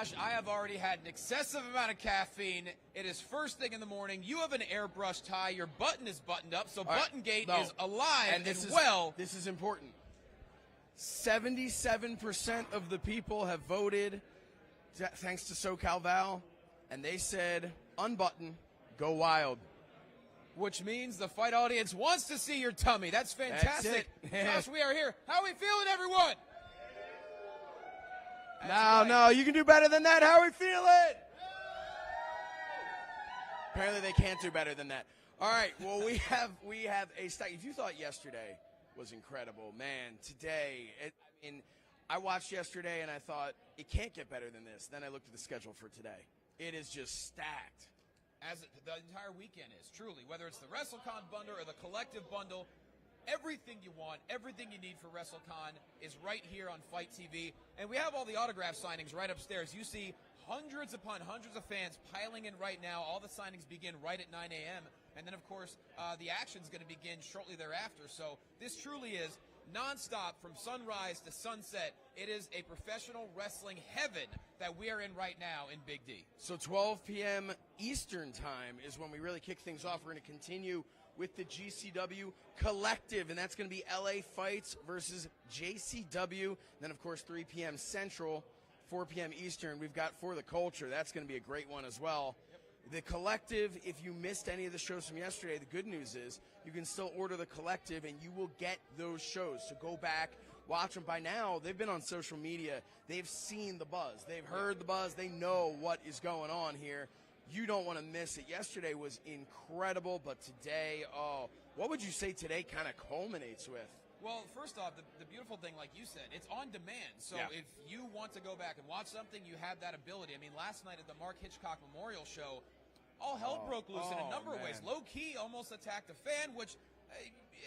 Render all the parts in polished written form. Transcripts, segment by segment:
Josh, I have already had an excessive amount of caffeine. It is first thing in the morning. You have an airbrush tie. Your button is buttoned up, so Buttongate is alive and well. This is important. 77% of the people have voted, thanks to Cal Val, and they said, unbutton, go wild. Which means the fight audience wants to see your tummy. That's fantastic. Josh, we are here. How are we feeling, everyone? No, you can do better than that. How are we feeling? Apparently they can't do better than that. All right, well, we have a stack. If you thought yesterday was incredible, man, today, I watched yesterday and I thought it can't get better than this. Then I looked at the schedule for today. It is just stacked. As the entire weekend is, truly. Whether it's the Wrestle Con Bundle or the Collective Bundle, everything you want, everything you need for WrestleCon is right here on FITE TV. And we have all the autograph signings right upstairs. You see hundreds upon hundreds of fans piling in right now. All the signings begin right at 9 a.m. And then, of course, the action's going to begin shortly thereafter. So this truly is nonstop from sunrise to sunset. It is a professional wrestling heaven that we are in right now in Big D. So 12 p.m. Eastern time is when we really kick things off. We're going to continue with the GCW Collective, and that's going to be LA Fights versus JCW. Then, of course, 3 p.m. Central, 4 p.m. Eastern. We've got For the Culture. That's going to be a great one as well. The Collective, if you missed any of the shows from yesterday, the good news is you can still order the Collective and you will get those shows. So go back, watch them. By now, they've been on social media. They've seen the buzz. They've heard the buzz. They know what is going on here. You don't want to miss it. Yesterday was incredible, but today, what would you say today kind of culminates with? Well, first off, the beautiful thing, like you said, it's on demand. So if you want to go back and watch something, you have that ability. I mean, last night at the Mark Hitchcock Memorial Show, all hell broke loose in a number of ways. Low-key almost attacked a fan, which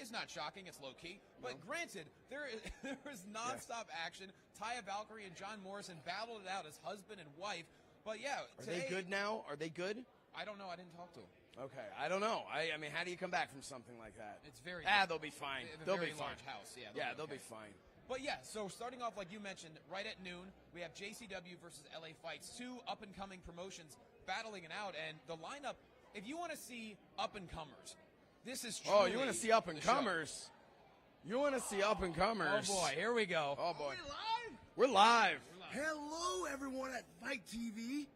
is not shocking. It's low-key. But granted, there is nonstop action. Taya Valkyrie and John Morrison battled it out as husband and wife. But, yeah, Are they good now? Are they good? I don't know. I didn't talk to them. Okay, I don't know. I mean, how do you come back from something like that? It's very they'll be fine. They'll be fine. Large house. They'll be fine. But yeah, so starting off like you mentioned, right at noon, we have JCW versus LA Fights, two up-and-coming promotions battling it out, and the lineup. If you want to see up-and-comers, this is truly. Oh, you want to see up-and-comers? You want to see up-and-comers? Oh boy, here we go. Oh boy, We're live. We're live. Hello, everyone at FITE TV.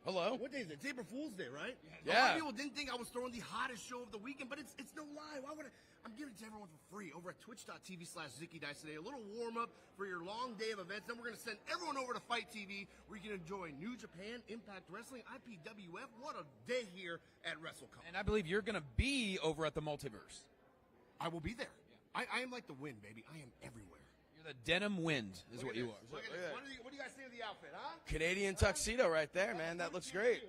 Hello. What day is it? It's April Fool's Day, right? Yeah. A lot of people didn't think I was throwing the hottest show of the weekend, but it's no lie. Why would I'm giving it to everyone for free over at twitch.tv/ZickyDice today. A little warm-up for your long day of events. Then we're going to send everyone over to FITE TV where you can enjoy New Japan, Impact Wrestling, IPWF. What a day here at WrestleCon. And I believe you're going to be over at the Multiverse. I will be there. Yeah. I am like the wind, baby. I am everywhere. You're the denim wind is what you are. Look at this. What do you guys think of the outfit, huh? Canadian tuxedo right there, man. That looks great.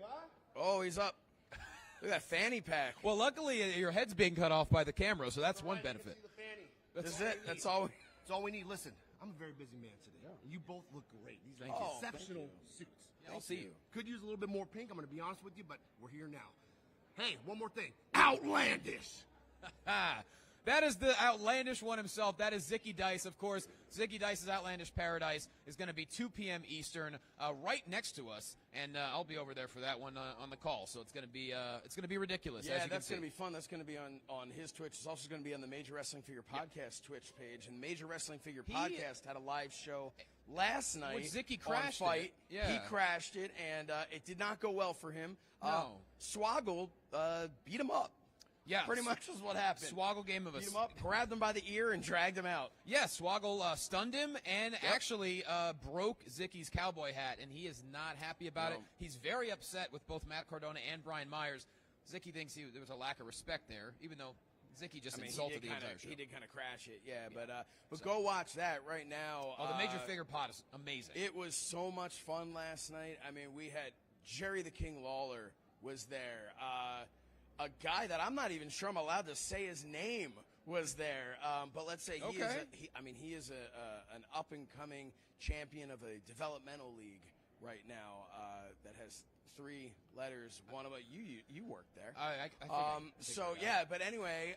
Oh, he's up. Look at that fanny pack. Well, luckily your head's being cut off by the camera, so that's one benefit. That's it. That's all. That's all we need. Listen, I'm a very busy man today. And you both look great. These are exceptional suits. Yeah, I'll see you. Could use a little bit more pink. I'm going to be honest with you, but we're here now. Hey, one more thing. Outlandish. That is the outlandish one himself. That is Zicky Dice, of course. Zicky Dice's Outlandish Paradise is going to be 2 p.m. Eastern, right next to us, and I'll be over there for that one on the call. So it's going to be ridiculous. Yeah, that's going to be fun. That's going to be on his Twitch. It's also going to be on the Major Wrestling Figure Podcast Twitch page. And Major Wrestling Figure Podcast had a live show last night. Zicky crashed on FITE. it. Yeah. He crashed it, and it did not go well for him. No. Swoggle beat him up. Yeah, pretty much is what happened. Swoggle gave him beat him up, grabbed him by the ear, and dragged him out. Yeah, Swoggle stunned him and actually broke Zicky's cowboy hat, and he is not happy about it. He's very upset with both Matt Cardona and Brian Myers. Zicky thinks there was a lack of respect there, even though Zicky just insulted the entire show. He did kind of crash it, but go watch that right now. Oh, the Major Figure Pod is amazing. It was so much fun last night. I mean, we had Jerry the King Lawler was there. A guy that I'm not even sure I'm allowed to say his name was there. But let's say he is an up-and-coming champion of a developmental league right now that has 3 letters. One of you worked there. I think yeah, but anyway,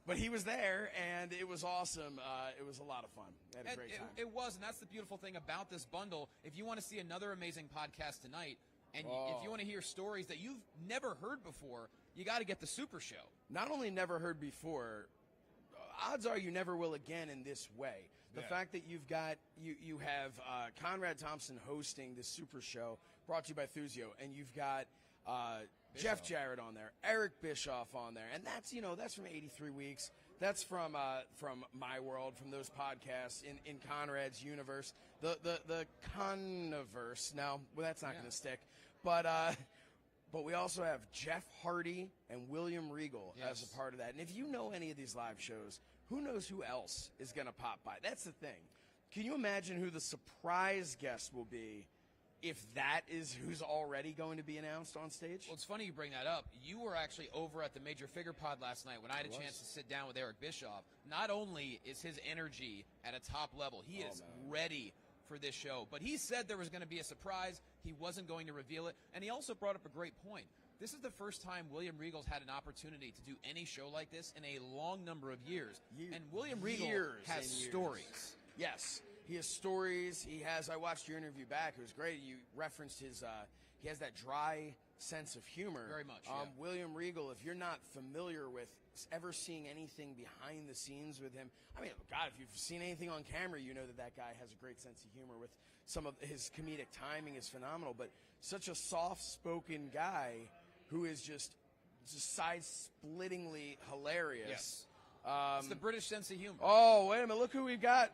but he was there, and it was awesome. It was a lot of fun. We had a great time. It was, and that's the beautiful thing about this bundle. If you want to see another amazing podcast tonight, and if you want to hear stories that you've never heard before, you got to get the Super Show. Not only never heard before, odds are you never will again in this way. The fact that you have Conrad Thompson hosting the Super Show, brought to you by Thuzio, and you've got Jeff Jarrett on there, Eric Bischoff on there, and that's from 83 Weeks. That's from my world, from those podcasts in Conrad's universe, the Converse. No, well, that's not going to stick, but we also have Jeff Hardy and William Regal as a part of that. And if you know any of these live shows, who knows who else is going to pop by? That's the thing. Can you imagine who the surprise guest will be if that is who's already going to be announced on stage? Well, it's funny you bring that up. You were actually over at the Major Figure Pod last night when I had a chance to sit down with Eric Bischoff. Not only is his energy at a top level, he is ready for this show, but he said there was going to be a surprise. He wasn't going to reveal it, and he also brought up a great point. This is the first time William Regal's had an opportunity to do any show like this in a long number of years. And William Regal has stories. Yes, he has stories. He has. I watched your interview back. It was great. You referenced his. He has that dry sense of humor. Very much. William Regal. If you're not familiar with ever seeing anything behind the scenes with him, I mean, God, if you've seen anything on camera, you know that guy has a great sense of humor. With some of his comedic timing is phenomenal. But such a soft-spoken guy who is just side-splittingly hilarious. Yes. It's the British sense of humor. Oh, wait a minute. Look who we've got.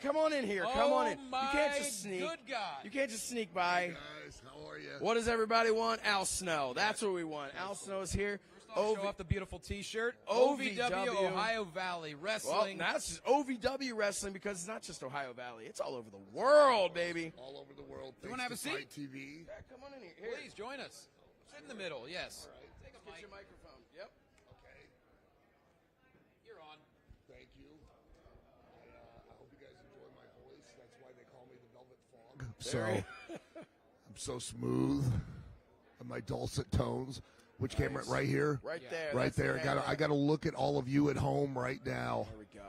Come on in here. Come on in. My you can't just sneak. Good God. You can't just sneak by. Hey guys, how are you? What does everybody want? Al Snow. That's what we want. Al Snow is here. Show off the beautiful T-shirt. OVW Ohio Valley Wrestling. Well, that's just OVW Wrestling because it's not just Ohio Valley. It's all over the world, baby. All over the world. You want to have a seat? FITE TV. Yeah, come on in here. Please join us. Sit in the middle. Yes. All right. Take a Get mic. your microphone. Yep. Okay. You're on. Thank you. I hope you guys enjoy my voice. That's why they call me the Velvet Fog. So I'm so smooth. And my dulcet tones. Which camera? Right here. Right there. Right there. I got to look at all of you at home right now. There we go.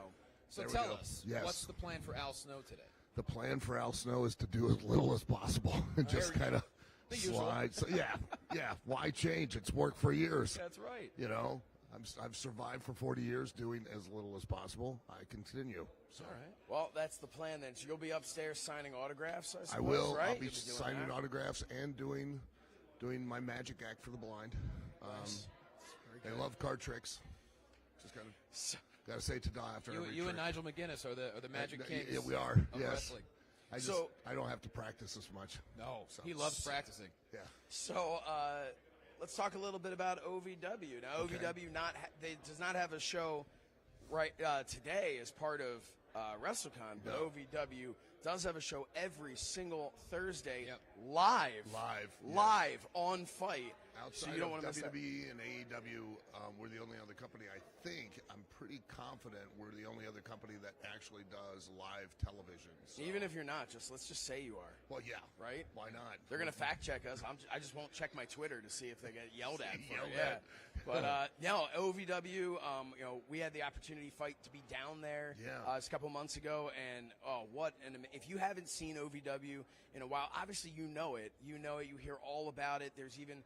So There we tell go. us, Yes. what's the plan for Al Snow today? The plan for Al Snow is to do as little as possible and just kind of slide. So, yeah. Why change? It's worked for years. That's right. You know, I've survived for 40 years doing as little as possible. I continue. So. All right. Well, that's the plan then. So you'll be upstairs signing autographs, I suppose, I will. right? I'll be You'll doing signing that? autographs and doing my magic act for the blind. They love card tricks. Just got to say ta-da after every You trick. and Nigel McGuinness are the Magic Kings. Yeah, we are. Of Yes. wrestling. I don't have to practice as much. No, So- he loves practicing. Yeah. So let's talk a little bit about OVW. Now, OVW does not have a show right today as part of WrestleCon, but No. OVW does have a show every single Thursday Live, live on FITE. Outside so you don't of want to miss that. WWE and AEW, we're the only other company. I'm pretty confident we're the only other company that actually does live television. So. Even if you're not, let's just say you are. Well, yeah, right? Why not? They're gonna fact check us. I just won't check my Twitter to see if they get yelled at. Yelled yeah. at. But no, OVW. We had the opportunity FITE to be down there. Yeah. Just a couple months ago, and if you haven't seen OVW in a while, obviously you know it. You hear all about it. There's even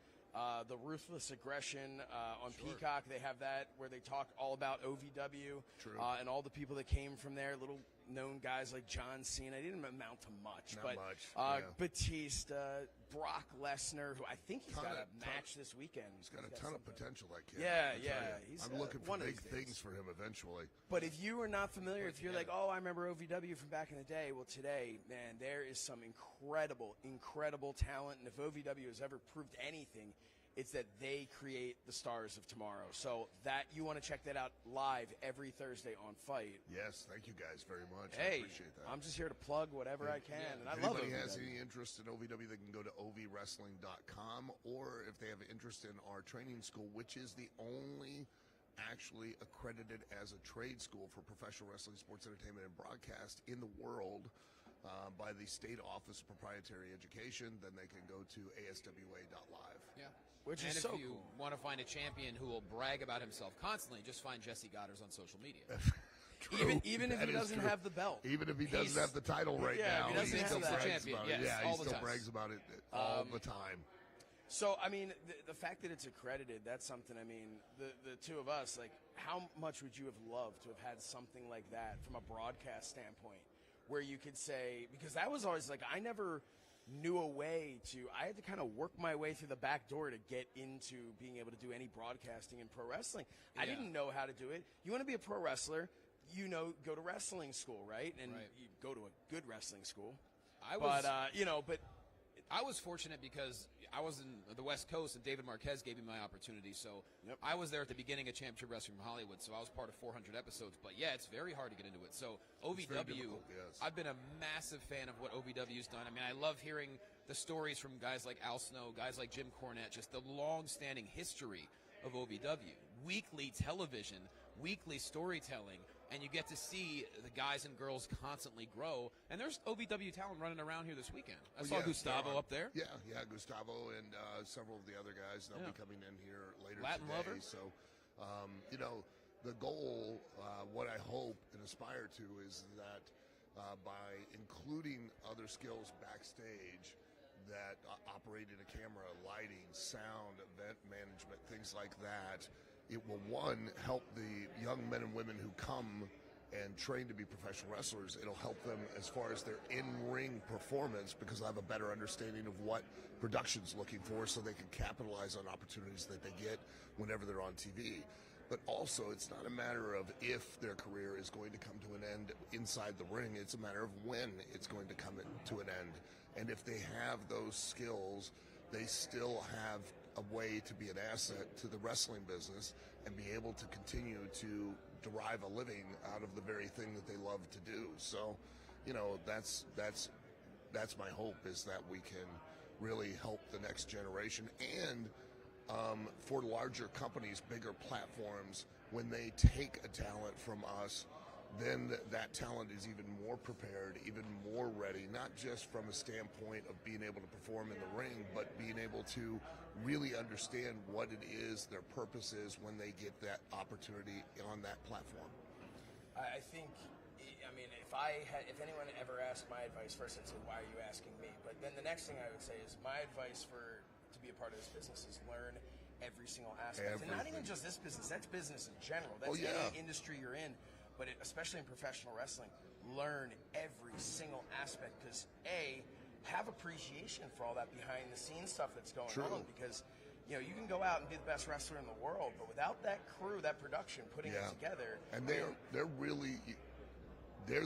the Ruthless Aggression on Peacock. They have that where they talk all about OVW. True. And all the people that came from there, little known guys like John Cena. It didn't amount to much. Not much. Batista, Brock Lesnar, who I think he's got a match this weekend. He's got a ton of potential, that kid. Yeah, I tell you. he's I'm looking for one of big these days. things for him eventually. But if you are not familiar, if you're like, oh, I remember OVW from back in the day, well, today, man, there is some incredible, incredible talent. And if OVW has ever proved anything, it's that they create the stars of tomorrow. So that you want to check that out live every Thursday on FITE. Yes, thank you guys very much. Hey, I appreciate that. I'm just here to plug whatever I can, and I If love anybody OVW. has any interest in OVW, they can go to ovwrestling.com, or if they have interest in our training school, which is the only actually accredited as a trade school for professional wrestling, sports entertainment, and broadcast in the world. by the State Office of Proprietary Education, then they can go to aswa.live. Yeah. Which and is if so you cool. want to find a champion who will brag about himself constantly, just find Jesse Goddard on social media. True. Even if That he is doesn't true. have the belt. Even if he doesn't He's- have the title right yeah, now, if he doesn't he have still that- brags champion, about yes, it. Yeah, all he the still time. brags about it all the time. So, I mean, the fact that it's accredited, that's something, I mean, the two of us, like, how much would you have loved to have had something like that from a broadcast standpoint where you could say, because that was always, like, I never knew a way to, I had to kind of work my way through the back door to get into being able to do any broadcasting in pro wrestling. I Yeah. didn't know how to do it. You want to be a pro wrestler, you know, go to wrestling school, right? And Right. you go to a good wrestling school. I was, But, you know, but I was fortunate because I was in the West Coast and David Marquez gave me my opportunity. So Yep. I was there at the beginning of Championship Wrestling from Hollywood. So I was part of 400 episodes. But yeah, it's very hard to get into it. So OVW, difficult, yes. I've been a massive fan of what OVW's done. I mean, I love hearing the stories from guys like Al Snow, guys like Jim Cornette, just the long-standing history of OVW. Weekly television, weekly storytelling, and you get to see the guys and girls constantly grow. And there's OVW talent running around here this weekend. I saw Yeah, Gustavo yeah. up there. Yeah, Gustavo and several of the other guys. They'll Yeah. be coming in here later Latin today. lover. So, you know, the goal, what I hope and aspire to, is that by including other skills backstage, that operating a camera, lighting, sound, event management, things like that, it will, one, help the young men and women who come and train to be professional wrestlers. It'll help them as far as their in-ring performance, because they'll have a better understanding of what production's looking for, so they can capitalize on opportunities that they get whenever they're on TV. But also, it's not a matter of if their career is going to come to an end inside the ring. It's a matter of when it's going to come to an end. And if they have those skills, they still have a way to be an asset to the wrestling business and be able to continue to derive a living out of the very thing that they love to do. So, you know, that's my hope, is that we can really help the next generation. And for larger companies, bigger platforms, when they take a talent from us, then that talent is even more prepared, even more ready, not just from a standpoint of being able to perform in the ring, but being able to really understand what it is, their purpose is, when they get that opportunity on that platform. I think, I mean, if anyone ever asked my advice, first I'd say, why are you asking me? But then the next thing I would say is, my advice to be a part of this business is learn every single aspect. And not even just this business, that's business in general. That's any industry you're in. But especially in professional wrestling, learn every single aspect, because have appreciation for all that behind the scenes stuff that's going on, because you know, you can go out and be the best wrestler in the world, but without that crew, that production, putting it together, and they're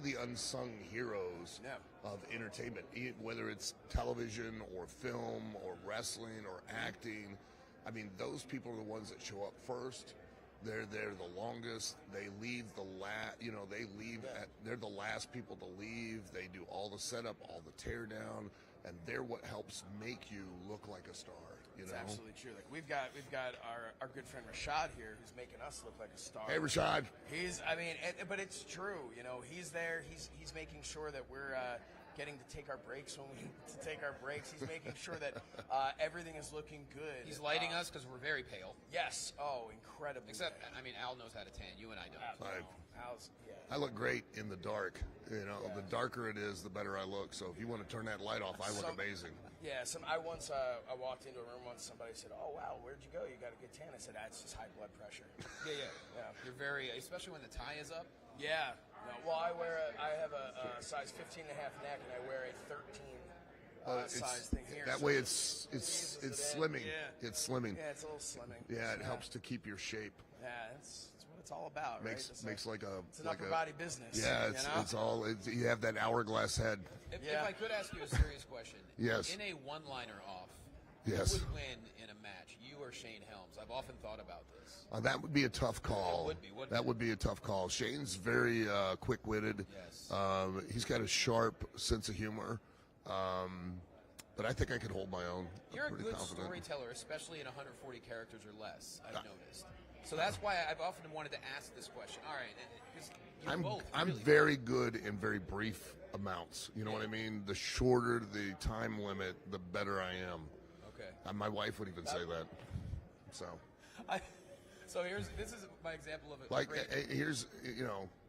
the unsung heroes of entertainment, whether it's television or film or wrestling or acting. I mean, those people are the ones that show up first. They're there the longest. They leave the last. You know, they leave. They're the last people to leave. They do all the setup, all the tear down, and they're what helps make you look like a star. It's absolutely true. Like we've got our good friend Rashad here, who's making us look like a star. Hey, Rashad. But it's true. You know, he's there. He's making sure that we're getting to take our breaks when we need to take our breaks. He's making sure that everything is looking good. He's lighting us because we're very pale. Yes. Oh, incredibly. Except, pale. I mean, Al knows how to tan. You and I don't. Al's, I look great in the dark. You know, the darker it is, the better I look. So if you want to turn that light off, I look amazing. Yeah. I once I walked into a room once. Somebody said, "Oh wow, where'd you go? You got a good tan." I said, "That's just high blood pressure." Yeah. You're very, especially when the tie is up. Yeah. No, well, I have a size 15 and a half neck, and I wear a 13 size thing here. That so way, it's slimming. Yeah. It's slimming. Yeah, it's a little slimming. Yeah, it helps to keep your shape. Yeah, that's what it's all about. Makes right? It's an like upper body business. Yeah, it's you have that hourglass head. If I could ask you a serious question. Yes. In a one-liner off, yes, who would win in a match, you or Shane Helms? I've often thought about this. That would be a tough call. It would be, wouldn't that it? would be a tough call. Shane's very quick-witted. Yes. He's got a sharp sense of humor. But I think I could hold my own. You're I'm a pretty good confident. storyteller, especially in 140 characters or less, I've noticed. So that's why I've often wanted to ask this question. All right, because I'm very good in very brief amounts. You know what I mean? The shorter the time limit, the better I am. Okay. My wife would even say that. So. So this is my example of it. Like here's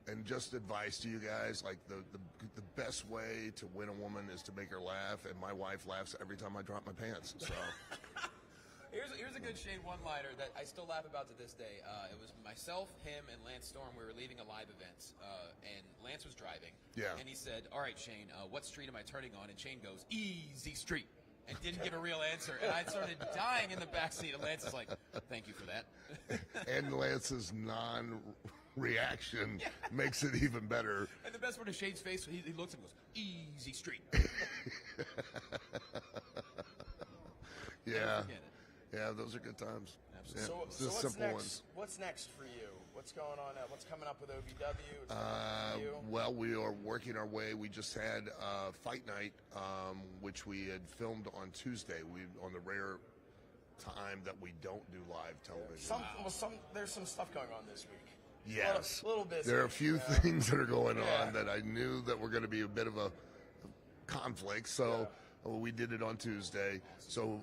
and just advice to you guys. Like the best way to win a woman is to make her laugh, and my wife laughs every time I drop my pants. So. Here's a good Shane one-liner that I still laugh about to this day. It was myself, him, and Lance Storm. We were leaving a live event, and Lance was driving. Yeah. And he said, "All right, Shane, what street am I turning on?" And Shane goes, "Easy Street," and didn't give a real answer. And I started dying in the backseat. And Lance is like, "Thank you for that." And Lance's non-reaction makes it even better. And the best part of Shane's face, he looks and goes, "Easy Street." Yeah. Yeah, those are good times. Absolutely. Yeah, So just what's simple next? ones. What's next for you? What's going on? What's coming up with OVW? Well, we are working our way. We just had Fight Night, which we had filmed on Tuesday. On the rare time that we don't do live television. There's some stuff going on this week. Yes, a little busy. There are a few things that are going on that I knew that were going to be a bit of a conflict. So. We did it on Tuesday. So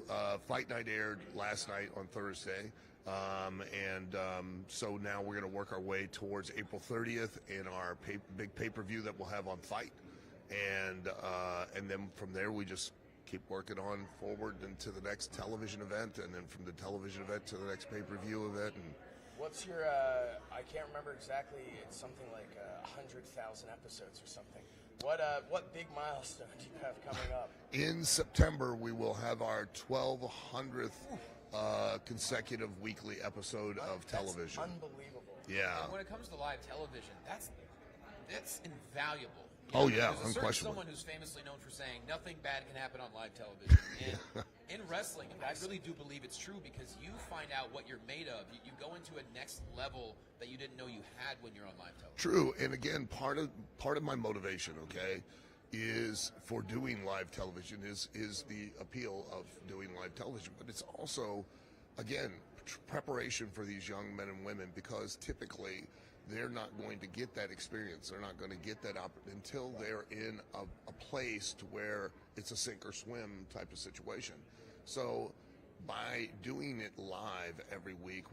Fight Night aired last night on Thursday. So now we're going to work our way towards April 30th in our big pay-per-view that we'll have on Fight. And then from there we just keep working on forward into the next television event, and then from the television event to the next pay-per-view event. And what's your, I can't remember exactly, it's something like 100,000 episodes or something. What big milestone do you have coming up? In September, we will have our 1,200th consecutive weekly episode of television. That's unbelievable. Yeah. And when it comes to live television, that's invaluable. Oh, yeah, there's a certain unquestionably. someone who's famously known for saying nothing bad can happen on live television. And in wrestling, I really do believe it's true, because you find out what you're made of. You go into a next level that you didn't know you had when you're on live television. True, and again, part of my motivation, is for doing live television is the appeal of doing live television, but it's also, again, preparation for these young men and women, because typically they're not going to get that experience. They're not going to get that until they're in a place to where it's a sink or swim type of situation. So by doing it live every week,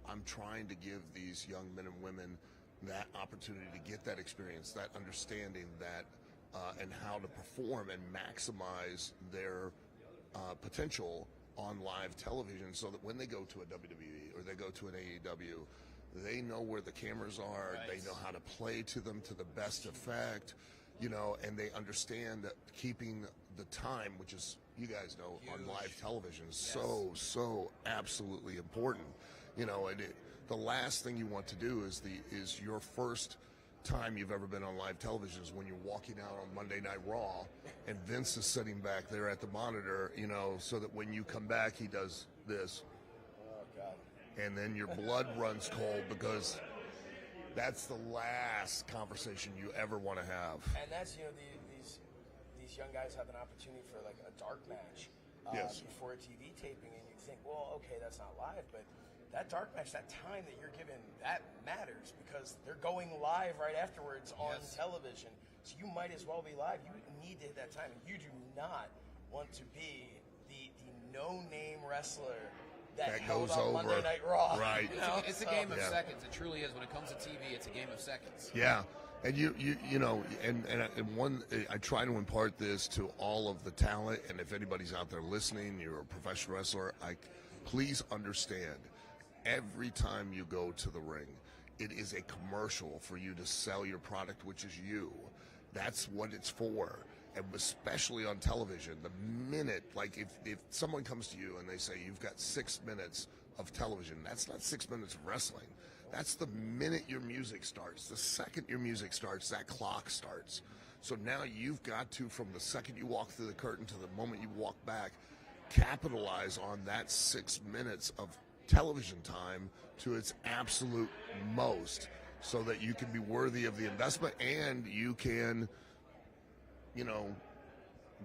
I'm trying to give these young men and women that opportunity to get that experience, that understanding, that and how to perform and maximize their potential on live television, so that when they go to a WWE or they go to an AEW, they know where the cameras are. Right. They know how to play to them to the best effect, and they understand that keeping the time, which is, you guys know, huge. On live television is so absolutely important. And the last thing you want to do is your first time you've ever been on live television is when you're walking out on Monday Night Raw and Vince is sitting back there at the monitor, so that when you come back, he does this. Oh, God. And then your blood runs cold, because that's the last conversation you ever want to have. And that's, these young guys have an opportunity for like a dark match before a TV taping, and you think, well, okay, that's not live, but that dark match, that time that you're given, that matters, because they're going live right afterwards on television. So you might as well be live. You need to hit that time. You do not want to be the no-name wrestler that held goes on over. Monday Night Raw. Right. It's a game of seconds. It truly is. When it comes to TV, it's a game of seconds. Yeah. And I try to impart this to all of the talent, and if anybody's out there listening, you're a professional wrestler, please understand, every time you go to the ring, it is a commercial for you to sell your product, which is you. That's what it's for. And especially on television, the minute, like if someone comes to you and they say, you've got 6 minutes of television, that's not 6 minutes of wrestling. That's the minute your music starts. The second your music starts, that clock starts. So now you've got to, from the second you walk through the curtain to the moment you walk back, capitalize on that 6 minutes of television time to its absolute most, so that you can be worthy of the investment and you can,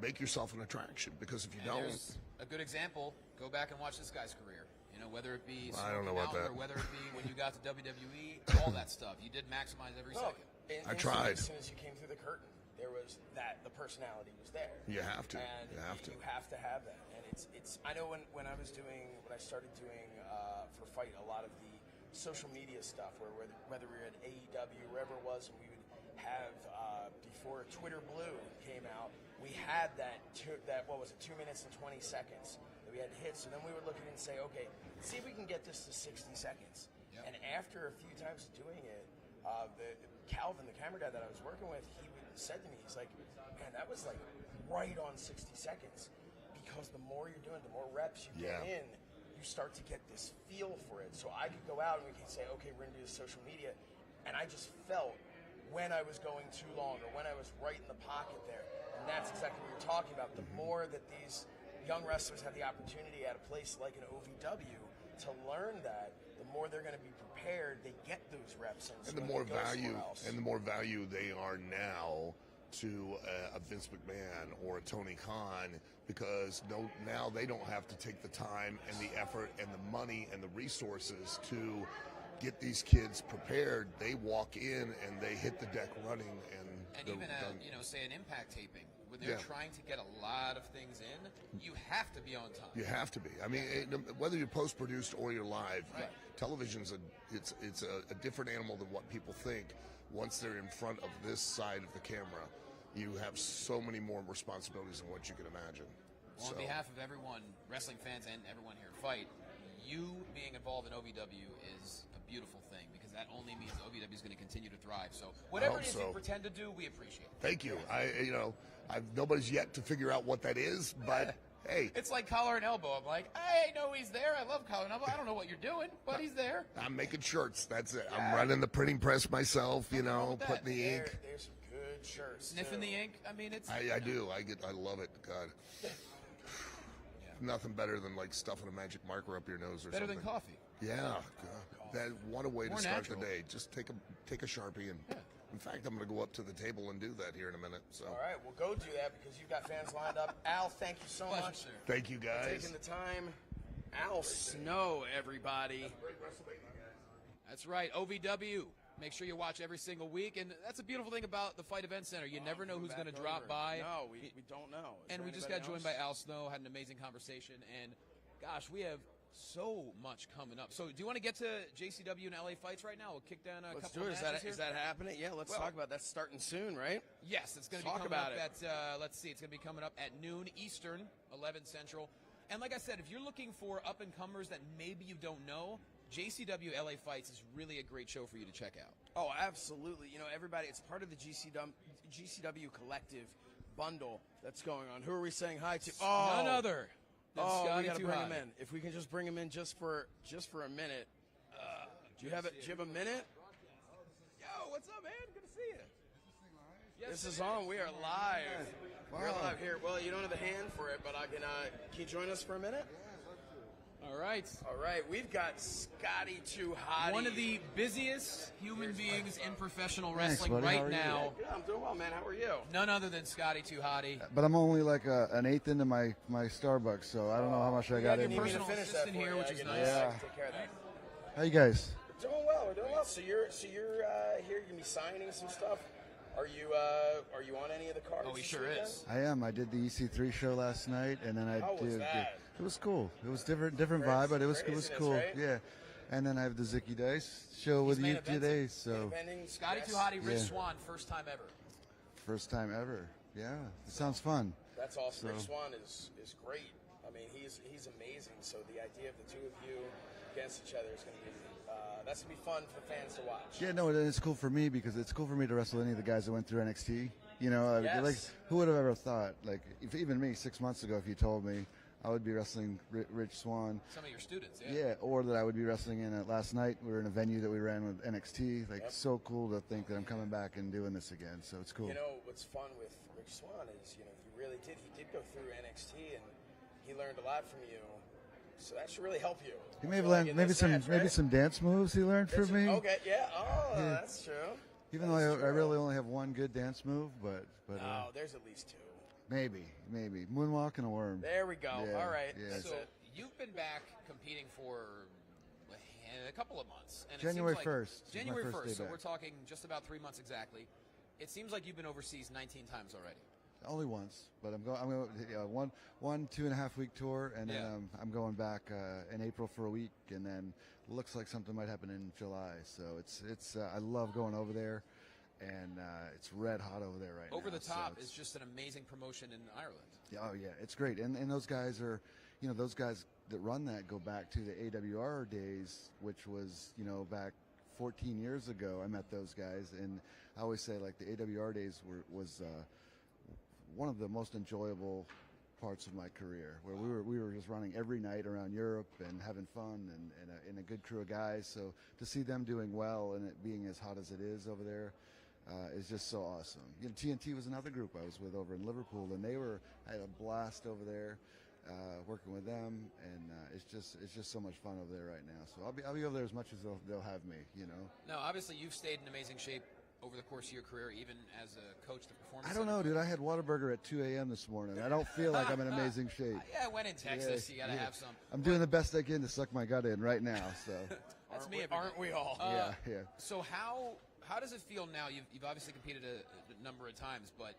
make yourself an attraction. Because if you don't, there's a good example. Go back and watch this guy's career. whether it be I don't know Smoky about Mountain that. or whether it be when you got to WWE, all that stuff. You did maximize every second. I tried. As soon as you came through the curtain, there was the personality was there. You have to. And You have to. You have to have that. And it's. I know when I started doing for FITE a lot of the social media stuff, whether we were at AEW, wherever it was, and we would have before Twitter Blue came out, we had that 2 minutes and 20 seconds that we had to hit. So then we would look at it and say, okay, see if we can get this to 60 seconds. Yep. And after a few times doing it, Calvin, the camera guy that I was working with, said to me, he's like, man, that was like right on 60 seconds. Because the more you're doing, the more reps you get in, you start to get this feel for it. So I could go out and we could say, okay, we're going to do this social media. And I just felt when I was going too long or when I was right in the pocket there. And that's exactly what you're talking about. The more that these young wrestlers have the opportunity at a place like an OVW to learn that, the more they're going to be prepared, they get those reps in. And the more value they are now to a Vince McMahon or a Tony Khan, because now they don't have to take the time and the effort and the money and the resources to get these kids prepared. They walk in and they hit the deck running, and even say an Impact taping when they're trying to get a lot of things in, you have to be on time. You have to be. I mean, whether you're post-produced or you're live, television's it's a different animal than what people think. Once they're in front of this side of the camera, you have so many more responsibilities than what you can imagine. Well, on behalf of everyone, wrestling fans and everyone here at FITE, you being involved in OVW is a beautiful thing, because that only means OVW is going to continue to thrive. So whatever it is you pretend to do, we appreciate it. Thank you. Nobody's yet to figure out what that is, but hey. It's like collar and elbow. I'm like, I know he's there. I love collar and elbow. I don't know what you're doing, but he's there. I'm making shirts. That's it. I'm running the printing press myself, putting the ink. There's some good shirts. Sniffing the ink. I mean, it's. I do. I love it. God. Nothing better than like stuffing a magic marker up your nose or better something. Than coffee. Yeah. God. What a way More to start natural. the day. Just take a Sharpie and. Yeah. In fact, I'm going to go up to the table and do that here in a minute. So. All right, we'll go do that because you've got fans lined up. Al, thank you so much. Sir. Thank you, guys. For taking the time. Al Snow, everybody. That's right, OVW. Make sure you watch every single week, and that's a beautiful thing about the FITE Event Center. You never know who's going to drop by. No, we don't know. And we just got joined by Al Snow, had an amazing conversation, and gosh, we have so much coming up. So do you want to get to JCW and LA fights right now? We'll kick down a couple of matches here. Is that happening? Yeah, let's talk about that. That's starting soon, right? Yes, it's going to be coming up at, let's see, it's going to be coming up at noon Eastern, 11 Central. And like I said, if you're looking for up-and-comers that maybe you don't know, JCW LA Fights is really a great show for you to check out. Oh, absolutely. You know, everybody, it's part of the GCW collective bundle that's going on. Who are we saying hi to? Oh, none other than Scotty we got to bring him Tuhati. in. If we can just bring him in just for a minute. Do you have a minute? Yo, what's up, man? Good to see you. Yes, this is on. We are live. We're live here. Well, you don't have a hand for it, but I can you join us for a minute? All right. All right. We've got Scotty Tuhati. One of the busiest human beings in professional wrestling buddy. How right are you? now. Yeah, I'm doing well, man. How are you? None other than Scotty Tuhati. But I'm only like an eighth into my Starbucks, so I don't know how much I got in. your Need me to personal finish that assistant for here, you. which I is can, nice. Yeah. Take care of that. How you guys? We're doing well. We're doing well. So you're here. You're gonna be signing some stuff. Are you on any of the cards? Oh, he this sure weekend? is. I am. I did the EC3 show last night, and then How was that? It was cool. It was different vibe, but it was cool. Right? Yeah. And then I have the Zicky Dice show with main you eventing. today. So Scotty Tuhati, Rich Swann, first time ever. first time ever. Yeah, it sounds fun. That's awesome. So- Rich Swann is great. I mean, he's amazing. So the idea of the two of you against each other is going to be that's going to be fun for fans to watch. Yeah, no, it's cool for me because it's cool for me to wrestle any of the guys that went through NXT. You know, Yes. like who would have ever thought? Like, if even me 6 months ago, if you told me I would be wrestling Rich Swann, Some of your students, yeah, or that I would be wrestling in it last night. We were in a venue that we ran with NXT. Like, so cool to think that I'm coming back and doing this again. So it's cool. You know, what's fun with Rich Swann is, he did go through NXT and he learned a lot from you. So that should really help you. He may have I feel like learned in maybe this some match, maybe right? some dance moves he learned from me. Okay, yeah. Oh, Yeah. that's true. Even though I really only have one good dance move, but No, there's at least two. maybe moonwalk and a worm. There we go. Yeah, All right. yeah. That's So it. you've been back competing for a couple of months. And January it seems like 1st. January my first 1st, day so back. we're talking just about 3 months exactly. It seems like you've been overseas 19 times already. Only once, but I'm going one 2.5 week tour, and then I'm going back in April for a week, and then looks like something might happen in July. So it's I love going over there, and it's red hot over there right now. Over the Top so is just an amazing promotion in Ireland. Oh yeah, it's great, and those guys are, those guys that run that go back to the AWR days, which was back 14 years ago. I met those guys, and I always say like the AWR days was one of the most enjoyable parts of my career, where we were just running every night around Europe and having fun and a good crew of guys. So to see them doing well and it being as hot as it is over there is just so awesome. TNT was another group I was with over in Liverpool, and I had a blast over there working with them, and it's just so much fun over there right now. So I'll be over there as much as they'll have me. Now, obviously, you've stayed in amazing shape over the course of your career, even as a coach, the performance. I don't know, dude. I had Whataburger at 2 a.m. this morning. I don't feel like I'm in amazing shape. Yeah, when in Texas, you got to have some. I'm doing the best I can to suck my gut in right now. So That's me. Aren't we all? yeah. So how does it feel now? You've obviously competed a number of times, but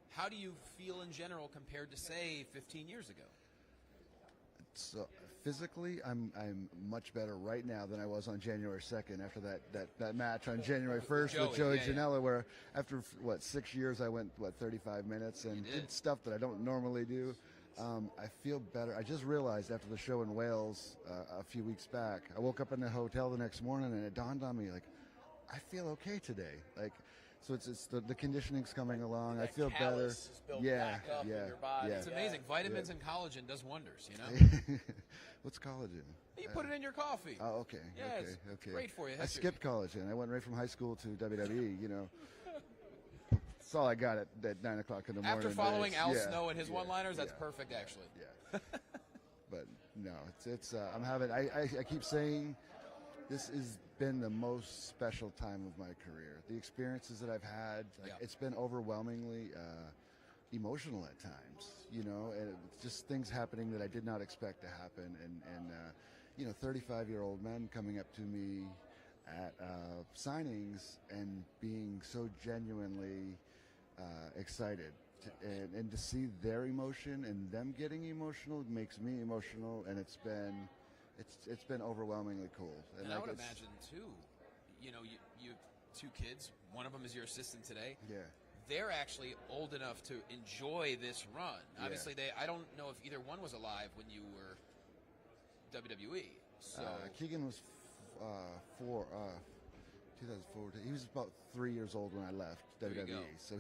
how do you feel in general compared to, say, 15 years ago? So physically, I'm much better right now than I was on January 2nd after that match on January 1st with Joey Janela, where after 6 years I went 35 minutes and did stuff that I don't normally do. I feel better. I just realized after the show in Wales a few weeks back, I woke up in the hotel the next morning and it dawned on me, like, I feel okay today. Like, so it's the conditioning's coming along. I feel better. Is built back up in your body. It's amazing. Vitamins and collagen does wonders, What's collagen? You put it in your coffee. Oh, okay. Yeah, okay. it's great for you. I skipped collagen. I went right from high school to WWE, That's all I got at 9 o'clock in the morning. After following days. Al Snow and his one-liners, that's perfect, actually. Yeah. But no, it's I'm having. I keep saying this has been the most special time of my career. The experiences that I've had, it's been overwhelmingly emotional at times, and it's just things happening that I did not expect to happen. And 35-year-old men coming up to me at signings and being so genuinely excited. And to see their emotion and them getting emotional makes me emotional, and it's been overwhelmingly cool. And I would imagine too, you have 2 kids. One of them is your assistant today. Yeah. They're actually old enough to enjoy this run. Yeah. Obviously, I don't know if either one was alive when you were WWE. So Keegan was 2004. He was about 3 years old when I left WWE. So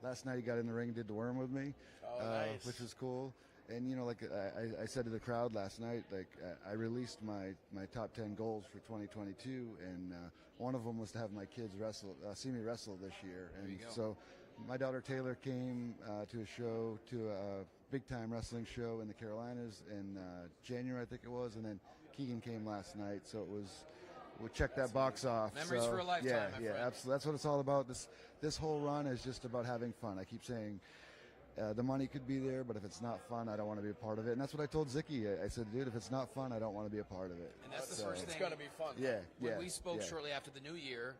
last night he got in the ring and did the worm with me, nice. which was cool. And I said to the crowd last night, I released my top 10 goals for 2022, and one of them was to have my kids see me wrestle this year. And so my daughter Taylor came to a big time wrestling show in the Carolinas in January, I think it was, and then Keegan came last night. So we checked that box off. Memories for a lifetime, my friend. Absolutely. That's what it's all about. This whole run is just about having fun. I keep saying. The money could be there, but if it's not fun, I don't want to be a part of it. And that's what I told Zicky. I said, dude, if it's not fun, I don't want to be a part of it. And that's the first thing. It's going to be fun. Yeah, When we spoke shortly after the new year,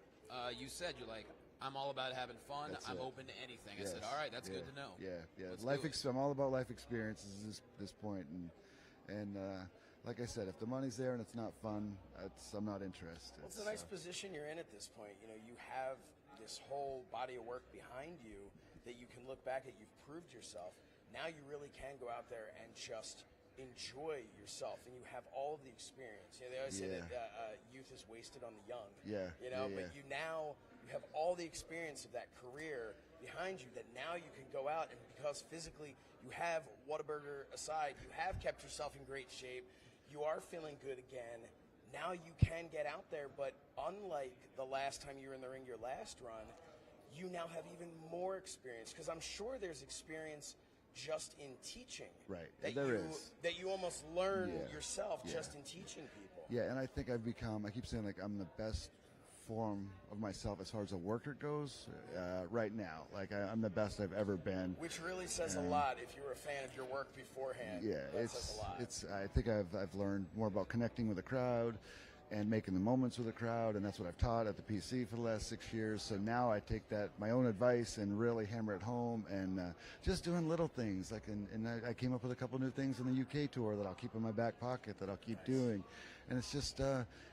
you said, you're like, I'm all about having fun. I'm open to anything. Yes. I said, all right, that's good to know. Yeah. I'm all about life experiences at this point. And like I said, if the money's there and it's not fun, I'm not interested. Well, it's a nice position you're in at this point. You have this whole body of work behind you that you can look back at. You've proved yourself. Now you really can go out there and just enjoy yourself, and you have all of the experience. They always say that youth is wasted on the young. But you have all the experience of that career behind you, that now you can go out, and because physically you have, Whataburger aside, you have kept yourself in great shape, you are feeling good again. Now you can get out there, but unlike the last time you were in the ring, your last run, you now have even more experience, because I'm sure there's experience just in teaching. Right. That there you, is. That you almost learn yourself just in teaching people. Yeah, and I think I keep saying, I'm the best form of myself as far as a worker goes right now. Like I'm the best I've ever been. Which really says a lot if you were a fan of your work beforehand. Yeah, that says a lot. I think I've learned more about connecting with the crowd and making the moments with the crowd, and that's what I've taught at the PC for the last 6 years. So now I take that, my own advice, and really hammer it home, and just doing little things. Like, and I came up with a couple new things in the UK tour that I'll keep in my back pocket that I'll keep doing, and it's just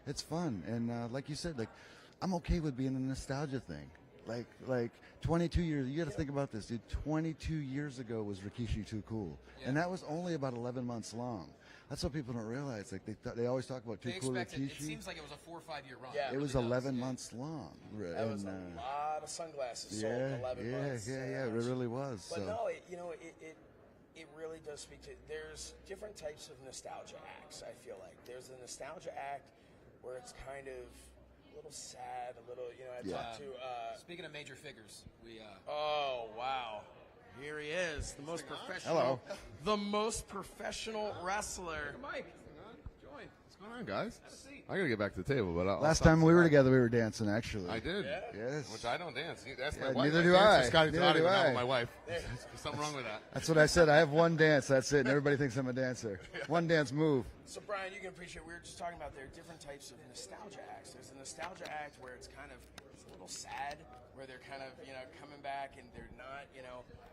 it's fun. And like you said, like I'm okay with being a nostalgia thing. Like 22 years, you got to think about this, dude. 22 years ago was Rikishi Too Cool, and that was only about 11 months long. That's what people don't realize. Like they always talk about Too Cool Rikishi. It seems like it was a 4 or 5 year run. Yeah, it was 11 months long. That was a lot of sunglasses sold in 11 months. Yeah, it really was. But so. no, it really does speak to. There's different types of nostalgia acts. I feel like there's a nostalgia act where it's kind of a little sad, a little. I talked to. Speaking of major figures, we. Oh wow. Here he is, the most professional. Hello. The most professional wrestler. Mike, join. What's going on, guys? Have a seat. I gotta get back to the table, but Last time we were together, we were dancing, actually. I did. Yeah. Yes. Which I don't dance. That's my Yeah, wife. neither I do dance I. for Scotty Neither Toddy, do but not I. with my wife. There's something wrong with that. That's what I said. I have one dance. That's it. And everybody thinks I'm a dancer. One dance move. So, Brian, you can appreciate, we were just talking about there are different types of nostalgia acts. There's a nostalgia act where it's kind of it's a little sad, where they're kind of, coming back and they're not,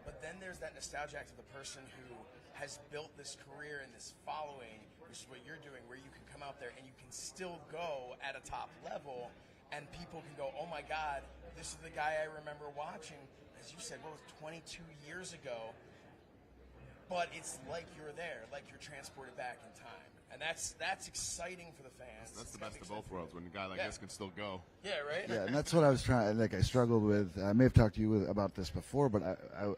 But then there's that nostalgia act of the person who has built this career and this following, which is what you're doing, where you can come out there and you can still go at a top level and people can go, oh my God, this is the guy I remember watching. As you said, what was 22 years ago? But it's like you're there, like you're transported back in time. And that's exciting for the fans. That's the best of both worlds when a guy like this can still go. Yeah, right? Yeah, and that's what I was trying. Like I struggled with. I may have talked to you about this before, but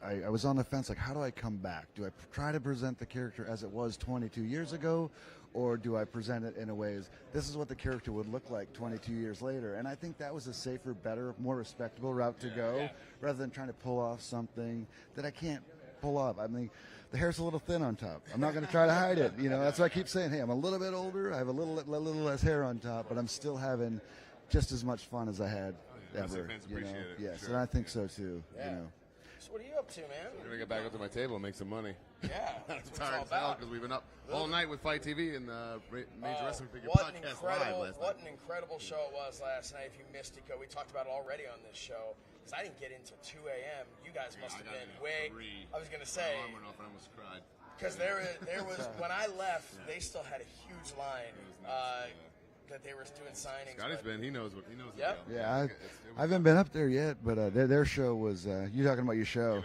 I was on the fence. Like, how do I come back? Do I try to present the character as it was 22 years ago, or do I present it in a way as this is what the character would look like 22 years later? And I think that was a safer, better, more respectable route to go, rather than trying to pull off something that I can't pull off. I mean, the hair's a little thin on top. I'm not going to try to hide it. That's why I keep saying, hey, I'm a little bit older. I have a little less hair on top, but I'm still having just as much fun as I had ever. Fans appreciate it. Yes, Sure. and I think so too. Yeah. So what are you up to, man? I'm gonna get back up to my table and make some money. Yeah, I'm that's what it's tired all as hell about. because we've been up all night with FITE TV and Major Wrestling Figure What Podcast live last what night. an incredible show it was last night. If you missed it, we talked about it already on this show. Because I didn't get in until 2 a.m. You guys must have been way. I was gonna say. My arm went off and I almost cried. Because there was when I left, they still had a huge line that they were doing signings. Scotty's been. He knows what he knows. Yep. The deal. Yeah, I haven't been up there yet, but their show was. You talking about your show?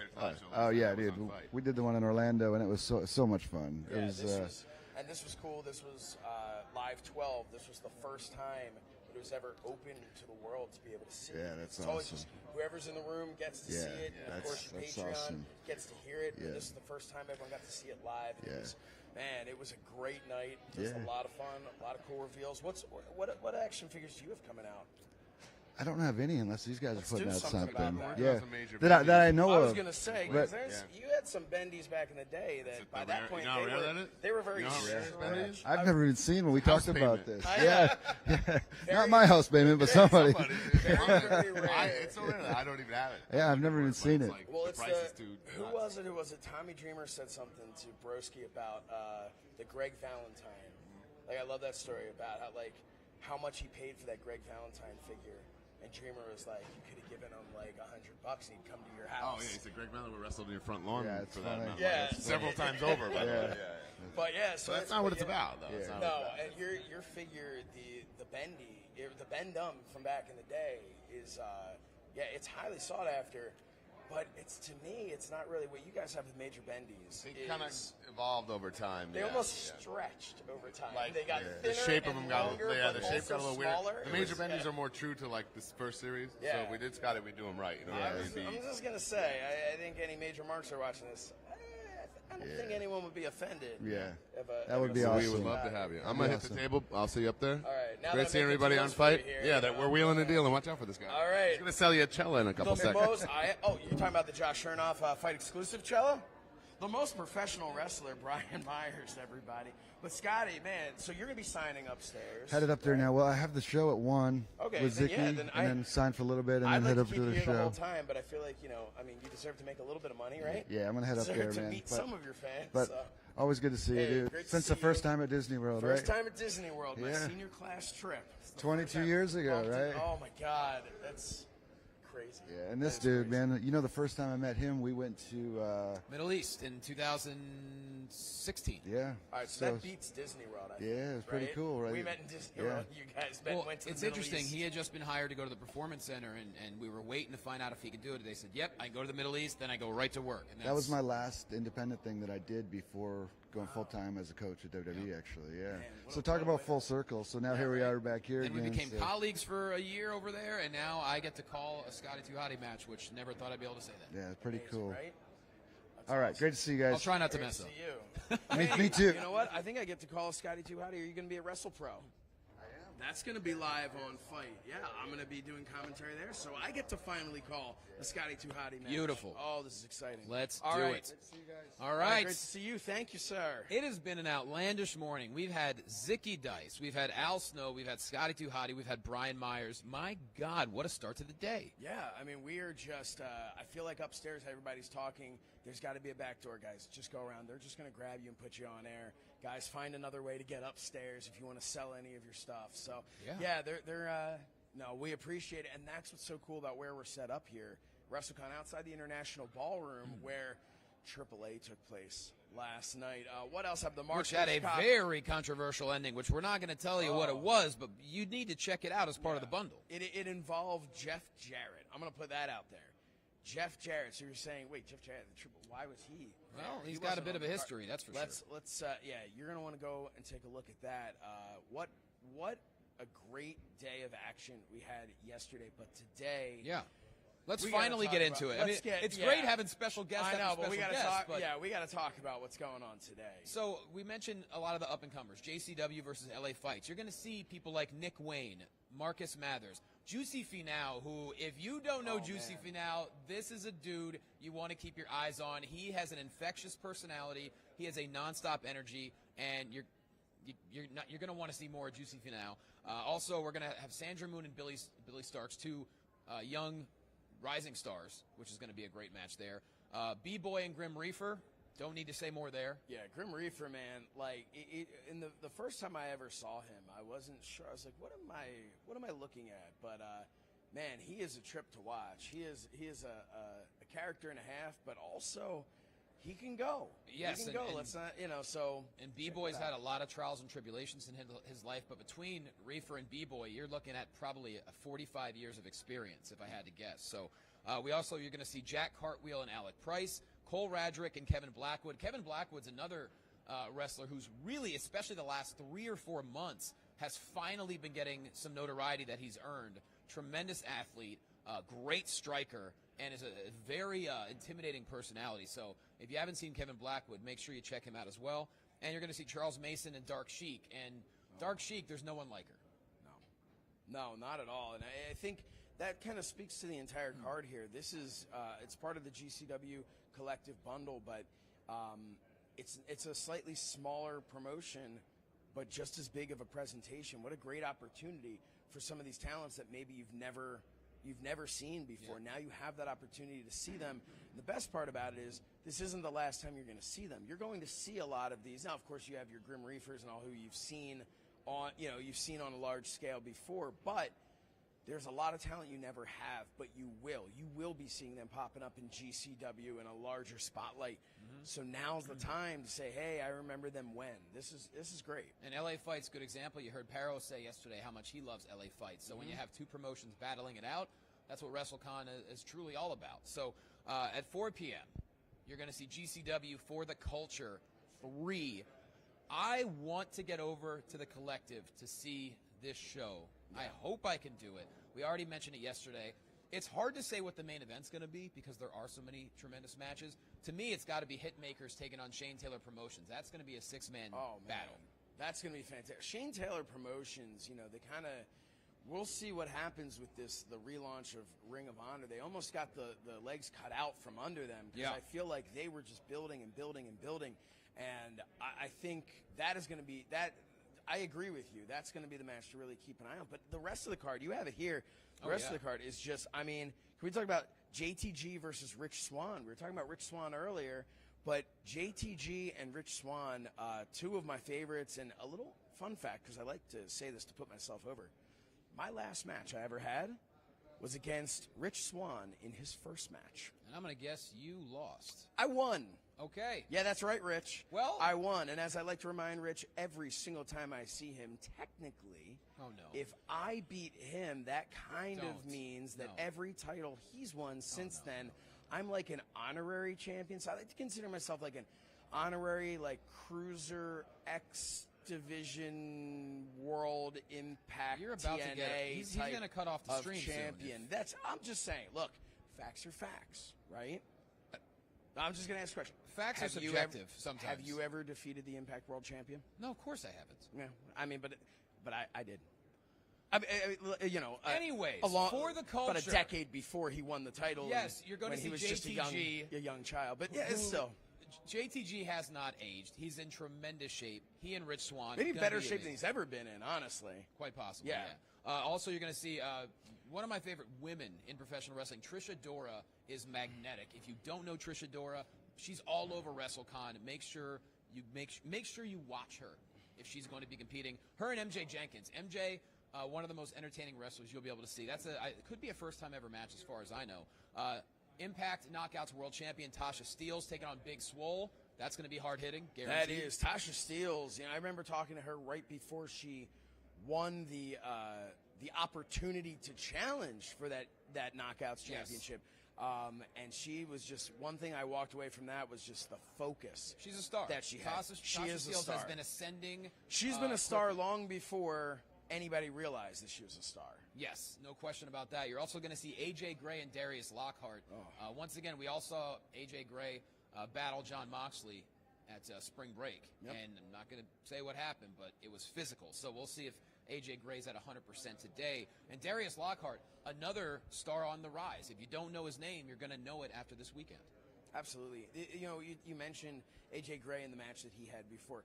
Oh yeah, dude. We did the one in Orlando, and it was so much fun. Yeah, It was. this was cool. This was Live 12. This was the first time it was ever open to the world to be able to see. Yeah, that's it's always awesome. just whoever's in the room gets to see it. And of course, your that's Patreon awesome. gets to hear it. Yeah. And this is the first time everyone got to see it live. Yeah. It was a great night. It was Yeah. a lot of fun, a lot of cool reveals. What action figures do you have coming out? I don't have any unless these guys Let's are putting do out something something. about that. Yeah, Those are major that I know I was of. gonna say, But- because you had some bendies back in the day that by that point you know how rare that is? they were very You know how rare bendy is? stretched. I've never even seen when we House talked about payment. this. Yeah. Not my house payment, but somebody. Very rare. It's so rare that I don't even have it. Yeah, I've never even seen it. Well, the it's price is too who nuts. was it? Tommy Dreamer said something to Broski about the Greg Valentine. Like I love that story about how much he paid for that Greg Valentine figure, and Dreamer was like, you could have given him like $100 and he'd come to your house. Oh yeah, he said Greg Miller wrestled in your front lawn Yeah, it's for that funny. amount. Yeah. Like, several times over. By the way. But yeah, so That's not what it's about, though. It's not No, what it's and your figure, the bendy, the Bendum from back in the day is it's highly sought after. But to me, it's not really what you guys have with major bendies. They kind of evolved over time. They almost stretched over time. Like, they got the thinner shape of and them got longer, the but shape also got a little smaller. weird. The major bendies are more true to like this first series. Yeah. So if we did Scotty, we do them right. You know, I'm just gonna say, I think any major marks are watching this. I don't think anyone would be offended. Yeah. That would be We awesome. would love to have you. I'm gonna hit the table. I'll see you up there. All right. Now Great that seeing I've everybody got on the deals FITE. for you Yeah, here, we're wheeling a deal, and watch out for this guy. All right. He's gonna sell you a cello in a couple The seconds. you're talking about the Josh Shernoff FITE exclusive cello? the most professional wrestler, Brian Myers, everybody. But Scotty, man, so you're going to be signing upstairs. Headed up there now. Well, I have the show at 1 Okay, with then, Zicky, yeah, and then then sign for a little bit, and I'd then head like up to to keep the you here the whole show. time, but I feel like, I mean, you deserve to make a little bit of money, right? Yeah, I'm going to head up Deserve there, to man. meet But- some of your fans. But so. always good to see you, Hey, dude. great to Since see the first you. time at Disney World, First right? time at Disney World, my Yeah. senior class trip. It's the 22 first time years ago, bumped in- right? Oh, my God. That's crazy. Yeah, and this That is dude, crazy. man, the first time I met him, we went to, Middle East in 2016. yeah. All right, so that beats Disney World, I think. Yeah, it was pretty right? cool, right? We met in Disney Yeah. World. You guys Well, went to it's the Middle interesting. East. He had just been hired to go to the Performance Center, and we were waiting to find out if he could do it. They said, yep, I can go to the Middle East, then I go right to work. And That was my last independent thing that I did before going full-time as a coach at WWE, actually, yeah. what So a- talk what a about way full circle. So now here we are back here And we again. became so- colleagues for a year over there, and now I get to call a Scotty 2 Hottie match, which never thought I'd be able to say that. Yeah, pretty Amazing, cool. Right? All right, great to see you guys. I'll try not to Great mess to up. see you. Me too. You know what? I think I get to call Scotty 2 Hottie. Are you going to be at Wrestle Pro? That's going to be live on FITE. Yeah, I'm going to be doing commentary there, so I get to finally call the Scotty 2 Hottie match. Beautiful. Oh, this is exciting. Let's All do right. it. All All right, right. great to see you. Thank you, sir. It has been an outlandish morning. We've had Zicky Dice. We've had Al Snow. We've had Scotty 2 Hottie. We've had Brian Myers. My God, what a start to the day. Yeah, I mean, we are just, I feel like upstairs everybody's talking. There's got to be a back door, guys. Just go around. They're just going to grab you and put you on air. Guys, find another way to get upstairs if you want to sell any of your stuff. So, yeah, no, we appreciate it. And that's what's so cool about where we're set up here. WrestleCon outside the International Ballroom where AAA took place last night. What else have the Which had a very controversial ending, which we're not going to tell you what it was, but you need to check it out as part of the bundle. It involved Jeff Jarrett. I'm going to put that out there. Jeff Jarrett. So you're saying, wait, Jeff Jarrett, why was he? Well, He he's got a wasn't bit on of a the history, that's for sure. Let's, yeah, you're going to want to go and take a look at that. What a great day of action we had yesterday, but today. Yeah. Let's We gotta finally talk get about- into it. I mean, let's get- it's yeah. great having special guests. I know, having but we special got to guests, talk. but- Yeah, we got to talk about what's going on today. So we mentioned a lot of the up-and-comers, JCW versus LA Fights. You're going to see people like Nick Wayne, Marcus Mathers, Juicy Finau, who, if you don't know Juicy Finau, this is a dude you want to keep your eyes on. He has an infectious personality. He has a nonstop energy, and you're going to want to see more of Juicy Finau. Also, we're going to have Sandra Moon and Billy Starks, two young rising stars, which is going to be a great match there. B-Boy and Grim Reefer. Don't need to say more there. Yeah, Grim Reefer, man. Like, in the first time I ever saw him, I wasn't sure. I was like, what am I looking at? But man, he is a trip to watch. He is a character and a half, but also he can go. Yes, he can go. and Let's not, so. And B-Boy's had a lot of trials and tribulations in his life, but between Reefer and B-Boy, you're looking at probably 45 years of experience, if I had to guess. So you're going to see Jack Cartwheel and Alec Price, Cole Radrick and Kevin Blackwood. Kevin Blackwood's another wrestler who's really, especially the last 3 or 4 months, has finally been getting some notoriety that he's earned. Tremendous athlete, great striker, and is a very intimidating personality. So if you haven't seen Kevin Blackwood, make sure you check him out as well. And you're going to see Charles Mason and Dark Sheik. And Dark Sheik, there's no one like her. No, not at all. And I think that kind of speaks to the entire card here. This is it's part of the GCW collective bundle, but it's a slightly smaller promotion, but just as big of a presentation. What a great opportunity for some of these talents that maybe you've never seen before. Yeah. Now you have that opportunity to see them. And the best part about it is this isn't the last time you're going to see them. You're going to see a lot of these. Now, of course, you have your Grim Reefers and all who you've seen on a large scale before, but there's a lot of talent you never have, but you will be seeing them popping up in GCW in a larger spotlight. Mm-hmm. So now's the time to say, hey, I remember them when. This is great. And LA Fight's a good example. You heard Paro say yesterday how much he loves LA Fight. So when you have two promotions battling it out, that's what WrestleCon is truly all about. So at 4 p.m., you're going to see GCW for the Culture 3. I want to get over to the Collective to see this show. Yeah. I hope I can do it. We already mentioned it yesterday. It's hard to say what the main event's going to be because there are so many tremendous matches. To me, it's got to be Hitmakers taking on Shane Taylor Promotions. That's going to be a 6-man battle. That's going to be fantastic. Shane Taylor Promotions, they kind of, We'll see what happens with the relaunch of Ring of Honor. They almost got the legs cut out from under them because I feel like they were just building and building and building. And I think that is going to be that. I agree with you. That's going to be the match to really keep an eye on. But the rest of the card, you have it here. The rest of the card is just, I mean, can we talk about JTG versus Rich Swann? We were talking about Rich Swann earlier, but JTG and Rich Swann, two of my favorites. And a little fun fact, because I like to say this to put myself over. My last match I ever had was against Rich Swann in his first match. And I'm going to guess you lost. I won. Okay. Yeah, that's right, Rich. Well, I won. And as I like to remind Rich every single time I see him, technically, if I beat him, that kind of means that every title he's won since then, I'm like an honorary champion. So I like to consider myself like an honorary, like, Cruiser X Division World Impact. You're about TNA to get it. He's going to cut off the stream champion. soon. I'm just saying, look, facts are facts, right? I'm just going to ask a question. Facts are subjective sometimes. Have you ever defeated the Impact World Champion? No, of course I haven't. Yeah, I mean, but I did. I mean, you know. Anyways, for the culture. About a decade before he won the title. Yes, you're going to see when he was JTG. just a young child. But yeah, it's still. JTG has not aged. He's in tremendous shape. He and Rich Swann. Maybe better shape than he's ever been in, honestly. Quite possibly, yeah. Also, you're going to see one of my favorite women in professional wrestling, Trisha Dora, is magnetic. If you don't know Trisha Dora, she's all over WrestleCon. Make sure you watch her if she's going to be competing. Her and MJ Jenkins. MJ, one of the most entertaining wrestlers you'll be able to see. It could be a first-time ever match as far as I know. Impact Knockouts World Champion Tasha Steelz taking on Big Swole. That's going to be hard-hitting, guaranteed. That is. Tasha Steelz, you know, I remember talking to her right before she won the opportunity to challenge for that Knockouts Championship. And she was just, one thing I walked away from that was just the focus. She's a star. That she had. Tasha Steelz has been ascending. She's been a star long before anybody realized that she was a star. Yes, no question about that. You're also going to see AJ Gray and Darius Lockhart. Once again, we all saw AJ Gray battle John Moxley at Spring Break. Yep. And I'm not going to say what happened, but it was physical. So we'll see if AJ Gray's at 100% today. And Darius Lockhart, another star on the rise. If you don't know his name, you're going to know it after this weekend. Absolutely. You know, you mentioned AJ Gray in the match that he had before.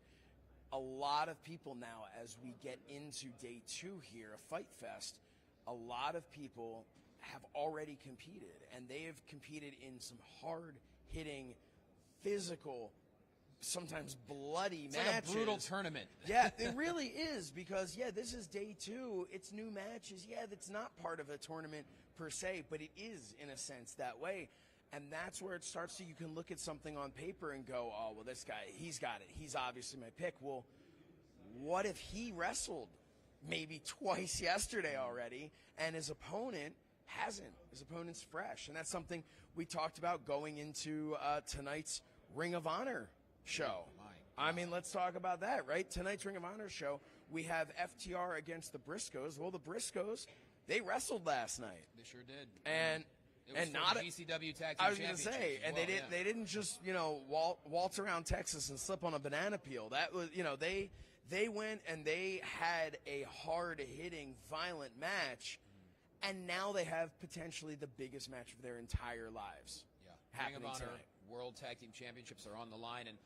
A lot of people now, as we get into day 2 here of FITE Fest, a lot of people have already competed, and they have competed in some hard-hitting, physical, sometimes bloody matches. Like a brutal tournament. Yeah, it really is, because, this is day 2. It's new matches. Yeah, that's not part of a tournament per se, but it is, in a sense, that way. And that's where it starts to, you can look at something on paper and go, oh, well, this guy, he's got it. He's obviously my pick. Well, what if he wrestled maybe twice yesterday already, and his opponent hasn't? His opponent's fresh. And that's something we talked about going into tonight's Ring of Honor show. I mean, let's talk about that, right? Tonight's Ring of Honor show, we have FTR against the Briscoes. Well, the Briscoes, they wrestled last night. They sure did. And not a GCW Tag Team I was going to Championship say, and well, they didn't just waltz around Texas and slip on a banana peel. That was they went and they had a hard-hitting, violent match, and now they have potentially the biggest match of their entire lives. Yeah, Ring of Honor tonight. World Tag Team Championships are on the line, and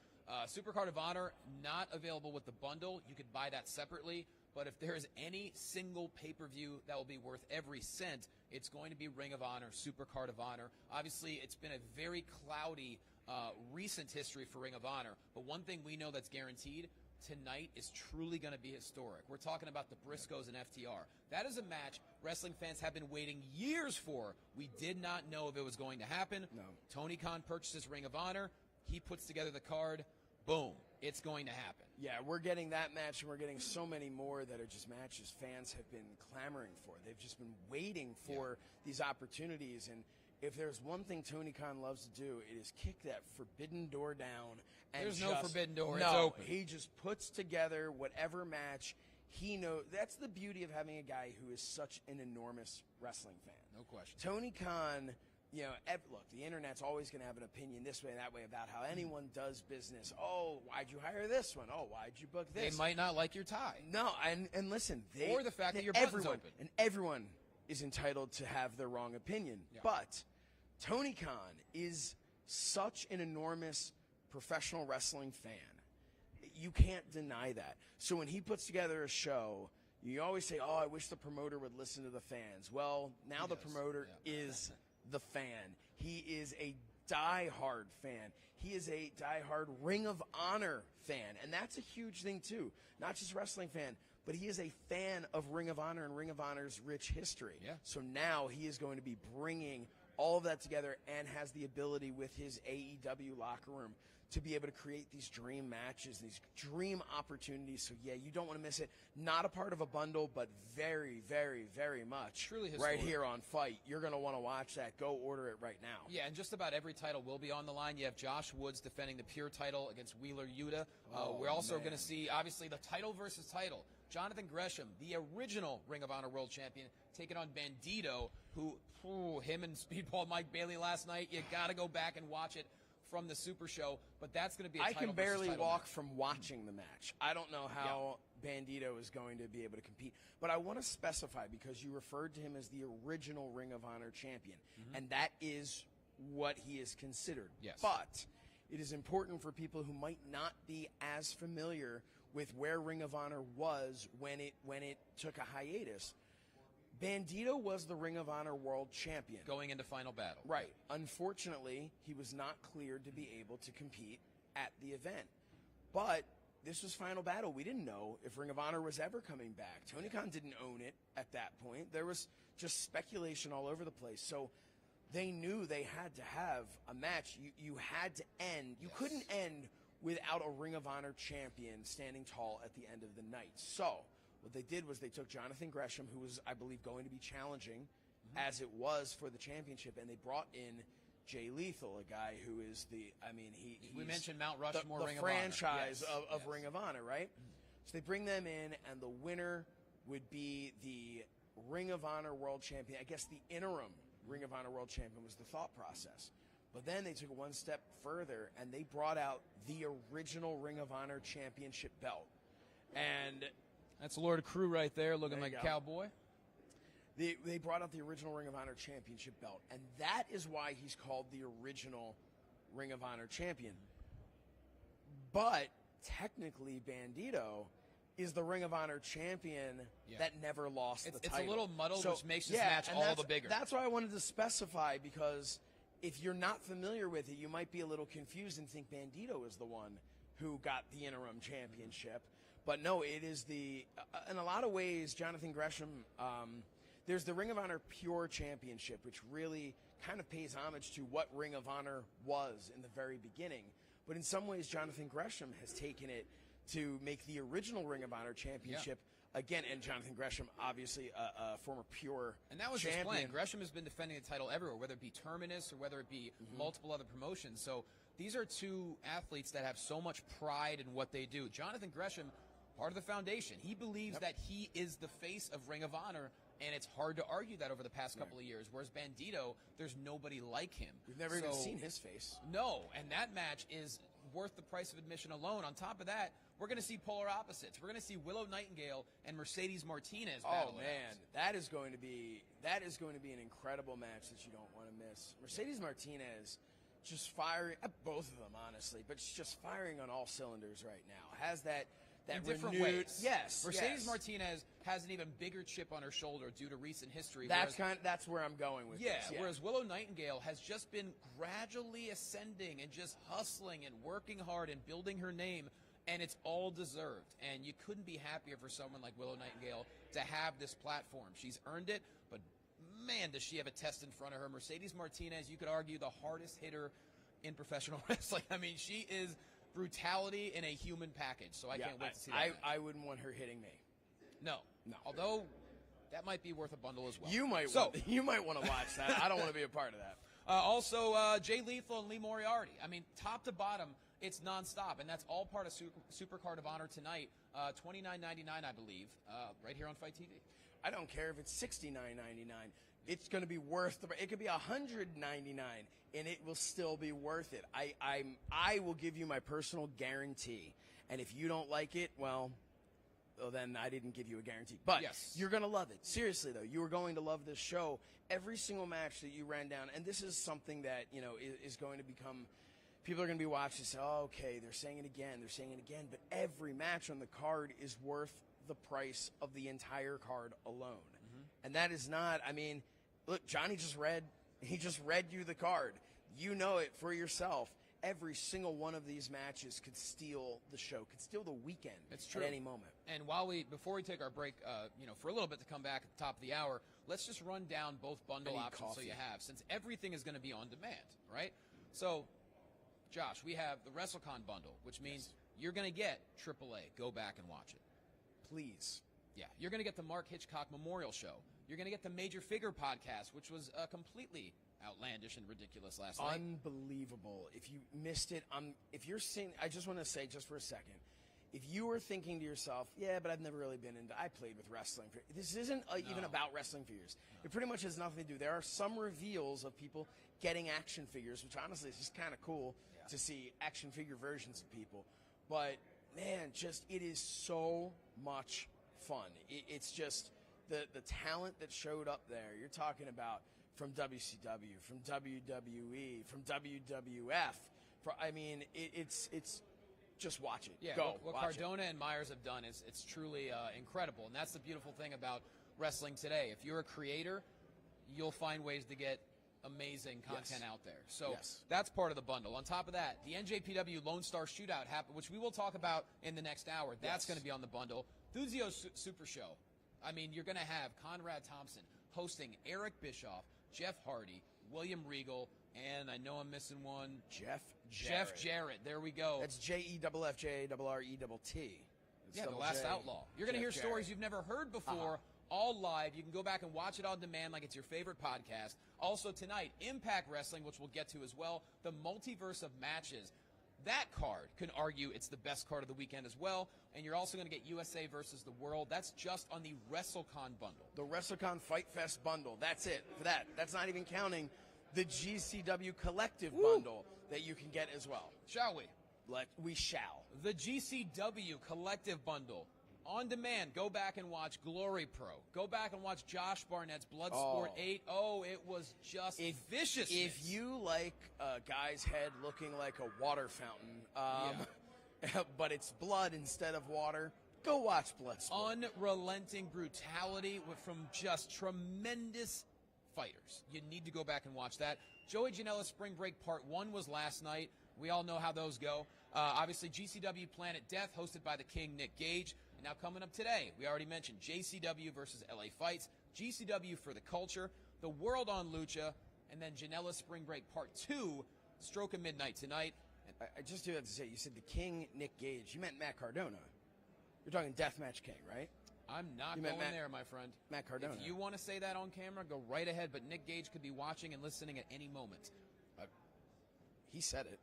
Supercard of Honor not available with the bundle. You could buy that separately. But if there is any single pay-per-view that will be worth every cent, it's going to be Ring of Honor, Supercard of Honor. Obviously, it's been a very cloudy recent history for Ring of Honor. But one thing we know that's guaranteed, tonight is truly going to be historic. We're talking about the Briscoes and FTR. That is a match wrestling fans have been waiting years for. We did not know if it was going to happen. No. Tony Khan purchases Ring of Honor. He puts together the card. Boom. It's going to happen. Yeah, we're getting that match, and we're getting so many more that are just matches fans have been clamoring for. They've just been waiting for these opportunities. And if there's one thing Tony Khan loves to do, it is kick that forbidden door down. And There's no forbidden door. No, it's open. He just puts together whatever match he knows. That's the beauty of having a guy who is such an enormous wrestling fan. No question. Tony Khan you know, look, the internet's always going to have an opinion this way and that way about how anyone does business. Oh, why'd you hire this one? Oh, why'd you book this? They might not like your tie. No, and listen, or the fact that your button's everyone, open. and everyone is entitled to have their wrong opinion. Yeah. But Tony Khan is such an enormous professional wrestling fan. You can't deny that. So when he puts together a show, you always say, oh, I wish the promoter would listen to the fans. Well, now the promoter is the fan. He is a diehard fan. He is a diehard Ring of Honor fan. And that's a huge thing, too. Not just wrestling fan, but he is a fan of Ring of Honor and Ring of Honor's rich history. Yeah. So now he is going to be bringing all of that together and has the ability with his AEW locker room to be able to create these dream matches, these dream opportunities. So, yeah, you don't want to miss it. Not a part of a bundle, but very, very, very much truly historic. Right here on FITE. You're going to want to watch that. Go order it right now. Yeah, and just about every title will be on the line. You have Josh Woods defending the Pure title against Wheeler Yuta. We're also going to see, obviously, the title versus title. Jonathan Gresham, the original Ring of Honor World Champion, taking on Bandito, who, him and Speedball Mike Bailey last night, you got to go back and watch it from the Super Show, but that's going to be a title I can barely versus title walk match. from watching the match. I don't know how Bandito is going to be able to compete, but I want to specify because you referred to him as the original Ring of Honor champion, and that is what he is considered. Yes. But it is important for people who might not be as familiar with where Ring of Honor was when it took a hiatus. Bandito was the Ring of Honor World Champion. Going into Final Battle. Right. Unfortunately, he was not cleared to be able to compete at the event. But this was Final Battle. We didn't know if Ring of Honor was ever coming back. Tony Khan didn't own it at that point. There was just speculation all over the place. So they knew they had to have a match. You had to end. You couldn't end without a Ring of Honor champion standing tall at the end of the night. So what they did was they took Jonathan Gresham, who was, I believe, going to be challenging as it was for the championship, and they brought in Jay Lethal, a guy who is we mentioned Mount Rushmore the Ring franchise of Honor. of Ring of Honor, right? So they bring them in, and the winner would be the Ring of Honor World Champion. I guess the interim Ring of Honor World Champion was the thought process. But then they took it one step further, and they brought out the original Ring of Honor Championship belt. And That's Lord Crew right there, looking There like you a go. cowboy. They brought out the original Ring of Honor Championship belt, and that is why he's called the original Ring of Honor Champion. But technically, Bandito is the Ring of Honor Champion that never lost the title. It's a little muddled, which makes this yeah, match and all the bigger. That's why I wanted to specify, because if you're not familiar with it, you might be a little confused and think Bandito is the one who got the interim championship. But no, it is in a lot of ways, Jonathan Gresham, there's the Ring of Honor Pure Championship, which really kind of pays homage to what Ring of Honor was in the very beginning. But in some ways, Jonathan Gresham has taken it to make the original Ring of Honor Championship again. And Jonathan Gresham, obviously a former Pure And that was champion. his plan. Gresham has been defending the title everywhere, whether it be Terminus or whether it be multiple other promotions. So these are two athletes that have so much pride in what they do. Jonathan Gresham, part of the foundation. He believes that he is the face of Ring of Honor, and it's hard to argue that over the past couple of years. Whereas Bandito, there's nobody like him. We've never even seen his face. No, and that match is worth the price of admission alone. On top of that, we're going to see polar opposites. We're going to see Willow Nightingale and Mercedes Martinez battle. Oh man, that is going to be an incredible match that you don't want to miss. Mercedes Martinez just firing at both of them, honestly, but she's just firing on all cylinders right now. Has that in different renewed, ways. Yes, Mercedes yes. Martinez has an even bigger chip on her shoulder due to recent history. That's where I'm going with this. Yeah. Whereas Willow Nightingale has just been gradually ascending and just hustling and working hard and building her name, and it's all deserved. And you couldn't be happier for someone like Willow Nightingale to have this platform. She's earned it, but man, does she have a test in front of her. Mercedes Martinez, you could argue the hardest hitter in professional wrestling. I mean, she is brutality in a human package, so I can't wait to see that. I wouldn't want her hitting me. No. Although that might be worth a bundle as well. You might want to watch that. I don't want to be a part of that. Also, Jay Lethal and Lee Moriarty. I mean, top to bottom, it's nonstop, and that's all part of Supercard of Honor tonight. $29.99, I believe, right here on FITE TV. I don't care if it's $69.99. it's going to be worth it could be $199 and it will still be worth it. I will give you my personal guarantee, and if you don't like it, well, then I didn't give you a guarantee. But yes, you're going to love it. Seriously, though, you are going to love this show. Every single match that you ran down, and this is something that, you know, is going to become, people are going to be watching and say, oh, okay, they're saying it again, but every match on the card is worth the price of the entire card alone. And that is not, I mean, look, Johnny just read you the card. You know it for yourself. Every single one of these matches could steal the show, could steal the weekend. It's true. At any moment. And before we take our break, for a little bit to come back at the top of the hour, let's just run down both bundle options so you have, since everything is going to be on demand, right? So, Josh, we have the Wrestle Con Bundle, which means you're going to get AAA. Go back and watch it. Please. Yeah, you're going to get the Mark Hitchcock Memorial Show. You're going to get the Major Figure Podcast, which was completely outlandish and ridiculous last night. Unbelievable. If you missed it, if you're seeing, I just want to say just for a second, if you were thinking to yourself, yeah, but I've never really been into, I played with wrestling. This isn't even about wrestling figures. It pretty much has nothing to do. There are some reveals of people getting action figures, which honestly is just kind of cool to see action figure versions of people. But, man, it is so much fun. It's just the talent that showed up there. You're talking about from WCW, from WWE, from WWF. It's just watch it. Yeah, Go. What Cardona and Myers have done is it's truly incredible, and that's the beautiful thing about wrestling today. If you're a creator, you'll find ways to get amazing content out there. So that's part of the bundle. On top of that, the NJPW Lone Star Shootout happened, which we will talk about in the next hour. That's going to be on the bundle. Thuzio Super Show. I mean, you're going to have Conrad Thompson hosting Eric Bischoff, Jeff Hardy, William Regal, and I know I'm missing one. Jeff Jarrett. There we go. That's JEFFJARRETT. Yeah, the Last Outlaw. You're going to hear stories you've never heard before, all live. You can go back and watch it on demand like it's your favorite podcast. Also tonight, Impact Wrestling, which we'll get to as well, the Multiverse of Matches. That card can argue it's the best card of the weekend as well, and you're also going to get USA versus the World. That's just on the WrestleCon bundle. The WrestleCon FITE Fest bundle. That's it for that. That's not even counting the GCW Collective bundle that you can get as well. Shall we? We shall. The GCW Collective bundle. On demand, go back and watch Glory Pro. Go back and watch Josh Barnett's Bloodsport 8. Oh, it was just vicious. If you like a guy's head looking like a water fountain, but it's blood instead of water, go watch Bloodsport. Unrelenting brutality from just tremendous fighters. You need to go back and watch that. Joey Janela Spring Break Part 1 was last night. We all know how those go. Obviously, GCW Planet Death, hosted by the King, Nick Gage. And now coming up today, we already mentioned JCW versus LA Fights, GCW for the Culture, the World on Lucha, and then Janela Spring Break Part 2, Stroke of Midnight tonight. I just do have to say, you said the King, Nick Gage. You meant Matt Cardona. You're talking Deathmatch King, right? I'm not going there, my friend. Matt Cardona. If you want to say that on camera, go right ahead, but Nick Gage could be watching and listening at any moment. He said it.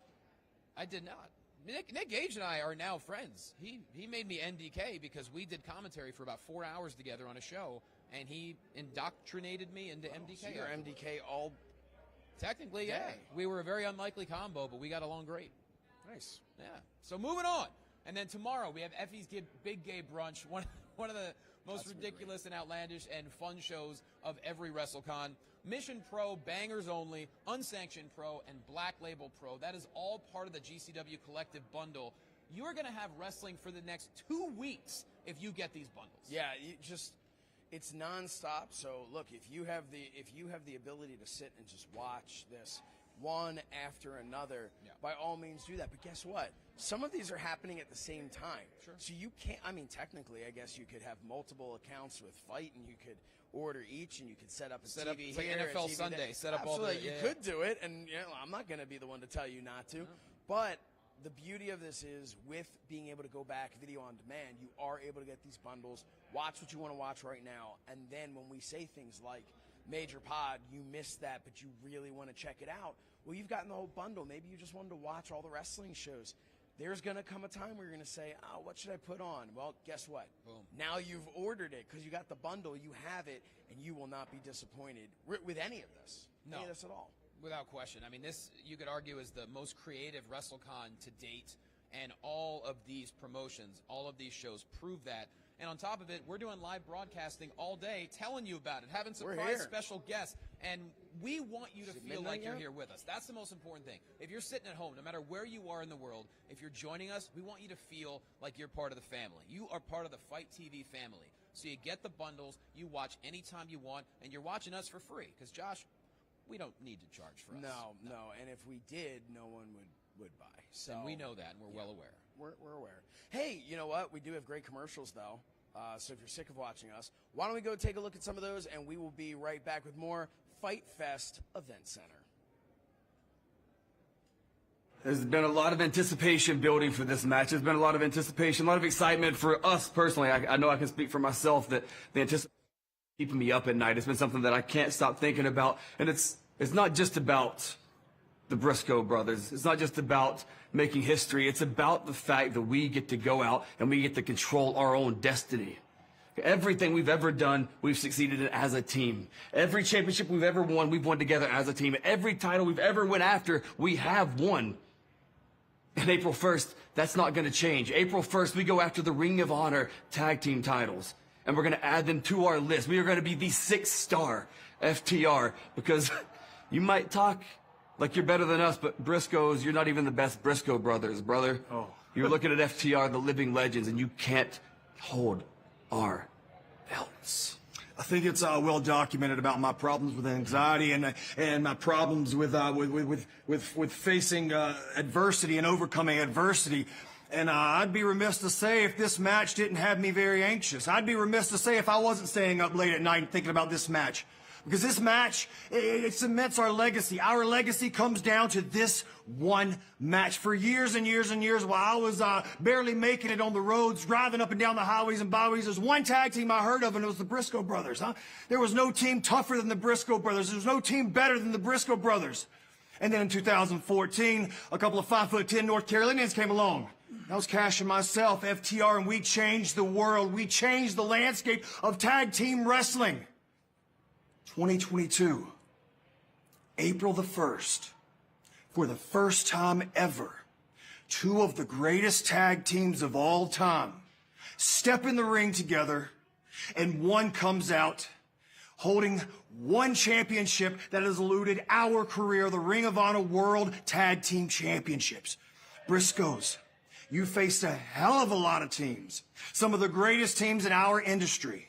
I did not. Nick Gage and I are now friends. He made me NDK because we did commentary for about 4 hours together on a show, and he indoctrinated me into MDK. So you're MDK all technically, yeah. We were a very unlikely combo, but we got along great. Nice. Yeah. So moving on. And then tomorrow we have Effie's Big Gay Brunch, one of the most ridiculous and outlandish and fun shows of every WrestleCon. Mission Pro, Bangers Only, Unsanctioned Pro, and Black Label Pro. That is all part of the GCW Collective Bundle. You are going to have wrestling for the next 2 weeks if you get these bundles. Yeah, it's nonstop. So look, if you have the ability to sit and just watch this one after another, by all means do that. But guess what? Some of these are happening at the same time. Sure. So you can't, technically, I guess you could have multiple accounts with FITE, and you could order each, and you could set up a TV it's like here, NFL a TV Sunday. there. Set up Absolutely. all the... You could do it, and I'm not going to be the one to tell you not to. But the beauty of this is, with being able to go back video on demand, you are able to get these bundles, watch what you want to watch right now, and then when we say things like Major Pod, you missed that, but you really want to check it out, well, you've gotten the whole bundle. Maybe you just wanted to watch all the wrestling shows. there's going to come a time where you're going to say, oh, what should I put on? Well, guess what? Boom. Now you've ordered it because you got the bundle, you have it, and you will not be disappointed with any of this. No. Any of this at all. Without question. I mean, this, you could argue, is the most creative WrestleCon to date, and all of these promotions, all of these shows prove that. And on top of it, we're doing live broadcasting all day, telling you about it, having surprise special guests, and we want you to feel like you're here with us. That's the most important thing. If you're sitting at home, no matter where you are in the world, if you're joining us, we want you to feel like you're part of the family. You are part of the FITE TV family. So you get the bundles, you watch anytime you want, and you're watching us for free. Because, Josh, we don't need to charge for us. No. And if we did, no one would buy. So and we know that, and we're well aware. We're aware. Hey, you know what? We do have great commercials, though. So if you're sick of watching us, why don't we go take a look at some of those, and we will be right back with more FITE Fest Event Center. There's been a lot of anticipation building for this match. There's been a lot of anticipation, a lot of excitement for us personally. I know I can speak for myself that the anticipation is keeping me up at night. It's been something that I can't stop thinking about. And it's not just about the Briscoe brothers. It's not just about making history. It's about the fact that we get to go out and we get to control our own destiny. Everything we've ever done, we've succeeded in as a team. Every championship we've ever won, we've won together as a team. Every title we've ever went after, we have won. And April 1st, that's not going to change. April 1st, we go after the Ring of Honor tag team titles. And we're going to add them to our list. We are going to be the 6-star FTR because you might talk like you're better than us, but Briscoes, you're not even the best Briscoe brothers, brother. Oh. You're looking at FTR, the living legends, and you can't hold our belts. I think it's well documented about my problems with anxiety and my problems with facing adversity and overcoming adversity. And I'd be remiss to say if this match didn't have me very anxious. I'd be remiss to say if I wasn't staying up late at night thinking about this match. Because this match, it cements our legacy. Our legacy comes down to this one match. For years and years and years, while I was barely making it on the roads, driving up and down the highways and byways, there's one tag team I heard of, and it was the Briscoe brothers. There was no team tougher than the Briscoe brothers. There was no team better than the Briscoe brothers. And then in 2014, a couple of 5'10" North Carolinians came along. I was Cash and myself, FTR, and we changed the world. We changed the landscape of tag team wrestling. 2022, April the 1st, for the first time ever, two of the greatest tag teams of all time step in the ring together, and one comes out holding one championship that has eluded our career, the Ring of Honor World Tag Team Championships. Briscoes, you faced a hell of a lot of teams, some of the greatest teams in our industry,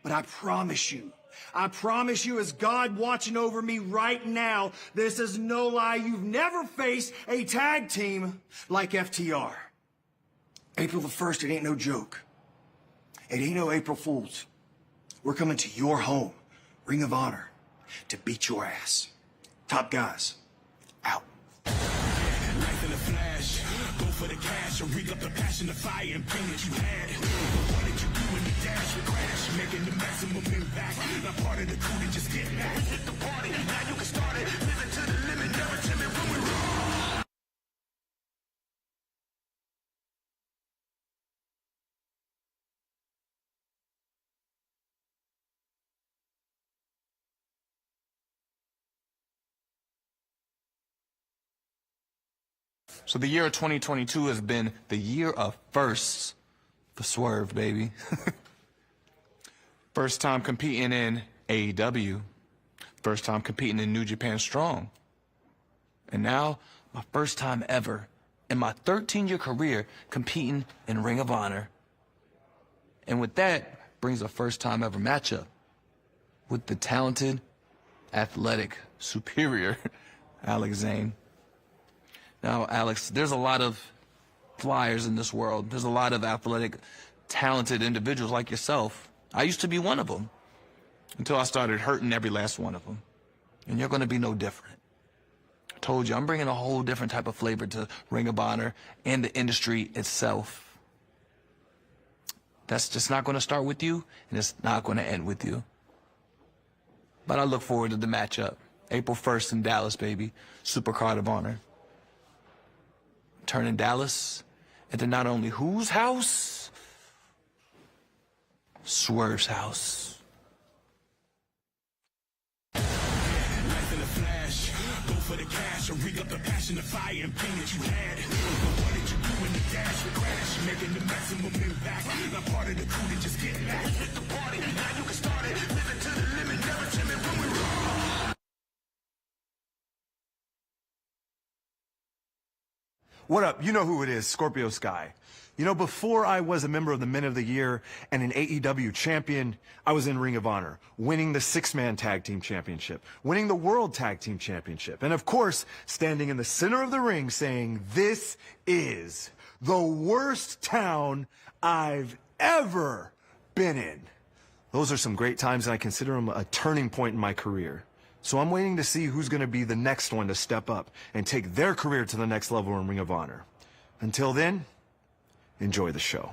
but I promise you, as God watching over me right now, this is no lie. You've never faced a tag team like FTR. April the 1st, it ain't no joke. It ain't no April Fool's. We're coming to your home, Ring of Honor, to beat your ass. Top guys, out. Life in a flash, go for the cash, or rig up the passion, the fire, and bring what you had. What did you do when the dash would crash? Making the maximum impact. Not part of the crew that just get back. We hit the party, now you can start it. Living to the limit, never timid when we roll. So the year of 2022 has been the year of firsts for Swerve, baby. First time competing in AEW. First time competing in New Japan Strong. And now, my first time ever in my 13-year career competing in Ring of Honor. And with that brings a first time ever matchup with the talented, athletic, superior Alex Zane. Now, Alex, there's a lot of flyers in this world. There's a lot of athletic, talented individuals like yourself. I used to be one of them until I started hurting every last one of them. And you're going to be no different. I told you, I'm bringing a whole different type of flavor to Ring of Honor and the industry itself. That's just not going to start with you, and it's not going to end with you. But I look forward to the matchup. April 1st in Dallas, baby. Supercard of Honor. turning Dallas into not only whose house? Swerve's house. Life in a flash, go for the cash, or rig up the passion, the fire and pain that you had. But what did you do in the dash? We crash, making the maximum impact. Not part of the crew that just get back. Hit the party, now you can start it. Living to the limit, never timid when we roll. What up? You know who it is, Scorpio Sky. You know, before I was a member of the Men of the Year and an AEW champion, I was in Ring of Honor, winning the 6-man tag team championship, winning the World Tag Team Championship, and of course, standing in the center of the ring saying, "This is the worst town I've ever been in." Those are some great times, and I consider them a turning point in my career. So I'm waiting to see who's going to be the next one to step up and take their career to the next level in Ring of Honor. Until then, enjoy the show.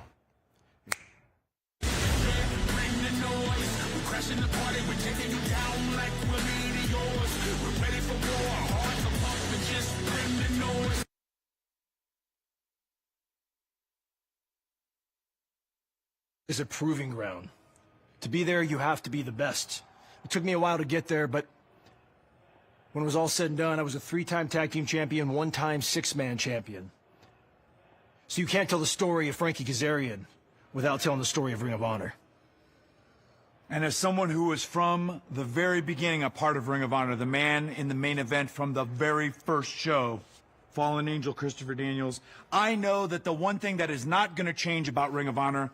Is a proving ground. To be there, you have to be the best. It took me a while to get there, but when it was all said and done, I was a 3-time tag team champion, 1-time 6-man champion. So you can't tell the story of Frankie Kazarian without telling the story of Ring of Honor. And as someone who was from the very beginning a part of Ring of Honor, the man in the main event from the very first show, Fallen Angel Christopher Daniels, I know that the one thing that is not going to change about Ring of Honor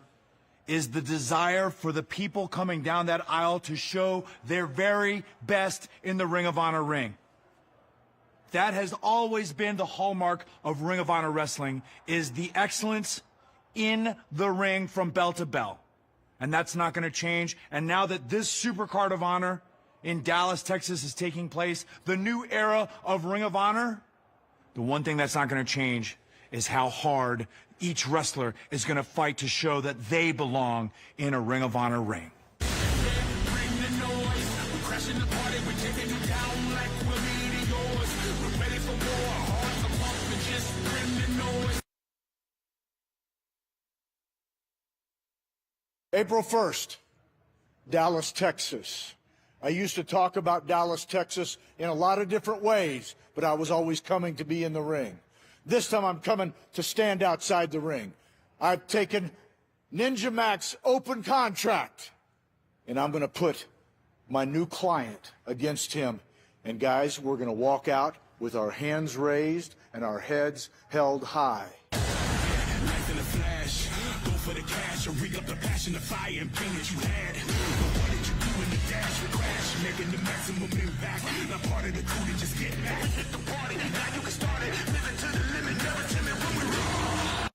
is the desire for the people coming down that aisle to show their very best in the Ring of Honor ring. That has always been the hallmark of Ring of Honor wrestling, is the excellence in the ring from bell to bell. And that's not going to change. And now that this Super Card of Honor in Dallas, Texas is taking place, the new era of Ring of Honor, the one thing that's not going to change is how hard each wrestler is going to fight to show that they belong in a Ring of Honor ring. April 1st, Dallas, Texas. I used to talk about Dallas, Texas in a lot of different ways, but I was always coming to be in the ring. This time I'm coming to stand outside the ring. I've taken Ninja Mac's open contract, and I'm going to put my new client against him. And guys, we're going to walk out with our hands raised and our heads held high. Life in a flash, go for the cash, or rig up the passion, the fire and pain that you had. But what did you do in the dash? We crash, making the maximum impact. Not part of the crew that just get back. Hit the party, now you can start it. Living to the limit, never timid when we roll.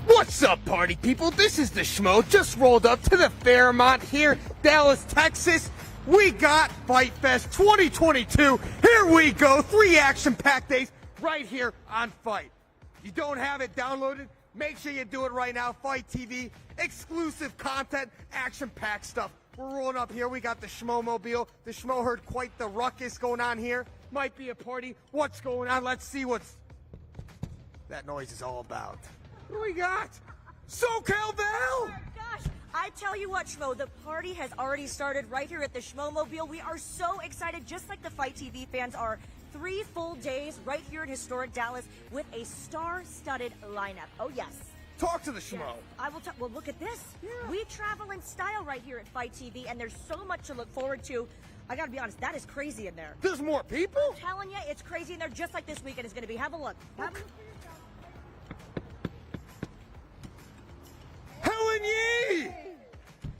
What's up, party people? This is the Schmo. Just rolled up to the Fairmont here, Dallas, Texas. We got FITE Fest 2022. Here we go. 3 action-packed days right here on FITE. You don't have it downloaded? Make sure you do it right now. FITE TV, exclusive content, action-packed stuff. We're rolling up here. We got the Schmo-mobile. The Schmo heard quite the ruckus going on here. Might be a party. What's going on? Let's see what's that noise is all about. What do we got? Cal Val! Oh my gosh! I tell you what, Schmo, the party has already started right here at the Schmo-mobile. We are so excited, just like the FITE TV fans are. 3 full days right here in historic Dallas with a star-studded lineup. Oh, yes. Talk to the Schmo. Yes, I will talk. Well, look at this. Yeah. We travel in style right here at FITE TV, and there's so much to look forward to. I gotta be honest, that is crazy in there. There's more people? I'm telling you, it's crazy in there, just like this weekend is gonna be. Have a look. Have a look. Helen Yee!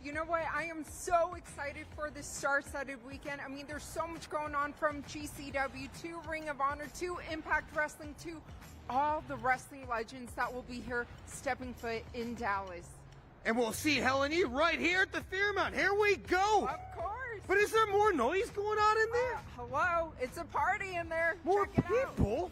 You know what? I am so excited for this star-studded weekend. I mean, there's so much going on, from GCW to Ring of Honor to Impact Wrestling to all the wrestling legends that will be here stepping foot in Dallas. And we'll see Helen Yee right here at the Fairmont. Here we go. Of course. But is there more noise going on in there? Hello. It's a party in there. More Check it out. people?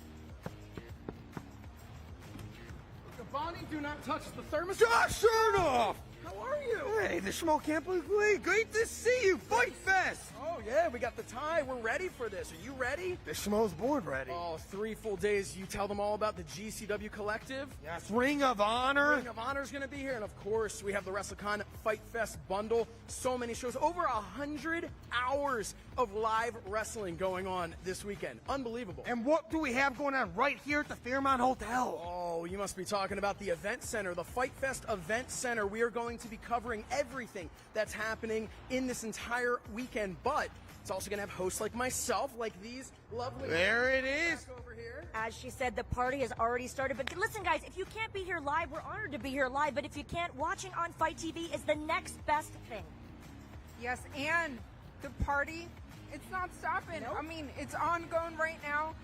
Bonnie, do not touch the thermos. Josh Shernoff! How are you? Hey, the Schmo Camp was great to see you. FITE Fest! Oh, yeah, we got the tie. We're ready for this. Are you ready? The Schmo's board ready. Oh, 3 full days. You tell them all about the GCW Collective? Yes, Ring of Honor. Ring of Honor's going to be here. And, of course, we have the Wrestle Con FITE Fest Bundle. So many shows. Over 100 hours of live wrestling going on this weekend. Unbelievable. And what do we have going on right here at the Fairmont Hotel? Oh, you must be talking about the event center, the FITE Fest Event Center. We are going to be covering everything that's happening in this entire weekend, but it's also going to have hosts like myself, like these lovely... There it is. Over here. As she said, the party has already started. But listen, guys, if you can't be here live, we're honored to be here live. But if you can't, watching on FITE TV is the next best thing. Yes, and the party, it's not stopping. Nope. I mean, it's ongoing right now.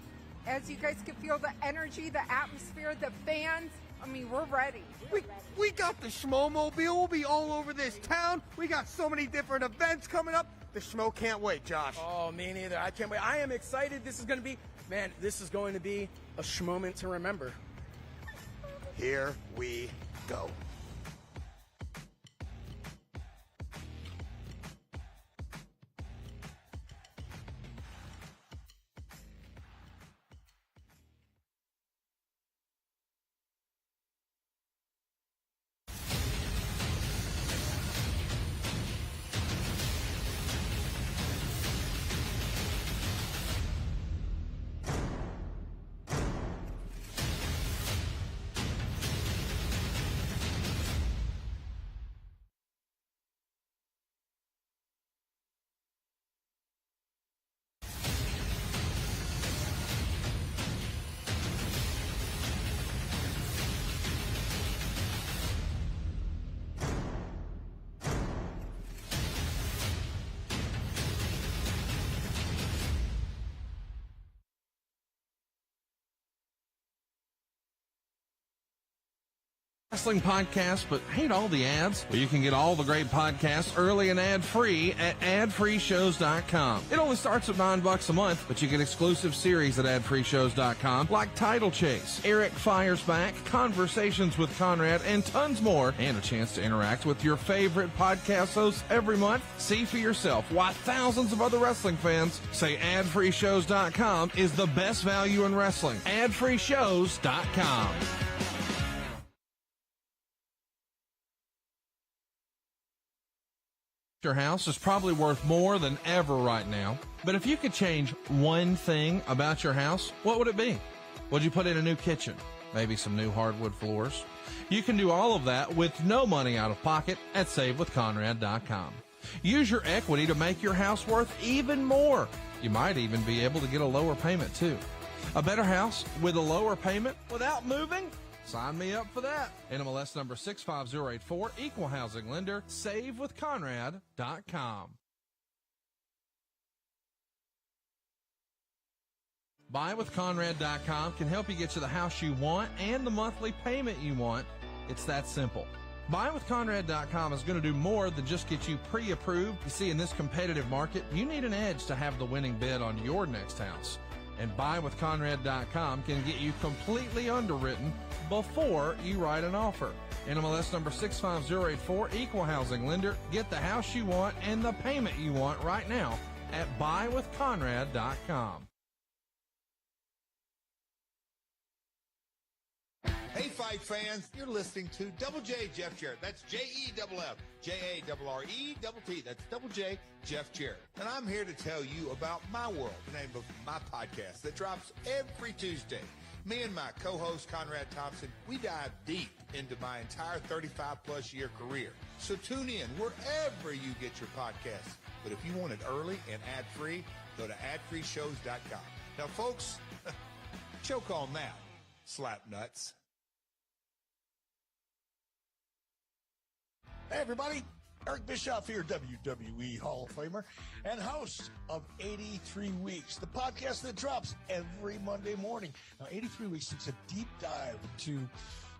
As you guys can feel the energy, the atmosphere, the fans. I mean, we're ready. We got the Schmo-mobile. We'll be all over this town. We got so many different events coming up. The Schmo can't wait, Josh. Oh, me neither. I can't wait. I am excited. This is going to be, man, this is going to be a Schmoment to remember. Here we go. Wrestling podcast, but hate all the ads? Well, you can get all the great podcasts early and ad-free at adfreeshows.com. It only starts at $9 a month, but you get exclusive series at adfreeshows.com like Title Chase, Eric Fires Back, Conversations with Conrad, and tons more, and a chance to interact with your favorite podcast hosts every month. See for yourself why thousands of other wrestling fans say adfreeshows.com is the best value in wrestling. adfreeshows.com. Your house is probably worth more than ever right now. But if you could change one thing about your house, what would it be? Would you put in a new kitchen? Maybe some new hardwood floors? You can do all of that with no money out of pocket at SaveWithConrad.com. Use your equity to make your house worth even more. You might even be able to get a lower payment too. A better house with a lower payment without moving? Sign me up for that. NMLS number 65084, Equal Housing Lender, SaveWithConrad.com. BuyWithConrad.com can help you get you the house you want and the monthly payment you want. It's that simple. BuyWithConrad.com is going to do more than just get you pre-approved. You see, in this competitive market, you need an edge to have the winning bid on your next house. And BuyWithConrad.com can get you completely underwritten before you write an offer. NMLS number 65084, Equal Housing Lender. Get the house you want and the payment you want right now at BuyWithConrad.com. Hey, FITE fans, you're listening to Double J Jeff Jarrett. That's Jeff, Jarrett. That's Double J Jeff Jarrett. And I'm here to tell you about My World, the name of my podcast that drops every Tuesday. Me and my co-host, Conrad Thompson, we dive deep into my entire 35-plus year career. So tune in wherever you get your podcasts. But if you want it early and ad-free, go to adfreeshows.com. Now, folks, choke on that, slap nuts. Hey, everybody. Eric Bischoff here, WWE Hall of Famer and host of 83 Weeks, the podcast that drops every Monday morning. Now, 83 Weeks, it's a deep dive into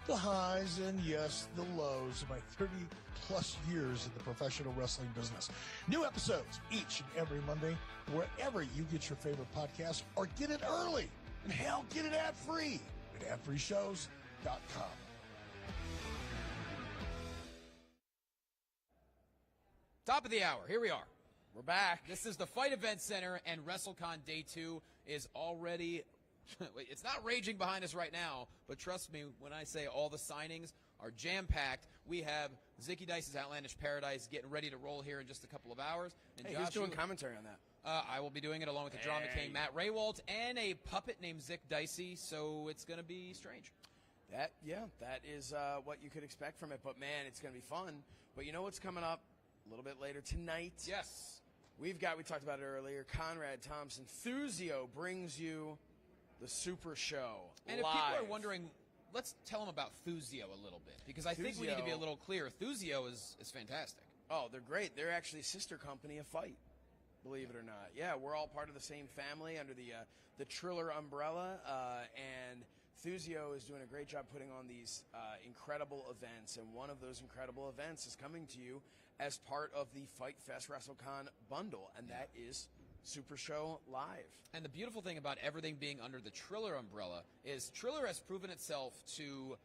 the highs and, yes, the lows of my 30-plus years in the professional wrestling business. New episodes each and every Monday, wherever you get your favorite podcast, or get it early. And hell, get it ad-free at adfreeshows.com. Top of the hour. Here we are. We're back. This is the FITE Event Center, and WrestleCon Day 2 is already... it's not raging behind us right now, but trust me when I say all the signings are jam-packed. We have Zicky Dice's Outlandish Paradise getting ready to roll here in just a couple of hours. And Hey, Josh, who's doing commentary on that? I will be doing it along with the drama king Matt Raywalt and a puppet named Zick Dicey, so it's going to be strange. That is what you could expect from it. But, man, it's going to be fun. But you know what's coming up a little bit later tonight? Yes. We talked about it earlier, Conrad Thompson. Thuzio brings you the Super Show And live. if people are wondering, let's tell them about Thuzio a little bit, because I think we need to be a little clear. Thuzio is fantastic. Oh, they're great. They're actually a sister company of FITE, believe it or not. Yeah, we're all part of the same family under the Triller umbrella, and Thuzio is doing a great job putting on these incredible events, and one of those incredible events is coming to you as part of the FITE Fest Wrestle Con Bundle, and that is Super Show Live. And the beautiful thing about everything being under the Triller umbrella is Triller has proven itself to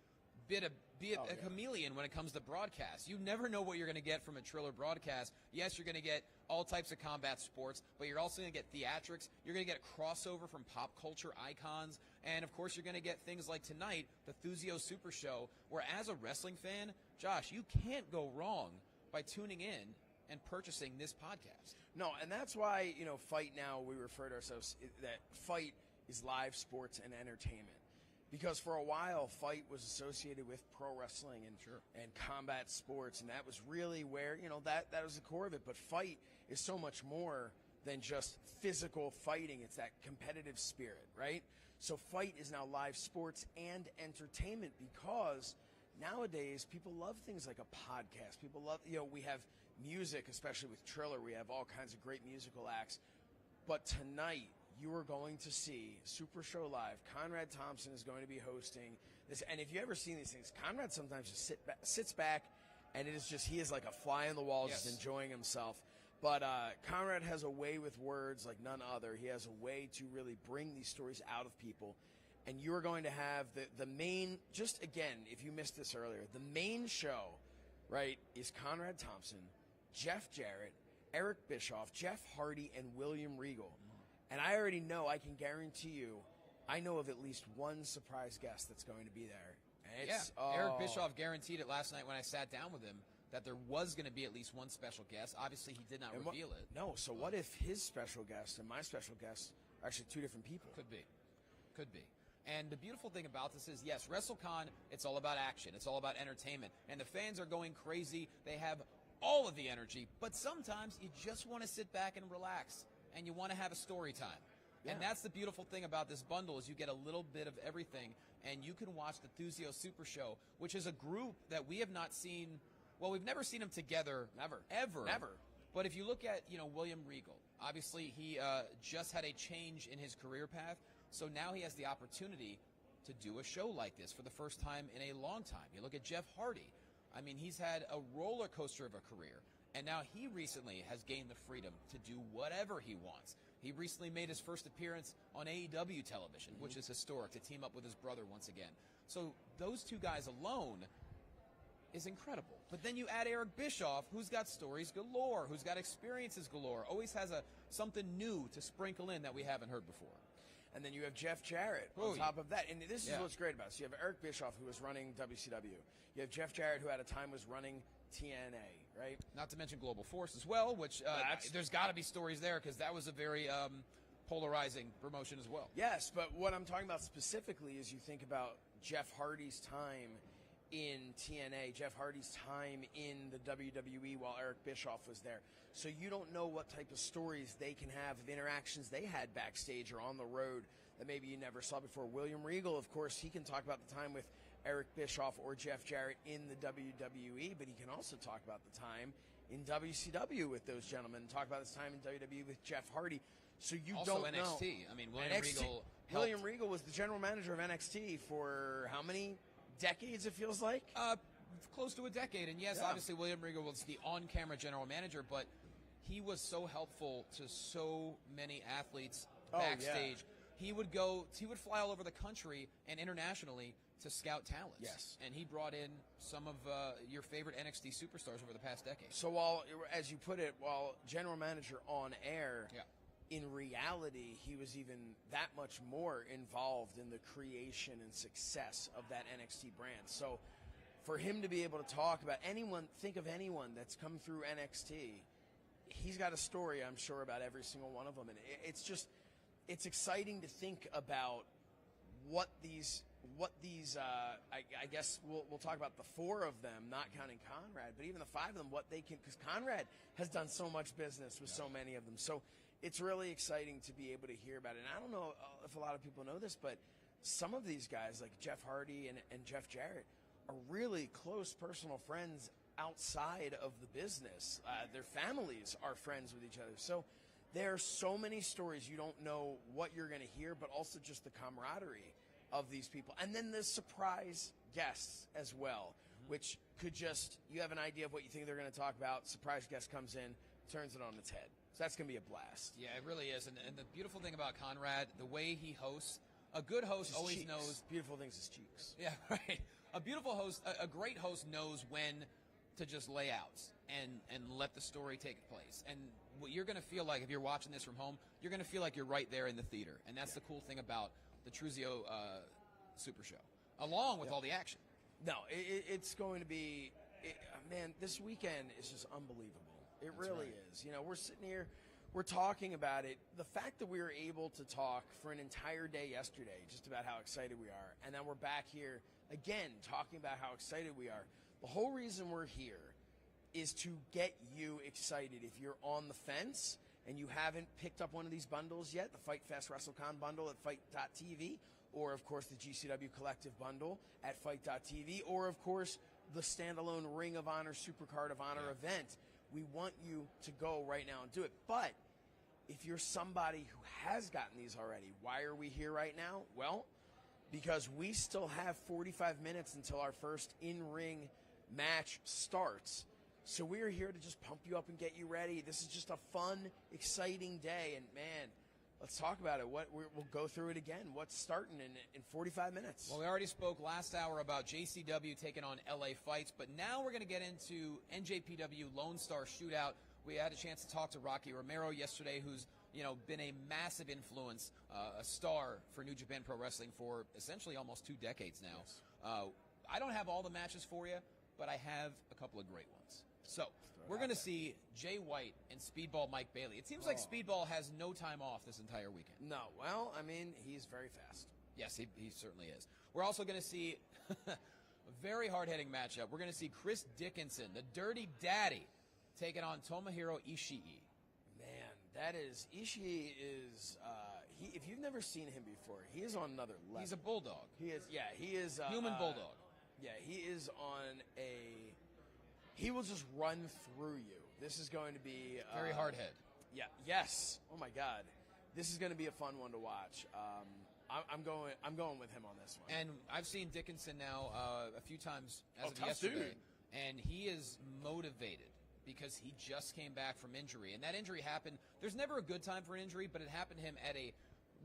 be a chameleon when it comes to broadcast. You never know what you're going to get from a Triller broadcast. Yes, you're going to get all types of combat sports, but you're also going to get theatrics. You're going to get crossover from pop culture icons. And, of course, you're going to get things like tonight, the Thuzio Super Show, where as a wrestling fan, Josh, you can't go wrong by tuning in and purchasing this podcast. No, and that's why, FITE now, we refer to ourselves, that FITE is live sports and entertainment. Because for a while, FITE was associated with pro wrestling and combat sports, and that was really where, that was the core of it. But FITE is so much more than just physical fighting. It's that competitive spirit, right? So FITE is now live sports and entertainment, because nowadays people love things like a podcast. People love, we have music, especially with Triller. We have all kinds of great musical acts. But tonight, you are going to see Super Show Live. Conrad Thompson is going to be hosting this. And if you ever seen these things, Conrad sometimes just sits back, and he is like a fly on the wall, just enjoying himself. But Conrad has a way with words like none other. He has a way to really bring these stories out of people. And you are going to have the main, just again, if you missed this earlier, the main show, right, is Conrad Thompson, Jeff Jarrett, Eric Bischoff, Jeff Hardy, and William Regal. And I already know, I can guarantee you, I know of at least one surprise guest that's going to be there. Eric Bischoff guaranteed it last night when I sat down with him that there was going to be at least one special guest. Obviously, he did not reveal it. No, so what if his special guest and my special guest are actually two different people? Could be. And the beautiful thing about this is, yes, WrestleCon, it's all about action. It's all about entertainment. And the fans are going crazy. They have all of the energy. But sometimes you just want to sit back and relax. And you want to have a story time. Yeah. And that's the beautiful thing about this bundle is you get a little bit of everything. And you can watch the Thuzio Super Show, which is a group that we have not seen. Well, we've never seen them together. Never. But if you look at, William Regal, obviously he just had a change in his career path. So now he has the opportunity to do a show like this for the first time in a long time. You look at Jeff Hardy. I mean, he's had a roller coaster of a career. And now he recently has gained the freedom to do whatever he wants. He recently made his first appearance on AEW television, which is historic, to team up with his brother once again. So those two guys alone is incredible. But then you add Eric Bischoff, who's got stories galore, who's got experiences galore, always has something new to sprinkle in that we haven't heard before. And then you have Jeff Jarrett on top of that. And this is what's great about it. So you have Eric Bischoff, who was running WCW. You have Jeff Jarrett, who at a time was running TNA, right? Not to mention Global Force as well, which there's got to be stories there because that was a very polarizing promotion as well. Yes, but what I'm talking about specifically is you think about Jeff Hardy's time in TNA, Jeff Hardy's time in the WWE while Eric Bischoff was there. So you don't know what type of stories they can have, of interactions they had backstage or on the road that maybe you never saw before. William Regal, of course, he can talk about the time with Eric Bischoff or Jeff Jarrett in the WWE, but he can also talk about the time in WCW with those gentlemen, talk about his time in WWE with Jeff Hardy. So you also don't NXT. know. I mean, William Regal was the general manager of NXT for how many decades, it feels like? Close to a decade. And yes, obviously William Regal was the on-camera general manager, but he was so helpful to so many athletes backstage. He would fly all over the country and internationally to scout talent. Yes. And he brought in some of your favorite NXT superstars over the past decade. So while, as you put it, while general manager on air, yeah. in reality, he was even that much more involved in the creation and success of that NXT brand. So for him to be able to talk about think of anyone that's come through NXT, he's got a story, I'm sure, about every single one of them. And it's exciting to think about what these I guess we'll talk about the 4 of them, not counting Conrad, but even the 5 of them, what they can, because Conrad has done so much business with so many of them. So it's really exciting to be able to hear about it. And I don't know if a lot of people know this, but some of these guys, like Jeff Hardy and Jeff Jarrett, are really close personal friends outside of the business. Their families are friends with each other. So there are so many stories you don't know what you're going to hear, but also just the camaraderie of these people. And then the surprise guests as well, which could just, you have an idea of what you think they're going to talk about, surprise guest comes in, turns it on its head. So that's going to be a blast. Yeah, it really is. And the beautiful thing about Conrad, the way he hosts, a good host always cheeks. knows. Beautiful things is cheeks. Yeah, right. A beautiful host, a great host knows when to just lay out and let the story take place. And what you're going to feel like if you're watching this from home, you're going to feel like you're right there in the theater. And that's the cool thing about the Truzio Super Show, along with all the action. No, it's going to be, man, this weekend is just unbelievable. It really is. You know, we're sitting here, we're talking about it. The fact that we were able to talk for an entire day yesterday just about how excited we are, and then we're back here again talking about how excited we are. The whole reason we're here is to get you excited. If you're on the fence and you haven't picked up one of these bundles yet, the FITE Fest Wrestle Con Bundle at FITE.tv, or of course the GCW Collective Bundle at FITE.tv, or of course the standalone Ring of Honor Supercard of Honor event, we want you to go right now and do it. But if you're somebody who has gotten these already, why are we here right now? Well, because we still have 45 minutes until our first in-ring match starts. So we're here to just pump you up and get you ready. This is just a fun, exciting day. And man, let's talk about it. We'll go through it again. What's starting in 45 minutes? Well, we already spoke last hour about JCW taking on LA Fights, but now we're going to get into NJPW Lone Star Shootout. We had a chance to talk to Rocky Romero yesterday, who's been a massive influence, a star for New Japan Pro Wrestling for essentially almost 2 decades now. Yes. I don't have all the matches for you, but I have a couple of great ones. So we're going to see Jay White and Speedball Mike Bailey. It seems like Speedball has no time off this entire weekend. No, well, I mean, he's very fast. Yes, he certainly is. We're also going to see a very hard-hitting matchup. We're going to see Chris Dickinson, the Dirty Daddy, taking on Tomohiro Ishii. Man, that is, Ishii is, if you've never seen him before, he is on another level. He's a bulldog. He is. Human bulldog. Yeah, he is on he will just run through you. This is going to be very hard head. Yeah. Yes. Oh my God. This is going to be a fun one to watch. I'm going with him on this one. And I've seen Dickinson now a few times as of tough yesterday, dude. And he is motivated because he just came back from injury, and that injury happened. There's never a good time for an injury, but it happened to him at a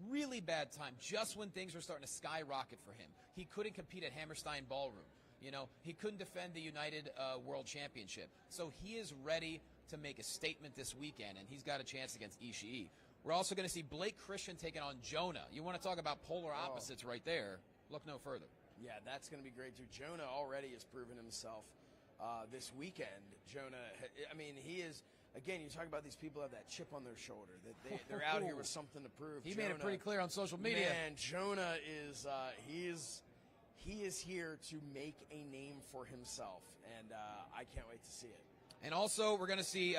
really bad time, just when things were starting to skyrocket for him. He couldn't compete at Hammerstein Ballroom. He couldn't defend the United World Championship. So he is ready to make a statement this weekend, and he's got a chance against Ishii. We're also going to see Blake Christian taking on Jonah. You want to talk about polar opposites right there. Look no further. Yeah, that's going to be great, too. Jonah already has proven himself this weekend. Jonah, I mean, he is, again, you talk about these people who have that chip on their shoulder, that they're out here with something to prove. He made it pretty clear on social media. Man, Jonah is, he is here to make a name for himself, and I can't wait to see it. And also, we're going to see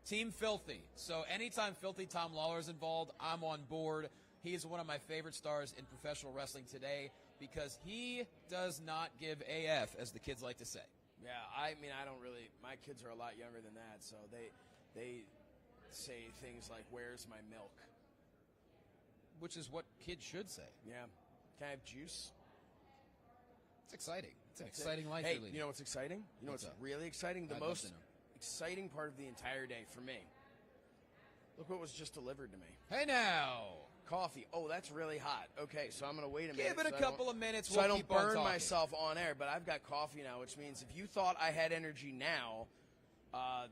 Team Filthy. So anytime Filthy Tom Lawler is involved, I'm on board. He is one of my favorite stars in professional wrestling today because he does not give AF, as the kids like to say. Yeah, I mean, I don't really, my kids are a lot younger than that, so they say things like, "Where's my milk?" Which is what kids should say. Yeah. Can I have juice? It's exciting. It's an exciting life. Hey, you know what's exciting? You know what's really exciting? The I'd love most to know. exciting part of the entire day for me Look what was just delivered to me. Hey now. Coffee. Oh, that's really hot. Okay, so I'm going to wait a minute. Give it a couple of minutes. So I don't keep on burn talking. myself on air, but I've got coffee now, which means if you thought I had energy now,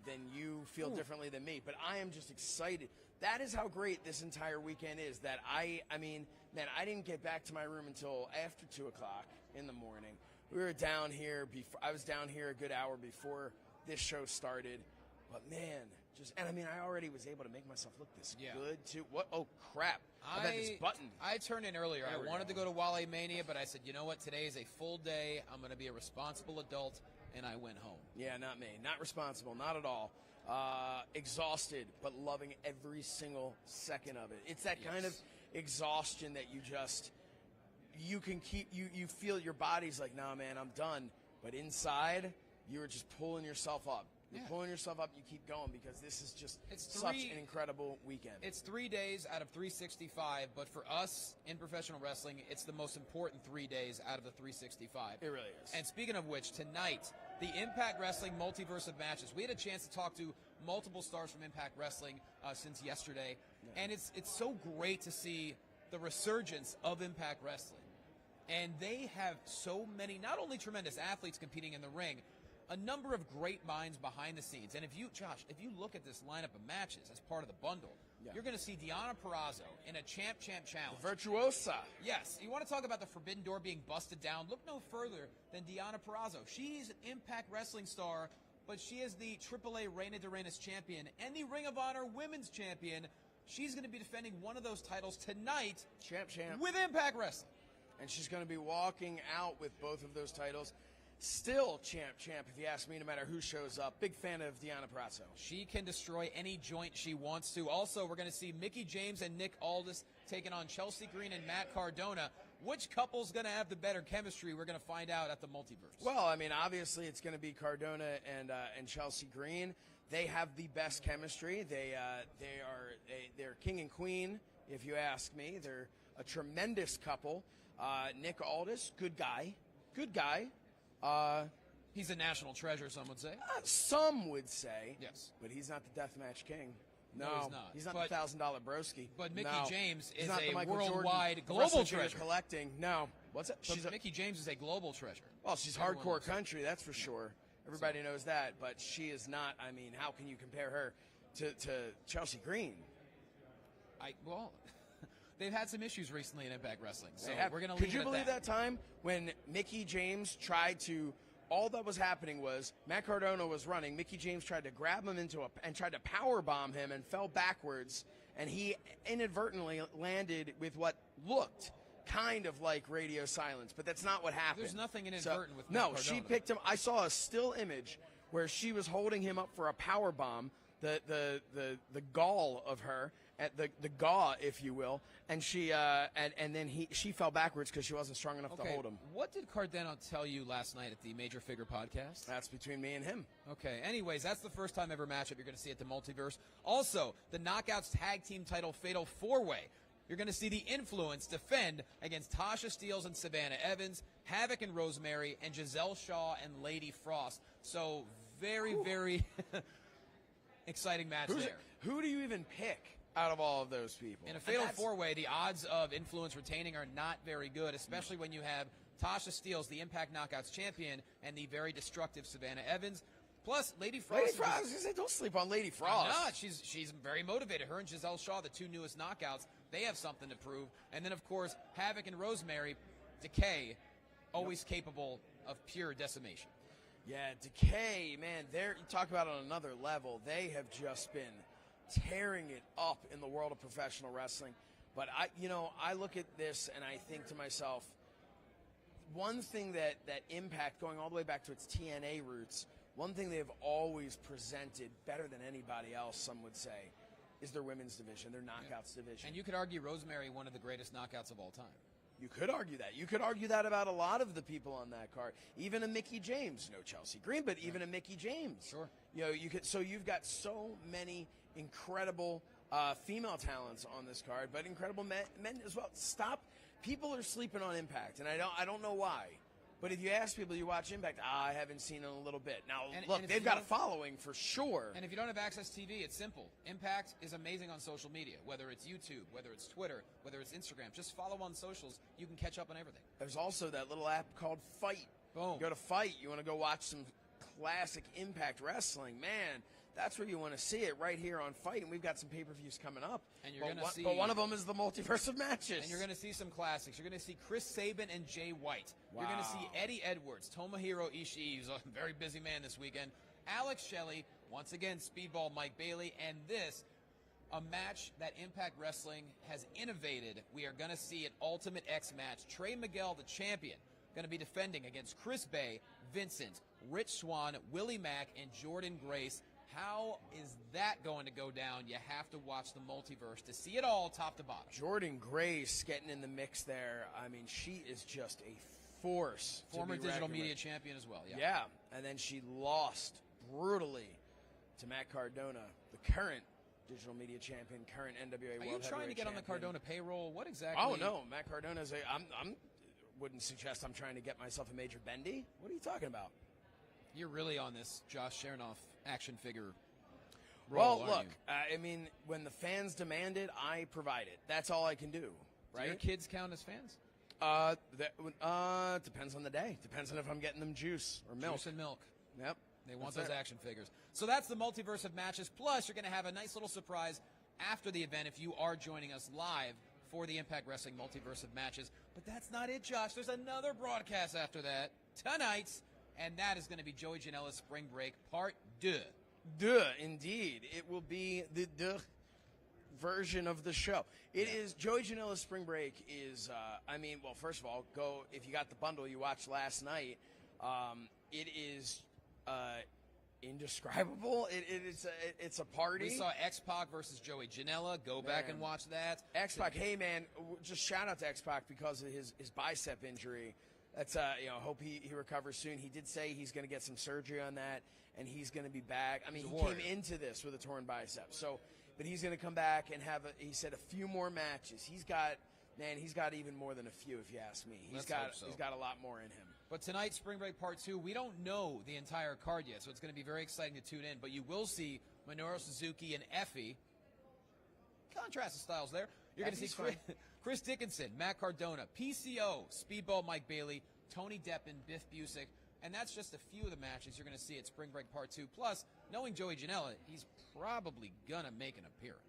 then you feel differently than me. But I am just excited. That is how great this entire weekend is. That I mean, man, I didn't get back to my room until after 2 o'clock in the morning. We were down here before. I was down here a good hour before this show started. But man, I mean, I already was able to make myself look this good too. What? Oh crap! I had this button. I turned in earlier. I wanted to go to Wale Mania, but I said, you know what? Today is a full day. I'm going to be a responsible adult, and I went home. Yeah, not me. Not responsible. Not at all. Exhausted, but loving every single second of it. It's that kind of exhaustion that you can keep. You feel your body's like, nah, man, I'm done. But inside, you are just pulling yourself up. You're pulling yourself up, you keep going, because this is just such an incredible weekend. It's 3 days out of 365, but for us in professional wrestling, it's the most important 3 days out of the 365. It really is. And speaking of which, tonight, the Impact Wrestling Multiverse of Matches. We had a chance to talk to multiple stars from Impact Wrestling since yesterday, and it's so great to see the resurgence of Impact Wrestling. And they have so many, not only tremendous athletes competing in the ring, a number of great minds behind the scenes. And if you look at this lineup of matches as part of the bundle, you're going to see Deanna Perazzo in a champ challenge. Virtuosa. Yes. You want to talk about the Forbidden Door being busted down? Look no further than Deanna Perazzo. She's an Impact Wrestling star, but she is the AAA Reina de Reinas champion and the Ring of Honor Women's champion. She's going to be defending one of those titles tonight. Champ. With Impact Wrestling. And she's going to be walking out with both of those titles. Still champ, if you ask me, no matter who shows up. Big fan of Deanna Perazzo. She can destroy any joint she wants to. Also, we're going to see Mickie James and Nick Aldis taking on Chelsea Green and Matt Cardona. Which couple's going to have the better chemistry? We're going to find out at the Multiverse. Well, I mean, obviously it's going to be Cardona and Chelsea Green. They have the best chemistry. They're king and queen, if you ask me. They're a tremendous couple. Nick Aldis, good guy. He's a national treasure, some would say. Some would say. Yes. But he's not the Deathmatch King. No, he's not. He's not the $1,000 broski. But Mickie James is not a worldwide global treasure. Collecting. No. What's it? Mickie James is a global treasure. Well, she's hardcore country, that's for sure. Everybody knows that. But she is not. I mean, how can you compare her to Chelsea Green? They've had some issues recently in Impact Wrestling, so we're going to leave it at that. Could you believe that time when Mickie James tried to? All that was happening was Matt Cardona was running. Mickie James tried to grab him and tried to power bomb him and fell backwards, and he inadvertently landed with what looked kind of like radio silence, but that's not what happened. There's nothing inadvertent with Matt No, Cardona. she picked him. I saw a still image where she was holding him up for a power bomb. The gall of her, the gaw, if you will, and she she fell backwards because she wasn't strong enough to hold him. What did Cardona tell you last night at the Major Figure Podcast? That's between me and him. Okay. Anyways, that's the first time ever matchup you're going to see at the Multiverse. Also, the Knockouts Tag Team Title Fatal 4-Way. You're going to see the Influence defend against Tasha Steelz and Savannah Evans, Havoc and Rosemary, and Giselle Shaw and Lady Frost. So very exciting match there. Who do you even pick out of all of those people? In a Fatal 4-Way, the odds of Influence retaining are not very good, especially when you have Tasha Steelz, the Impact Knockouts champion, and the very destructive Savannah Evans. Plus, Lady Frost. Don't sleep on Lady Frost. I'm not. She's very motivated. Her and Giselle Shaw, the two newest knockouts, they have something to prove. And then, of course, Havoc and Rosemary, Decay, always capable of pure decimation. Yeah, Decay, man, you talk about on another level. They have just been tearing it up in the world of professional wrestling. But I look at this and I think to myself, one thing that Impact, going all the way back to its TNA roots, one thing they've always presented better than anybody else, some would say, is their women's division, their knockouts division. And you could argue Rosemary one of the greatest knockouts of all time. You could argue that. You could argue that about a lot of the people on that card. Even a Mickie James, no Chelsea Green, but even a Mickie James. Sure. You could. So you've got so many incredible female talents on this card, but incredible men as well. People are sleeping on Impact, and I don't know why. But if you ask people, you watch Impact, I haven't seen it in a little bit. Now, And look, if they've you got a don't- following for sure. And if you don't have Access TV, it's simple. Impact is amazing on social media, whether it's YouTube, whether it's Twitter, whether it's Instagram. Just follow on socials. You can catch up on everything. There's also that little app called FITE. Boom. Go to FITE. You want to go watch some classic Impact Wrestling. Man, that's where you want to see it, right here on FITE. And we've got some pay-per-views coming up. And you're going to see... But one of them is the multiverse of matches. And you're going to see some classics. You're going to see Chris Sabin and Jay White. Wow. You're going to see Eddie Edwards, Tomohiro Ishii, who's a very busy man this weekend, Alex Shelley, once again, Speedball Mike Bailey, and this, a match that Impact Wrestling has innovated. We are going to see an Ultimate X match. Trey Miguel, the champion, going to be defending against Chris Bay, Vincent, Rich Swann, Willie Mack, and Jordan Grace. How is that going to go down? You have to watch the multiverse to see it all top to bottom. Jordan Grace getting in the mix there. I mean, she is just a force. Former to be digital reckoned media with. champion as well. Yeah, and then she lost brutally to Matt Cardona, the current digital media champion, current NWA Are World you trying to Heavyweight get on the champion. Cardona payroll? What exactly? Oh no, Matt Cardona's a. I'm wouldn't suggest I'm trying to get myself a major bendy. What are you talking about? You're really on this Josh Shernoff action figure Well, role, aren't look, you? I mean, when the fans demand it, I provide it. That's all I can do, right? Do your kids count as fans? Depends on the day. Depends on if I'm getting them juice or milk. Juice and milk. Yep. They want That's those it. action figures. So that's the multiverse of matches. Plus, you're going to have a nice little surprise after the event if you are joining us live for the Impact Wrestling Multiverse of Matches. But that's not it, Josh. There's another broadcast after that tonight, and that is going to be Joey Janela's Spring Break Part 2. Indeed. It will be the version of the show. It is Joey Janela's Spring Break is, well, first of all, go, if you got the bundle you watched last night, it is indescribable. It's a party. We saw X-Pac versus Joey Janela. Go back and watch that. X-Pac, hey man, just shout out to X-Pac because of his bicep injury. That's hope he recovers soon. He did say he's going to get some surgery on that, and he's going to be back. I mean, he came into this with a torn bicep, but he's going to come back and have he said a few more matches. He's got even more than a few, if you ask me. He's got a lot more in him. But tonight, Spring Break Part 2, we don't know the entire card yet, so it's going to be very exciting to tune in. But you will see Minoru Suzuki and Effie. Contrast of styles there. You're going to see Chris Dickinson, Matt Cardona, PCO, Speedball Mike Bailey, Tony Deppen, Biff Busick. And that's just a few of the matches you're going to see at Spring Break Part 2. Plus, knowing Joey Janela, he's probably going to make an appearance.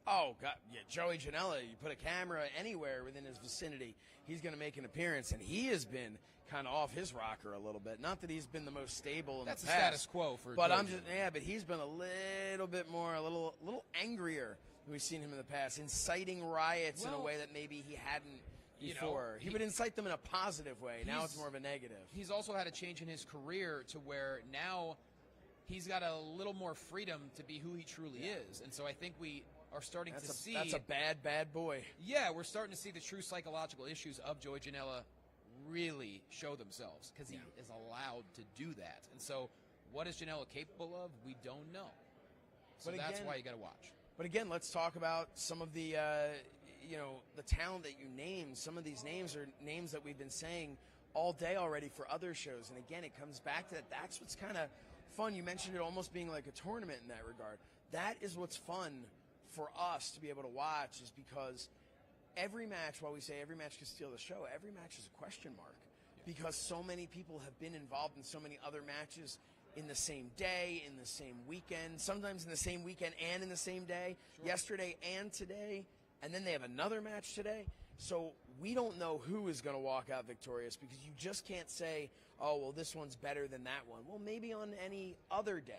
Oh, God, yeah, Joey Janela, you put a camera anywhere within his vicinity, he's going to make an appearance, and he has been kind of off his rocker a little bit. Not that he's been the most stable in That's the the past. status quo for But Joey I'm just, but he's been a little bit more, a little angrier than we've seen him in the past, inciting riots in a way that maybe he hadn't before. He would incite them in a positive way. Now it's more of a negative. He's also had a change in his career to where now he's got a little more freedom to be who he truly is. And so I think we are starting to see... That's a bad boy. Yeah, we're starting to see the true psychological issues of Joey Janela really show themselves because he is allowed to do that. And so what is Janela capable of? We don't know. So that's why you got to watch. But again, let's talk about some of the, the talent that you named. Some of these names are names that we've been saying all day already for other shows. And again, it comes back to that. That's what's kind of fun. You mentioned it almost being like a tournament in that regard. That is what's fun for us to be able to watch, is because every match, while we say every match can steal the show, every match is a question mark. Because so many people have been involved in so many other matches in the same day, in the same weekend, sometimes in the same weekend and in the same day, yesterday and today, and then they have another match today. So we don't know who is going to walk out victorious, because you just can't say, oh, well, this one's better than that one. Well, maybe on any other day,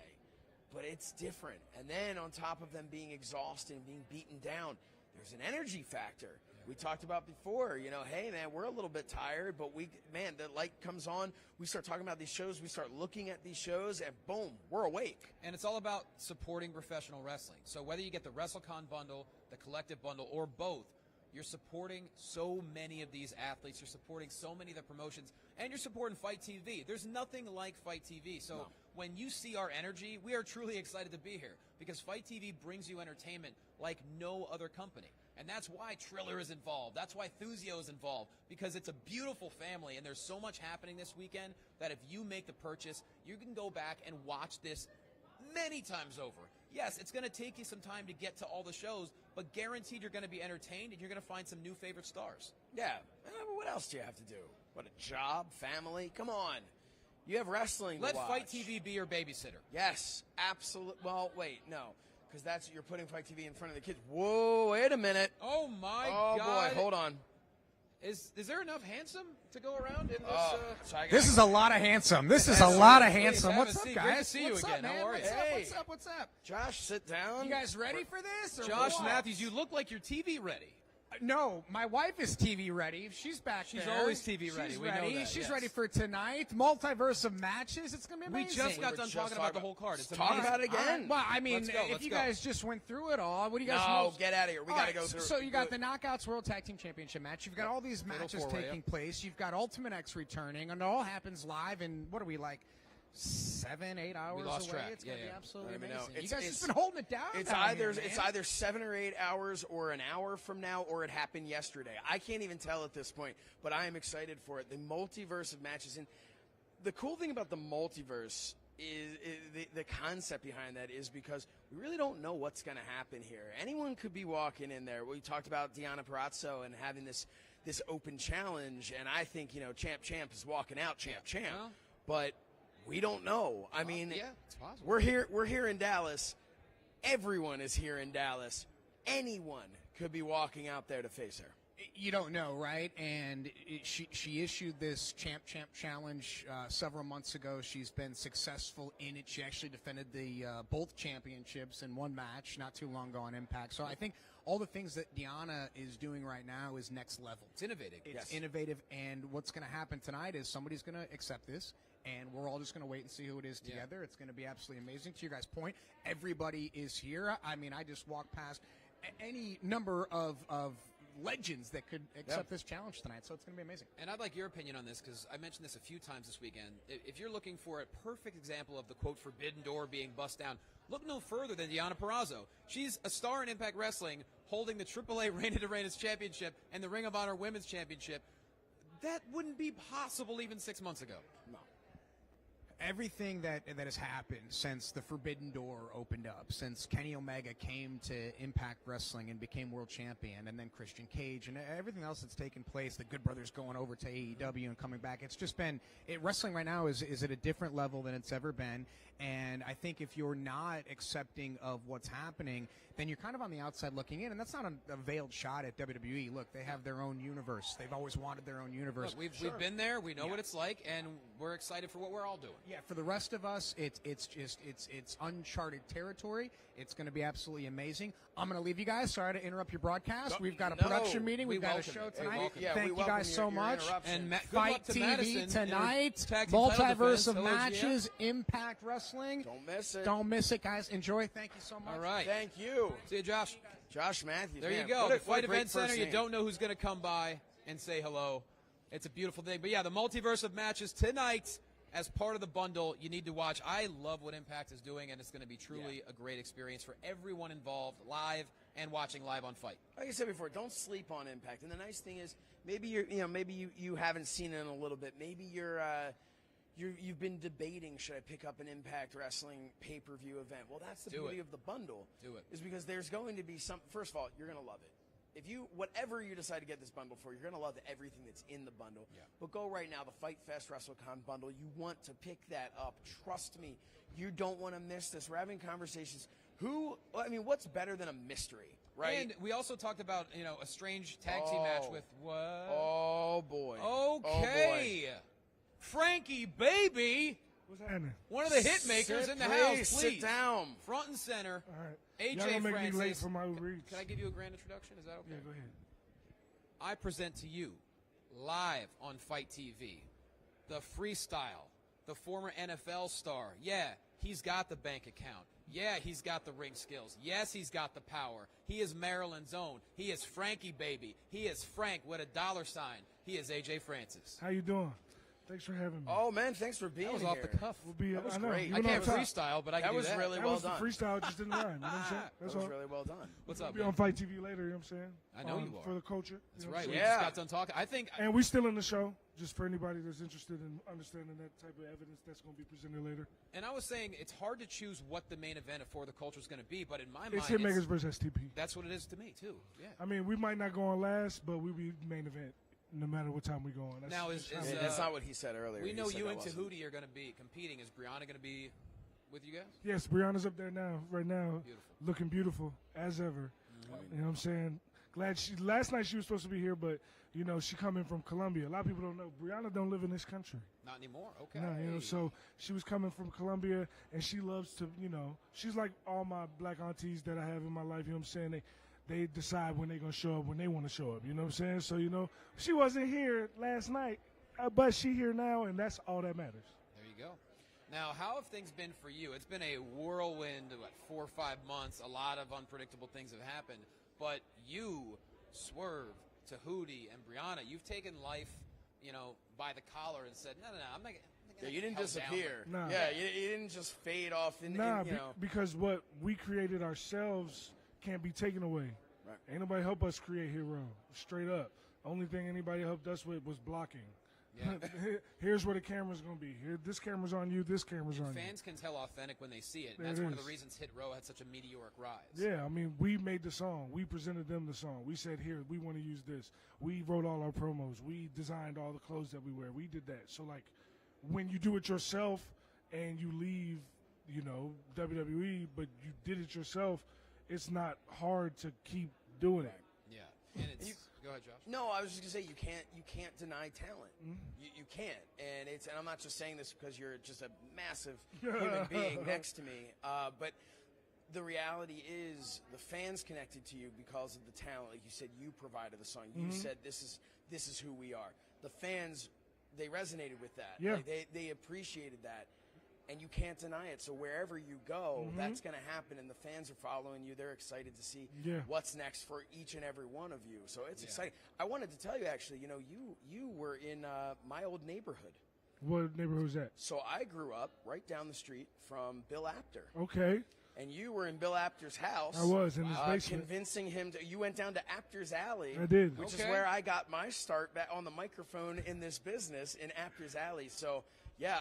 but it's different. And then on top of them being exhausted and being beaten down, there's an energy factor. We talked about before, hey, man, we're a little bit tired, but the light comes on. We start talking about these shows. We start looking at these shows, and boom, we're awake. And it's all about supporting professional wrestling. So whether you get the Wrestle Con Bundle, the Collective Bundle, or both, you're supporting so many of these athletes. You're supporting so many of the promotions, and you're supporting FITE TV. There's nothing like FITE TV. So when you see our energy, we are truly excited to be here because FITE TV brings you entertainment like no other company. And that's why Triller is involved. That's why Thuzio is involved, because it's a beautiful family, and there's so much happening this weekend that if you make the purchase, you can go back and watch this many times over. Yes, it's going to take you some time to get to all the shows, but guaranteed you're going to be entertained, and you're going to find some new favorite stars. Yeah. What else do you have to do? What, a job, family? Come on. You have wrestling to Let watch. FITE TV be your babysitter. Yes, absolutely. Well, wait, no. Because you're putting FITE TV in front of the kids. Whoa, wait a minute. Oh, my God. Oh, boy, hold on. Is there enough handsome to go around in this? This is a lot of handsome. This is a lot of handsome. Have What's a up, seat. guys? Great to see you What's again. up, man? How are you? What's up? Josh, sit down. You guys ready for this? Or Josh what? Matthews, you look like you're TV ready. No, my wife is TV ready. She's back She's there. always TV ready. She's We know ready. that, She's yes. ready for tonight. Multiverse of matches. It's going to be We amazing. just got done talking about the whole card. It's Talk amazing. about it again. Well, I mean, Let's if you guys just went through it all, what do you guys No, most- get out of here. We All got to right, go through So it. you got the Knockouts World Tag Team Championship match. You've got all these matches four-way, taking place. You've got Ultimate X returning, and it all happens live in, what are we, like 7-8 hours lost away? track. It's going to be absolutely Let me know. amazing. You guys just been holding it down. It's down either here, it's man. either 7 or 8 hours or an hour from now, or it happened yesterday. I can't even tell at this point, but I am excited for it. The multiverse of matches, and the cool thing about the multiverse is the concept behind that is because we really don't know what's going to happen here. Anyone could be walking in there. We talked about Deanna Perazzo and having this open challenge, and I think Champ is walking out Champ, Well, but we don't know. I mean, yeah, it's possible. We're here in Dallas. Everyone is here in Dallas. Anyone could be walking out there to face her. You don't know, right? And she issued this Champ challenge several months ago. She's been successful in it. She actually defended the both championships in one match not too long ago on Impact. So I think all the things that Deanna is doing right now is next level. It's innovative. It's innovative, and what's going to happen tonight is somebody's going to accept this, and we're all just going to wait and see who it is together. It's going to be absolutely amazing. To your guys' point, everybody is here. I mean, I just walked past any number of legends that could accept this challenge tonight, so it's going to be amazing. And I'd like your opinion on this because I mentioned this a few times this weekend. If you're looking for a perfect example of the, quote, forbidden door being bust down, look no further than Deanna Perazzo. She's a star in Impact Wrestling holding the AAA Reign of the Reigners Championship and the Ring of Honor Women's Championship. That wouldn't be possible even 6 months ago. No. Everything that has happened since the Forbidden Door opened up, since Kenny Omega came to Impact Wrestling and became world champion, and then Christian Cage, and everything else that's taken place, the Good Brothers going over to AEW and coming back, it's just been wrestling right now is at a different level than it's ever been. And I think if you're not accepting of what's happening, then you're kind of on the outside looking in, and that's not a veiled shot at WWE. Look, they have their own universe. They've always wanted their own universe. Look, we've been there. We know what it's like, and we're excited for what we're all doing. Yeah, for the rest of us, it's uncharted territory. It's going to be absolutely amazing. I'm going to leave you guys. Sorry to interrupt your broadcast. We've got a production meeting. We've got a show tonight. Thank you guys so much. And FITE TV tonight. Tag team title Multiverse defense. of Hello, matches. Impact Wrestling. Don't miss it. Don't miss it, guys. Enjoy. Thank you so much. All right. Thank you. See you, Josh. Josh Matthews. There man, you go. what a The FITE great Event Center. first You name. don't know who's going to come by and say hello. It's a beautiful thing. But yeah, the multiverse of matches tonight as part of the bundle. You need to watch. I love what Impact is doing, and it's going to be truly a great experience for everyone involved, live and watching live on FITE. Like I said before, don't sleep on Impact. And the nice thing is, maybe you haven't seen it in a little bit. Maybe you've been debating, should I pick up an Impact Wrestling pay-per-view event? Well, that's the beauty of the bundle. Do it. Is because there's going to be some. First of all, you're going to love it. If whatever you decide to get this bundle for, you're going to love everything that's in the bundle. Yeah. But go right now, the FITE Fest Wrestle Con Bundle. You want to pick that up. Trust me, you don't want to miss this. We're having conversations. What's better than a mystery, right? And we also talked about, a strange tag team match with what? Oh, boy. Okay. Oh, boy. Frankie Baby. What's happening? One of the hit makers in the house, please. Sit down. Front and center. All right. AJ Y'all gonna make Francis. me late for my Uber Eats. Can I give you a grand introduction? Is that okay? Yeah, go ahead. I present to you, live on FITE TV, the freestyle, the former NFL star. Yeah, he's got the bank account. Yeah, he's got the ring skills. Yes, he's got the power. He is Maryland's own. He is Frankie Baby. He is Frank with a $. He is AJ Francis. How you doing? Thanks for having me. Oh man, thanks for being That was here. off the cuff. That was great. I can't freestyle, but I can do that. That was really That well was done. the freestyle, it just didn't rhyme. You know what I'm saying? That's That was all. really well done. What's We'll up, be man? on Fight TV later, you know what I'm saying? I know you are. For the culture. That's you know right. what We I'm just saying? got done talking. I think. And we still in the show, just for anybody that's interested in understanding that type of evidence that's going to be presented later. And I was saying it's hard to choose what the main event for the culture is going to be, but in my mind, It's Hitmakers versus STP. That's what it is to me too. Yeah. I mean, we might not go on last, but we be main event no matter what time we go on. That's Now just is that's not what he said earlier. We He know said you that and wasn't. Tahuti are going to be competing. Is Brianna going to be with you guys? Yes, Brianna's up there now, right now, Beautiful. looking beautiful as ever. You know what I'm saying? Glad last night she was supposed to be here, but you know she coming from Colombia. A lot of people don't know Brianna don't live in this country. Not anymore. Okay. No, you know, so she was coming from Colombia, and she loves to, you know, she's like all my black aunties that I have in my life. You know what I'm saying? They decide when they're gonna show up when they want to show up. You know what I'm saying? So you know, she wasn't here last night, but she here now, and that's all that matters. There you go. Now, how have things been for you? It's been a whirlwind, 4 or 5 months. A lot of unpredictable things have happened. But you, Swerve, Tahuti, and Brianna, you've taken life, you know, by the collar and said, no, I'm not Yeah, you didn't held disappear. Nah. Yeah, you didn't just fade off. You know. Because what we created ourselves can't be taken away. Right. Ain't nobody help us create Hero. Straight up. Only thing anybody helped us with was blocking. Yeah. Here's where the camera's gonna be. Here, this camera's on you. This camera's on you. Fans can tell authentic when they see it. And There that's it one of the is. reasons Hit Row had such a meteoric rise. Yeah, I mean, we made the song. We presented them the song. We said, here, we want to use this. We wrote all our promos. We designed all the clothes that we wear. We did that. So, like, when you do it yourself and you leave, you know, WWE, but you did it yourself, it's not hard to keep doing it. Yeah. And it's, go ahead, Josh. No, I was just gonna say you can't deny talent. You can't, and I'm not just saying this because you're just a massive human being next to me, but the reality is the fans connected to you because of the talent. Like you said, you provided the song. You said this is who we are. The fans, they resonated with that. Yeah. Like, they appreciated that. And you can't deny it. So wherever you go, that's going to happen, and the fans are following you. They're excited to see what's next for each and every one of you. So it's exciting. I wanted to tell you, actually, you know, you were in my old neighborhood. What neighborhood was that? So I grew up right down the street from Bill Apter. Okay. And you were in Bill Apter's house. I was in his basement. Convincing him to. You went down to Apter's Alley. I did. Which is where I got my start back on the microphone in this business, in Apter's Alley. So, yeah,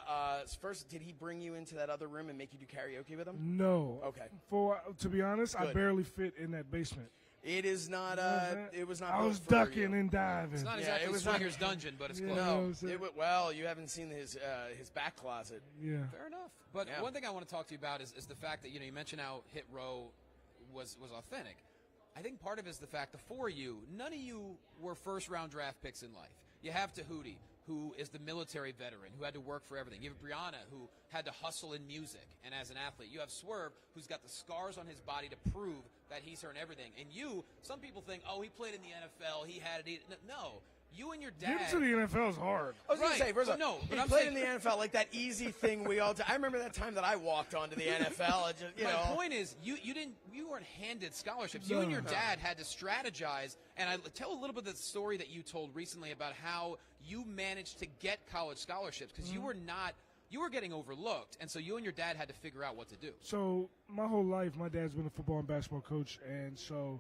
first, did he bring you into that other room and make you do karaoke with him? No. Okay. To be honest, I Good. barely fit in that basement. It is not. It was not. I was built for ducking you. and diving. It's not exactly it was Swinger's Dungeon, but it's Yeah, close. no, No, it's a- well, you haven't seen his back closet. Yeah. Fair enough. But Yeah. one thing I want to talk to you about is the fact that, you know, you mentioned how Hit Row was authentic. I think part of it is the fact, the four of you, none of you were first-round draft picks in life. You have Tahuti, who is the military veteran, who had to work for everything. You have Brianna, who had to hustle in music and as an athlete. You have Swerve, who's got the scars on his body to prove that he's earned everything. And you, some people think, oh, he played in the NFL, he had it. No, you and your dad. Getting to the NFL is hard. I was going to say, first of all, but he I'm played saying, in the NFL, like that easy thing we all do. I remember that time that I walked onto the NFL. And just, My point is, you weren't handed scholarships. You and your dad had to strategize. And I tell a little bit of the story that you told recently about how you managed to get college scholarships, because you were getting overlooked, and so you and your dad had to figure out what to do. So my whole life, my dad's been a football and basketball coach, and so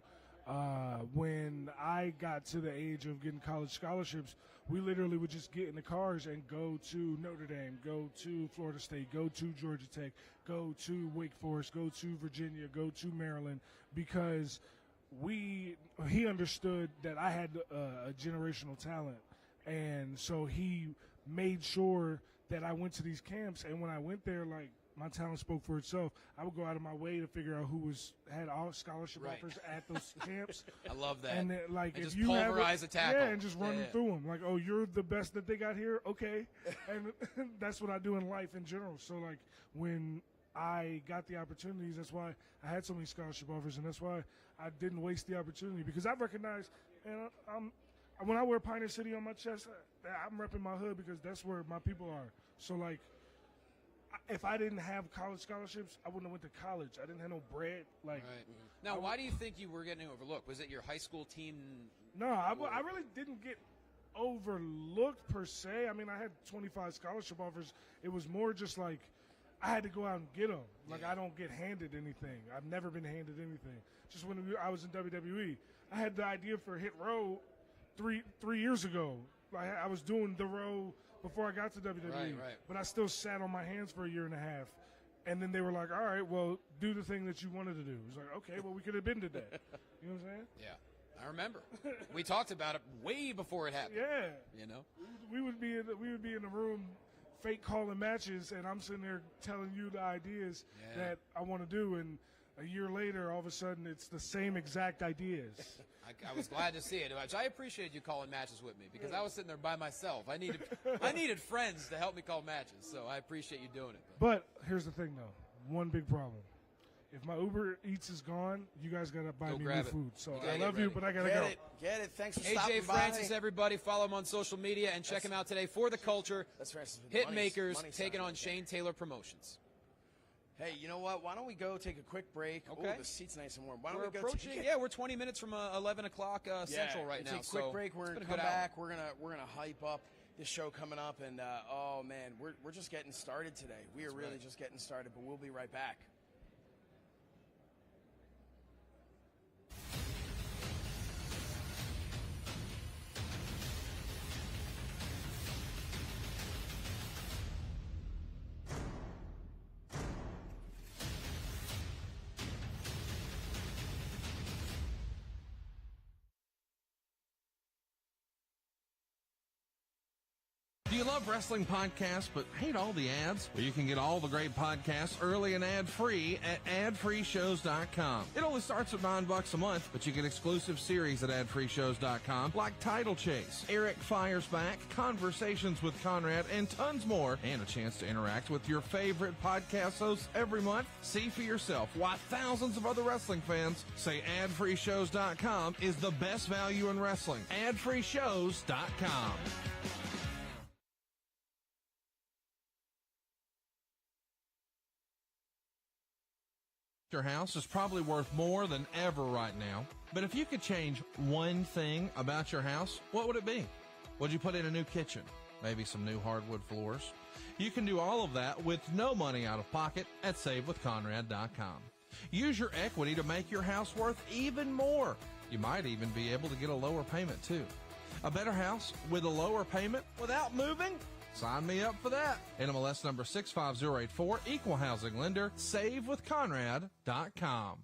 when I got to the age of getting college scholarships, we literally would just get in the cars and go to Notre Dame, go to Florida State, go to Georgia Tech, go to Wake Forest, go to Virginia, go to Maryland, because he understood that I had a generational talent, and so he made sure that I went to these camps, and when I went there, like, my talent spoke for itself. I would go out of my way to figure out who had all scholarship offers at those camps. I love that. And then, like, and if just you pulverize the tackle. yeah, and just run them through them. Like, oh, you're the best that they got here? Okay. And that's what I do in life in general. So, like, when I got the opportunities, that's why I had so many scholarship offers, and that's why I didn't waste the opportunity, because I recognize, and when I wear Pioneer City on my chest, I'm repping my hood because that's where my people are. So, like, if I didn't have college scholarships, I wouldn't have went to college. I didn't have no bread. Like, Now, why do you think you were getting overlooked? Was it your high school team? No, I really didn't get overlooked per se. I mean, I had 25 scholarship offers. It was more just like I had to go out and get them. Like, I don't get handed anything. I've never been handed anything. Just when I was in WWE, I had the idea for Hit Row three years ago. I was doing the row before I got to WWE, right. but I still sat on my hands for a year and a half. And then they were like, all right, well, do the thing that you wanted to do. It was like, okay, well, we could have been to that. You know what I'm saying? Yeah, I remember. We talked about it way before it happened. Yeah. You know? We would be in the room fake calling matches, and I'm sitting there telling you the ideas that I want to do, and a year later, all of a sudden, it's the same exact ideas. I was glad to see it. I appreciated you calling matches with me because I was sitting there by myself. I needed friends to help me call matches, so I appreciate you doing it. But here's the thing, though. One big problem. If my Uber Eats is gone, you guys got to buy me new food. So I love you, but I got to go. Get it. Thanks for stopping AJ by. Francis, everybody. Follow him on social media and check him out today for the culture. That's Francis. Hitmakers taking on Shane Taylor Promotions. Hey, you know what? Why don't we go take a quick break? Okay. Oh, the seat's nice and warm. Why don't We're we go approaching? take We're 20 minutes from 11 o'clock Central right now. Take a quick break. We're gonna come back. We're gonna hype up this show coming up, and oh man, we're just getting started today. We are really just getting started, but we'll be right back. Do you love wrestling podcasts but hate all the ads? Well, you can get all the great podcasts early and ad-free at adfreeshows.com. It only starts at $9 a month, but you get exclusive series at adfreeshows.com like Title Chase, Eric Fires Back, Conversations with Conrad, and tons more, and a chance to interact with your favorite podcast hosts every month. See for yourself why thousands of other wrestling fans say adfreeshows.com is the best value in wrestling. adfreeshows.com. Your house is probably worth more than ever right now. But if you could change one thing about your house, what would it be? Would you put in a new kitchen? Maybe some new hardwood floors? You can do all of that with no money out of pocket at SaveWithConrad.com. Use your equity to make your house worth even more. You might even be able to get a lower payment too. A better house with a lower payment without moving? Sign me up for that. NMLS number 65084, Equal Housing Lender, SaveWithConrad.com.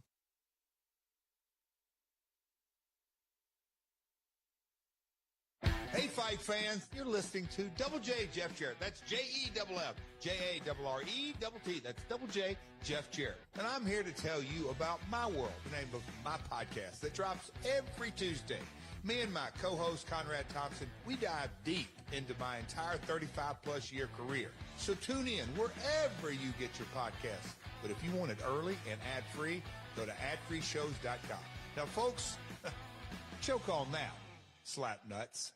Hey, Fight fans, you're listening to Double J Jeff Jarrett. That's J-E-F-F, J-A-R-R-E-T-T. That's Double J Jeff Jarrett. And I'm here to tell you about My World, the name of my podcast that drops every Tuesday. Me and my co-host, Conrad Thompson, we dive deep into my entire 35-plus year career. So tune in wherever you get your podcasts. But if you want it early and ad-free, go to adfreeshows.com. Now, folks, choke on that, slap nuts.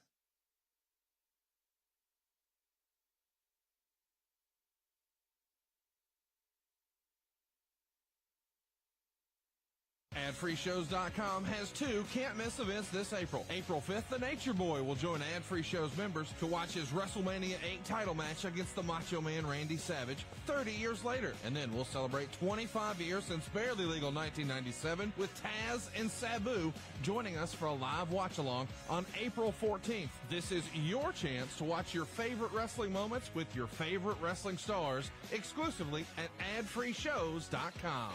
AdFreeShows.com has two can't-miss events this April. April 5th, the Njpw will join Ad Free Shows members to watch his WrestleMania 8 title match against the Macho Man Randy Savage 30 years later. And then we'll celebrate 25 years since Barely Legal 1997 with Taz and Sabu joining us for a live watch-along on April 14th. This is your chance to watch your favorite wrestling moments with your favorite wrestling stars exclusively at AdFreeShows.com.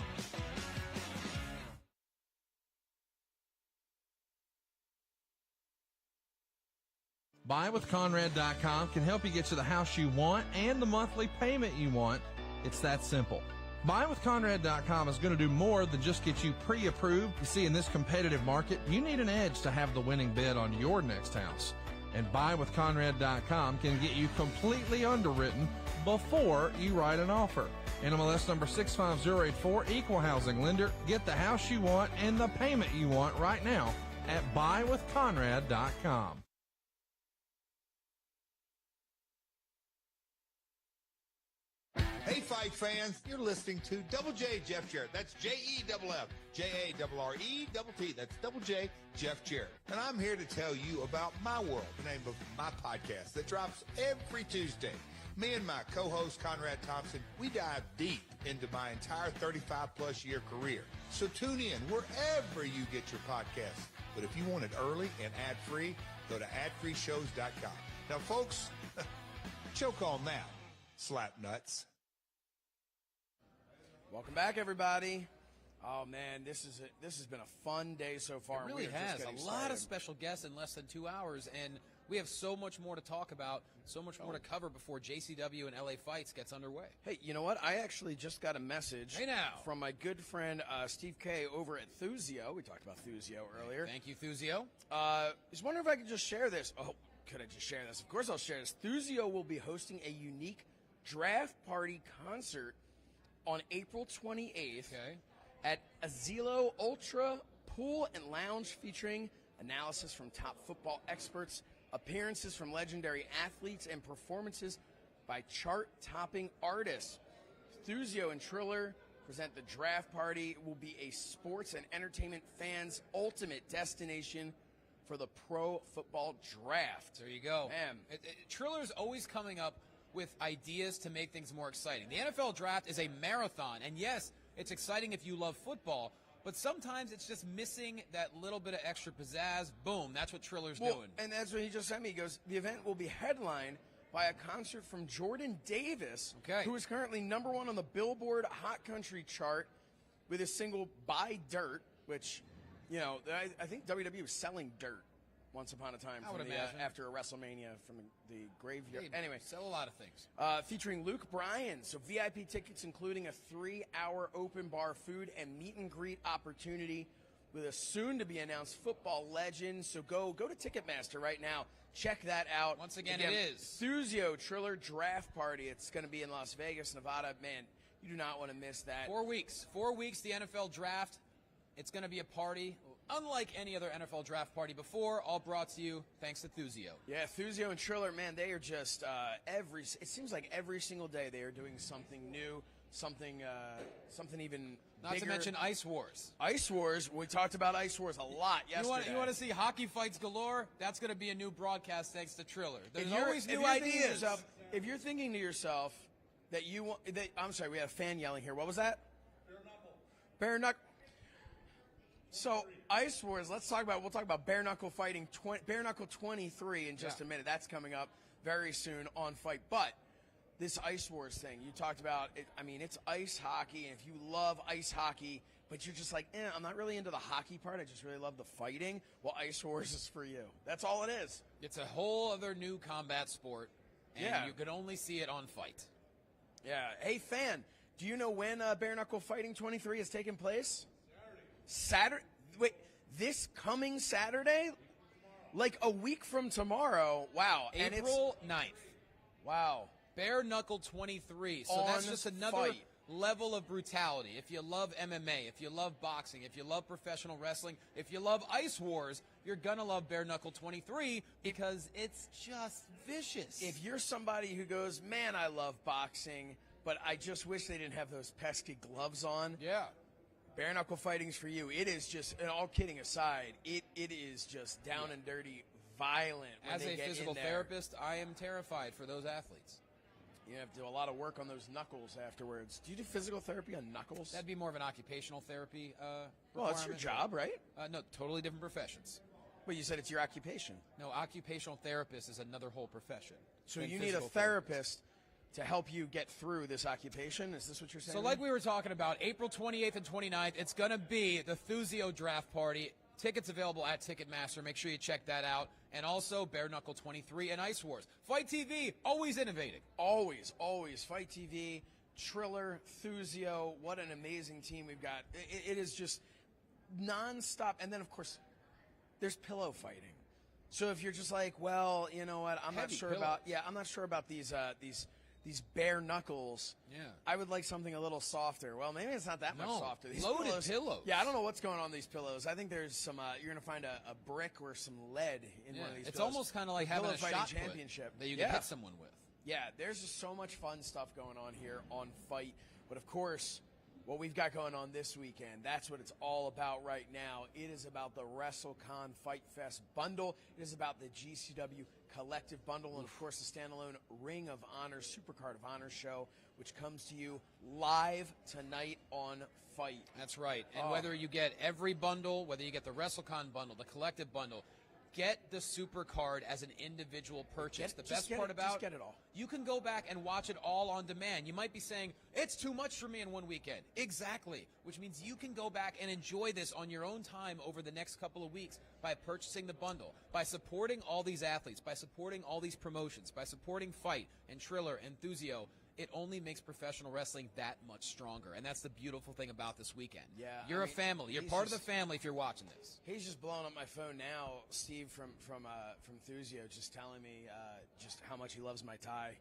BuyWithConrad.com can help you get to the house you want and the monthly payment you want. It's that simple. BuyWithConrad.com is going to do more than just get you pre-approved. You see, in this competitive market, you need an edge to have the winning bid on your next house. And BuyWithConrad.com can get you completely underwritten before you write an offer. NMLS number 65084, Equal Housing Lender. Get the house you want and the payment you want right now at BuyWithConrad.com. Hey, Fight fans, you're listening to Double J Jeff Jarrett. That's Jeff, Jarrett. That's Double J Jeff Jarrett. And I'm here to tell you about My World, the name of my podcast that drops every Tuesday. Me and my co-host, Conrad Thompson, we dive deep into my entire 35-plus year career. So tune in wherever you get your podcasts. But if you want it early and ad-free, go to adfreeshows.com. Now, folks, choke on that, slap nuts. Welcome back, everybody. Oh man, this has been a fun day so far. It really We are just has. getting A lot started. of special guests in less than 2 hours, and we have so much more to talk about, so much more to cover before JCW and LA Fights gets underway. Hey, you know what? I actually just got a message from my good friend Steve K over at Thuzio. We talked about Thuzio earlier. Thank you, Thuzio. I was wondering if I could just share this. Oh, could I just share this? Of course I'll share this. Thuzio will be hosting a unique draft party concert on April 28th at Asilo Ultra Pool and Lounge, featuring analysis from top football experts, appearances from legendary athletes, and performances by chart-topping artists. Thuzio and Triller present the draft party. It will be a sports and entertainment fans' ultimate destination for the pro football draft. There you go. Man. Triller's always coming up with ideas to make things more exciting. The NFL draft is a marathon, and yes, it's exciting if you love football, but sometimes it's just missing that little bit of extra pizzazz. Boom, that's what Triller's doing. And that's what he just sent me. He goes, the event will be headlined by a concert from Jordan Davis, who is currently #1 on the Billboard Hot Country chart with his single Buy Dirt, which, you know, I think WWE was selling dirt once upon a time I would from imagine. after a WrestleMania from the graveyard. They Anyway, sell a lot of things. Featuring Luke Bryan. So VIP tickets, including a 3-hour open bar food and meet and greet opportunity with a soon-to-be-announced football legend. So go to Ticketmaster right now. Check that out. Once again, it is Thuzio Triller Draft Party. It's going to be in Las Vegas, Nevada. Man, you do not want to miss that. 4 weeks. 4 weeks, the NFL draft. It's going to be a party unlike any other NFL draft party before, all brought to you thanks to Thuzio. Yeah, Thuzio and Triller, man, they are just it seems like every single day they are doing something new, something even Not bigger. to mention Ice Wars. Ice Wars, we talked about Ice Wars a lot yesterday. You want to see hockey fights galore? That's going to be a new broadcast thanks to Triller. There's If you're- always if new you're thinking to ideas. yourself- if you're thinking to yourself that you want, I'm sorry, we had a fan yelling here. What was that? Bare knuckle. So Ice Wars. We'll talk about bare knuckle fighting. Bare knuckle 23 in just a minute. That's coming up very soon on Fight. But this Ice Wars thing you talked about. It's ice hockey, and if you love ice hockey, but you're just like, I'm not really into the hockey part. I just really love the fighting. Well, Ice Wars is for you. That's all it is. It's a whole other new combat sport, and Yeah. you can only see it on Fight. Yeah. Hey, fan, do you know when Bare Knuckle Fighting 23 is taking place? Saturday. Wait, this coming Saturday? Like a week from tomorrow. Wow. April 9th. Wow. Bare Knuckle 23. So that's On just another Fight. level of brutality. If you love MMA, if you love boxing, if you love professional wrestling, if you love Ice Wars, you're going to love Bare Knuckle 23 because it's just vicious. If you're somebody who goes, man, I love boxing, but I just wish they didn't have those pesky gloves on. Yeah. Bare Knuckle Fighting's for you. It is just, and all kidding aside, it is just down and dirty, violent when As they a get physical in there. therapist, I am terrified for those athletes. You have to do a lot of work on those knuckles afterwards. Do you do physical therapy on knuckles? That'd be more of an occupational therapy Well, it's your requirement. job, right? No, totally different professions. Well, you said it's your occupation. No, occupational therapist is another whole profession. So than you need a physical therapist to help you get through this occupation? Is this what you're saying? So like we were talking about, April 28th and 29th, it's going to be the Thuzio Draft Party. Tickets available at Ticketmaster. Make sure you check that out. And also Bare Knuckle 23 and Ice Wars. Fight TV, always innovating. Always, always. Fight TV, Triller, Thuzio. What an amazing team we've got. It is just nonstop. And then, of course, there's pillow fighting. So if you're just like, well, you know what, I'm not Heavy sure pillows. about these bare knuckles. Yeah. I would like something a little softer. Well, maybe it's not that much No, softer. These loaded pillows. Yeah, I don't know what's going on with these pillows. I think there's some. You're gonna find a brick or some lead in one of these. It's pillows. almost kind of like The having Pillow a Fighting shot put championship that you can hit someone with. Yeah, there's just so much fun stuff going on here on FITE. But of course, what we've got going on this weekend, that's what it's all about right now. It is about the Wrestle Con FITE Fest bundle. It is about the GCW Collective Bundle, and of course the standalone Ring of Honor Supercard of Honor show, which comes to you live tonight on FITE. That's right. And whether you get every bundle, whether you get the WrestleCon bundle, the Collective Bundle, get the Supercard as an individual purchase. The best part about just get it all. You can go back and watch it all on demand. You might be saying, it's too much for me in one weekend. Exactly. Which means you can go back and enjoy this on your own time over the next couple of weeks by purchasing the bundle, by supporting all these athletes, by supporting all these promotions, by supporting FITE and Triller and Thuzio. It only makes professional wrestling that much stronger, and that's the beautiful thing about this weekend. Yeah, you're a family. You're part of the family if you're watching this. He's just blowing up my phone now, Steve from Thuzio, just telling me just how much he loves my tie,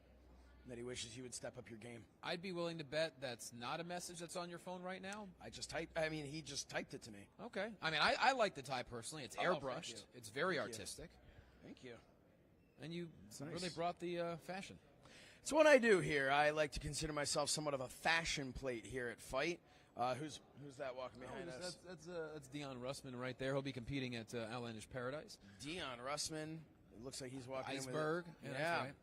and that he wishes you would step up your game. I'd be willing to bet that's not a message that's on your phone right now. He just typed it to me. Okay. I mean, I like the tie personally. It's airbrushed. It's very artistic. Thank you. And you really nice. brought the fashion. It's what I do here. I like to consider myself somewhat of a fashion plate here at FITE. Who's that walking behind us? That's Dion Russman right there. He'll be competing at Outlandish Paradise. Dion Russman. It looks like he's walking Iceberg. in with That's right.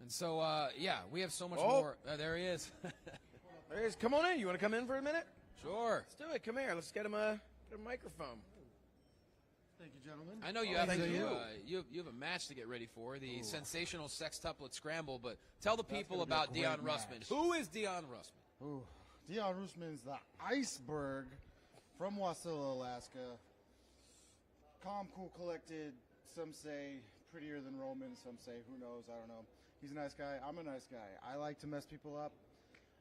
And so, we have so much more. There he is. There he is. Come on in. You want to come in for a minute? Sure. Let's do it. Come here. Let's get him a microphone. Thank you, gentlemen. I know you have a match to get ready for, the sensational sextuplet scramble, but tell the people about Dion Russman. Who is Dion Russman? Ooh, Dion Russman is the Iceberg from Wasilla, Alaska. Calm, cool, collected. Some say prettier than Roman. Some say who knows. I don't know. He's a nice guy. I'm a nice guy. I like to mess people up.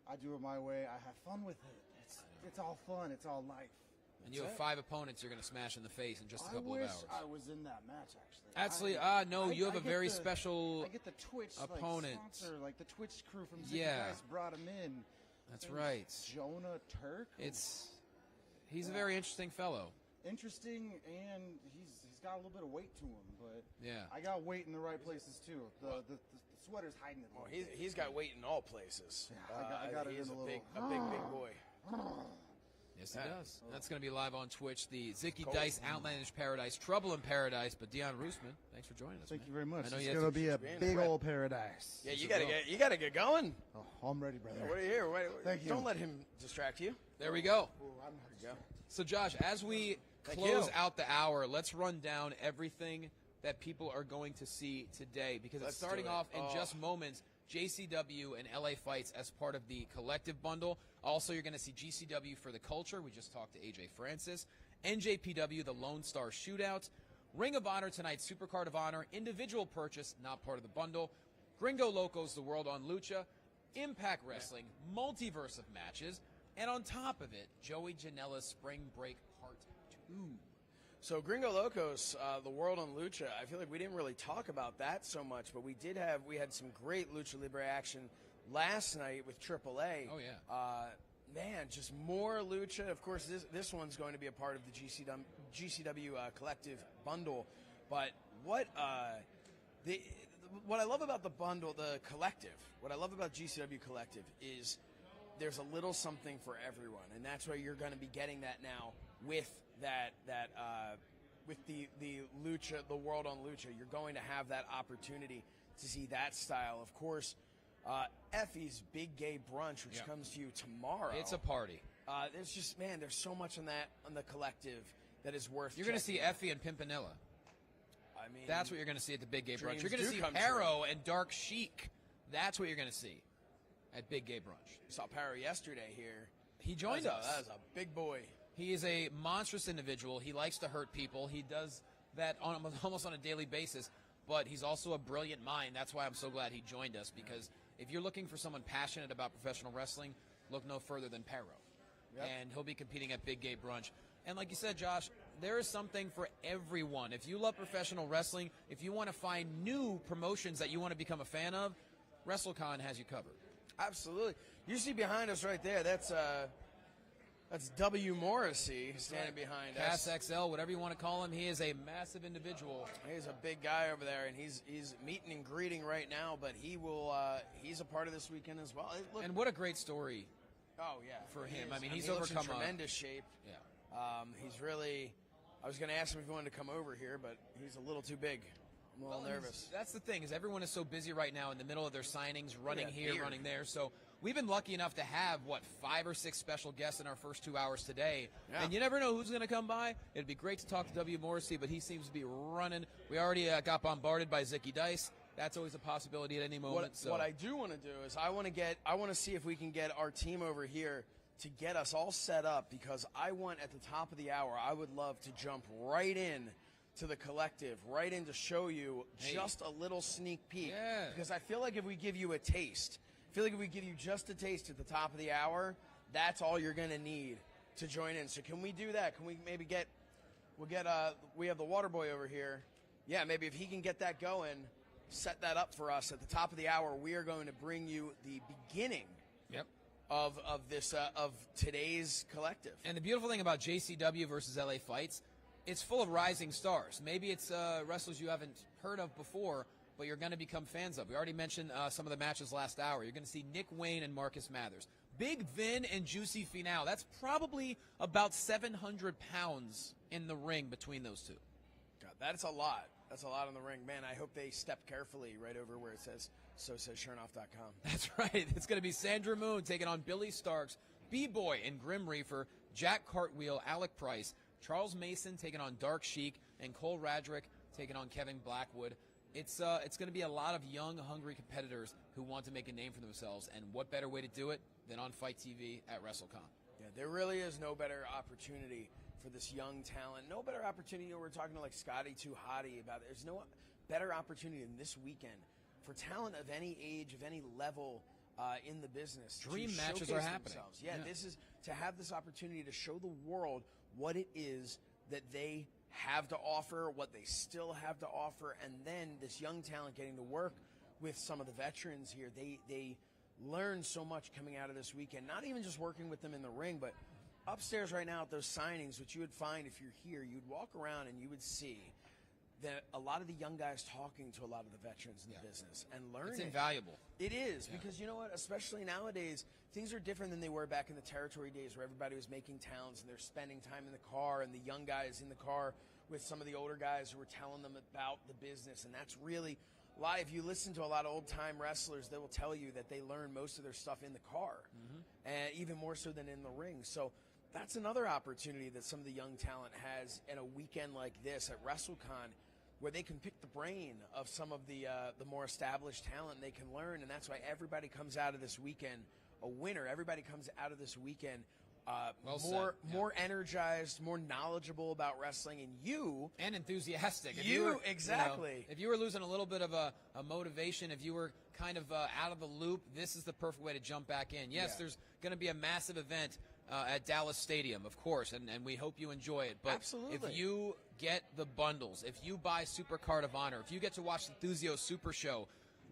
I do it my way. I have fun with it. It's all fun. It's all life. And you have 5 opponents you're going to smash in the face in just a couple of hours. I was in that match, actually. No, you have a very special I get the Twitch opponent. Sponsor, like the Twitch crew from Zicky Dice brought him in. That's right. Jonah Turk. He's a very interesting fellow. Interesting, and he's got a little bit of weight to him, but yeah, I got weight in the right places too. The sweater's hiding it. Well, he's got weight in all places. Yeah, I got it in a little. big boy. Yes, he does. That's going to be live on Twitch. The Zicky Dice Outlandish Paradise, Trouble in Paradise. But Dion Russman, thanks for joining us. Thank you very much. I know it's going to be a big old paradise. Yeah, you gotta get going. Oh, I'm ready, brother. What are you here? Thank you. Don't let him distract you. There we go. I'm go. So, Josh, as we close out the hour, let's run down everything that people are going to see today, because it's starting off in just moments. JCW and LA Fights as part of the Collective Bundle. Also, you're going to see GCW for the Culture. We just talked to AJ Francis. NJPW, the Lone Star Shootouts. Ring of Honor tonight, Supercard of Honor. Individual purchase, not part of the bundle. Gringo Locos, the World on Lucha. Impact Wrestling, multiverse of matches. And on top of it, Joey Janela's Spring Break Part 2. So Gringo Locos, the World on Lucha, I feel like we didn't really talk about that so much, but we had some great Lucha Libre action last night with AAA. Oh, yeah. Man, just more Lucha. Of course, this one's going to be a part of the GCW Collective Bundle. But what I love about the bundle, the Collective, what I love about GCW Collective is there's a little something for everyone, and that's why you're going to be getting that now with with the Lucha, the World on Lucha. You're going to have that opportunity to see that style. Of course, Effie's Big Gay Brunch, which comes to you tomorrow. It's a party. There's just, man, there's so much on the Collective that is worth. You're going to see Effie and Pimpinella. I mean, that's what you're going to see at the Big Gay Brunch. You're going to see come Paro and Dark Chic. That's what you're going to see at Big Gay Brunch. You saw Paro yesterday here. He joined us. That was a big boy. He is a monstrous individual. He likes to hurt people. He does that almost on a daily basis, but he's also a brilliant mind. That's why I'm so glad he joined us, because if you're looking for someone passionate about professional wrestling, look no further than Paro. Yep. And he'll be competing at Big Gay Brunch. And like you said, Josh, there is something for everyone. If you love professional wrestling, if you want to find new promotions that you want to become a fan of, WrestleCon has you covered. Absolutely. You see behind us right there, that's That's W. Morrissey standing behind us. Cass XL, whatever you want to call him. He is a massive individual. He's a big guy over there, and he's meeting and greeting right now, but he's a part of this weekend as well. Look, and what a great story. Oh, yeah. For him. I mean, he's he looks overcome in tremendous shape. Yeah. He's really, I was going to ask him if he wanted to come over here, but he's a little too big. I'm a little nervous. That's the thing, is everyone is so busy right now in the middle of their signings, running here, beard. running there. So we've been lucky enough to have, 5 or 6 special guests in our first 2 hours today. Yeah. And you never know who's going to come by. It'd be great to talk to W. Morrissey, but he seems to be running. We already got bombarded by Zicky Dice. That's always a possibility at any moment. What I do want to do is I want to see if we can get our team over here to get us all set up, because I want at the top of the hour, I would love to jump right in to the collective, right in to show you just a little sneak peek. Yeah. Because I feel like if we give you a taste, just a taste at the top of the hour, that's all you're going to need to join in. So can we do that? Can we maybe we have the water boy over here. Yeah, maybe if he can get that going, set that up for us at the top of the hour, we are going to bring you the beginning of this of today's collective. And the beautiful thing about JCW versus LA Fights, it's full of rising stars. Maybe it's wrestlers you haven't heard of before, but you're going to become fans of. We already mentioned some of the matches last hour. You're going to see Nick Wayne and Marcus Mathers. Big Vin and Juicy Finau. That's probably about 700 pounds in the ring between those two. God, that's a lot. That's a lot in the ring. Man, I hope they step carefully right over where it says SoSaysShernoff.com. That's right. It's going to be Sandra Moon taking on Billy Starks, B-Boy and Grim Reaper, Jack Cartwheel, Alec Price, Charles Mason taking on Dark Sheik, and Cole Radrick taking on Kevin Blackwood. It's going to be a lot of young, hungry competitors who want to make a name for themselves, and what better way to do it than on FITE TV at WrestleCon? Yeah, there really is no better opportunity for this young talent. No better opportunity. We're talking to like Scotty Too Hottie about it. There's no better opportunity than this weekend for talent of any age, of any level in the business. Dream to matches showcase are happening. themselves. Yeah, this is to have this opportunity to show the world what it is that they have to offer, what they still have to offer, and then this young talent getting to work with some of the veterans here. They learn so much coming out of this weekend, not even just working with them in the ring, but upstairs right now at those signings, which you would find if you're here, you'd walk around and you would see that a lot of the young guys talking to a lot of the veterans in the business and learning. It's invaluable. It is, because you know what, especially nowadays, things are different than they were back in the territory days where everybody was making towns and they're spending time in the car, and the young guys in the car with some of the older guys who were telling them about the business. And that's really a lot. If you listen to a lot of old-time wrestlers, they will tell you that they learn most of their stuff in the car, and even more so than in the ring. So that's another opportunity that some of the young talent has in a weekend like this at WrestleCon, where they can pick the brain of some of the more established talent. They can learn, and that's why everybody comes out of this weekend a winner. Everybody comes out of this weekend more energized, more knowledgeable about wrestling, and enthusiastic. Exactly. If you were losing a little bit of a motivation, if you were kind of out of the loop, this is the perfect way to jump back in. Yes, there's going to be a massive event at Dallas Stadium, of course, and we hope you enjoy it. But absolutely, if you get the bundles, if you buy Super Card of Honor, if you get to watch the Thuzio Super Show,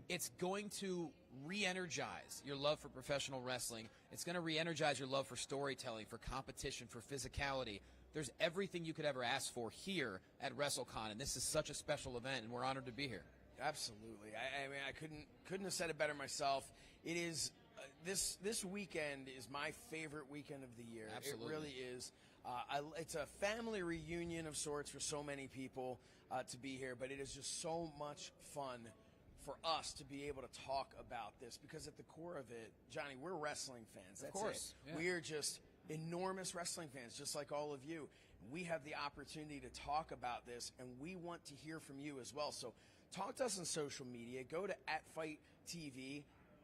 it's going to re-energize your love for professional wrestling. It's going to re-energize your love for storytelling, for competition, for physicality. There's everything you could ever ask for here at WrestleCon, and this is such a special event, and we're honored to be here. Absolutely. I mean, I couldn't have said it better myself. It is this weekend is my favorite weekend of the year. Absolutely. It really is. It's a family reunion of sorts for so many people to be here, but it is just so much fun for us to be able to talk about this, because at the core of it, Johnny, we're wrestling fans. That's of course. it. Yeah. We are just enormous wrestling fans, just like all of you. We have the opportunity to talk about this, and we want to hear from you as well. So talk to us on social media. Go to @FITE TV.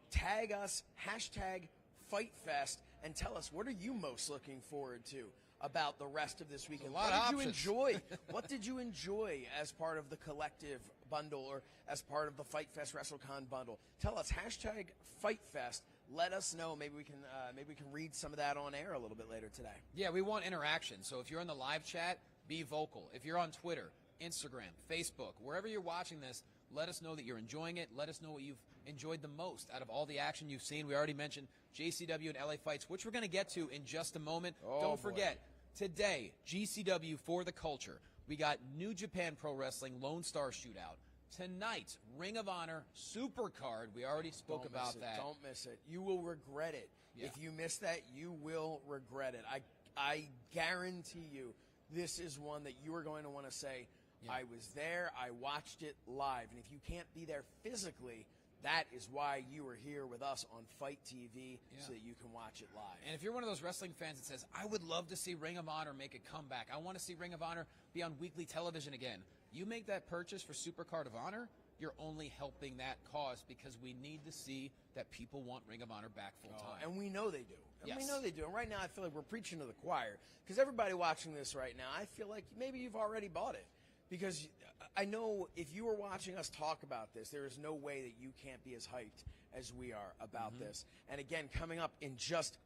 Tag us, #FITEFest, and tell us, what are you most looking forward to about the rest of this weekend? What did you enjoy? What did you enjoy as part of the collective bundle, or as part of the FITE Fest WrestleCon bundle? Tell us, #FITEFest. Let us know. Maybe we can read some of that on air a little bit later today. Yeah, we want interaction. So if you're in the live chat, be vocal. If you're on Twitter, Instagram, Facebook, wherever you're watching this, let us know that you're enjoying it. Let us know what you've enjoyed the most out of all the action you've seen? We already mentioned JCW and LA Fights, which we're going to get to in just a moment. Don't forget, today, GCW for the culture. We got New Japan Pro Wrestling Lone Star Shootout. Tonight, Ring of Honor Supercard. We already spoke about that. Don't miss it. You will regret it. Yeah. If you miss that, you will regret it. I guarantee you this is one that you are going to want to say, I was there, I watched it live. And if you can't be there physically, that is why you are here with us on FITE TV so that you can watch it live. And if you're one of those wrestling fans that says, I would love to see Ring of Honor make a comeback, I want to see Ring of Honor be on weekly television again, you make that purchase for Supercard of Honor, you're only helping that cause because we need to see that people want Ring of Honor back full time. And we know they do. And Yes. we know they do. And right now I feel like we're preaching to the choir because everybody watching this right now, I feel like maybe you've already bought it. Because I know if you were watching us talk about this, there is no way that you can't be as hyped as we are about this. And again, coming up in just,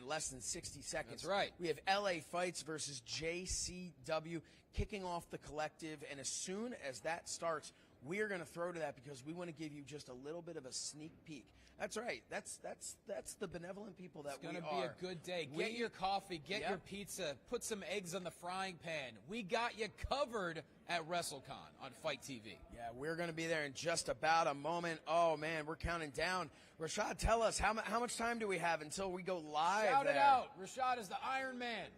less than 60 seconds. That's right. We have LA Fights versus JCW kicking off the collective. And as soon as that starts, we are going to throw to that because we want to give you just a little bit of a sneak peek. That's right. That's the benevolent people that we are. It's going to be a good day. Get your coffee, get your pizza, put some eggs on the frying pan. We got you covered at WrestleCon on FITE TV. Yeah, we're going to be there in just about a moment. Oh, man, we're counting down. Rashad, tell us, how much time do we have until we go live Shout there? it out. Rashad is the Iron Man.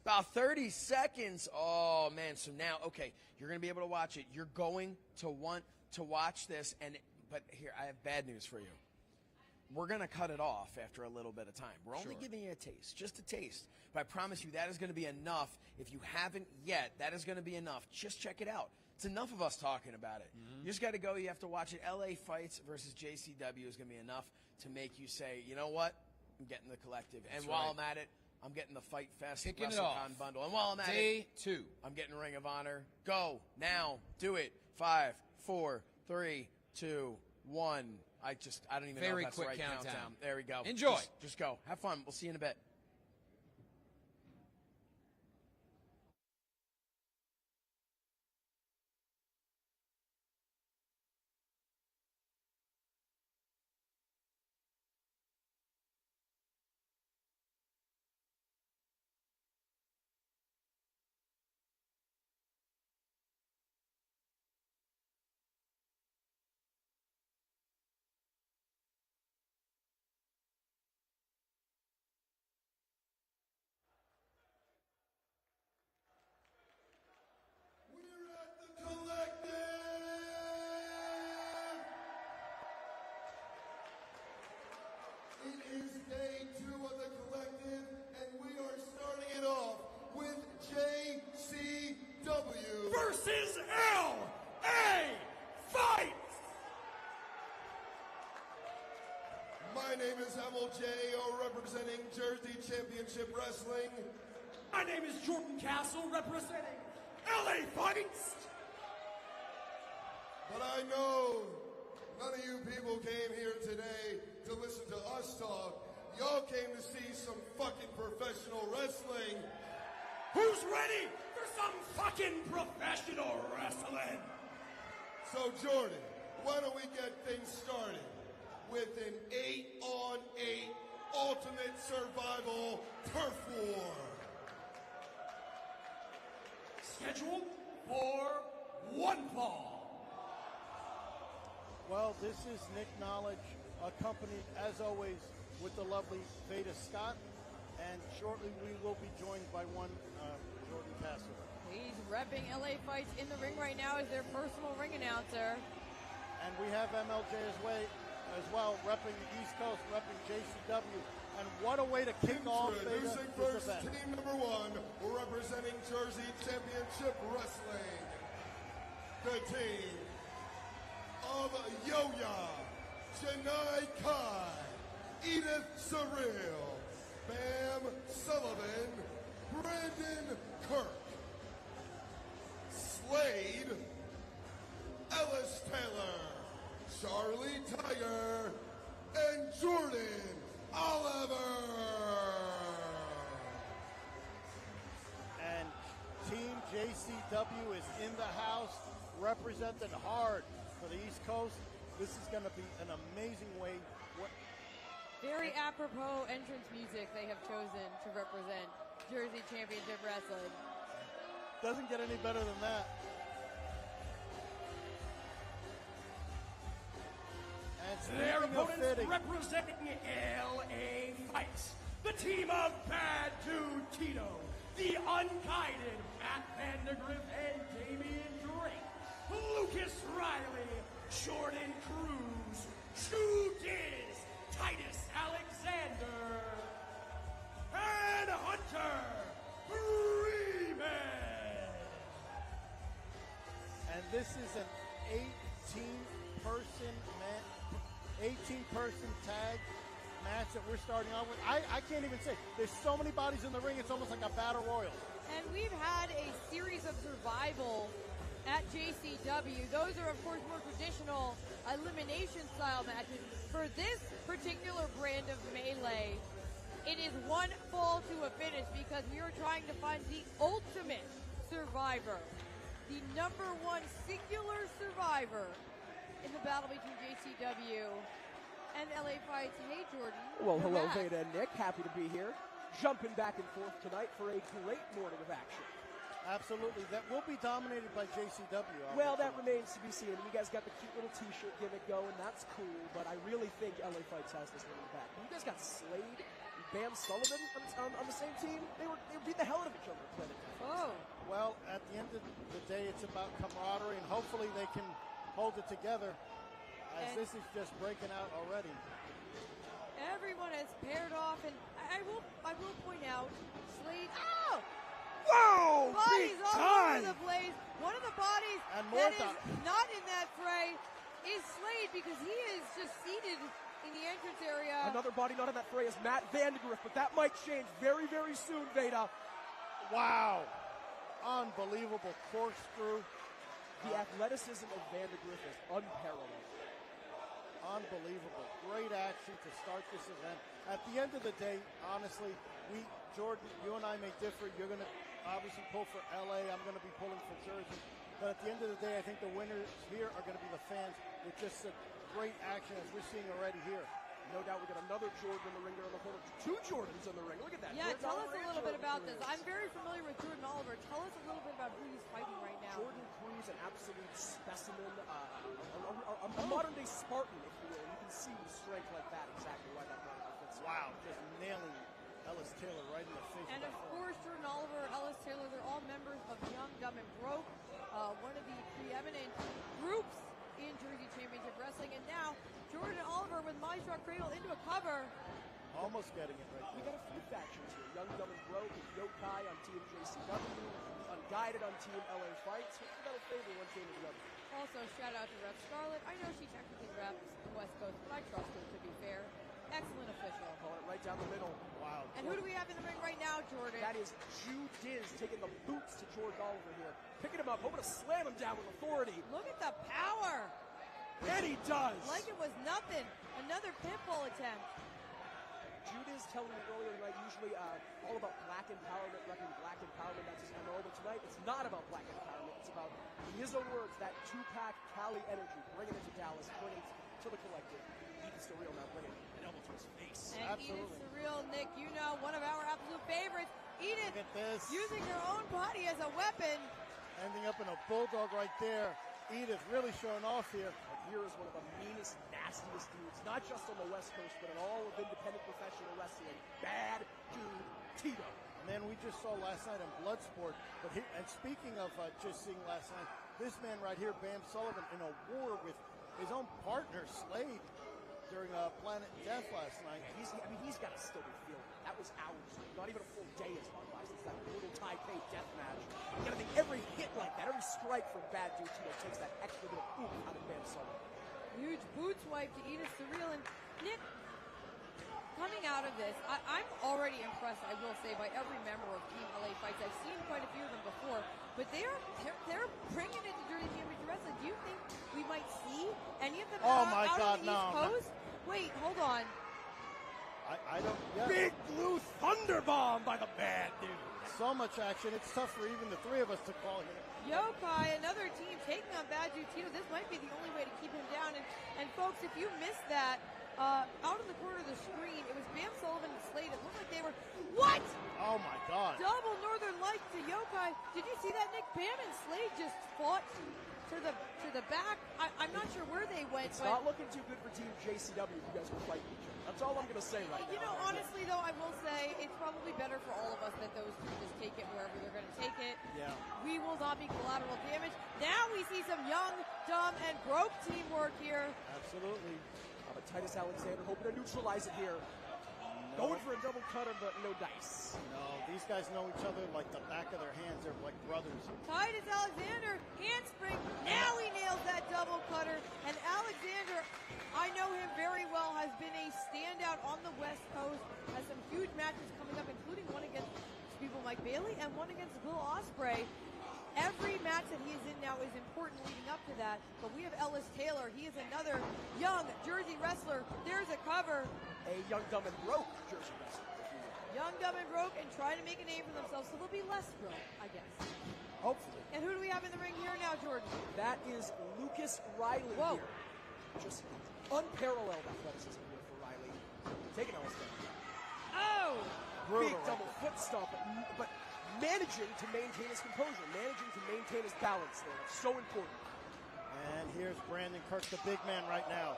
About 30 seconds. Oh, man. So now, okay, you're going to be able to watch it. You're going to want to watch this. But here, I have bad news for you. We're going to cut it off after a little bit of time. We're only giving you a taste, just a taste. But I promise you that is going to be enough. If you haven't yet, that is going to be enough. Just check it out. It's enough of us talking about it. You just got to go. You have to watch it. LA Fights versus JCW is going to be enough to make you say, you know what? I'm getting the collective. And while I'm at it, I'm getting the FITE Fest Wrestle Con Bundle. And while I'm at it, Day 2. I'm getting Ring of Honor. Go now. Do it. 5, 4, 3, 2, 1. I don't even know if that's the right countdown. There we go. Enjoy. Just go. Have fun. We'll see you in a bit. It is day 2 of the collective, and we are starting it off with JCW versus LA Fights. My name is MLJ, representing Jersey Championship Wrestling. My name is Jordan Castle, representing LA Fights. But I know none of you people came here today to listen to us talk. Y'all came to see some fucking professional wrestling. Who's ready for some fucking professional wrestling? So Jordan, why don't we get things started with an 8-on-8 ultimate survival turf war. Scheduled for one fall. Well, this is Nick Knowledge, accompanied, as always, with the lovely Veda Scott. And shortly we will be joined by one Jordan Castle. He's repping LA Fights in the ring right now as their personal ring announcer. And we have MLJ as well, repping the East Coast, repping JCW. And what a way to kick off Introducing first team number 1, representing Jersey Championship Wrestling. The team of Yo-Ya, Janai Kai, Edith Surreal, Bam Sullivan, Brandon Kirk, Slade, Ellis Taylor, Charlie Tiger, and Jordan Oliver. And Team JCW is in the house, represented hard for the East Coast. This is going to be an amazing way. Very apropos entrance music they have chosen to represent Jersey Championship Wrestling. Doesn't get any better than that. And Their speaking of opponents fitting, representing LA Fights, the team of Bad Dude Tito, the Unguided Matt Vandegrift and Damian Drake, Lucas Riley, Jordan Cruz, True Diz, Titus Alexander, and Hunter Freeman. and this is an 18-person tag match that we're starting on with. I can't even say. There's so many bodies in the ring, it's almost like a battle royal. And we've had a series of survival at JCW. Those are, of course, more traditional elimination-style matches. For this particular brand of Melee, it is one fall to a finish because we are trying to find the ultimate survivor, the number one singular survivor in the battle between JCW and LA Fights. Hey, Jordan. Well, you're hello, back. Veda and Nick. Happy to be here. Jumping back and forth tonight for a great morning of action. Absolutely. That will be dominated by JCW. Well, that remains to be seen. You guys got the cute little T-shirt gimmick going. That's cool, but I really think LA Fights has this one in the back. You guys got Slade and Bam Sullivan on the same team. They were beating the hell out of each other at Planet Fitness. Oh. Well, at the end of the day, it's about camaraderie, and hopefully they can hold it together, as this is just breaking out already. Everyone has paired off, and I will point out, Slade. Oh! Whoa! Bodies Big all time! over the place. One of the bodies And that is not in that fray is Slade because he is just seated in the entrance area. Another body not in that fray is Matt Vandegrift, but that might change very, very soon, Veda. Wow. Unbelievable corkscrew. The athleticism of Vandegrift is unparalleled. Unbelievable. Great action to start this event. At the end of the day, honestly, Jordan, you and I may differ. You're going to obviously pull for LA. I'm going to be pulling for Jersey. But at the end of the day, I think the winners here are going to be the fans with just a great action as we're seeing already here. No doubt we got another Jordan in the ring there on the corner. Two Jordans in the ring. Look at that. Yeah, Jordan tell us Oliver a and little bit Jordan about Cruz. this. I'm very familiar with Jordan Oliver. Tell us a little bit about who he's fighting right now. Jordan Cruz, an absolute specimen, a modern-day Spartan, if you will. You can see strength like that, exactly why that moniker fits. Wow, just nailing Ellis Taylor right in the face. And of course, Jordan Oliver, Ellis Taylor, they're all members of Young, Dumb, and Broke, one of the preeminent groups in Jersey Championship Wrestling. And now, Jordan Oliver with My Truck Cradle into a cover. Almost getting it right. We got a few factions here. Young, Dumb, and Broke, and Yokai on Team JCW, Unguided on Team LA Fights. Who's got a favor one team or the other? Also, shout out to Rep Scarlett. I know she technically reps the West Coast, but I trust her to be fair. Excellent official. Calling it right down the middle. Wow. And who do we have in the ring right now, Jordan? That is Jew Diz taking the boots to Jordan Oliver here. Picking him up, hoping to slam him down with authority. Look at the power. And he does. Like it was nothing. Another pinball attempt. Judas telling me earlier tonight, usually all about black empowerment, repping black empowerment, that's his MO, but tonight it's not about black empowerment, it's about, in his own words, that two-pack Cali energy, bringing it to Dallas, bringing it to the collective. Edith Surreal now bringing an elbow to his face. And Edith Surreal, Nick, you know, one of our absolute favorites. Edith Look at this. using her own body as a weapon. Ending up in a bulldog right there. Edith really showing off here. Here is one of the meanest, nastiest dudes, not just on the West Coast, but in all of independent professional wrestling. Bad Dude Tito. Man, we just saw last night in Bloodsport. And speaking of just seeing last night, this man right here, Bam Sullivan, in a war with his own partner, Slade, during Planet Death last night. He's got to still be feeling it. That was hours. Not even a full day has gone by since that brutal Taipei death match. You got to think every hit like that, every strike from Bad Dude Tito takes that extra bit of oomph out of Bam Sullivan. Huge boot swipe to Edith Surreal. And Nick, coming out of this, I'm already impressed, I will say, by every member of Team LA Fights. I've seen quite a few of them before, but they're bringing it to Jersey Championship Wrestling. Do you think we might see any of them out on the East Coast? Wait, hold on. I don't. Yeah. Big blue thunder bomb by the Bad Dude. So much action. It's tough for even the three of us to call here. Yokai, another team taking on Bandito. This might be the only way to keep him down. And folks, if you missed that, out in the corner of the screen, it was Bam Sullivan and Slade. It looked like they were, what? Oh my God. Double Northern Lights to Yokai. Did you see that, Nick? Bam and Slade just fought to the back. I'm not sure where they went. It's not looking too good for Team JCW if you guys were fighting each other. That's all I'm going to say right now. You know, honestly, though, I will say it's probably better for all of us that those two just take it wherever they're going to take it. Yeah. We will not be collateral damage. Now we see some young, dumb, and broke teamwork here. Absolutely. But Titus Alexander hoping to neutralize it here. Going for a double cutter, but no dice. No, these guys know each other like the back of their hands. They're like brothers. Titus Alexander, handspring. Now he nails that double cutter. And Alexander, I know him very well, has been a standout on the West Coast. Has some huge matches coming up, including one against people Mike Bailey and one against Will Ospreay. Every match that he is in now is important leading up to that. But we have Ellis Taylor. He is another young Jersey wrestler. There's a cover. A young, dumb, and broke Jersey wrestler. Young, dumb, and broke, and trying to make a name for themselves, so they'll be less broke, I guess. Hopefully. And who do we have in the ring here now, Jordan? That is Lucas Riley here. Just unparalleled athleticism here for Riley. Taking Ellis down. Oh! Big double foot stomp, but managing to maintain his composure, managing to maintain his balance there. That's so important. And here's Brandon Kirk, the big man right now.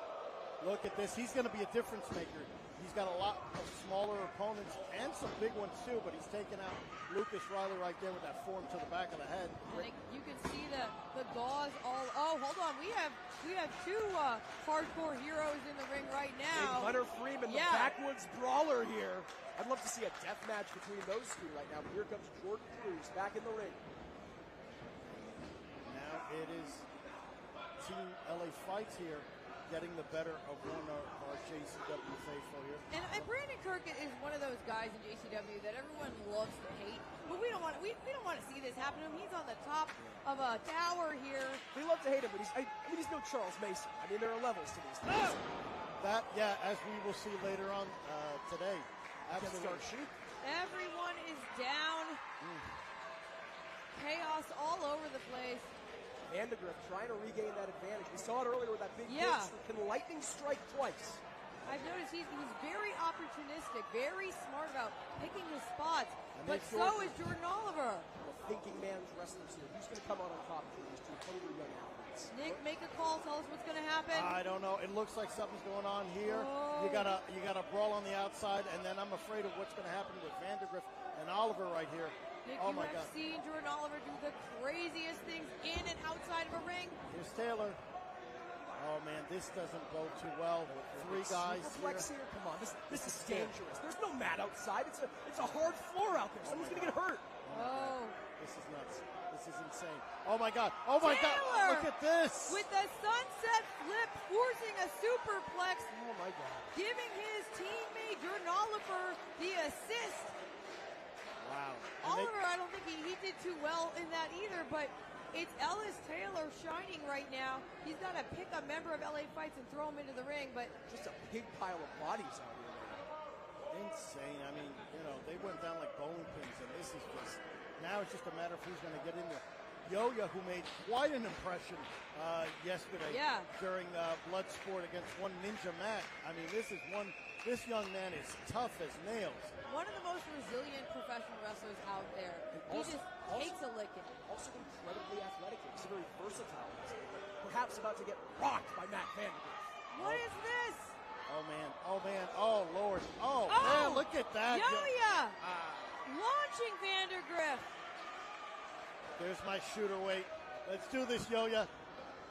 Look at this. He's going to be a difference maker. He's got a lot of smaller opponents and some big ones too, but he's taking out Lucas Riley right there with that form to the back of the head. And you can see the gauze all. Oh, hold on. We have two hardcore heroes in the ring right now. Big Hunter Freeman, the backwoods brawler here. I'd love to see a death match between those two right now. But here comes Jordan Cruz back in the ring. Now it is Team LA Fights here, getting the better of one of our JCW faithful here. And Brandon Kirk is one of those guys in JCW that everyone loves to hate, but we don't want to see this happen to him. He's on the top of a tower here. We love to hate him, but he's no Charles Mason. I mean, there are levels to these things. That, as we will see later on today. Absolutely. Everyone is down. Chaos all over the place. Vandegrift trying to regain that advantage. We saw it earlier with that big hit. Can lightning strike twice? I've noticed he's very opportunistic, very smart about picking his spots. But so is Jordan Oliver. The thinking man's wrestlers here. Who's going to come out on top for these two totally young athletes? Nick, make a call. Tell us what's going to happen. I don't know. It looks like something's going on here. Oh. You got a brawl on the outside, and then I'm afraid of what's going to happen with Vandegrift and Oliver right here. Nick, oh you my have God. seen Jordan Oliver do the craziest things in and outside of a ring. Here's Taylor. Oh man, this doesn't bode too well. Three guys here. Come on, this is dangerous. There's no mat outside. It's a hard floor out there. Someone's gonna get hurt. Oh. This is nuts. This is insane. Oh my God. Oh my God. Look at this. With the sunset flip, forcing a superplex. Oh my God. Giving his teammate Jordan Oliver the assist. Wow. Oliver, I don't think he did too well in that either, but it's Ellis Taylor shining right now. He's got to pick a member of LA Fights and throw him into the ring, but just a big pile of bodies out here. Insane. I mean, they went down like bowling pins, and this is just, now it's just a matter of who's going to get in there. Yo-Yo, who made quite an impression yesterday during Bloodsport against one Ninja Matt. I mean, this young man is tough as nails. One of the most resilient professional wrestlers out there. He just takes a licking. Also incredibly athletic. He's a very versatile wrestler. Perhaps about to get rocked by Matt Vandegrift. What is this? Oh man. Oh man. Oh Lord. Oh man, look at that. Yo-Yo! Launching Vandegrift. There's my shooter weight. Let's do this, Yo-Yo.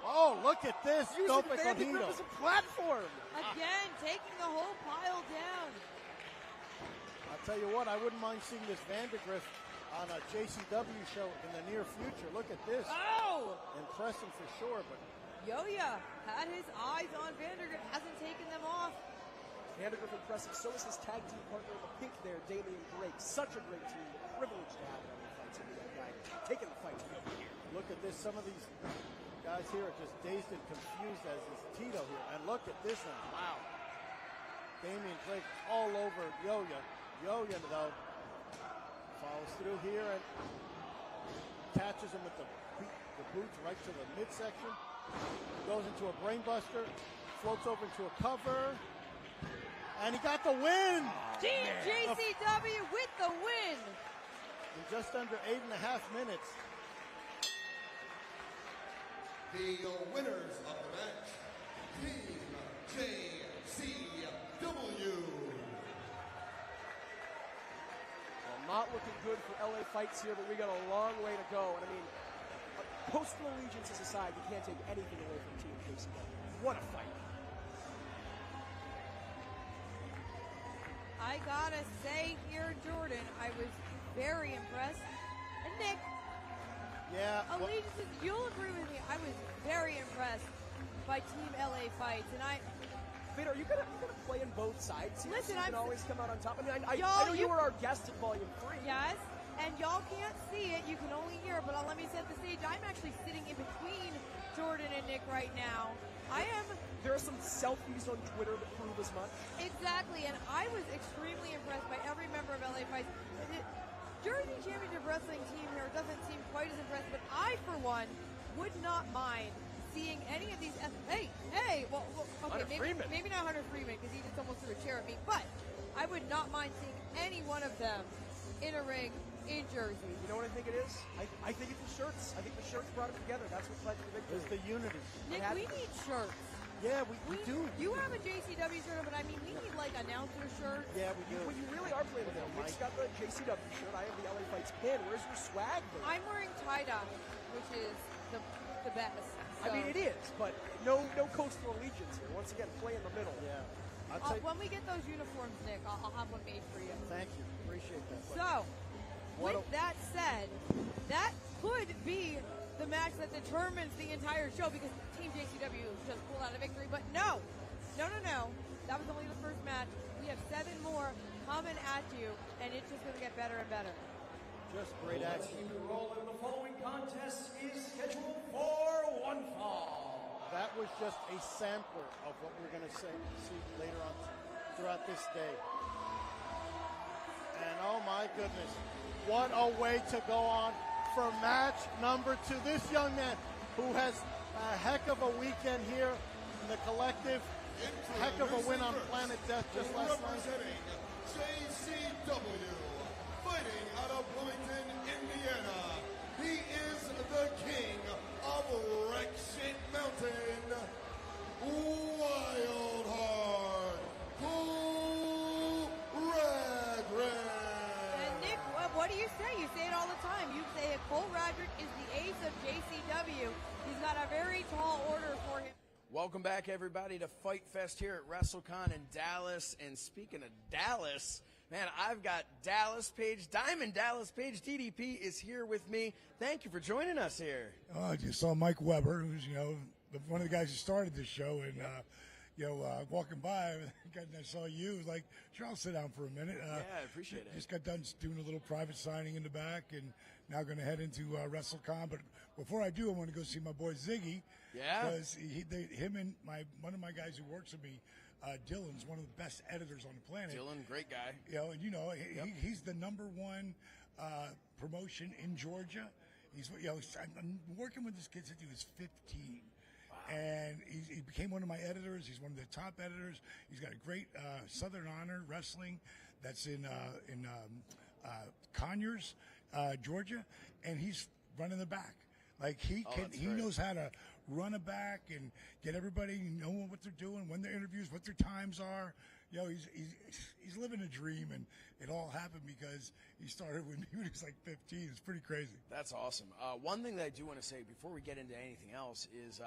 Oh, look at this. Using Vandegrift as a platform. Again, taking the whole pile down. I'll tell you what, I wouldn't mind seeing this Vandegrift on a JCW show in the near future. Look at this. Oh! Impressive for sure, but Yo-Yo had his eyes on Vandegrift, hasn't taken them off. Vandegrift impressive. So is his tag team partner in the pink there, Damian Drake. Such a great team. Privileged to have him in the fights. That guy taking the fight to the end. Look at this. Some of these guys here are just dazed and confused as is Tito here. And look at this one. Wow. Damian Drake all over Yo-Yo. Yo-Yo, though, Follows through here and catches him with the boots right to the midsection. Goes into a brainbuster, floats over into a cover, and he got the win! Team JCW with the win! In just under 8.5 minutes. The winners of the match, Team JCW. Well, not looking good for LA Fights here, but we got a long way to go. And I mean, postal allegiances aside, you can't take anything away from Team JCW. What a fight. I gotta say here, Jordan, I was very impressed. And Nick, allegiances, you'll agree with me, I was very impressed by Team LA Fights. And Fate, are you gonna play in both sides here? Listen, so you can always come out on top. I mean, I know you were our guest at Volume 3. Yes, and y'all can't see it, you can only hear it, but let me set the stage. I'm actually sitting in between Jordan and Nick right now. There are some selfies on Twitter that prove as much. Exactly, and I was extremely impressed by every member of LA Fights. Jersey Championship Wrestling team here doesn't seem quite as impressive, but I, for one, would not mind seeing any of these. Well, okay, maybe not Hunter Freeman because he just almost threw a chair at me, but I would not mind seeing any one of them in a ring in Jersey. You know what I think it is? I think it's the shirts. I think the shirts brought it together. That's what led to the victory. It's the unity. Nick, we need shirts. Yeah, we do. You have a JCW shirt, but I mean, we need like announcer shirts. Yeah, we do. Well, you really are playing with it. Nick's got the JCW shirt. I have the LA Fights pin. Where's your swag? I'm wearing tie-dye, which is the best. I mean, it is, but no coastal allegiance here. Once again, play in the middle. Yeah. When we get those uniforms, Nick, I'll have one made for you. Thank you. Appreciate that. So, with that said, that could be the match that determines the entire show because Team JCW just pulled out a victory. But no. That was only the first match. We have 7 more coming at you, and it's just going to get better and better. Just great action. The following contest is scheduled for one fall. That was just a sampler of what we're going to see later on throughout this day. And oh my goodness, what a way to go on for match number 2. This young man who has a heck of a weekend here in the collective, heck of a win on Planet Death just last night. Representing JCW, fighting out of Bloomington, Indiana. He is the king of Wreck Shit Mountain, Wild Heart, Radrick. And Nick, what do you say? You say it all the time. You say Cole Radrick is the ace of JCW. He's got a very tall order for him. Welcome back, everybody, to FITE Fest here at Wrestle Con in Dallas. And speaking of Dallas, man, I've got Dallas Page, Diamond Dallas Page, DDP is here with me. Thank you for joining us here. I just saw Mike Weber, who's, one of the guys who started this show, and, walking by, I saw you, was like, sure, I'll sit down for a minute. Yeah, I appreciate it. Just got done doing a little private signing in the back, and now going to head into WrestleCon. But before I do, I want to go see my boy Ziggy. Yeah. Because him and one of my guys who works with me, Dylan's one of the best editors on the planet. Dylan, great guy. He's the #1 promotion in Georgia. I'm working with this kid since he was 15. Wow. And he became one of my editors. He's one of the top editors. He's got a great Southern Honor Wrestling that's in Conyers, Georgia, and he's running the back. Like he knows how to run a back and get everybody knowing what they're doing, when their interviews, what their times are. He's living a dream, and it all happened because he started when he was like 15. It's pretty crazy. That's awesome. One thing that I do want to say before we get into anything else is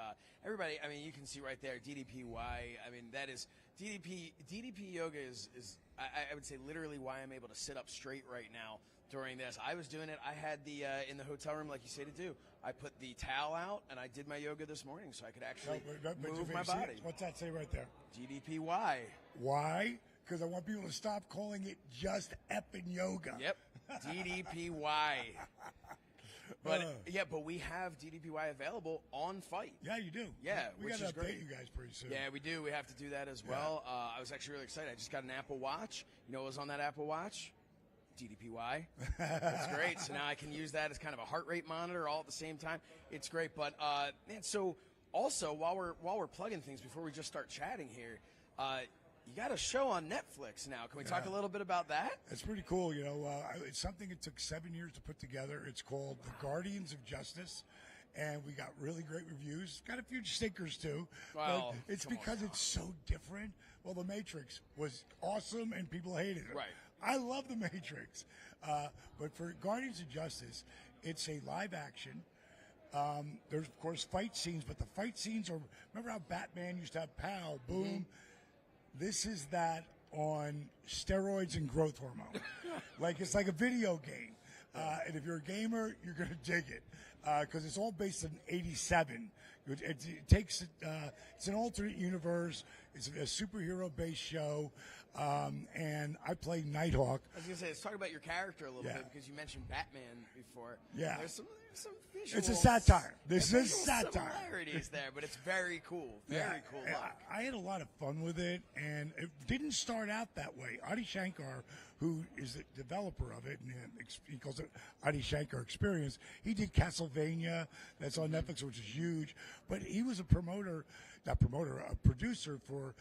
everybody, I mean, you can see right there, DDPY. I mean, that is DDP Yoga is I would say literally why I'm able to sit up straight right now during this. I was doing it. I had the in the hotel room, like you say to do. I put the towel out, and I did my yoga this morning, so I could actually move my body. What's that say right there? DDPY. Why? Because I want people to stop calling it just epping yoga. Yep. DDPY. But we have DDPY available on FITE. Yeah, you do. Yeah, we which got is to update great. you guys pretty soon. Yeah, we do. We have to do that as well. I was actually really excited. I just got an Apple Watch. You know what was on that Apple Watch? DDPY. That's great. So now I can use that as kind of a heart rate monitor all at the same time. It's great. But man, so also while we're plugging things before we just start chatting here, you got a show on Netflix now. Can we talk a little bit about that? It's pretty cool. You know, it's something that took 7 years to put together. It's called The Guardians of Justice. And we got really great reviews. Got a few stinkers too. Well, but it's because it's so different. Well, The Matrix was awesome and people hated it. Right. I love The Matrix. But for Guardians of Justice, it's a live action. There's, of course, fight scenes, but the fight scenes are, remember how Batman used to have pow, boom? Mm-hmm. This is that on steroids and growth hormone. It's like a video game. And if you're a gamer, you're going to dig it. Because it's all based in 87. It takes, it's an alternate universe. It's a superhero-based show. And I play Nighthawk. I was going to say, let's talk about your character a little bit, because you mentioned Batman before. Yeah. There's some visual... It's a satire. This is satire. Similarities there, but it's very cool. Very cool look. I had a lot of fun with it, and it didn't start out that way. Adi Shankar, who is the developer of it, and he calls it Adi Shankar Experience, he did Castlevania, that's on Netflix, which is huge, but he was a producer for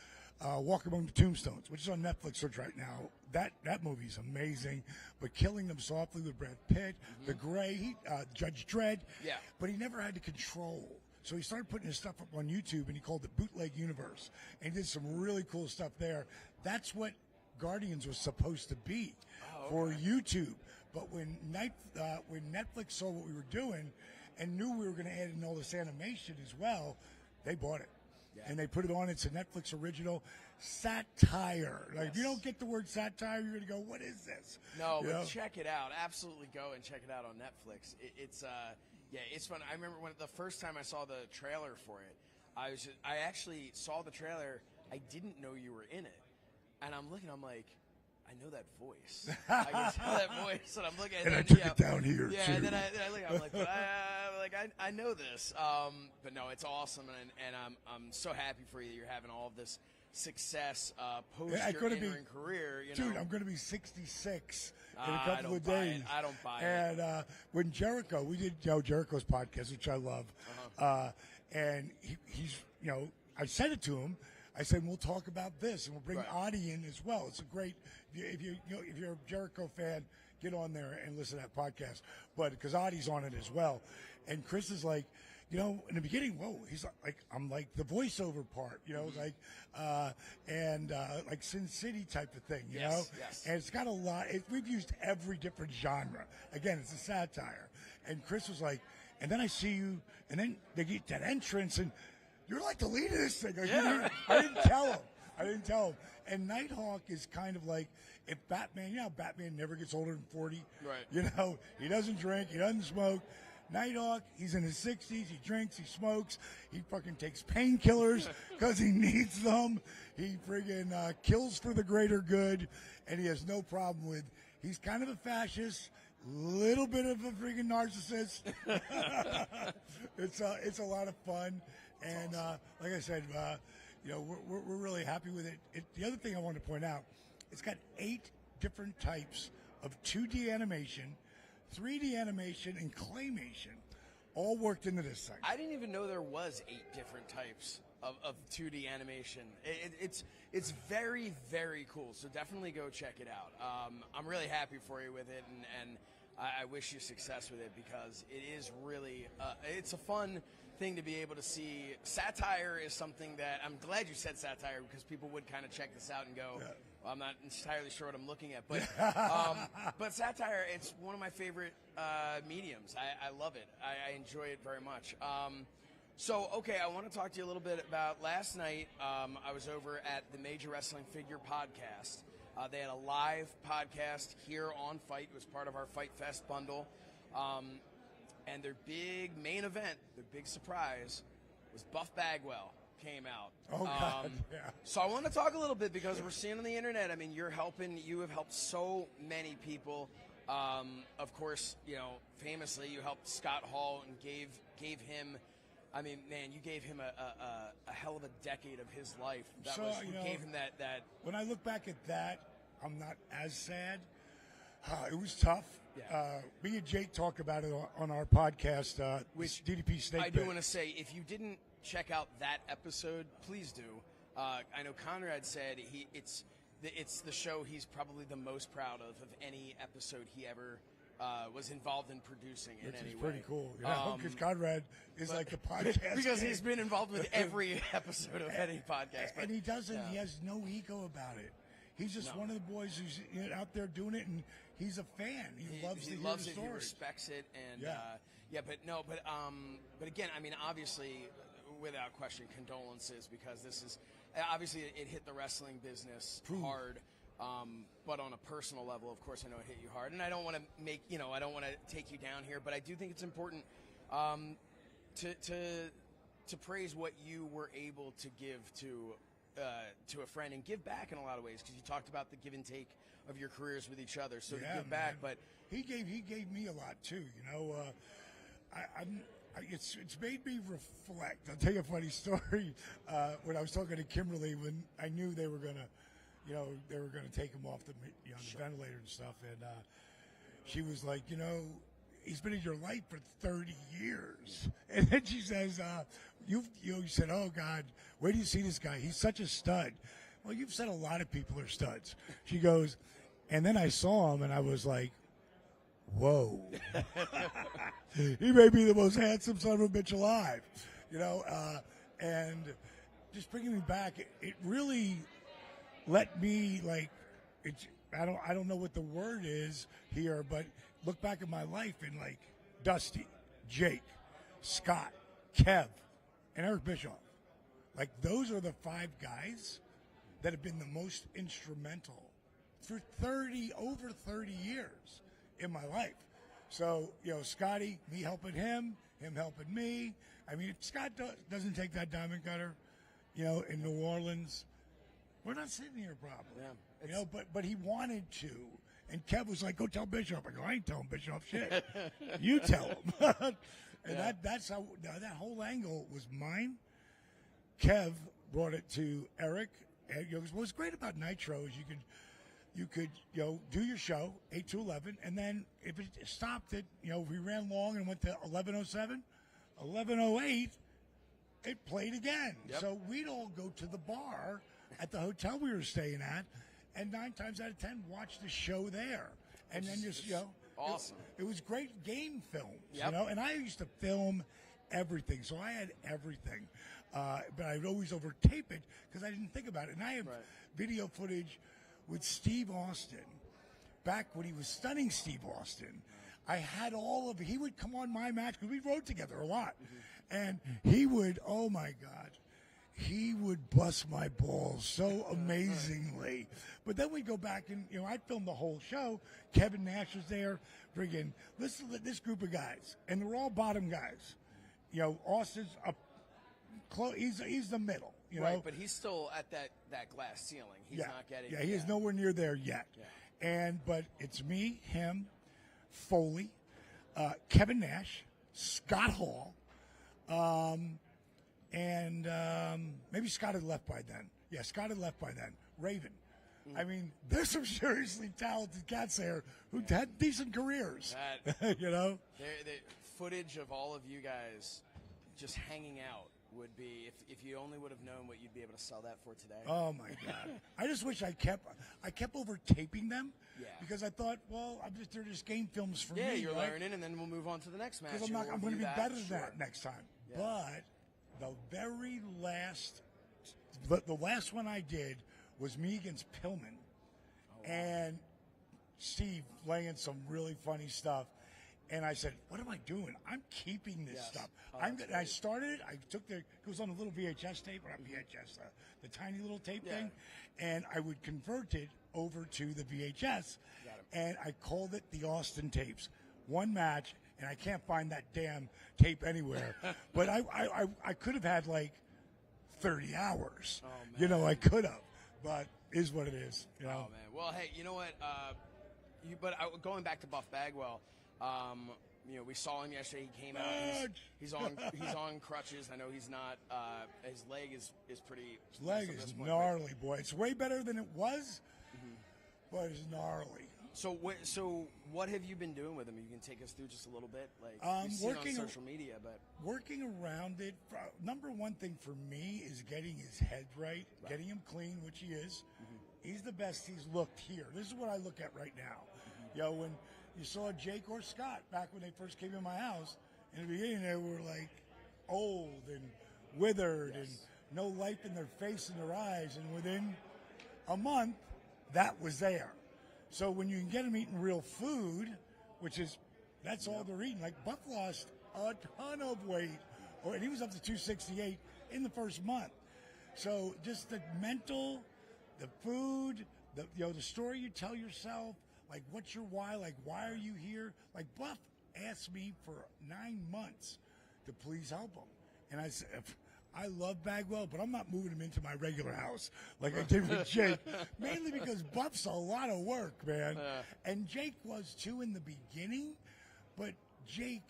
Walk Among the Tombstones, which is on Netflix right now. That movie's amazing. But Killing Them Softly with Brad Pitt, The Gray, Judge Dredd. Yeah. But he never had the control. So he started putting his stuff up on YouTube, and he called it Bootleg Universe. And he did some really cool stuff there. That's what Guardians was supposed to be for YouTube. But when Netflix saw what we were doing and knew we were going to add in all this animation as well, they bought it. Yeah. And they put it on. It's a Netflix original satire. If you don't get the word satire, you're going to go, what is this? No, but check it out. Absolutely go and check it out on Netflix. It's fun. I remember when the first time I saw the trailer for it, I actually saw the trailer. I didn't know you were in it. And I'm looking, I'm like, I know that voice. I can tell that voice, and I'm looking at it. And I took it down here, too. Yeah, and then I look, I'm like, I know this. But no, it's awesome, and I'm so happy for you. You're having all of this success post your entering career. Dude, I'm going to be 66 in a couple of days. I don't buy it. And when Jericho, we did Jericho's podcast, which I love, and he's, I said it to him. I said, we'll talk about this, and we'll bring Adi in as well. It's a great, if you're a Jericho fan, get on there and listen to that podcast. But because Adi's on it as well, and Chris is like, in the beginning, he's like, I'm like the voiceover part, like Sin City type of thing, you know. Yes. And it's got a lot. We've used every different genre. Again, it's a satire. And Chris was like, and then I see you, and then they get that entrance and. You're like the lead of this thing. I didn't tell him. And Nighthawk is kind of like if Batman, Batman never gets older than 40. Right. He doesn't drink, he doesn't smoke. Nighthawk, he's in his 60s, he drinks, he smokes, he fucking takes painkillers because he needs them. He friggin' kills for the greater good, and he has no problem with, he's kind of a fascist, little bit of a friggin' narcissist. It's a lot of fun. And like I said, we're really happy with it. The other thing I want to point out, it's got 8 different types of 2D animation, 3D animation, and claymation, all worked into this thing. I didn't even know there was 8 different types of 2D animation. It's very, very cool. So definitely go check it out. I'm really happy for you with it, and I wish you success with it because it is really it's a fun thing to be able to see. Satire is something that I'm glad you said satire because people would kind of check this out and go, well, I'm not entirely sure what I'm looking at, but satire, it's one of my favorite mediums. I love it. I enjoy it very much. So, okay, I want to talk to you a little bit about last night. I was over at the Major Wrestling Figure podcast. They had a live podcast here on FITE. It was part of our FITE Fest bundle. And their big main event, their big surprise, was Buff Bagwell came out. Oh, God, yeah. So I want to talk a little bit because we're seeing on the internet, I mean, you have helped so many people. Of course, famously, you helped Scott Hall and gave him, I mean, man, you gave him a hell of a decade of his life. Gave him that. When I look back at that, I'm not as sad. It was tough. Yeah. Me and Jake talked about it on our podcast, Which DDP Snake I do Pit. want to say, if you didn't check out that episode, please do. I know Conrad said it's the show he's probably the most proud of any episode he ever was involved in producing in Which any is way. pretty cool, because Conrad is like the podcast because king. he's been involved with every episode of any podcast. But, And he doesn't. He has no ego about it. He's just one of the boys who's out there doing it, and he's a fan. He loves to hear the it. He stories. respects it, and but again, I mean, obviously, without question, condolences, because this is obviously it hit the wrestling business hard. But on a personal level, of course, I know it hit you hard, and I don't want to I don't want to take you down here, but I do think it's important to praise what you were able to give to a friend and give back in a lot of ways, because you talked about the give and take of your careers with each other. So to give back, but he gave me a lot too. It's made me reflect. I'll tell you a funny story. When I was talking to Kimberly, when I knew they were gonna take him off the ventilator and stuff, and she was like, he's been in your life for 30 years. And then she says, you said, oh, God, where do you see this guy? He's such a stud. Well, you've said a lot of people are studs. She goes, and then I saw him, and I was like, whoa. He may be the most handsome son of a bitch alive, and just bringing me back, it really let me, I don't know what the word is here, but look back at my life and Dusty, Jake, Scott, Kev, and Eric Bischoff. Those are the 5 guys that have been the most instrumental for over 30 years in my life. So, Scotty, me helping him helping me. I mean, if Scott doesn't take that diamond cutter, in New Orleans, we're not sitting here probably. Yeah, but he wanted to. And Kev was like, go tell Bischoff. I go, I ain't telling Bischoff shit. You tell him. And that's how that whole angle was mine. Kev brought it to Eric. And what's great about Nitro is you could do your show 8 to 11, and then if it stopped at if we ran long and went to 11:07, 11:08, it played again. Yep. So we'd all go to the bar at the hotel we were staying at, and 9 times out of 10 watch the show there, and then just awesome. It was great game films, yep. And I used to film everything, so I had everything, but I'd always overtape it because I didn't think about it. And I have video footage with Steve Austin back when he was stunning Steve Austin. I had all of it. He would come on my match because we rode together a lot, and he would, oh my God. He would bust my balls so amazingly. But then we'd go back and, I'd film the whole show. Kevin Nash was there. Friggin', listen to this group of guys. And they're all bottom guys. Austin's up close. He's the middle, Right, but he's still at that glass ceiling. He's not getting. Yeah, he is nowhere near there yet. Yeah. But it's me, him, Foley, Kevin Nash, Scott Hall, and maybe Scott had left by then. Yeah, Scott had left by then. Raven. I mean, there's some seriously talented cats there who had decent careers. The footage of all of you guys just hanging out would be, if you only would have known what you'd be able to sell that for today. Oh my God! I just wish I kept over taping them. Yeah. Because I thought, well, they're just game films for me. Yeah, you're learning, and then we'll move on to the next match. Because I'm going to be better than that next time. Yeah. But the very last, the last one I did was me against Pillman, and Steve laying some really funny stuff. And I said, what am I doing? I'm keeping this stuff. I started it. I took it was on a little VHS tape, or not VHS, the tiny little tape thing. And I would convert it over to the VHS. And I called it the Austin tapes. One match, and I can't find that damn tape anywhere. But I could have had 30 hours. Oh, man. I could have. But is what it is. Oh, man. Well, hey, you know what? Going back to Buff Bagwell, we saw him yesterday. He came out. He's on crutches. I know he's not. His leg is pretty. His leg is gnarly, boy. It's way better than it was, but it's gnarly. So what have you been doing with him? You can take us through just a little bit, like we've seen on social media, but working around it. Number one thing for me is getting his head right, getting him clean, which he is. He's the best he's looked here. This is what I look at right now. You know, when you saw Jake or Scott back when they first came in my house, in the beginning they were like old and withered and no life in their face and their eyes, and within a month that was there. So when you can get them eating real food, that's all they're eating. Like Buck lost a ton of weight, and he was up to 268 in the first month. So just the mental, the food, the story you tell yourself, like what's your why? Like why are you here? Like Buff asked me for 9 months to please help him, and I said, I love Bagwell, but I'm not moving him into my regular house like I did with Jake. Mainly because Buff's a lot of work, man. And Jake was too in the beginning, but Jake,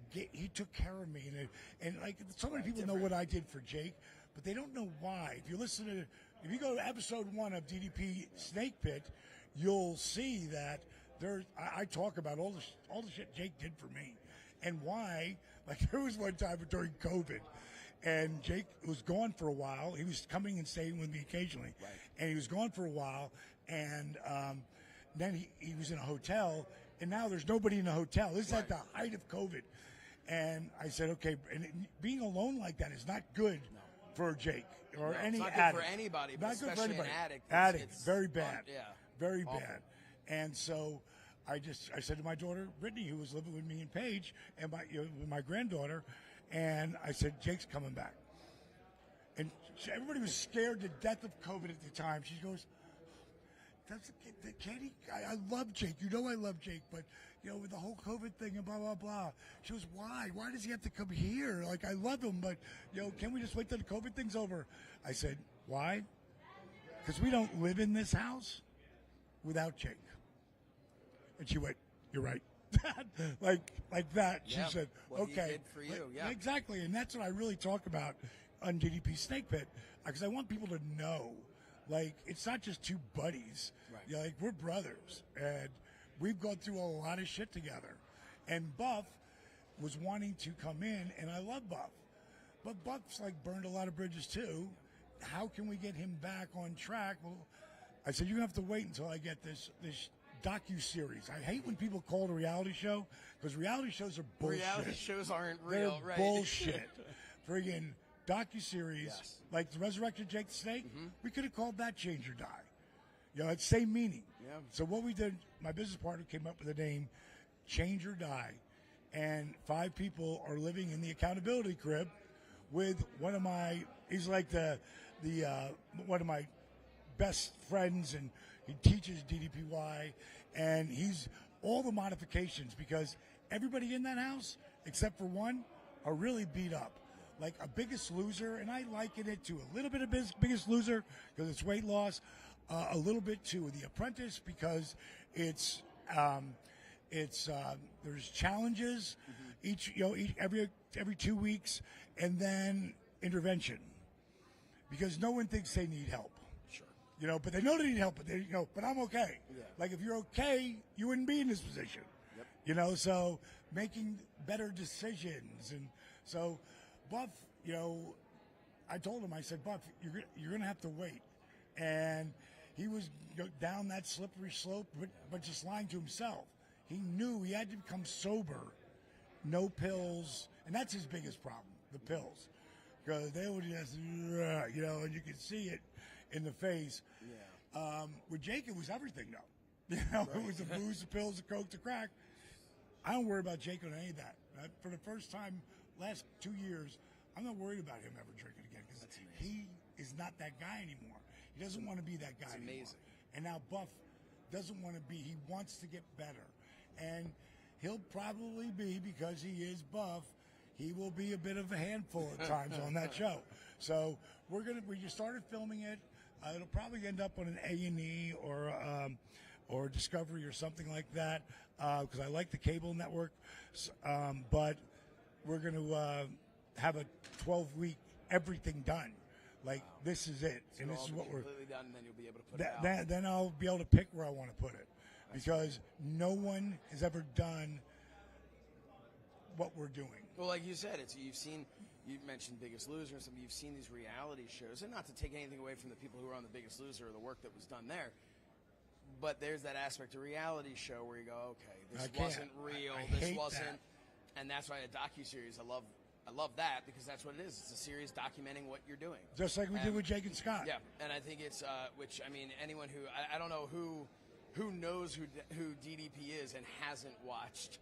he took care of me. And like so many people know what I did for Jake, but they don't know why. If you go to episode 1 of DDP Snake Pit, you'll see that I talk about all the shit Jake did for me and why. Like there was one time during COVID. And Jake was gone for a while. He was coming and staying with me occasionally. Right. And he was gone for a while. And then he was in a hotel. And now there's nobody in the hotel. This is at the height of COVID. And I said, okay. And being alone like that is not good for Jake or any addict. Not good for anybody, but not good for especially anybody. An addict. Addict, very bad. Very awful. bad. And so I said to my daughter, Brittany, who was living with me and Paige, and my granddaughter, and I said, Jake's coming back. And everybody was scared to death of COVID at the time. She goes, I love Jake. You know I love Jake, but, with the whole COVID thing and blah, blah, blah. She goes, why? Why does he have to come here? Like, I love him, but, can we just wait till the COVID thing's over? I said, why? Because we don't live in this house without Jake. And she went, you're right. like that. She said, okay. He did for you, Exactly. And that's what I really talk about on DDP Snake Pit, because I want people to know, like, it's not just two buddies. Right. Like, we're brothers, and we've gone through a lot of shit together. And Buff was wanting to come in, and I love Buff. But Buff's, like, burned a lot of bridges, too. How can we get him back on track? Well, I said, you're going to have to wait until I get this docu-series. I hate when people call it a reality show, because reality shows are bullshit. Reality shows aren't real, They're right? bullshit. Friggin' docu-series, like the Resurrected Jake the Snake, we could have called that Change or Die. It's same meaning. Yeah. So what we did, my business partner came up with the name Change or Die, and 5 people are living in the accountability crib with he's like the one of my best friends, and he teaches DDPY, and he's all the modifications, because everybody in that house, except for one, are really beat up. Like a Biggest Loser, and I liken it to a little bit of Biggest Loser because it's weight loss, a little bit to The Apprentice because it's there's challenges every 2 weeks, and then intervention, because no one thinks they need help. But they know they need help, but but I'm okay. Yeah. Like, if you're okay, you wouldn't be in this position. Yep. So making better decisions. And so Buff, I told him, I said, Buff, you're going to have to wait. And he was down that slippery slope, but just lying to himself. He knew he had to become sober, no pills, and that's his biggest problem, the pills. Because they would just, and you could see it in the face. Yeah. With Jake, it was everything, though. Right. It was the booze, the pills, the coke, the crack. I don't worry about Jake on any of that. For the first time, last 2 years, I'm not worried about him ever drinking again, because he is not that guy anymore. He doesn't want to be that guy anymore. Amazing. And now Buff doesn't want to be. He wants to get better. And he'll probably be, because he is Buff, he will be a bit of a handful at times on that show. So we just started filming it. It'll probably end up on an A&E or Discovery or something like that, because I like the cable network. But we're going to have a 12-week everything done. Like, this is it, so and this is what we're completely done, and then you'll be able to put it out. Then I'll be able to pick where I want to put it. because no one has ever done what we're doing. Well, like you said, you mentioned Biggest Loser and something. You've seen these reality shows, and not to take anything away from the people who were on the Biggest Loser or the work that was done there, but there's that aspect of reality show where you go, okay, this wasn't real, this wasn't, and that's why a docuseries, I love that because that's what it is. It's a series documenting what you're doing. Just like we did with Jake and Scott. Yeah, and I think it's, anyone who, I don't know who knows who DDP is and hasn't watched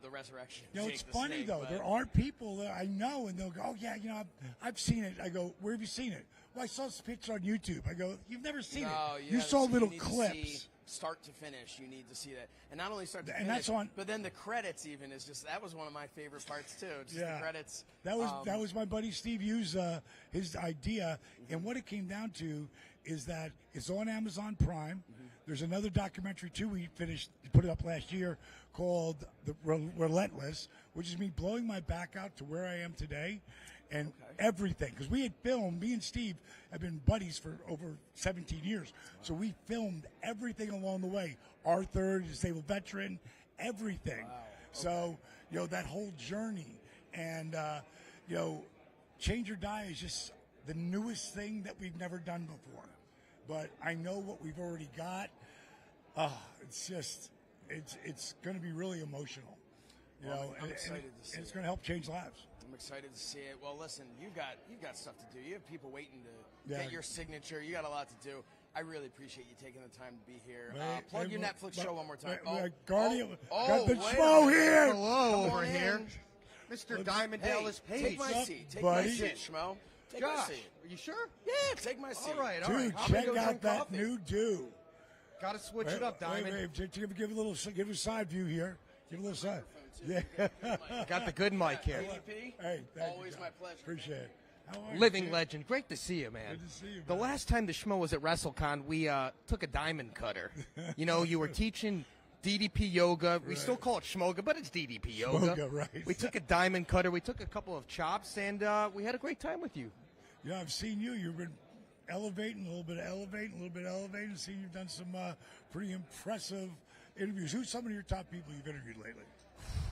the Resurrection. You know, it's funny, though. There are people that I know, and they'll go, oh, yeah, I've seen it. I go, where have you seen it? Well, I saw this picture on YouTube. I go, you've never seen it. You saw little clips. Start to finish, you need to see that. And not only start to and finish, that's on, but then the credits even is just, that was one of my favorite parts, too. Just the credits. That was my buddy Steve Hughes, his idea. And what it came down to is that it's on Amazon Prime. There's another documentary, too, we put it up last year, called The Relentless, which is me blowing my back out to where I am today and everything. Because we had filmed, me and Steve have been buddies for over 17 years. So we filmed everything along the way. Arthur, disabled veteran, everything. So, that whole journey. And, Change or Die is just the newest thing that we've never done before. But I know what we've already got. It's just, it's going to be really emotional. I'm excited to see it. And it's going to help change lives. I'm excited to see it. Well, listen, you've got stuff to do. You have people waiting to get your signature. You got a lot to do. I really appreciate you taking the time to be here. Plug your Netflix show one more time. Guardian, got the Schmo here. Hello over here. Mr. Diamond Dallas Page. Take my seat. Take my seat, Schmo. Take my seat. Are you sure? Yeah, take my seat. All right. Dude, check out that new do. Got to switch it up, Diamond. Give a side view here. Give a little side. Yeah. Got the good mic here. Hey, always my pleasure. Appreciate it. Living legend. Great to see you, man. Good to see you, man. The last time the Schmo was at WrestleCon, we took a diamond cutter. You were teaching DDP yoga. We still call it Schmoga, but it's DDP yoga. Schmoga, right. We took a diamond cutter. We took a couple of chops, and we had a great time with you. Yeah, I've seen you. You've been elevating, a little bit of elevating, a little bit of elevating. Seen you've done some pretty impressive interviews. Who's some of your top people you've interviewed lately?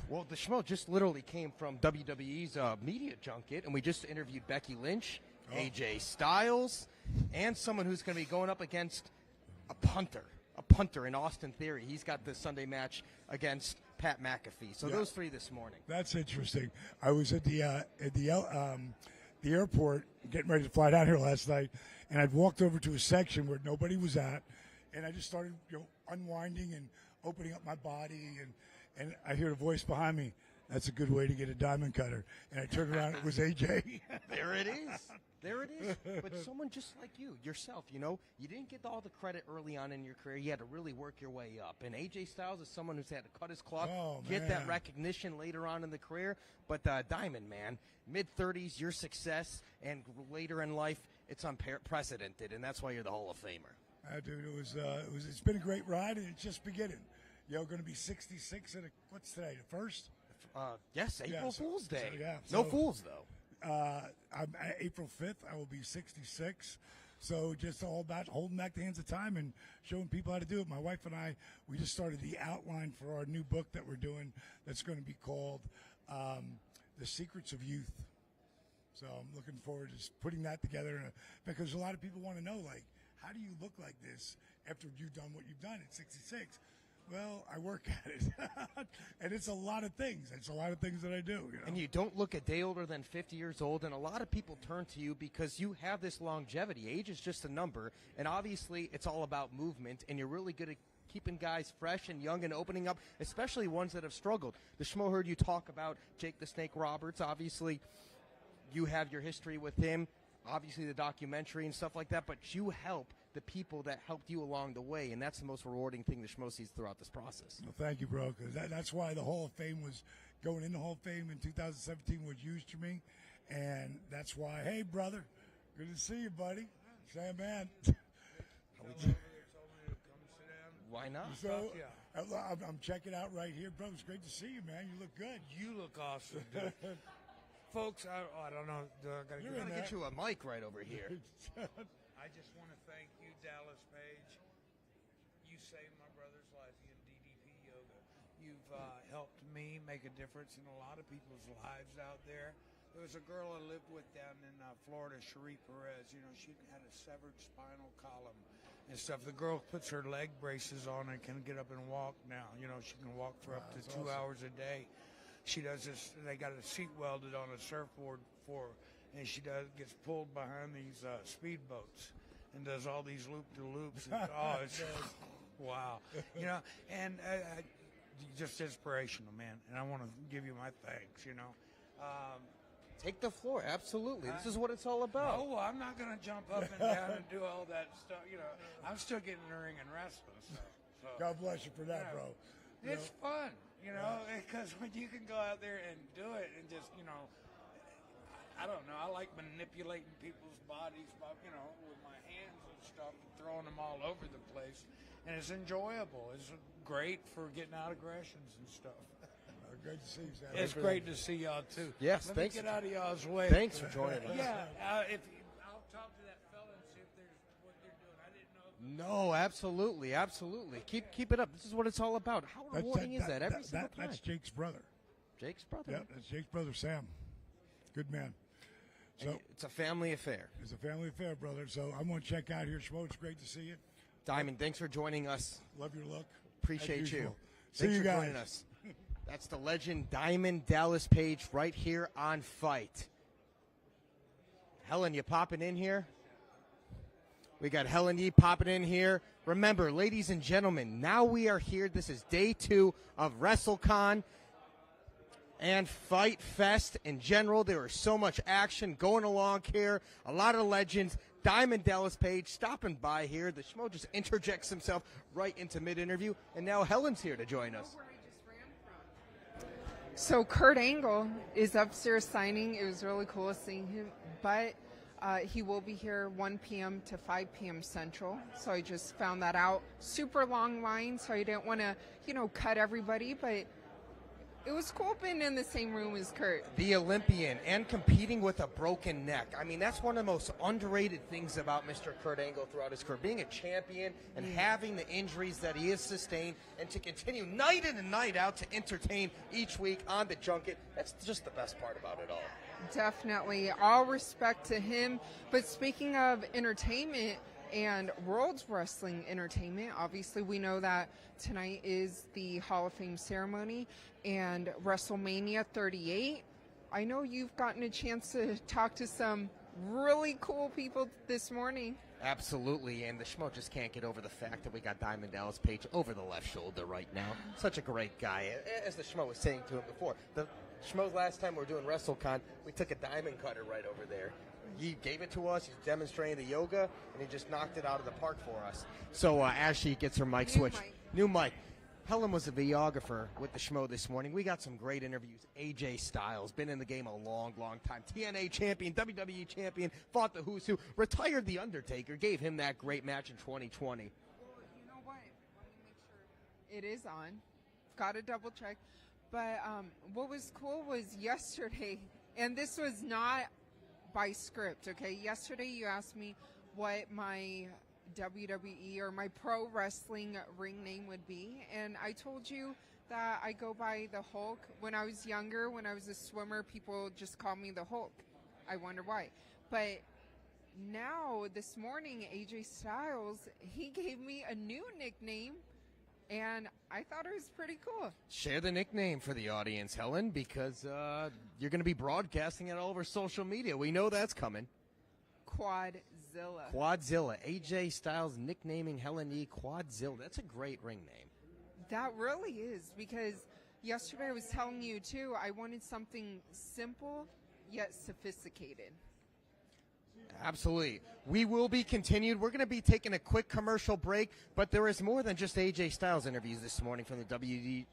Well, the Schmo just literally came from WWE's media junket, and we just interviewed Becky Lynch, AJ Styles, and someone who's going to be going up against a punter in Austin Theory. He's got the Sunday match against Pat McAfee. So those three this morning. That's interesting. I was at the airport getting ready to fly down here last night, and I'd walked over to a section where nobody was at, and I just started unwinding and opening up my body, and I hear a voice behind me. That's a good way to get a diamond cutter. And I turned around, it was AJ. There it is. There it is. But someone just like you, yourself, you didn't get all the credit early on in your career. You had to really work your way up. And AJ Styles is someone who's had to cut his cloth, get that recognition later on in the career. But Diamond, man, mid-30s, your success, and later in life, it's unprecedented, and that's why you're the Hall of Famer. Dude, it's been a great ride, and it's just beginning. Going to be 66 what's today, the 1st? Yes, April Fool's Day. So, no fools, though. I'm April 5th. I will be 66. So just all about holding back the hands of time and showing people how to do it. My wife and I, we just started the outline for our new book that we're doing that's going to be called The Secrets of Youth. So I'm looking forward to putting that together because a lot of people want to know, how do you look like this after you've done what you've done at 66? Well, I work at it, and it's a lot of things. It's a lot of things that I do. And you don't look a day older than 50 years old, and a lot of people turn to you because you have this longevity. Age is just a number, and obviously it's all about movement, and you're really good at keeping guys fresh and young and opening up, especially ones that have struggled. The Schmo heard you talk about Jake the Snake Roberts. Obviously, you have your history with him, obviously the documentary and stuff like that, but you help the people that helped you along the way, and that's the most rewarding thing the Schmo sees throughout this process. Well, thank you, bro, because that's why the Hall of Fame was going in the Hall of Fame in 2017 was used to me, and that's why, hey, brother, good to see you, buddy. Say, man. Why not? So, I'm checking out right here, bro. It's great to see you, man. You look good. You look awesome, dude. Folks, I don't know. We're going to get you a mic right over here. I just want to thank you, Dallas Page. You saved my brother's life. You and helped me make a difference in a lot of people's lives out there. There was a girl I lived with down in Florida, Cherie Perez. You know, she had a severed spinal column and stuff. The girl puts her leg braces on and can get up and walk now. You know, she can walk for up to 2 hours a day. She does this. They got a seat welded on a surfboard for her, and she gets pulled behind these speedboats and does all these loop-de-loops. Oh, it's wow. You know, and just inspirational, man. And I want to give you my thanks, you know. Take the floor. Absolutely. This is what it's all about. No, I'm not going to jump up and down and do all that stuff. You know, I'm still getting in the ring and wrestling. So. God bless you for that, bro. It's fun, you know, because when you can go out there and do it and just, you know, I don't know. I like manipulating people's bodies, you know, with my hands and stuff, and throwing them all over the place. And it's enjoyable. It's great for getting out aggressions and stuff. Great to see you, Sam. It's great to see y'all too. Yes, Let thanks. me get out of y'all's way. Thanks for joining us. Yeah, I'll talk to that fella and see if there's what they're doing. I didn't know. No, absolutely, absolutely. Keep it up. This is what it's all about. How rewarding is that every single time? That's Jake's brother. Jake's brother? Yeah, that's Jake's brother, Sam. Good man. So it's a family affair. It's a family affair, brother. So I'm going to check out here. Schmo, it's great to see you. Diamond, thanks for joining us. Love your look. Appreciate you. See Thanks you for guys. joining us. That's the legend Diamond Dallas Page right here on FITE. Helen, you popping in here? We got Helen Yee popping in here. Remember, ladies and gentlemen, now we are here. This is day 2 of Wrestle Con and FITE Fest in general. There is so much action going along here. A lot of legends. Diamond Dallas Page stopping by here. The Schmo just interjects himself right into mid-interview. And now Helen's here to join us. So Kurt Angle is upstairs signing. It was really cool seeing him, but he will be here 1 p.m. to 5 p.m. Central. So I just found that out. Super long line, so I didn't want to, cut everybody, but it was cool being in the same room as Kurt. The Olympian and competing with a broken neck. I mean, that's one of the most underrated things about Mr. Kurt Angle throughout his career. Being a champion and having the injuries that he has sustained and to continue night in and night out to entertain each week on the junket. That's just the best part about it all. Definitely. All respect to him. But speaking of entertainment and World Wrestling Entertainment, obviously we know that tonight is the Hall of Fame ceremony and WrestleMania 38. I know you've gotten a chance to talk to some really cool people this morning. Absolutely, and the Schmo just can't get over the fact that we got Diamond Dallas Page over the left shoulder right now. Such a great guy. As the Schmo was saying to him before, the Schmo's last time we were doing WrestleCon, we took a diamond cutter right over there. He gave it to us, he's demonstrating the yoga, and he just knocked it out of the park for us. So as she gets her mic switched, new mic. Helen was a videographer with the Schmo this morning. We got some great interviews. AJ Styles, been in the game a long, long time. TNA champion, WWE champion, fought the Who's Who, retired The Undertaker, gave him that great match in 2020. Well, you know what? Let me make sure it is on. Got to double check. But what was cool was yesterday, and this was not by script, okay? Yesterday you asked me what my WWE or my pro wrestling ring name would be, and I told you that I go by the Hulk. When I was younger, when I was a swimmer, people just called me the Hulk. I wonder why. But now, this morning, AJ Styles, he gave me a new nickname, and I thought it was pretty cool. Share the nickname for the audience, Helen, because you're going to be broadcasting it all over social media. We know that's coming. Quadzilla. Quadzilla. AJ Styles nicknaming Helen Yee Quadzilla. That's a great ring name. That really is, because yesterday I was telling you, too, I wanted something simple yet sophisticated. Absolutely. We will be continued. We're going to be taking a quick commercial break, but there is more than just AJ Styles interviews this morning from the WWE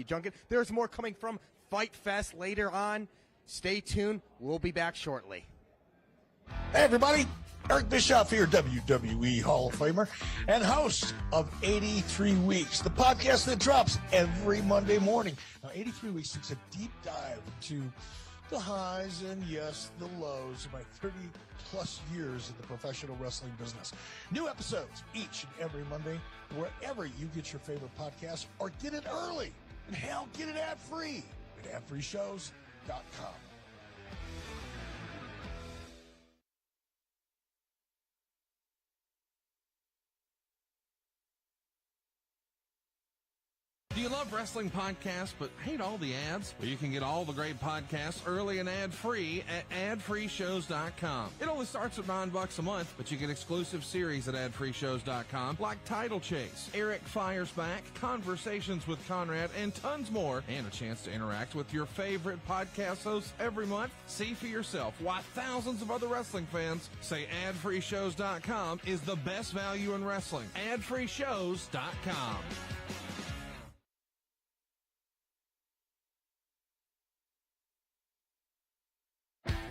Junket. There's more coming from FITE Fest later on. Stay tuned. We'll be back shortly. Hey, everybody. Eric Bischoff here, WWE Hall of Famer and host of 83 Weeks, the podcast that drops every Monday morning. Now, 83 Weeks takes a deep dive into the highs and, yes, the lows of my 30-plus years in the professional wrestling business. New episodes each and every Monday, wherever you get your favorite podcast, or get it early And hell, get it ad-free at adfreeshows.com. Do you love wrestling podcasts but hate all the ads? Well, you can get all the great podcasts early and ad-free at adfreeshows.com. It only starts at $9 a month, but you get exclusive series at adfreeshows.com like Title Chase, Eric Fires Back, Conversations with Conrad, and tons more, and a chance to interact with your favorite podcast hosts every month. See for yourself why thousands of other wrestling fans say adfreeshows.com is the best value in wrestling. adfreeshows.com.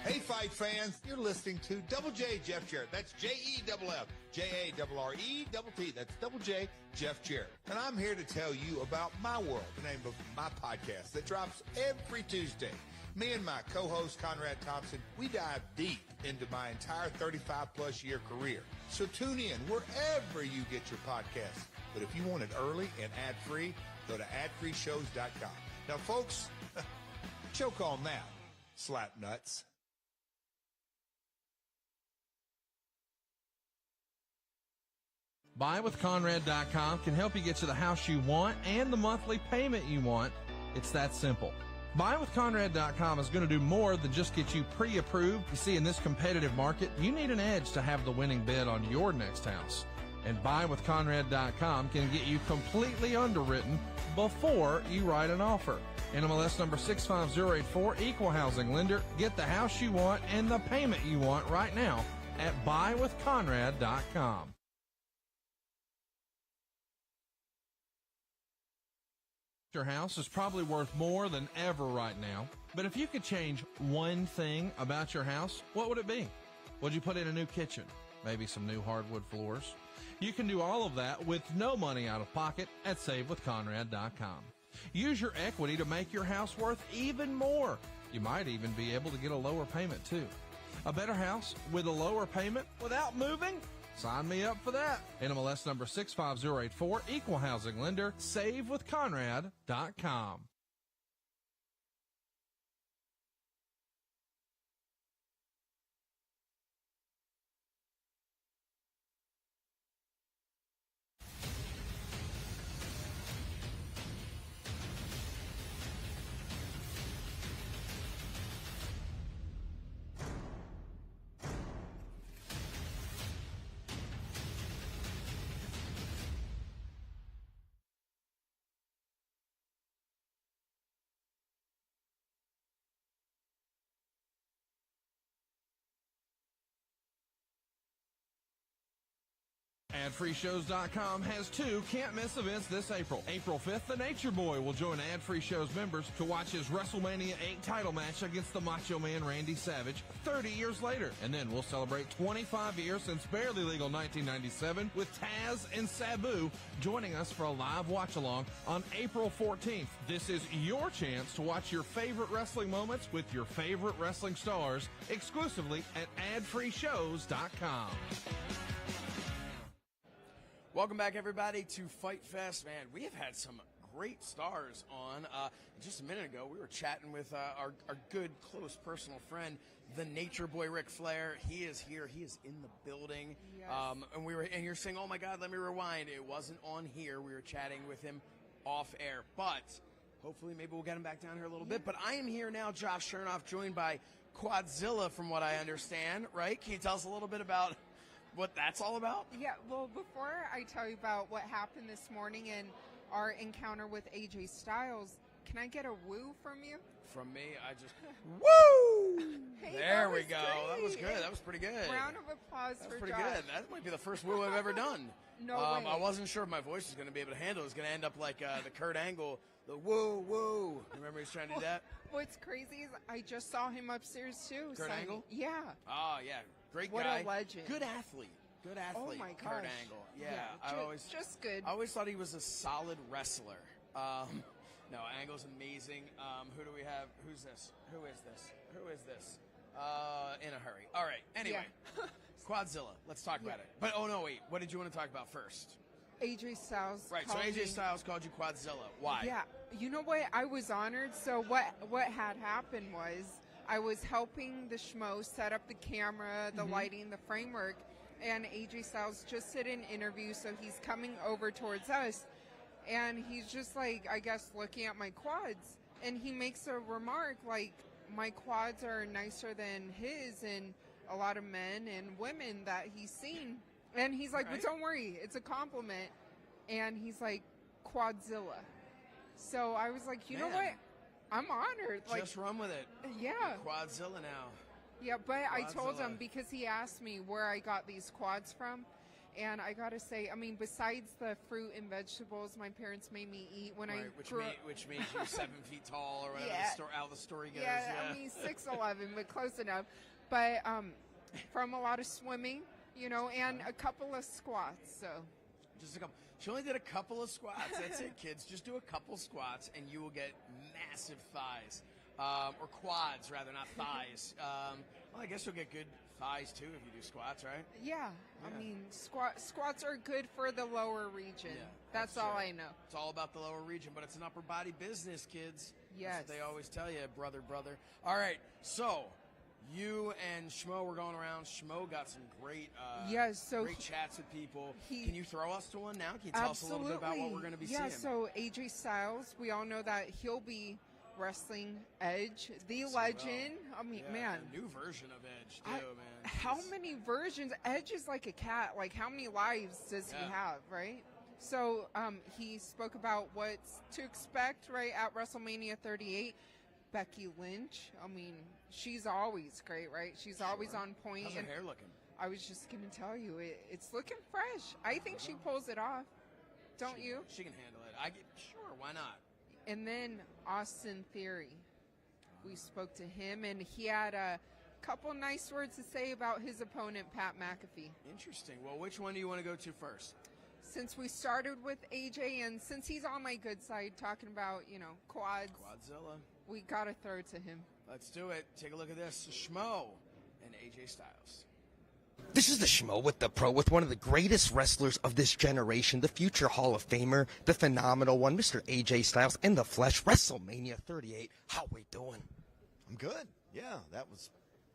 Hey, Fight fans, you're listening to Double J Jeff Jarrett. That's J-E-F-F, J-A-R-R-E-T-T. That's Double J Jeff Jarrett. And I'm here to tell you about My World, the name of my podcast that drops every Tuesday. Me and my co-host, Conrad Thompson, we dive deep into my entire 35-plus year career. So tune in wherever you get your podcasts. But if you want it early and ad-free, go to adfreeshows.com. Now, folks, choke on that, slap nuts. BuyWithConrad.com can help you get to the house you want and the monthly payment you want. It's that simple. BuyWithConrad.com is going to do more than just get you pre-approved. You see, in this competitive market, you need an edge to have the winning bid on your next house. And BuyWithConrad.com can get you completely underwritten before you write an offer. NMLS number 65084, Equal Housing Lender. Get the house you want and the payment you want right now at BuyWithConrad.com. Your house is probably worth more than ever right now. But if you could change one thing about your house, what would it be? Would you put in a new kitchen? Maybe some new hardwood floors? You can do all of that with no money out of pocket at SaveWithConrad.com. Use your equity to make your house worth even more. You might even be able to get a lower payment too. A better house with a lower payment without moving? Sign me up for that. NMLS number 65084, Equal Housing Lender, SaveWithConrad.com. AdFreeShows.com has two can't-miss events this April. April 5th, the Nature Boy will join Ad Free Shows members to watch his WrestleMania 8 title match against the Macho Man Randy Savage 30 years later. And then we'll celebrate 25 years since Barely Legal 1997 with Taz and Sabu joining us for a live watch-along on April 14th. This is your chance to watch your favorite wrestling moments with your favorite wrestling stars exclusively at AdFreeShows.com. Welcome back, everybody, to FITE Fest. Man, we have had some great stars on. Just a minute ago, we were chatting with our good, close personal friend, the Nature Boy Ric Flair. He is here. He is in the building. Yes. And you're saying, oh, my God, let me rewind. It wasn't on here. We were chatting with him off air. But hopefully maybe we'll get him back down here a little bit. But I am here now, Josh Shernoff, joined by Quadzilla, from what I understand, right? Can you tell us a little bit about what that's all about? Yeah, well, before I tell you about what happened this morning and our encounter with AJ Styles, can I get a woo from you? From me, I just woo! Hey, there we go. Great. That was good. That was pretty good. Round of applause for pretty Josh. good. That might be the first woo I've ever done. No way. I wasn't sure if my voice was going to be able to handle it. It was going to end up like the Kurt Angle, the woo woo. Remember he was trying to do that? What's crazy is I just saw him upstairs too. Kurt Angle? Yeah. Oh yeah, great what guy. What a legend. Good athlete. Good athlete. Oh my gosh. Kurt Angle. Yeah, just good. I always thought he was a solid wrestler. No, Angle's amazing. Who do we have? Who's this? Who is this? Who is this? In a hurry. All right. Anyway, Quadzilla. Let's talk about it. But oh no, wait. What did you want to talk about first? AJ Styles. Right, so AJ Styles called you Quadzilla. Why? Yeah, you know what? I was honored. So what had happened was I was helping the Schmo set up the camera, the lighting, the framework, and AJ Styles just did an interview, so he's coming over towards us, and he's just like, I guess, looking at my quads, and he makes a remark like, my quads are nicer than his and a lot of men and women that he's seen. And he's like, but don't worry, it's a compliment. And he's like, Quadzilla. So I was like, you know what? I'm honored. Just run with it. Yeah. You're Quadzilla now. Yeah, but I told Quadzilla. him, because he asked me where I got these quads from. And I got to say, I mean, besides the fruit and vegetables my parents made me eat when I grew up. Which means you're 7 feet tall or whatever how the story goes. Yeah, I mean, 6'11", but close enough. But from a lot of swimming, you know, and a couple of squats. So just a couple. She only did a couple of squats. That's it, kids. Just do a couple squats, and you will get massive thighs, or quads rather, not thighs. Well, I guess you'll get good thighs too if you do squats, right? Yeah. I mean, squats are good for the lower region. Yeah, that's all I know. It's all about the lower region, but it's an upper body business, kids. Yes. That's what they always tell you, brother. All right, so you and Schmo were going around. Schmo got some great great chats with people. Can you throw us to one now? Can you tell us a little bit about what we're going to be seeing? Yeah, so AJ Styles, we all know that he'll be wrestling Edge, the legend. I mean, man. A new version of Edge, too, man. How many versions? Edge is like a cat. Like, how many lives does he have, right? So he spoke about what's to expect, right, at WrestleMania 38. Becky Lynch, I mean, she's always great, right? She's always on point. How's her hair looking? I was just going to tell you, it's looking fresh. I think she pulls it off. Don't you? She can handle it. Sure, why not? And then Austin Theory. We spoke to him, and he had a couple nice words to say about his opponent, Pat McAfee. Interesting. Well, which one do you want to go to first? Since we started with AJ, and since he's on my good side, talking about, you know, quads. Quadzilla. We got to throw it to him. Let's do it. Take a look at this. Schmo and AJ Styles. This is the Schmo with the Pro, with one of the greatest wrestlers of this generation, the future Hall of Famer, the phenomenal one, Mr. AJ Styles, in the flesh, WrestleMania 38. How we doing? I'm good. Yeah,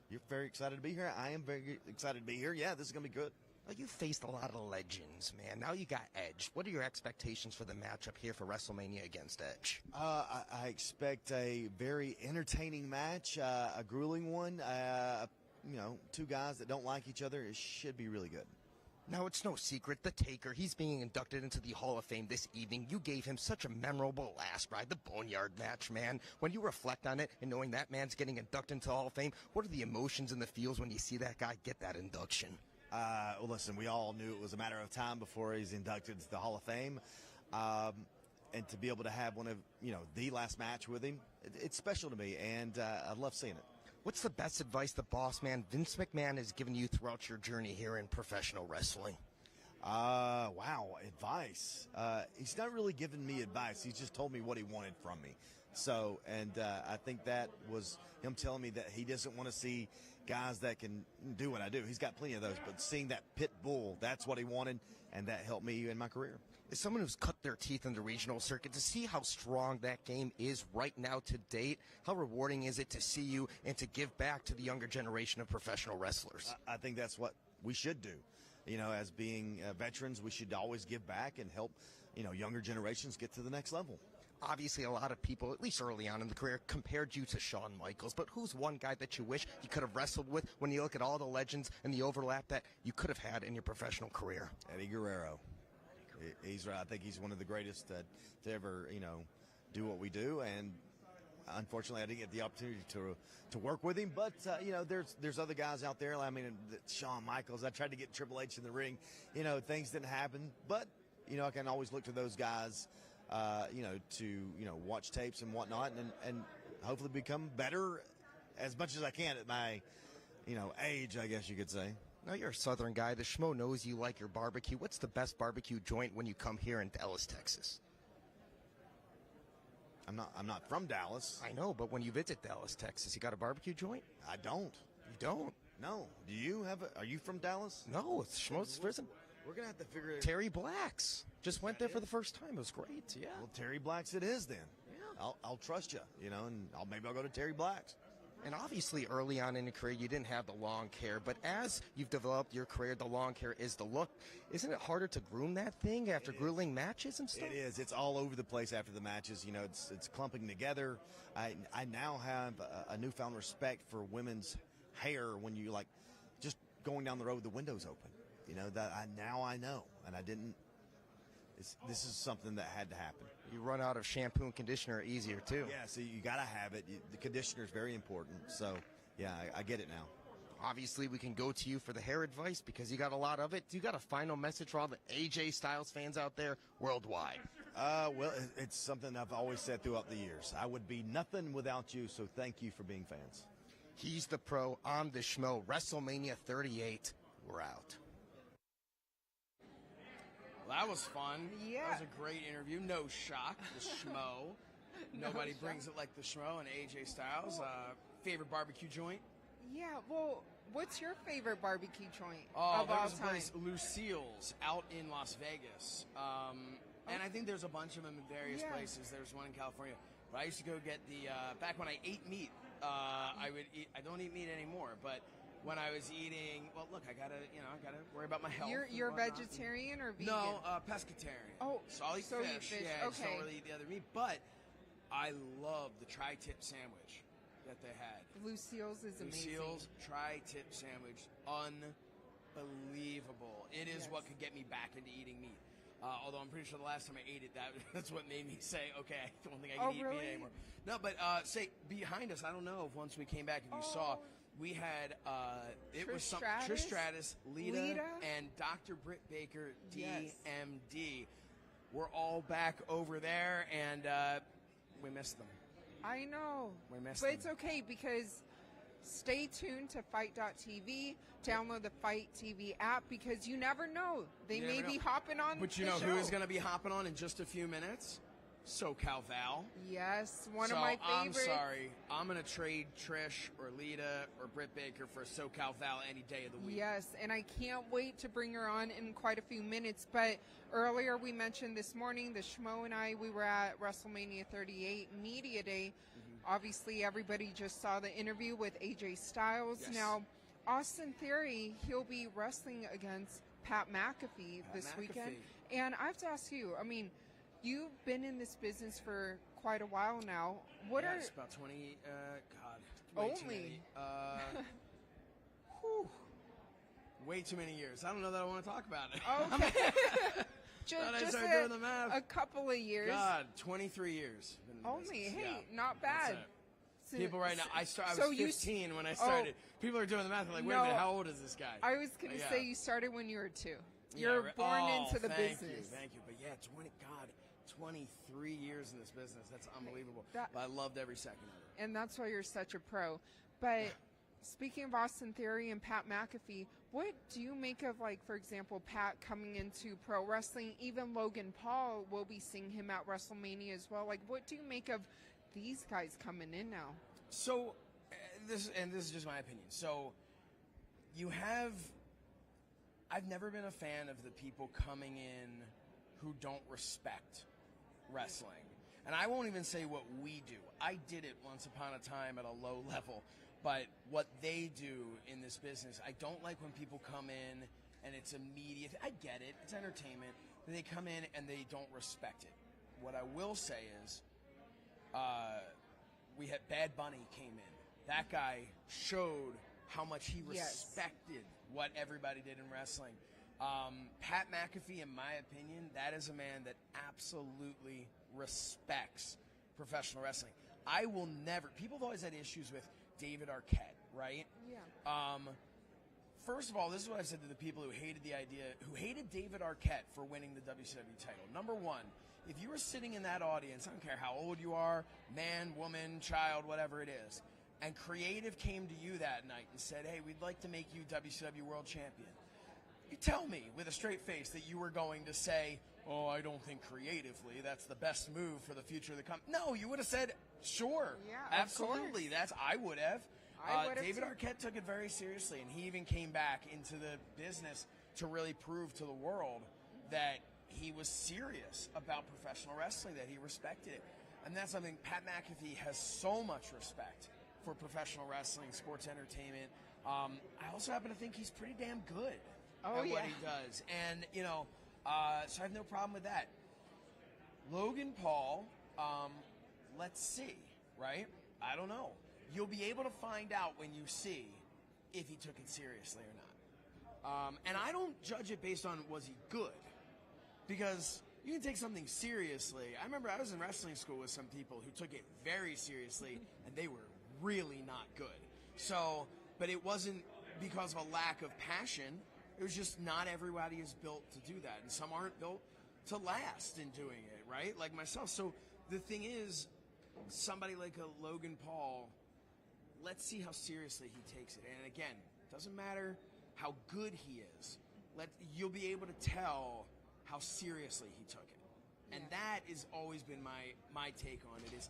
you're very excited to be here. I am very excited to be here. Yeah, this is going to be good. Well, you faced a lot of legends, man. Now you got Edge. What are your expectations for the matchup here for WrestleMania against Edge? I expect a very entertaining match, a grueling one. You know, two guys that don't like each other. It should be really good. Now, it's no secret, the Taker, he's being inducted into the Hall of Fame this evening. You gave him such a memorable last ride, the Boneyard match, man. When you reflect on it and knowing that man's getting inducted into the Hall of Fame, what are the emotions and the feels when you see that guy get that induction? Well, listen, we all knew it was a matter of time before he's inducted to the Hall of Fame. And to be able to have one of, the last match with him, it's special to me, and I love seeing it. What's the best advice the boss man, Vince McMahon, has given you throughout your journey here in professional wrestling? Wow, advice. He's not really given me advice. He's just told me what he wanted from me. So, and I think that was him telling me that he doesn't want to see guys that can do what I do. He's got plenty of those, but seeing that pit bull, that's what he wanted, and that helped me in my career. As someone who's cut their teeth in the regional circuit, to see how strong that game is right now to date, how rewarding is it to see you and to give back to the younger generation of professional wrestlers? I think that's what we should do. As being veterans, we should always give back and help, younger generations get to the next level. Obviously, a lot of people, at least early on in the career, compared you to Shawn Michaels. But who's one guy that you wish you could have wrestled with when you look at all the legends and the overlap that you could have had in your professional career? Eddie Guerrero. He's right. I think he's one of the greatest to ever, do what we do. And unfortunately, I didn't get the opportunity to work with him. But there's other guys out there. I mean, Shawn Michaels. I tried to get Triple H in the ring. Things didn't happen. But I can always look to those guys. To watch tapes and whatnot, and hopefully become better as much as I can at my, age, I guess you could say. Now, you're a Southern guy. The Schmo knows you like your barbecue. What's the best barbecue joint when you come here in Dallas, Texas? I'm not from Dallas. I know, but when you visit Dallas, Texas, you got a barbecue joint? I don't. You don't? No. Do you have are you from Dallas? No, it's Schmo's prison. We're going to have to figure it out. Terry Blacks just went there for the first time. It was great. Yeah. Well, Terry Blacks it is then. Yeah. I'll trust you, and maybe I'll go to Terry Blacks. And obviously, early on in your career, you didn't have the long hair. But as you've developed your career, the long hair is the look. Isn't it harder to groom that thing after grueling matches and stuff? It is. It's all over the place after the matches. It's clumping together. I now have a newfound respect for women's hair when you just going down the road with the windows open. Now I know, and I didn't. This is something that had to happen. You run out of shampoo and conditioner easier, too. Yeah, so you got to have it. The conditioner is very important. So, yeah, I get it now. Obviously, we can go to you for the hair advice because you got a lot of it. You got a final message for all the AJ Styles fans out there worldwide? Well, it's something I've always said throughout the years. I would be nothing without you, so thank you for being fans. He's the pro. I'm the Schmo. WrestleMania 38. We're out. Well, that was fun. Yeah. That was a great interview. No shock, the Schmo. Nobody brings it like the Schmo and AJ Styles. Favorite barbecue joint? Yeah, well, what's your favorite barbecue joint Oh, of there all was a time? place, Lucille's, out in Las Vegas. And I think there's a bunch of them in various places. There's one in California. But I used to go get the, back when I ate meat, I don't eat meat anymore, but when I was eating, well, look, I gotta worry about my health. You're vegetarian or vegan? No, pescatarian. Oh, so I'll eat so fish. you eat fish. Yeah, I just Okay. don't really eat the other meat. But I love the tri-tip sandwich that they had. Lucille's is amazing. Lucille's tri-tip sandwich, unbelievable. It is what could get me back into eating meat. Although I'm pretty sure the last time I ate it, that's what made me say, okay, I don't think I can eat meat anymore. No, but say behind us, I don't know if once we came back, if you saw, we had it was some Trish Stratus, Lita, and Dr. Britt Baker, DMD. We're all back over there, and we missed them. I know. We missed but them. it's okay because stay tuned to FITE.tv. Download the FITE TV app because you never know. They may be hopping on But you the know show. who is going to be hopping on in just a few minutes? Cal Val. Yes, one of my favorites. I'm sorry. I'm going to trade Trish or Lita or Britt Baker for Cal Val any day of the week. Yes, and I can't wait to bring her on in quite a few minutes. But earlier we mentioned this morning, the Schmo and I, we were at WrestleMania 38 Media Day. Obviously, everybody just saw the interview with AJ Styles. Yes. Now, Austin Theory, he'll be wrestling against Pat McAfee this weekend. And I have to ask you, I mean, you've been in this business for quite a while now. It's about 20, way too many. Way too many years. I don't know that I want to talk about it. Okay. just doing the math. A couple of years. God, 23 years. Only, business. hey, not bad. So, people right now, I was 15 when I Oh. started. People are doing the math. They're like, wait a minute, how old is this guy? I was going to say you started when you were 2. Yeah, You're born into the thank business. Thank you. But yeah, 23 years in this business. That's unbelievable. But I loved every second of it. And that's why you're such a pro. But speaking of Austin Theory and Pat McAfee, what do you make of, like, for example, Pat coming into pro wrestling? Even Logan Paul will be seeing him at WrestleMania as well. Like, what do you make of these guys coming in now? So, this is just my opinion. So, I've never been a fan of the people coming in who don't respect wrestling. And I won't even say what we do. I did it once upon a time at a low level. But what they do in this business, I don't like when people come in and it's immediate. I get it. It's entertainment. They come in and they don't respect it. What I will say is we had Bad Bunny came in. That guy showed how much he respected what everybody did in wrestling. Pat McAfee, in my opinion, that is a man that absolutely respects professional wrestling. I will never. People have always had issues with David Arquette, right? Yeah. First of all, this is what I've said to the people who hated David Arquette for winning the WCW title. Number one, if you were sitting in that audience, I don't care how old you are, man, woman, child, whatever it is, and Creative came to you that night and said, hey, we'd like to make you WCW World Champion. You tell me with a straight face that you were going to say, oh, I don't think creatively that's the best move for the future of the company. No, you would have said, sure, yeah, absolutely. I would have. I would have David too. Arquette took it very seriously, and he even came back into the business to really prove to the world that he was serious about professional wrestling, that he respected it. And that's something, Pat McAfee has so much respect for professional wrestling, sports entertainment. I also happen to think he's pretty damn good at what he does. And, you know, so I have no problem with that. Logan Paul, let's see, right? I don't know. You'll be able to find out when you see if he took it seriously or not. And I don't judge it based on was he good, because you can take something seriously. I remember I was in wrestling school with some people who took it very seriously, and they were really not good. So, but it wasn't because of a lack of passion. It was just not everybody is built to do that, and some aren't built to last in doing it, right? Like myself. So the thing is, somebody like a Logan Paul, let's see how seriously he takes it. And again, doesn't matter how good he is. You'll be able to tell how seriously he took it. And that has always been my take on it. Is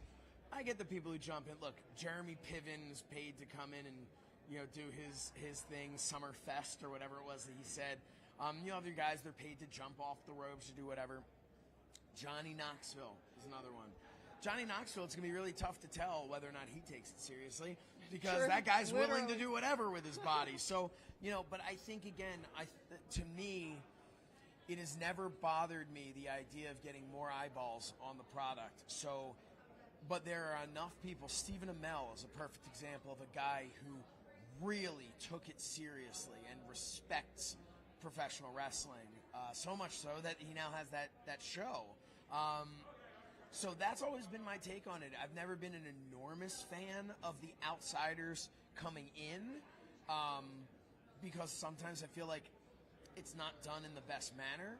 I get the people who jump in. Look, Jeremy Piven is paid to come in and, you know, do his thing, Summer Fest or whatever it was that he said. You know, other guys, they're paid to jump off the ropes, to do whatever. Johnny Knoxville is another one. Johnny Knoxville, it's going to be really tough to tell whether or not he takes it seriously, because that guy's willing to do whatever with his body. So, you know, but I think, again, to me, it has never bothered me, the idea of getting more eyeballs on the product. So, but there are enough people. Stephen Amell is a perfect example of a guy who really took it seriously and respects professional wrestling, so much so that he now has that show. So that's always been my take on it. I've never been an enormous fan of the outsiders coming in, because sometimes I feel like it's not done in the best manner.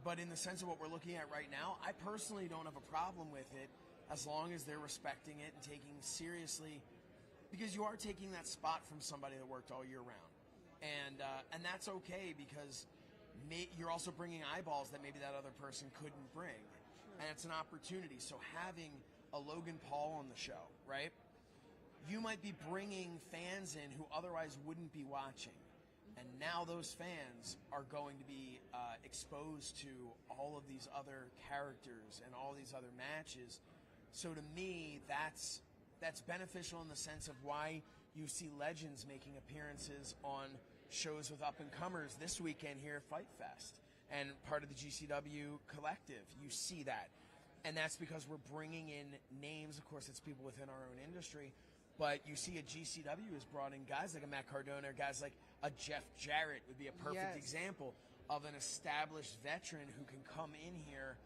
But in the sense of what we're looking at right now, I personally don't have a problem with it, as long as they're respecting it and taking it seriously, because you are taking that spot from somebody that worked all year round. And that's okay, because you're also bringing eyeballs that maybe that other person couldn't bring. And it's an opportunity. So having a Logan Paul on the show, right? You might be bringing fans in who otherwise wouldn't be watching. And now those fans are going to be exposed to all of these other characters and all these other matches. So to me, that's beneficial in the sense of why you see legends making appearances on shows with up-and-comers this weekend here at FITE Fest. And part of the GCW collective, you see that. And that's because we're bringing in names. Of course, it's people within our own industry. But you see a GCW has brought in guys like a Matt Cardona, guys like a Jeff Jarrett would be a perfect example of an established veteran who can come in here.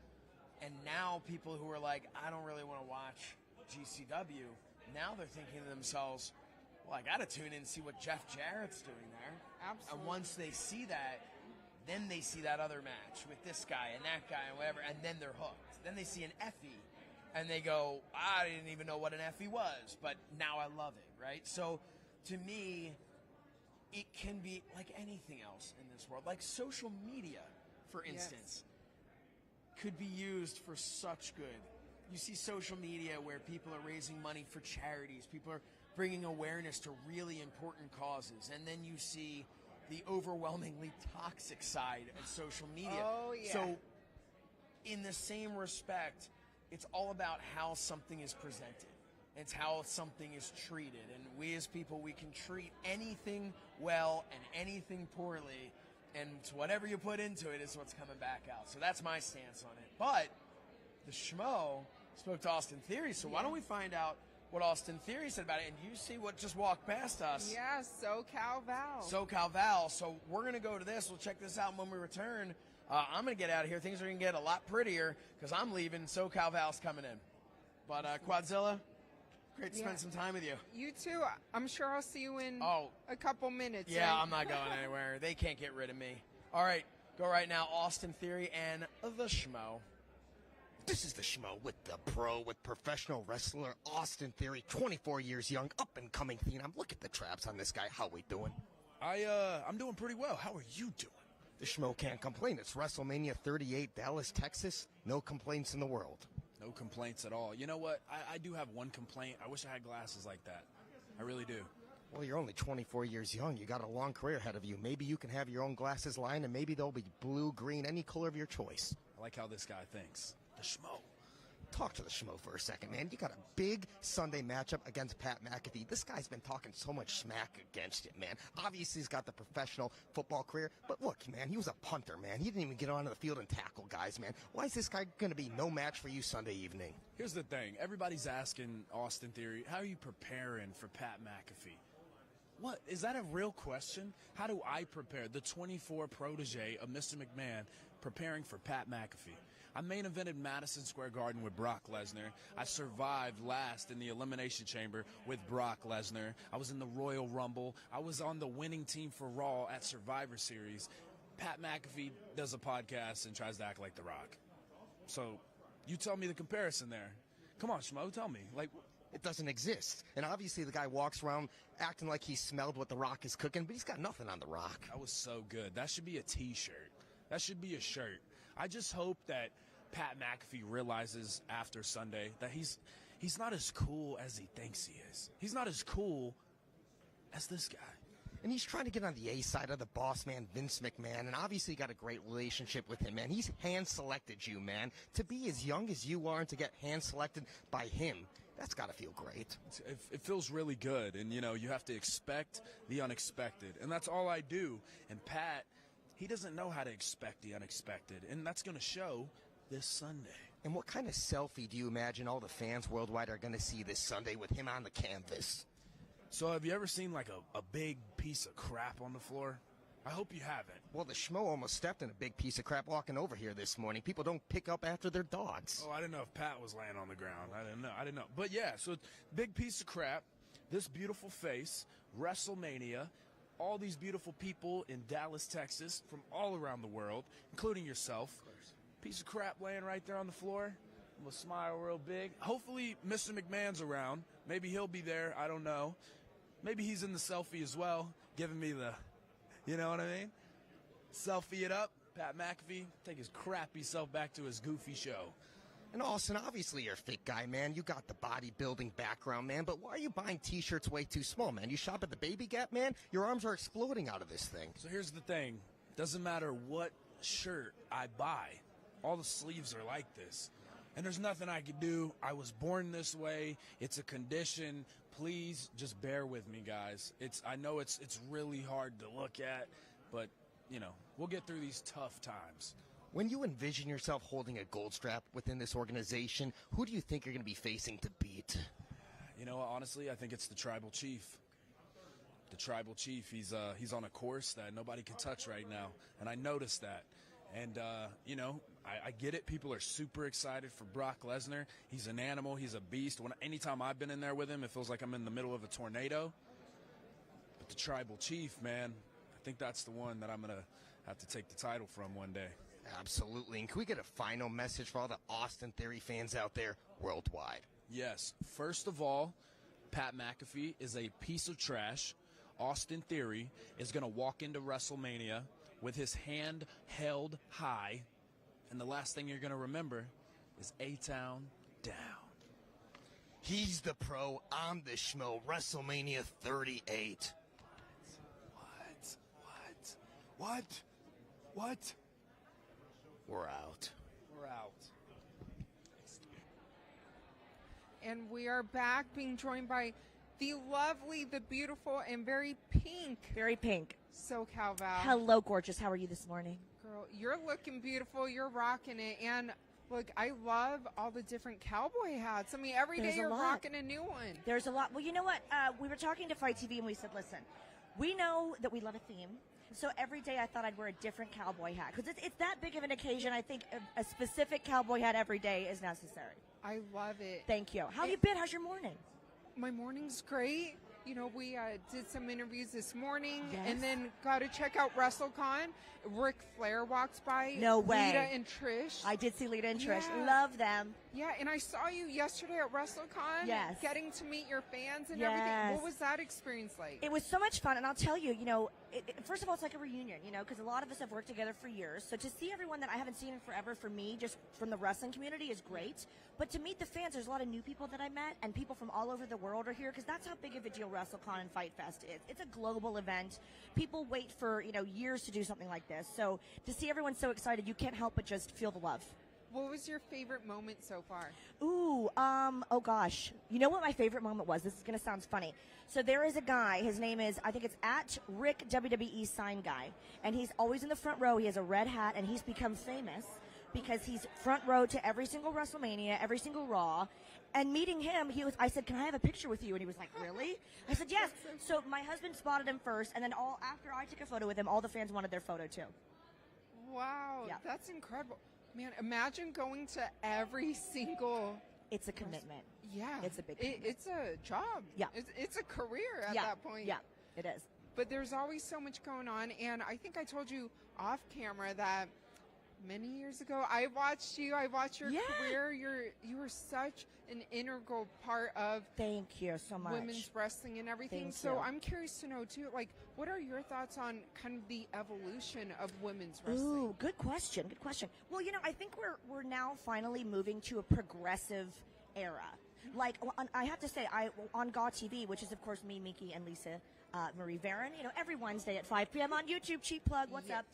And now people who are like, I don't really want to watch GCW, now they're thinking to themselves, well, I got to tune in and see what Jeff Jarrett's doing there. Absolutely. And once they see that, then they see that other match with this guy and that guy and whatever, and then they're hooked. Then they see an Effie, and they go, I didn't even know what an Effie was, but now I love it, right? So, to me, it can be like anything else in this world. Like social media, for instance, could be used for such good. You see social media where people are raising money for charities. People are bringing awareness to really important causes. And then you see the overwhelmingly toxic side of social media. Oh, yeah. So, in the same respect, it's all about how something is presented. It's how something is treated. And we as people, we can treat anything well and anything poorly. And whatever you put into it is what's coming back out. So that's my stance on it. But the Schmo spoke to Austin Theory. So why don't we find out what Austin Theory said about it? And you see what just walked past us. Yeah, Cal Val. Cal Val. So we're going to go to this. We'll check this out. And when we return, I'm going to get out of here. Things are going to get a lot prettier because I'm leaving. Cal Val's coming in. But Quadzilla, great to spend some time with you. You too. I'm sure I'll see you in a couple minutes. Yeah, right? I'm not going anywhere. They can't get rid of me. All right, go right now. Austin Theory and the Schmo. This is the Schmo with professional wrestler Austin Theory, 24 years young, up-and-coming phenom. Look at the traps on this guy. How we doing? I'm doing pretty well. How are you doing? The Schmo can't complain. It's WrestleMania 38, Dallas, Texas. No complaints in the world. No complaints at all. You know what? I do have one complaint. I wish I had glasses like that. I really do. Well, you're only 24 years young. You got a long career ahead of you. Maybe you can have your own glasses line, and maybe they'll be blue, green, any color of your choice. I like how this guy thinks. The Schmo. Talk to the Schmo for a second, man. You got a big Sunday matchup against Pat McAfee. This guy's been talking so much smack against you, man. Obviously, he's got the professional football career, but look, man, he was a punter, man. He didn't even get onto the field and tackle guys, man. Why is this guy going to be no match for you Sunday evening? Here's the thing. Everybody's asking Austin Theory, how are you preparing for Pat McAfee? What? Is that a real question? How do I prepare, the 24 protege of Mr. McMahon, preparing for Pat McAfee? I main evented Madison Square Garden with Brock Lesnar. I survived last in the Elimination Chamber with Brock Lesnar. I was in the Royal Rumble. I was on the winning team for Raw at Survivor Series. Pat McAfee does a podcast and tries to act like The Rock. So you tell me the comparison there. Come on, Schmo, tell me. Like, it doesn't exist. And obviously the guy walks around acting like he smelled what The Rock is cooking, but he's got nothing on The Rock. That was so good. That should be a T-shirt. That should be a shirt. I just hope that Pat McAfee realizes after Sunday that he's not as cool as he thinks he is. He's not as cool as this guy. And he's trying to get on the A side of the boss man, Vince McMahon, and obviously you got a great relationship with him, man. He's hand-selected you, man. To be as young as you are and to get hand-selected by him, that's got to feel great. It feels really good, and, you know, you have to expect the unexpected, and that's all I do. And Pat, he doesn't know how to expect the unexpected, and that's going to show this Sunday. And what kind of selfie do you imagine all the fans worldwide are going to see this Sunday with him on the canvas? So have you ever seen like a big piece of crap on the floor? I hope you haven't. Well, the Schmo almost stepped in a big piece of crap walking over here this morning. People don't pick up after their dogs. Oh, I didn't know if Pat was laying on the ground. I didn't know. But yeah, so big piece of crap, this beautiful face, WrestleMania, all these beautiful people in Dallas, Texas, from all around the world, including yourself. Piece of crap laying right there on the floor. I'm going to smile real big. Hopefully Mr. McMahon's around. Maybe he'll be there. I don't know. Maybe he's in the selfie as well, giving me the, you know what I mean? Selfie it up. Pat McAfee, take his crappy self back to his goofy show. And Austin, obviously you're a fit guy, man. You got the bodybuilding background, man. But why are you buying T-shirts way too small, man? You shop at the Baby Gap, man? Your arms are exploding out of this thing. So here's the thing. Doesn't matter what shirt I buy. All the sleeves are like this. And there's nothing I could do. I was born this way. It's a condition. Please just bear with me, guys. I know it's really hard to look at, but, you know, we'll get through these tough times. When you envision yourself holding a gold strap within this organization, who do you think you're going to be facing to beat? You know, honestly, I think it's the Tribal Chief. The Tribal Chief, he's on a course that nobody can touch right now, and I noticed that. And, you know, I get it. People are super excited for Brock Lesnar. He's an animal. He's a beast. Anytime I've been in there with him, it feels like I'm in the middle of a tornado. But the Tribal Chief, man, I think that's the one that I'm going to have to take the title from one day. Absolutely. And can we get a final message for all the Austin Theory fans out there worldwide? Yes. First of all, Pat McAfee is a piece of trash. Austin Theory is going to walk into WrestleMania with his hand held high, and the last thing you're going to remember is A-Town down. He's the pro, I'm the Schmo, WrestleMania 38. What? We're out. And we are back being joined by the lovely, the beautiful, and very pink. Very pink. Cal Val. Hello, gorgeous. How are you this morning? Girl, you're looking beautiful. You're rocking it. And look, I love all the different cowboy hats. I mean, every day you're rocking a new one. There's a lot. Well, you know what? We were talking to FITE TV and we said, listen, we know that we love a theme. So every day I thought I'd wear a different cowboy hat. Because it's that big of an occasion. I think a specific cowboy hat every day is necessary. I love it. Thank you. How have you been? How's your morning? My morning's great. You know, we did some interviews this morning, yes. And then got to check out Wrestle Con. Ric Flair walks by. No way. Lita and Trish. I did see Lita and Trish. Yeah. Love them. Yeah, and I saw you yesterday at WrestleCon. Yes. Getting to meet your fans and Yes. everything. What was that experience like? It was so much fun, and I'll tell you, first of all, it's like a reunion, because a lot of us have worked together for years. So to see everyone that I haven't seen in forever, for me, just from the wrestling community, is great. But to meet the fans, there's a lot of new people that I met, and people from all over the world are here, because that's how big of a deal WrestleCon and FITE Fest is. It's a global event. People wait for, years to do something like this. So to see everyone so excited, you can't help but just feel the love. What was your favorite moment so far? Ooh, oh gosh. You know what my favorite moment was? This is going to sound funny. So there is a guy, his name is, I think it's at Rick WWE Sign Guy, and he's always in the front row. He has a red hat, and he's become famous because he's front row to every single WrestleMania, every single Raw. And meeting him, I said, can I have a picture with you? And he was like, really? I said, yes. So my husband spotted him first, and then after I took a photo with him, all the fans wanted their photo too. Wow, that's incredible. Man, imagine going to every single... It's a commitment. Yeah. It's a big commitment. It's a job. Yeah. It's a career at that point. Yeah, it is. But there's always so much going on, and I think I told you off camera that many years ago, I watched you. I watched your career. You were such an integral part of Thank you so much. women's wrestling and everything. Thank So you. I'm curious to know, too, what are your thoughts on kind of the evolution of women's wrestling? Ooh, good question. Good question. Well, I think we're now finally moving to a progressive era. I have to say, on GAW TV, which is, of course, me, Miki, and Lisa Marie Varon, every Wednesday at 5 p.m. on YouTube, cheap plug, what's up?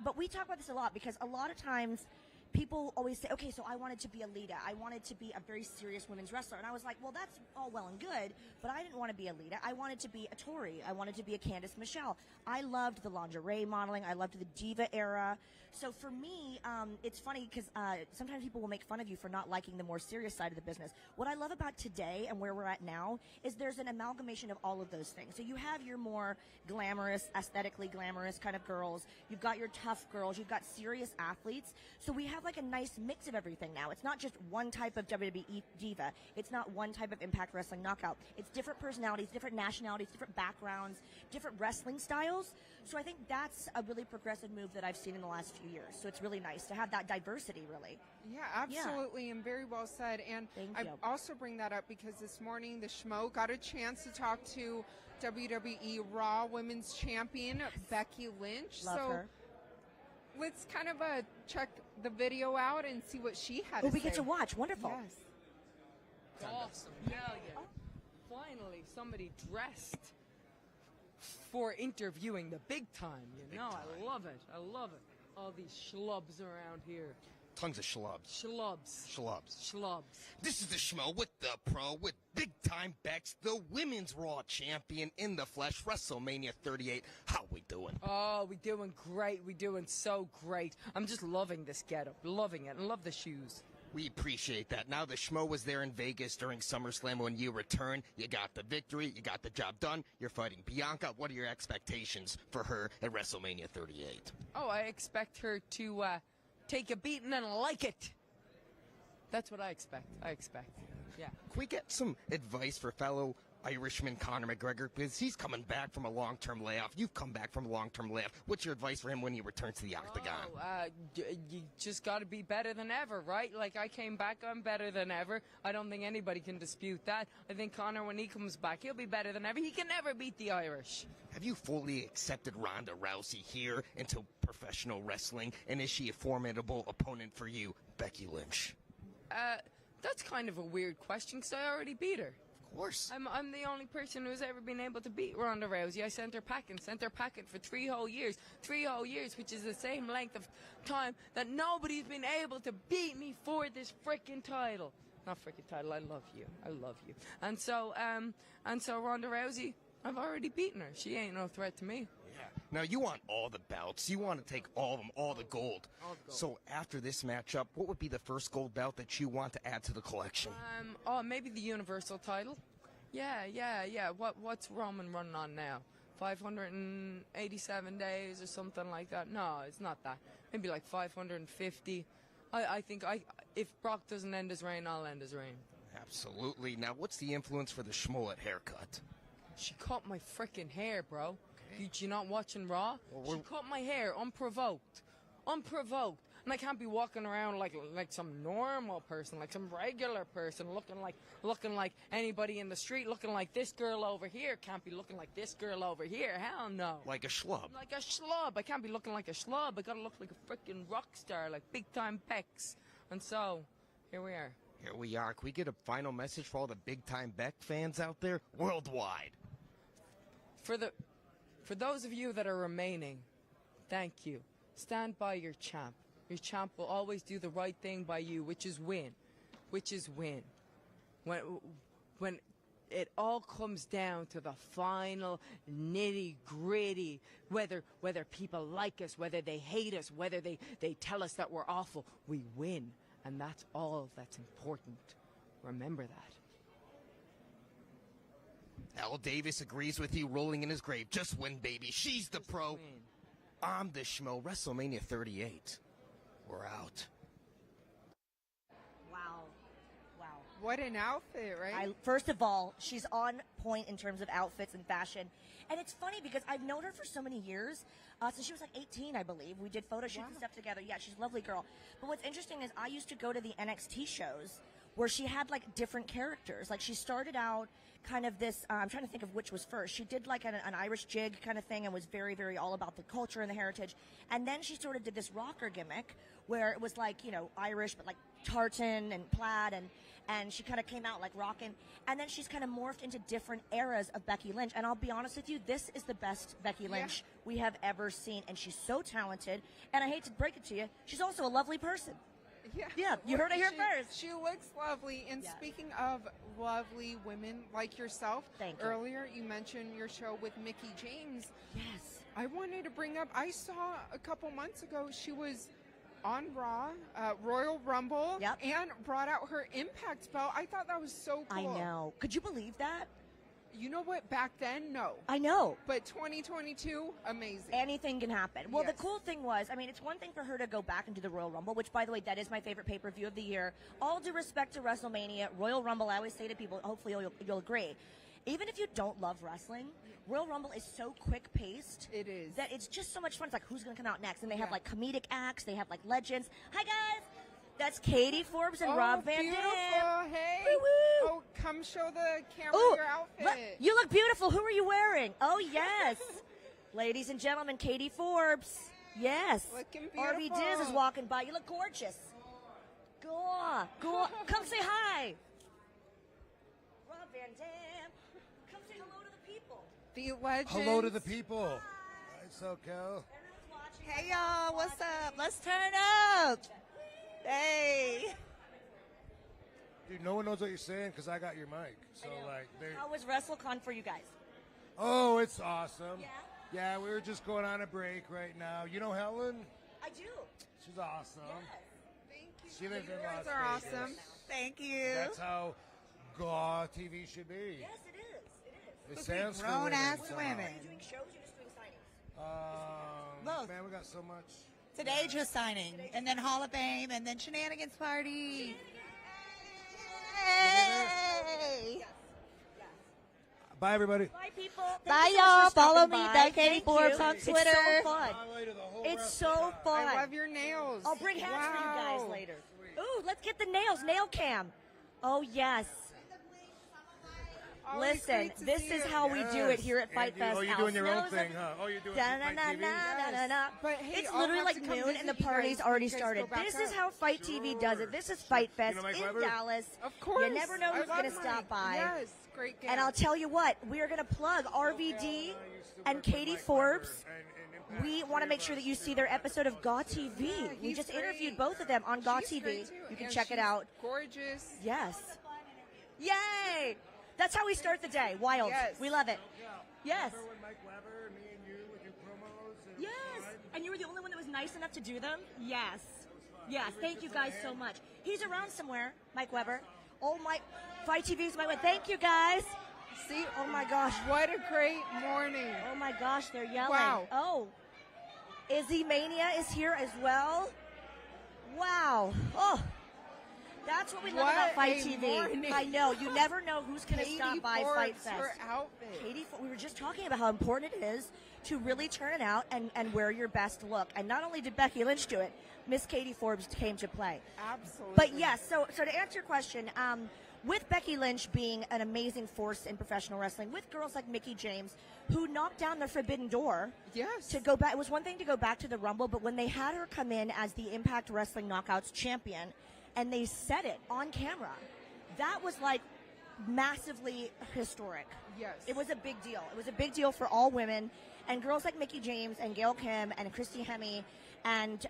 But we talk about this a lot because a lot of times people always say, okay, so I wanted to be a Lita. I wanted to be a very serious women's wrestler. And I was like, well, that's all well and good, but I didn't want to be a Lita. I wanted to be a Tori. I wanted to be a Candice Michelle. I loved the lingerie modeling. I loved the diva era. So for me, it's funny because sometimes people will make fun of you for not liking the more serious side of the business. What I love about today and where we're at now is there's an amalgamation of all of those things. So you have your more glamorous, aesthetically glamorous kind of girls. You've got your tough girls. You've got serious athletes. So we have like a nice mix of everything now. It's not just one type of WWE diva. It's not one type of Impact Wrestling knockout. It's different personalities, different nationalities, different backgrounds, different wrestling styles. So I think that's a really progressive move that I've seen in the last few years. So it's really nice to have that diversity, really. Yeah, absolutely, and very well said. And I also bring that up because this morning the Schmo got a chance to talk to WWE Raw Women's Champion Becky Lynch. Love her. Let's kind of check the video out and see what she had to say. We get to watch. Wonderful. Yes. Awesome. Hell yeah. Finally, somebody dressed for interviewing the big time. I love it. I love it. All these schlubs around here. Tons of schlubs. Schlubs. This is the Schmo with the pro with big time Bex, the women's Raw champion in the flesh, WrestleMania 38. How we doing? Oh, we doing great. We doing so great. I'm just loving this getup. Loving it. And love the shoes. We appreciate that. Now, the Schmo was there in Vegas during SummerSlam. When you return, you got the victory, you got the job done, you're fighting Bianca. What are your expectations for her at WrestleMania 38? Oh, I expect her to take a beating and like it. That's what I expect. Yeah. Can we get some advice for fellow Irishman Conor McGregor? Because he's coming back from a long-term layoff. You've come back from a long-term layoff. What's your advice for him when he returns to the octagon? You just got to be better than ever, right? Like, I came back, I'm better than ever. I don't think anybody can dispute that. I think Conor, when he comes back, he'll be better than ever. He can never beat the Irish. Have you fully accepted Ronda Rousey here into professional wrestling? And is she a formidable opponent for you, Becky Lynch? That's kind of a weird question because I already beat her. Of course. I'm the only person who's ever been able to beat Ronda Rousey. I sent her packing for 3 whole years. 3 whole years, which is the same length of time that nobody's been able to beat me for this frickin' title. Not frickin' title, I love you. And so Ronda Rousey, I've already beaten her. She ain't no threat to me. Now, you want all the belts. You want to take all of them, all the gold. So after this matchup, what would be the first gold belt that you want to add to the collection? Maybe the Universal title. Yeah. What's Roman running on now? 587 days or something like that? No, it's not that. Maybe like 550. I think if Brock doesn't end his reign, I'll end his reign. Absolutely. Now, what's the influence for the Schmo at haircut? She cut my frickin' hair, bro. You not watching Raw? She cut my hair unprovoked. And And I can't be walking around like some normal person, like some regular person, looking like anybody in the street, looking like this girl over here. Can't be looking like this girl over here. Hell no. Like a schlub. Like a schlub. I can't be looking like a schlub. I gotta look like a freaking rock star, like big time pecs. And so, here we are. Here we are. Can we get a final message for all the big-time Beck fans out there worldwide? For those of you that are remaining, thank you. Stand by your champ. Your champ will always do the right thing by you, which is win. Which is win. When it all comes down to the final nitty-gritty, whether people like us, whether they hate us, whether they tell us that we're awful, we win. And that's all that's important. Remember that. Al Davis agrees with you, rolling in his grave. Just win, baby. She's the pro. I'm the Schmo. WrestleMania 38. We're out. Wow. What an outfit, right? First of all, she's on point in terms of outfits and fashion. And it's funny because I've known her for so many years. Since she was like 18, I believe. We did photo shoots and stuff together. Yeah, she's a lovely girl. But what's interesting is I used to go to the NXT shows where she had like different characters. Like she started out kind of this, I'm trying to think of which was first. She did like an Irish jig kind of thing and was very, very all about the culture and the heritage. And then she sort of did this rocker gimmick where it was like, you know, Irish, but like tartan and plaid and she kind of came out like rockin'. And then she's kind of morphed into different eras of Becky Lynch. And I'll be honest with you, this is the best Becky Lynch we have ever seen. And she's so talented. And I hate to break it to you, she's also a lovely person. Yeah, you heard it here first. She looks lovely. And speaking of lovely women like yourself, earlier you mentioned your show with Mickie James. Yes. I wanted to bring up, I saw a couple months ago she was on Raw, Royal Rumble, and brought out her Impact belt. I thought that was so cool. I know. Could you believe that? You know what? Back then, no. I know. But 2022, amazing. Anything can happen. Well, the cool thing was, I mean, it's one thing for her to go back into the Royal Rumble, which, by the way, that is my favorite pay-per-view of the year. All due respect to WrestleMania, Royal Rumble, I always say to people, hopefully you'll agree. Even if you don't love wrestling, Royal Rumble is so quick-paced. It is. That it's just so much fun. It's like, who's going to come out next? And they have, like, comedic acts. They have, like, legends. Hi, guys. That's Katie Forbes and Rob Van Dam. Hey. Woo-woo. Oh, come show the camera your outfit. You look beautiful. Who are you wearing? Oh, yes. Ladies and gentlemen, Katie Forbes. Yes. Looking beautiful. RV Diz is walking by. You look gorgeous. Go on. Come say hi. Rob Van Dam. Come say hello to the people. The legends. Hello to the people. Hi, SoCal. Hey, y'all. What's up? Let's turn up. Hey. Dude, no one knows what you're saying because I got your mic. So, like, How was Wrestle Con for you guys? Oh, it's awesome. Yeah? Yeah, we were just going on a break right now. You know Helen? I do. She's awesome. Yes. Thank you. She lives in You Las guys are Vegas. awesome. Thank you. That's how GAW TV should be. Yes, it is. It stands for grown-ass women. women. Are you doing shows or just doing signings? Both. Man, we got so much. Today, just signing. And then Hall of Fame, and then Shenanigans Party. Hey! Bye, everybody. Bye, people. Bye, y'all. Follow me, the Katie Forbes on Twitter. It's so fun. It's so fun. I love your nails. I'll bring hats for you guys later. Ooh, let's get the nails. Nail cam. Oh, yes. Always Listen, great to this see is you. how we do it here at FITE Fest. Oh, you're doing your own thing, huh? Oh, you're doing FITE TV? But hey, it's I'll literally have like to come noon visit and the you party's guys already when you guys started. go back This is up. how FITE TV does it. This is FITE Fest know Mike in Weber? Dallas. Of course. You never know I who's love going to stop Mike. by. Yes, great game. And I'll tell you what, we are going to plug RVD and Katie Forbes. We want to make sure that you see their episode of GAW TV. We just interviewed both of them on GAW TV. You can check it out. Gorgeous. Yes. Yay! That's how we start the day. Wild. Yes. We love it. Yes. Remember when Mike Weber, me and you would do promos? Yes. And you were the only one that was nice enough to do them? Yes. Yes. Thank you guys so much. He's around somewhere, Mike Weber. Oh, my. FITE TV's my way. Thank you, guys. See? Oh, my gosh. What a great morning. Oh, my gosh. They're yelling. Wow. Oh. Izzy Mania is here as well. Wow. Oh. That's what we love about FITE TV. Morning. I know. You never know who's going to Katie stop by Forbes, FITE Fest. her outfit. Katie, we were just talking about how important it is to really turn it out and wear your best look. And not only did Becky Lynch do it, Miss Katie Forbes came to play. Absolutely. But yes, so to answer your question, with Becky Lynch being an amazing force in professional wrestling, with girls like Mickie James, who knocked down the forbidden door to go back. It was one thing to go back to the Rumble, but when they had her come in as the Impact Wrestling Knockouts champion, and they said it on camera, that was like massively historic. Yes. It was a big deal. It was a big deal for all women, and girls like Mickie James and Gail Kim and Christy Hemme and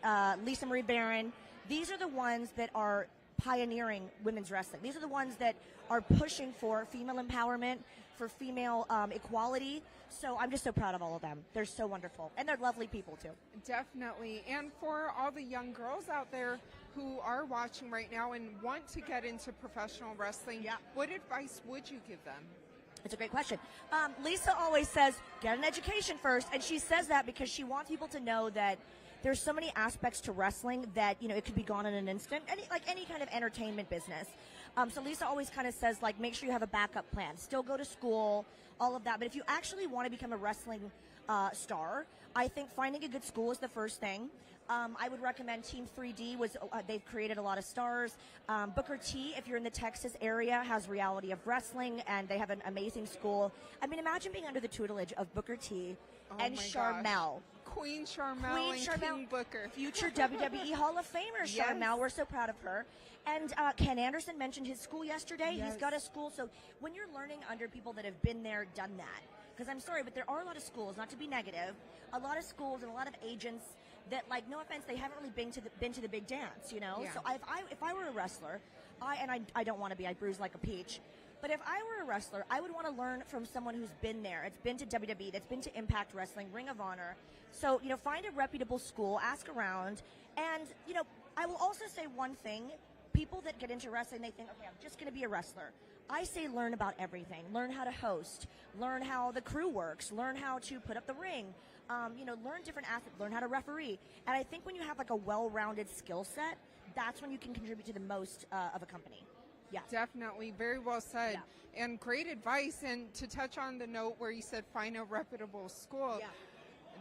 Lisa Marie Barron. These are the ones that are pioneering women's wrestling. These are the ones that are pushing for female empowerment, for female equality. So I'm just so proud of all of them. They're so wonderful. And they're lovely people, too. Definitely. And for all the young girls out there who are watching right now and want to get into professional wrestling, what advice would you give them? It's a great question. Lisa always says, get an education first. And she says that because she wants people to know that there's so many aspects to wrestling that, you know, it could be gone in an instant, like any kind of entertainment business. So Lisa always kind of says, like, make sure you have a backup plan. Still go to school, all of that. But if you actually want to become a wrestling star, I think finding a good school is the first thing. I would recommend Team 3D. They've created a lot of stars. Booker T, if you're in the Texas area, has Reality of Wrestling, and they have an amazing school. I mean, imagine being under the tutelage of Booker T and Sharmell. Queen Sharmell and King Booker. Future WWE Hall of Famer Sharmell. We're so proud of her. And Ken Anderson mentioned his school yesterday. Yes. He's got a school. So when you're learning under people that have been there, done that, because I'm sorry, but there are a lot of schools, not to be negative, a lot of schools and a lot of agents that, like, no offense, they haven't really been to the big dance, you know? Yeah. So if I were a wrestler, I don't want to be, I bruise like a peach, but if I were a wrestler, I would want to learn from someone who's been there. It's been to WWE, that's been to Impact Wrestling, Ring of Honor. So, you know, find a reputable school, ask around, and, you know, I will also say one thing. People that get into wrestling, they think, okay, I'm just going to be a wrestler. I say learn about everything. Learn how to host. Learn how the crew works. Learn how to put up the ring. You know, learn different aspects. Learn how to referee. And I think when you have, like, a well-rounded skill set, that's when you can contribute to the most of a company. Yeah. Definitely. Very well said. Yeah. And great advice. And to touch on the note where you said find a reputable school,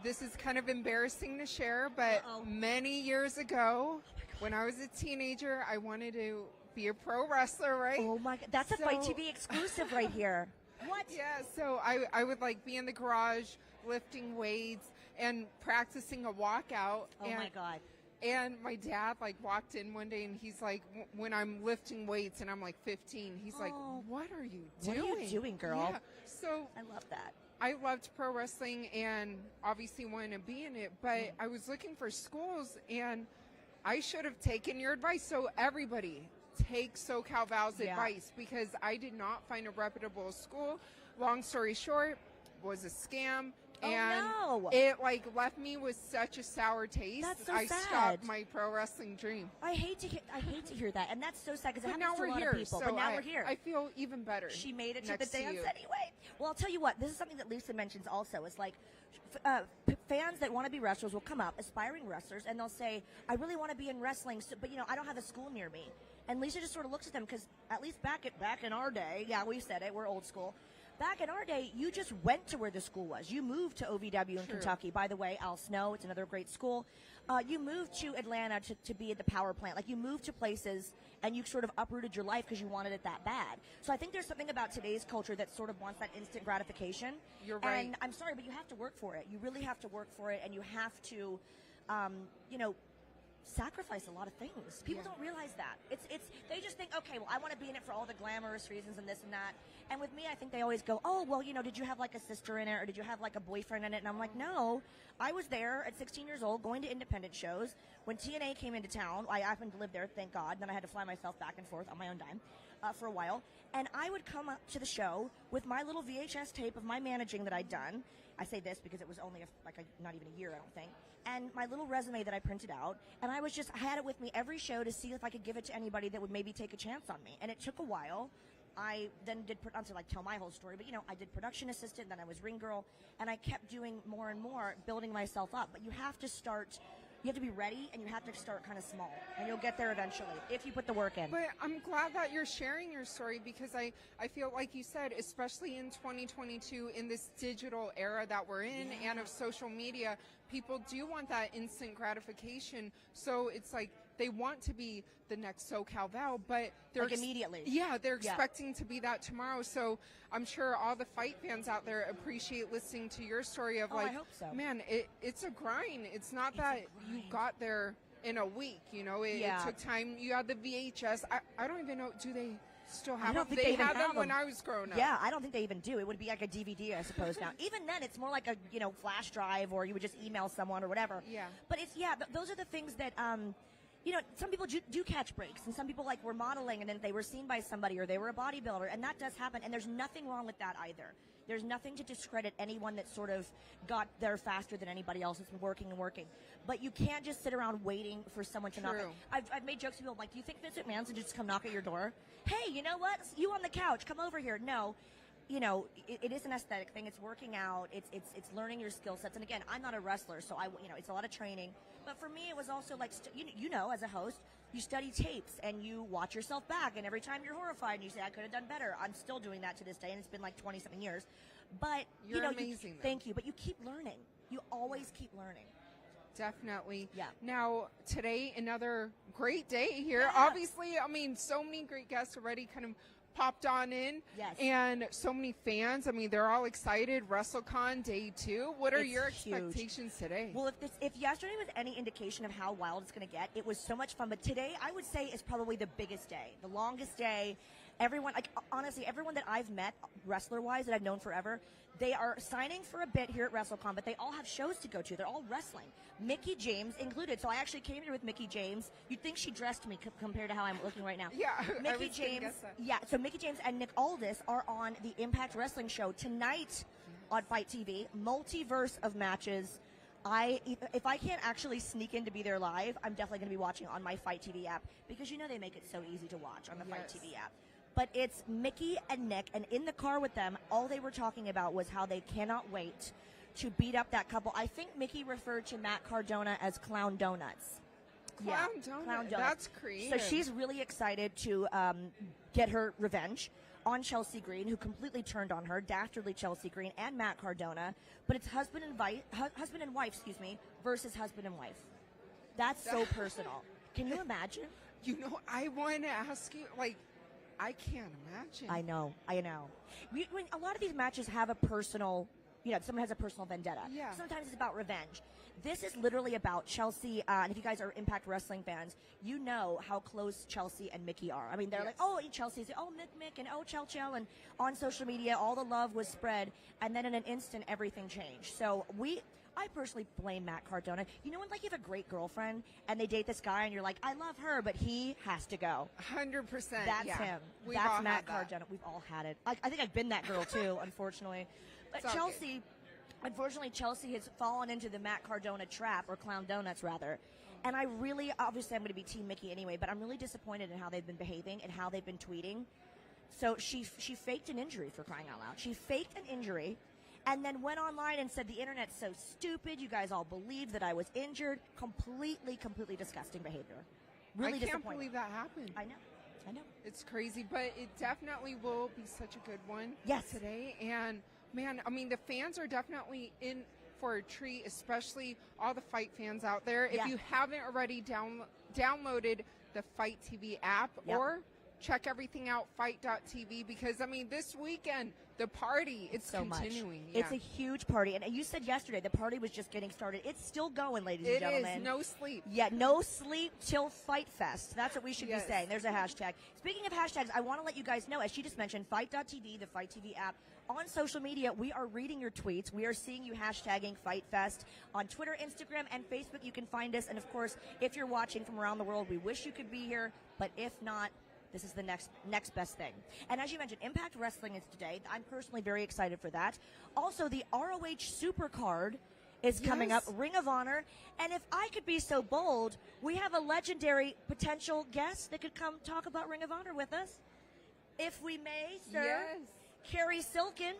this is kind of embarrassing to share, but many years ago, when I was a teenager, I wanted to be a pro wrestler, right? Oh my God, that's a FITE TV exclusive right here. What? Yeah, so I would like be in the garage lifting weights and practicing a walkout. Oh my God. And my dad like walked in one day and he's like, when I'm lifting weights and I'm like 15, he's like, what are you doing? What are you doing, girl? Yeah. So I love that. I loved pro wrestling and obviously wanted to be in it, but I was looking for schools and I should have taken your advice. So everybody take Cal Val's advice, because I did not find a reputable school. Long story short, was a scam. And it like left me with such a sour taste. That's so I sad. stopped my pro wrestling dream. I hate to hear that, and that's so sad because it But happens now to a we're lot here, of people. so But now we're here. I feel even better. She made it to the next dance you. anyway. Well, I'll tell you what. This is something that Lisa mentions also. Is like fans that want to be wrestlers will come up, aspiring wrestlers, and they'll say, "I really want to be in wrestling, but you know, I don't have a school near me." And Lisa just sort of looks at them because at least back in our day, we said it, we're old school. Back in our day, you just went to where the school was. You moved to OVW in Kentucky. By the way, Al Snow, it's another great school. You moved to Atlanta to be at the power plant. Like, you moved to places and you sort of uprooted your life because you wanted it that bad. So I think there's something about today's culture that sort of wants that instant gratification. You're right. And I'm sorry, but you have to work for it. You really have to work for it, and you have to, you know, sacrifice a lot of things. People don't realize that. They just think, okay, well, I want to be in it for all the glamorous reasons and this and that. And with me, I think they always go, oh, well, you know, did you have like a sister in it, or did you have like a boyfriend in it? And I'm like, no, I was there at 16 years old going to independent shows. When TNA came into town, I happened to live there, thank God. Then I had to fly myself back and forth on my own dime for a while. And I would come up to the show with my little VHS tape of my managing that I'd done. I say this because it was only not even a year, I don't think. And my little resume that I printed out, and I had it with me every show to see if I could give it to anybody that would maybe take a chance on me. And it took a while. I then did, not to like tell my whole story, but you know, I did production assistant, then I was ring girl, and I kept doing more and more, building myself up. But you have to start You have to be ready, and you have to start kind of small, and you'll get there eventually if you put the work in. But I'm glad that you're sharing your story, because I feel like you said, especially in 2022, in this digital era that we're in and of social media, people do want that instant gratification. So it's like they want to be the next Cal Val, but they're like immediately. Yeah, they're expecting to be that tomorrow. So I'm sure all the fight fans out there appreciate listening to your story of I hope so. Man, it's a grind. It's not that you got there in a week. You know, it took time. You had the VHS. I don't even know. Do they still have I don't them? think They even had them have when I was growing up. Yeah, I don't think they even do. It would be like a DVD, I suppose, now. Even then, it's more like a, flash drive, or you would just email someone or whatever. Yeah. But it's, those are the things that, some people do catch breaks, and some people were modeling and then they were seen by somebody, or they were a bodybuilder, and that does happen, and there's nothing wrong with that either. There's nothing to discredit anyone that sort of got there faster than anybody else that's been working and working. But you can't just sit around waiting for someone to knock it. I've made jokes to people like, do you think Vince McMahon's going to just come knock at your door? Hey, you know what? You on the couch, come over here. No. It is an aesthetic thing. It's working out. It's learning your skill sets. And again, I'm not a wrestler, so it's a lot of training. But for me, it was also like, as a host, you study tapes and you watch yourself back. And every time you're horrified and you say, I could have done better. I'm still doing that to this day, and it's been like 20-something years. But, You're amazing. Thank you. But you keep learning. You always keep learning. Definitely. Yeah. Now, today, another great day here. Yeah. Obviously, so many great guests already kind of popped on in. Yes. And so many fans. They're all excited. Wrestle Con Day 2. What are your huge. expectations today? Well, if yesterday was any indication of how wild it's going to get, it was so much fun. But today, I would say, is probably the biggest day, the longest day. Everyone, honestly, everyone that I've met, wrestler-wise, that I've known forever, they are signing for a bit here at WrestleCon, but they all have shows to go to. They're all wrestling, Mickie James included. So I actually came here with Mickie James. You'd think she dressed me compared to how I'm looking right now. Yeah, Mickie James. Yeah, so Mickie James and Nick Aldis are on the Impact Wrestling show tonight on FITE TV. Multiverse of matches. If I can't actually sneak in to be there live, I'm definitely going to be watching on my FITE TV app, because they make it so easy to watch on the FITE TV app. But it's Mickie and Nick, and in the car with them, all they were talking about was how they cannot wait to beat up that couple. I think Mickie referred to Matt Cardona as Clown Donuts. Clown Donuts. That's creative. So she's really excited to get her revenge on Chelsea Green, who completely turned on her, dastardly Chelsea Green, and Matt Cardona. But it's husband and wife, versus husband and wife. That's so personal. Can you imagine? I want to ask you, I can't imagine. I know. When a lot of these matches have a personal, someone has a personal vendetta. Yeah. Sometimes it's about revenge. This is literally about Chelsea, and if you guys are Impact Wrestling fans, you know how close Chelsea and Mickie are. They're like, oh, Chelsea's, oh, Mick, and oh, Chel, and on social media, all the love was spread, and then in an instant, everything changed. So I personally blame Matt Cardona. When you have a great girlfriend and they date this guy and you're like, I love her, but he has to go. 100%. That's him. That's Matt Cardona. We've all had it. I think I've been that girl too, unfortunately. But Chelsea, unfortunately, Chelsea has fallen into the Matt Cardona trap, or Clown Donuts rather. And obviously I'm going to be Team Mickie anyway, but I'm really disappointed in how they've been behaving and how they've been tweeting. So she faked an injury, for crying out loud. She faked an injury. And then went online and said, the internet's so stupid. You guys all believed that I was injured. Completely disgusting behavior. Really disappointing. I can't believe that happened. I know. It's crazy, but it definitely will be such a good one today. And, man, the fans are definitely in for a treat, especially all the FITE fans out there. If you haven't already downloaded the FITE TV app, or check everything out, FITE.tv, because, this weekend, the party, it's so continuing. Yeah. It's a huge party. And you said yesterday the party was just getting started. It's still going, ladies and gentlemen. It is. No sleep. Yeah, no sleep till FITE Fest. That's what we should be saying. There's a hashtag. Speaking of hashtags, I want to let you guys know, as she just mentioned, FITE.tv, the FITE TV app. On social media, we are reading your tweets. We are seeing you hashtagging FITE Fest on Twitter, Instagram, and Facebook. You can find us. And, of course, if you're watching from around the world, we wish you could be here. But if not, this is the next best thing. And as you mentioned, Impact Wrestling is today. I'm personally very excited for that. Also, the ROH Supercard is coming up, Ring of Honor. And if I could be so bold, we have a legendary potential guest that could come talk about Ring of Honor with us. If we may, sir. Yes. Carrie Silken.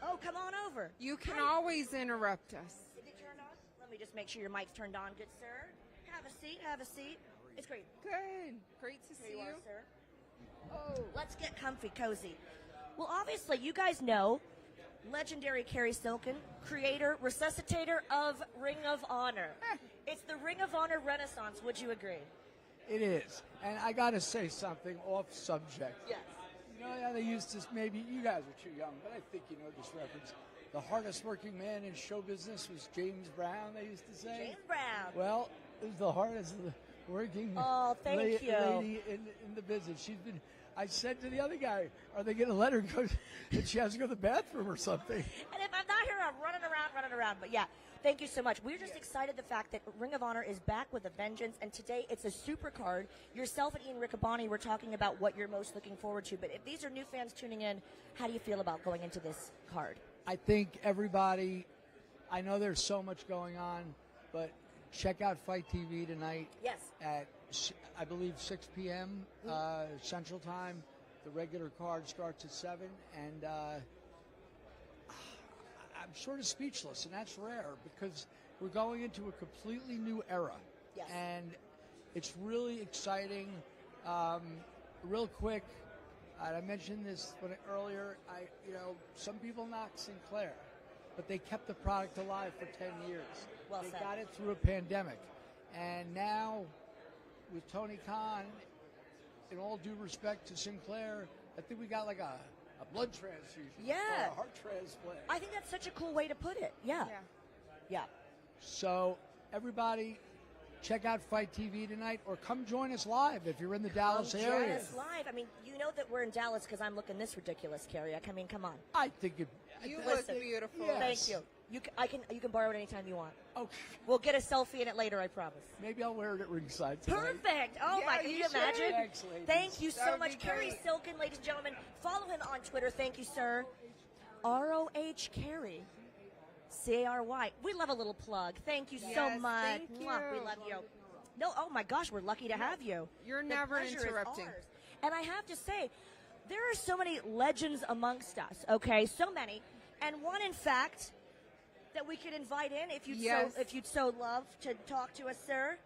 Oh, come on over. You can always interrupt us. Did it turn on? Let Let me just make sure your mic's turned on. Good, sir. Have a seat. Have a seat. It's great. Good. Great to see Here you. are, sir. Oh, let's get comfy, cozy. Well, obviously, you guys know legendary Carrie Silken, creator, resuscitator of Ring of Honor. It's the Ring of Honor Renaissance. Would you agree? It is. And I got to say something off subject. Yes. You know how they used to, maybe you guys are too young, but I think you know this reference. The hardest working man in show business was James Brown, they used to say. James Brown. Well, it was the hardest working thank you. lady in the business. I said to the other guy, are they going to let her go, that she has to go to the bathroom or something? And if I'm not here, I'm running around. But yeah, thank you so much. We're just excited the fact that Ring of Honor is back with a vengeance, and today it's a super card. Yourself and Ian Riccaboni were talking about what you're most looking forward to, but if these are new fans tuning in, how do you feel about going into this card? I think everybody, I know there's so much going on, but check out FITE TV tonight. Yes. At, I believe, 6 p.m. Central Time. The regular card starts at 7, and I'm sort of speechless, and that's rare because we're going into a completely new era. Yes. And it's really exciting. Real quick, and I mentioned this earlier, some people knock Sinclair, but they kept the product alive for 10 years. Well they said. got it through a pandemic. And now, with Tony Khan, in all due respect to Sinclair, I think we got like a blood transfusion. Yeah. Or a heart transplant. I think that's such a cool way to put it. Yeah. Yeah. So, everybody, check out FITE TV tonight, or come join us live if you're in the Dallas area. Join us live. I mean, you know that we're in Dallas because I'm looking this ridiculous, Carrie. I mean, come on. I think it. You Listen, look beautiful. Yes. Thank you. You can borrow it anytime you want. Okay. We'll get a selfie in it later, I promise. Maybe I'll wear it at ringside tonight. Perfect. Oh Yeah, my, can you you should. imagine? Thanks, ladies. Thank you so That would much, be Carrie great. Silken, ladies and gentlemen. Follow him on Twitter. Thank you, sir. ROH Carrie. C-A-R-Y. We love a little plug. Thank you so Yes, much. thank Mwah, we you. love you. No, oh my gosh, we're lucky to have you. You're The never pleasure is interrupting. ours. And I have to say, there are so many legends amongst us, okay? So many. And one, in fact, that we could invite in if you'd so love to talk to us, sir.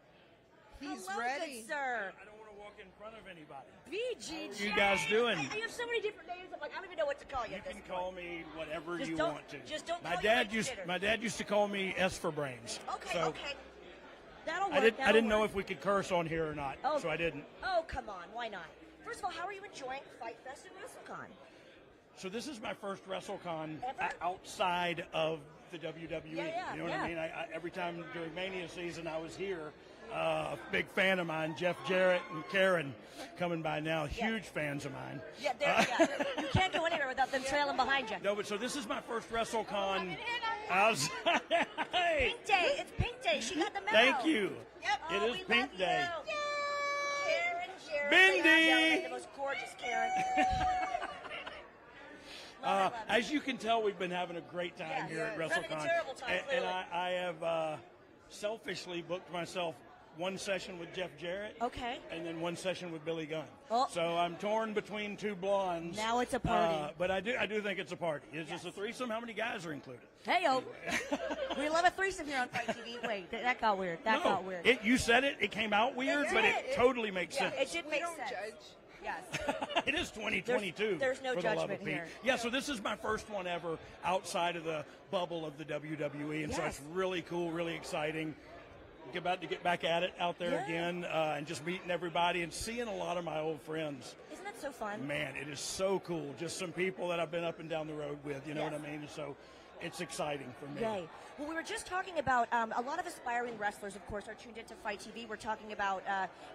He's Hello, ready. good sir. I don't want to walk in front of anybody. BGJ. How you guys doing? You have so many different names. I'm like, I don't even know what to call you. You at this can point. call me whatever Just you don't- want to. just don't My call you dad like you used did her. my dad used to call me S for brains. Okay, so okay. That'll work. I didn't know work. if we could curse on here or not, Oh. so I didn't. Oh, come on. Why not? First of all, how are you enjoying FITE Fest and WrestleCon? So this is my first WrestleCon Ever? outside of the WWE. Yeah, you know what yeah. I mean? I every time during Mania season I was here. A big fan of mine, Jeff Jarrett and Karen, coming by now. Huge fans of mine. Yeah, you can't go anywhere without them trailing behind you. No, but so this is my first WrestleCon. Hey. Pink Day. It's Pink Day. She got the memo. Thank you. Yep. It Oh, is we Pink love Day. You. Karen, Jared, Bindi. ladies and gentlemen, the most gorgeous Karen. As you can tell, we've been having a great time Yeah, here at yeah. Having a WrestleCon. terrible time, and clearly. I have selfishly booked myself one session with Jeff Jarrett. Okay. And then one session with Billy Gunn. Oh. So I'm torn between two blondes. Now it's a party. But I do think it's a party. Is this a threesome? How many guys are included? Hey-o. We love a threesome here on FITE TV. Wait, that got weird. That got weird. You said it. It came out weird, but it totally makes sense. It did make don't sense. judge. Yes. It is 2022. There's no for the love judgment of Pete. here. Yeah, so this is my first one ever outside of the bubble of the WWE, and so Yes. it's really cool, really exciting. About to get back at it out there again, and just meeting everybody and seeing a lot of my old friends. Isn't that so fun? Man, it is so cool. Just some people that I've been up and down the road with, you know Yes. what I mean? So it's exciting for me. Yay. Well, we were just talking about a lot of aspiring wrestlers, of course, are tuned into FITE TV. We're talking about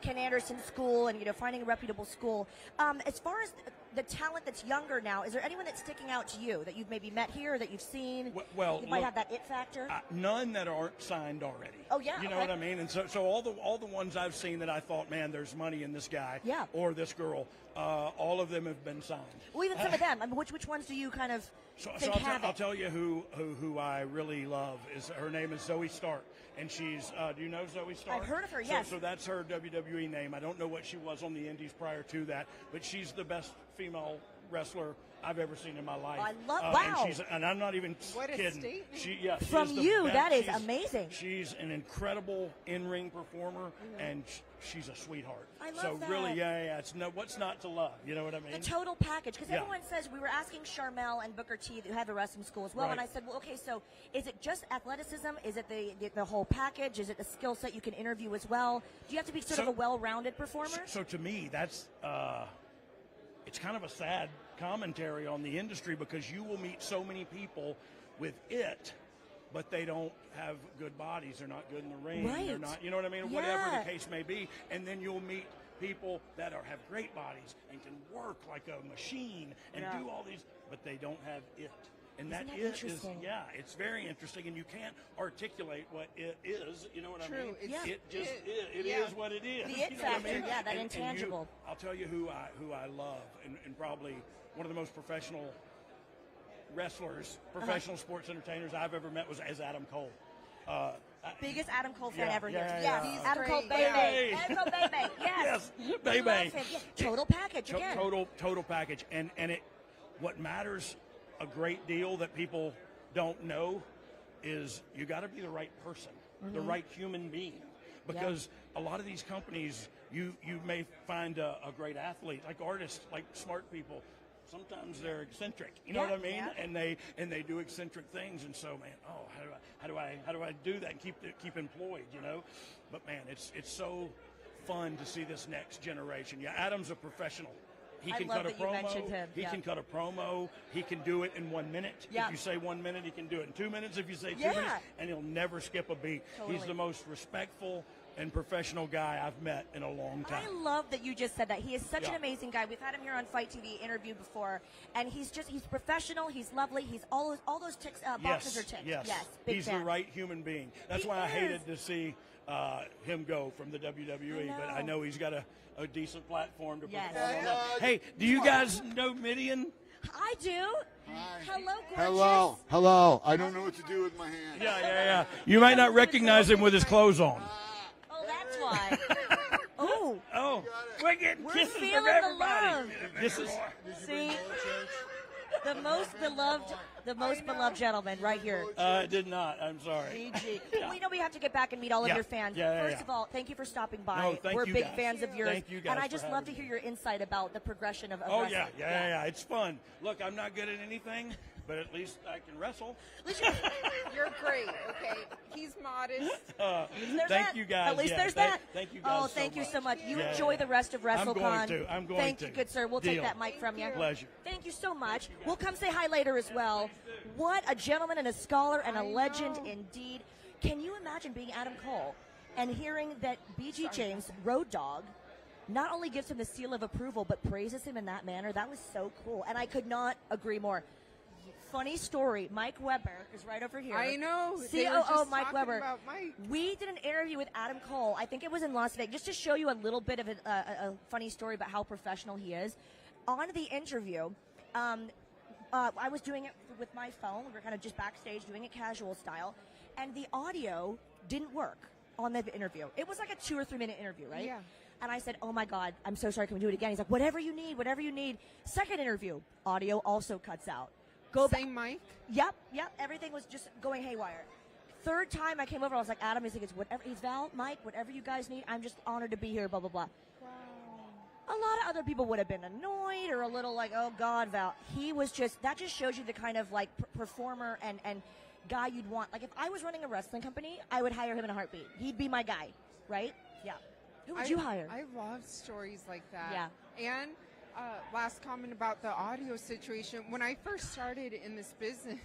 Ken Anderson's school and, finding a reputable school. As far as the talent that's younger now, is there anyone that's sticking out to you that you've maybe met here, that you've seen? Well, you might look, have that it factor? None that aren't signed already. Oh, yeah, You know okay. what I mean? And so all the ones I've seen that I thought, man, there's money in this guy Yeah. or this girl, all of them have been signed. Well, even some of them. I mean, which ones do you kind of think have I'll it? tell you who I really love. Her name is Zoe Stark, and she's do you know Zoe Stark? I've heard of her, yes. So that's her WWE name. I don't know what she was on the Indies prior to that, but she's the best female wrestler I've ever seen in my life. I love. Wow. And I'm not even What a kidding. statement. From you, that is amazing. She's an incredible in-ring performer, and she's a sweetheart. I love so that. really, yeah. It's what's not to love? You know what I mean? The total package, because Yeah. everyone says, we were asking Charmel and Booker T, who have a wrestling school as well, Right. and I said, well, okay, so is it just athleticism? Is it the whole package? Is it the skill set you can interview as well? Do you have to be sort of a well-rounded performer? So to me, that's it's kind of a sad commentary on the industry, because you will meet so many people with it, but they don't have good bodies. They're not good in the ring. Right. They're not, you know what I mean? Yeah. Whatever the case may be. And then you'll meet people that have great bodies and can work like a machine and do all these, but they don't have it. And Isn't that that it is, interesting? yeah, it's very interesting, and you can't articulate what it is. You know what I True. mean? It's- It just it- is. It yeah. is what it is. The it You know what I factor, mean? yeah, that And intangible. I'll tell you who I love, and probably one of the most professional wrestlers, professional sports entertainers I've ever met was Adam Cole. Biggest Adam Cole fan Yeah, ever here. yeah, Yes, yeah. Adam Cole, Great. baby. Hey. Adam Cole, baby. Yes. Yes, baby. Love him. Yeah. Total package again. Total package, and it. What matters a great deal that people don't know is you got to be the right person, the right human being, because a lot of these companies, you may find a great athlete, like artists, like smart people. Sometimes they're eccentric, you know what I mean, and they do eccentric things, and so man, how do I do that and keep employed, you know? But man, it's so fun to see this next generation. Yeah, Adam's a professional. He can I love cut a that you promo. mentioned him. He can cut a promo. He can do it in 1 minute. Yeah. If you say 1 minute, he can do it in 2 minutes. If you say 2 Yeah. minutes, and he'll never skip a beat. Totally. He's the most respectful and professional guy I've met in a long time. I love that you just said that. He is such an Yeah. amazing guy. We've had him here on Fight TV interview before, and he's professional. He's lovely. He's all those ticks, boxes are ticked. Yes, big he's fan. the right human being. That's He why I is. hated to see him go from the WWE, but I know he's got a decent platform to Yes. perform on. Hey, do you guys know Midian? I do. Hello, gorgeous. Hello. I don't know what to do with my hand. Yeah. You might not recognize him with his clothes on. Oh, that's why. Oh, we're getting We're kisses from feeling the everybody. love. This is See, the most beloved gentleman right here. I did not. I'm sorry. EG. We know we have to get back and meet all of Yeah. your fans. Yeah. First of all, thank you for stopping by. No, thank We're you big guys. fans of yours. Thank you guys and I for just having love to me. hear your insight about the progression of Oh wrestling. yeah. It's fun. Look, I'm not good at anything, but at least I can wrestle. You're great, okay? He's modest. There's Thank that. you guys. At least Yeah, there's thank- that. Thank you guys. Oh, thank you so much. You Yeah, enjoy yeah. the rest of WrestleCon. I'm going Thank to. you, good sir. We'll take Deal. that mic from you. Pleasure. Thank you so much. We'll come say hi later as well. What a gentleman and a scholar and a legend indeed. Can you imagine being Adam Cole and hearing that BG James, Road Dogg, not only gives him the seal of approval, but praises him in that manner? That was so cool. And I could not agree more. Funny story. Mike Weber is right over here. I know. They were COO just Mike talking Weber. about Mike. We did an interview with Adam Cole. I think it was in Las Vegas, just to show you a little bit of a funny story about how professional he is. On the interview, I was doing it with my phone. We were kind of just backstage doing it casual style, and the audio didn't work on the interview. It was like a 2 or 3 minute interview, right? Yeah. And I said, "Oh my God, I'm so sorry. Can we do it again?" He's like, "Whatever you need, whatever you need." Second interview, audio also cuts out. Same mic? Yep. Everything was just going haywire. Third time I came over, I was like, Adam, he's like, it's whatever. He's Val, Mike, whatever you guys need. I'm just honored to be here. Blah blah blah. A lot of other people would have been annoyed or a little like, oh God, Val. He was that just shows you the kind of like performer and guy you'd want. Like if I was running a wrestling company, I would hire him in a heartbeat. He'd be my guy, right? Yeah. Who would you hire? I love stories like that. Yeah. And last comment about the audio situation. When I first started in this business,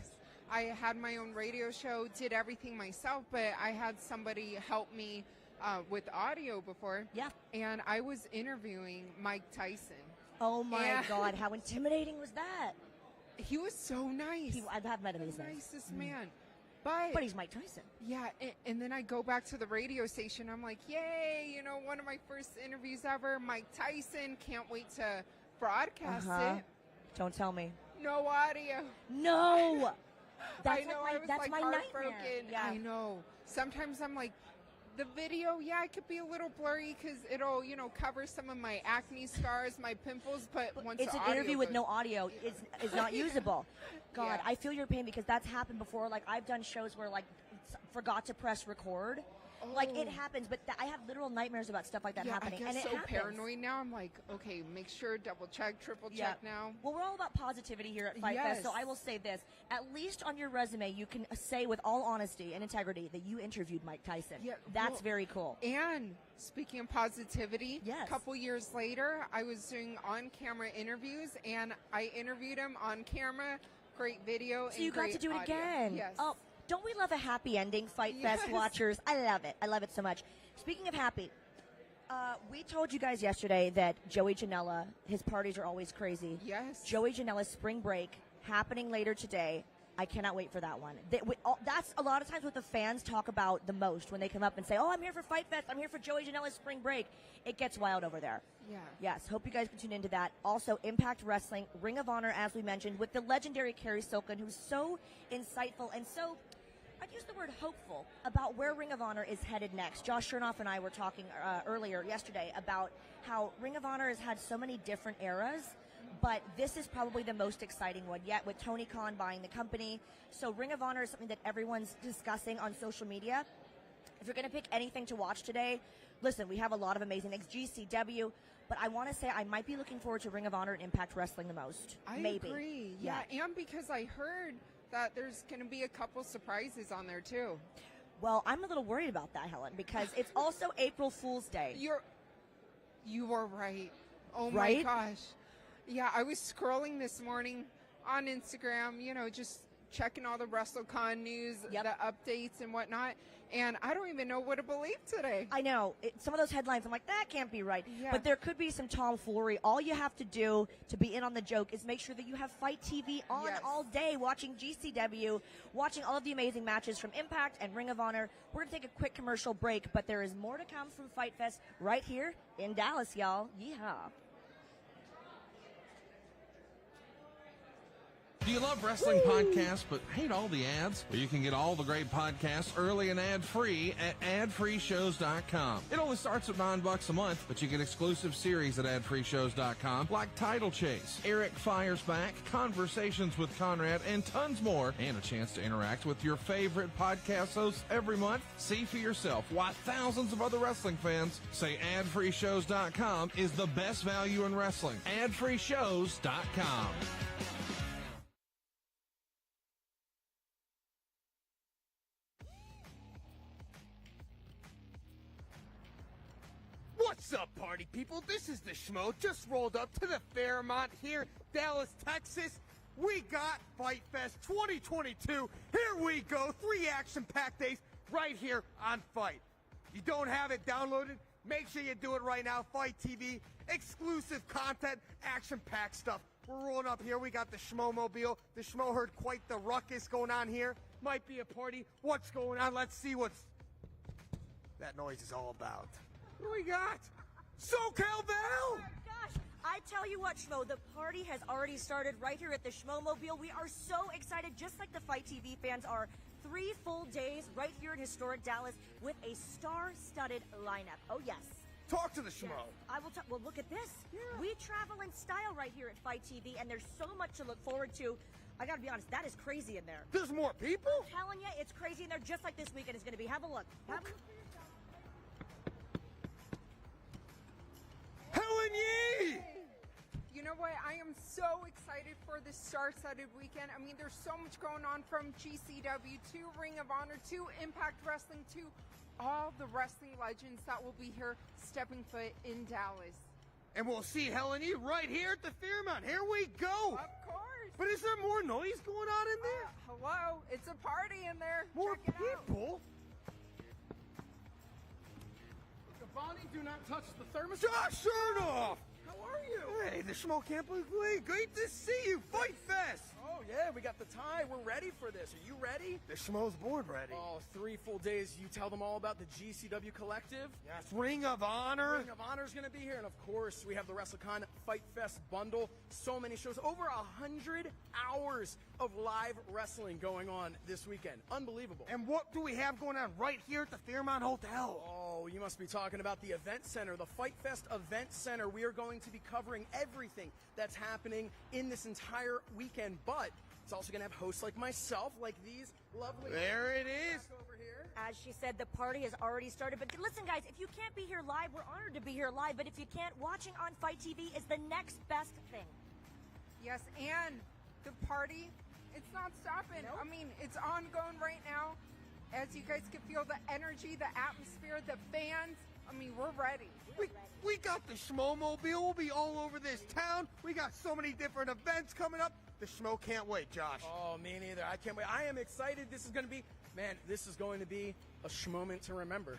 I had my own radio show, did everything myself, but I had somebody help me with audio before. Yeah. And I was interviewing Mike Tyson. Oh my God, how intimidating was that? He was so nice. I have met him. He's the nice. nicest man. But he's Mike Tyson. Yeah, and then I go back to the radio station. I'm like, yay, one of my first interviews ever, Mike Tyson. Can't wait to broadcast it. Don't tell me. No audio. No. I know. I was that's like my heartbroken. nightmare. Yeah. I know. Sometimes I'm like, The video, yeah, it could be a little blurry because it'll, cover some of my acne scars, my pimples, but once It's the an audio interview with goes- no audio. It's not usable. God, Yeah. I feel your pain because that's happened before. Like, I've done shows where, like, forgot to press record. Like, it happens, but I have literal nightmares about stuff like that happening. I and get it so happens. paranoid now. I'm like, okay, make sure, double check, triple check now. Well, we're all about positivity here at FITE Fest, so I will say this. At least on your resume, you can say with all honesty and integrity that you interviewed Mike Tyson. Yeah, That's well, very cool. And speaking of positivity, a couple years later, I was doing on-camera interviews, and I interviewed him on camera. Great video. So and you got great to do it audio. again. Yes. Oh, don't we love a happy ending, FITE Fest Yes. watchers? I love it. I love it so much. Speaking of happy, we told you guys yesterday that Joey Janela, his parties are always crazy. Yes. Joey Janela's spring break happening later today. I cannot wait for that one. That's a lot of times what the fans talk about the most when they come up and say, oh, I'm here for FITE Fest. I'm here for Joey Janela's spring break. It gets wild over there. Yeah. Yes, hope you guys can tune into that. Also, Impact Wrestling, Ring of Honor, as we mentioned, with the legendary Carrie Silken, who's so insightful and so, I'd use the word hopeful, about where Ring of Honor is headed next. Josh Shernoff and I were talking earlier yesterday about how Ring of Honor has had so many different eras, but this is probably the most exciting one yet, with Tony Khan buying the company. So Ring of Honor is something that everyone's discussing on social media. If you're going to pick anything to watch today, listen, we have a lot of amazing things. GCW, but I want to say I might be looking forward to Ring of Honor and Impact Wrestling the most. I Maybe. agree. Yeah, and because I heard that there's going to be a couple surprises on there too. Well, I'm a little worried about that, Helen, because it's also April Fool's Day. You are right. Oh Right? my gosh. Yeah, I was scrolling this morning on Instagram, just checking all the Wrestle Con news, the updates and whatnot, and I don't even know what to believe today. I know. Some of those headlines, I'm like, that can't be right. Yeah. But there could be some tomfoolery. All you have to do to be in on the joke is make sure that you have FITE TV on all day, watching GCW, watching all of the amazing matches from Impact and Ring of Honor. We're going to take a quick commercial break, but there is more to come from FITE Fest right here in Dallas, y'all. Yeehaw. Do you love wrestling podcasts but hate all the ads? Well, you can get all the great podcasts early and ad-free at adfreeshows.com. It only starts at $9 a month, but you get exclusive series at adfreeshows.com like Title Chase, Eric Fires Back, Conversations with Conrad, and tons more, and a chance to interact with your favorite podcast hosts every month. See for yourself why thousands of other wrestling fans say adfreeshows.com is the best value in wrestling. adfreeshows.com. What's up, party people? This is the Schmo. Just rolled up to the Fairmont here, Dallas, Texas. We got FITE Fest 2022. Here we go. 3 action-packed days right here on FITE. If you don't have it downloaded, make sure you do it right now. FITE TV, exclusive content, action-packed stuff. We're rolling up here. We got the Schmo-mobile. The Schmo heard quite the ruckus going on here. Might be a party. What's going on? Let's see what's that noise is all about. What do we got? Cal Val! Oh my gosh. I tell you what, Schmo, the party has already started right here at the Schmo-mobile. We are so excited, just like the FITE TV fans are. 3 full days right here in historic Dallas with a star-studded lineup. Oh, yes. Talk to the Schmo. Yes. I will talk. Well, look at this. Yeah. We travel in style right here at FITE TV, and there's so much to look forward to. I gotta be honest, that is crazy in there. There's more people? I'm telling you, it's crazy in there, just like this weekend is going to be. Have a look. Have a look for yourself. Helen Yee! You know what? I am so excited for this star-studded weekend. I mean, there's so much going on, from GCW to Ring of Honor to Impact Wrestling to all the wrestling legends that will be here stepping foot in Dallas. And we'll see Helen Yee right here at the Fairmont. Here we go. Of course. But is there more noise going on in there? Hello. It's a party in there. More Check it out. people? Bonnie, do not touch the thermos. Josh Shernoff! How are you? Hey, the Schmo can't believe. Great to see you. FITE Fest! Oh, yeah, we got the tie. We're ready for this. Are you ready? The Schmo's born ready. Oh, 3 full days. You tell them all about the GCW Collective. Yes, Ring of Honor. Ring of Honor's going to be here. And, of course, we have the Wrestle Con FITE Fest Bundle. So many shows. Over 100 hours of live wrestling going on this weekend. Unbelievable. And what do we have going on right here at the Fairmont Hotel? Oh, you must be talking about the event center, the FITE Fest event center. We are going to be covering everything that's happening in this entire weekend, but it's also going to have hosts like myself, like these lovely... There it is. Over here. As she said, the party has already started. But listen, guys, if you can't be here live, we're honored to be here live. But if you can't, watching on FITE TV is the next best thing. Yes, and the party, it's not stopping. Nope. I mean, it's ongoing right now. As you guys can feel the energy, the atmosphere, the fans. I mean, we're ready. We got the Schmo Mobile. We'll be all over this town. We got so many different events coming up. The Schmo can't wait, Josh. Oh, me neither. I can't wait. I am excited. This is going to be, man, this is going to be a Schmoment to remember.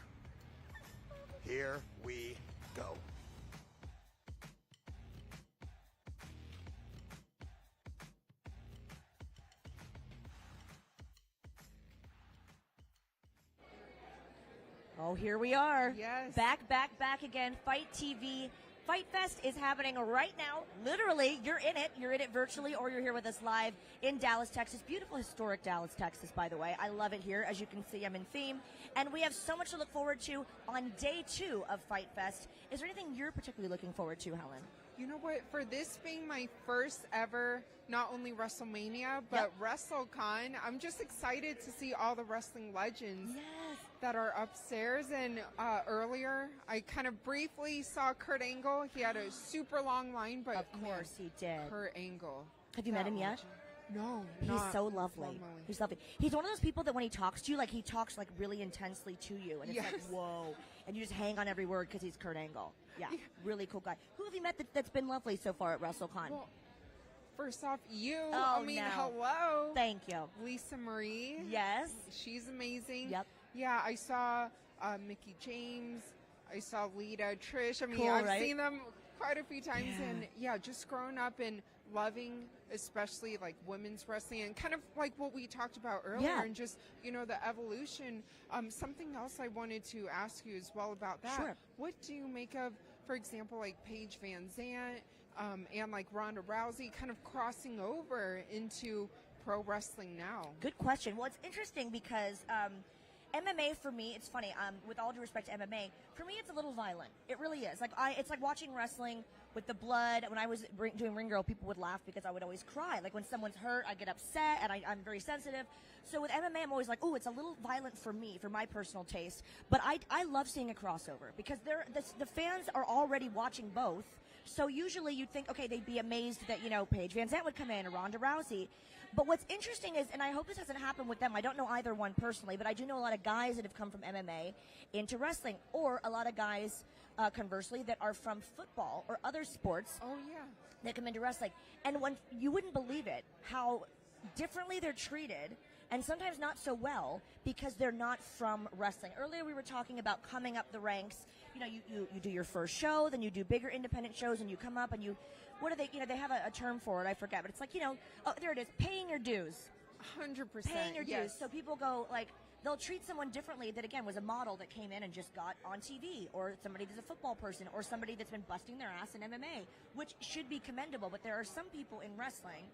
Here we go. Oh, here we are. Yes. Back again. FITE TV. FITE Fest is happening right now. Literally, you're in it. You're in it virtually, or you're here with us live in Dallas, Texas. Beautiful, historic Dallas, Texas, by the way. I love it here. As you can see, I'm in theme. And we have so much to look forward to on day 2 of FITE Fest. Is there anything you're particularly looking forward to, Helen? You know what? For this being my first ever, not only WrestleMania, but Wrestle Con, I'm just excited to see all the wrestling legends that are upstairs. And earlier, I kind of briefly saw Kurt Angle. He had a super long line, but of course he did. Kurt Angle. Have you met him yet? No, he's so lovely. He's lovely. He's one of those people that when he talks to you, like he talks like really intensely to you, and it's like whoa, and you just hang on every word because he's Kurt Angle. Yeah, really cool guy. Who have you met that's been lovely so far at WrestleCon? Well, first off, you. Oh, I mean, no. hello. Thank you. Lisa Marie. Yes. She's amazing. Yep. Yeah, I saw Mickey James. I saw Lita, Trish. I mean, Cool, I've right? seen them quite a few times. And yeah, just growing up and loving, especially like women's wrestling and kind of like what we talked about earlier and just, you know, the evolution. Something else I wanted to ask you as well about that. Sure. What do you make of, for example, like Paige Van Zandt and like Ronda Rousey kind of crossing over into pro wrestling now? Good question. Well, it's interesting because MMA for me, it's funny. With all due respect to MMA, for me it's a little violent. It really is. Like it's like watching wrestling with the blood. When I was doing Ring Girl, people would laugh because I would always cry. Like when someone's hurt, I get upset, and I'm very sensitive. So with MMA, I'm always like, oh, it's a little violent for me, for my personal taste. But I love seeing a crossover because the fans are already watching both. So usually you'd think, okay, they'd be amazed that, you know, Paige Van Zandt would come in or Ronda Rousey. But what's interesting is, and I hope this hasn't happened with them, I don't know either one personally, but I do know a lot of guys that have come from MMA into wrestling, or a lot of guys, conversely, that are from football or other sports that come into wrestling. And when you wouldn't believe it, how differently they're treated, and sometimes not so well, because they're not from wrestling. Earlier we were talking about coming up the ranks. You know, you do your first show, then you do bigger independent shows, and you come up and you, what do they, you know, they have a term for it, I forget, but it's like, you know, oh, there it is, paying your dues. 100%. Paying your dues. Yes. So people go, like, they'll treat someone differently that, again, was a model that came in and just got on TV, or somebody that's a football person, or somebody that's been busting their ass in MMA, which should be commendable. But there are some people in wrestling,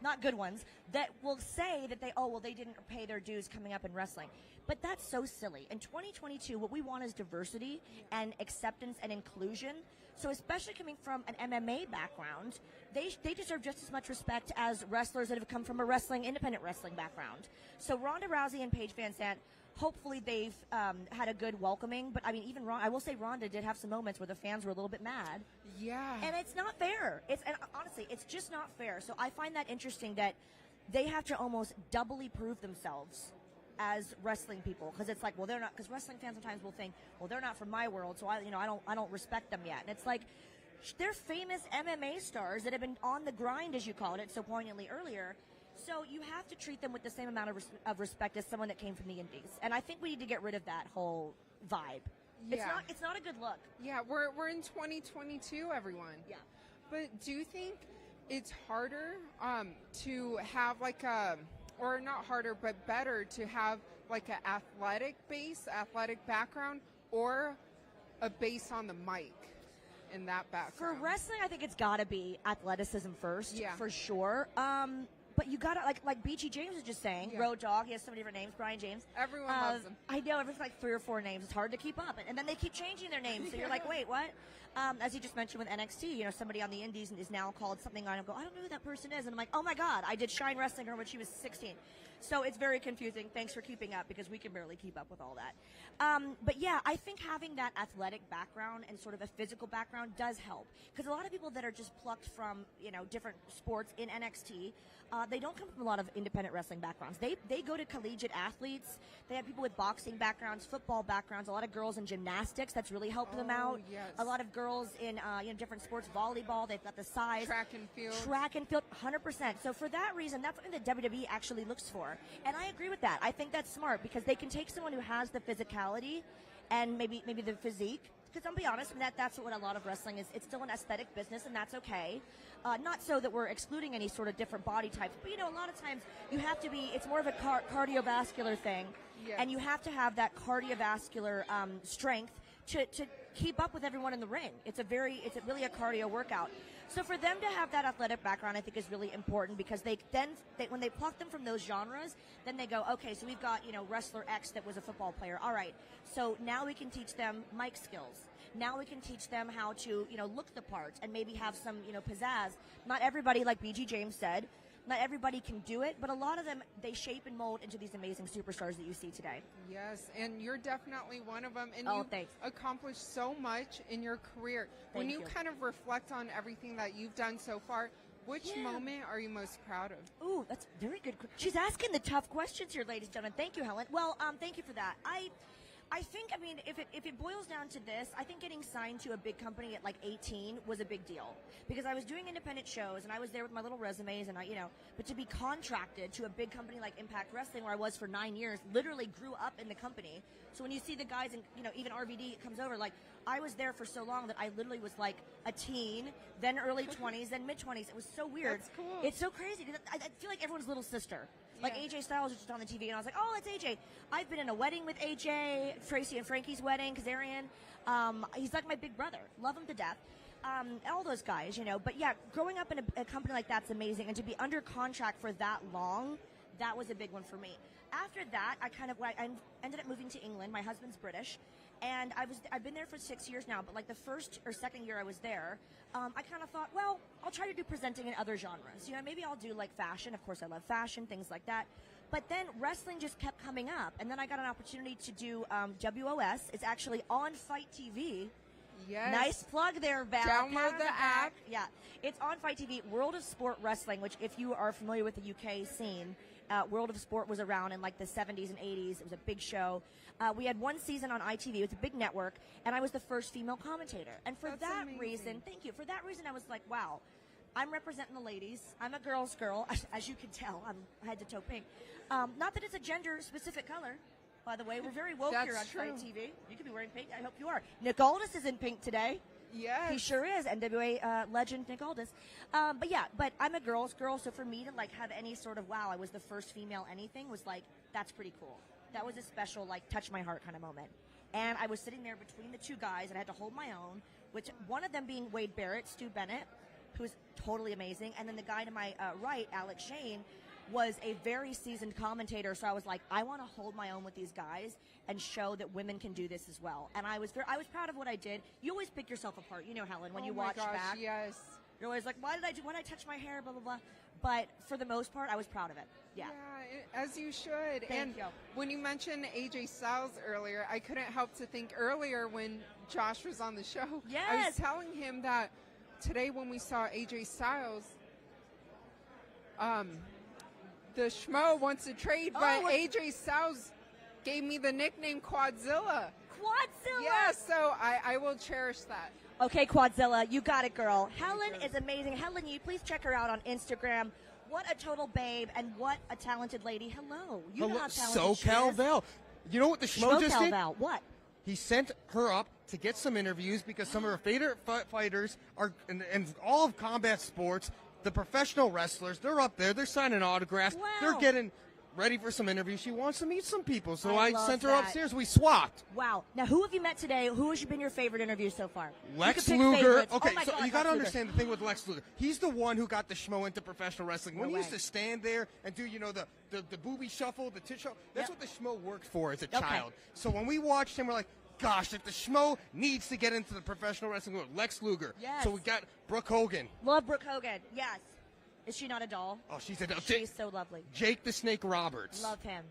not good ones, that will say that they didn't pay their dues coming up in wrestling. But that's so silly. In 2022, what we want is diversity and acceptance and inclusion. So especially coming from an MMA background, they deserve just as much respect as wrestlers that have come from a independent wrestling background. So Ronda Rousey and Paige Van Zandt, hopefully they've had a good welcoming. But I mean, even I will say Ronda did have some moments where the fans were a little bit mad. Yeah. And it's not fair. And honestly, it's just not fair. So I find that interesting that they have to almost doubly prove themselves as wrestling people, because it's like, well, they're not, because wrestling fans sometimes will think, well, they're not from my world, so I don't respect them yet. And it's like, they're famous MMA stars that have been on the grind, as you called it so poignantly earlier. So you have to treat them with the same amount of respect as someone that came from the indies. And I think we need to get rid of that whole vibe. Yeah. It's not a good look. Yeah, we're in 2022, everyone. Yeah. But do you think it's harder to have like a, or not harder, but better to have like an athletic background, or a base on the mic in that background? For wrestling, I think it's got to be athleticism first, for sure. but you gotta like BG James was just saying, Road Dogg. He has so many different names. Brian James. Everyone loves him. I know. Everyone's like 3 or 4 names. It's hard to keep up, and then they keep changing their names. So you're like, wait, what? As you just mentioned with NXT, you know, somebody on the Indies is now called something on. I go, I don't know who that person is, and I'm like, oh my God, I did Shine Wrestling her when she was 16. So it's very confusing. Thanks for keeping up because we can barely keep up with all that. But yeah, I think having that athletic background and sort of a physical background does help because a lot of people that are just plucked from, you know, different sports in NXT, they don't come from a lot of independent wrestling backgrounds. They go to collegiate athletes. They have people with boxing backgrounds, football backgrounds, a lot of girls in gymnastics. That's really helped them out. Yes. A lot of girls in you know, different sports, volleyball. They've got the size. Track and field. Track and field, 100%. So for that reason, that's something that WWE actually looks for. And I agree with that. I think that's smart because they can take someone who has the physicality and maybe the physique. Because I'll be honest, that's what a lot of wrestling is. It's still an aesthetic business, and that's okay. Not so that we're excluding any sort of different body types, but you know, a lot of times you have to be. It's more of a cardiovascular thing, and you have to have that cardiovascular strength to keep up with everyone in the ring. It's really a cardio workout. So for them to have that athletic background, I think is really important because when they pluck them from those genres, then they go, okay, so we've got, you know, wrestler X that was a football player. All right, so now we can teach them mic skills. Now we can teach them how to, you know, look the part and maybe have some, you know, pizzazz. Not everybody, like BG James said, not everybody can do it, but a lot of them, they shape and mold into these amazing superstars that you see today. Yes, and you're definitely one of them. And thanks. Accomplished so much in your career. When you kind of reflect on everything that you've done so far, which moment are you most proud of? Ooh, that's very good. She's asking the tough questions here, ladies and gentlemen. Thank you, Helen. Well, thank you for that. I think, I mean, if it boils down to this, I think getting signed to a big company at like 18 was a big deal because I was doing independent shows and I was there with my little resumes and but to be contracted to a big company like Impact Wrestling where I was for 9 years, literally grew up in the company. So when you see the guys and, you know, even RVD comes over, like I was there for so long that I literally was like a teen, then early 20s, then mid 20s. It was so weird. That's cool. It's so crazy because I feel like everyone's little sister. Like AJ Styles was just on the TV, and I was like, "Oh, it's AJ." I've been in a wedding with AJ, Tracy and Frankie's wedding, Kazarian. He's like my big brother. Love him to death. All those guys, you know. But yeah, growing up in a company like that's amazing, and to be under contract for that long, that was a big one for me. After that, I ended up moving to England. My husband's British, and I've been there for 6 years now. But like the first or second year I was there, I kind of thought, well, I'll try to do presenting in other genres. You know, maybe I'll do like fashion. Of course, I love fashion, things like that. But then wrestling just kept coming up, and then I got an opportunity to do WOS. It's actually on FITE TV. Yes. Nice plug there, Val. Download the app. Yeah, it's on FITE TV. World of Sport Wrestling, which if you are familiar with the UK scene, World of Sport was around in like the 70s and 80s. It was a big show. We had one season on ITV. It was a big network, and I was the first female commentator. And for that reason, thank you. For that reason, I was like, wow, I'm representing the ladies. I'm a girl's girl, as you can tell. I'm head to toe pink. Not that it's a gender-specific color. By the way, we're very woke here on FITE TV. You could be wearing pink. I hope you are. Nick Aldis is in pink today. Yes. He sure is. NWA legend Nick Aldis. But I'm a girl's girl, so for me to like have any sort of wow, I was the first female anything was like, that's pretty cool. That was a special, like, touch my heart kind of moment. And I was sitting there between the two guys, and I had to hold my own, which one of them being Wade Barrett, Stu Bennett, who is totally amazing. And then the guy to my right, Alex Shane, was a very seasoned commentator. So I was like, I want to hold my own with these guys and show that women can do this as well. And I was proud of what I did. You always pick yourself apart. You know, Helen, when you watch back. Yes. You're always like, why did I touch my hair, blah, blah, blah. But for the most part, I was proud of it. Yeah. As you should. Thank you. When you mentioned AJ Styles earlier, I couldn't help to think earlier when Josh was on the show. Yes. I was telling him that today when we saw AJ Styles, the Schmo wants to trade, but AJ Styles gave me the nickname Quadzilla. Quadzilla? Yeah, so I will cherish that. Okay, Quadzilla, you got it, girl. Helen is amazing. Helen, you please check her out on Instagram. What a total babe and what a talented lady. Hello. You know how talented she Cal is. Val. You know what the Schmo just Cal did? Val. What? He sent her up to get some interviews because some of her favorite fighters are in all of combat sports. The professional wrestlers, they're up there. They're signing autographs. Wow. They're getting ready for some interviews. She wants to meet some people, so I I love sent her that. upstairs. We swapped. Wow. Now, who have you met today? Who has been your favorite interview so far? Lex You can pick Luger. favorites. Okay, Oh my so God, you got to Lex Luger. understand the thing with Lex Luger. He's the one who got the Schmo into professional wrestling. When No he used way. to stand there and do, the booby shuffle, the tit shuffle, that's what the Schmo worked for as a Okay. child. So when we watched him, we're like, gosh, if the Schmo needs to get into the professional wrestling world, Lex Luger. Yes. So we got Brooke Hogan. Love Brooke Hogan. Yes. Is she not a doll? Oh, she's a doll. She's so lovely. Jake the Snake Roberts. Love him.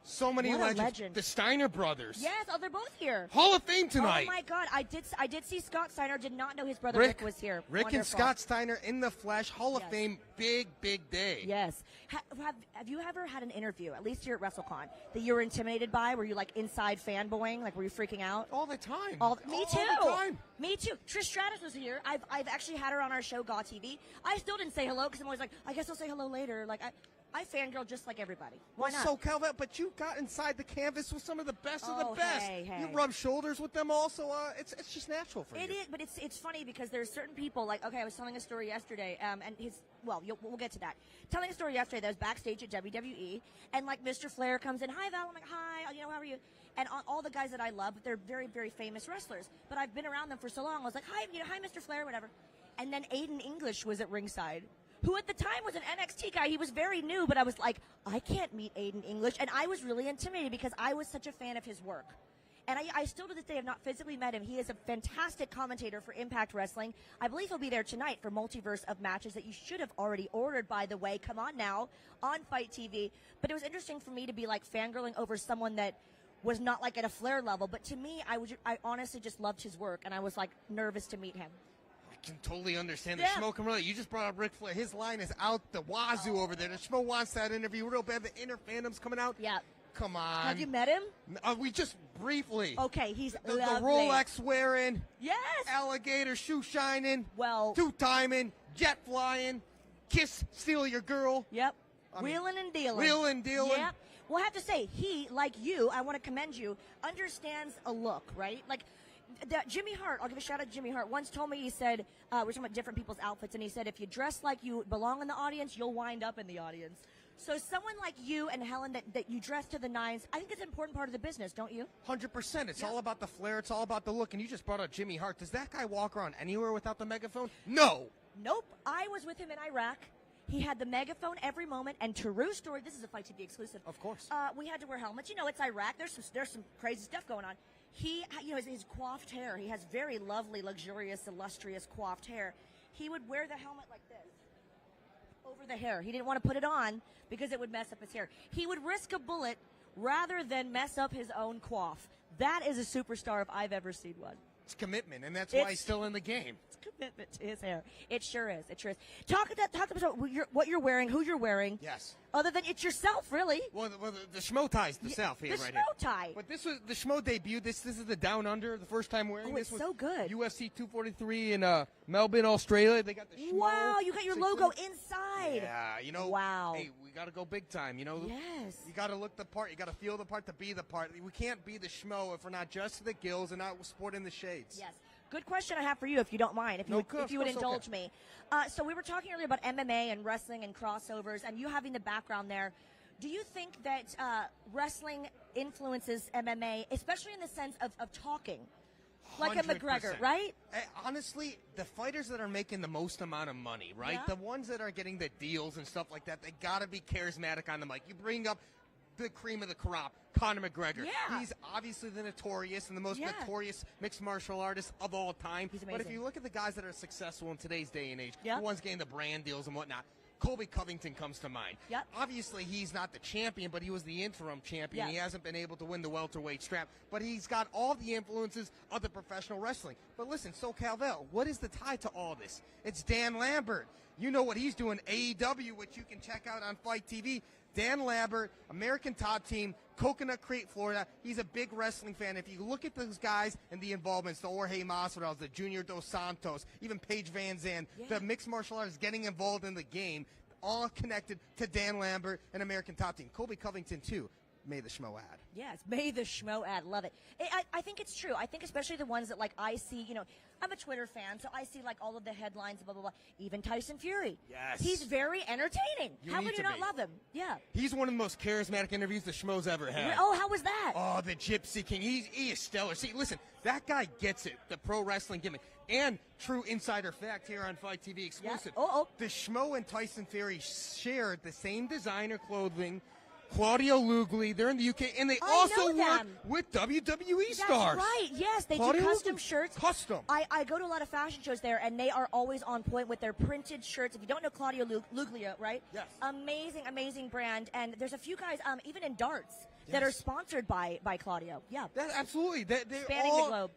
So many What a legends. legend. The Steiner brothers. Yes, they're both here. Hall of Fame tonight. Oh my God, I did see Scott Steiner. Did not know his brother Rick was here. Rick and Wonderful. Scott Steiner in the flesh. Hall of Yes. Fame. Big day. Yes. Have you ever had an interview, at least here at WrestleCon, that you were intimidated by? Were you like inside fanboying? Like were you freaking out? All the time. Me All too. the time. Me too. Trish Stratus was here. I've actually had her on our show, Gaw TV. I still didn't say hello because I'm always like, I guess I'll say hello later. Like I fangirl just like everybody. Why not? So, Cal Val, but you got inside the canvas with some of the best of the Oh, best. hey. You rub shoulders with them all, so it's just natural for It you. is, but it's funny because there's certain people like, okay, I was telling a story yesterday, and we'll get to that. Telling a story yesterday that I was backstage at WWE, and like Mr. Flair comes in, hi Val, I'm like, hi, how are you? And all the guys that I love, they're very, very famous wrestlers, but I've been around them for so long. I was like, hi, hi Mr. Flair, whatever. And then Aiden English was at ringside, who at the time was an NXT guy. He was very new, but I was like, I can't meet Aiden English, and I was really intimidated because I was such a fan of his work. And I still to this day have not physically met him. He is a fantastic commentator for Impact Wrestling. I believe he'll be there tonight for Multiverse of Matches that you should have already ordered, by the way. Come on now, on FITE TV. But it was interesting for me to be like fangirling over someone that was not like at a Flair level. But to me, I honestly just loved his work, and I was like nervous to meet him. I can totally understand Yeah. the Schmo can relate. You just brought up Ric Flair. His line is out the wazoo over there. The Schmo wants that interview real bad. The inner fandom's coming out. Yeah. Come on. Have you met him? We just briefly. Okay, he's the lovely. Rolex wearing. Yes. Alligator shoe shining. Well. Two-timing. Jet flying. Kiss, steal your girl. Yep. I mean, Wheeling and dealing. Wheeling, dealing. Yep. Well, I have to say, he, like you, I want to commend you, understands a look, right? Like, Jimmy Hart, I'll give a shout out to Jimmy Hart, once told me, he said, we're talking about different people's outfits, and he said, if you dress like you belong in the audience, you'll wind up in the audience. So someone like you and Helen that you dress to the nines, I think it's an important part of the business, don't you? 100%. It's all about the flair. It's all about the look. And you just brought up Jimmy Hart. Does that guy walk around anywhere without the megaphone? No. Nope. I was with him in Iraq. He had the megaphone every moment, and true story, this is a FITE TV exclusive. Of course. We had to wear helmets. You know, it's Iraq. There's some crazy stuff going on. He, his coiffed hair. He has very lovely, luxurious, illustrious coiffed hair. He would wear the helmet like this over the hair. He didn't want to put it on because it would mess up his hair. He would risk a bullet rather than mess up his own coif. That is a superstar if I've ever seen one. It's commitment, and that's why he's still in the game. It's commitment to his hair. It sure is. It sure is. Talk about what you're wearing, who you're wearing. Yes. Other than it's yourself, really. Well, the Schmo tie's the self here, the right Schmo here. tie. But this was the Schmo debut. This is the Down Under, the first time wearing this. It's so good. UFC 243 in Melbourne, Australia. They got the Schmo. Wow, you got your logo inside. Yeah, Wow. Hey, we got to go big time, Yes. You got to look the part. You got to feel the part to be the part. We can't be the Schmo if we're not just to the gills and not sporting the shades. Yes. Good question I have for you, if you don't mind, if you would indulge me. So we were talking earlier about MMA and wrestling and crossovers, and you having the background there. Do you think that wrestling influences MMA, especially in the sense of talking? Like a McGregor, 100%. right? Honestly, the fighters that are making the most amount of money, right? Yeah. The ones that are getting the deals and stuff like that, they got to be charismatic on the mic. You bring up the cream of the crop, Conor McGregor. Yeah. He's obviously the notorious and the most Yeah. notorious mixed martial artist of all time. He's But if amazing. you look at the guys that are successful in today's day and age, Yeah. the ones getting the brand deals and whatnot, Colby Covington comes to mind. Yep. Obviously, he's not the champion, but he was the interim champion. Yeah. He hasn't been able to win the welterweight strap, but he's got all the influences of the professional wrestling. But listen, so Cal Val, what is the tie to all this? It's Dan Lambert. You know what he's doing, AEW, which you can check out on FITE TV. Dan Lambert, American Top Team, Coconut Creek, Florida. He's a big wrestling fan. If you look at those guys and the involvements, the Jorge Masvidal, the Junior Dos Santos, even Paige Van Zandt, the mixed martial artists getting involved in the game, all connected to Dan Lambert and American Top Team. Colby Covington, too. May the Schmo ad. Yes, May the Schmo ad. Love it. I think it's true. I think especially the ones that, like, I see, you know, I'm a Twitter fan, so I see, like, all of the headlines, blah, blah, blah. Even Tyson Fury. Yes. He's very entertaining. How need could you to not be. love him? Yeah. He's one of the most charismatic interviews the Schmo's ever had. Oh, how was that? Oh, the Gypsy King. He is stellar. See, listen, that guy gets it, the pro wrestling gimmick. And true insider fact here on FITE TV exclusive. Yeah. The Schmo and Tyson Fury shared the same designer clothing. Claudio Lugli, they're in the UK, and they also work with WWE stars. That's right. Yes, they Claudio do custom Lugli. shirts. Custom. I go to a lot of fashion shows there, and they are always on point with their printed shirts. If you don't know Claudio Luglia, right? Yes. Amazing brand. And there's a few guys, even in darts, that are sponsored by Claudio. Yeah. Absolutely. They're spanning the globe.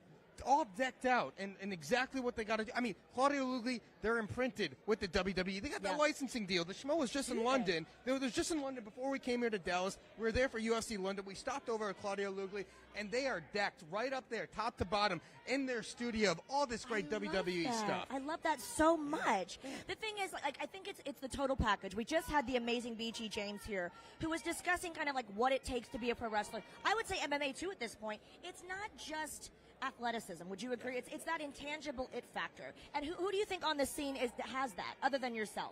All decked out and exactly what they got to do. I mean, Claudio Lugli, they're imprinted with the WWE. They got that licensing deal. The Schmo was just in London. They were just in London before we came here to Dallas. We were there for UFC London. We stopped over at Claudio Lugli, and they are decked right up there, top to bottom, in their studio of all this great WWE stuff. I love that so much. The thing is, like, I think it's the total package. We just had the amazing BG James here, who was discussing kind of like what it takes to be a pro wrestler. I would say MMA too at this point. It's not just athleticism. Would you agree? It's that intangible it factor. And who do you think on the scene has that, other than yourself?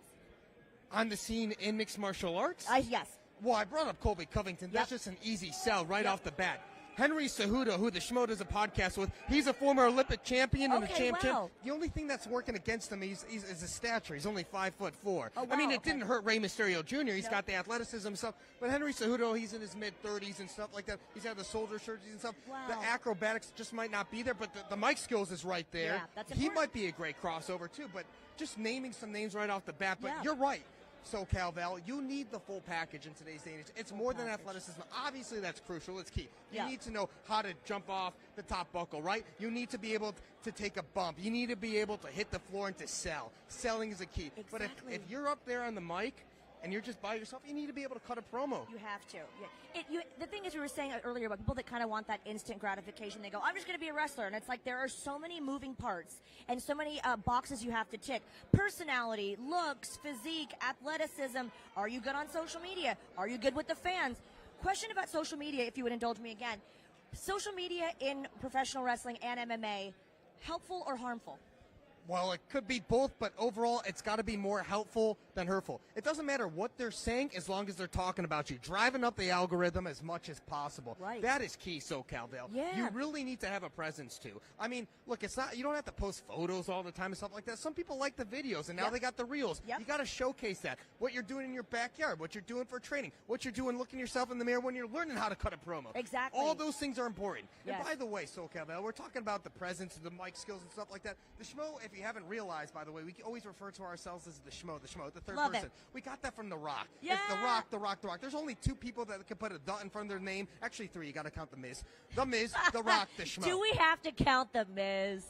On the scene in mixed martial arts? Yes. Well, I brought up Colby Covington. That's just an easy sell right off the bat. Henry Cejudo, who the Schmo does a podcast with, he's a former Olympic champion and a champion. The only thing that's working against him is his stature. He's only 5'4". Oh, wow, I mean, it didn't hurt Rey Mysterio Jr. He's got the athleticism and stuff. But Henry Cejudo, he's in his mid-30s and stuff like that. He's had the shoulder surgeries and stuff. Wow. The acrobatics just might not be there, but the mic skills is right there. Yeah, that's he important. might be a great crossover, too. But just naming some names right off the bat. But you're right. So, Cal Val, you need the full package in today's day and age. It's more than athleticism. Obviously, that's crucial. It's key. You need to know how to jump off the top buckle, right? You need to be able to take a bump. You need to be able to hit the floor and to sell. Selling is a key. But if you're up there on the mic and you're just by yourself, you need to be able to cut a promo. You have to. Yeah. The thing is, we were saying earlier about people that kind of want that instant gratification. They go, I'm just going to be a wrestler. And it's like there are so many moving parts and so many boxes you have to tick. Personality, looks, physique, athleticism. Are you good on social media? Are you good with the fans? Question about social media, if you would indulge me again. Social media in professional wrestling and MMA, helpful or harmful? Well, it could be both, but overall, it's got to be more helpful than hurtful. It doesn't matter what they're saying as long as they're talking about you, driving up the algorithm as much as possible. Right. That is key, Cal Val. Yeah. You really need to have a presence, too. I mean, look, it's not, you don't have to post photos all the time and stuff like that. Some people like the videos, and now they got the reels. You got to showcase that. What you're doing in your backyard, what you're doing for training, what you're doing looking yourself in the mirror when you're learning how to cut a promo. Exactly. All those things are important. Yes. And by the way, Cal Val, we're talking about the presence, the mic skills and stuff like that. The Schmo, if you haven't realized, by the way, we always refer to ourselves as the Schmo, the third Love person. it. We got that from The Rock. Yeah. It's The Rock. There's only two people that can put a dot in front of their name. Actually, three. You got to count The Miz. The Miz, The Rock, The Schmo. Do we have to count The Miz?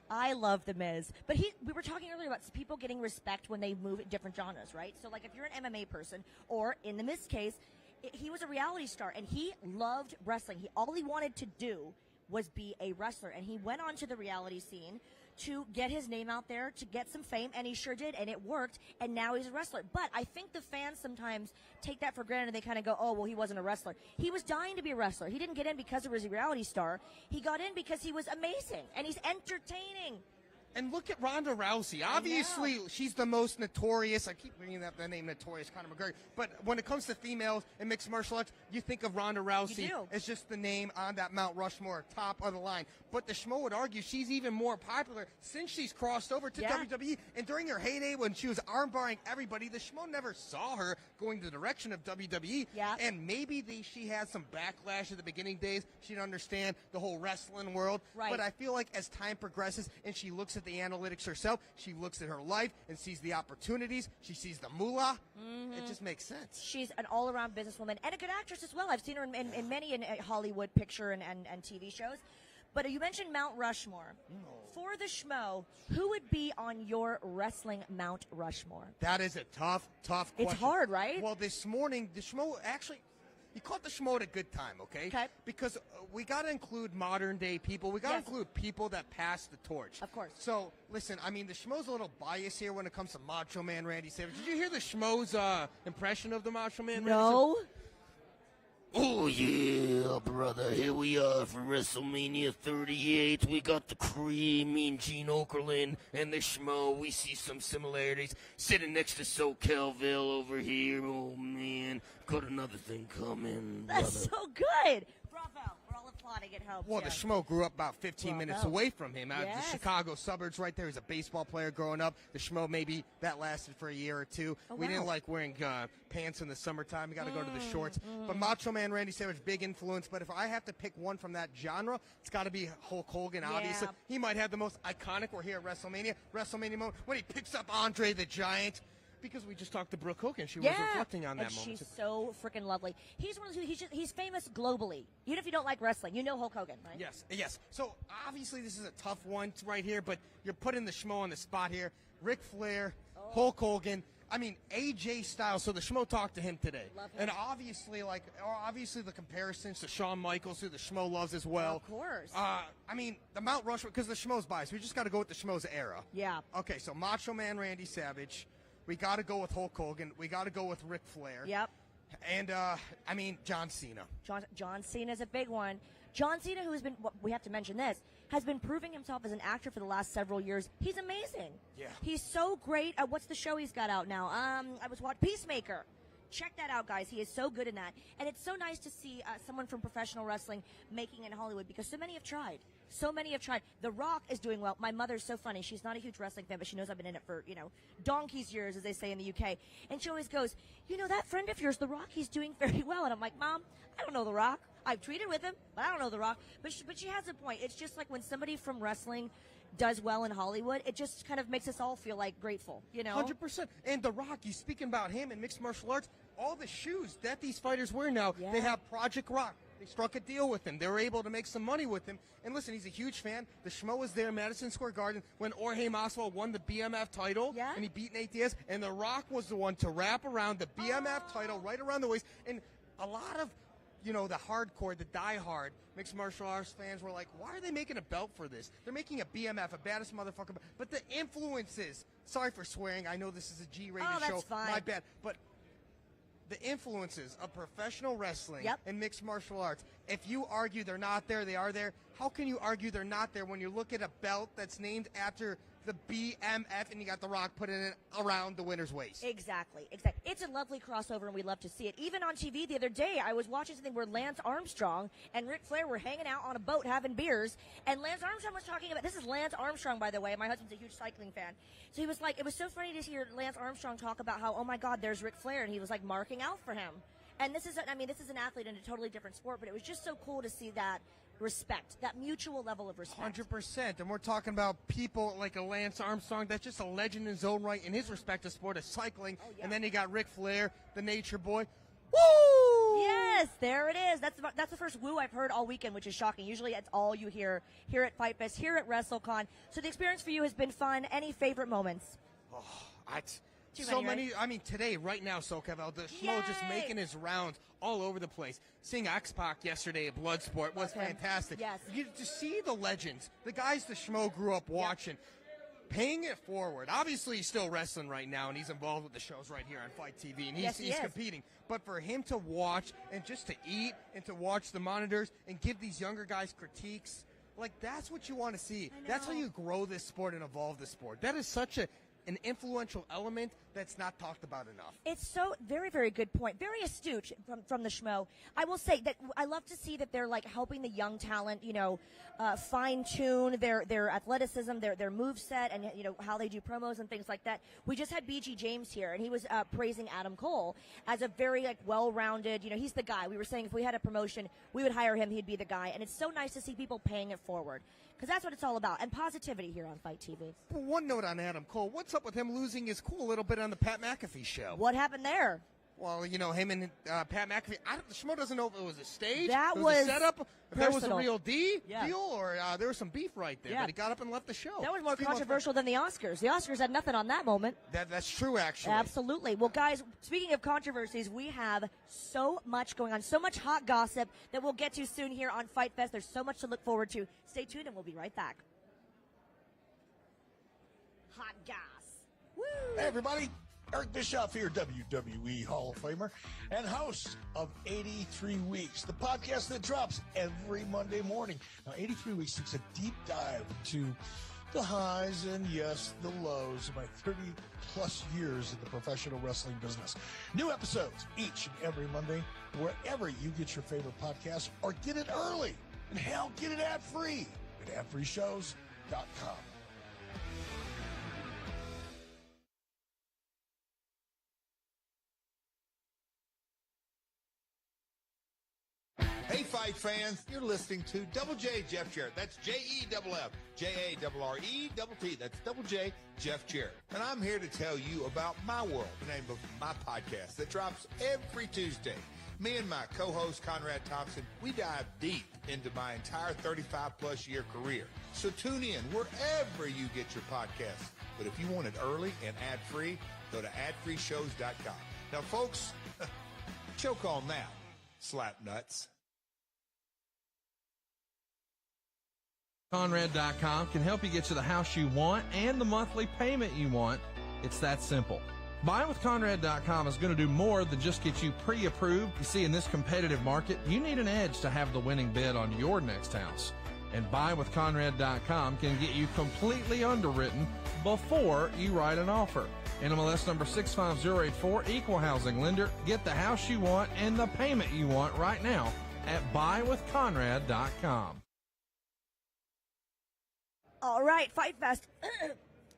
I love The Miz. But we were talking earlier about people getting respect when they move in different genres, right? So, like, if you're an MMA person, or in The Miz case, he was a reality star, and he loved wrestling. All he wanted to do was be a wrestler, and he went onto the reality scene to get his name out there, to get some fame, and he sure did, and it worked, and now he's a wrestler. But I think the fans sometimes take that for granted, and they kind of go, oh, well, he wasn't a wrestler. He was dying to be a wrestler. He didn't get in because he was a reality star. He got in because he was amazing, and he's entertaining. And look at Ronda Rousey. Obviously, she's the most notorious. I keep bringing up the name Notorious Conor McGregor. But when it comes to females in mixed martial arts, you think of Ronda Rousey as just the name on that Mount Rushmore, top of the line. But the Schmo would argue she's even more popular since she's crossed over to WWE. And during her heyday when she was armbarring everybody, the Schmo never saw her going the direction of WWE. And maybe she had some backlash at the beginning days. She didn't understand the whole wrestling world. Right. But I feel like as time progresses and she looks at the analytics herself, she looks at her life and sees the opportunities, she sees the moolah. It just makes sense. She's an all-around businesswoman and a good actress as well. I've seen her in many Hollywood picture and TV shows. But you mentioned Mount Rushmore. For the Schmo, who would be on your wrestling Mount Rushmore? That is a tough question. It's hard, right? Well, this morning, the Schmo actually, you caught the Schmo at a good time, okay? Because we got to include modern day people. We got to include people that pass the torch. Of course. So, listen, I mean, the Schmo's a little biased here when it comes to Macho Man Randy Savage. Did you hear the Schmo's impression of the Macho Man? No. Oh yeah, brother, here we are for WrestleMania 38. We got the Cream, Mean Gene Okerlund, and the Schmo. We see some similarities. Sitting next to Cal Val over here. Oh man, got another thing coming, brother. That's so good. Bravo. We're all applauding at home. Well, the Schmo grew up about 15 minutes away from him. Out of Yes. the Chicago suburbs right there. He's a baseball player growing up. The Schmo, maybe that lasted for a year or two. Oh, we wow. didn't like wearing pants in the summertime. We got to go to the shorts. But Macho Man Randy Savage, big influence. But if I have to pick one from that genre, it's got to be Hulk Hogan, obviously. He might have the most iconic, we're here at WrestleMania moment, when he picks up Andre the Giant. Because we just talked to Brooke Hogan. She was reflecting on that and moment. She's so freaking lovely. He's one of those, he's famous globally. Even if you don't like wrestling, you know Hulk Hogan, right? Yes. So, obviously, this is a tough one right here, but you're putting the Schmo on the spot here. Ric Flair, Hulk Hogan. I mean, AJ Styles. So, the Schmo talked to him today. Love him. And obviously, the comparisons to Shawn Michaels, who the Schmo loves as well. Of course. I mean, the Mount Rushmore, because the Schmo's biased. We just got to go with the Schmo's era. Yeah. Okay, so Macho Man Randy Savage. We got to go with Hulk Hogan. We got to go with Ric Flair. Yep. And, John Cena. John Cena's a big one. John Cena, who has been, we have to mention this, has been proving himself as an actor for the last several years. He's amazing. Yeah. He's so great. What's the show he's got out now? I was watching Peacemaker. Check that out, guys. He is so good in that. And it's so nice to see someone from professional wrestling making it in Hollywood because so many have tried. The Rock is doing well. My mother's so funny. She's not a huge wrestling fan, but she knows I've been in it for, donkey's years, as they say in the UK. And she always goes, that friend of yours, The Rock, he's doing very well. And I'm like, Mom, I don't know The Rock. I've tweeted with him, but I don't know The Rock. But she has a point. It's just like when somebody from wrestling does well in Hollywood, it just kind of makes us all feel like grateful, 100%. And The Rock, you speaking about him in mixed martial arts, all the shoes that these fighters wear now, they have Project Rock. They struck a deal with him. They were able to make some money with him. And listen, he's a huge fan. The Schmo was there in Madison Square Garden when Jorge Masvidal won the BMF title, and he beat Nate Diaz. And The Rock was the one to wrap around the BMF title right around the waist. And a lot of, the hardcore, the diehard mixed martial arts fans were like, why are they making a belt for this? They're making a BMF, a baddest motherfucker. But the influences, sorry for swearing, I know this is a G-rated show, fine. my bad, but the influences of professional wrestling and mixed martial arts, if you argue they're not there, they are there. How can you argue they're not there when you look at a belt that's named after the BMF and you got The Rock putting it around the winner's waist? Exactly. It's a lovely crossover, and we love to see it. Even on TV the other day, I was watching something where Lance Armstrong and Ric Flair were hanging out on a boat having beers, and Lance Armstrong was talking about, this is Lance Armstrong, by the way, my husband's a huge cycling fan, so he was like, it was so funny to hear Lance Armstrong talk about how, oh my God, there's Ric Flair, and he was like marking out for him. And this is an athlete in a totally different sport, but it was just so cool to see that respect, that mutual level of respect. 100%. And we're talking about people like a Lance Armstrong that's just a legend in his own right in his respective sport of cycling. And then you got Ric Flair, the nature boy. Woo! Yes, there it is. That's the first woo I've heard all weekend, which is shocking. Usually it's all you hear here at FITE Fest, here at Wrestle Con. So the experience for you has been fun. Any favorite moments? So many. I mean, today, right now, Cal, the Schmo just making his rounds all over the place. Seeing X-Pac yesterday at Bloodsport was fantastic. Yes. You to see the legends, the guys the Schmo grew up watching, paying it forward. Obviously, he's still wrestling right now, and he's involved with the shows right here on FITE TV, and he's competing. But for him to watch and just to eat and to watch the monitors and give these younger guys critiques, that's what you want to see. That's how you grow this sport and evolve this sport. That is such an influential element that's not talked about enough. It's so very, very good point. Very astute from the Schmo. I will say that I love to see that they're helping the young talent, fine tune their athleticism, their move set, and how they do promos and things like that. We just had BG James here, and he was praising Adam Cole as a very well-rounded. He's the guy. We were saying if we had a promotion, we would hire him. He'd be the guy. And it's so nice to see people paying it forward. Because that's what it's all about. And positivity here on FITE TV. Well, one note on Adam Cole. What's up with him losing his cool a little bit on the Pat McAfee show? What happened there? Well, him and Pat McAfee. The Schmo doesn't know if it was a stage. That was a setup. If that was a personal. real deal, or there was some beef right there. Yeah. But he got up and left the show. That was more controversial than the Oscars. The Oscars had nothing on that moment. That's true, actually. Absolutely. Well, guys, speaking of controversies, we have so much going on, so much hot gossip that we'll get to soon here on FITE Fest. There's so much to look forward to. Stay tuned, and we'll be right back. Hot gas. Woo! Hey, everybody. Eric Bischoff here, WWE Hall of Famer, and host of 83 Weeks, the podcast that drops every Monday morning. Now, 83 Weeks takes a deep dive into the highs and, yes, the lows of my 30-plus years in the professional wrestling business. New episodes each and every Monday, wherever you get your favorite podcasts, or get it early. And hell, get it ad-free at adfreeshows.com. Hey, Fight fans, you're listening to Double J Jeff Jarrett. That's Jeff, Jarrett. That's Double J Jeff Jarrett. And I'm here to tell you about My World, the name of my podcast that drops every Tuesday. Me and my co-host, Conrad Thompson, we dive deep into my entire 35-plus year career. So tune in wherever you get your podcasts. But if you want it early and ad-free, go to adfreeshows.com. Now, folks, choke on that, slap nuts. Conrad.com can help you get to the house you want and the monthly payment you want. It's that simple. Buying with Conrad.com is going to do more than just get you pre-approved. You see, in this competitive market, you need an edge to have the winning bid on your next house. And buyingwithconrad.com can get you completely underwritten before you write an offer. NMLS number 65084, equal housing lender. Get the house you want and the payment you want right now at buyWithConrad.com. All right, Fight Fest.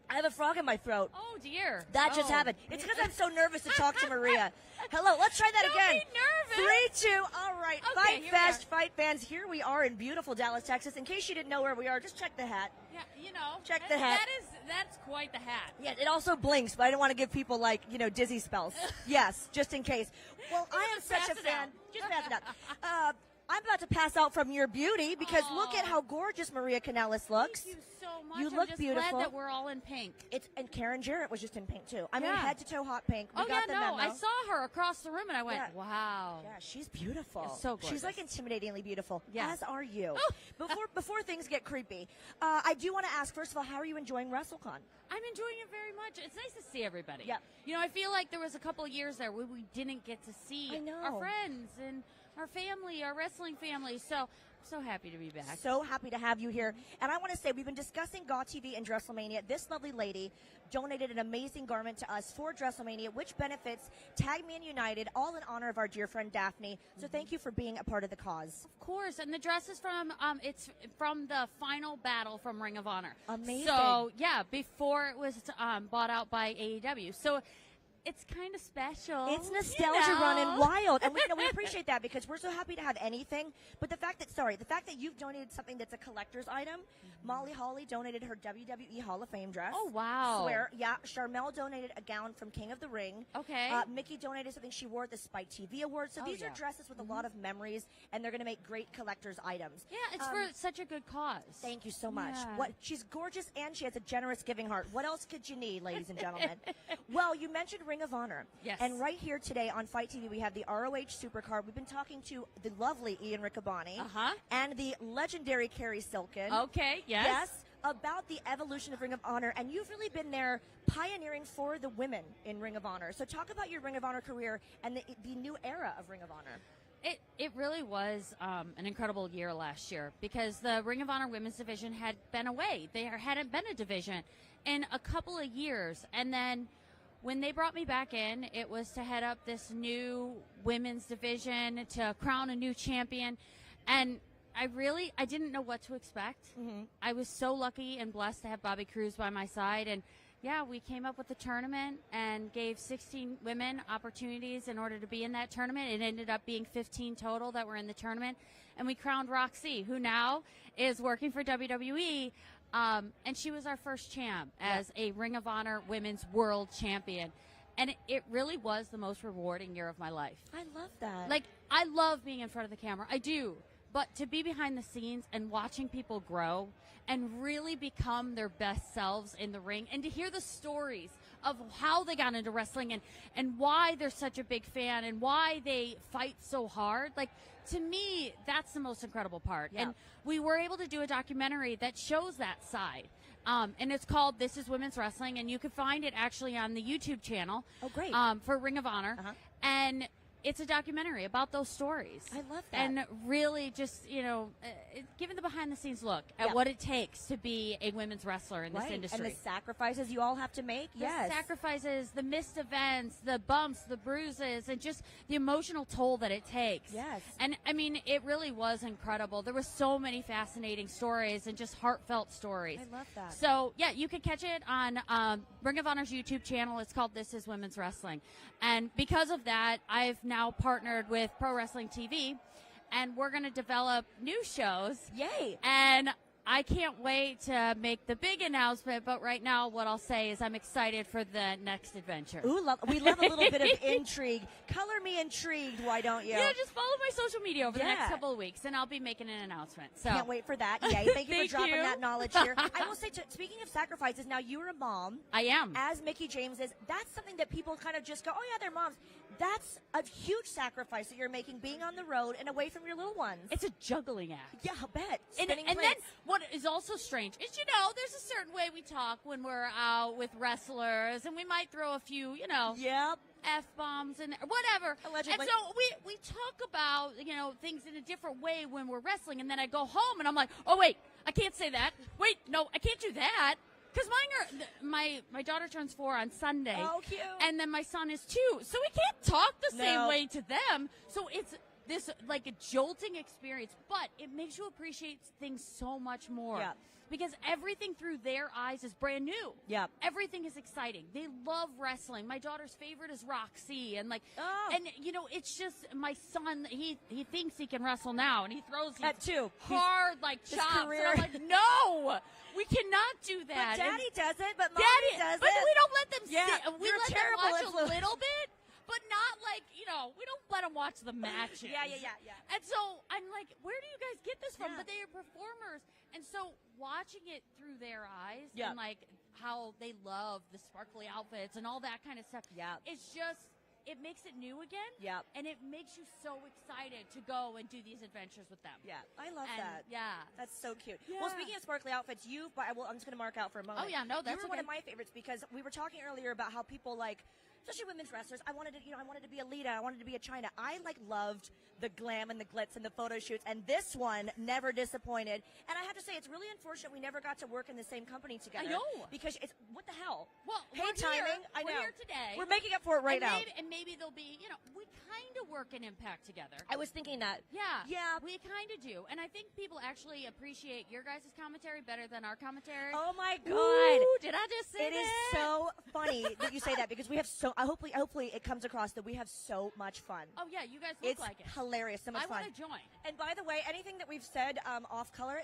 I have a frog in my throat. Oh, dear. That just happened. It's because I'm so nervous to talk to Maria. Hello, let's try that again. Don't be nervous. 3, 2, all right. Okay, Fight Fest, Fight fans. Here we are in beautiful Dallas, Texas. In case you didn't know where we are, just check the hat. Yeah, you know. Check the hat. That's quite the hat. Yeah, it also blinks, but I don't want to give people, like, dizzy spells. Yes, just in case. Well, I am such a fan. Just pass it out. I'm about to pass out from your beauty because look at how gorgeous Maria Kanellis looks. Thank you so much. You I'm look just beautiful. glad that we're all in pink. And Karen Jarrett was just in pink too. I mean, Yeah. head to toe hot pink. We Oh, got yeah, the no. memo. I saw her across the room and I went, Yeah. wow. Yeah, she's beautiful. It's so gorgeous. She's like intimidatingly beautiful. Yeah. As are you. Oh. Before things get creepy, I do want to ask, first of all, how are you enjoying WrestleCon? I'm enjoying it very much. It's nice to see everybody. Yeah. I feel like there was a couple of years there where we didn't get to see our friends and our family, our wrestling family. So I'm so happy to be back. So happy to have you here. And I want to say, we've been discussing GAW TV and WrestleMania. This lovely lady donated an amazing garment to us for WrestleMania, which benefits Tag Me In United, all in honor of our dear friend Daphne. So thank you for being a part of the cause. Of course, and the dress is from it's from the final battle from Ring of Honor. Amazing. So yeah, before it was bought out by AEW. So it's kind of special. It's nostalgia running wild. And we appreciate that because we're so happy to have anything. But the fact that you've donated something that's a collector's item. Molly Holly donated her WWE Hall of Fame dress. Oh, wow. Swear. Yeah. Charmel donated a gown from King of the Ring. Okay. Mickey donated something she wore at the Spike TV Awards. So these are dresses with a lot of memories, and they're going to make great collector's items. Yeah, it's for such a good cause. Thank you so much. Yeah. She's gorgeous, and she has a generous giving heart. What else could you need, ladies and gentlemen? Well, you mentioned Ring of Honor. Yes. And right here today on Fight TV, we have the ROH Supercard. We've been talking to the lovely Ian Riccaboni and the legendary Carrie Silken. Okay, yes. Yes, about the evolution of Ring of Honor. And you've really been there pioneering for the women in Ring of Honor. So talk about your Ring of Honor career and the new era of Ring of Honor. It really was an incredible year last year because the Ring of Honor women's division had been away. There hadn't been a division in a couple of years. And then when they brought me back in, it was to head up this new women's division, to crown a new champion. And I didn't know what to expect. Mm-hmm. I was so lucky and blessed to have Bobby Cruz by my side. And yeah, we came up with a tournament and gave 16 women opportunities in order to be in that tournament. It ended up being 15 total that were in the tournament. And we crowned Roxy, who now is working for WWE. And she was our first champ as a Ring of Honor Women's World Champion. And it really was the most rewarding year of my life. I love that. Like, I love being in front of the camera. I do. But to be behind the scenes and watching people grow and really become their best selves in the ring and to hear the stories of how they got into wrestling and why they're such a big fan and why they fight so hard. Like, to me, that's the most incredible part. Yeah. And we were able to do a documentary that shows that side. And it's called This Is Women's Wrestling, and you can find it actually on the YouTube channel. Oh, great. For Ring of Honor. And it's a documentary about those stories. I love that. And really just, giving the behind-the-scenes look at what it takes to be a women's wrestler in this industry. And the sacrifices you all have to make. The sacrifices, the missed events, the bumps, the bruises, and just the emotional toll that it takes. Yes. And, I mean, it really was incredible. There were so many fascinating stories and just heartfelt stories. I love that. So, yeah, you can catch it on Ring of Honor's YouTube channel. It's called This Is Women's Wrestling. And because of that, I've now partnered with Pro Wrestling TV, and we're going to develop new shows. Yay! And I can't wait to make the big announcement, but right now what I'll say is I'm excited for the next adventure. Ooh, we love a little bit of intrigue. Color me intrigued, why don't you? Yeah, just follow my social media over the next couple of weeks, and I'll be making an announcement. So Can't wait for that. Yay, thank you for dropping that knowledge here. I will say, speaking of sacrifices, now you're a mom. I am. As Mickie James is. That's something that people kind of just go, oh, yeah, they're moms. That's a huge sacrifice that you're making, being on the road and away from your little ones. It's a juggling act. Yeah, I'll bet. And then what is also strange is, there's a certain way we talk when we're out with wrestlers, and we might throw a few, F-bombs and whatever. Allegedly. And so we talk about, things in a different way when we're wrestling, and then I go home and I'm like, oh, wait, I can't say that. Wait, no, I can't do that. Because my daughter turns 4 on Sunday. Oh, cute. And then my son is 2. So we can't talk the same way to them. So it's this like a jolting experience, but it makes you appreciate things so much more. Yeah. Because everything through their eyes is brand new. Yeah. Everything is exciting. They love wrestling. My daughter's favorite is Roxy. And it's just my son, he thinks he can wrestle now, and he throws at 2 hard his chops. career. And I'm like, no, we cannot do that. But Daddy doesn't, but Mommy Daddy does but it. we don't let them Yeah, sit. We you're let a them terrible watch influence. a little bit, but not like, we don't let them watch the matches. Yeah. And so I'm like, where do you guys get this from? But they are performers. And so watching it through their eyes and like how they love the sparkly outfits and all that kind of stuff. Yeah. It's just, it makes it new again. Yeah. And it makes you so excited to go and do these adventures with them. Yeah, I love And, that. Yeah. That's so cute. Yeah. Well, speaking of sparkly outfits, I'm just going to mark out for a moment. Oh, yeah, no, that's You were one okay. of my favorites because we were talking earlier about how people especially women's wrestlers, I wanted to be a Lita, I wanted to be a Chyna. I loved the glam and the glitz and the photo shoots, and this one never disappointed. And I have to say, it's really unfortunate we never got to work in the same company together. I know. Because what the hell? Well, hey, we're timing. Here. I know. We're here today. We're making up for it right now. And maybe there'll be, we kind of work in Impact together. I was thinking that. Yeah. Yeah. We kind of do. And I think people actually appreciate your guys' commentary better than our commentary. Oh, my God. Ooh, did I just say It is so funny that you say that because we have hopefully it comes across that we have so much fun. Oh, yeah, you guys look It's like it. hilarious, so much fun. I want to join. And by the way, anything that we've said off color,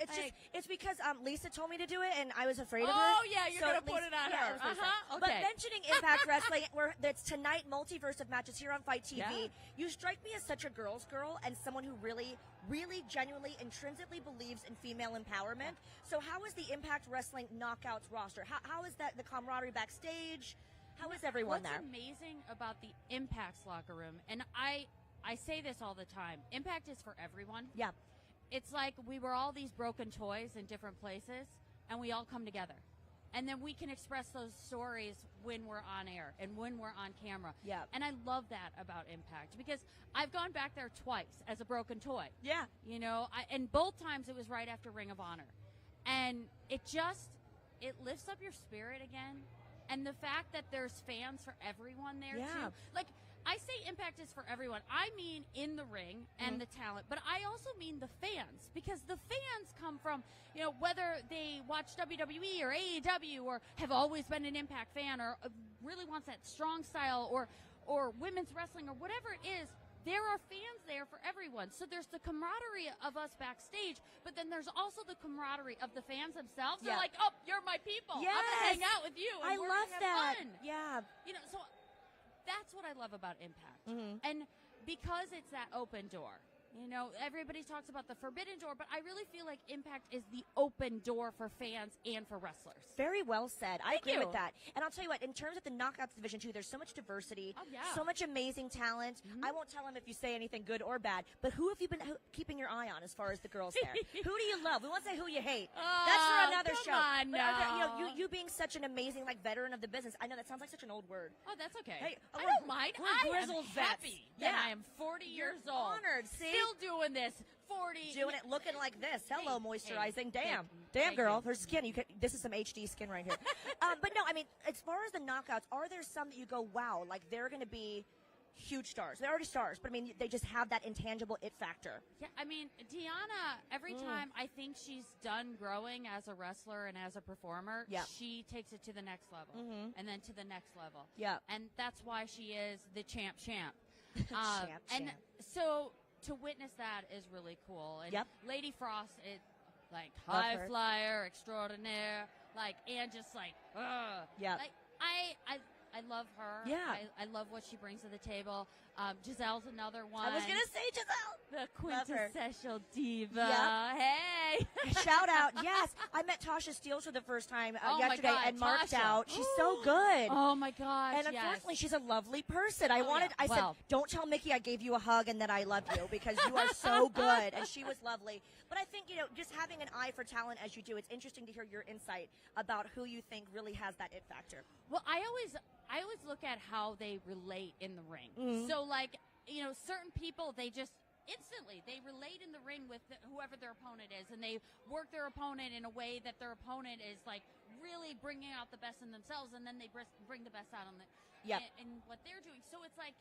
it's because Lisa told me to do it, and I was afraid of her. Oh, yeah, you're So going to at put least- it on yeah, her. it was Lisa. Uh-huh, But okay. mentioning Impact Wrestling, that's tonight, multiverse of matches here on FITE TV. Yeah. You strike me as such a girl's girl and someone who really, really genuinely, intrinsically believes in female empowerment. So how is the Impact Wrestling Knockouts roster? How is that the camaraderie backstage? How is everyone there? What's amazing about the Impact's locker room, and I say this all the time, Impact is for everyone. Yeah. It's like we were all these broken toys in different places, and we all come together. And then we can express those stories when we're on air and when we're on camera. Yeah. And I love that about Impact because I've gone back there twice as a broken toy. Yeah. And both times it was right after Ring of Honor. And it lifts up your spirit again. And the fact that there's fans for everyone there too. Like, I say Impact is for everyone. I mean in the ring and the talent, but I also mean the fans because the fans come from, whether they watch WWE or AEW or have always been an Impact fan or really wants that strong style or women's wrestling or whatever it is, there are fans there for everyone. So there's the camaraderie of us backstage, but then there's also the camaraderie of the fans themselves. They're like, oh, you're my people. Yes. I'm going to hang out with you. And I we're love gonna have that. fun. Yeah. So that's what I love about Impact. And because it's that open door, You know, everybody talks about the forbidden door, but I really feel like Impact is the open door for fans and for wrestlers. Very well said. I Thank agree you. with that. And I'll tell you what, in terms of the Knockouts division, too, there's so much diversity, so much amazing talent. I won't tell him if you say anything good or bad, but who have you been keeping your eye on as far as the girls there? Who do you love? We won't say who you hate. That's for another come show. on But are there, now. you being such an amazing veteran of the business, I know that sounds like such an old word. Oh, that's okay. Hey, I we're- don't mind. we're I am grizzled vets. happy that Yeah. I am 40 years You're old. honored, see? Still doing this. 40. Doing it looking like this. Hello, moisturizing. Damn. thank Damn, you. girl. Her skin. This is some HD skin right here. But no, I mean, as far as the knockouts, are there some that you go, wow, like they're going to be huge stars? They're already stars, but I mean, they just have that intangible it factor. Yeah, I mean, Deanna, every time I think she's done growing as a wrestler and as a performer, she takes it to the next level and then to the next level. Yeah. And that's why she is the champ. And Champ. so to witness that is really cool. And Lady Frost, like Love high her. flyer extraordinaire, like, and just like, Yeah. like I love her. Yeah. I love what she brings to the table. Giselle's another one. I was going to say Giselle. The Love her. quintessential diva. Yep. Hey. Shout out. Yes. I met Tasha Steele for the first time Oh my yesterday God, and marked Tasha. out. She's so good. Oh my gosh. And unfortunately, she's a lovely person. I said, don't tell Mickey I gave you a hug and that I love you because you are so good. And she was lovely. But I think, just having an eye for talent as you do, it's interesting to hear your insight about who you think really has that it factor. Well, I always look at how they relate in the ring. Mhm. So, like, certain people, they just instantly, they relate in the ring with whoever their opponent is, and they work their opponent in a way that their opponent is, like, really bringing out the best in themselves, and then they bring the best out in what they're doing. So it's like,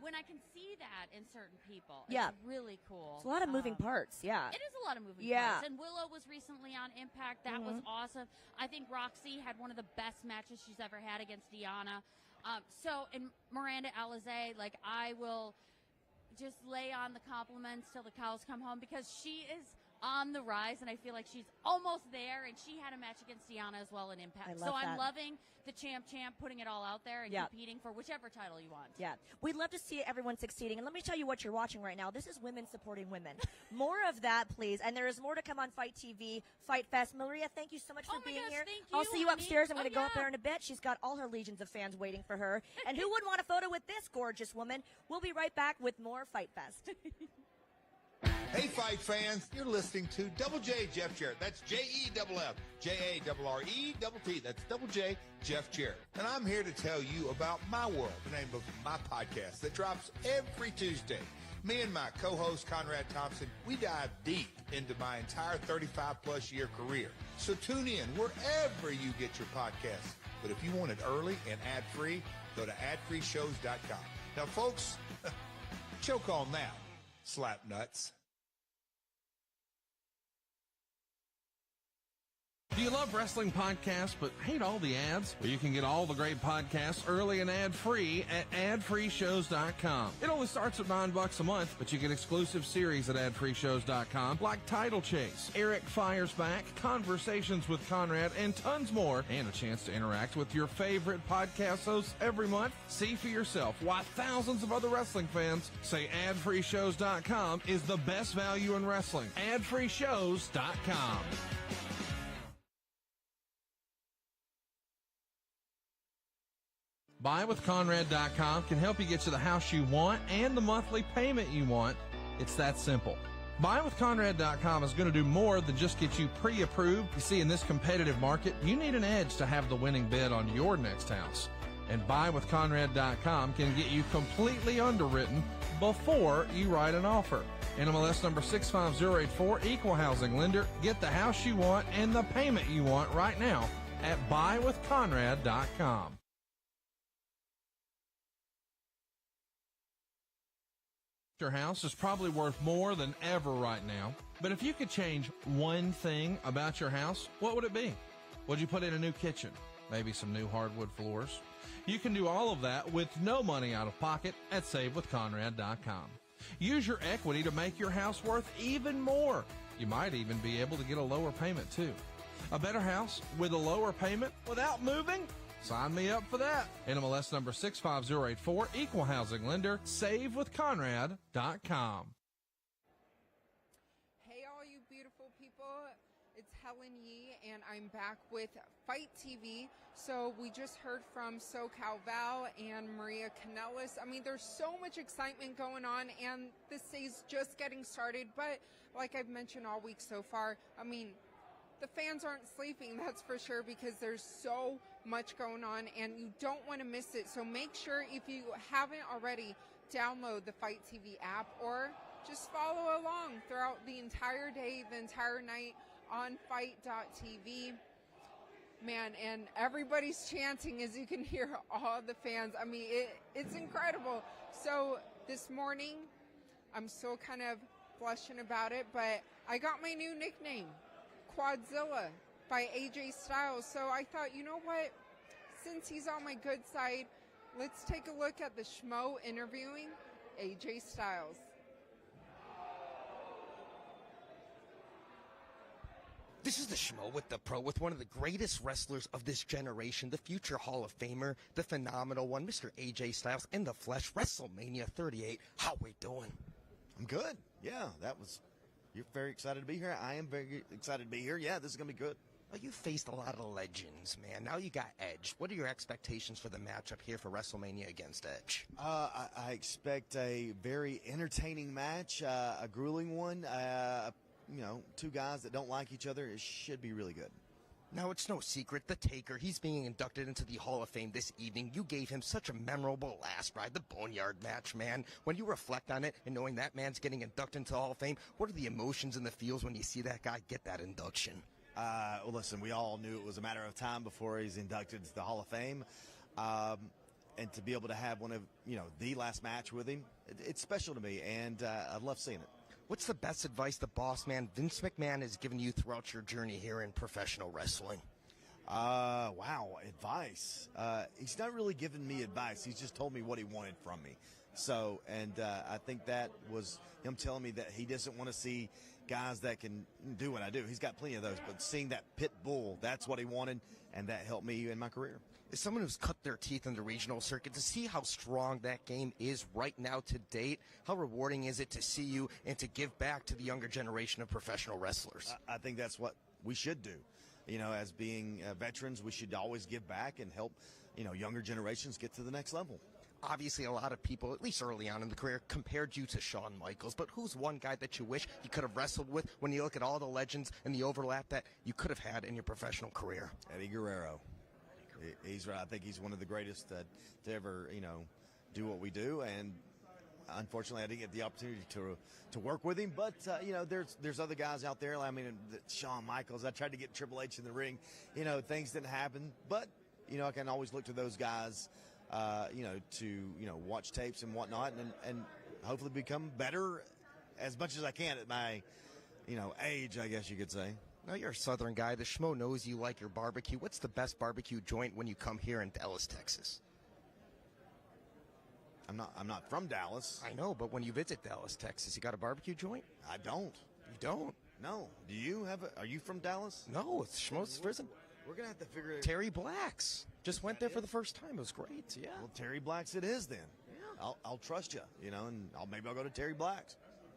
when I can see that in certain people, it's really cool. It's a lot of moving parts, yeah. It is a lot of moving Yeah. parts. And Willow was recently on Impact. That was awesome. I think Roxy had one of the best matches she's ever had against Deanna. And Miranda Alizé, like, I will just lay on the compliments till the cows come home because she is on the rise, and I feel like she's almost there, and she had a match against Deanna as well in Impact. I love So I'm that. loving the champ putting it all out there and Yeah. competing for whichever title you want. Yeah. We'd love to see everyone succeeding. And let me tell you what you're watching right now. This is women supporting women. More of that, please. And there is more to come on FITE TV, FITE Fest. Maria, thank you so much for being here. thank I'll you, see you honey. upstairs. I'm Oh, going to go up yeah. there in a bit. She's got all her legions of fans waiting for her. And who wouldn't want a photo with this gorgeous woman? We'll be right back with more FITE Fest. Hey, Fight fans, you're listening to Double J Jeff Jarrett. That's JEFF, JARRETT. That's Double J Jeff Jarrett. And I'm here to tell you about My World, the name of my podcast that drops every Tuesday. Me and my co-host Conrad Thompson, we dive deep into my entire 35-plus year career. So tune in wherever you get your podcasts. But if you want it early and ad-free, go to adfreeshows.com. Now, folks, choke on that, slap nuts. Do you love wrestling podcasts but hate all the ads? Well, you can get all the great podcasts early and ad-free at adfreeshows.com. It only starts at $9 a month, but you get exclusive series at adfreeshows.com like Title Chase, Eric Fires Back, Conversations with Conrad, and tons more, and a chance to interact with your favorite podcast hosts every month. See for yourself why thousands of other wrestling fans say adfreeshows.com is the best value in wrestling. adfreeshows.com. BuyWithConrad.com can help you get to the house you want and the monthly payment you want. It's that simple. BuyWithConrad.com is going to do more than just get you pre-approved. You see, in this competitive market, you need an edge to have the winning bid on your next house. And BuyWithConrad.com can get you completely underwritten before you write an offer. NMLS number 65084, Equal Housing Lender. Get the house you want and the payment you want right now at BuyWithConrad.com. Your house is probably worth more than ever right now. But if you could change one thing about your house, what would it be? Would you put in a new kitchen? Maybe some new hardwood floors? You can do all of that with no money out of pocket at SaveWithConrad.com. Use your equity to make your house worth even more. You might even be able to get a lower payment too. A better house with a lower payment without moving? Sign me up for that. NMLS number 65084, Equal Housing Lender, SaveWithConrad.com. It's Helen Yee, and I'm back with FITE TV. So we just heard from Cal Val and Maria Kanellis. I mean, there's so much excitement going on, and this day's just getting started. But like I've mentioned all week so far, I mean, the fans aren't sleeping, that's for sure, because there's so much going on, and you don't want to miss it. So make sure, if you haven't already, download the FITE TV app, or just follow along throughout the entire day, the entire night, on FITE.tv. Man, and everybody's chanting, as you can hear all the fans. I mean, it's incredible. So this morning, I'm still kind of blushing about it, but I got my new nickname, Quadzilla, by AJ Styles. So I thought, you know what? Since he's on my good side, let's take a look at the Schmo interviewing AJ Styles. This is the Schmo with the Pro, with one of the greatest wrestlers of this generation, the future Hall of Famer, the phenomenal one, Mr. AJ Styles, in the flesh, WrestleMania 38. How we doing? I'm good. Yeah, you're very excited to be here. I am very excited to be here. Yeah, this is going to be good. Well, you faced a lot of legends, man. Now you got Edge. What are your expectations for the matchup here for WrestleMania against Edge? I expect a very entertaining match, a grueling one. Two guys that don't like each other. It should be really good. Now, it's no secret, the Taker, he's being inducted into the Hall of Fame this evening. You gave him such a memorable last ride, the Boneyard match, man. When you reflect on it and knowing that man's getting inducted into the Hall of Fame, what are the emotions and the feels when you see that guy get that induction? Well, listen, we all knew it was a matter of time before he's inducted into the Hall of Fame. And to be able to have one of, the last match with him, it's special to me, and I love seeing it. What's the best advice the boss man, Vince McMahon, has given you throughout your journey here in professional wrestling? Wow, advice. He's not really giving me advice. He's just told me what he wanted from me. So, and I think that was him telling me that he doesn't want to see guys that can do what I do. He's got plenty of those, but seeing that pit bull, that's what he wanted, and that helped me in my career. As someone who's cut their teeth in the regional circuit, to see how strong that game is right now to date, how rewarding is it to see you and to give back to the younger generation of professional wrestlers? I think that's what we should do. As being veterans, we should always give back and help, younger generations get to the next level. Obviously, a lot of people, at least early on in the career, compared you to Shawn Michaels. But who's one guy that you wish you could have wrestled with when you look at all the legends and the overlap that you could have had in your professional career? Eddie Guerrero. I think he's one of the greatest to ever, do what we do. And unfortunately, I didn't get the opportunity to work with him. But, there's other guys out there. I mean, Shawn Michaels, I tried to get Triple H in the ring. Things didn't happen. But, I can always look to those guys, to watch tapes and whatnot and hopefully become better as much as I can at my, age, I guess you could say. Now, you're a Southern guy. The Schmo knows you like your barbecue. What's the best barbecue joint when you come here in Dallas, Texas? I'm not from Dallas. I know, but when you visit Dallas, Texas, you got a barbecue joint? I don't. You don't? No. Do you have are you from Dallas? No, it's Schmo's prison. We're going to have to figure it out. Terry Black's. Just went there for the first time. It was great, yeah. Well, Terry Black's it is then. Yeah. I'll trust you, and maybe I'll go to Terry Black's.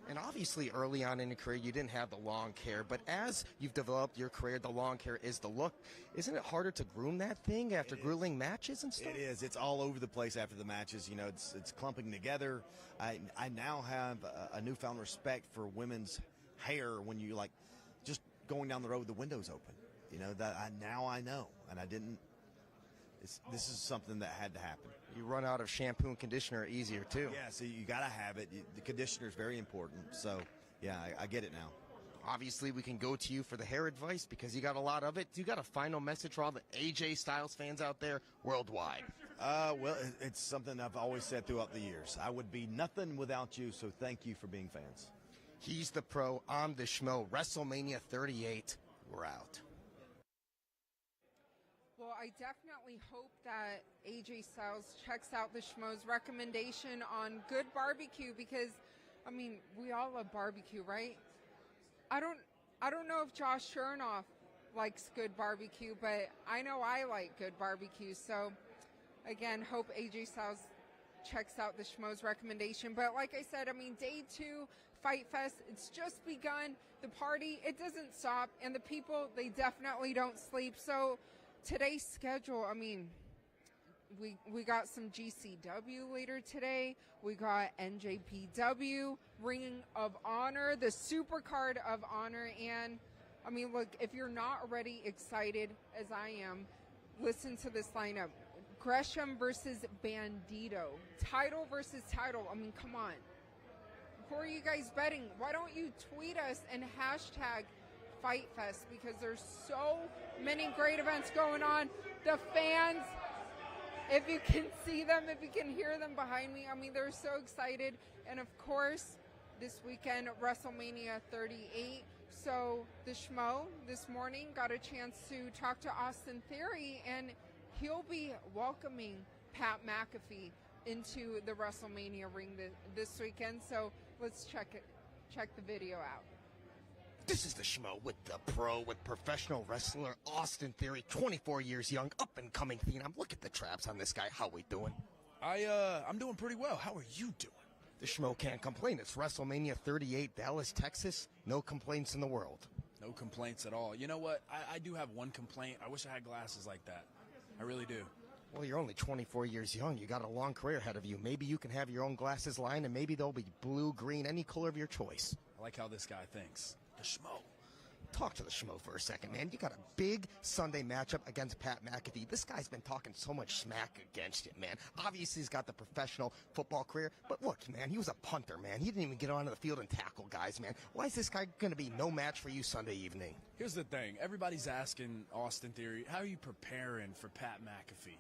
And obviously, early on in your career, you didn't have the long hair. But as you've developed your career, the long hair is the look. Isn't it harder to groom that thing after grueling matches and stuff? It is. It's all over the place after the matches. It's clumping together. I now have a newfound respect for women's hair when you, just going down the road with the windows open. Now I know. And I didn't. This is something that had to happen. You run out of shampoo and conditioner easier, too. Yeah, so you got to have it. The conditioner is very important. So, yeah, I get it now. Obviously, we can go to you for the hair advice because you got a lot of it. You got a final message for all the AJ Styles fans out there worldwide? Well, it's something I've always said throughout the years. I would be nothing without you, so thank you for being fans. He's the Pro. I'm the Schmo. WrestleMania 38. We're out. Well, I definitely hope that AJ Styles checks out the Schmo's recommendation on good barbecue because, we all love barbecue, right? I don't know if Josh Shernoff likes good barbecue, but I know I like good barbecue. So, again, hope AJ Styles checks out the Schmo's recommendation. But like I said, day 2, FITE Fest. It's just begun. The party, it doesn't stop, and the people, they definitely don't sleep. So today's schedule, I mean, we got some GCW later today. We got NJPW, Ring of Honor, the Super Card of Honor. And, I mean, look, if you're not already excited, as I am, listen to this lineup. Gresham versus Bandito. Title versus title. I mean, come on. Who are you guys betting? Why don't you tweet us and hashtag FITE Fest? Because there's so many great events going on. The fans, if you can see them, if you can hear them behind me, I mean, they're so excited. And of course, this weekend, WrestleMania 38. So the Schmo this morning got a chance to talk to Austin Theory, and he'll be welcoming Pat McAfee into the WrestleMania ring this weekend. So let's check the video out. This is the Schmo with the professional wrestler Austin Theory, 24 years young, up-and-coming phenom. Look at the traps on this guy. How we doing? I'm doing pretty well. How are you doing? The Schmo can't complain. It's WrestleMania 38, Dallas, Texas. No complaints in the world. No complaints at all. You know what? I do have one complaint. I wish I had glasses like that. I really do. Well, you're only 24 years young. You got a long career ahead of you. Maybe you can have your own glasses line, and maybe they'll be blue, green, any color of your choice. I like how this guy thinks. The Schmo. Talk to the Schmo for a second, man. You got a big Sunday matchup against Pat McAfee. This guy's been talking so much smack against it, man. Obviously, he's got the professional football career, but look, man, he was a punter, man. He didn't even get onto the field and tackle guys, man. Why is this guy going to be no match for you Sunday evening? Here's the thing. Everybody's asking Austin Theory, how are you preparing for Pat McAfee?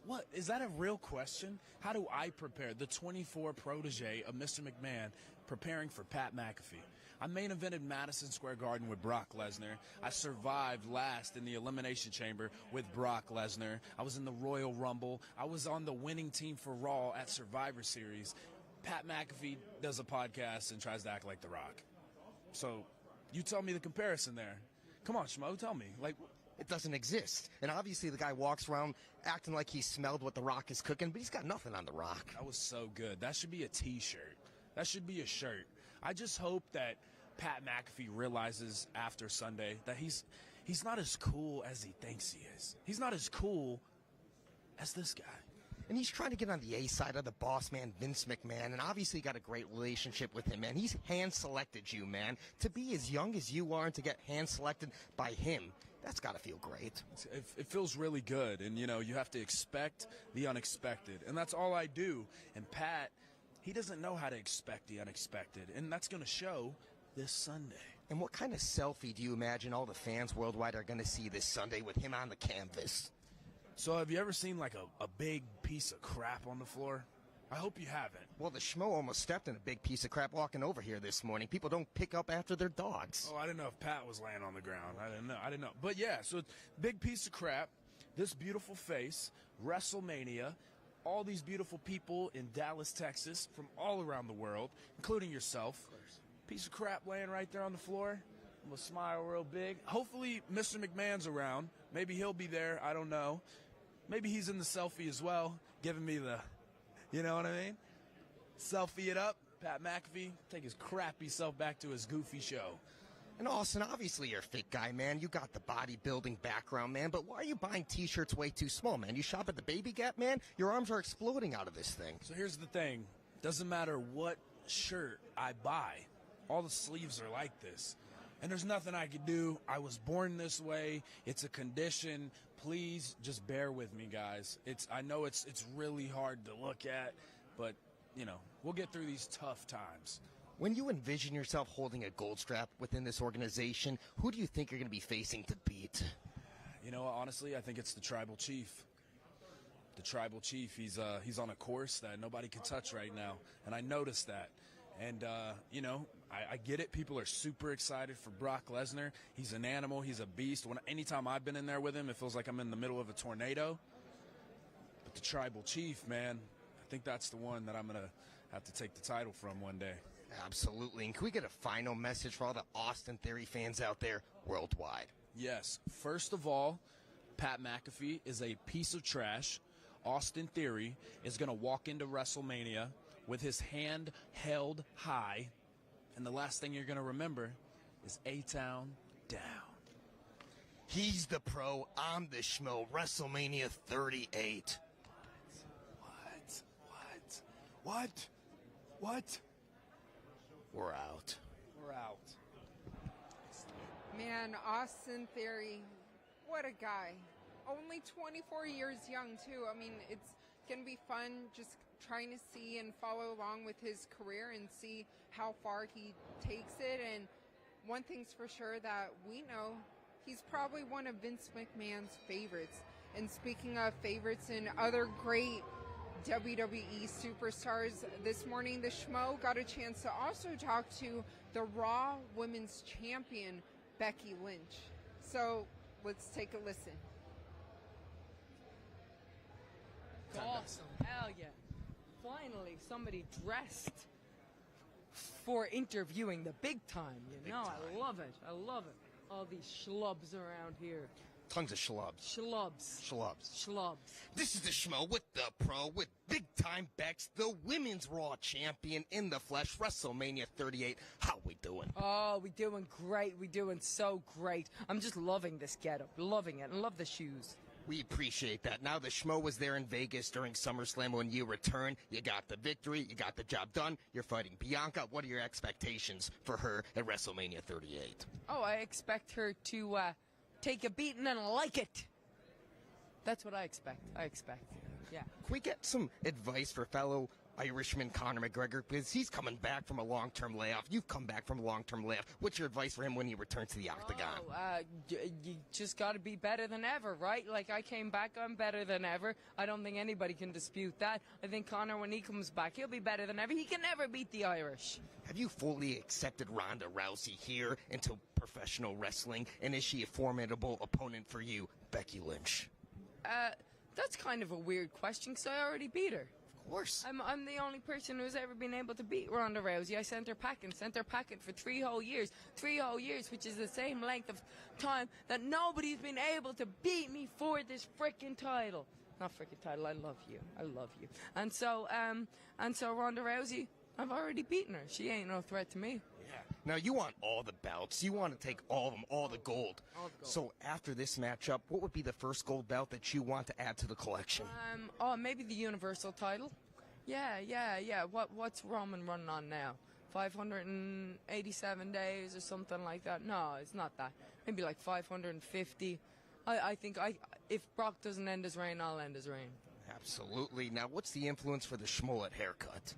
What? Is that a real question? How do I prepare? The 24 protege of Mr. McMahon preparing for Pat McAfee. I main evented Madison Square Garden with Brock Lesnar. I survived last in the Elimination Chamber with Brock Lesnar. I was in the Royal Rumble. I was on the winning team for Raw at Survivor Series. Pat McAfee does a podcast and tries to act like The Rock. So you tell me the comparison there. Come on, Schmo, tell me. Like, it doesn't exist. And obviously the guy walks around acting like he smelled what The Rock is cooking, but he's got nothing on The Rock. That was so good. That should be a T-shirt. That should be a shirt. I just hope that Pat McAfee realizes after Sunday that he's not as cool as he thinks he is. He's not as cool as this guy. And he's trying to get on the A side of the boss man, Vince McMahon, and obviously got a great relationship with him, man. He's hand-selected you, man. To be as young as you are and to get hand-selected by him, that's got to feel great. It feels really good, and, you know, you have to expect the unexpected, and that's all I do. And Pat, he doesn't know how to expect the unexpected, and that's going to show this Sunday. And what kind of selfie do you imagine all the fans worldwide are going to see this Sunday with him on the canvas? So have you ever seen like a big piece of crap on the floor? I hope you haven't. Well, the Schmo almost stepped in a big piece of crap walking over here this morning. People don't pick up after their dogs. Oh, I didn't know if Pat was laying on the ground. I didn't know. But yeah, so big piece of crap, this beautiful face, WrestleMania, all these beautiful people in Dallas, Texas, from all around the world, including yourself. Piece of crap laying right there on the floor. I'm going to smile real big. Hopefully Mr. McMahon's around. Maybe he'll be there. I don't know. Maybe he's in the selfie as well, giving me the, you know what I mean? Selfie it up. Pat McAfee, take his crappy self back to his goofy show. And Austin, obviously you're a fit guy, man. You got the bodybuilding background, man. But why are you buying T-shirts way too small, man? You shop at the Baby Gap, man? Your arms are exploding out of this thing. So here's the thing. Doesn't matter what shirt I buy. All the sleeves are like this. And there's nothing I could do. I was born this way. It's a condition. Please just bear with me, guys. I know it's really hard to look at, but, you know, we'll get through these tough times. When you envision yourself holding a gold strap within this organization, who do you think you're going to be facing to beat? You know, honestly, I think it's the Tribal Chief. The Tribal Chief, he's on a course that nobody can touch right now, and I noticed that. And, you know, I get it. People are super excited for Brock Lesnar. He's an animal. He's a beast. Anytime I've been in there with him, it feels like I'm in the middle of a tornado. But the Tribal Chief, man, I think that's the one that I'm going to have to take the title from one day. Absolutely. And can we get a final message for all the Austin Theory fans out there worldwide? Yes. First of all, Pat McAfee is a piece of trash. Austin Theory is going to walk into WrestleMania with his hand held high And the last thing you're going to remember is A-Town down. He's the pro, I'm the schmo. WrestleMania 38. What? We're out. We're out. Man, Austin Theory, what a guy. Only 24 years young, too. I mean, it's going to be fun just trying to see and follow along with his career and see how far he takes it. And one thing's for sure that we know, he's probably one of Vince McMahon's favorites. And speaking of favorites and other great WWE superstars, this morning the Schmo got a chance to also talk to the Raw Women's Champion, Becky Lynch. So let's take a listen. Awesome. Hell yeah. Finally, somebody dressed for interviewing the big time. You know, I love it. I love it. All these schlubs around here. Tons of schlubs. Schlubs. This is the Schmo with the pro, with big time Bex, the women's Raw champion in the flesh, WrestleMania 38. How we doing? Oh, we doing great. We doing so great. I'm just loving this getup. Loving it. And love the shoes. We appreciate that. Now, the Schmo was there in Vegas during SummerSlam. When you return, you got the victory, you got the job done. You're fighting Bianca. What are your expectations for her at WrestleMania 38? Oh, I expect her to take a beating and like it. That's what I expect. Yeah. Can we get some advice for fellow Irishman Conor McGregor? Because he's coming back from a long-term layoff. You've come back from a long-term layoff. What's your advice for him when he returns to the octagon? You just got to be better than ever, right? Like, I came back, I'm better than ever. I don't think anybody can dispute that. I think Conor, when he comes back, he'll be better than ever. He can never beat the Irish. Have you fully accepted Ronda Rousey here into professional wrestling? And is she a formidable opponent for you, Becky Lynch? That's kind of a weird question, because I already beat her. Of course. I'm the only person who's ever been able to beat Ronda Rousey. I sent her packing for 3 whole years. 3 whole years, which is the same length of time that nobody's been able to beat me for this frickin' title. Not frickin' title, I love you. And so Ronda Rousey, I've already beaten her. She ain't no threat to me. Now, you want all the belts. You want to take all of them, all the gold. So after this matchup, what would be the first gold belt that you want to add to the collection? Maybe the Universal title. Yeah. What's Roman running on now? 587 days or something like that? No, it's not that. Maybe like 550. I think if Brock doesn't end his reign, I'll end his reign. Absolutely. Now, what's the influence for the Schmolet haircut?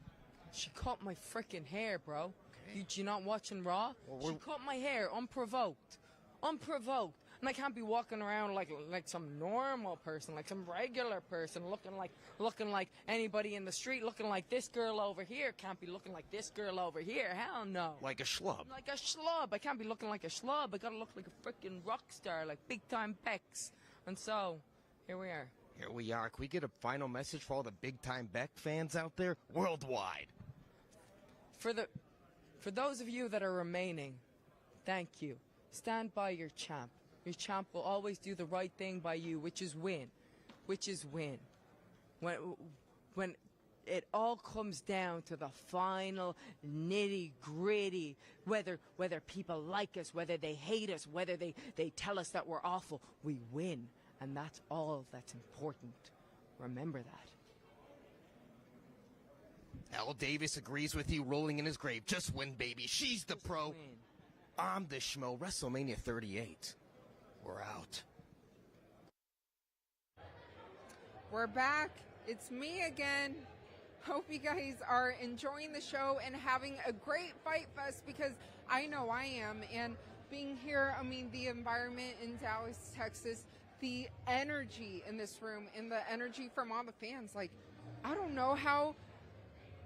She cut my frickin' hair, bro. You not watching Raw? She cut my hair unprovoked. And I can't be walking around like some normal person, like some regular person, looking like anybody in the street, looking like this girl over here. Can't be looking like this girl over here. Hell no. Like a schlub. Like a schlub. I can't be looking like a schlub. I gotta look like a frickin' rock star, like big time Bex. And so, here we are. Here we are. Can we get a final message for all the big time Beck fans out there worldwide? For those of you that are remaining, thank you. Stand by your champ. Your champ will always do the right thing by you, which is win. When it all comes down to the final nitty-gritty, whether people like us, whether they hate us, whether they tell us that we're awful, we win. And that's all that's important. Remember that. Al Davis agrees with you, rolling in his grave. Just win, baby. She's the pro. I'm the Schmo. WrestleMania 38. We're out. We're back. It's me again. Hope you guys are enjoying the show and having a great Fight Fest, because I know I am. And being here, I mean, the environment in Dallas, Texas, the energy in this room and the energy from all the fans. Like, I don't know how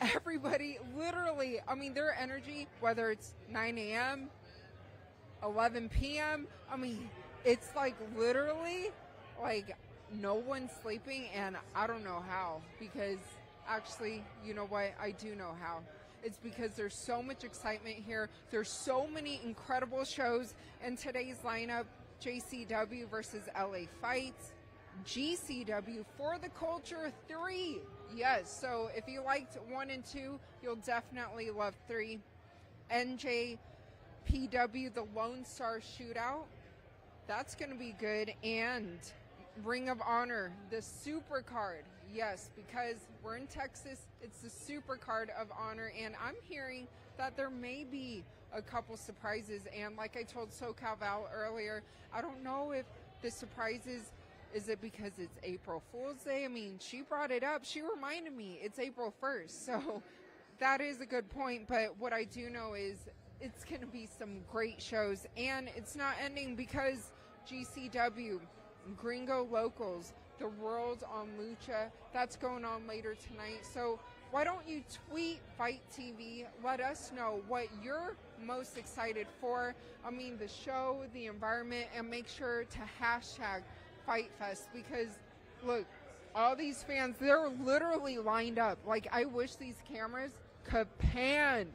everybody, literally, I mean, their energy, whether it's 9 a.m., 11 p.m., I mean, it's like literally like no one's sleeping, and I don't know how, because actually, you know what, I do know how. It's because there's so much excitement here. There's so many incredible shows in today's lineup. JCW versus LA Fights, GCW for the Culture 3. Yes, so if you liked 1 and 2, you'll definitely love 3. NJPW, the Lone Star Shootout. That's going to be good. And Ring of Honor, the Super Card. Yes, because we're in Texas, it's the Super Card of Honor. And I'm hearing that there may be a couple surprises. And like I told Cal Val earlier, I don't know if the surprises, is it because it's April Fool's Day? I mean, she brought it up. She reminded me it's April 1st. So that is a good point. But what I do know is it's going to be some great shows. And it's not ending because GCW, Gringo Locals, the World on Lucha, that's going on later tonight. So why don't you tweet FITE TV? Let us know what you're most excited for. I mean, the show, the environment, and make sure to hashtag FITE Fest, because look, all these fans, they're literally lined up. Like, I wish these cameras could pan,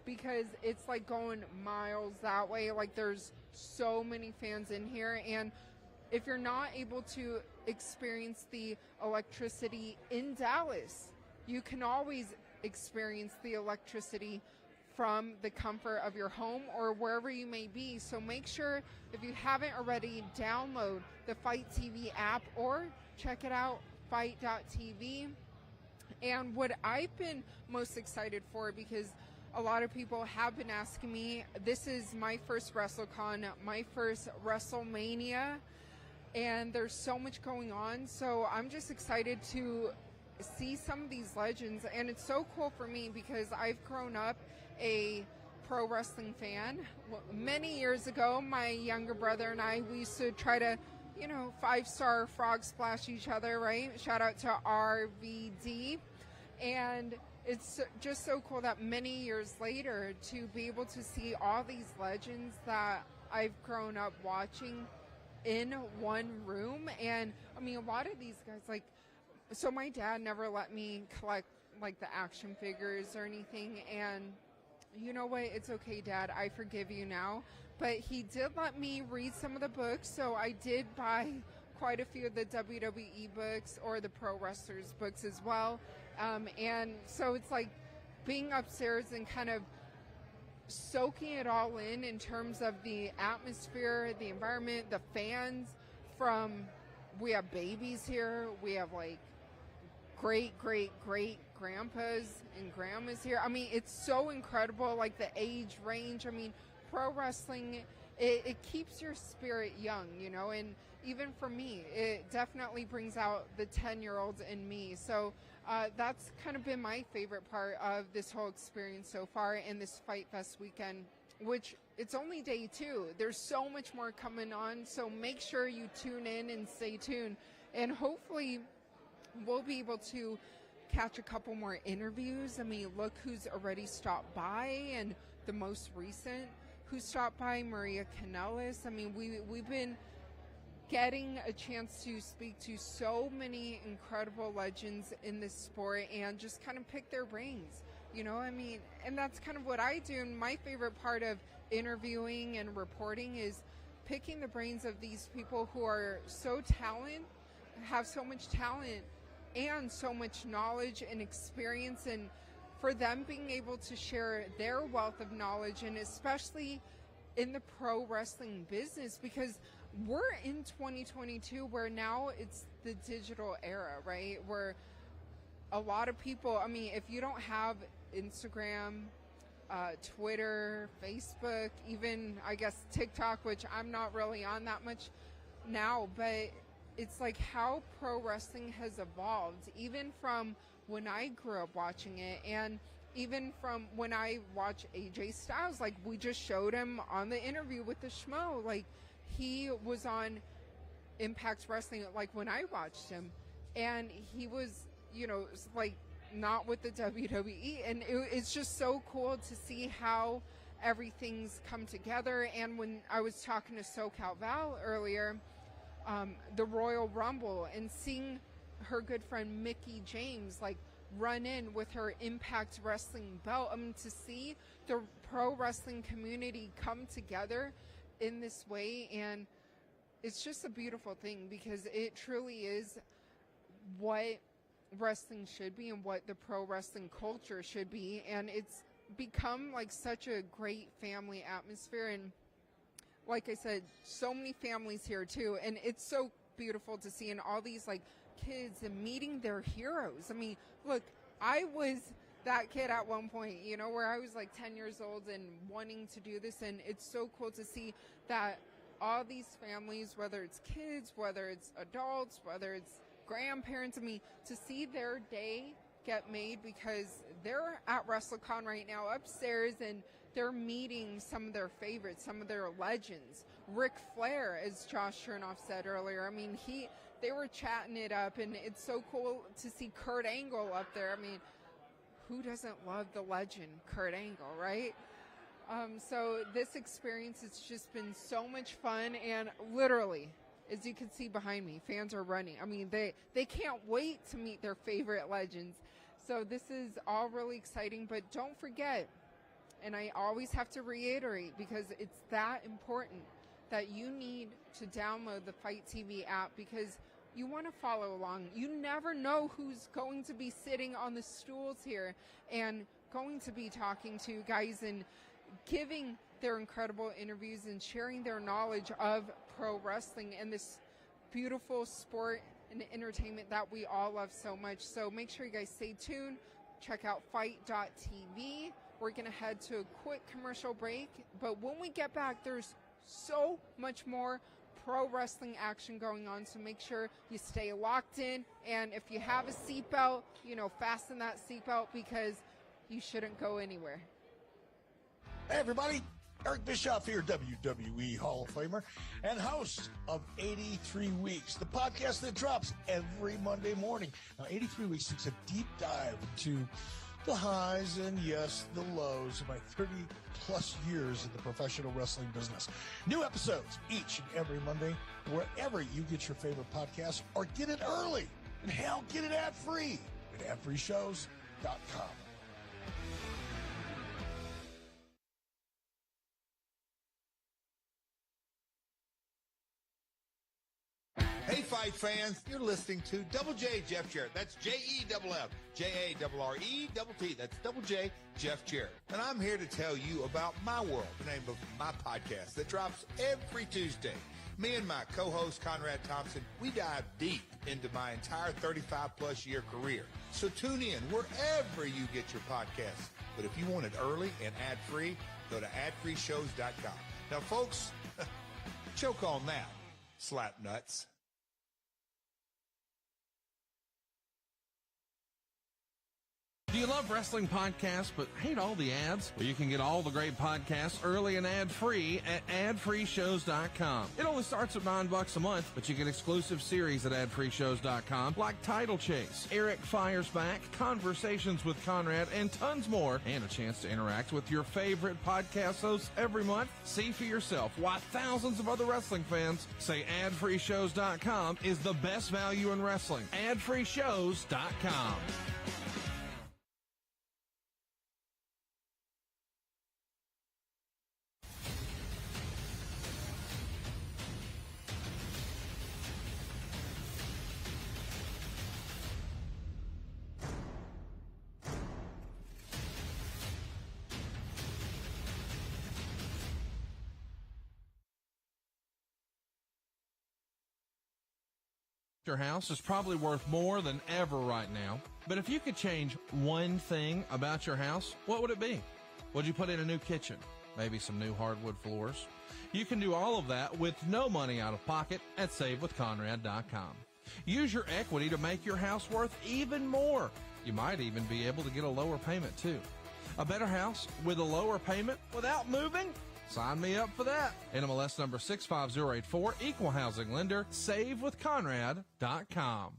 because it's like going miles that way. Like, there's so many fans in here. And if you're not able to experience the electricity in Dallas, you can always experience the electricity from the comfort of your home or wherever you may be. So make sure, if you haven't already, download the FITE TV app or check it out, FITE.tv. And what I've been most excited for, because a lot of people have been asking me, this is my first WrestleCon, my first WrestleMania, and there's so much going on. So I'm just excited to see some of these legends. And it's so cool for me because I've grown up a pro wrestling fan. Many years ago, my younger brother and I, we used to try to, 5-star frog splash each other, right? Shout out to RVD. And it's just so cool that many years later to be able to see all these legends that I've grown up watching in one room. And I mean, a lot of these guys, so my dad never let me collect the action figures or anything. And you know what? It's okay, Dad. I forgive you now. But he did let me read some of the books. So I did buy quite a few of the WWE books or the pro wrestlers books as well. And so it's like being upstairs and kind of soaking it all in terms of the atmosphere, the environment, the fans. We have babies here. We have great grandpas and grandmas here. I mean, it's so incredible, the age range. I mean, pro wrestling, it keeps your spirit young, and even for me, it definitely brings out the 10-year-olds in me. So that's kind of been my favorite part of this whole experience so far in this FITE Fest weekend, which it's only day 2. There's so much more coming on, so make sure you tune in and stay tuned. And hopefully we'll be able to catch a couple more interviews. I mean, look who's already stopped by, and the most recent who stopped by, Maria Kanellis. I mean, we've been getting a chance to speak to so many incredible legends in this sport and just kind of pick their brains, I mean, and that's kind of what I do. And my favorite part of interviewing and reporting is picking the brains of these people who are so talented, have so much talent and so much knowledge and experience, and for them being able to share their wealth of knowledge, and especially in the pro wrestling business, because we're in 2022 where now it's the digital era, right? Where a lot of people, I mean, if you don't have Instagram, Twitter, Facebook, even I guess TikTok, which I'm not really on that much now, but it's like how pro wrestling has evolved, even from when I grew up watching it, and even from when I watch AJ Styles. We just showed him on the interview with the Schmo. He was on Impact Wrestling, when I watched him, and he was, not with the WWE. And it's just so cool to see how everything's come together. And when I was talking to Cal Val earlier, the Royal Rumble, and seeing her good friend Mickie James run in with her Impact Wrestling belt. I mean, to see the pro wrestling community come together in this way, and it's just a beautiful thing, because it truly is what wrestling should be and what the pro wrestling culture should be. And it's become like such a great family atmosphere. And like I said, so many families here too. And it's so beautiful to see, and all these like kids and meeting their heroes. I mean, look, I was that kid at one point, you know, where I was like 10 years old and wanting to do this. And it's so cool to see that all these families, whether it's kids, whether it's adults, whether it's grandparents, I mean, to see their day get made because they're at Wrestle Con right now upstairs and they're meeting some of their favorites, some of their legends. Ric Flair, as Josh Shernoff said earlier, I mean, they were chatting it up, and it's so cool to see Kurt Angle up there. I mean, who doesn't love the legend Kurt Angle, right? So this experience has just been so much fun, and literally, as you can see behind me, fans are running. I mean, they can't wait to meet their favorite legends. So this is all really exciting, but don't forget, and I always have to reiterate because it's that important, that you need to download the FITE TV app because you want to follow along. You never know who's going to be sitting on the stools here and going to be talking to guys and giving their incredible interviews and sharing their knowledge of pro wrestling and this beautiful sport and entertainment that we all love so much. So make sure you guys stay tuned. Check out FITE.tv. We're going to head to a quick commercial break. But when we get back, there's so much more pro wrestling action going on. So make sure you stay locked in. And if you have a seatbelt, you know, fasten that seatbelt because you shouldn't go anywhere. Hey, everybody. Eric Bischoff here, WWE Hall of Famer and host of 83 Weeks, the podcast that drops every Monday morning. Now, 83 Weeks takes a deep dive into the highs and, yes, the lows of my 30-plus years in the professional wrestling business. New episodes each and every Monday, wherever you get your favorite podcasts, or get it early. And hell, get it ad-free at adfreeshows.com. Hey, Fight fans, you're listening to Double J Jeff Jarrett. That's J-E-F-F, J-A-R-R-E-T-T. That's Double J Jeff Jarrett. And I'm here to tell you about My World, the name of my podcast that drops every Tuesday. Me and my co-host, Conrad Thompson, we dive deep into my entire 35-plus year career. So tune in wherever you get your podcasts. But if you want it early and ad-free, go to adfreeshows.com. Now, folks, choke on that, slap nuts. Do you love wrestling podcasts but hate all the ads? Well, you can get all the great podcasts early and ad-free at adfreeshows.com. It only starts at $9 a month, but you get exclusive series at adfreeshows.com like Title Chase, Eric Fires Back, Conversations with Conrad, and tons more, and a chance to interact with your favorite podcast hosts every month. See for yourself why thousands of other wrestling fans say adfreeshows.com is the best value in wrestling. adfreeshows.com. Your house is probably worth more than ever right now. But if you could change one thing about your house, what would it be? Would you put in a new kitchen? Maybe some new hardwood floors? You can do all of that with no money out of pocket at SaveWithConrad.com. Use your equity to make your house worth even more. You might even be able to get a lower payment too. A better house with a lower payment without moving? Sign me up for that. NMLS number 65084, Equal Housing Lender, SaveWithConrad.com.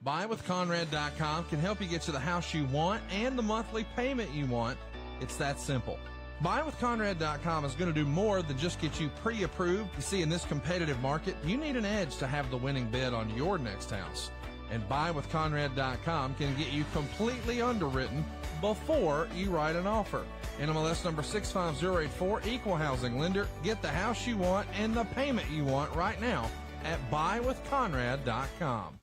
BuyWithConrad.com can help you get to the house you want and the monthly payment you want. It's that simple. BuyWithConrad.com is going to do more than just get you pre-approved. You see, in this competitive market, you need an edge to have the winning bid on your next house. And BuyWithConrad.com can get you completely underwritten before you write an offer. NMLS number 65084, Equal Housing Lender. Get the house you want and the payment you want right now at BuyWithConrad.com.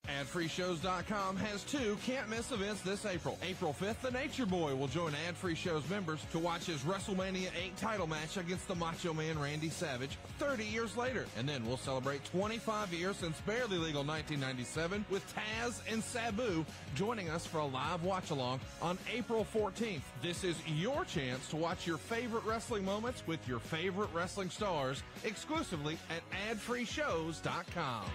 AdFreeShows.com has two can't-miss events this April. April 5th, the Nature Boy will join Ad-Free Shows members to watch his WrestleMania 8 title match against the Macho Man Randy Savage 30 years later. And then we'll celebrate 25 years since Barely Legal 1997 with Taz and Sabu joining us for a live watch-along on April 14th. This is your chance to watch your favorite wrestling moments with your favorite wrestling stars exclusively at AdFreeShows.com.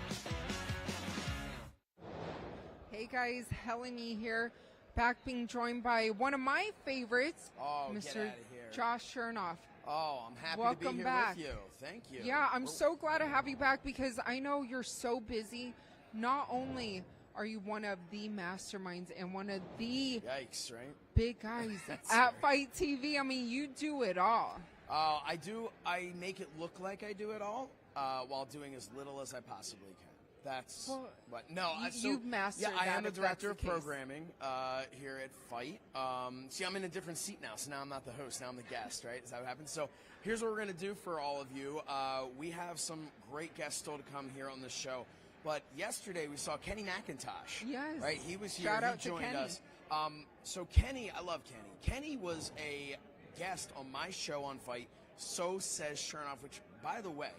Hey guys, Helene here, back being joined by one of my favorites, Mr. Josh Shernoff. Oh, I'm happy Welcome to be here back. with you. Thank you. Yeah, I'm so glad to have you back because I know you're so busy. Not only are you one of the masterminds and one of the Yikes, right? big guys at FITE TV, I mean, you do it all. I do. I make it look like I do it all while doing as little as I possibly can. That's what. No, you've mastered Yeah, I am that, the if that's director of the case. programming here at FITE. See, I'm in a different seat now, so now I'm not the host. Now I'm the guest, right? Is that what happens? So here's what we're going to do for all of you. We have some great guests still to come here on the show. But yesterday we saw Kenny McIntosh. Yes. Right? He was here. Shout out he joined to Kenny. us. So Kenny, I love Kenny. Kenny was a guest on my show on FITE, So Says Shernoff, which, by the way,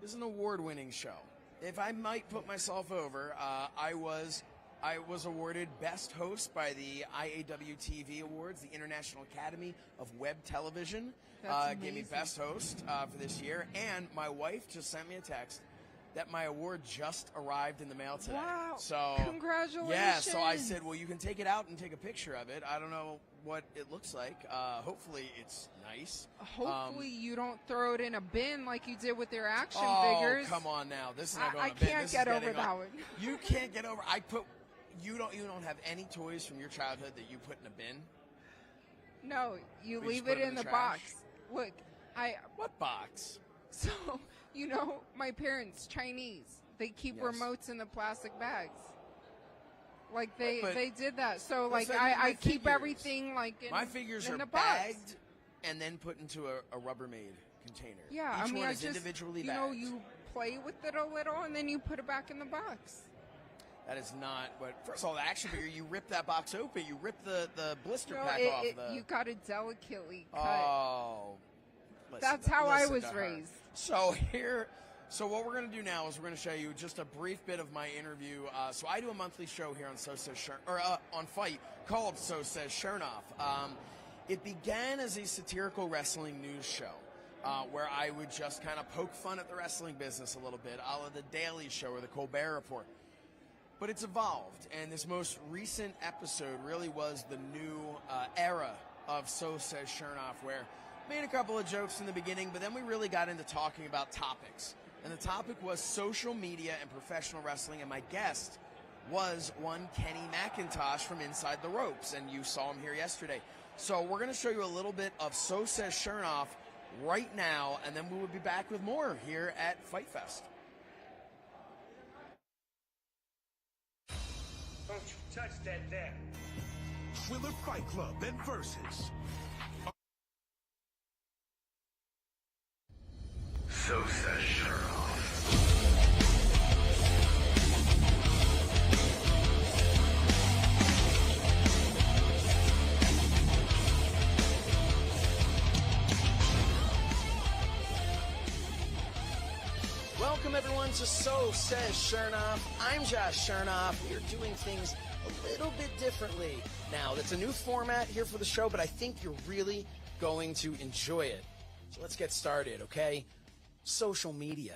is an award-winning show. If I might put myself over, I was awarded Best Host by the IAW TV Awards, the International Academy of Web Television. Gave me Best Host for this year. And my wife just sent me a text that my award just arrived in the mail today. Wow. So congratulations. Yeah, so I said, well, you can take it out and take a picture of it. I don't know what it looks like. Hopefully it's nice. Hopefully you don't throw it in a bin like you did with your action figures. Oh, come on now. This is not going I in a bin. can't This get is over getting that on- one. You can't get over. You don't have any toys from your childhood that you put in a bin? No, you We leave just put it in the trash? box. Look, What box? So, you know, my Chinese, they keep Yes. remotes in the plastic bags. Like But they did that. So like That's like my I keep figures. everything like in, My figures in are the box. bagged and then put into a Rubbermaid container. Yeah, Each I mean one I is just individually you bagged. know you play with it a little and then you put it back in the box. That is not what. First of all, the action figure, you rip that box open, you rip the blister No, pack off. you got to delicately cut. Oh, That's how I listen was to her. raised. So what we're going to do now is we're going to show you just a brief bit of my interview. So I do a monthly show here on on FITE called So Says Shernoff. It began as a satirical wrestling news show. Where I would just kind of poke fun at the wrestling business a little bit, a la the Daily Show or the Colbert Report. But it's evolved, and this most recent episode really was the new era of So Says Shernoff, where I made a couple of jokes in the beginning, but then we really got into talking about topics. And the topic was social media and professional wrestling, and my guest was one Kenny McIntosh from Inside the Ropes, and you saw him here yesterday. So we're going to show you a little bit of So Says Shernoff right now, and then we will be back with more here at FITE Fest. Don't you touch that there. Thriller Fight Club and Versus. So says Shernoff. Welcome, everyone, to So Says Shernoff. I'm Josh Shernoff. We're doing things a little bit differently now. That's a new format here for the show, but I think you're really going to enjoy it. So let's get started, okay? Social media.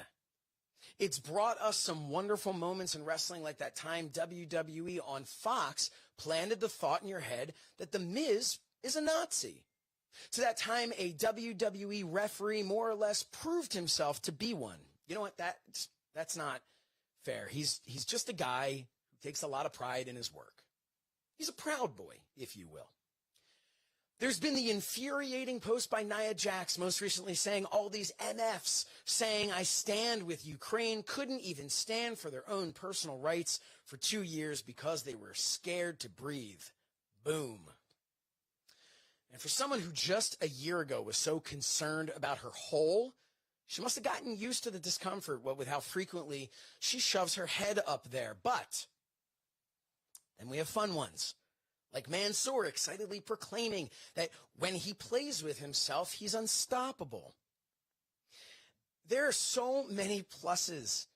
It's brought us some wonderful moments in wrestling, like that time WWE on Fox planted the thought in your head that The Miz is a Nazi. To that time, a WWE referee more or less proved himself to be one. You know what? That's not fair. He's just a guy who takes a lot of pride in his work. He's a proud boy, if you will. There's been the infuriating post by Nia Jax, most recently saying all these MFs saying I stand with Ukraine couldn't even stand for their own personal rights for 2 years because they were scared to breathe. Boom. And for someone who just a year ago was so concerned about her whole, She must have gotten used to the discomfort with how frequently she shoves her head up there. But then we have fun ones, like Mansoor excitedly proclaiming that when he plays with himself, he's unstoppable. There are so many pluses,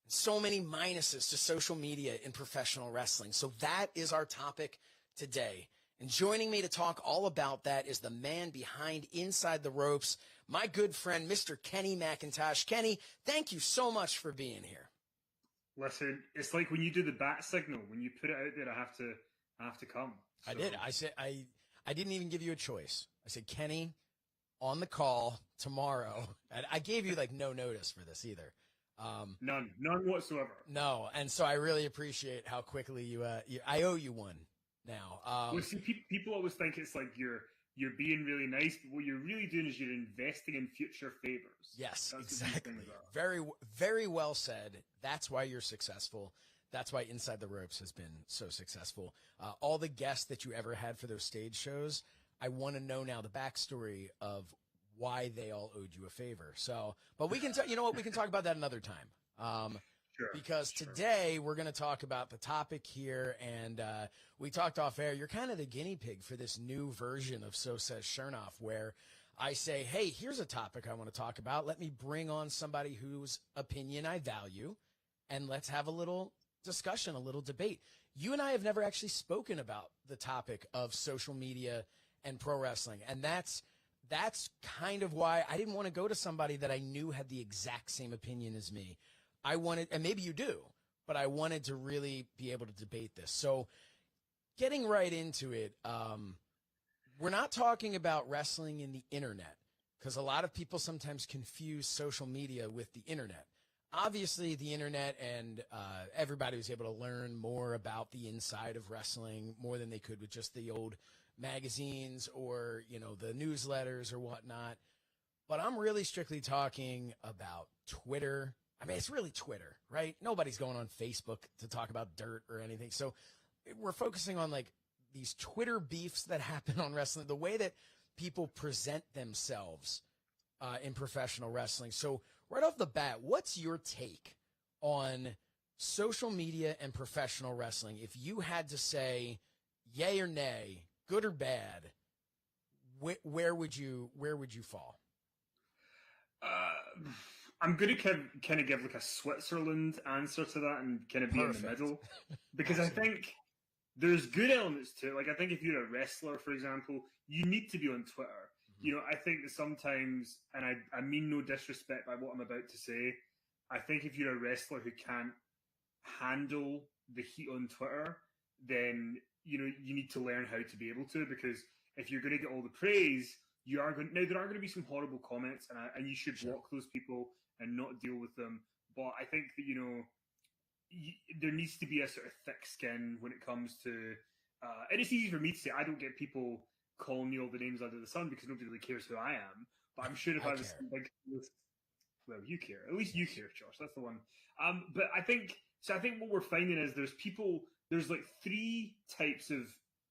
so many minuses to social media in professional wrestling. So that is our topic today. And joining me to talk all about that is the man behind Inside the Ropes, my good friend, Mr. Kenny McIntosh. Kenny, thank you so much for being here. Listen, it's like when you do the bat signal. When you put it out there, I have to come. So. I did. I said I didn't even give you a choice. I said, Kenny, on the call tomorrow. And I gave you like no notice for this either. None whatsoever. No, and so I really appreciate how quickly you I owe you one now. Well, see, people always think it's like you're being really nice, but what you're really doing is you're investing in future favors. Yes, that's exactly. Very, very well said. That's why you're successful. That's why Inside the Ropes has been so successful. All the guests that you ever had for those stage shows, I want to know now the backstory of why they all owed you a favor. So, but we can, you know what, we can talk about that another time. Sure, because today we're going to talk about the topic here, and we talked off air. You're kind of the guinea pig for this new version of So Says Shernoff, where I say, hey, here's a topic I want to talk about. Let me bring on somebody whose opinion I value, and let's have a little discussion, a little debate. You and I have never actually spoken about the topic of social media and pro wrestling, and that's kind of why I didn't want to go to somebody that I knew had the exact same opinion as me. I wanted, and maybe you do, but I wanted to really be able to debate this. So getting right into it, we're not talking about wrestling in the internet, because a lot of people sometimes confuse social media with the internet. Obviously, the internet and everybody was able to learn more about the inside of wrestling more than they could with just the old magazines or, you know, the newsletters or whatnot. But I'm really strictly talking about Twitter. I mean, it's really Twitter, right? Nobody's going on Facebook to talk about dirt or anything. So we're focusing on like these Twitter beefs that happen on wrestling, the way that people present themselves in professional wrestling. So right off the bat, what's your take on social media and professional wrestling? If you had to say yay or nay, good or bad, where would you fall? I'm going to kind of give like a Switzerland answer to that and kind of be in the middle, because I think there's good elements to it. Like, I think if you're a wrestler, for example, you need to be on Twitter. Mm-hmm. You know, I think that sometimes, and I mean no disrespect by what I'm about to say, I think if you're a wrestler who can't handle the heat on Twitter, then, you know, you need to learn how to be able to, because if you're going to get all the praise, there are going to be some horrible comments, and you should block those people and not deal with them. But I think that, you know, there needs to be a sort of thick skin when it comes to, and it's easy for me to say, I don't get people calling me all the names under the sun because nobody really cares who I am. But I'm sure if I was like, well, you care. At least you care, Josh. That's the one. But I think what we're finding is there's like three types of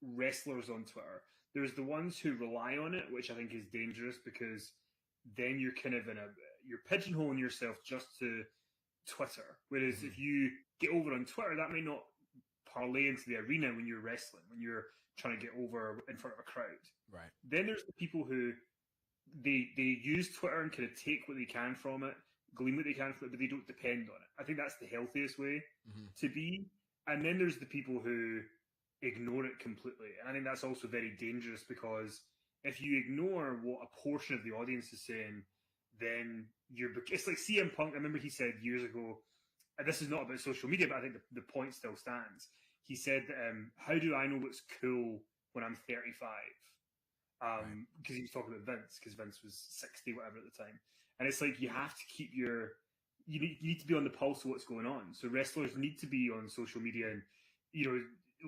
wrestlers on Twitter. There's the ones who rely on it, which I think is dangerous, because then you're kind of you're pigeonholing yourself just to Twitter. Whereas if you get over on Twitter, that may not parlay into the arena when you're wrestling, when you're trying to get over in front of a crowd. Right. Then there's the people who they use Twitter and kind of take what they can from it, glean what they can from it, but they don't depend on it. I think that's the healthiest way to be. And then there's the people who ignore it completely. And I think that's also very dangerous, because if you ignore what a portion of the audience is saying, then it's like CM Punk. I remember he said years ago, and this is not about social media, but I think the point still stands. He said, how do I know what's cool when I'm 35? Because he was talking about Vince, because Vince was 60, whatever at the time. And it's like, you have to keep you need to be on the pulse of what's going on. So wrestlers need to be on social media and, you know,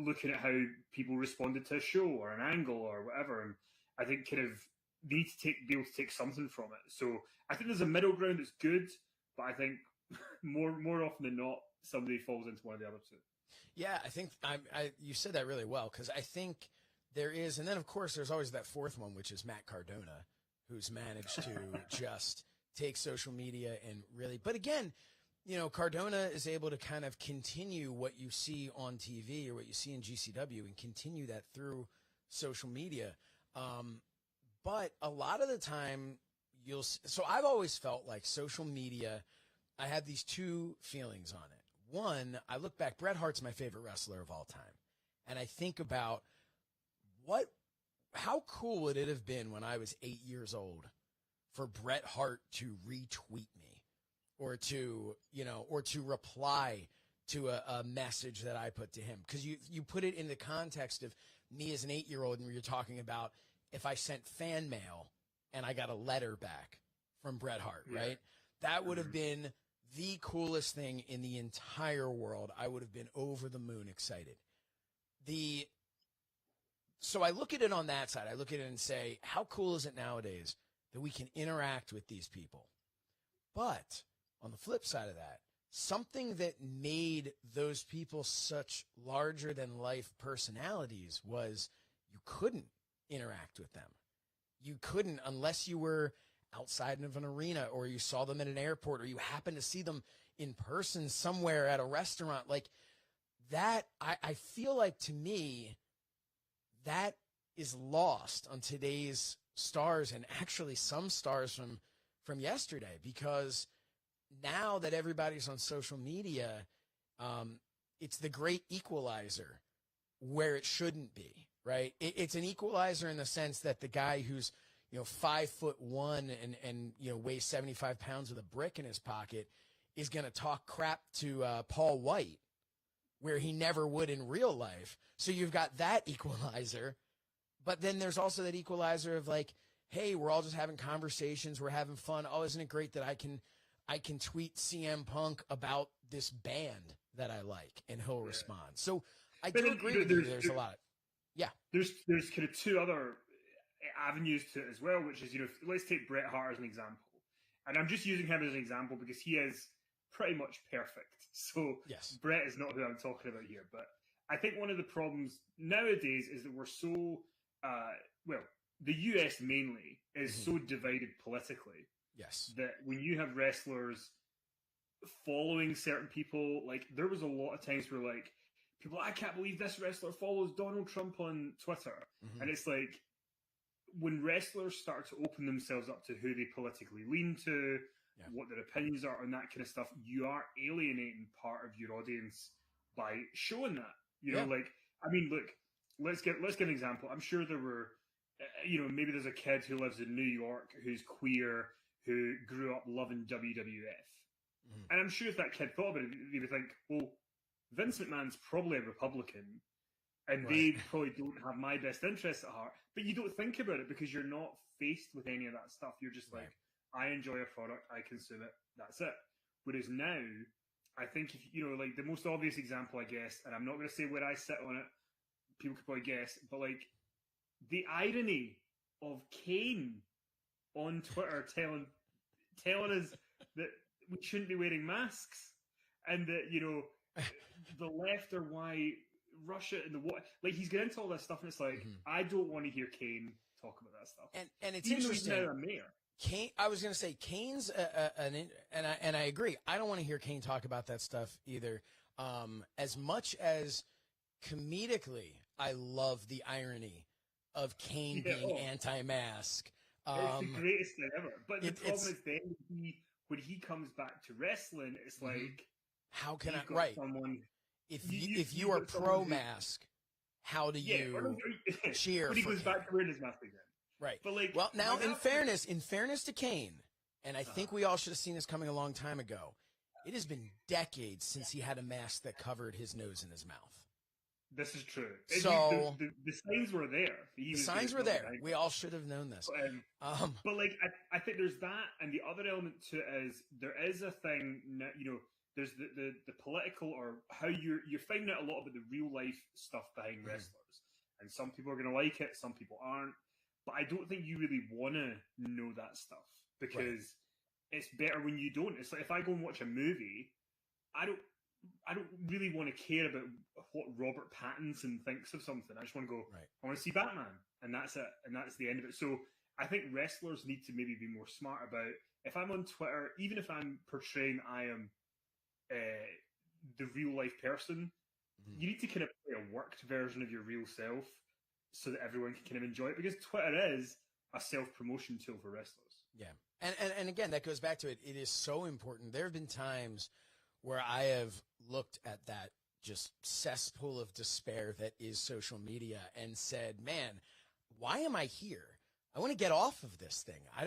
looking at how people responded to a show or an angle or whatever. And I think kind of they need to be able to take something from it. So I think there's a middle ground that's good, but I think more often than not, somebody falls into one of the other two. Yeah, I think you said that really well, because I think there is, and then of course there's always that fourth one, which is Matt Cardona, who's managed to just take social media and really, but again, you know, Cardona is able to kind of continue what you see on TV or what you see in GCW and continue that through social media. But a lot of the time so I've always felt like social media, I have these two feelings on it. One, I look back, Bret Hart's my favorite wrestler of all time. And I think about how cool would it have been when I was 8 years old for Bret Hart to retweet me or to reply to a message that I put to him. Because you put it in the context of me as an 8-year-old, and you're talking about if I sent fan mail and I got a letter back from Bret Hart, right? That would have been the coolest thing in the entire world. I would have been over the moon excited. So I look at it on that side. I look at it and say, how cool is it nowadays that we can interact with these people? But on the flip side of that, something that made those people such larger than life personalities was you couldn't interact with them. You couldn't unless you were outside of an arena or you saw them at an airport or you happened to see them in person somewhere at a restaurant. Like that, I feel like to me, that is lost on today's stars and actually some stars from yesterday, because now that everybody's on social media, it's the great equalizer where it shouldn't be, right? It's an equalizer in the sense that the guy who's, 5'1" and weighs 75 pounds with a brick in his pocket is going to talk crap to Paul White where he never would in real life. So you've got that equalizer, but then there's also that equalizer of like, hey, we're all just having conversations. We're having fun. Oh, isn't it great that I can tweet CM Punk about this band that I like and he'll respond. So I do agree with you. There's a lot. Yeah. There's kind of two other avenues to it as well, which is, let's take Bret Hart as an example. And I'm just using him as an example because he is pretty much perfect. So yes, Bret is not who I'm talking about here. But I think one of the problems nowadays is that we're so, the US mainly is so divided politically. Yes. That when you have wrestlers following certain people, like there was a lot of times where like people, I can't believe this wrestler follows Donald Trump on Twitter. And it's like, when wrestlers start to open themselves up to who they politically lean to, what their opinions are, and that kind of stuff, you are alienating part of your audience by showing that. Like, I mean, look, let's get an example. I'm sure there were, maybe there's a kid who lives in New York who's queer, who grew up loving WWF. And I'm sure if that kid thought about it, they would think, well, Vince McMahon's probably a Republican, and they probably don't have my best interests at heart. But you don't think about it because you're not faced with any of that stuff. You're just like, I enjoy a product, I consume it, that's it. Whereas now, I think, like the most obvious example, I guess, and I'm not going to say where I sit on it, people could probably guess, but like the irony of Kane on Twitter telling us that we shouldn't be wearing masks, and that, the left or why Russia and the what, like he's getting into all this stuff, and it's like I don't want to hear Kane talk about that stuff. And it's even interesting. Though he's now a mayor. Kane, I was going to say Kane's and I agree. I don't want to hear Kane talk about that stuff either. As much as comedically, I love the irony of Kane being anti-mask. It's the greatest thing ever. But the problem is then when he comes back to wrestling, it's like, how can I? Right. If you are pro-mask, how do you cheer? When he goes back to wearing his mask again. Right. But like, well, now in fairness to Kane, and I think we all should have seen this coming a long time ago. It has been decades since he had a mask that covered his nose and his mouth. This is true. So the signs were there. The signs were there. We all should have known this. But like, I think there's that, and the other element to it is there is a thing. There's the political, or how you're finding out a lot about the real life stuff behind wrestlers, and some people are going to like it, some people aren't. But I don't think you really want to know that stuff because it's better when you don't. It's like if I go and watch a movie, I don't really want to care about what Robert Pattinson thinks of something. I just want to go, I want to see Batman, and that's it, and that's the end of it. So I think wrestlers need to maybe be more smart about, if I'm on Twitter, even if I'm portraying I am the real life person, you need to kind of play a worked version of your real self so that everyone can kind of enjoy it, because Twitter is a self-promotion tool for wrestlers. Yeah. And again, that goes back to it. It is so important. There have been times where I have looked at that just cesspool of despair that is social media and said, man, why am I here? I want to get off of this thing. I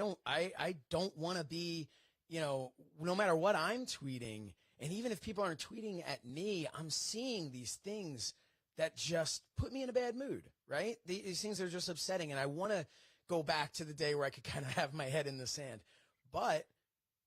don't want to be, no matter what I'm tweeting, and even if people aren't tweeting at me, I'm seeing these things that just put me in a bad mood, right? These things are just upsetting, and I want to go back to the day where I could kind of have my head in the sand. But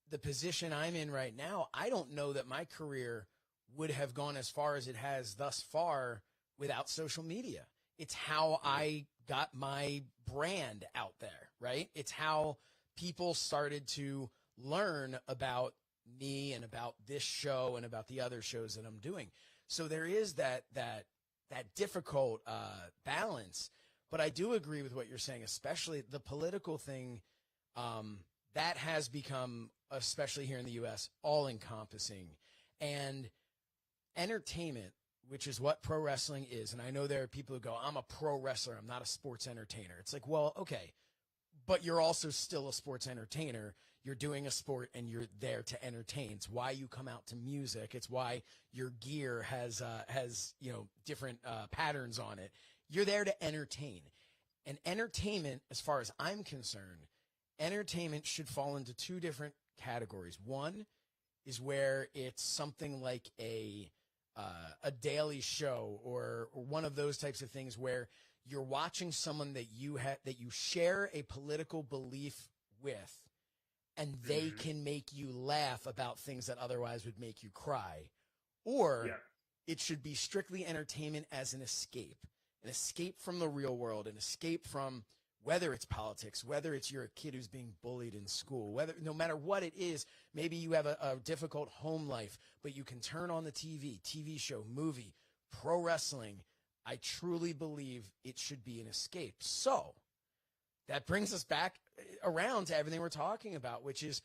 the position I'm in right now, I don't know that my career would have gone as far as it has thus far without social media. It's how I got my brand out there, right? It's how people started to learn about me and about this show and about the other shows that I'm doing. So there is that difficult balance. But I do agree with what you're saying, especially the political thing. That has become, especially here in the U.S., all-encompassing. And entertainment, which is what pro wrestling is, and I know there are people who go, I'm a pro wrestler, I'm not a sports entertainer. It's like, well, okay, but you're also still a sports entertainer. You're doing a sport and you're there to entertain. It's why you come out to music. It's why your gear has different patterns on it. You're there to entertain. And entertainment, as far as I'm concerned, entertainment should fall into two different categories. One is where it's something like a daily show or one of those types of things where you're watching someone that you share a political belief with, and they can make you laugh about things that otherwise would make you cry. Or it should be strictly entertainment as an escape from the real world, an escape from whether it's politics, whether it's you're a kid who's being bullied in school, no matter what it is, maybe you have a difficult home life, but you can turn on the TV show, movie, pro wrestling. I truly believe it should be an escape. So that brings us back around to everything we're talking about, which is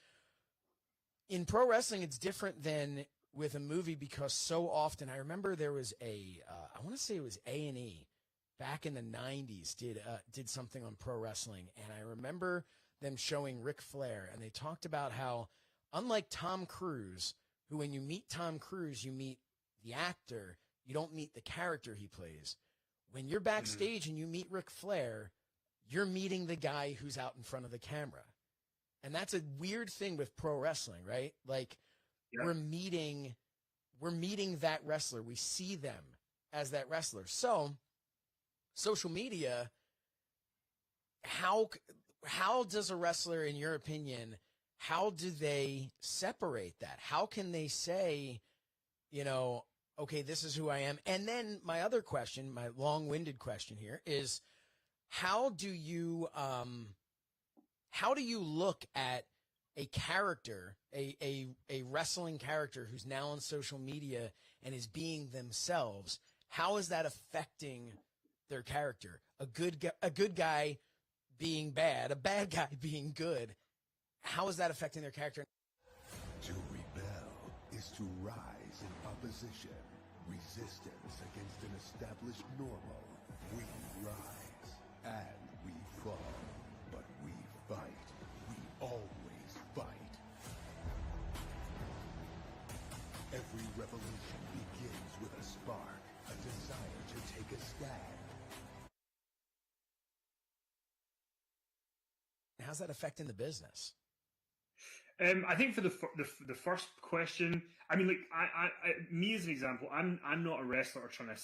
in pro wrestling, it's different than with a movie, because so often, I remember there was I want to say it was A&E back in the 90s did something on pro wrestling. And I remember them showing Ric Flair, and they talked about how, unlike Tom Cruise, who when you meet Tom Cruise, you meet the actor, you don't meet the character he plays. When you're backstage and you meet Ric Flair, you're meeting the guy who's out in front of the camera. And that's a weird thing with pro wrestling, right? Like we're meeting that wrestler. We see them as that wrestler. So social media, how does a wrestler, in your opinion, how do they separate that? How can they say, okay, this is who I am? And then my other question, my long-winded question here is, how do you look at a character, a wrestling character who's now on social media and is being themselves? How is that affecting their character? A good guy being bad, a bad guy being good. How is that affecting their character? To rebel is to rise in opposition, resistance against an established normal. We rise and we fall, but we fight. We always fight. Every revolution begins with a spark, a desire to take a stand. How's that affecting the business? I think for the first question, I mean, like I me as an example, I'm not a wrestler or trying to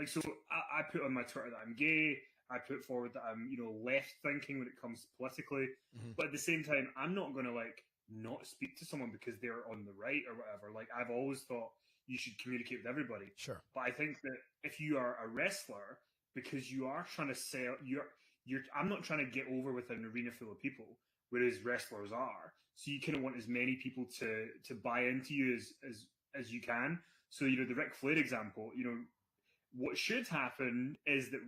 so I put on my Twitter that I'm gay. I put forward that I'm left thinking when it comes politically, but at the same time, I'm not going to not speak to someone because they're on the right or whatever. Like I've always thought you should communicate with everybody. Sure, but I think that if you are a wrestler, because you are trying to sell, I'm not trying to get over with an arena full of people, whereas wrestlers are. So you kind of want as many people to buy into you as you can. So, the Ric Flair example, what should happen is that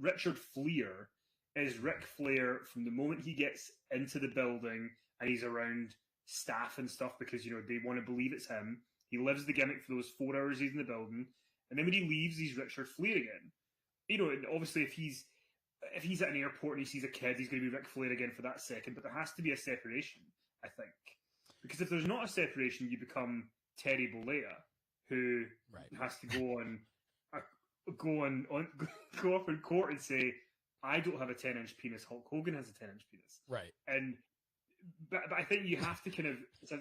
Richard Flair is Ric Flair from the moment he gets into the building and he's around staff and stuff because, you know, they want to believe it's him. He lives the gimmick for those 4 hours he's in the building. And then when he leaves, he's Richard Flair again. You know, and obviously if he's at an airport and he sees a kid, he's going to be Ric Flair again for that second. But there has to be a separation, I think. Because if there's not a separation, you become Terry Bollea, who has to go up in court and say, I don't have a 10-inch penis, Hulk Hogan has a 10-inch penis. Right. But I think you have to kind of,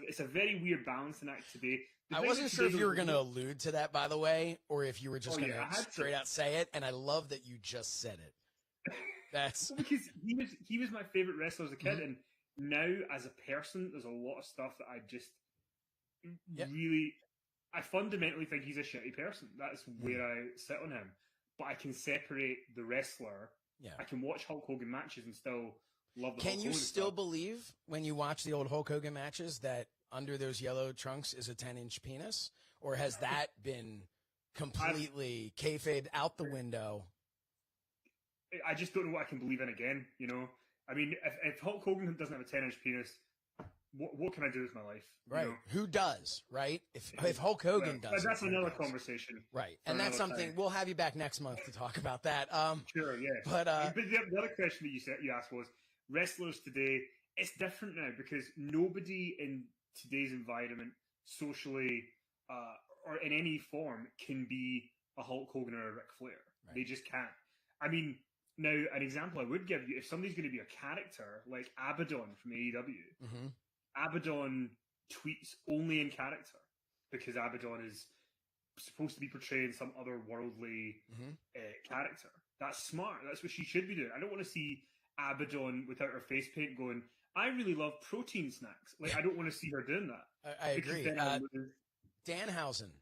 it's a very weird balancing act today. I wasn't sure if you were going to allude to that, by the way, or if you were just going to straight out say it, and I love that you just said it. That's well, because he was my favorite wrestler as a kid, and now as a person, there's a lot of stuff that I just really, I fundamentally think he's a shitty person. That's where I sit on him. But I can separate the wrestler. Yeah. I can watch Hulk Hogan matches and still love the Can Hulk you Hogan still stuff. believe when you watch the old Hulk Hogan matches that under those yellow trunks is a 10-inch penis? Or has that been completely kayfabe out the window? I just don't know what I can believe in again, you know? I mean, if Hulk Hogan doesn't have a 10-inch penis, what can I do with my life? Right. You know? Who does, right? If Hulk Hogan does. That's another conversation. Right. for And that's another something, time. we'll have you back next month to talk about that. Sure, yeah. But the other question that you asked was, wrestlers today, it's different now because nobody in today's environment, socially or in any form, can be a Hulk Hogan or a Ric Flair. Right. They just can't. I mean, now, an example I would give you, if somebody's going to be a character, like Abaddon from AEW, Abaddon tweets only in character because Abaddon is supposed to be portraying some otherworldly character. That's smart. That's what she should be doing. I don't want to see Abaddon without her face paint going, I really love protein snacks. Like, I don't want to see her doing that. I agree. Danhausen,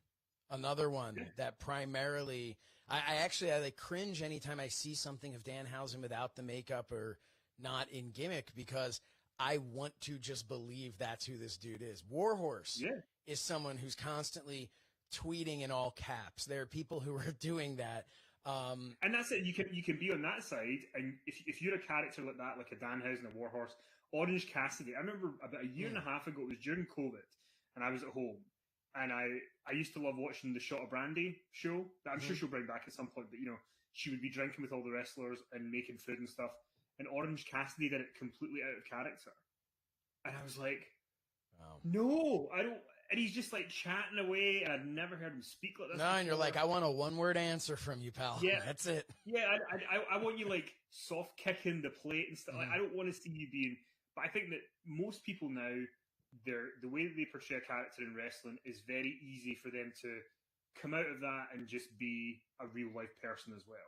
another one that primarily, I like cringe anytime I see something of Danhausen without the makeup or not in gimmick because I want to just believe that's who this dude is. Warhorse is someone who's constantly tweeting in all caps. There are people who are doing that. And that's it. You can be on that side, and if you're a character like that, like a Danhausen, a Warhorse, Orange Cassidy. I remember about a year and a half ago, it was during COVID, and I was at home, and I used to love watching the Shot of Brandy show. That I'm sure she'll bring back at some point, but you know, she would be drinking with all the wrestlers and making food and stuff. And Orange Cassidy did it completely out of character, and I was like, no, I don't. And he's just like chatting away, and I've never heard him speak like this. No, and you're like, I want a one-word answer from you, pal. Yeah, that's it. Yeah, I want you like soft kicking the plate and stuff. Like, I don't want to see you being. But I think that most people now, the way that they portray a character in wrestling is very easy for them to come out of that and just be a real life person as well.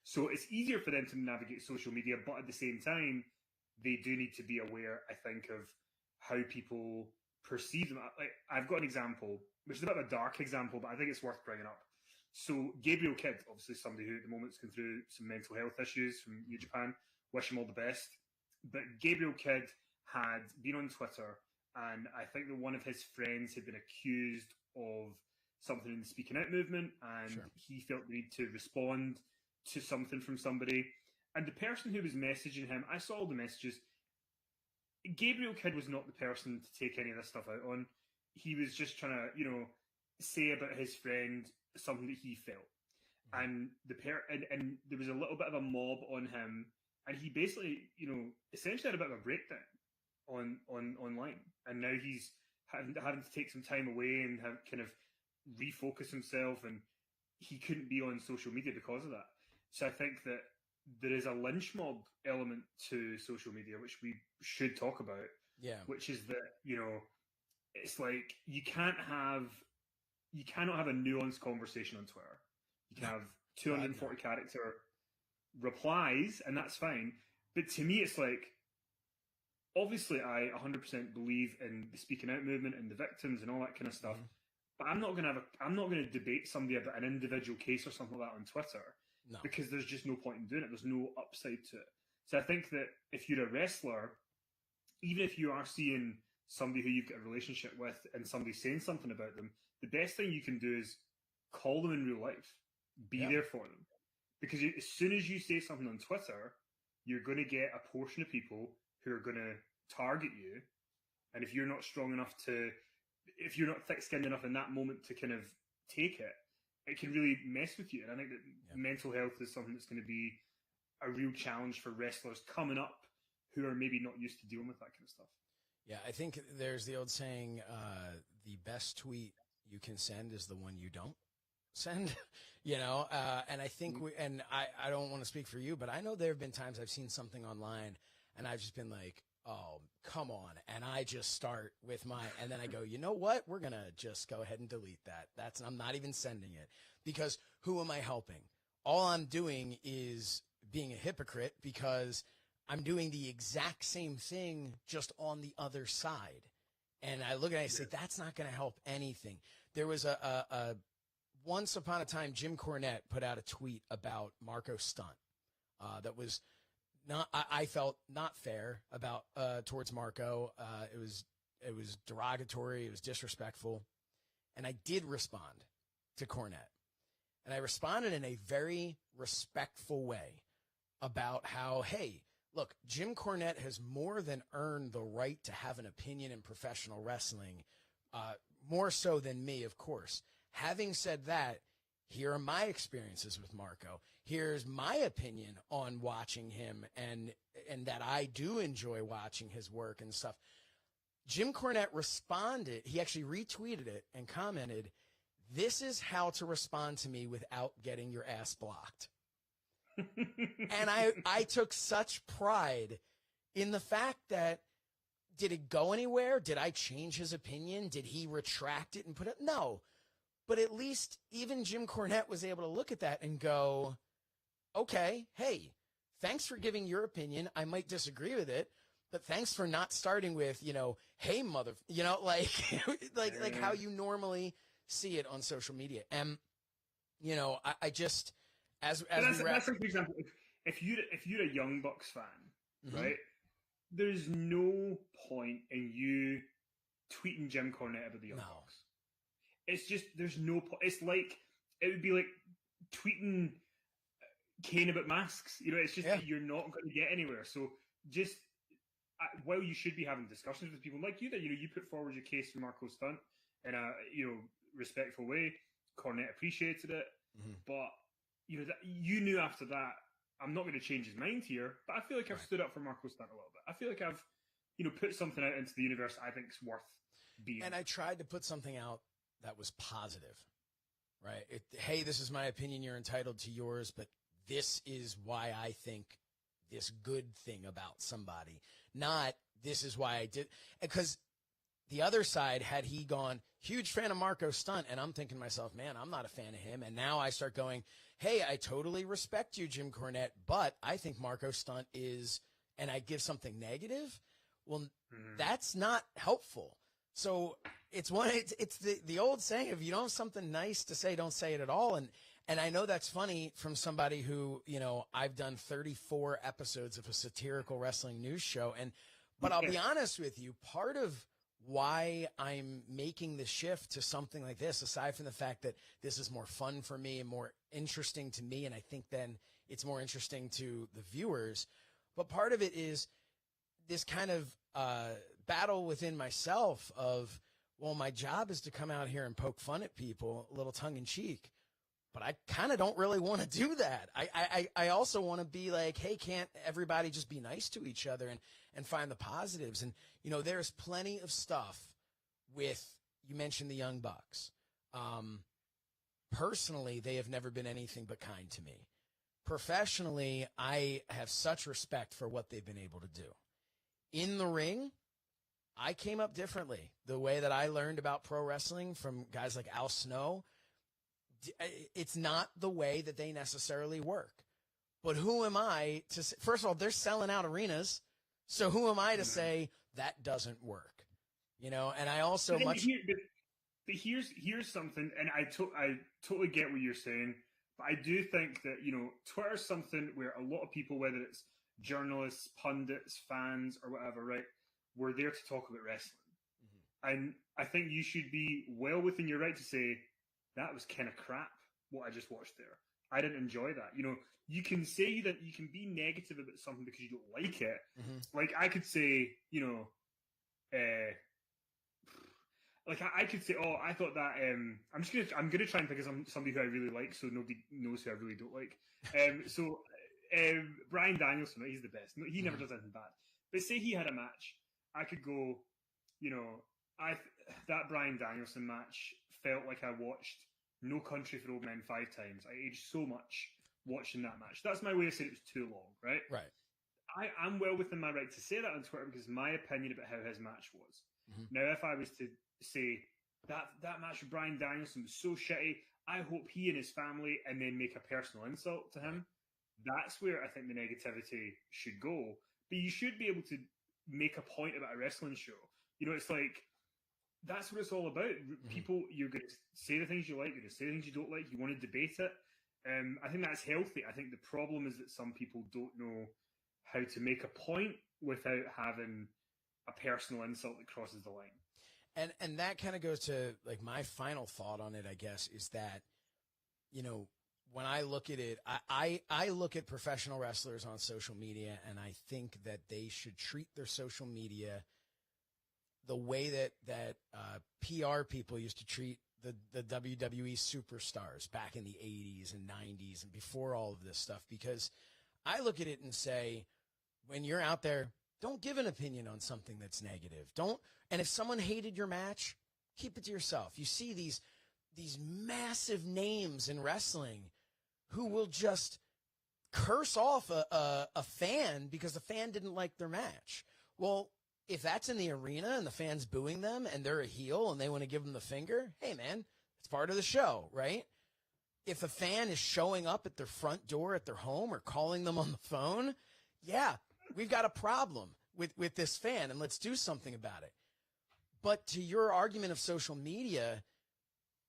So it's easier for them to navigate social media, but at the same time, they do need to be aware, I think, of how people perceive them. Like, I've got an example, which is a bit of a dark example, but I think it's worth bringing up. So Gabriel Kidd, obviously somebody who at the moment is going through some mental health issues from New Japan, wish him all the best. But Gabriel Kidd had been on Twitter, and I think that one of his friends had been accused of something in the Speaking Out movement, and he felt the need to respond to something from somebody. And the person who was messaging him, I saw all the messages. Gabriel Kidd was not the person to take any of this stuff out on. He was just trying to, you know, say about his friend something that he felt. And and there was a little bit of a mob on him, and he basically, you know, essentially had a bit of a breakdown online. And now he's having to take some time away and have kind of refocus himself, and he couldn't be on social media because of that. So I think that there is a lynch mob element to social media, which we should talk about. Yeah. Which is that, you know, it's like you cannot have a nuanced conversation on Twitter. You can have 240 character replies, and that's fine. But to me, it's like, obviously, I 100% believe in the Speaking Out movement and the victims and all that kind of stuff. But I'm not going to debate somebody about an individual case or something like that on Twitter. No. Because there's just no point in doing it. There's no upside to it. So I think that if you're a wrestler, even if you are seeing somebody who you've got a relationship with and somebody's saying something about them, the best thing you can do is call them in real life. Be there for them. Because as soon as you say something on Twitter, you're going to get a portion of people who are going to target you. And if you're not strong enough if you're not thick-skinned enough in that moment to kind of take it, it can really mess with you. And I think that mental health is something that's going to be a real challenge for wrestlers coming up who are maybe not used to dealing with that kind of stuff. Yeah, I think there's the old saying, the best tweet you can send is the one you don't send, and I think I don't want to speak for you, but I know there have been times I've seen something online and I've just been like, oh, come on. And I just start with and then I go, you know what? We're going to just go ahead and delete that. I'm not even sending it, because who am I helping? All I'm doing is being a hypocrite, because I'm doing the exact same thing just on the other side. And I look at it and I say, that's not going to help anything. There was a once upon a time, Jim Cornette put out a tweet about Marco Stunt that was I felt not fair about towards Marco. It was derogatory. It was disrespectful. And I did respond to Cornette. And I responded in a very respectful way about how, hey, look, Jim Cornette has more than earned the right to have an opinion in professional wrestling, more so than me, of course. Having said that, here are my experiences with Marco. Here's my opinion on watching him and that I do enjoy watching his work and stuff. Jim Cornette responded. He actually retweeted it and commented, "This is how to respond to me without getting your ass blocked." And I took such pride in the fact that, did it go anywhere? Did I change his opinion? Did he retract it and put it? No. But at least even Jim Cornette was able to look at that and go, okay, hey, thanks for giving your opinion. I might disagree with it, but thanks for not starting with, hey, mother, like how you normally see it on social media. And, I just, as that's like, for example, if you're a Young Bucks fan, right, there's no point in you tweeting Jim Cornette about the Young Bucks. It's just, there's no point. It's like, it would be like tweeting Kane about masks. It's just that you're not going to get anywhere. So just, while you should be having discussions with people like you, that, you put forward your case for Marco Stunt in a, respectful way. Cornette appreciated it. But, you knew after that, I'm not going to change his mind here, but I feel like I've stood up for Marco Stunt a little bit. I feel like I've, put something out into the universe I think is worth being. And I tried to put something out that was positive, right? Hey, this is my opinion. You're entitled to yours, but this is why I think this good thing about somebody. Not this is why I did. Because the other side, had he gone, huge fan of Marco Stunt, and I'm thinking to myself, man, I'm not a fan of him. And now I start going, hey, I totally respect you, Jim Cornette, but I think Marco Stunt is, and I give something negative. Well, that's not helpful. So it's the old saying, if you don't have something nice to say, don't say it at all. And I know that's funny from somebody who, I've done 34 episodes of a satirical wrestling news show. But I'll be honest with you, part of why I'm making the shift to something like this, aside from the fact that this is more fun for me and more interesting to me, and I think then it's more interesting to the viewers, but part of it is this kind of battle within myself of, well, my job is to come out here and poke fun at people, a little tongue-in-cheek, but I kind of don't really want to do that. I also want to be like, hey, can't everybody just be nice to each other and find the positives? And, there's plenty of stuff with, you mentioned the Young Bucks. Personally, they have never been anything but kind to me. Professionally, I have such respect for what they've been able to do. In the ring, I came up differently. The way that I learned about pro wrestling from guys like Al Snow, it's not the way that they necessarily work. But who am I to say, first of all, they're selling out arenas. So who am I to say that doesn't work? And I also but here's something, and I totally get what you're saying, but I do think that, Twitter's something where a lot of people, whether it's journalists, pundits, fans, or whatever, right, we're there to talk about wrestling. And I think you should be well within your right to say, that was kind of crap, what I just watched there. I didn't enjoy that. You know, you can say that you can be negative about something because you don't like it. Like I could say, you know, like I could say, oh, I thought that. I'm gonna try and think of somebody who I really like, so nobody knows who I really don't like. Bryan Danielson, he's the best. He never does anything bad. But say he had a match, I could go, you know, that Bryan Danielson match felt like I watched No Country for Old Men 5 times. I aged so much watching that match. That's my way of saying it was too long, right? Right. I'm well within my right to say that on Twitter because it's my opinion about how his match was. Now, if I was to say that match with Bryan Danielson was so shitty, I hope he and his family, and then make a personal insult to him. That's where I think the negativity should go. But you should be able to make a point about a wrestling show. You know, it's like, that's what it's all about. People, you're going to say the things you like, you're going to say the things you don't like, you want to debate it. I think that's healthy. I think the problem is that some people don't know how to make a point without having a personal insult that crosses the line. And that kind of goes to like my final thought on it, I guess, is that, you know, when I look at it, I look at professional wrestlers on social media, and I think that they should treat their social media the way that PR people used to treat the WWE superstars back in the 80s and 90s and before all of this stuff. Because I look at it and say, when you're out there, don't give an opinion on something that's negative. And if someone hated your match, keep it to yourself. You see these massive names in wrestling who will just curse off a fan because the fan didn't like their match. Well, if that's in the arena and the fan's booing them and they're a heel and they want to give them the finger, hey, man, it's part of the show, right? If a fan is showing up at their front door at their home or calling them on the phone, yeah, we've got a problem with this fan, and let's do something about it. But to your argument of social media,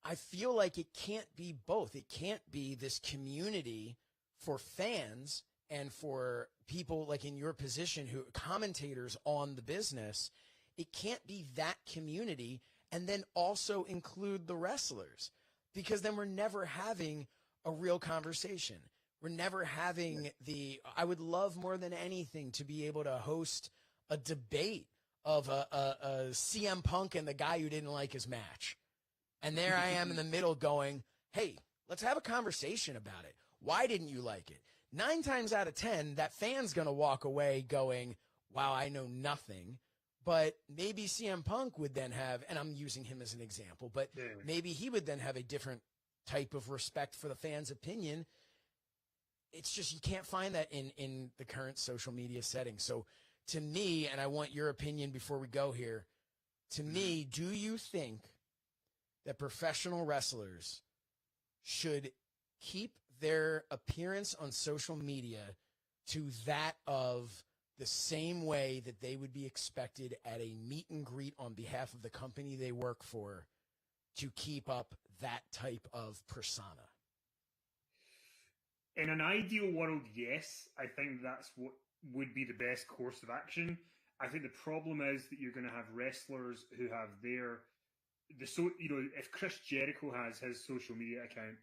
I feel like it can't be both. It can't be this community for fans and for people like in your position who commentators on the business. It can't be that community and then also include the wrestlers, because then we're never having a real conversation. We're never having I would love more than anything to be able to host a debate of a CM Punk and the guy who didn't like his match. And there I am in the middle going, hey, let's have a conversation about it. Why didn't you like it? 9 times out of 10, that fan's going to walk away going, wow, I know nothing. But maybe CM Punk would then have, and I'm using him as an example, but maybe he would then have a different type of respect for the fan's opinion. It's just you can't find that in the current social media setting. So to me, and I want your opinion before we go here, to me, do you think that professional wrestlers should keep their appearance on social media to that of the same way that they would be expected at a meet and greet on behalf of the company they work for to keep up that type of persona? In an ideal world, yes. I think that's what would be the best course of action. I think the problem is that you're going to have wrestlers who have if Chris Jericho has his social media account,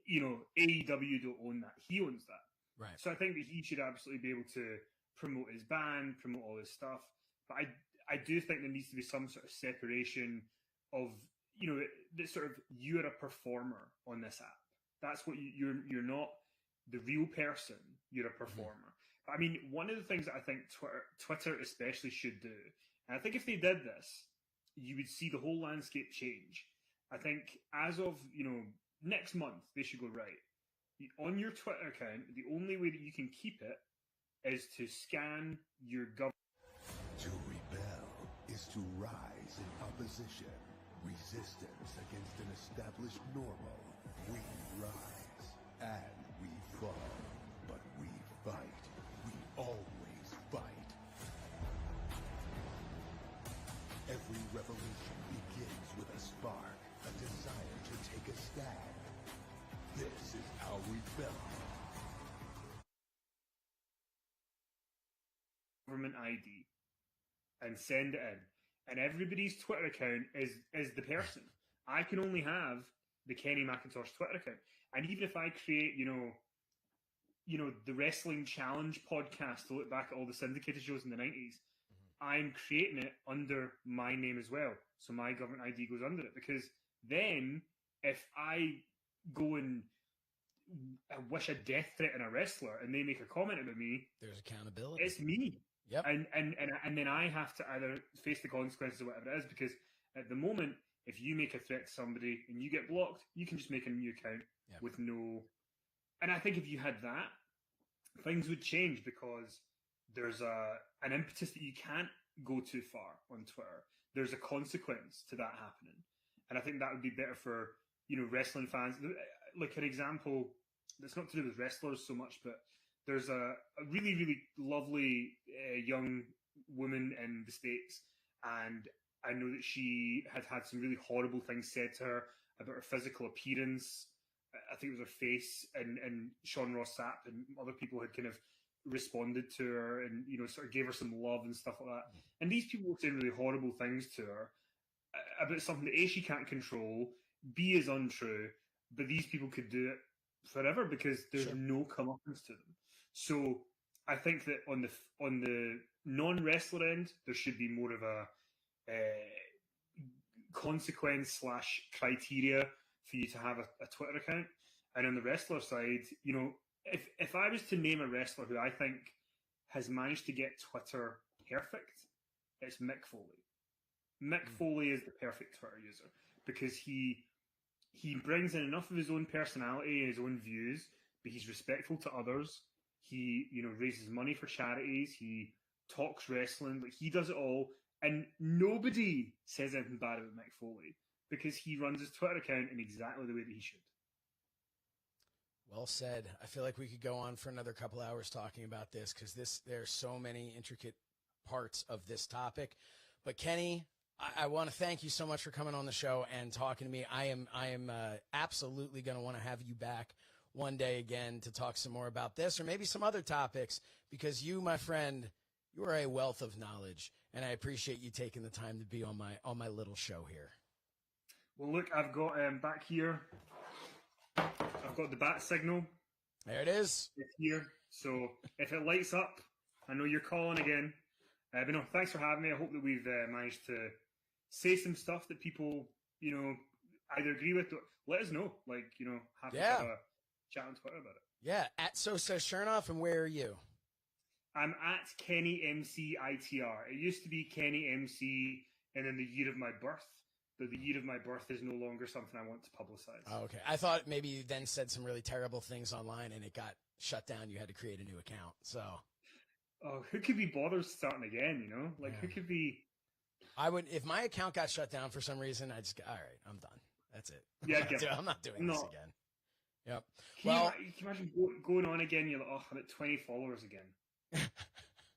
AEW don't own that. He owns that. Right. So I think that he should absolutely be able to promote his band, promote all his stuff. But I do think there needs to be some sort of separation of, that sort of, you're a performer on this app. That's what you're not the real person. You're a performer. I mean, one of the things that I think Twitter especially should do, and I think if they did this, you would see the whole landscape change. I think as of, next month, they should go, right, on your Twitter account, the only way that you can keep it is to scan your government. To rebel is to rise in opposition, resistance against an established normal. We rise and we fall, but we fight. We always fight. Every revolution begins with a spark, a desire to take a stand. This is how we rebel. Government ID and send it in. And everybody's Twitter account is the person. I can only have the Kenny McIntosh Twitter account. And even if I create, the Wrestling Challenge podcast to look back at all the syndicated shows in the 90s, I'm creating it under my name as well. So my government ID goes under it, because then if I go and wish a death threat on a wrestler and they make a comment about me, there's accountability. It's me. Yep. And then I have to either face the consequences of whatever it is, because at the moment, if you make a threat to somebody and you get blocked, you can just make a new account with no... And I think if you had that, things would change, because there's an impetus that you can't go too far on Twitter. There's a consequence to that happening. And I think that would be better for, wrestling fans. Like an example, that's not to do with wrestlers so much, but there's a really, really lovely young woman in the States, and I know that she had some really horrible things said to her about her physical appearance. I think it was her face, and Sean Ross Sapp and other people had kind of responded to her and, sort of gave her some love and stuff like that. And these people were saying really horrible things to her about something that A, she can't control, B, is untrue, but these people could do it forever because there's no comeuppance to them. So I think that on the non-wrestler end, there should be more of a consequence / criteria for you to have a Twitter account. And on the wrestler side, if I was to name a wrestler who I think has managed to get Twitter perfect, it's Mick Foley. Mick Foley is the perfect Twitter user, because he brings in enough of his own personality and his own views, but he's respectful to others. He, raises money for charities. He talks wrestling. Like, he does it all. And nobody says anything bad about Mick Foley, because he runs his Twitter account in exactly the way that he should. Well said. I feel like we could go on for another couple hours talking about this, because there's so many intricate parts of this topic. But Kenny, I want to thank you so much for coming on the show and talking to me. I am absolutely going to want to have you back one day again to talk some more about this, or maybe some other topics, because you, my friend, you are a wealth of knowledge, and I appreciate you taking the time to be on my little show here. Well, look, I've got back here, I've got the bat signal. There it is. It's here. So if it lights up, I know you're calling again. But no, thanks for having me. I hope that we've managed to say some stuff that people, either agree with or let us know. Like, have a chat on Twitter about it. Yeah, at So Says Shernoff, and where are you? I'm at Kenny MCITR. It used to be Kenny MC and then the year of my birth. But the year of my birth is no longer something I want to publicize. Oh, okay. I thought maybe you then said some really terrible things online and it got shut down. You had to create a new account. So, who could be bothered starting again? Who could be? I would, if my account got shut down for some reason. I just, all right, I'm done. That's it. Yeah, I'm not doing this again. Yep. Can you imagine going on again? You're like, I'm at 20 followers again,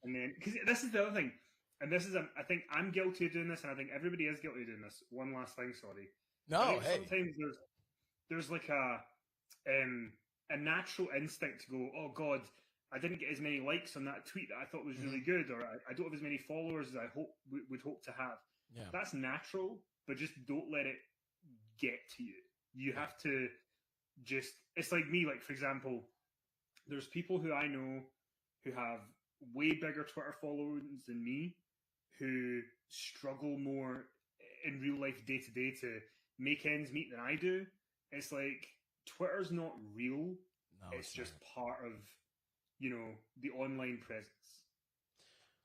and then because this is the other thing. And this is, I think I'm guilty of doing this, and I think everybody is guilty of doing this. One last thing, sorry. No, hey. Sometimes there's like a natural instinct to go, oh God, I didn't get as many likes on that tweet that I thought was really good, or I don't have as many followers as I would hope to have. Yeah. That's natural, but just don't let it get to you. You have to just, it's like me, like for example, there's people who I know who have way bigger Twitter followers than me, who struggle more in real life day to day to make ends meet than I do. It's like Twitter's not real. No, it's just part of, the online presence.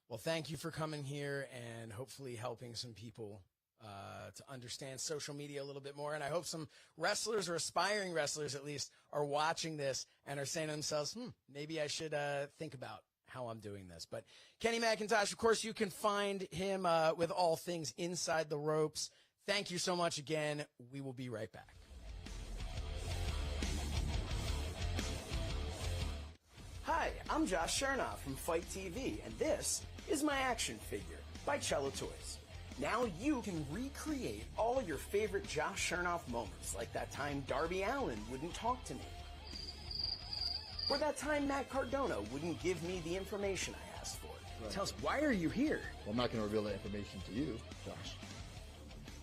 Well, thank you for coming here and hopefully helping some people to understand social media a little bit more. And I hope some wrestlers, or aspiring wrestlers at least, are watching this and are saying to themselves, maybe I should think about how I'm doing this. But Kenny McIntosh, of course, you can find him with all things Inside the Ropes. Thank you so much again. We will be right back. Hi, I'm Josh Shernoff from FITE TV, and this is my action figure by Cello Toys. Now you can recreate all your favorite Josh Shernoff moments, like that time Darby Allin wouldn't talk to me, or that time Matt Cardona wouldn't give me the information I asked for. Right. Tell us, why are you here? Well, I'm not going to reveal that information to you, Josh.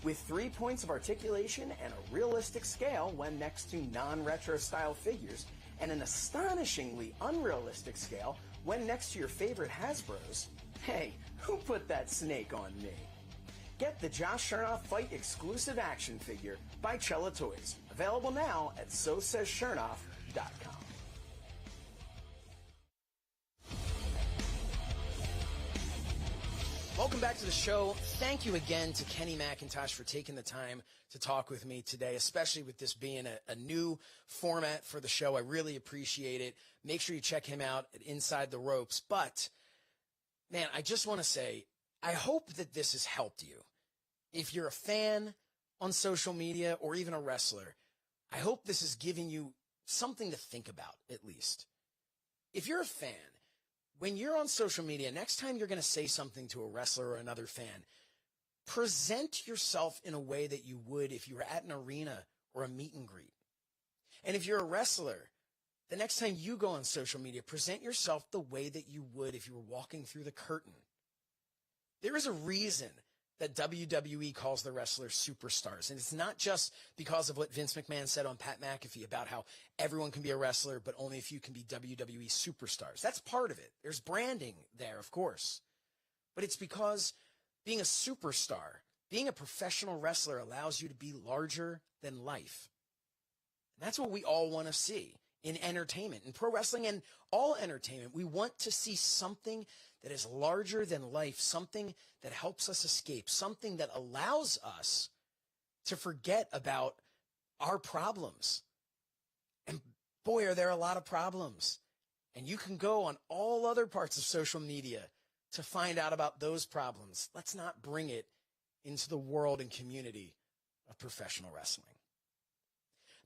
with 3 points of articulation and a realistic scale when next to non-retro style figures, and an astonishingly unrealistic scale when next to your favorite Hasbros. Hey, who put that snake on me? Get the Josh Shernoff Fight exclusive action figure by Cella Toys. Available now at SoSaysShernoff.com. Welcome back to the show. Thank you again to Kenny McIntosh for taking the time to talk with me today, especially with this being a new format for the show. I really appreciate it. Make sure you check him out at Inside the Ropes. But, man, I just want to say, I hope that this has helped you. If you're a fan on social media or even a wrestler, I hope this is giving you something to think about, at least. If you're a fan, when you're on social media, next time you're going to say something to a wrestler or another fan, present yourself in a way that you would if you were at an arena or a meet and greet. And if you're a wrestler, the next time you go on social media, present yourself the way that you would if you were walking through the curtain. There is a reason that WWE calls the wrestlers superstars. And it's not just because of what Vince McMahon said on Pat McAfee about how everyone can be a wrestler, but only if you can be WWE superstars. That's part of it. There's branding there, of course. But it's because being a superstar, being a professional wrestler allows you to be larger than life. And that's what we all want to see in entertainment, in pro wrestling and all entertainment. We want to see something that is larger than life, something that helps us escape, something that allows us to forget about our problems. And boy, are there a lot of problems. And you can go on all other parts of social media to find out about those problems. Let's not bring it into the world and community of professional wrestling.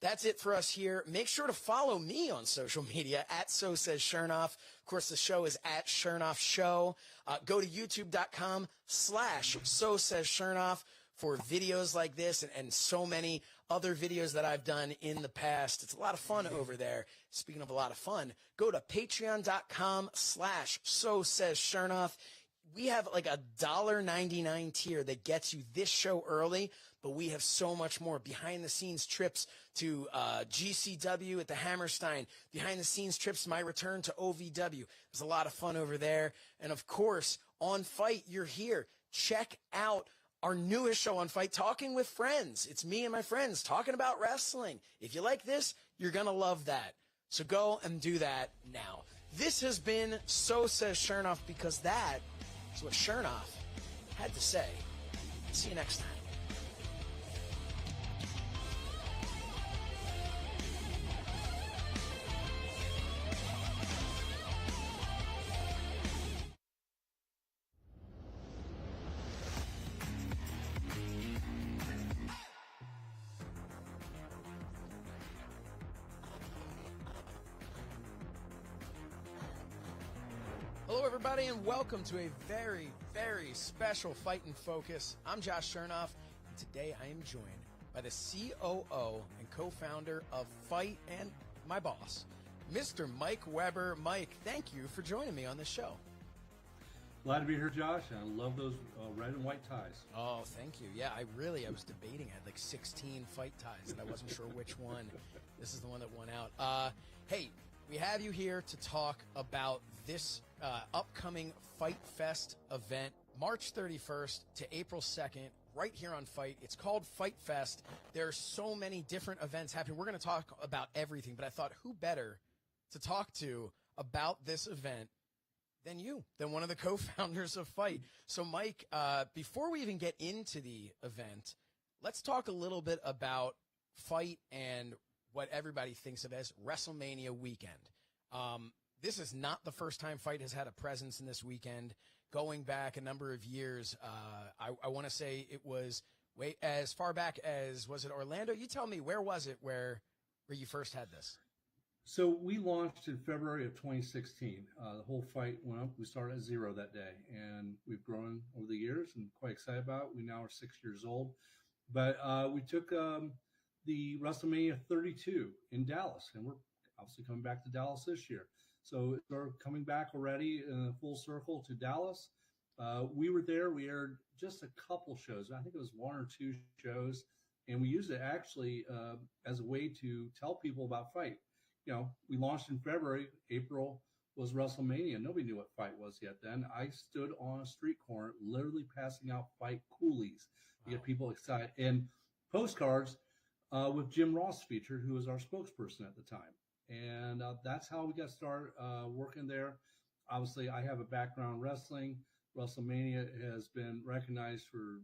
That's it for us here. Make sure to follow me on social media at So Says Shernoff. Of course, the show is at Shernoff Show. Go to youtube.com/So Says Shernoff for videos like this and so many other videos that I've done in the past. It's a lot of fun over there. Speaking of a lot of fun, go to patreon.com/So Says Shernoff. We have like a $1.99 tier that gets you this show early, but we have so much more. Behind the scenes trips to GCW at the Hammerstein, behind the scenes trips to my return to OVW. There's a lot of fun over there. And of course, on FITE, you're here. Check out our newest show on FITE, Talking with Friends. It's me and my friends talking about wrestling. If you like this, you're going to love that. So go and do that now. This has been So Says Shernoff, because that is what Shernoff had to say. See you next time. Hello, everybody, and welcome to a very, very special Fight and Focus. I'm Josh Shernoff, and today I am joined by the COO and co-founder of FITE and my boss, Mr. Mike Weber. Mike, thank you for joining me on this show. Glad to be here, Josh. I love those red and white ties. Oh, thank you. Yeah, I was debating. I had like 16 FITE ties, and I wasn't sure which one. This is the one that won out. Hey, we have you here to talk about this upcoming FITE Fest event, March 31st to April 2nd, right here on FITE. It's called FITE Fest. There are so many different events happening. We're going to talk about everything, but I thought who better to talk to about this event than you, than one of the co-founders of FITE. So, Mike, before we even get into the event, let's talk a little bit about FITE and what everybody thinks of as WrestleMania weekend. This is not the first time FITE has had a presence in this weekend. Going back a number of years, I want to say it was way as far back as, was it Orlando? You tell me, where was it where you first had this? So we launched in February of 2016. The whole FITE went up. We started at 0 that day, and we've grown over the years and quite excited about it. We now are 6 years old. But we took the WrestleMania 32 in Dallas, and we're obviously coming back to Dallas this year. So we're coming back already in a full circle to Dallas. We were there. We aired just a couple shows. I think it was 1 or 2 shows, and we used it actually as a way to tell people about FITE. We launched in February. April was WrestleMania. Nobody knew what FITE was yet then. I stood on a street corner literally passing out FITE coolies to get people excited. And postcards with Jim Ross featured, who was our spokesperson at the time. And that's how we got started working there. Obviously, I have a background in wrestling. WrestleMania has been recognized for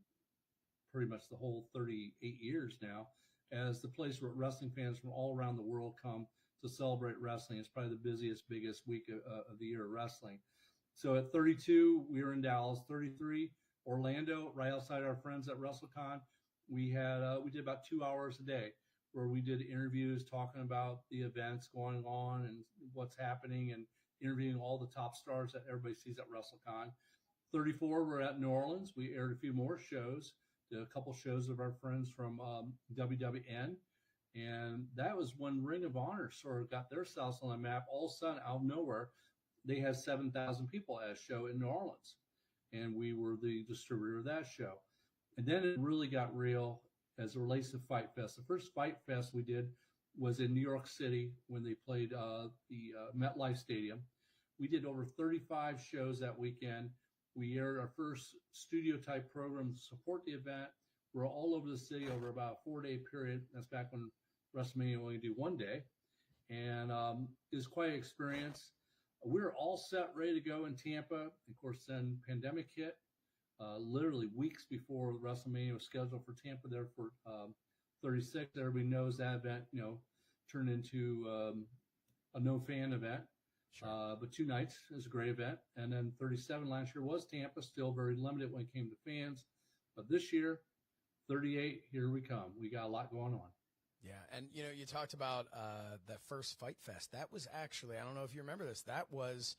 pretty much the whole 38 years now as the place where wrestling fans from all around the world come to celebrate wrestling. It's probably the busiest, biggest week of the year of wrestling. So at 32, we were in Dallas. 33, Orlando, right outside our friends at Wrestle Con. We did about 2 hours a day where we did interviews talking about the events going on and what's happening and interviewing all the top stars that everybody sees at Wrestle Con. 34, we're at New Orleans. We aired a few more shows, did a couple shows of our friends from WWN. And that was when Ring of Honor sort of got themselves on the map. All of a sudden, out of nowhere, they had 7,000 people at a show in New Orleans. And we were the distributor of that show. And then it really got real as it relates to FITE Fest. The first FITE Fest we did was in New York City when they played the MetLife Stadium. We did over 35 shows that weekend. We aired our first studio-type program to support the event. We're all over the city over about a 4-day period. That's back when WrestleMania only do 1 day. And it was quite an experience. We were all set, ready to go in Tampa. Of course, then pandemic hit. Literally weeks before WrestleMania was scheduled for Tampa there for 36. Everybody knows that event, turned into a no-fan event. Sure. But 2 nights is a great event. And then 37 last year was Tampa, still very limited when it came to fans. But this year, 38, here we come. We got a lot going on. Yeah, and you talked about that first FITE Fest. That was actually, I don't know if you remember this, that was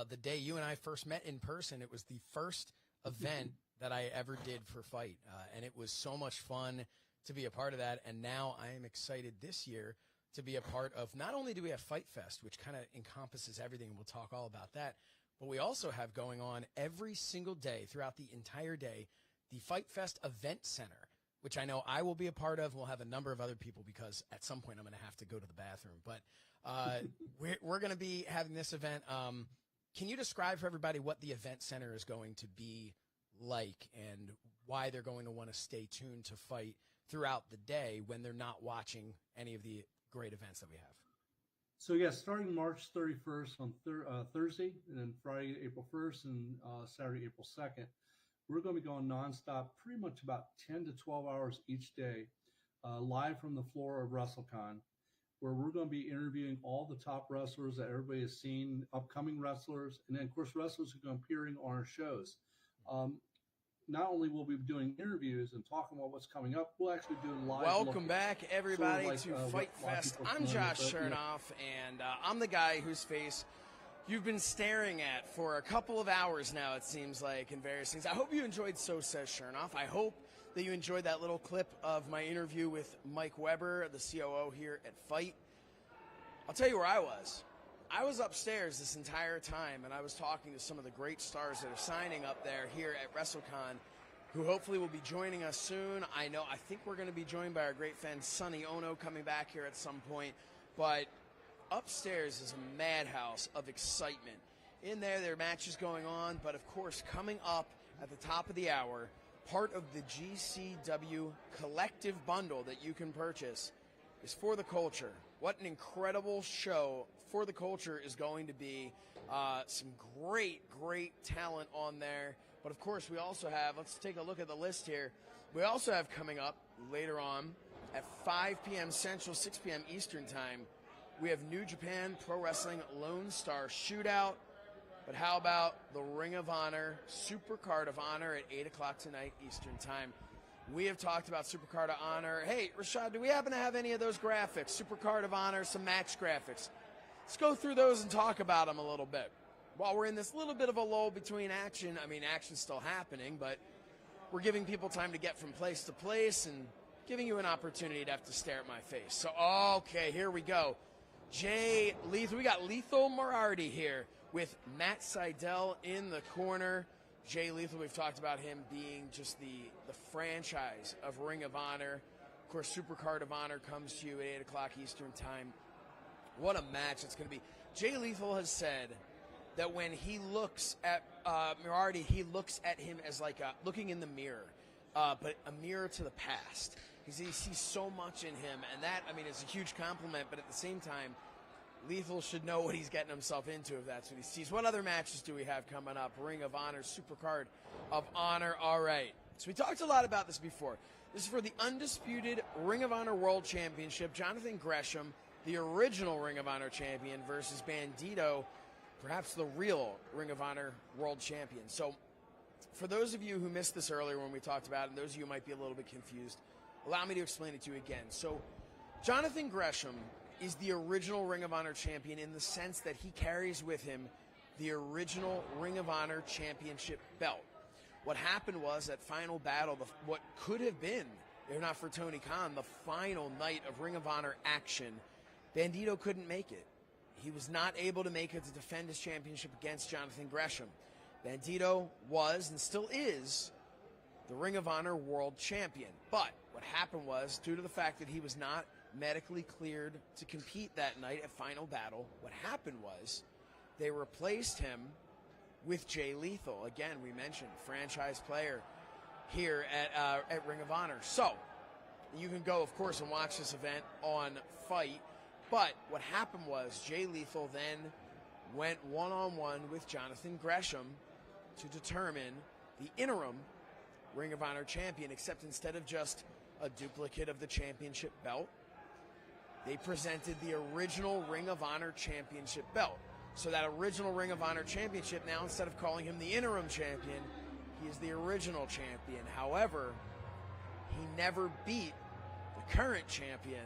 the day you and I first met in person. It was the first event that I ever did for FITE, and it was so much fun to be a part of that. And now I am excited this year to be a part of, not only do we have FITE Fest, which kind of encompasses everything, and we'll talk all about that, but we also have going on every single day throughout the entire day, the FITE Fest Event Center, which I know I will be a part of. We'll have a number of other people because at some point I'm going to have to go to the bathroom. But we're going to be having this event. Can you describe for everybody what the event center is going to be like and why they're going to want to stay tuned to FITE throughout the day when they're not watching any of the great events that we have? So, starting March 31st on Thursday, and then Friday, April 1st, and Saturday, April 2nd, we're going to be going nonstop, pretty much about 10 to 12 hours each day, live from the floor of WrestleCon, where we're going to be interviewing all the top wrestlers that everybody has seen, upcoming wrestlers, and then, of course, wrestlers who are going to be appearing on our shows. Not only will we be doing interviews and talking about what's coming up, we'll actually do live. Welcome back, everybody, to FITE Fest. I'm Josh Shernoff, and I'm the guy whose face you've been staring at for a couple of hours now, it seems like, in various things. I hope you enjoyed So Says Shernoff. I hope that you enjoyed that little clip of my interview with Mike Weber, the COO here at FITE. I'll tell you where I was. I was upstairs this entire time, and I was talking to some of the great stars that are signing up there here at WrestleCon, who hopefully will be joining us soon. I think we're going to be joined by our great friend Sonny Ono coming back here at some point, but upstairs is a madhouse of excitement. In there are matches going on, but of course, coming up at the top of the hour, part of the GCW collective bundle that you can purchase is For the Culture. What an incredible show For the Culture is going to be. Some great talent on there. But of course, we also have, let's take a look at the list here. We also have coming up later on at 5 p.m. Central, 6 p.m. Eastern Time, we have New Japan Pro Wrestling Lone Star Shootout. But how about the Ring of Honor Super Card of Honor at 8 o'clock tonight Eastern Time? We have talked about Super Card of Honor. Hey, Rashad, do we happen to have any of those graphics? Super Card of Honor, some match graphics. Let's go through those and talk about them a little bit. While we're in this little bit of a lull between action, action's still happening, but we're giving people time to get from place to place and giving you an opportunity to have to stare at my face. So, okay, here we go. Jay Lethal. We got Lethal Moriarty here with Matt Sydal in the corner. Jay Lethal, we've talked about him being just the franchise of Ring of Honor. Of course, Supercard of Honor comes to you at 8 o'clock Eastern Time. What a match it's going to be. Jay Lethal has said that when he looks at Mirardi, he looks at him as like looking in the mirror, but a mirror to the past. Because he sees so much in him, and that, I mean, is a huge compliment, but at the same time, Lethal should know what he's getting himself into if that's what he sees. What other matches do we have coming up? Ring of Honor, Supercard of Honor. All right. So we talked a lot about this before. This is for the undisputed Ring of Honor World Championship. Jonathan Gresham, the original Ring of Honor champion, versus Bandito, perhaps the real Ring of Honor World Champion. So for those of you who missed this earlier when we talked about it, and those of you who might be a little bit confused, allow me to explain it to you again. So Jonathan Gresham is the original Ring of Honor champion in the sense that he carries with him the original Ring of Honor championship belt. What happened was at Final Battle, what could have been, if not for Tony Khan, the final night of Ring of Honor action, Bandito couldn't make it. He was not able to make it to defend his championship against Jonathan Gresham. Bandito was and still is the Ring of Honor World Champion. But what happened was, due to the fact that he was not medically cleared to compete that night at Final Battle, what happened was they replaced him with Jay Lethal. Again, we mentioned franchise player here at Ring of Honor. So you can go, of course, and watch this event on FITE. But what happened was Jay Lethal then went one-on-one with Jonathan Gresham to determine the interim Ring of Honor champion, except instead of just a duplicate of the championship belt, they presented the original Ring of Honor championship belt. So that original Ring of Honor championship, now instead of calling him the interim champion, he is the original champion. However, he never beat the current champion,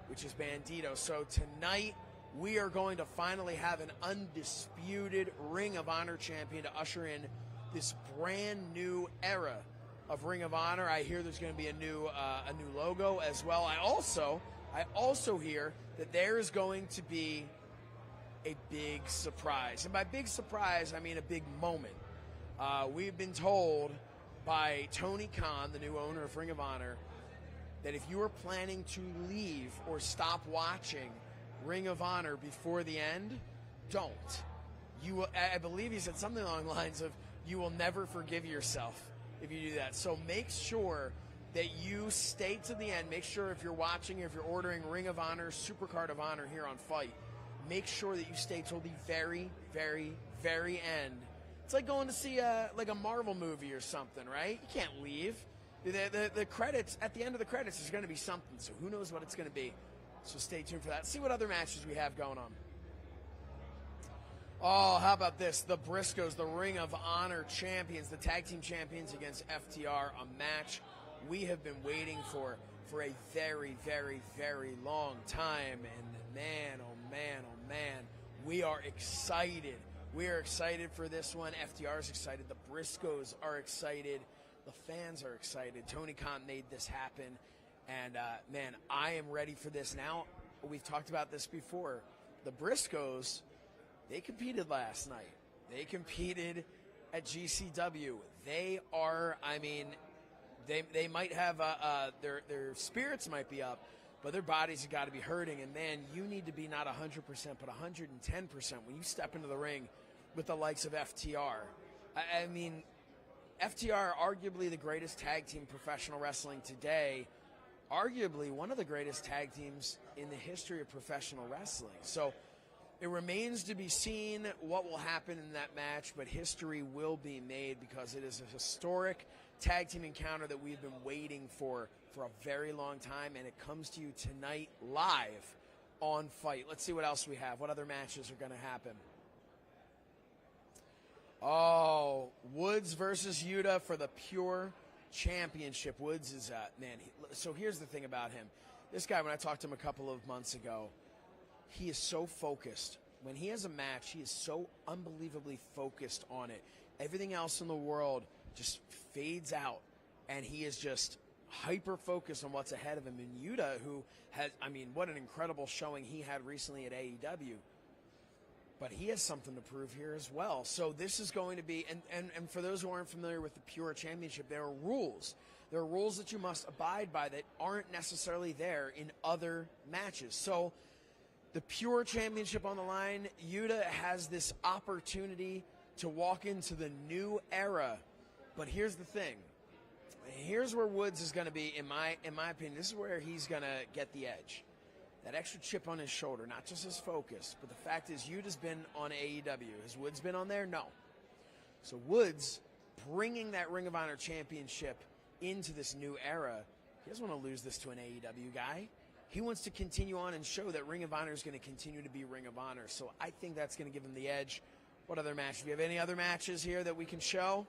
which is Bandito. So tonight, we are going to finally have an undisputed Ring of Honor champion to usher in this brand new era of Ring of Honor. I hear there's going to be a new logo as well. I also hear that there is going to be a big surprise. And by big surprise, I mean a big moment. We've been told by Tony Khan, the new owner of Ring of Honor, that if you are planning to leave or stop watching Ring of Honor before the end, don't. You will, I believe he said something along the lines of, you will never forgive yourself if you do that. So make sure that you stay to the end. Make sure if you're watching, if you're ordering Ring of Honor, Supercard of Honor here on FITE, make sure that you stay till the very, very, very end. It's like going to see a Marvel movie or something, right? You can't leave. The credits, at the end of the credits, there's going to be something, so who knows what it's going to be. So stay tuned for that. See what other matches we have going on. Oh, how about this? The Briscoes, the Ring of Honor champions, the tag team champions against FTR, a match we have been waiting for a very, very, very long time. And man, oh man, oh man, we are excited. We are excited for this one. FTR is excited. The Briscoes are excited. The fans are excited. Tony Khan made this happen. And, man, I am ready for this. Now, we've talked about this before. The Briscoes, they competed last night. They competed at GCW. They are, I mean, they might have, their spirits might be up, but their bodies have got to be hurting. And, man, you need to be not 100%, but 110% when you step into the ring with the likes of FTR. I mean, FTR, arguably the greatest tag team professional wrestling today, arguably one of the greatest tag teams in the history of professional wrestling. So it remains to be seen what will happen in that match, but history will be made because it is a historic tag team encounter that we've been waiting for a very long time, and it comes to you tonight live on FITE. Let's see what else we have. What other matches are going to happen? Oh, Woods versus Yuta for the Pure Championship. Woods is, man, so here's the thing about him. This guy, when I talked to him a couple of months ago, he is so focused. When he has a match, he is so unbelievably focused on it. Everything else in the world just fades out, and he is just hyper-focused on what's ahead of him. And Yuta, who has, I mean, what an incredible showing he had recently at AEW. but he has something to prove here as well. So this is going to be, and for those who aren't familiar with the Pure Championship, there are rules. There are rules that you must abide by that aren't necessarily there in other matches. So the Pure Championship on the line, Yuta has this opportunity to walk into the new era. But here's the thing. Here's where Woods is going to be, in my opinion. This is where he's going to get the edge. That extra chip on his shoulder, not just his focus, but the fact is Yuta's been on AEW. Has Woods been on there? No. So Woods bringing that Ring of Honor championship into this new era, he doesn't want to lose this to an AEW guy. He wants to continue on and show that Ring of Honor is going to continue to be Ring of Honor. So I think that's going to give him the edge. What other matches? Do you have any other matches here that we can show?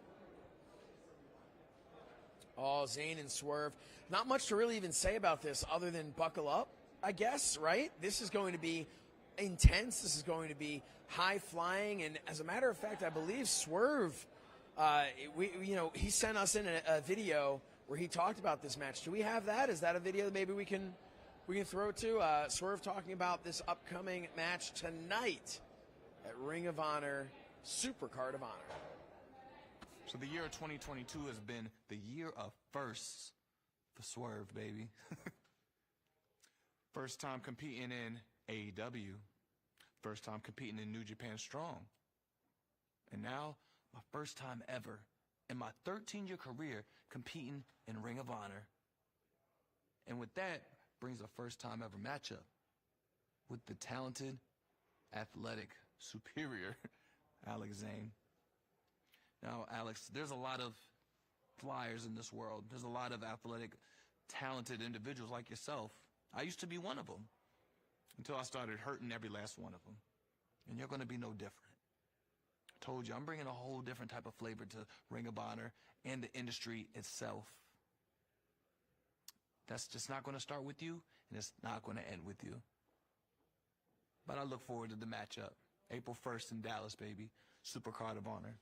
Oh, Zayn and Swerve. Not much to really even say about this other than buckle up, I guess, right? This is going to be intense. This is going to be high flying. And as a matter of fact, I believe Swerve, he sent us in a video where he talked about this match. Do we have that? Is that a video that maybe we can throw to? Swerve talking about this upcoming match tonight at Ring of Honor, Supercard of Honor. So the year of 2022 has been the year of firsts for Swerve, baby. First time competing in AEW. First time competing in New Japan Strong. And now, my first time ever in my 13-year career competing in Ring of Honor. And with that brings a first time ever matchup with the talented, athletic, superior Alex Zane. Now, Alex, there's a lot of flyers in this world. There's a lot of athletic, talented individuals like yourself. I used to be one of them until I started hurting every last one of them. And you're going to be no different. I told you, I'm bringing a whole different type of flavor to Ring of Honor and the industry itself. That's just not going to start with you, and it's not going to end with you. But I look forward to the matchup. April 1st in Dallas, baby. Supercard of Honor.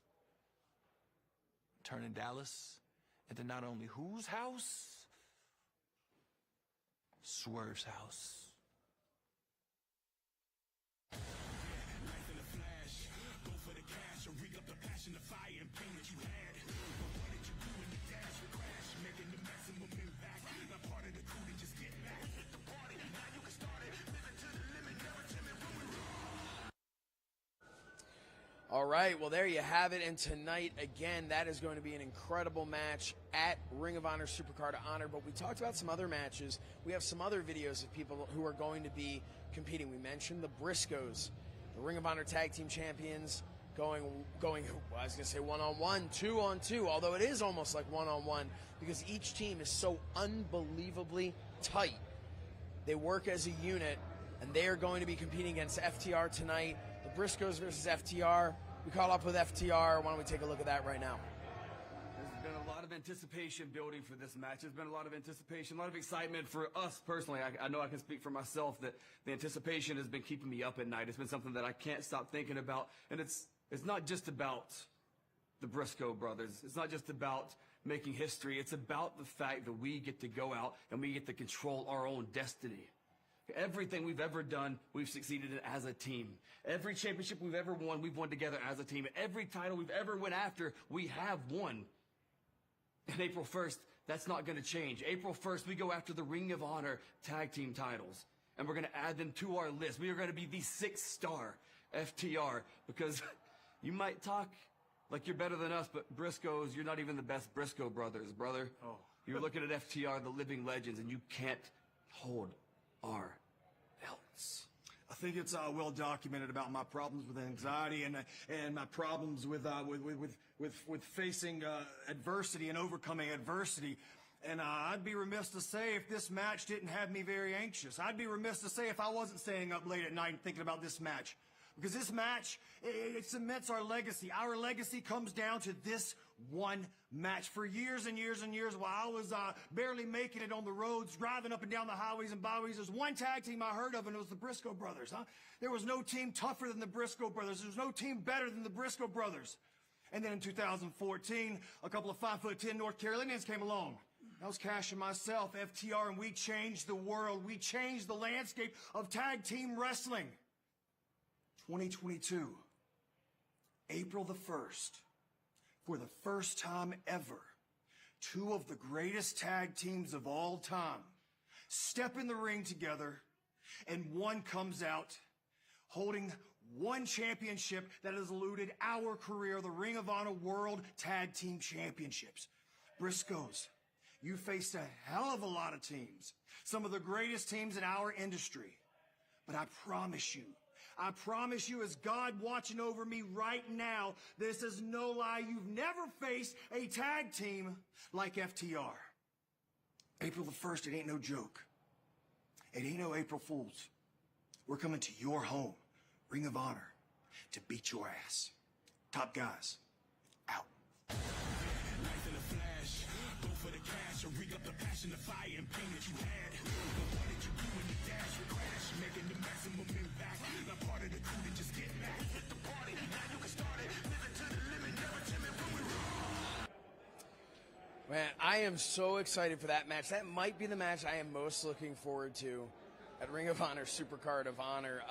Turning Dallas into not only whose house? Swerve's house. All right, well, there you have it. And tonight, again, that is going to be an incredible match at Ring of Honor Supercard of Honor. But we talked about some other matches. We have some other videos of people who are going to be competing. We mentioned the Briscoes, the Ring of Honor Tag Team Champions, going. I was going to say 1-on-1, 2-on-2, although it is almost like 1-on-1 because each team is so unbelievably tight. They work as a unit, and they are going to be competing against FTR tonight. The Briscoes versus FTR. We caught up with FTR. Why don't we take a look at that right now? There's been a lot of anticipation building for this match. There's been a lot of anticipation, a lot of excitement for us personally. I know I can speak for myself that the anticipation has been keeping me up at night. It's been something that I can't stop thinking about. And it's not just about the Briscoe brothers. It's not just about making history. It's about the fact that we get to go out and we get to control our own destiny. Everything we've ever done, we've succeeded in as a team. Every championship we've ever won, we've won together as a team. Every title we've ever went after, we have won. And April 1st, that's not going to change. April 1st, we go after the Ring of Honor tag team titles. And we're going to add them to our list. We are going to be the 6-star FTR because you might talk like you're better than us, but Briscoes, you're not even the best Briscoe brothers, brother. Oh. You're looking at FTR, the living legends, and you can't hold our belts. I think it's well documented about my problems with anxiety and my problems with facing adversity and overcoming adversity. And I'd be remiss to say if this match didn't have me very anxious. I'd be remiss to say if I wasn't staying up late at night thinking about this match. Because this match, it cements our legacy. Our legacy comes down to this one match. For years and years and years, while I was barely making it on the roads, driving up and down the highways and byways, there's one tag team I heard of, and it was the Briscoe brothers. There was no team tougher than the Briscoe brothers. There was no team better than the Briscoe brothers. And then in 2014, a couple of 5'10" North Carolinians came along. I was Cash and myself, FTR, and we changed the world. We changed the landscape of tag team wrestling. 2022, April the 1st, for the first time ever, two of the greatest tag teams of all time step in the ring together, and one comes out holding one championship that has eluded our career, the Ring of Honor World Tag Team Championships. Briscoes, you faced a hell of a lot of teams, some of the greatest teams in our industry. But I promise you as God watching over me right now, this is no lie, you've never faced a tag team like FTR. April the 1st, it ain't no joke. It ain't no April Fools. We're coming to your home, Ring of Honor, to beat your ass. Top guys, out. Man, I am so excited for that match. That might be the match I am most looking forward to at Ring of Honor Supercard of Honor.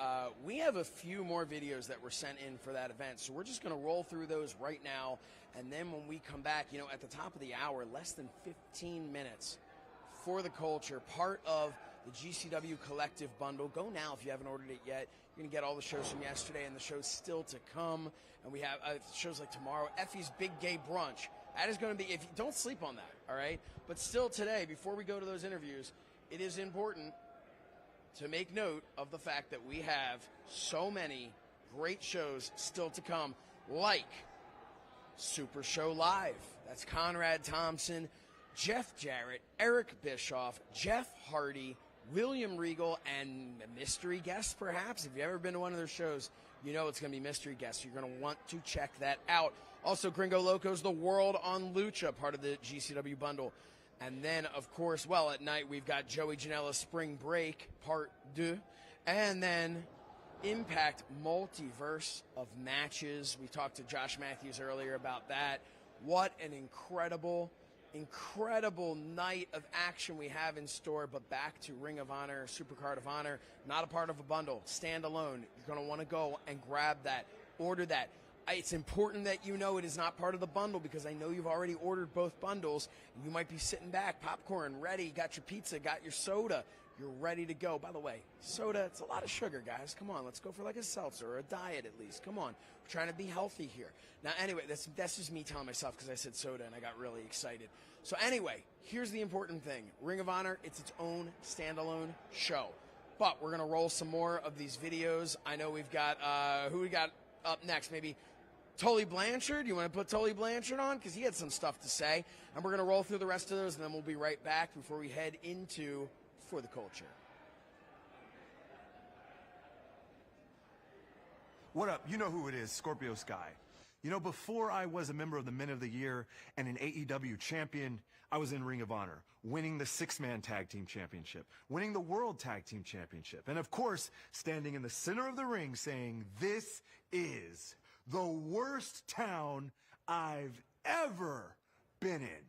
We have a few more videos that were sent in for that event, so we're just going to roll through those right now. And then when we come back, you know, at the top of the hour, less than 15 minutes for the culture, part of the GCW Collective Bundle. Go now if you haven't ordered it yet. You're going to get all the shows from yesterday and the shows still to come. And we have shows like tomorrow, Effie's Big Gay Brunch. That is going to be, if you don't sleep on that, all right? But still today, before we go to those interviews, it is important to make note of the fact that we have so many great shows still to come, like Super Show Live. That's Conrad Thompson, Jeff Jarrett, Eric Bischoff, Jeff Hardy, William Regal, and a mystery guest, perhaps. If you've ever been to one of their shows, you know it's going to be mystery guests. You're going to want to check that out. Also, Gringo Loco's The World on Lucha, part of the GCW bundle. And then, of course, well, at night, we've got Joey Janela's Spring Break, Part 2. And then Impact Multiverse of Matches. We talked to Josh Matthews earlier about that. What an incredible night of action we have in store. But back to Ring of Honor, Supercard of Honor, not a part of a bundle, standalone. You're going to want to go and grab that, order that. It's important that you know it is not part of the bundle, because I know you've already ordered both bundles. And you might be sitting back, popcorn ready, got your pizza, got your soda. You're ready to go. By the way, soda, it's a lot of sugar, guys. Come on, let's go for like a seltzer or a diet at least. Come on. We're trying to be healthy here. Now, anyway, that's just me telling myself because I said soda and I got really excited. So anyway, here's the important thing. Ring of Honor, it's its own standalone show. But we're going to roll some more of these videos. I know we've got, who we got up next? Maybe Tully Blanchard. You want to put Tully Blanchard on? Because he had some stuff to say. And we're going to roll through the rest of those, and then we'll be right back before we head into For the Culture. What up? You know who it is, Scorpio Sky. You know, before I was a member of the Men of the Year and an AEW champion, I was in Ring of Honor, winning the 6-man tag team championship, winning the World Tag Team Championship, and of course, standing in the center of the ring saying, "This is the worst town I've ever been in."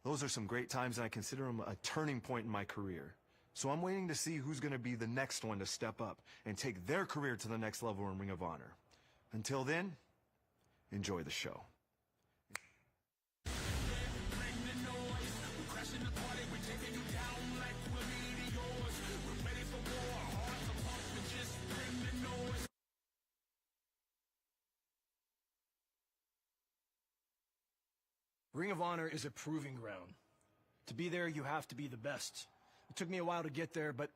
Those are some great times, and I consider them a turning point in my career. So I'm waiting to see who's going to be the next one to step up and take their career to the next level in Ring of Honor. Until then, enjoy the show. Ring of Honor is a proving ground. To be there, you have to be the best. It took me a while to get there, but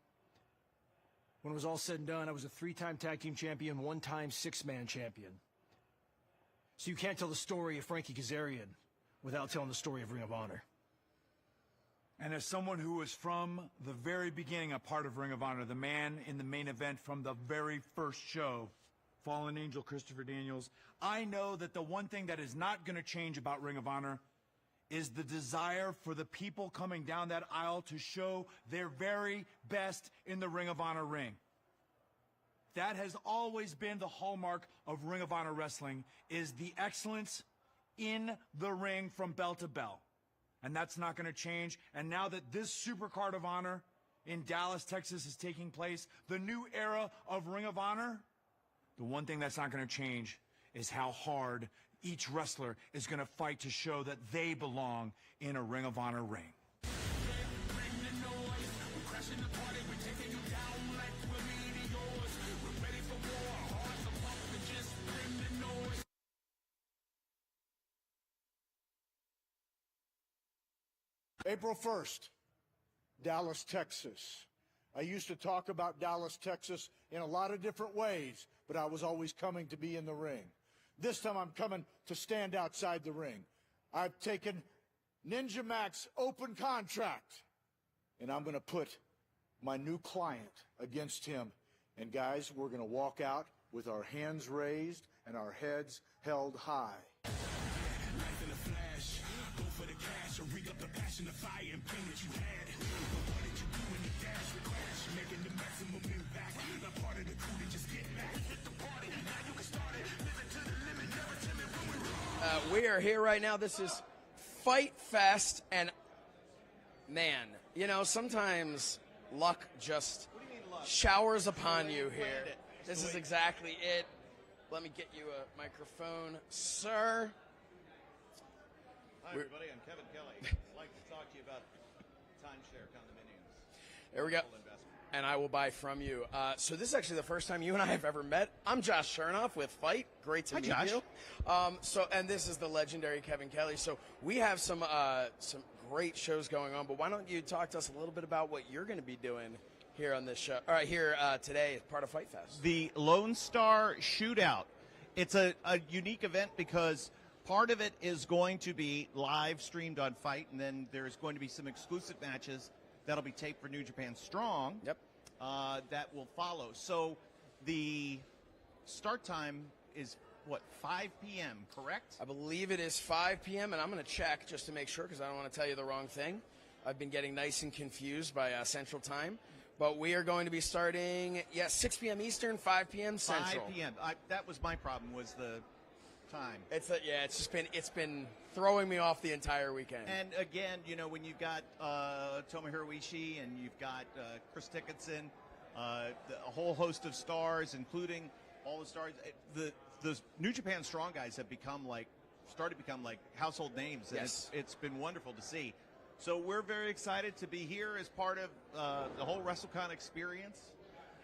when it was all said and done, I was a 3-time tag team champion, 1-time 6-man champion. So you can't tell the story of Frankie Kazarian without telling the story of Ring of Honor. And as someone who was from the very beginning a part of Ring of Honor, the man in the main event from the very first show, Fallen Angel Christopher Daniels, I know that the one thing that is not going to change about Ring of Honor is the desire for the people coming down that aisle to show their very best in the Ring of Honor ring. That has always been the hallmark of Ring of Honor wrestling, is the excellence in the ring from bell to bell. And that's not going to change. And now that this Supercard of Honor in Dallas, Texas is taking place, the new era of Ring of Honor The one thing that's not going to change is how hard each wrestler is going to fight to show that they belong in a Ring of Honor ring. April 1st, Dallas, Texas. I used to talk about Dallas, Texas in a lot of different ways, but I was always coming to be in the ring. This time I'm coming to stand outside the ring. I've taken Ninja Mac's open contract, and I'm going to put my new client against him. And guys, we're going to walk out with our hands raised and our heads held high. Life in a flash, go for the cash, or rig up the passion, the fire and pain that you had. But what did you do in the dash with crash? Making the maximum impact. Not part of the crew to just get back. Hit the party, now you can start it. Living to the limit, never timid when we roll. We are here right now. This is FITE Fest, and man, you know, sometimes luck just showers upon you here. This is exactly it. Let me get you a microphone, sir. Hi, everybody. I'm Kevin Kelly. I'd like to talk to you about timeshare condominiums. There we go. And I will buy from you. So this is actually the first time you and I have ever met. I'm Josh Shernoff with FITE. Great to meet you. And this is the legendary Kevin Kelly. So we have some great shows going on. But why don't you talk to us a little bit about what you're going to be doing here on this show? All right, here today as part of FITE Fest. The Lone Star Shootout. It's a unique event because part of it is going to be live streamed on FITE, and then there's going to be some exclusive matches that'll be taped for New Japan Strong. Yep. That will follow. So the start time is, what, 5 p.m., correct? I believe it is 5 p.m., and I'm going to check just to make sure because I don't want to tell you the wrong thing. I've been getting nice and confused by Central Time. But we are going to be starting, 6 p.m. Eastern, 5 p.m. Central. 5 p.m. That was my problem, was the time. It's been throwing me off the entire weekend. And again, you know, when you've got Tomohiro Ishii and you've got Chris Dickinson, a whole host of stars, including all the stars, the New Japan Strong guys have started to become like household names. And yes. It's been wonderful to see. So we're very excited to be here as part of the whole WrestleCon experience.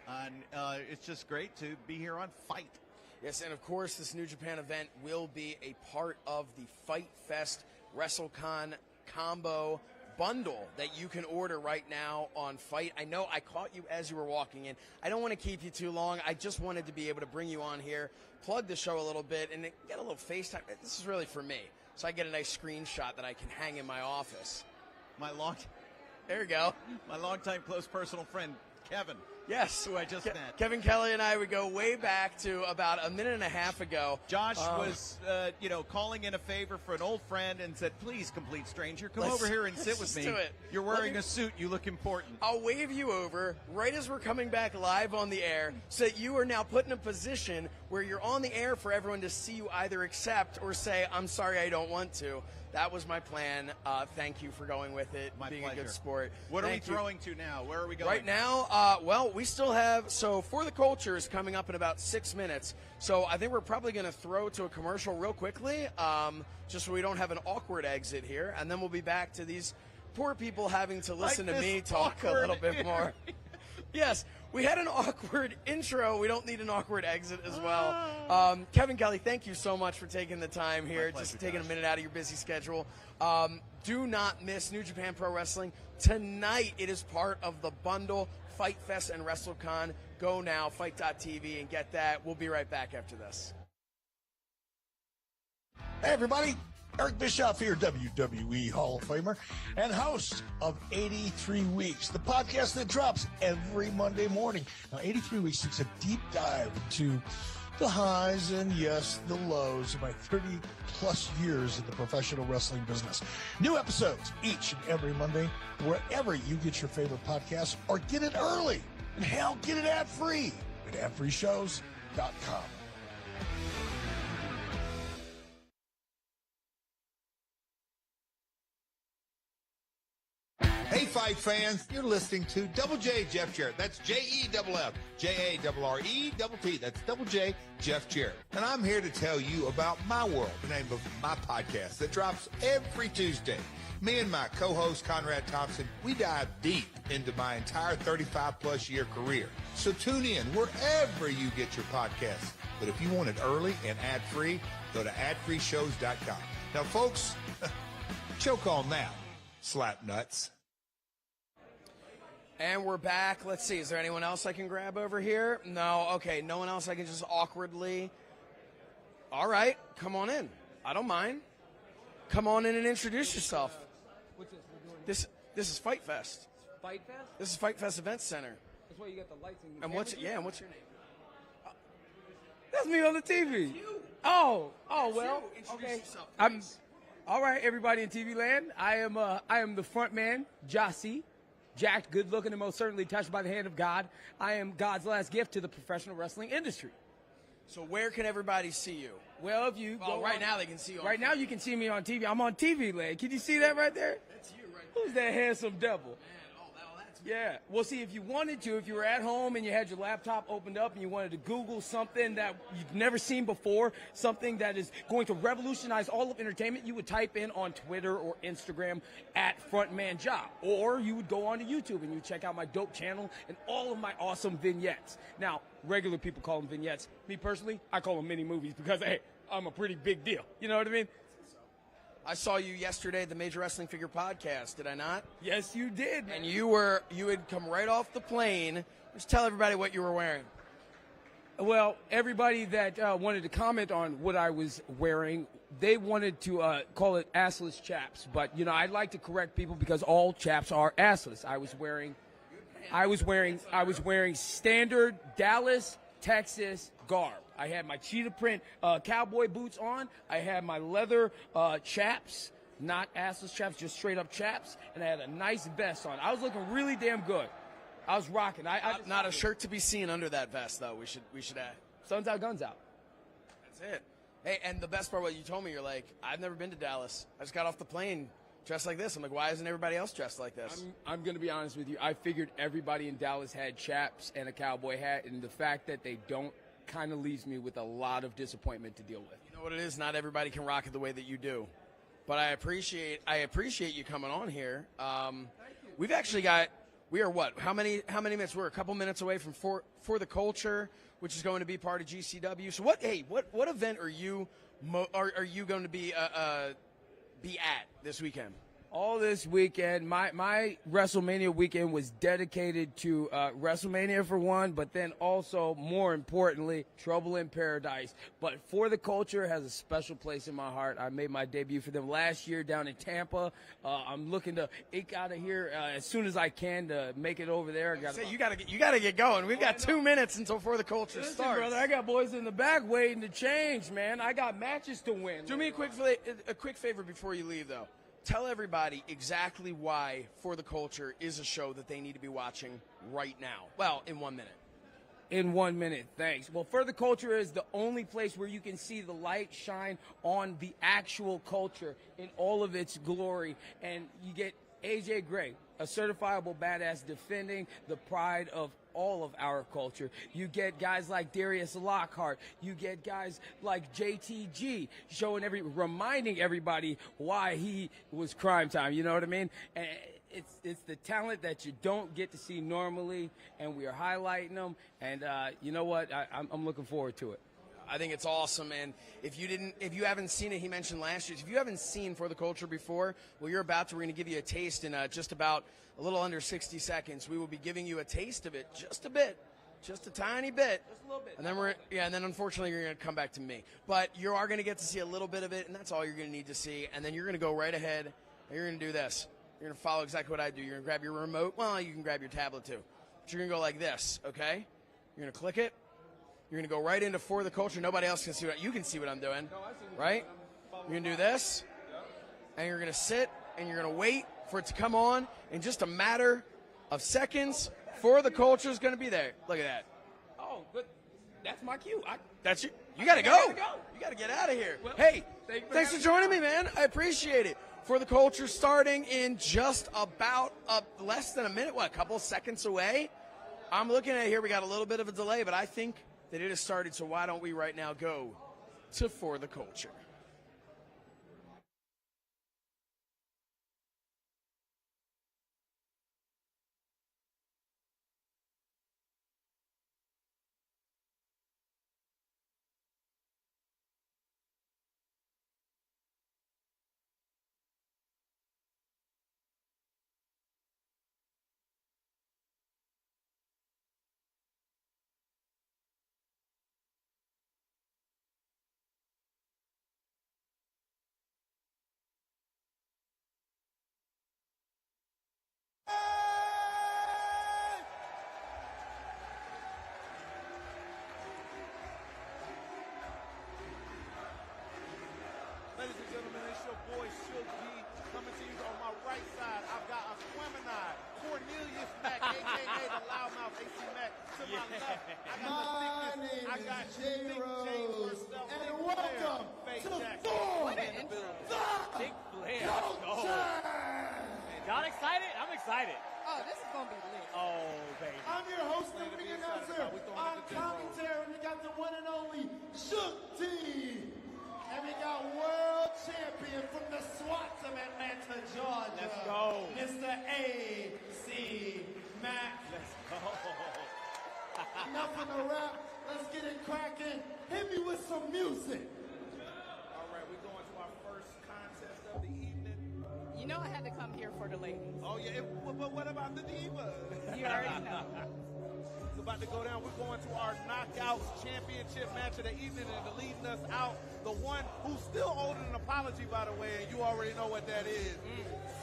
And it's just great to be here on FITE. Yes, and of course, this New Japan event will be a part of the FITE Fest WrestleCon combo bundle that you can order right now on FITE. I know I caught you as you were walking in. I don't want to keep you too long. I just wanted to be able to bring you on here, plug the show a little bit, and get a little FaceTime. This is really for me, so I get a nice screenshot that I can hang in my office. There you go. My longtime close personal friend, Kevin. Yes. Who I just met. Kevin Kelly and I would go way back to about a minute and a half ago. Josh was, calling in a favor for an old friend and said, please, complete stranger, come over here and sit with me. Do it. You're wearing a suit. You look important. I'll wave you over right as we're coming back live on the air so that you are now put in a position where you're on the air for everyone to see you either accept or say, I'm sorry, I don't want to. That was my plan. Thank you for going with it, being pleasure. a good sport. What are we throwing to now? Where are we going? Right now, we still have, For the Culture is coming up in about 6 minutes. So I think we're probably going to throw to a commercial real quickly, just so we don't have an awkward exit here. And then we'll be back to these poor people having to listen to me talk a little bit more. Yes, we had an awkward intro. We don't need an awkward exit as well. Kevin Kelly, thank you so much for taking the time here, just taking a minute out of your busy schedule. Do not miss New Japan Pro Wrestling. Tonight it is part of the bundle, FITE Fest and WrestleCon. Go now, FITE.tv, and get that. We'll be right back after this. Hey, everybody. Eric Bischoff here, WWE Hall of Famer and host of 83 Weeks, the podcast that drops every Monday morning. Now, 83 Weeks takes a deep dive into the highs and, yes, the lows of my 30-plus years in the professional wrestling business. New episodes each and every Monday, wherever you get your favorite podcasts, or get it early. And hell, get it ad-free at adfreeshows.com. Hey FITE fans, you're listening to Double J Jeff Jarrett. That's JEFF, JARRETT. That's Double J Jeff Jarrett. And I'm here to tell you about My World, the name of my podcast that drops every Tuesday. Me and my co-host Conrad Thompson, we dive deep into my entire 35-plus year career. So tune in wherever you get your podcasts. But if you want it early and ad-free, go to adfreeshows.com. Now, folks, choke on that, slap nuts. And we're back. Let's see. Is there anyone else I can grab over here? No. Okay. No one else I can just awkwardly. All right. Come on in. I don't mind. Come on in and introduce yourself. What's this? We're doing This is FITE Fest. FITE Fest? This is FITE Fest Event Center. That's why you got the lights And what's your name? That's me on the TV. Oh, well. Introduce yourself, I'm all right, everybody in TV land. I am the front man, Jossie. Jacked, good looking, and most certainly touched by the hand of God. I am God's last gift to the professional wrestling industry. So where can everybody see you? Well, if you go right now they can see you. Right now you can see me on TV. I'm on TV land. Can you see that right there? That's you right there. Who's that handsome devil? That's Yeah. Well, see, if you wanted to, if you were at home and you had your laptop opened up and you wanted to Google something that you've never seen before, something that is going to revolutionize all of entertainment, you would type in on Twitter or Instagram at FrontmanJob. Or you would go onto YouTube and you check out my dope channel and all of my awesome vignettes. Now, regular people call them vignettes. Me personally, I call them mini movies because, hey, I'm a pretty big deal. You know what I mean? I saw you yesterday at the Major Wrestling Figure Podcast, did I not? Yes, you did, man. And you had come right off the plane. Just tell everybody what you were wearing. Well, everybody that wanted to comment on what I was wearing, they wanted to call it assless chaps. But, you know, I'd like to correct people because all chaps are assless. I was wearing standard Dallas, Texas garb. I had my cheetah print cowboy boots on. I had my leather chaps, not assless chaps, just straight up chaps, and I had a nice vest on. I was looking really damn good. I was rocking. Not a shirt to be seen under that vest, though. We should add. Sun's out, guns out. That's it. Hey, and the best part, what you told me, you're like, I've never been to Dallas. I just got off the plane dressed like this. I'm like, why isn't everybody else dressed like this? I'm going to be honest with you. I figured everybody in Dallas had chaps and a cowboy hat, and the fact that they don't kind of leaves me with a lot of disappointment to deal with. You know what it is? Not everybody can rock it the way that you do. But I appreciate you coming on here. We've actually got, we are what? How many minutes? We're a couple minutes away from For the Culture, which is going to be part of GCW. So what event are you going to be at this weekend? All this weekend, my WrestleMania weekend was dedicated to WrestleMania for one, but then also, more importantly, Trouble in Paradise. But For the Culture has a special place in my heart. I made my debut for them last year down in Tampa. I'm looking to eke out of here as soon as I can to make it over there. You gotta get going. We've got 2 minutes until For the Culture Listen, starts. brother, I got boys in the back waiting to change, man. I got matches to win. Do me a quick favor before you leave, though. Tell everybody exactly why For the Culture is a show that they need to be watching right now. Well, in 1 minute. In 1 minute, thanks. Well, For the Culture is the only place where you can see the light shine on the actual culture in all of its glory. And you get AJ Gray, a certifiable badass defending the pride of all of our culture. You get guys like Darius Lockhart. You get guys like JTG reminding everybody why he was Crime Time. You know what I mean? And it's the talent that you don't get to see normally, and we are highlighting them. And you know what? I'm looking forward to it. I think it's awesome, and if you haven't seen it, he mentioned last year. If you haven't seen For the Culture before, well, you're about to. We're going to give you a taste in just about a little under 60 seconds. We will be giving you a taste of it, just a bit, just a tiny bit, just a little bit. And then unfortunately you're going to come back to me. But you are going to get to see a little bit of it, and that's all you're going to need to see. And then you're going to go right ahead, and you're going to do this. You're going to follow exactly what I do. You're going to grab your remote. Well, you can grab your tablet too, but you're going to go like this, okay? You're going to click it. You're going to go right into For the Culture. Nobody else can see you can see what I'm doing, right? You're going to do this, and you're going to sit, and you're going to wait for it to come on. In just a matter of seconds, For the Culture is going to be there. Look at that. Oh, good. That's my cue. That's you. You got to go. You got to get out of here. Well, hey, thanks for joining me, man. I appreciate it. For the Culture starting in just about less than a minute, a couple of seconds away. I'm looking at it here. We got a little bit of a delay, but I think that it has started, so why don't we right now go to For the Culture. Ladies and gentlemen, it's your boy Shook D coming to you on my right side. I've got a Aquemini, Cornelius Mack, a.k.a. the loudmouth AC Mack. To my left, I got J-Ro, and welcome to Big Flair. Y'all excited? I'm excited. Oh, this is going to be lit. Oh, baby. I'm your host and ring announcer on commentary. We got the one and only Shook D. And we got world champion from the SWATs of Atlanta, Georgia. Let's go. Mr. A.C. Mack. Let's go. Enough of the rap. Let's get it cracking. Hit me with some music. All right, we're going to our first contest of the evening. You know I had to come here for the ladies. Oh, yeah, but what about the Diva? You already know. It's about to go down. We're going to our Knockouts Championship match of the evening, and leading us out, the one who's still owed an apology, by the way, and you already know what that is.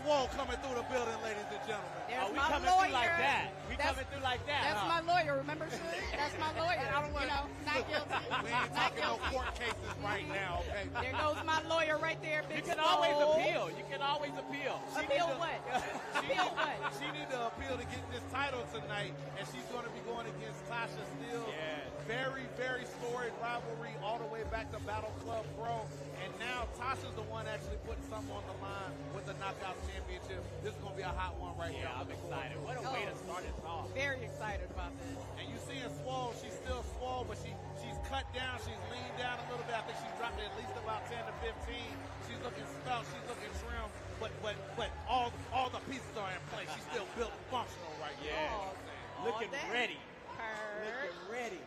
Swole coming through the building, ladies and gentlemen. There's we my coming lawyer. through like that. We coming through like that. That's my lawyer. Remember, that's my lawyer. I don't want not guilty. We ain't talking no court cases right now, okay? There goes my lawyer right there, Big You can Swole. always appeal. You can always appeal. Appeal what? Appeal what? She need to appeal to get this title tonight, and she's going to be going against Tasha Steele. Yeah. Very, very storied rivalry all the way back to Battle Club Pro. And now Tasha's the one actually putting something on the line with the Knockout Championship. This is going to be a hot one right here. Yeah, I'm excited. What a way to start it off. Very excited about this. And you seeing Swole, she's still Swole, but she's cut down, she's leaned down a little bit. I think she's dropped at least about 10 to 15. She's looking stout, she's looking trim, but all the pieces are in place. She's still built and functional right now. Yeah. Looking ready. Looking ready.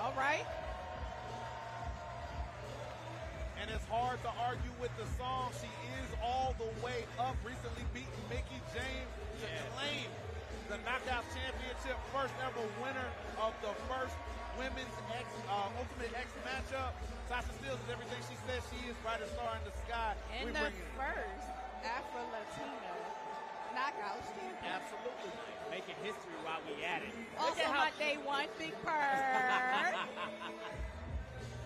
All right. And it's hard to argue with the song. She is all the way up. Recently beaten Mickie James to claim the Knockout Championship. First ever winner of the first women's Ultimate X matchup. Tasha Steele is everything she says she is. Brightest star in the sky. And the first Afro-Latina knockout champion. Absolutely. Making history while we at it. Also my day one, Big Purr.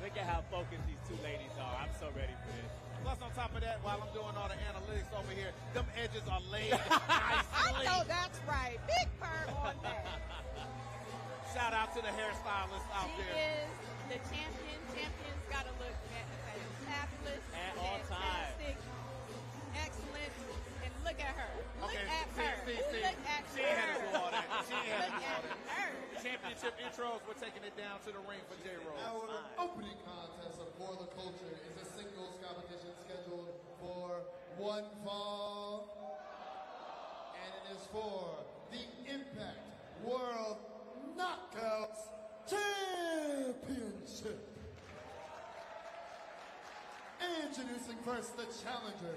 Look at how focused these two ladies are. I'm so ready for this. Plus, on top of that, while I'm doing all the analytics over here, them edges are laid nicely. I know that's right. Big Purr on that. Shout out to the hairstylist out She there. is the champion. Champions got to look fabulous. At all times. Fantastic. Excellent. And look at her. Look Okay, at her. see. Look at She ain't had to her. do all that. She ain't had to Look do all at that. her. Championship intros, we're taking it down to the ring for J-Rose. Our opening contest of For the Culture is a singles competition scheduled for one fall. And it is for the Impact World Knockouts Championship. Introducing first the challenger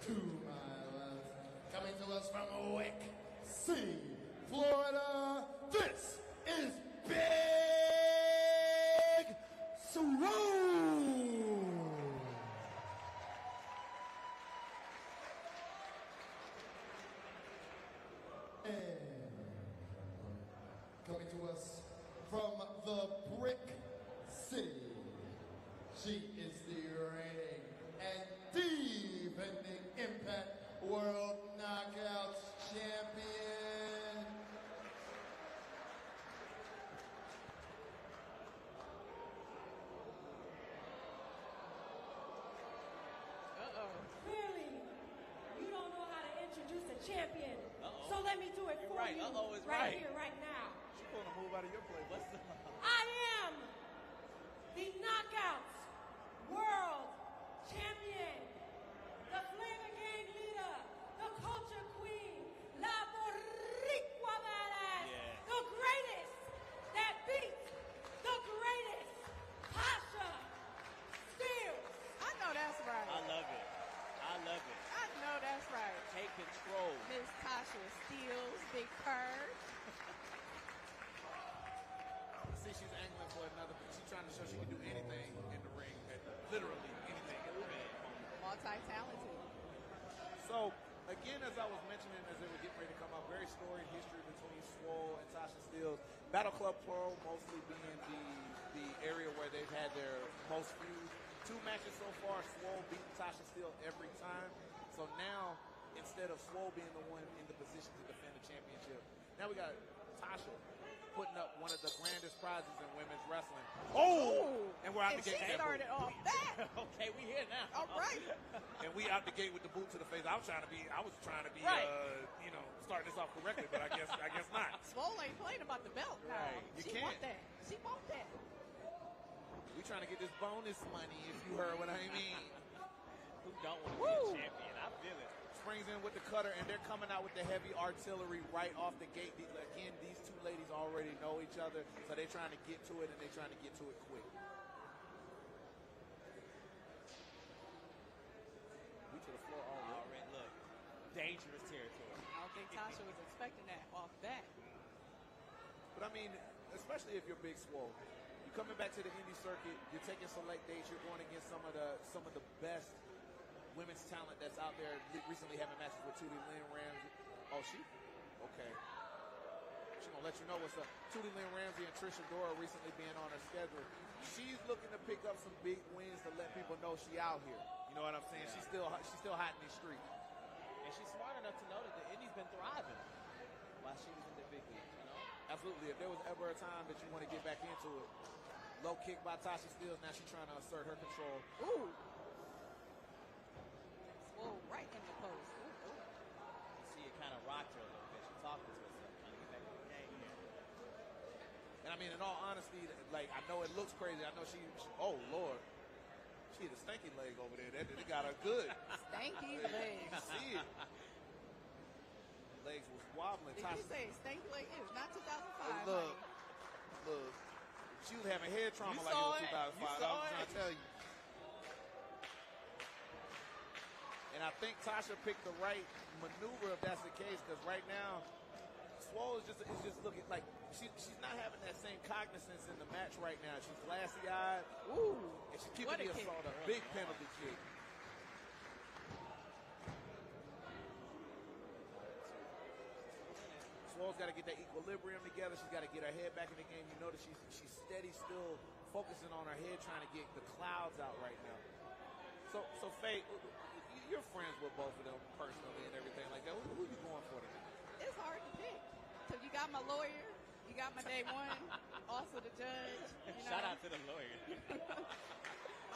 to my left. Coming to us from Wick City, Florida. This is Big Swole. Coming to us from the Brick City, she is the reigning and the champion. Uh-oh. So let me do it You're for right. you Uh-oh is right right. here, right now. She's going to move out of your play. What's the... I am the Knockouts World Champion, the Flavor Gang leader, the Culture Queen, La Boricua Badass, the greatest that beats the greatest, Tasha Steelz. I know that's right. I love it. I love it. I know that's right. Take control. Miss Tasha Steelz, Big Purr. See, she's angling for another, but she's trying to show she can do anything in the ring. Literally anything in the ring. Multi-talented. So, again, as I was mentioning, as they were getting ready to come out, very storied history between Swole and Tasha Steelz. Battle Club Pro mostly being the area where they've had their most feuds. 2 matches so far, Swole beat Tasha Steelz every time. So now, instead of Swole being the one in the position to defend the championship, now we got Tasha putting up one of the grandest prizes in women's wrestling. Oh! And we're out the gate. She started off that. Okay, we here now. All right. And we out the gate with the boot to the face. I was trying to be, Right. starting this off correctly, but I guess not. Swole ain't playing about the belt now. Right. You She can't. want that. She want that. We trying to get this bonus money, if you heard what I mean. Who don't want to be a champion? I feel it. Springs in with the cutter, and they're coming out with the heavy artillery right off the gate. Again, these 2 ladies already know each other, so they're trying to get to it, and they're trying to get to it quick. We to the floor already. Look, dangerous territory. I don't think Tasha was expecting that off that. But I mean, especially if you're Big Swole, you're coming back to the indie circuit, you're taking select dates, you're going against some of the best women's talent that's out there. Recently having matches with Tootie Lynn Ramsey. Oh, okay. She's gonna let you know what's up. Tootie Lynn Ramsey and Trisha Dora recently being on her schedule. She's looking to pick up some big wins to let people know she out here. You know what I'm saying? Yeah. She's still hot in these streets. And she's smart enough to know that the Indies been thriving while she was in the big leagues, you know? Absolutely. If there was ever a time that you want to get back into it, low kick by Tasha Steelz. Now she's trying to assert her control. Ooh. Swole right in the post. Ooh, ooh. You see it kind of rocked her a little bit. She's talking to herself, trying to get back in the game here. And I mean, in all honesty, like, I know it looks crazy. I know she oh, Lord. She had a stanky leg over there. That got her good. Stanky You legs. see it. Legs was wobbling. Did you say stanky leg? It was not 2005. Look. She was having head trauma like it was 2005. I was trying to tell you. And I think Tasha picked the right maneuver if that's the case, because right now, Swole is just looking like she's not having that same cognizance in the match right now. She's glassy-eyed. Ooh. And she's giving the assault a big penalty kick. Swole's got to get that equilibrium together. She's got to get her head back in the game. You notice she's steady, still focusing on her head, trying to get the clouds out right now. So Faye, you're friends with both of them personally and everything like that. Who you going for tonight? It's hard to pick. So you got my lawyer, you got my day one, also the judge. You know? Shout out to the lawyer.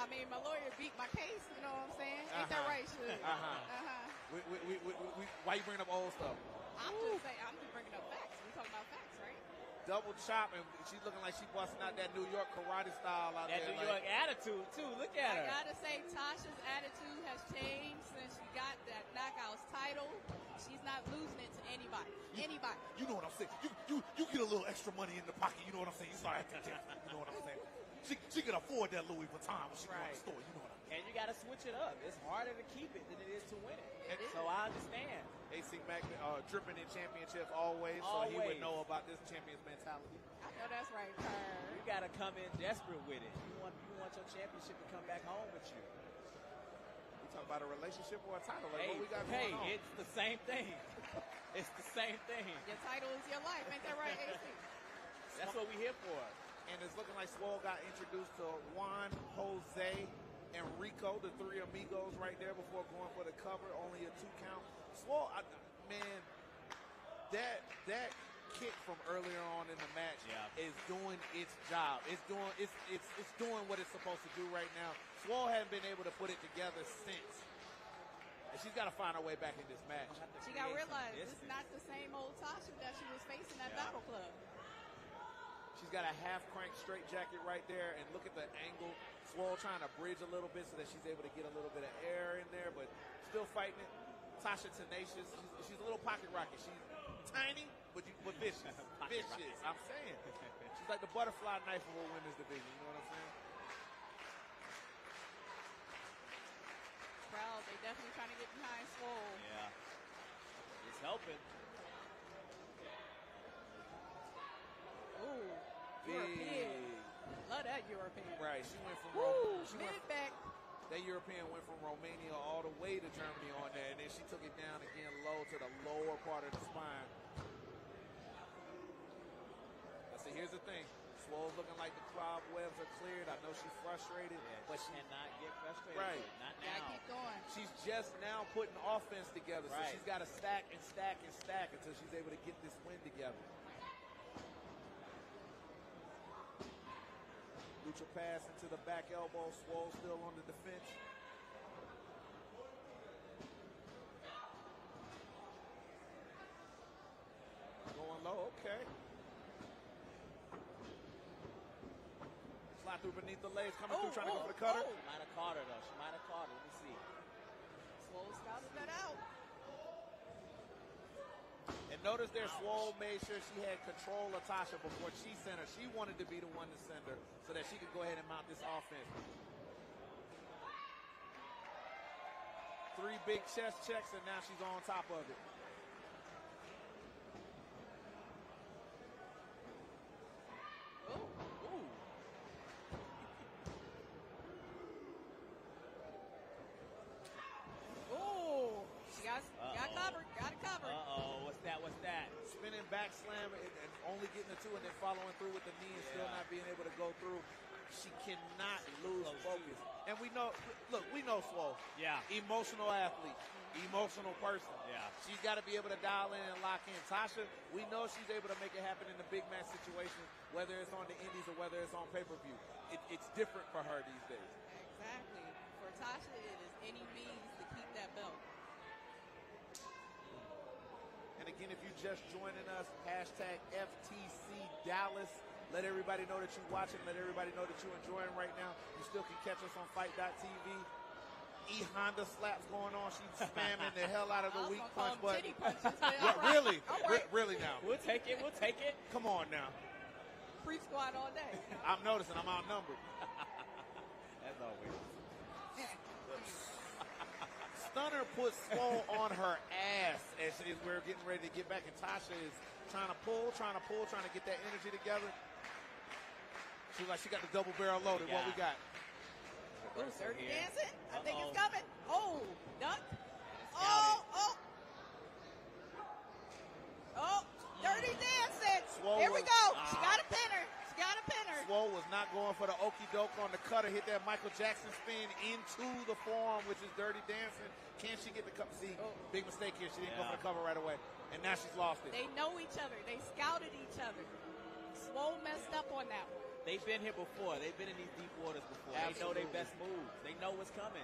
I mean, my lawyer beat my case, you know what I'm saying? Ain't that right, Suge? Why you bringing up old stuff? I'm just bringing up facts. We talking about facts, right? Double chop, and she's looking like she's busting out that New York karate style out that there. That New York attitude, too. Look at her. I gotta say, Tasha's attitude has changed since she got that Knockouts title. She's not losing it to anybody. Anybody. You know what I'm saying? You get a little extra money in the pocket. You know what I'm saying? You start acting different. You know what I'm saying? She can afford that Louis Vuitton when she goes to the store. You know what I'm saying? And you got to switch it up. It's harder to keep it than it is to win it. So I understand. AC Mack dripping in championships always, so he would know about this champion's mentality. I know that's right, Purr. You got to come in desperate with it. You want your championship to come back home with you. We talk about a relationship or a title. Like, what we got hey, going on? It's the same thing. It's the same thing. Your title is your life. Ain't that right, AC? That's what we here for. And it's looking like Swole got introduced to Juan, Jose, and Rico, the 3 amigos right there before going for the cover. Only a 2 count. Swole, man, that kick from earlier on in the match is doing its job. It's doing what it's supposed to do right now. Swole hasn't been able to put it together since. And she's got to find her way back in this match. She got to realize this is not the same old Tasha that she was facing at Battle Club. She's got a half crank straight jacket right there, and look at the angle. Swole trying to bridge a little bit so that she's able to get a little bit of air in there, but still fighting it. Tasha tenacious. She's a little pocket rocket. She's tiny, but vicious. Vicious. I'm saying. She's like the butterfly knife of a women's division. You know what I'm saying? Proud. They definitely trying to get behind Swole. Yeah. It's helping. Ooh. European. Love that European. Right. She went from mid-back. That European went from Romania all the way to Germany on that, and then she took it down again low to the lower part of the spine. I see, here's the thing. Swole's looking like the cobwebs are cleared. I know she's frustrated, but she cannot get frustrated. Right. Not now. Gotta keep going. She's just now putting offense together, so she's got to stack and stack and stack until she's able to get this win together. Lucha pass into the back elbow. Swole still on the defense. Going low, okay. Slide through beneath the legs, coming through, trying to go for the cutter. She might have caught her, though. She might have caught her. Let me see. Swole scouted that out. And notice there, Swole made sure she had control of Tasha before she sent her. She wanted to be the one to send her so that she could go ahead and mount this offense. 3 big chest checks, and now she's on top of it. Got covered. Got it covered. What's that? Spinning back slam and only getting the 2 and then following through with the knee and still not being able to go through. She cannot lose focus. And we know, look, we know Swole. Yeah. Emotional athlete. Emotional person. Yeah. She's got to be able to dial in and lock in. Tasha, we know she's able to make it happen in the big match situations, whether it's on the indies or whether it's on pay-per-view. It's different for her these days. Exactly. For Tasha, it is any means to keep that belt. And again, if you're just joining us, hashtag FTC Dallas. Let everybody know that you're watching. Let everybody know that you're enjoying right now. You still can catch us on FITE.tv. Honda slaps going on. She's spamming the hell out of the weak punch button. Really? Really now? We'll take it. We'll take it. Come on now. Free squad all day. I'm noticing I'm outnumbered. As always. Stunner puts Swole on her ass as we're getting ready to get back, and Tasha is trying to pull, trying to get that energy together. She's like, she got the double barrel loaded. What we got? Ooh, dirty dancing. I think it's coming. Oh, duck. Oh, dirty dancing. Swole Here we go. She got a pinner. Swole was not going for the okey doke on the cutter. Hit that Michael Jackson spin into the forearm, which is dirty dancing. Can she get the cover? See, big mistake here. She didn't go for the cover right away. And now she's lost it. They know each other. They scouted each other. Swole messed up on that one. They've been here before. They've been in these deep waters before. Absolutely. They know their best moves. They know what's coming.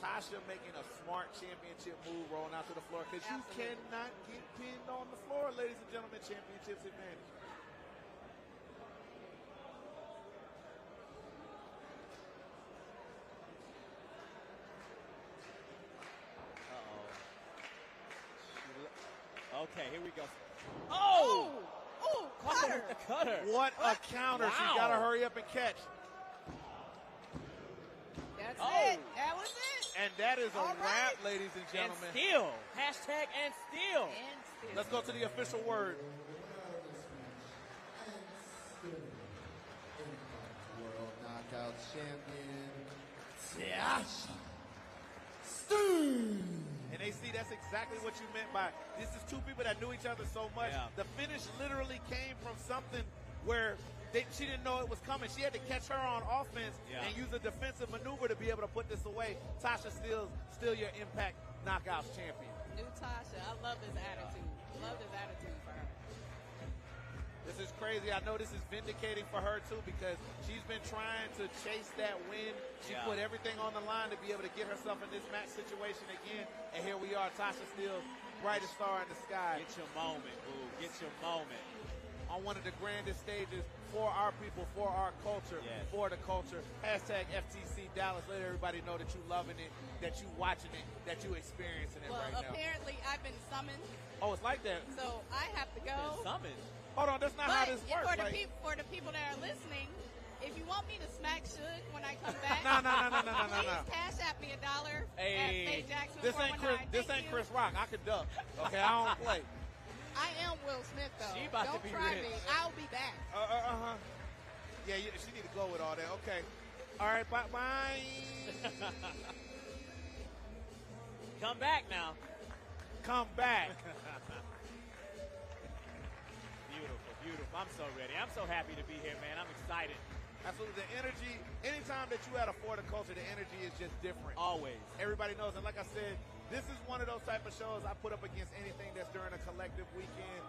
Tasha making a smart championship move, rolling out to the floor, because you cannot get pinned on the floor, ladies and gentlemen. Championships advantage. Okay, here we go. Oh, cutter. The cutter. What a counter. Wow. She's got to hurry up and catch. That's it. That was it. And that is a wrap, ladies and gentlemen. And steal. Hashtag and steal. Let's go to the official word. World Knockout Champion. And they see that's exactly what you meant by this is 2 people that knew each other so much. Yeah. The finish literally came from something where she didn't know it was coming. She had to catch her on offense and use a defensive maneuver to be able to put this away. Tasha still your Impact Knockouts champion. New Tasha. I love this attitude. Love this attitude for her. This is crazy. I know this is vindicating for her, too, because she's been trying to chase that win. She put everything on the line to be able to get herself in this match situation again. And here we are, Tasha Steelz, brightest star in the sky. Get your moment, boo. Get your moment. On one of the grandest stages for our people, for our culture, for the culture. Hashtag FTC Dallas. Let everybody know that you loving it, that you watching it, that you experiencing it right now. Well, apparently I've been summoned. Oh, it's like that. So I have to go. Summoned. Hold on, that's not how this works. For the people that are listening, if you want me to smack Suge when I come back, no. please cash at me $1 at Faye Jackson. This ain't Chris Rock. I can duck. Okay, I don't play. I am Will Smith, though. She about Don't to be try rich. me. I'll be back. Yeah, she need to go with all that. Okay. All right, bye. Come back now. Come back. Beautiful. I'm so ready. I'm so happy to be here, man. I'm excited. Absolutely. The energy, anytime that you at a For the Culture, the energy is just different. Always. Everybody knows. And like I said, this is one of those type of shows I put up against anything that's during a collective weekend.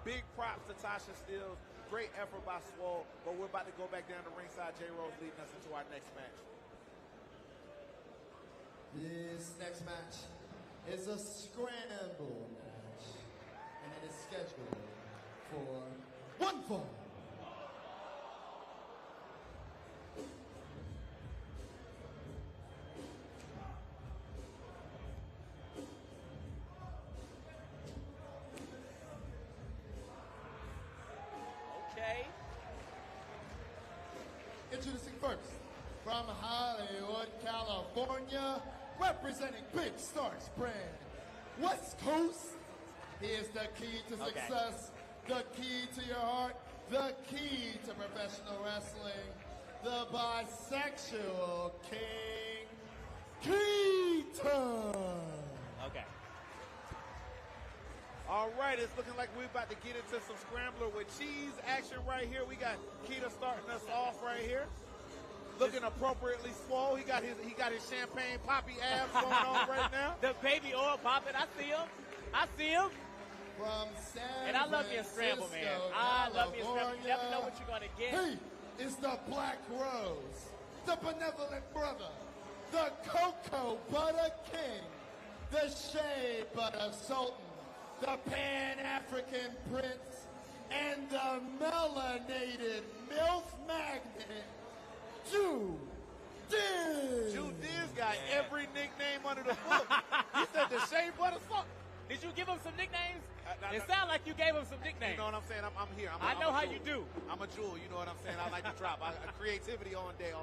Big props to Tasha Steelz. Great effort by Swole. But we're about to go back down to ringside. J-Rose leading us into our next match. This next match is a scramble match. And it is scheduled for one fall. Okay. Introducing first, from Hollywood, California, representing Big Starks brand, West Coast. He is the key to success, the key to your heart, the key to professional wrestling, the bisexual king, Keaton. Okay. All right, it's looking like we're about to get into some scrambler with cheese action right here. We got Keita starting us off right here. Looking appropriately swole. He got his champagne poppy abs going on right now. The baby oil popping. I see him. From San And I love me a scramble, man. I love me a scramble. You never know what you're going to get. He is the Black Rose, the benevolent brother, the Cocoa Butter King, the Shea Butter Sultan, the Pan-African Prince, and the melanated MILF Magnet, Jew Diz. Jew Diz got every nickname under the book. He said the Shea Butter Sultan. Did you give him some nicknames? It sounds like you gave him some nicknames. You know what I'm saying? I'm here. I know how you do. I'm a jewel. You know what I'm saying? I like to drop. Creativity all day.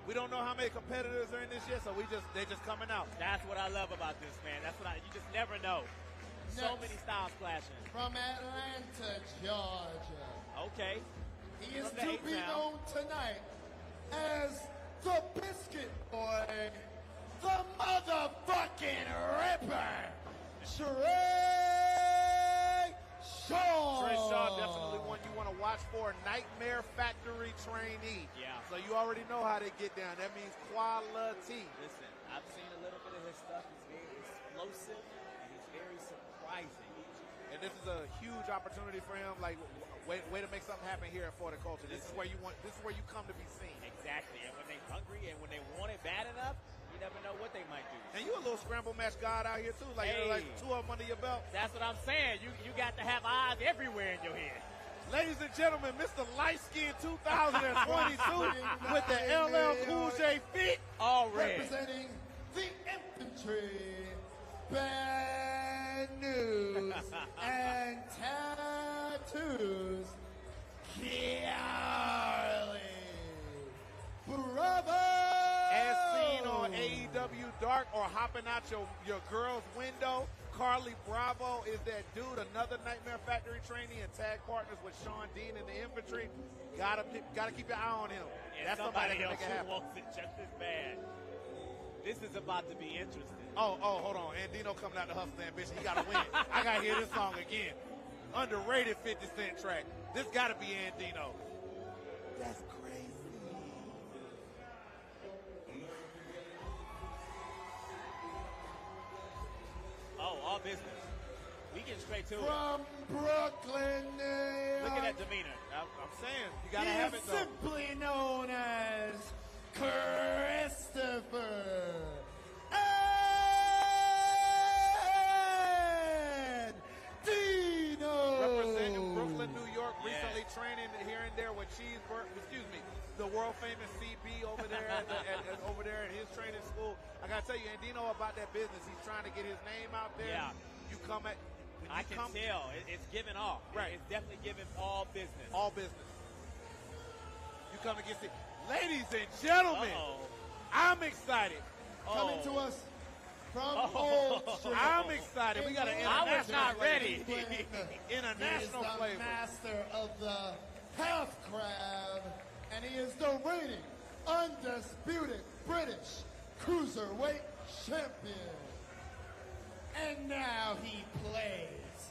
We don't know how many competitors are in this yet, so they just coming out. That's what I love about this, man. You just never know. So many styles clashing. From Atlanta, Georgia. Okay. He is to be known tonight as the Biscuit Boy, the motherfucking Ripper, Trey Shaw. Trey Shaw, definitely one you want to watch for. Nightmare Factory trainee. Yeah. So you already know how they get down. That means quality. Listen, I've seen a little bit of his stuff. He's very explosive and he's very surprising. And this is a huge opportunity for him. Like, way to make something happen here For the Culture. This is where you come to be seen. Exactly. And when they're hungry and when they want it bad enough, you never know what they might do. And you a little scramble match god out here too. Like, like 2 of them under your belt. That's what I'm saying. You got to have eyes everywhere in your head. Ladies and gentlemen, Mr. Light Skin 2022 with the LL Cool J fit. All red. Representing the infantry, bad news, and tattoos, Kiali. Bravo! As seen on AEW Dark or hopping out your girl's window, Carly Bravo is that dude, another Nightmare Factory trainee and tag partners with Sean Dean in the infantry. Gotta keep your eye on him. And that's somebody that can make it happen. Wants it just as bad. This is about to be interesting. Oh, hold on. Andino coming out the Hustle Ambition. He gotta win. I gotta hear this song again. Underrated 50 Cent track. This gotta be Andino. That's crazy. Oh, all business. We get straight to it. From Brooklyn, New York. Look at that demeanor. I'm saying, you got to He have is it, though. simply known as Christopher Dino. Representing Brooklyn, New York, recently training here and there with the world famous CB over there over there at his training school. I gotta tell you, Andino about that business. He's trying to get his name out there. Yeah. You come at. I can tell. It's giving off. Right. It's definitely giving all business. All business. You come against it. Ladies and gentlemen, I'm excited. Coming to us from Old Street. I'm excited. We got an international I was not ready. International He is the flavor. master of the half crab, and he is the reigning, undisputed British cruiserweight champion. And now he plays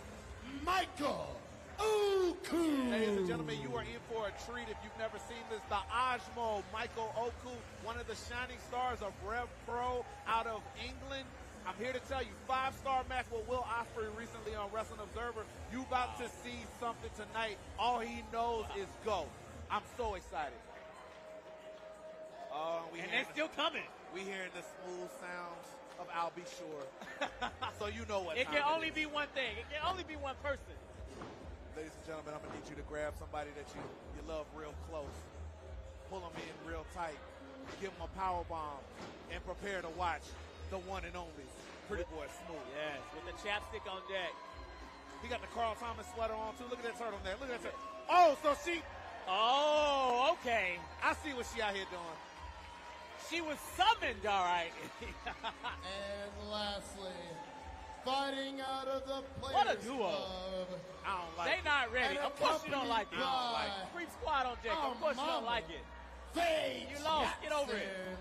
Michael Oku. Ladies and gentlemen, you are in for a treat if you've never seen this. The Schmo, Michael Oku, one of the shining stars of Rev Pro out of England. I'm here to tell you, 5-star match with Will Ospreay recently on Wrestling Observer. You about to see something tonight. All he knows is go. I'm so excited. And they're still coming. We hearing the smooth sounds of I'll Be Sure. So you know what It time can only be one thing. It can only be one person. Ladies and gentlemen, I'm going to need you to grab somebody that you love real close. Pull them in real tight. Give them a power bomb. And prepare to watch the one and only Pretty Boy Smooth. Yes, with the chapstick on deck. He got the Carl Thomas sweater on, too. Look at that turtleneck. Look at that turtle. Oh, so she... Oh, okay. I see what she out here doing. She was summoned, all right. And lastly, fighting out of the Players What a duo. Club. I don't like They not ready. And Of course you don't like it. accompanied by Creep Squad on deck. Of course you don't like it. Fade You lost. Get over it. Jackson.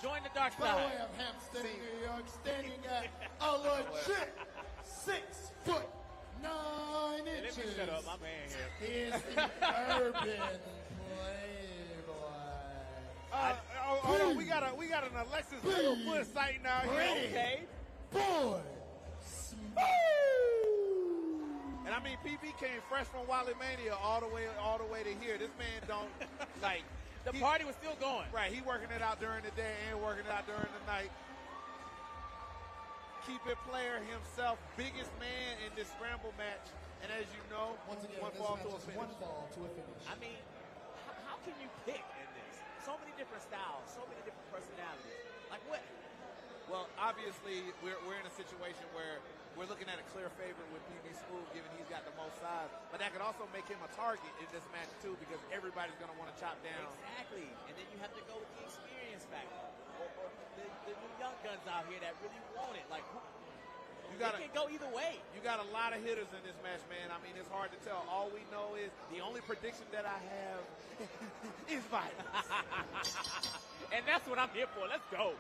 Join the dark By side. way of Hampstead, New York, standing at a legit 6'9" Let inches. me shut up. My man here. He is the urban playboy. Hold on. We got an Alexis Littlefoot sighting out here. Pretty Okay. Boy. And I mean, PB came fresh from Wally Mania all the way to here. This man don't like. The party was still going. Right, he working it out during the day and working it out during the night. Keep it player himself, biggest man in this scramble match. And as you know, Once again, one this fall match to a is finish. one fall to a finish. I mean, how can you pick in this? So many different styles, so many different personalities. Like what? Well, obviously, we're in a situation where we're looking at a clear favorite with PB Smooth, given he's got the most size. But that could also make him a target in this match, too, because everybody's going to want to chop down. Exactly. And then you have to go with the experience factor. Or the new young guns out here that really want it. Like, it can go either way. You got a lot of hitters in this match, man. I mean, it's hard to tell. All we know is the only prediction that I have is violence. And that's what I'm here for. Let's go.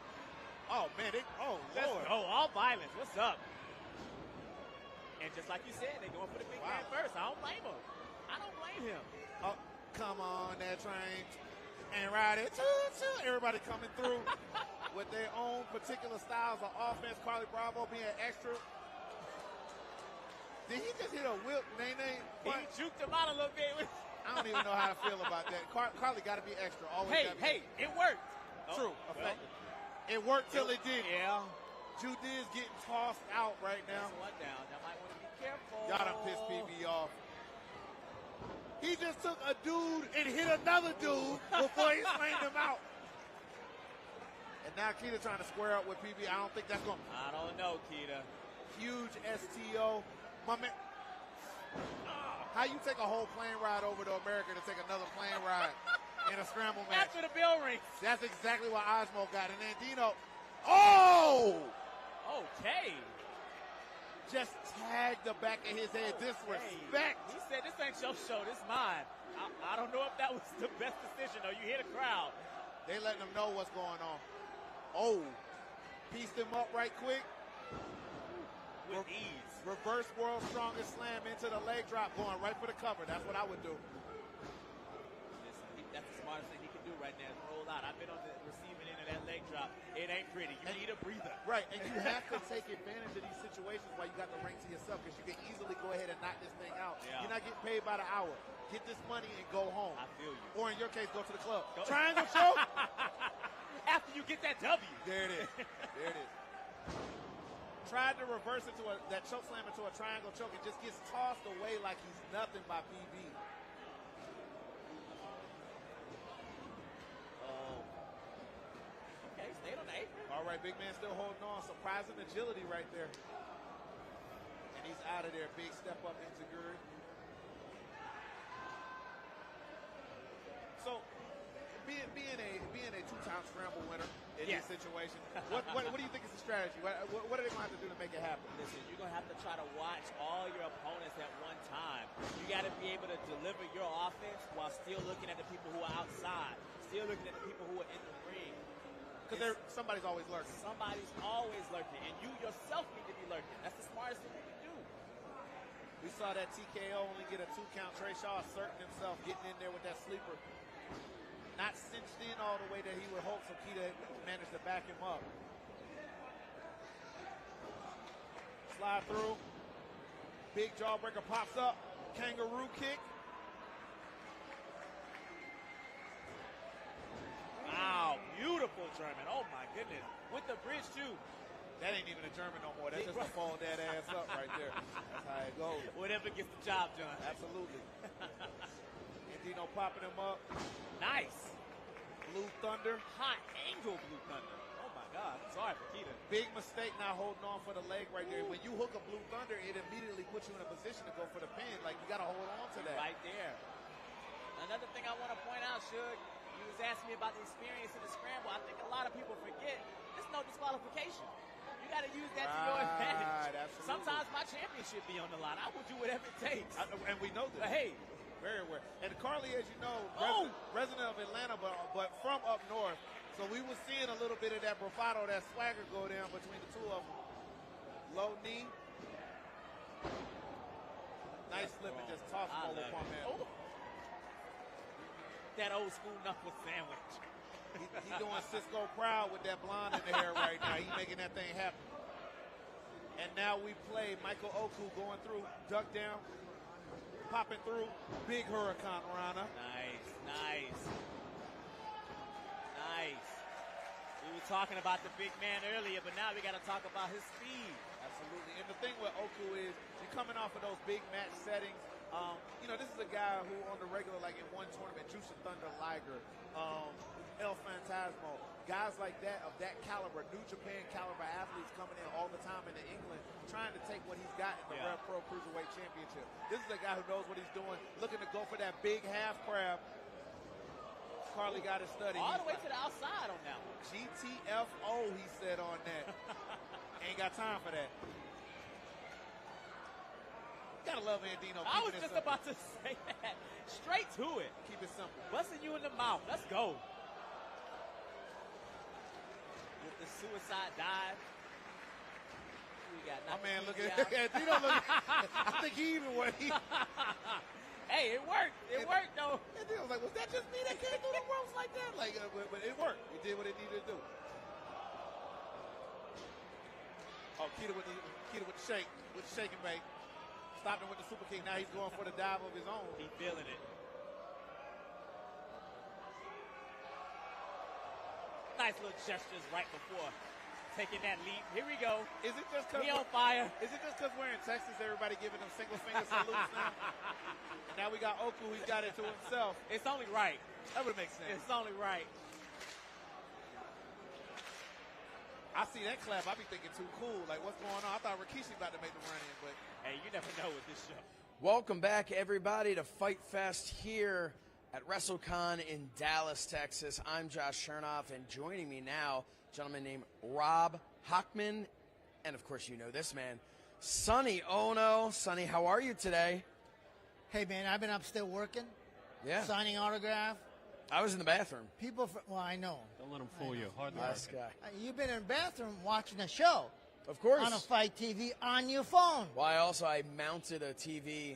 Oh, man. Let's go. All violence. What's up? And just like you said, they're going for the big man first. I don't blame him. I don't blame him. Oh, come on, that train. And ride it. Choo-choo. Everybody coming through with their own particular styles of offense. Carly Bravo being extra. Did he just hit a whip, Nene? He juked him out a little bit. I don't even know how to feel about that. Carly got to be extra. Always gotta be extra. It worked. True. Well, it worked till it didn't. Yeah. Judiz getting tossed out right now. That's one down. Y'all might want to be careful. Y'all done pissed PB off. He just took a dude and hit another dude before he slammed him out. And now Keita trying to square up with PB. I don't think that's going to... I don't know, Keita. Huge STO. My man... How you take a whole plane ride over to America to take another plane ride in a scramble match? After the bell rings. That's exactly what Schmo got. And then Dino... Oh! Okay. Just tagged the back of his head. Disrespect. He said, this ain't your show, this mine. I don't know if that was the best decision, though. You hear the crowd. They letting them know what's going on. Oh. Pieced him up right quick. With ease. Reverse world strongest slam into the leg drop, going right for the cover. That's what I would do. Listen, that's the smartest thing he can do right now is roll out. I've been on the receiving end of that leg drop. It ain't pretty. You need a breather. Right, and you have to take advantage of these situations while you got the ring to yourself, because you can easily go ahead and knock this thing out. Yeah. You're not getting paid by the hour. Get this money and go home. I feel you. Or in your case, go to the club. Triangle choke. After you get that W. There it is. There it is. Tried to reverse it to that choke slam into a triangle choke and just gets tossed away like he's nothing by PB. Okay, stayed on the apron. All right, big man still holding on. Surprising agility right there. And he's out of there. Big step up into Guri. So, being a two-time scramble winner in this situation, what do you think is the strategy? What are they going to have to do to make it happen? Listen, you're going to have to try to watch all your opponents at one time. You got to be able to deliver your offense while still looking at the people who are outside, still looking at the people who are in the ring. Because somebody's always lurking. Somebody's always lurking, and you yourself need to be lurking. That's the smartest thing you can do. We saw that TKO only get a 2-count. Trey Shaw asserting himself, getting in there with that sleeper. Not cinched in all the way that he would hope, so Keita managed to back him up. Slide through. Big jawbreaker pops up. Kangaroo kick. Wow, beautiful German. Oh, my goodness. With the bridge, too. That ain't even a German no more. That's just a fold that ass up right there. That's how it goes. Whatever gets the job done. Absolutely. Dino popping him up. Nice. Blue Thunder. Hot angle Blue Thunder. Oh, my God. Sorry for Keita. Big mistake not holding on for the leg right there. When you hook a Blue Thunder, it immediately puts you in a position to go for the pin. Like, you got to hold on to that. Right there. Another thing I want to point out, Suge, you was asking me about the experience in the scramble. I think a lot of people forget there's no disqualification. You got to use that to your advantage. Absolutely. Sometimes my championship be on the line. I will do whatever it takes. And we know this. But hey. Very aware. And Carly, as you know, resident of Atlanta, but from up north. So we were seeing a little bit of that bravado, that swagger go down between the two of them. Low knee. Nice slip and just toss him over Palm. That old school knuckle sandwich. He doing Cisco Proud with that blonde in the hair right now. He making that thing happen. And now we play Michael Oku going through, duck down. Popping through, big Hurricane Rana. Nice. We were talking about the big man earlier, but now we got to talk about his speed. Absolutely. And the thing with Oku is, you're coming off of those big match settings. This is a guy who on the regular, like in one tournament, Jushin Thunder Liger, El Phantasmo, guys like that, of that caliber, New Japan caliber athletes coming in all the time into England, trying to take what he's got in the Rev Pro Cruiserweight Championship. This is a guy who knows what he's doing, looking to go for that big half crab. Carly got his study. All the way to the outside on that one. GTFO, he said on that. Ain't got time for that. Gotta love Bandito. I was just about to say that. Straight to it. Keep it simple. Busting you in the mouth. Let's go. With the suicide dive. We got my man, look at Bandito. I think he even went. Hey, it worked. It worked, though. Bandito was like, was that just me that came through the ropes like that? Like, but it worked. It did what it needed to do. Oh, Keita with the shake, with the shake and bake. Stopped him with the super kick. Now he's going for the dive of his own. He's feeling it. Nice little gestures right before taking that leap. Here we go. Is it just because on fire? Is it just because we're in Texas? Everybody giving them single finger salutes now. And now we got Oku. He's got it to himself. It's only right. That would make sense. It's only right. I see that clap. I be thinking too cool. Like, what's going on? I thought Rikishi about to make the run in, but hey, you never know with this show. Welcome back, everybody, to FITE Fest here at Wrestle Con in Dallas, Texas. I'm Josh Shernoff, and joining me now, a gentleman named Rob Hockman, and of course you know this man, Sonny Ono. Sonny, how are you today? Hey, man, I've been up still working. Yeah. Signing autograph. I was in the bathroom. Well, I know. Don't let him fool you. Hardly Nice working. guy. You've been in the bathroom watching a show. Of course. On a FITE TV on your phone. Well, I mounted a TV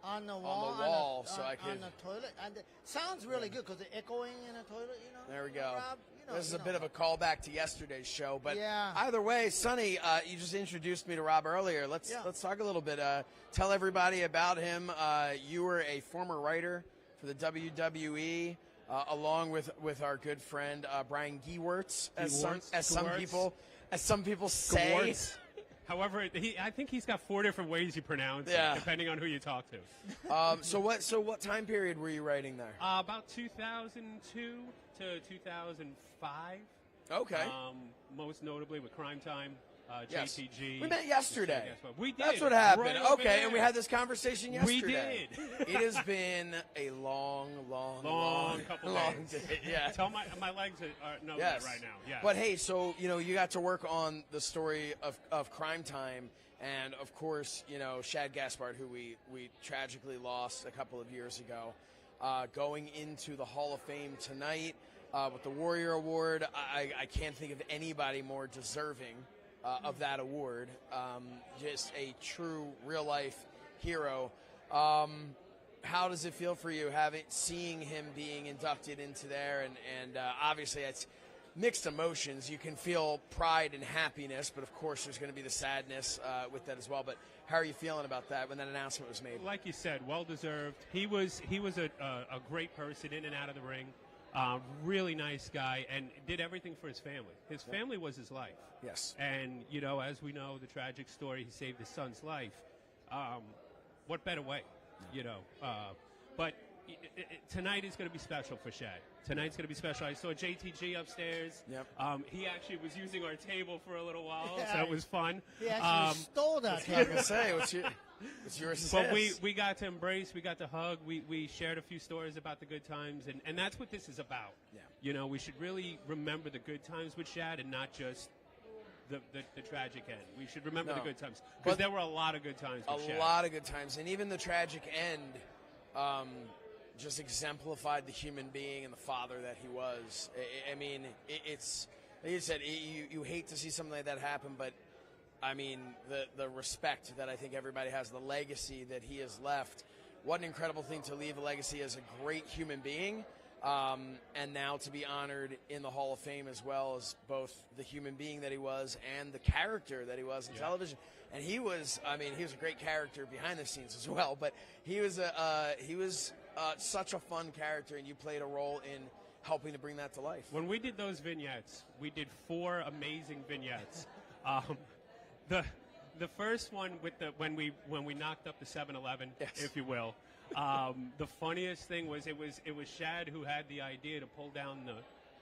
on the wall. So I could. On the toilet. And sounds really good because the echoing in the toilet, you know. There we go. Rob, This is a bit of a callback to yesterday's show, but Yeah. either way, Sonny, you just introduced me to Rob earlier. Let's talk a little bit. Tell everybody about him. You were a former writer for the WWE, along with our good friend Brian Gewirtz, as some people say. Gewirtz. However, I think he's got 4 different ways you pronounce it, depending on who you talk to. So what time period were you writing there? About 2002 to 2005. Okay. Most notably with Crime Time, Yes. JTG. We met yesterday. We did. That's what happened. Right over Okay, there. and we had this conversation We yesterday. did. It has been a long couple long days. day. Yeah. Tell my legs know Yes. that right now. Yeah. But hey, so you got to work on the story of Crime Time, and of course, Shad Gaspard, who we tragically lost a couple of years ago, going into the Hall of Fame tonight with the Warrior Award. I can't think of anybody more deserving of that award. Just a true real life hero. How does it feel for you seeing him being inducted into there? And obviously it's mixed emotions. You can feel pride and happiness, but of course there's going to be the sadness with that as well. But how are you feeling about that when that announcement was made? Like you said, well deserved. He was a great person in and out of the ring. Really nice guy, and did everything for his family. His family was his life. Yes. And, as we know, the tragic story, he saved his son's life. What better way, But tonight is going to be special for Shad. Tonight's going to be special. I saw JTG upstairs. Yep. He actually was using our table for a little while, Yeah, so it was fun. He actually stole that. I was going to say, what's your assist? But we got to embrace, we got to hug, we shared a few stories about the good times, and that's what this is about. Yeah. We should really remember the good times with Shad and not just the tragic end. We should remember the good times, because there were a lot of good times with Shad. A lot of good times, and even the tragic end just exemplified the human being and the father that he was. I mean, it's like you said, you hate to see something like that happen, but I mean, the respect that I think everybody has, the legacy that he has left. What an incredible thing to leave a legacy as a great human being, and now to be honored in the Hall of Fame as well as both the human being that he was and the character that he was in television. And he was a great character behind the scenes as well, but he was such a fun character, and you played a role in helping to bring that to life. When we did those vignettes, we did 4 amazing vignettes. The first one when we knocked up the 7-Eleven, if you will. The funniest thing was it was Shad who had the idea to pull down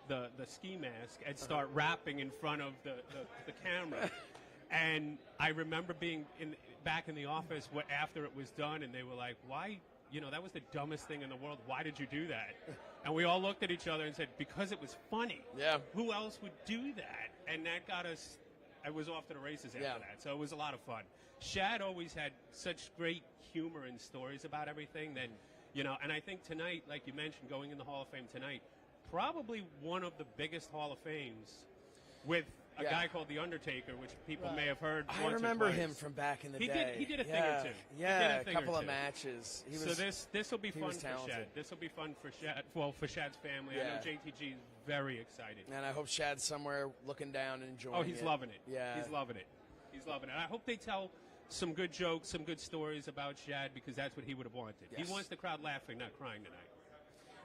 the ski mask and start rapping in front of the camera. And I remember being back in the office after it was done, and they were like, "Why? That was the dumbest thing in the world. Why did you do that?" And we all looked at each other and said, "Because it was funny. Yeah. Who else would do that?" And that got us. I was off to the races after that, so it was a lot of fun. Shad always had such great humor and stories about everything. And I think tonight, like you mentioned, going in the Hall of Fame tonight, probably one of the biggest Hall of Fames with a guy called The Undertaker, which people may have heard once or twice. I remember him from back in the day. He did a thing or two. Yeah, a couple of matches. This will be fun for talented. Shad. This will be fun for Shad. Well, for Shad's family. I know JTG is very excited. And I hope Shad's somewhere looking down and enjoying it. Oh, he's loving it. Yeah. He's loving it. He's loving it. I hope they tell some good jokes, some good stories about Shad, because that's what he would have wanted. Yes. He wants the crowd laughing, not crying tonight.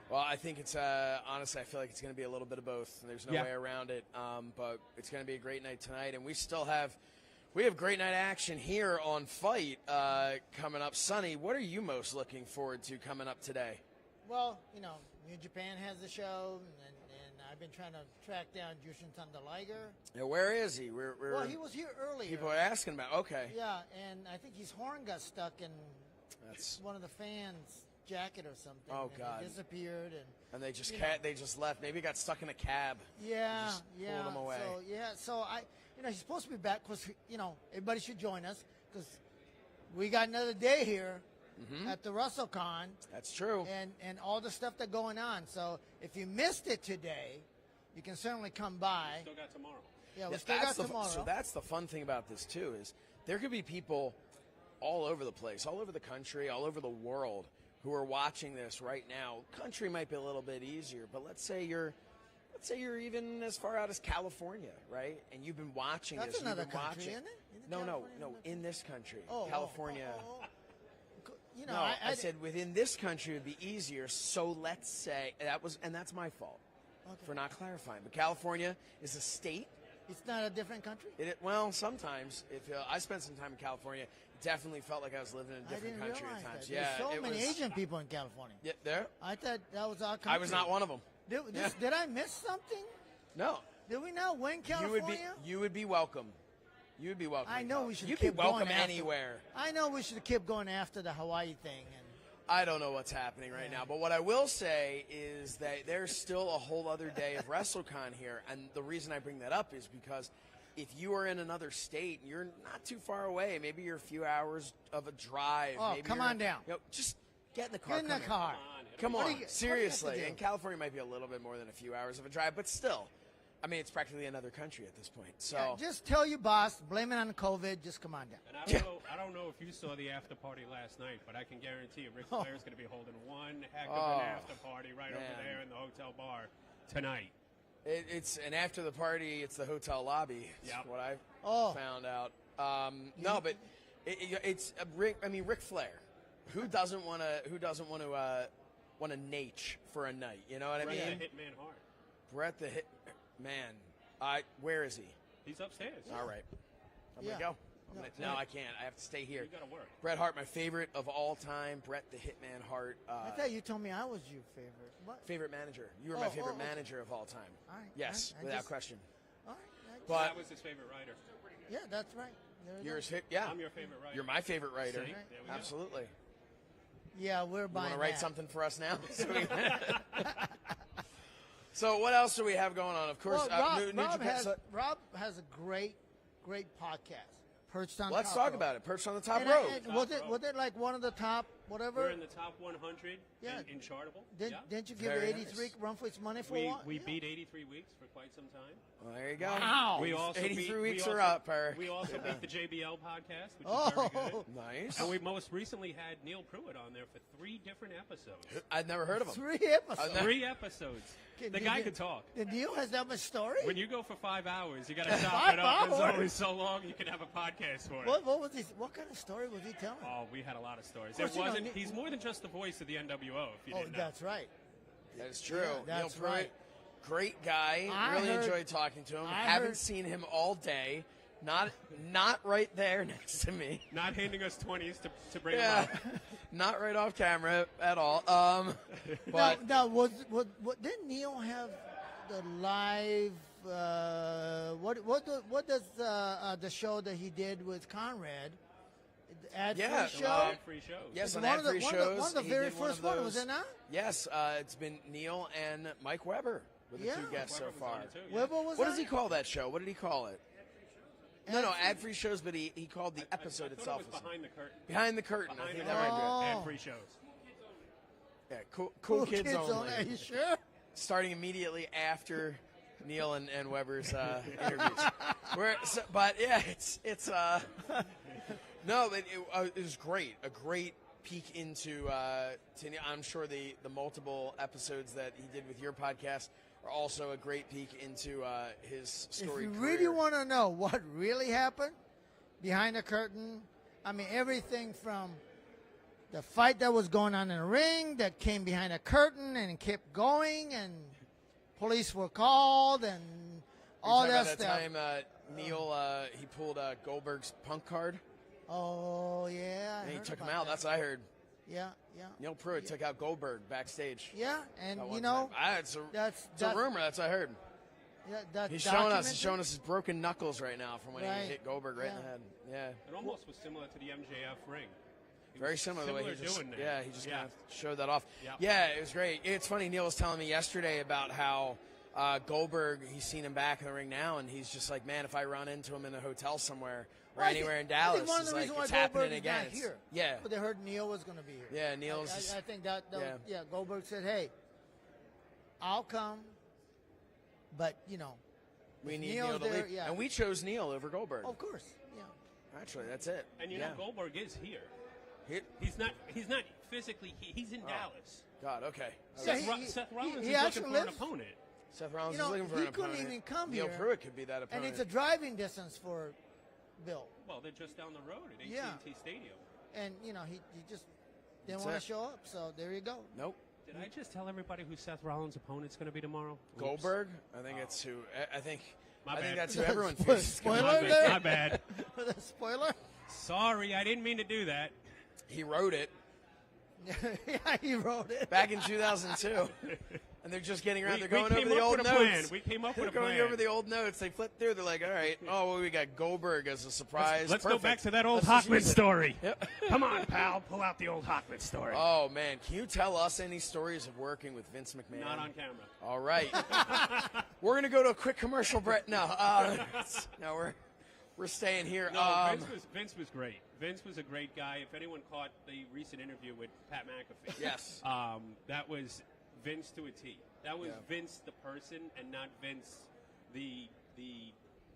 Well, I think it's honestly, I feel like it's going to be a little bit of both. There's no way around it. But it's going to be a great night tonight, and we have great night action here on Fight coming up. Sonny, what are you most looking forward to coming up today? Well, New Japan has the show, and I've been trying to track down Jushin Thunder Liger. Yeah, where is he? Well, he was here earlier. People are asking about. Okay. Yeah, and I think his horn got stuck in one of the fans' jacket or something. Oh God! He disappeared, and they just left. Maybe he got stuck in a cab. Yeah, pulled him away. So he's supposed to be back because everybody should join us because we got another day here at the Wrestle Con. That's true. And all the stuff that's going on. So if you missed it today, you can certainly come by. Still got tomorrow. Yeah, we still got tomorrow. So that's the fun thing about this too is there could be people all over the place, all over the country, all over the world who are watching this right now. Country might be a little bit easier, but let's say you're let's say you're even as far out as California, right? And you've been watching That's this. another you've been country, watching. isn't it? Isn't No, California no, in this country, California. You know, No, I I said within this country it would be easier. So let's say that's my fault for not clarifying. But California is a state. It's not a different country? Well, sometimes. If I spent some time in California, it definitely felt like I was living in a different country at times. That. There's so many Asian people in California. Yeah, there. I thought that was our country. I was not one of them. Did I miss something? No. Did we not win California? You would be welcome. You would be welcome. I know we should. You'd be welcome anywhere. I know we should have kept going after the Hawaii thing. I don't know what's happening right now, but what I will say is that there's still a whole other day of WrestleCon here, and the reason I bring that up is because if you are in another state and you're not too far away, maybe you're a few hours of a drive. Oh, maybe come on down. Just get in the car. Get in the car. Come What on, do you- seriously. what do you have to do? And California might be a little bit more than a few hours of a drive, but still. I mean, it's practically another country at this point. So Yeah, just tell your boss, blame it on COVID, just come on down. And I don't know if you saw the after party last night, but I can guarantee you Ric Flair's going to be holding one heck of an after party right over there in the hotel bar tonight. It's and after the party, it's the hotel lobby. Is Yep. what I found out. No, but it's Ric Flair. Who doesn't want to Nate for a night? You know what I mean? Bret the Hitman Hart. Bret the Hitman. Where is he? He's upstairs. All right. I'm going to go. No, I can't. I have to stay here. You got to work. Bret Hart, my favorite of all time. Bret the Hitman Hart. I thought you told me I was your favorite. What? Favorite manager. You were my favorite manager of all time. All right. Yes, I without just- question. All right. But I was his favorite writer. Yeah, that's right. There we go. yours, yeah. I'm your favorite writer. You're my favorite writer. See? There we go. Absolutely. Yeah, we're You buying want to write that. something for us now? So what else do we have going on? Of course, Well, New Japan. Rob has a great podcast. Perched on Let's top talk rope. about it. Perched on the top And rope. Was it like one of the top whatever? We're in the top 100 Yeah. in Chartable. Didn't you give Very 83 nice. run for its money for We one? beat 83 weeks for quite some time. Well, there you go. Wow. We also 83 beat, weeks we are also, up. We also beat the JBL podcast, which is Oh. very good. Nice. And we most recently had Neil Pruitt on there for 3 different episodes. I'd never heard of him. 3 episodes. 3 episodes. The guy could talk. The deal has that much story? When you go for 5 hours, you got to chop 5 it up. It's hours? only so long you can have a podcast for it. What was he? What kind of story was he telling? Oh, we had a lot of stories. Of course, It you know, wasn't. He's more than just the voice of the NWO. If you Oh, didn't know. that's right. That is true. Yeah, that's Neil Pruitt, right. great guy. I Really heard- enjoyed talking to him. I Haven't heard- seen him all day. Not right there next to me. Not handing us 20s to bring Yeah, him up. not right off camera at all. But Now, didn't Neil have the live? What does the show that he did with Conrad? The ad-free show. Ad-free shows. Yes, It's on one of the- ad-free one of the- shows. one of the he very did one first of one, was those. it not? Yes, it's been Neil and Mike Weber were the Yeah. two guests so Weber was far. on it too, yeah. Weber was What on does he it? call that show? What did he call it? No, ad-free shows, but he called the episode I itself. thought it was behind the curtain. Behind the curtain. I Behind think the that might be it. Oh. Ad-free shows. Yeah, cool kids only. Are you sure? Starting immediately after Neil and Weber's interviews. But yeah, it's no, but it was great. A great peek into I'm sure the multiple episodes that he did with your podcast are also a great peek into his story. If you really want to know what really happened behind the curtain, I mean everything from the fight that was going on in the ring that came behind the curtain and kept going, and police were called and all that stuff. That time Neil he pulled Goldberg's punk card. Oh yeah, And he heard took him about out. that. That's what I heard. Yeah, yeah. Neil Pruitt took out Goldberg backstage. Yeah, and that you one know, time. It's a that- rumor. That's what I heard. Yeah, that He's showing documented? us his broken knuckles right now from when Right. he hit Goldberg right in Yeah. the head. Yeah, It almost was similar to the MJF ring. It very was similar the way he just doing that. yeah he just Yeah. kind of showed that off. Yeah. Yeah, it was great. It's funny. Neil was telling me yesterday about how Goldberg, he's seen him back in the ring now, and he's just like, man, if I run into him in a hotel somewhere or Well, I think- anywhere in I Dallas, think one of it's the like reasons why it's happening Goldberg is again. not It's- here. Yeah, But they heard Neil was going to be here. Yeah, Neil's just- I think that yeah. Goldberg said, "Hey, I'll come, but you know, we if need Neil's Neil to there, leave, yeah. and we chose Neil over Goldberg. Of course, yeah. Actually, that's it. And you yeah. know, Goldberg is here. He- He's not physically. He's in Dallas. God, okay. Yeah, Seth Rollins he is actually looking for an lives- opponent. Seth Rollins You know, is looking for he an couldn't opponent. even come Neil here. Pruitt could be that opponent. And it's a driving distance for Bill. Well, they're just down the road at AT&T Yeah. Stadium. And, you know, he just didn't That's want it. to show up, so there you go. Nope. Did I just tell everybody who Seth Rollins' opponent's going to be tomorrow? Oops. Goldberg? I think it's who. I think My think bad. that's who everyone thinks. is gonna Spoiler be. there? My bad. Spoiler? Sorry, I didn't mean to do that. He wrote it Yeah, he wrote it. back in 2002. And they're just getting around. We- They're going we over came the up old with a notes. plan. We came up with a They're going plan. over the old notes. They flip through. They're like, all right. Oh, well, we got Goldberg as a surprise. Let's go Perfect. back to that old Let's just Hawkman use it. story. Yep. Come on, pal. Pull out the old Hawkman story. Oh, man. Can you tell us any stories of working with Vince McMahon? Not on camera. All right. We're going to go to a quick commercial break. No, we're staying here. No, Vince was great. Vince was a great guy. If anyone caught the recent interview with Pat McAfee, Yes. that was Vince to a T. That was Yeah. Vince the person, and not Vince the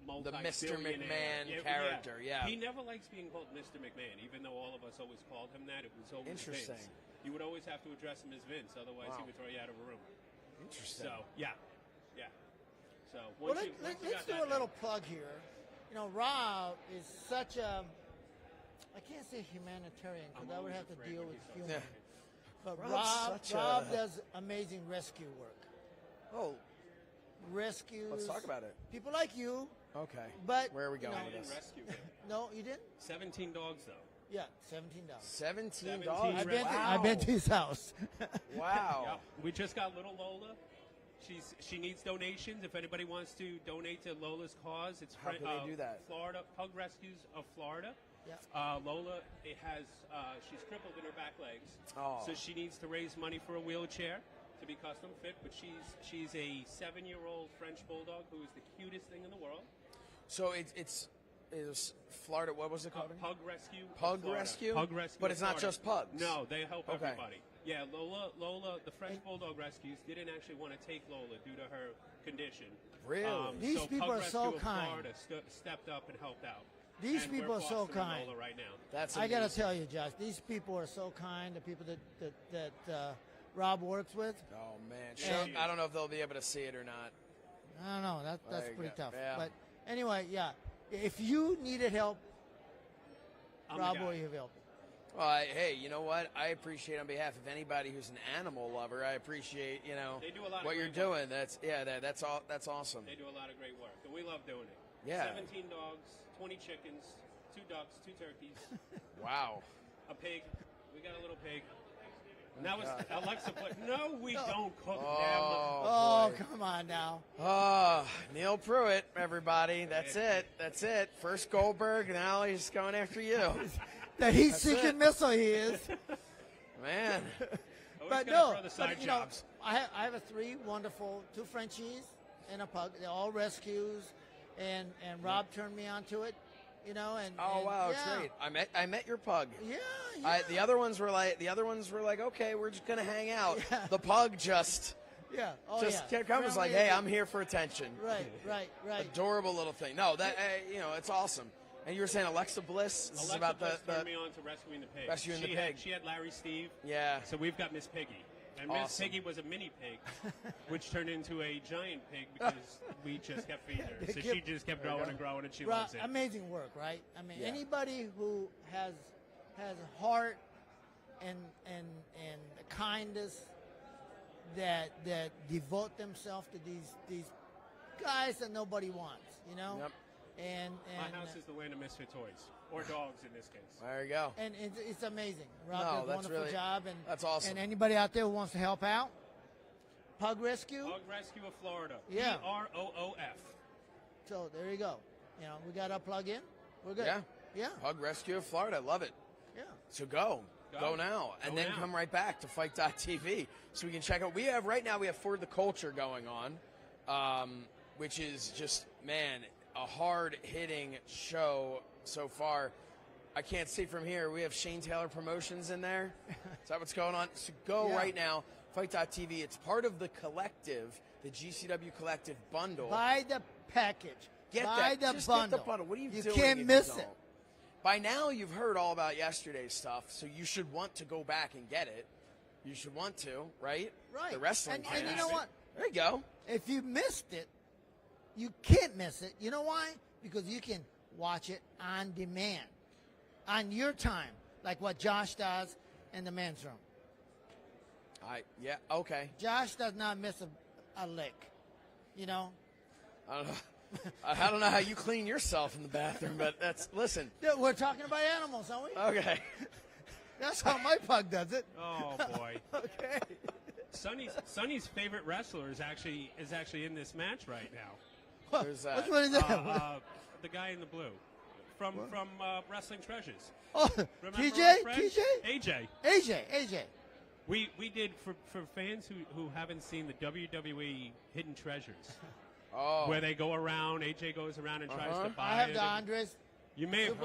multi Mr. McMahon character, yeah. He never likes being called Mr. McMahon, even though all of us always called him that. It was always Interesting. Vince. You would always have to address him as Vince, otherwise he Wow. would throw you out of a room. Interesting. So, yeah. So, Well, once let's you got do that a little down- plug here. You know, Rob is such a, I can't say humanitarian because I would have to deal with humor. Yeah. But Rob's such Rob a- does amazing rescue work. Oh, Rescues. let's talk about it. People like you. Okay. But Where are we going I with didn't this? rescue him. No, you didn't? 17 dogs, though. Yeah, $17. 17 $17 dollars. I've been, Wow. I've been to his house. Wow. Yep. We just got little Lola. She needs donations. If anybody wants to donate to Lola's cause, it's How can they do that? Florida Pug Rescues of Florida. Yeah. Lola, she's crippled in her back legs, Oh. so she needs to raise money for a wheelchair to be custom fit. But she's a 7-year-old French bulldog who is the cutest thing in the world. So it's Florida. What was it called? Pug Rescue. of Pug Florida. Rescue? Pug Rescue. But of it's not Florida. just pugs. No, they help Okay. everybody. Yeah, Lola, the French Bulldog Rescues didn't actually want to take Lola due to her condition. Really? These so people Pug are so Rescue of kind. Florida stepped up and helped out. These And people we're are so fostering kind. Lola right now. That's I got to amazing. tell you, Josh, these people are so kind, the people that Rob works with. Oh man, And- I don't know if they'll be able to see it or not. I don't know. That's There you pretty go. tough. Yeah. But anyway, yeah. If you needed help, I'm the Rob guy. will help. Well, hey, you know what? I appreciate on behalf of anybody who's an animal lover. I appreciate They do a lot of what you're great work. doing. That's all. That's awesome. They do a lot of great work, and we love doing it. Yeah. 17 dogs, 20 chickens, 2 ducks, 2 turkeys, Wow. a pig. We got a little pig. And Oh, that was God. Alexa put. No, we don't cook them. Oh, boy. come on now. Oh, Neil Pruitt, everybody. That's it. That's it. First Goldberg, now he's going after you. The heat That's seeking it. missile he is. Man. But gotta no, throw the side but, you know, jobs. I have a 3 wonderful, 2 Frenchies and a pug. They're all rescues, and Rob turned me onto it. You know, and Oh and, wow, yeah. great! I met your pug. Yeah, The other ones were like, okay, we're just gonna hang out. The pug just kept coming. Was like, Friendly hey, as I'm here for attention. Right. Adorable little thing. No, that it's awesome. And you were saying Alexa Bliss. This is Alexa about Bliss the turned me on to rescuing the pig. Rescuing the She pig. She had Larry Steve. Yeah. So we've got Miss Piggy. And Miss Awesome. Piggy was a mini pig, which turned into a giant pig because we just kept feeding her. So she just kept growing and growing, and she Rob, loves it. amazing work, right? I mean, Yeah. anybody who has heart and kindness that devote themselves to these guys that nobody wants, you know. Yep. And My house is the land of misfit toys, or dogs in this case. There you go. and it's amazing. Rob No, does a that's wonderful really- job, and that's awesome. And anybody out there who wants to help out, Pug Rescue. Pug Rescue of Florida. Yeah. PROOF. So there you go. You know, we got our plug in. We're good. Yeah. Yeah. Pug Rescue of Florida. Love it. Yeah. So go now, and Go then now. come right back to FITE.tv so we can check out. We have right now. We have For the Culture going on, which is just a hard hitting show so far. I can't see from here. We have Shane Taylor Promotions in there. Is that what's going on? So go Yeah. right now. FITE.tv. It's part of the collective, the GCW Collective Bundle. Buy the package. Get Buy that. the Just bundle. get the bundle. What are you doing? can't if miss you it. don't? By now, you've heard all about yesterday's stuff, so you should want to go back and get it. You should want to, right? Right. The wrestling And you fans. know what? There you go. If you missed it, you can't miss it. You know why? Because you can watch it on demand, on your time, like what Josh does in the men's room. Yeah, okay. Josh does not miss a lick, you know? I don't know. I don't know how you clean yourself in the bathroom, but listen. Yeah, we're talking about animals, aren't we? Okay. That's how my pug does it. Oh boy. Okay. Sonny's favorite wrestler is actually in this match right now. Who's that? Which one is that? The guy in the blue from Wrestling Treasures. Oh, Remember TJ? our friend? TJ? AJ. AJ. We did for fans who haven't seen the WWE Hidden Treasures. Oh. Where they go around, AJ goes around and tries to buy I have it. the Andres. You may have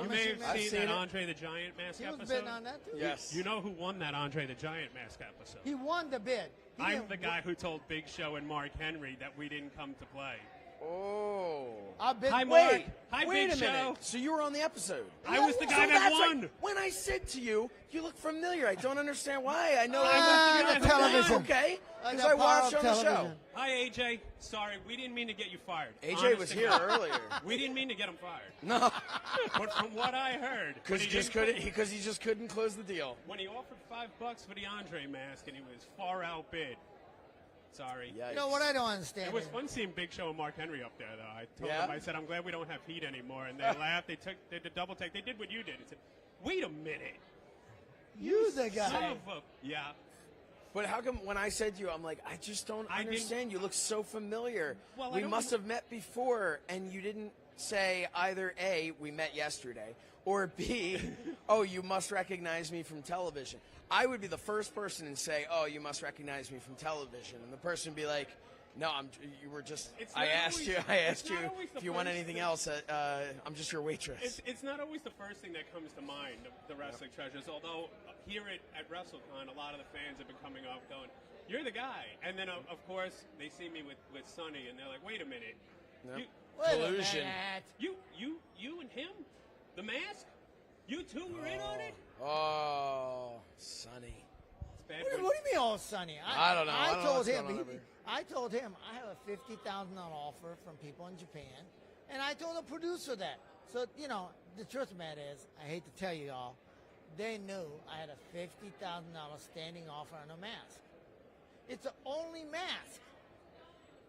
seen that Andre the Giant mask He was episode. bidding on that too. Yes. You know who won that Andre the Giant mask episode? He won the bid. I'm the guy who told Big Show and Mark Henry that we didn't come to play. Oh. Hi, Mark. Wait, Hi, wait Big a minute. Show. So you were on the episode? I was the guy that that's won. Right. When I said to you, you look familiar. I don't understand why. I know I was the guy the television. Okay. The Because I watched power on of the show. television. Hi, AJ. Sorry, we didn't mean to get you fired. AJ Honest was to here God. earlier. We didn't mean to get him fired. No. But from what I heard, Because he just couldn't close the deal. when he offered $5 for the Andre mask and he was far outbid. Sorry. Yikes. You know what I don't understand? It was is- fun seeing Big Show and Mark Henry up there, though. I told Yeah? them, I said, I'm glad we don't have heat anymore. And they laughed. They did the double take. They did what you did. They said, wait a minute. You the Son guy. of a... Yeah. But how come when I said to you, I'm like, I just don't I didn't- understand. You look so familiar. Well, I we don't must know- have met before, and you didn't say either A, we met yesterday, or B, oh, you must recognize me from television. I would be the first person to say, oh, you must recognize me from television. And the person would be like, no, you were just, It's I not asked always- you it's not always if the you want first anything thing. else. I'm just your waitress. It's not always the first thing that comes to mind, the Wrestling Treasures, although here at WrestleCon, a lot of the fans have been coming up going, you're the guy. And then, of course, they see me with Sonny, and they're like, wait a minute. Yep. Wait a Collusion. minute. You and him? The mask? You two were in on it? Oh, Sonny. It's bad What do when- you mean, all Sonny? I don't know. I don't know told what's him. going on over here. I told him I have a $50,000 offer from people in Japan, and I told the producer that. So you know, the truth of the matter is, I hate to tell you all, they knew I had a $50,000 standing offer on a mask. It's the only mask.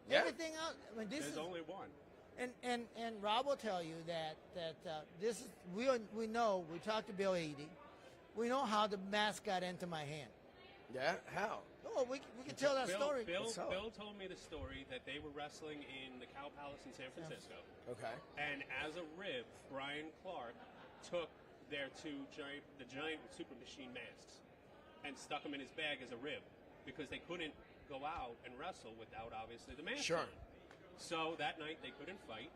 Yeah. Everything else. I mean, this There's is. only one. And Rob will tell you that this is we know we talked to Bill Eady, we know how the mask got into my hand. Yeah? How? Oh, we can tell that story. Bill What's up? told me the story that they were wrestling in the Cal Palace in San Francisco. Okay. And as a rib, Brian Clark took their the giant super machine masks and stuck them in his bag as a rib because they couldn't go out and wrestle without obviously the mask. Sure. on. So that night they couldn't fight,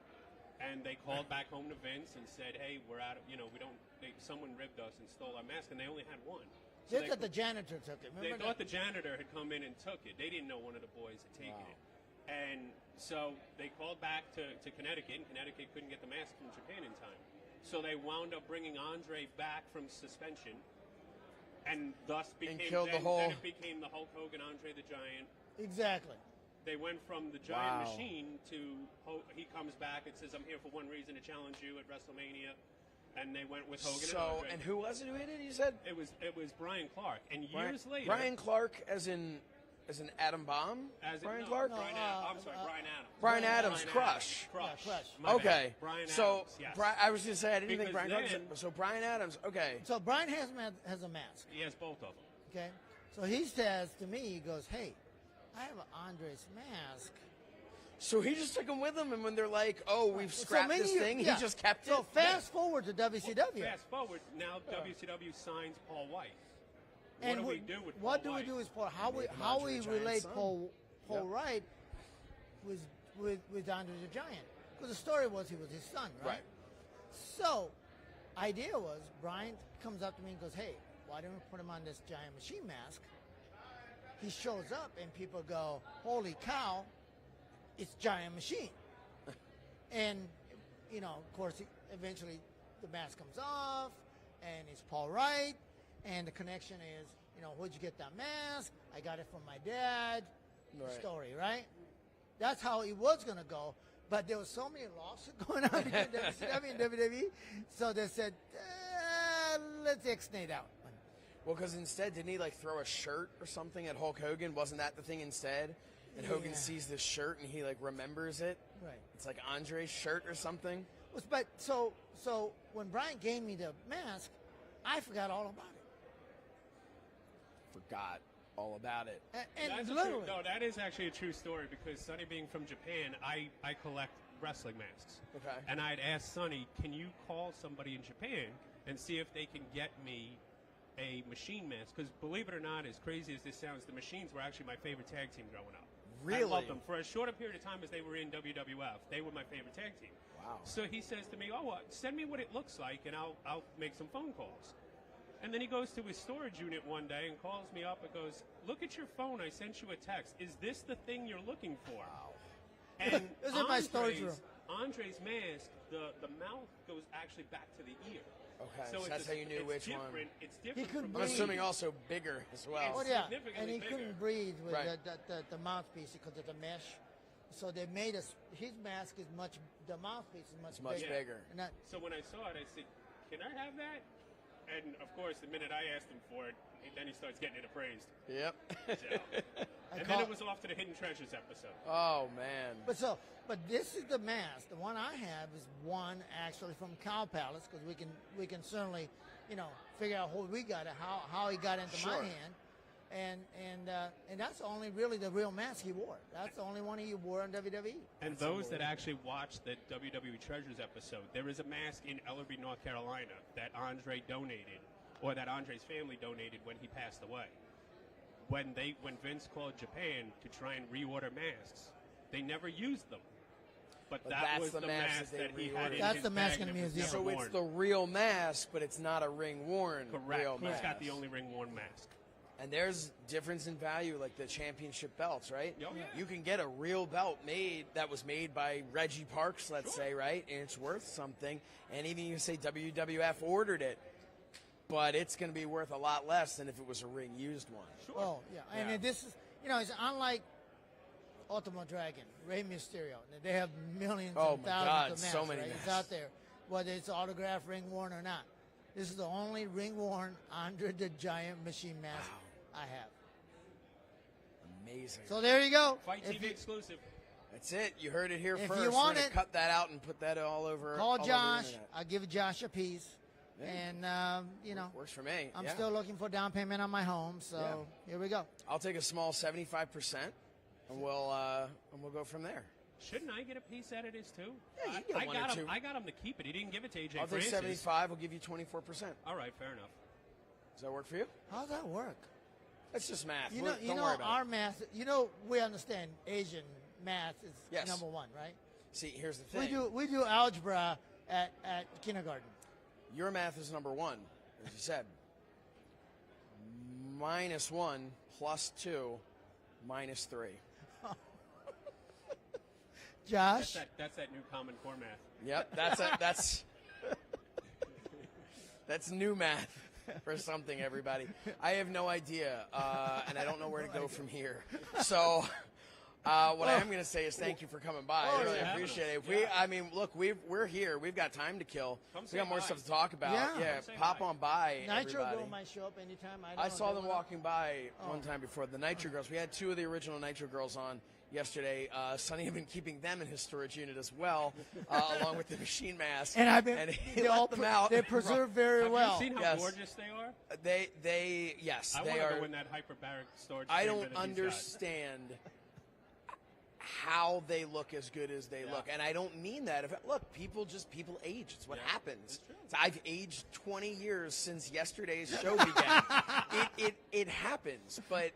and they called back home to Vince and said, "Hey, we're out of someone ribbed us and stole our mask, and they only had one." So They thought the janitor took it. they Remember thought that? the janitor had come in and took it. They didn't know one of the boys had taken it. And so they called back to Connecticut, and Connecticut couldn't get the mask from Japan in time. So they wound up bringing Andre back from suspension, and thus became killed the then whole- it became the Hulk Hogan Andre the Giant. Exactly. They went from the giant Wow. machine to he comes back and says, "I'm here for one reason, to challenge you at WrestleMania." And they went with Hogan and So, Andre. and who was it who hit it, you said? It was Brian Clark. And years later, Brian Clark as in Adam Bomb? Brian Clark? Brian I'm sorry, Brian Adams. Brian Adams, Brian Crush. Crush. Crush. My Okay. bad. Brian so Adams, yes. I was going to say I didn't think Because Brian Clark. then- So Brian Adams. Okay. So Brian has a mask. He has both of them. Okay. So he says to me, he goes, "Hey, I have an Andres mask." So he just took him with him, and when they're like, "Oh, we've So scrapped many this years- thing," yeah. he just kept So it. fast forward to WCW. Fast forward, now WCW signs Paul White. What And do we do with what Paul do we White? do with Paul? How we Make him how Andre we the Giant's relate son. Paul Yep. Wright with Andre the Giant? Because the story was he was his son, right? Right. So, idea was Brian comes up to me and goes, "Hey, why don't we put him on this giant machine mask?" He shows up and people go, "Holy cow, it's Giant Machine." And you know, of course, eventually the mask comes off, and it's Paul Wright, and the connection is, you know, where'd you get that mask? I got it from my dad. Right. Story, right? That's how it was going to go. But there was so many lawsuits going on between WCW and WWE, so they said, let's X-nate out. Well, because instead, didn't he like throw a shirt or something at Hulk Hogan? Wasn't that the thing instead? And Hogan Yeah. sees this shirt and he like remembers it. Right. It's like Andre's shirt or something. But so when Brian gave me the mask, I forgot all about it. Forgot all about it. And That's a literally, true, no, that is actually a true story because Sonny being from Japan, I collect wrestling masks. Okay. And I'd ask Sonny, can you call somebody in Japan and see if they can get me a machine mask? Because believe it or not, as crazy as this sounds, the Machines were actually my favorite tag team growing up. Really? I loved them. For as short a period of time as they were in WWF, they were my favorite tag team. Wow. So he says to me, oh, well, send me what it looks like, and I'll make some phone calls. And then he goes to his storage unit one day and calls me up and goes, look at your phone. I sent you a text. Is this the thing you're looking for? Wow. And It was in my storage room. Andre's mask, the mouth goes actually back to the ear. Okay, so it's that's how you knew which one. It's different. couldn't from I'm breathe. assuming also bigger as well. Oh yeah, significantly and he bigger. couldn't breathe with Right. the mouthpiece because of the mesh. So they made his mask is much, the mouthpiece is much, It's much bigger. And that, So when I saw it, I said, can I have that? And of course, the minute I asked him for it, then he starts getting it appraised. Yep. So, and then it was off to the Hidden Treasures episode. Oh man. but this is the mask. The one I have is one actually from Cow Palace because we can certainly, figure out who we got it, how he got into my Sure. hand. And that's only really the real mask he wore. That's the only one he wore on WWE. And those that actually watched the WWE Treasures episode, there is a mask in Ellerbe, North Carolina that Andre donated, or that Andre's family donated when he passed away. When Vince called Japan to try and reorder masks, they never used them. But that that's was the the mask mask that that they he had reordered. in That's his the mask bag in the that was museum. never So worn. it's the real mask, but it's not a ring worn Correct. real He's mask. got the only ring-worn mask. And there's difference in value, like the championship belts, right? Oh, yeah. You can get a real belt that was made by Reggie Parks, let's say, right? And it's worth something. And even you say WWF ordered it, but it's going to be worth a lot less than if it was a ring used one. Sure. Oh yeah, and then this is it's unlike Ultimate Dragon, Rey Mysterio. They have millions Oh, and my thousands God, of masks, so many right? It's masks. out there, whether it's autographed, ring worn or not. This is the only ring worn Andre the Giant machine mask I have. Amazing. So there you go. Fight If TV you- exclusive. That's it. You heard it here If first. you want We're gonna it, cut that out and put that all over. Call all over the Josh. internet. I'll give Josh a piece. Yeah. And Works for me. I'm yeah. still looking for down payment on my home. So Yeah. here we go. I'll take a small 75%, and we'll go from there. Shouldn't I get a piece out of this too? Yeah, you get I one or got two. him. I got him to keep it. He didn't give it to AJ I'll take Francis. 75. We'll give you 24%. All right, fair enough. Does that work for you? How's that work? It's just math. You Don't know, worry about our it. math. We understand Asian math is Yes. number one, right? See, here's the thing. We do algebra at kindergarten. Your math is number one, as you said. -1 plus 2 minus 3. Josh, That's that new Common Core math. Yep, that's new math for something, everybody. I have no idea, and I don't know where to go from here. So, what I am going to say is thank you for coming by. I really appreciate it. We're here. We've got time to kill. We got more stuff to talk about. Yeah. Pop on by, Nitro everybody. Girl might show up anytime. I saw them walking by Oh. one time before. The Nitro Girls. We had 2 of the original Nitro Girls on yesterday. Sonny had been keeping them in his storage unit as well, along with the machine mask. And I've been. And he they let all them out. They're preserved very well. Have you seen how gorgeous they are? Yes, I they want to are. go in that hyperbaric storage I chamber don't that he's got. understand how they look as good as they look, and I don't mean that. People age. It's what happens. So I've aged 20 years since yesterday's show began. It happens, but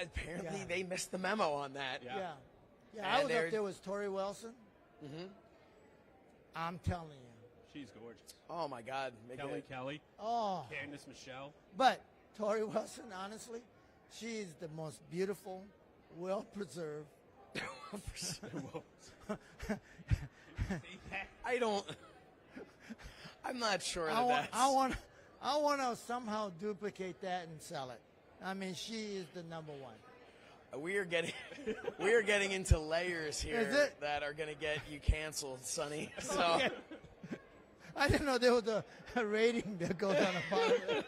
apparently they missed the memo on that. Yeah. And I was they're- up there with Tori Wilson. Mhm. I'm telling you. She's gorgeous. Oh my God, Kelly. Oh. Candice Michelle. But Tori Wilson, honestly, she is the most beautiful, well-preserved. I'm not sure I that want, that's. I want to somehow duplicate that and sell it. I mean, she is the number one. We are getting into layers here that are going to get you canceled, Sonny. So I didn't know there was a rating that goes on the bottom.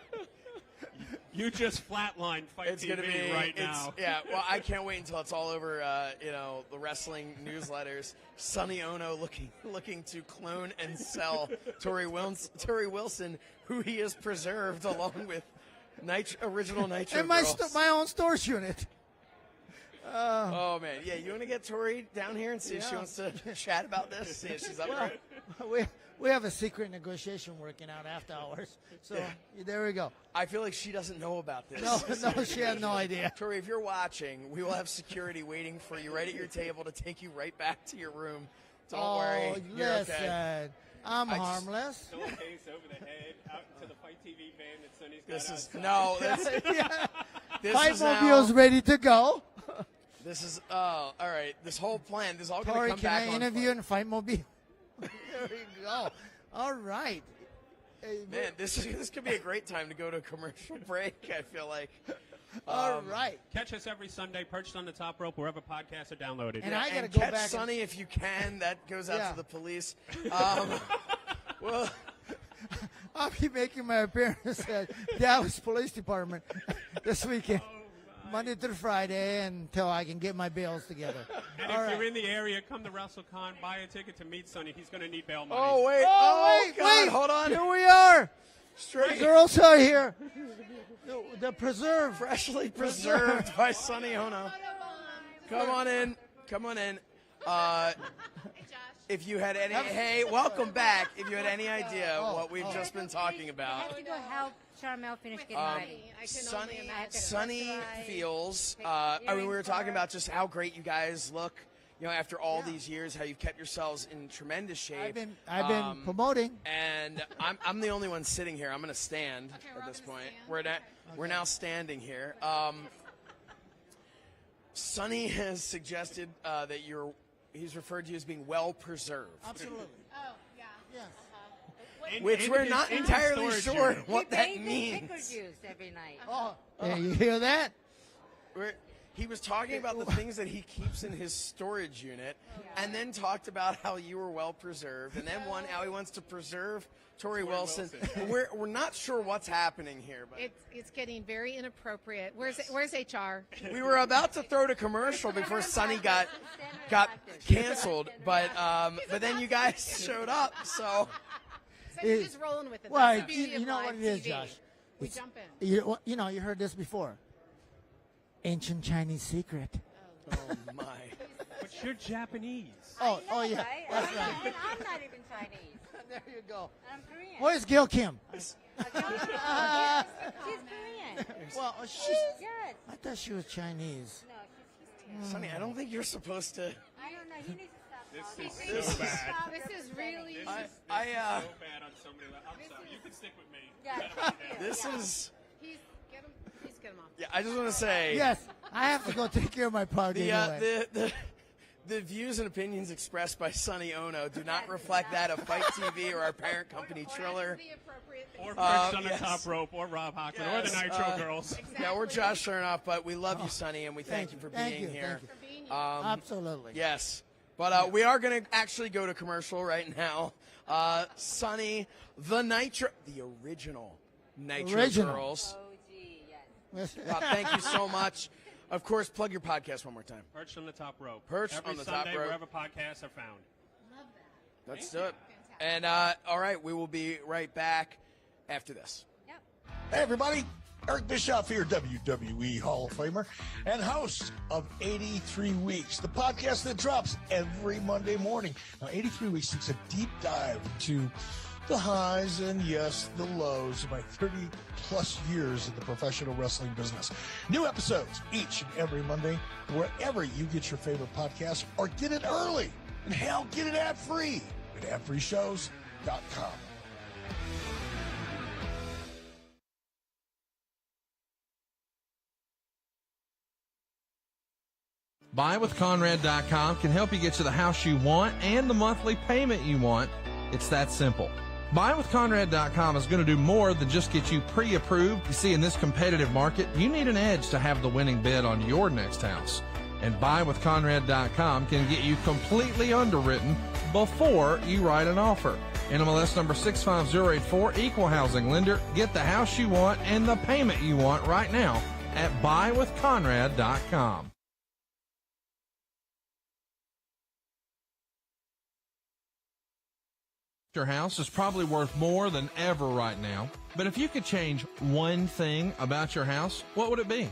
You just flatlined Fight it's going to TV be right now. Yeah, well, I can't wait until it's all over. The wrestling newsletters. Sonny Ono looking to clone and sell Tori Wilson, who he has preserved along with original Nitro and girls. my own storage unit. Oh man, yeah. You want to get Tori down here and see if she wants to chat about this? See if she's up for it. We have a secret negotiation working out after hours. So there we go. I feel like she doesn't know about this. No, she has no idea. Tori, if you're watching, we will have security waiting for you right at your table to take you right back to your room. Don't worry. You're okay. I'm harmless. Don't case over the head out to the Fight TV van that Sonny's got. This Fight Mobile's ready to go. This is all right. This whole plan. This is all going Tori, to come back on. can I interview in Fight Mobile? There we go. All right. Man, this could be a great time to go to a commercial break, I feel like. All right. Catch us every Sunday, perched on the top rope, wherever podcasts are downloaded. And I got to go back. Catch Sonny if you can. That goes out to the police. Well, I'll be making my appearance at Dallas Police Department this weekend. Monday through Friday until I can get my bills together. And if you're in the area, come to Wrestle Con, buy a ticket to meet Sonny. He's going to need bail money. Oh, wait. Wait. Hold on. Here we are. Straight. The girls are here. The preserve. Freshly preserved by Sonny Ono. Come on in. If you had any, welcome back. If you had any idea what we've just been talking about. I have to go help Charmel finish getting ready. Sonny feels, we were talking about just how great you guys look, after all these years, how you've kept yourselves in tremendous shape. I've been promoting. And I'm the only one sitting here. I'm going to stand at this point. We're now standing here. Sonny has suggested that he's referred to you as being well preserved. Absolutely. Oh, yeah. Yes. Which we're not entirely sure what that means. Pickle juice every night. Yeah, you hear that? He was talking about the things that he keeps in his storage unit, and then talked about how you were well preserved, and then how he wants to preserve Tori Wilson. We're not sure what's happening here, but it's getting very inappropriate. Where's HR? We were about to throw to commercial before Sonny got canceled, but then you guys showed up, so. So you're just rolling with it. Well, That's the beauty of you know live what it is, TV. Josh. We jump in. You heard this before. Ancient Chinese secret. Oh my! But you're Japanese. Oh yeah, that's right. And I'm not even Chinese. There you go. I'm Korean. Where's Gil Kim? She's Korean. Well, Yes. I thought she was Chinese. No, she's Sonny, I don't think you're supposed to. I don't know. He needs to stop. This is so bad. This is really. This is so bad on so many levels. I'm sorry. You can stick with me. Yeah. This is. Please get him off. Yeah, I just want to say. Yes, I have to go take care of my party anyway. The views and opinions expressed by Sonny Ono do not reflect that of Fight TV or our parent company, Triller. Or Perched on the Top Rope, or Rob Hockman, or the Nitro Girls. Yeah, we're Josh Shernoff, but we love you, Sonny, and we thank you for being here. Absolutely. Yes. But we are going to actually go to commercial right now. Sonny, the original Nitro Girls. Rob, thank you so much. Of course, plug your podcast one more time. Perched on the Top Rope. Perched every on the Sunday, Top Rope. wherever podcasts are found. Love that. Let's do it. And all right, we will be right back after this. Hey, everybody. Eric Bischoff here, WWE Hall of Famer and host of 83 Weeks, the podcast that drops every Monday morning. Now, 83 Weeks takes a deep dive into the highs and, yes, the lows of my 30-plus years in the professional wrestling business. New episodes each and every Monday, wherever you get your favorite podcast, or get it early. And hell, get it ad-free at adfreeshows.com. BuyWithConrad.com can help you get you the house you want and the monthly payment you want. It's that simple. Buywithconrad.com is going to do more than just get you pre-approved. You see, in this competitive market, you need an edge to have the winning bid on your next house. And Buywithconrad.com can get you completely underwritten before you write an offer. NMLS number 65084, equal housing lender. Get the house you want and the payment you want right now at Buywithconrad.com. Your house is probably worth more than ever right now. But if you could change one thing about your house, what would it be?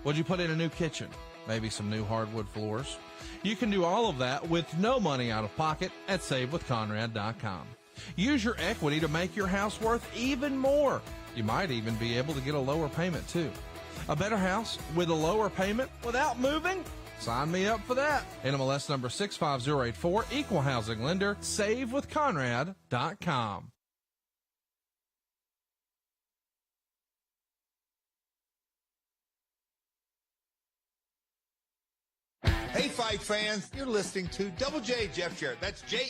Would you put in a new kitchen? Maybe some new hardwood floors? You can do all of that with no money out of pocket at SaveWithConrad.com. Use your equity to make your house worth even more. You might even be able to get a lower payment too. A better house with a lower payment without moving? Sign me up for that. NMLS number 65084, equal housing lender, SaveWithConrad.com. Hey, Fight fans, you're listening to Double J Jeff Jarrett. That's Jeff,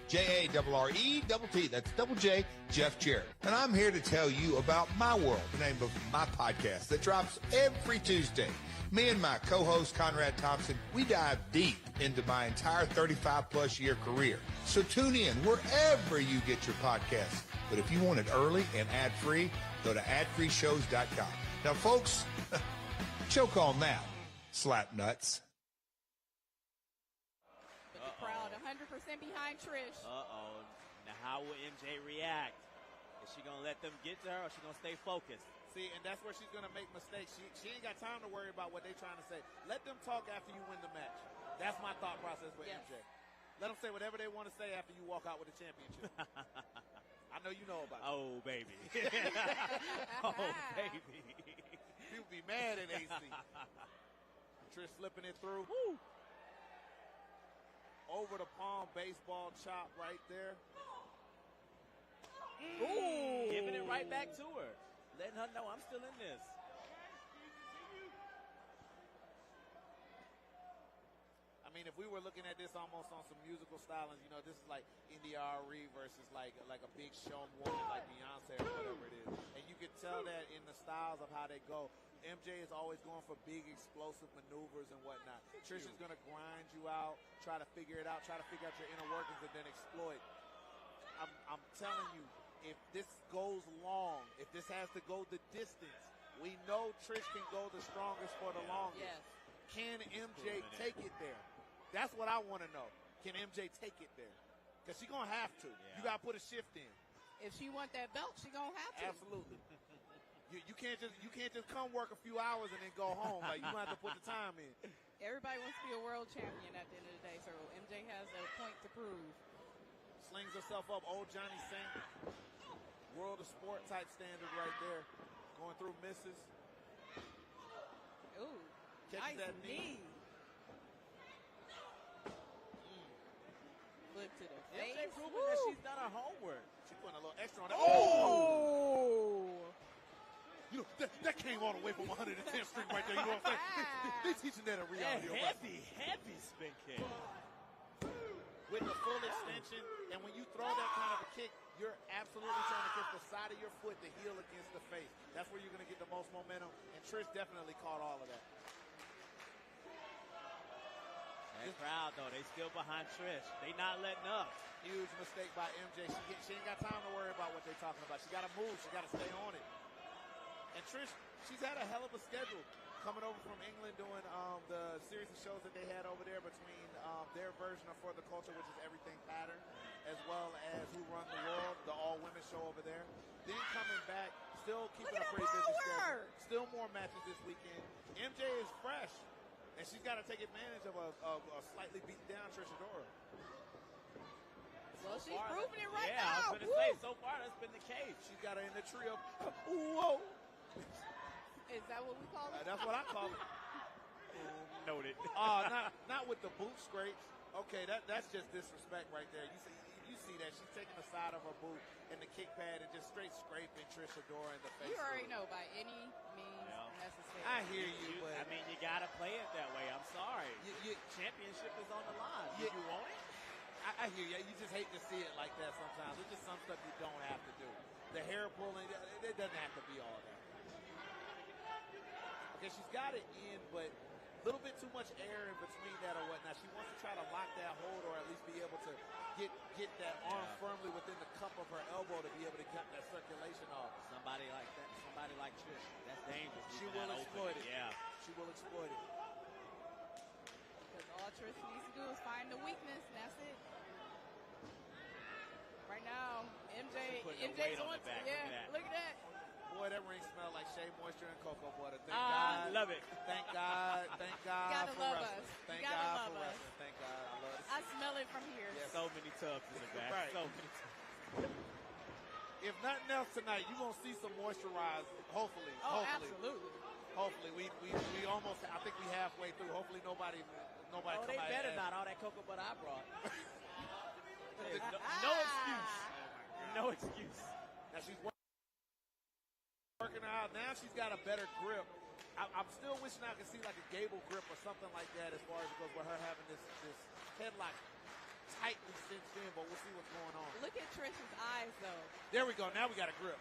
J-A-R-R-E-T-T. That's Double J Jeff Jarrett. And I'm here to tell you about My World, the name of my podcast that drops every Tuesday. Me and my co-host, Conrad Thompson, we dive deep into my entire 35-plus year career. So tune in wherever you get your podcasts. But if you want it early and ad-free, go to adfreeshows.com. Now, folks, choke on that, slap nuts. The crowd 100% behind Trish. Uh-oh. Now, how will MJ react? Is she going to let them get to her, or is she going to stay focused? See, and that's where she's going to make mistakes. She ain't got time to worry about what they're trying to say. Let them talk after you win the match. That's my thought process with MJ. Let them say whatever they want to say after you walk out with the championship. I know you know about it. Oh, baby. Oh, baby. People be mad at AC. Trish slipping it through. Woo. Over the palm, baseball chop right there. Ooh. Giving it right back to her. Letting her know I'm still in this. I mean, if we were looking at this almost on some musical stylings, you know, this is like India.Arie versus like a big show woman like Beyonce or whatever it is. And you can tell that in the styles of how they go. MJ is always going for big, explosive maneuvers and whatnot. Trish is going to grind you out, try to figure it out, try to figure out your inner workings, and then exploit. I'm telling you, if this goes long, if this has to go the distance, we know Trish can go the strongest for the longest. Yes. Can MJ take it there? That's what I want to know. Can MJ take it there? Because she's going to have to. Yeah. You got to put a shift in. If she want that belt, she's going to have to. Absolutely. You can't just come work a few hours and then go home. Like, you have to put the time in. Everybody wants to be a world champion at the end of the day, so MJ has a point to prove. Slings herself up. Old Johnny Saint. World of sport type standard right there. Going through misses. Ooh. Catches Nice that knee. Flip to the MJ face. proving that she's done her homework. She's putting a little extra on that. Oh! You know, that came all the way from 110 string right there. You know what I'm saying? They teaching that in reality. Heavy spin kick. With the full extension, and when you throw that kind of a kick, you're absolutely trying to get the side of your foot to heel against the face. That's where you're going to get the most momentum, and Trish definitely caught all of that. That crowd, though, they still behind Trish. They not letting up. Huge mistake by MJ. She ain't got time to worry about what they're talking about. She got to move. She got to stay on it. And Trish, she's had a hell of a schedule coming over from England doing the series of shows that they had over there between their version of For the Culture, which is Everything Pattern, as well as Who Run the World, the all-women show over there. Then coming back, still keeping a pretty busy schedule. Still more matches this weekend. MJ is fresh, and she's got to take advantage of a slightly beaten down Trish Adora. Well, she's proving it right now. Yeah, I was going to say, so far that's been the case. She's got her in the trio. Whoa. Is that what we call it? That's what I call it. Noted. Not with the boot scrapes. Okay, that's just disrespect right there. You see that she's taking the side of her boot and the kick pad and just straight scraping Trish Adora in the face. You already know by any means necessary. I hear you, but I mean, you gotta play it that way. I'm sorry. Championship is on the line. Do you want it? I hear you. You just hate to see it like that sometimes. There's just some stuff you don't have to do. The hair pulling, it doesn't have to be all that. Okay, she's got it in, but a little bit too much air in between that or whatnot. She wants to try to lock that hold or at least be able to get that arm firmly within the cup of her elbow to be able to get that circulation off. Somebody like that, somebody like Trish, that's dangerous. She will exploit it. Yeah. She will exploit it. Because all Trish needs to do is find the weakness, and that's it. Right now, MJ's on the back. Yeah, look at that. Boy, that ring smells like shea moisture and cocoa butter. Thank I God. love it. Thank God. Thank God Gotta for love wrestling. us. Thank Gotta God love for us. wrestling. Thank God. I love it. I smell it from here. Yes. So many tubs in the back. Right. So many tubs. If nothing else tonight, you're going to see some moisturize, hopefully. Oh, hopefully. absolutely. Hopefully. We almost, I think we halfway through. Hopefully nobody Oh, come they out better and- not. All that cocoa butter I brought. There's no excuse. No excuse. Now she's working her out. Now she's got a better grip. I'm still wishing I could see like a Gable grip or something like that as far as it goes with her having this headlock tightly cinched in, but we'll see what's going on. Look at Trish's eyes, though. There we go. Now we got a grip.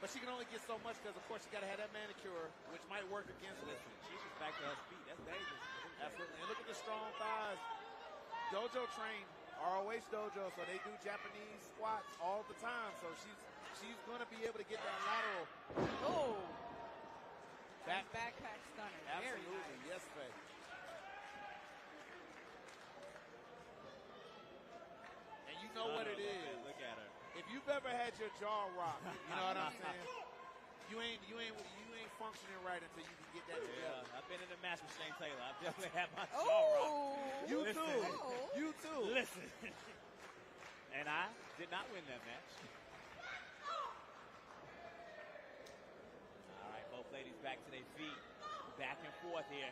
But she can only get so much because, of course, she got to have that manicure, which might work against her. She's just back to her feet. That's dangerous. Absolutely. And look at the strong thighs. Dojo trained, ROH dojo, so they do Japanese squats all the time. So she's going to be able to get that lateral. Oh. Backpack stunner. Very Absolutely. nice. Yes, Faye. And you know what it is. Look at her. If you've ever had your jaw rocked, you know what I'm saying? You ain't functioning right until you can get that together. I've been in a match with Shane Taylor. I've definitely had my jaw Oh. rocked. You Listen. too. You too. Listen. And I did not win that match. All right, both ladies back to their feet. Back and forth here.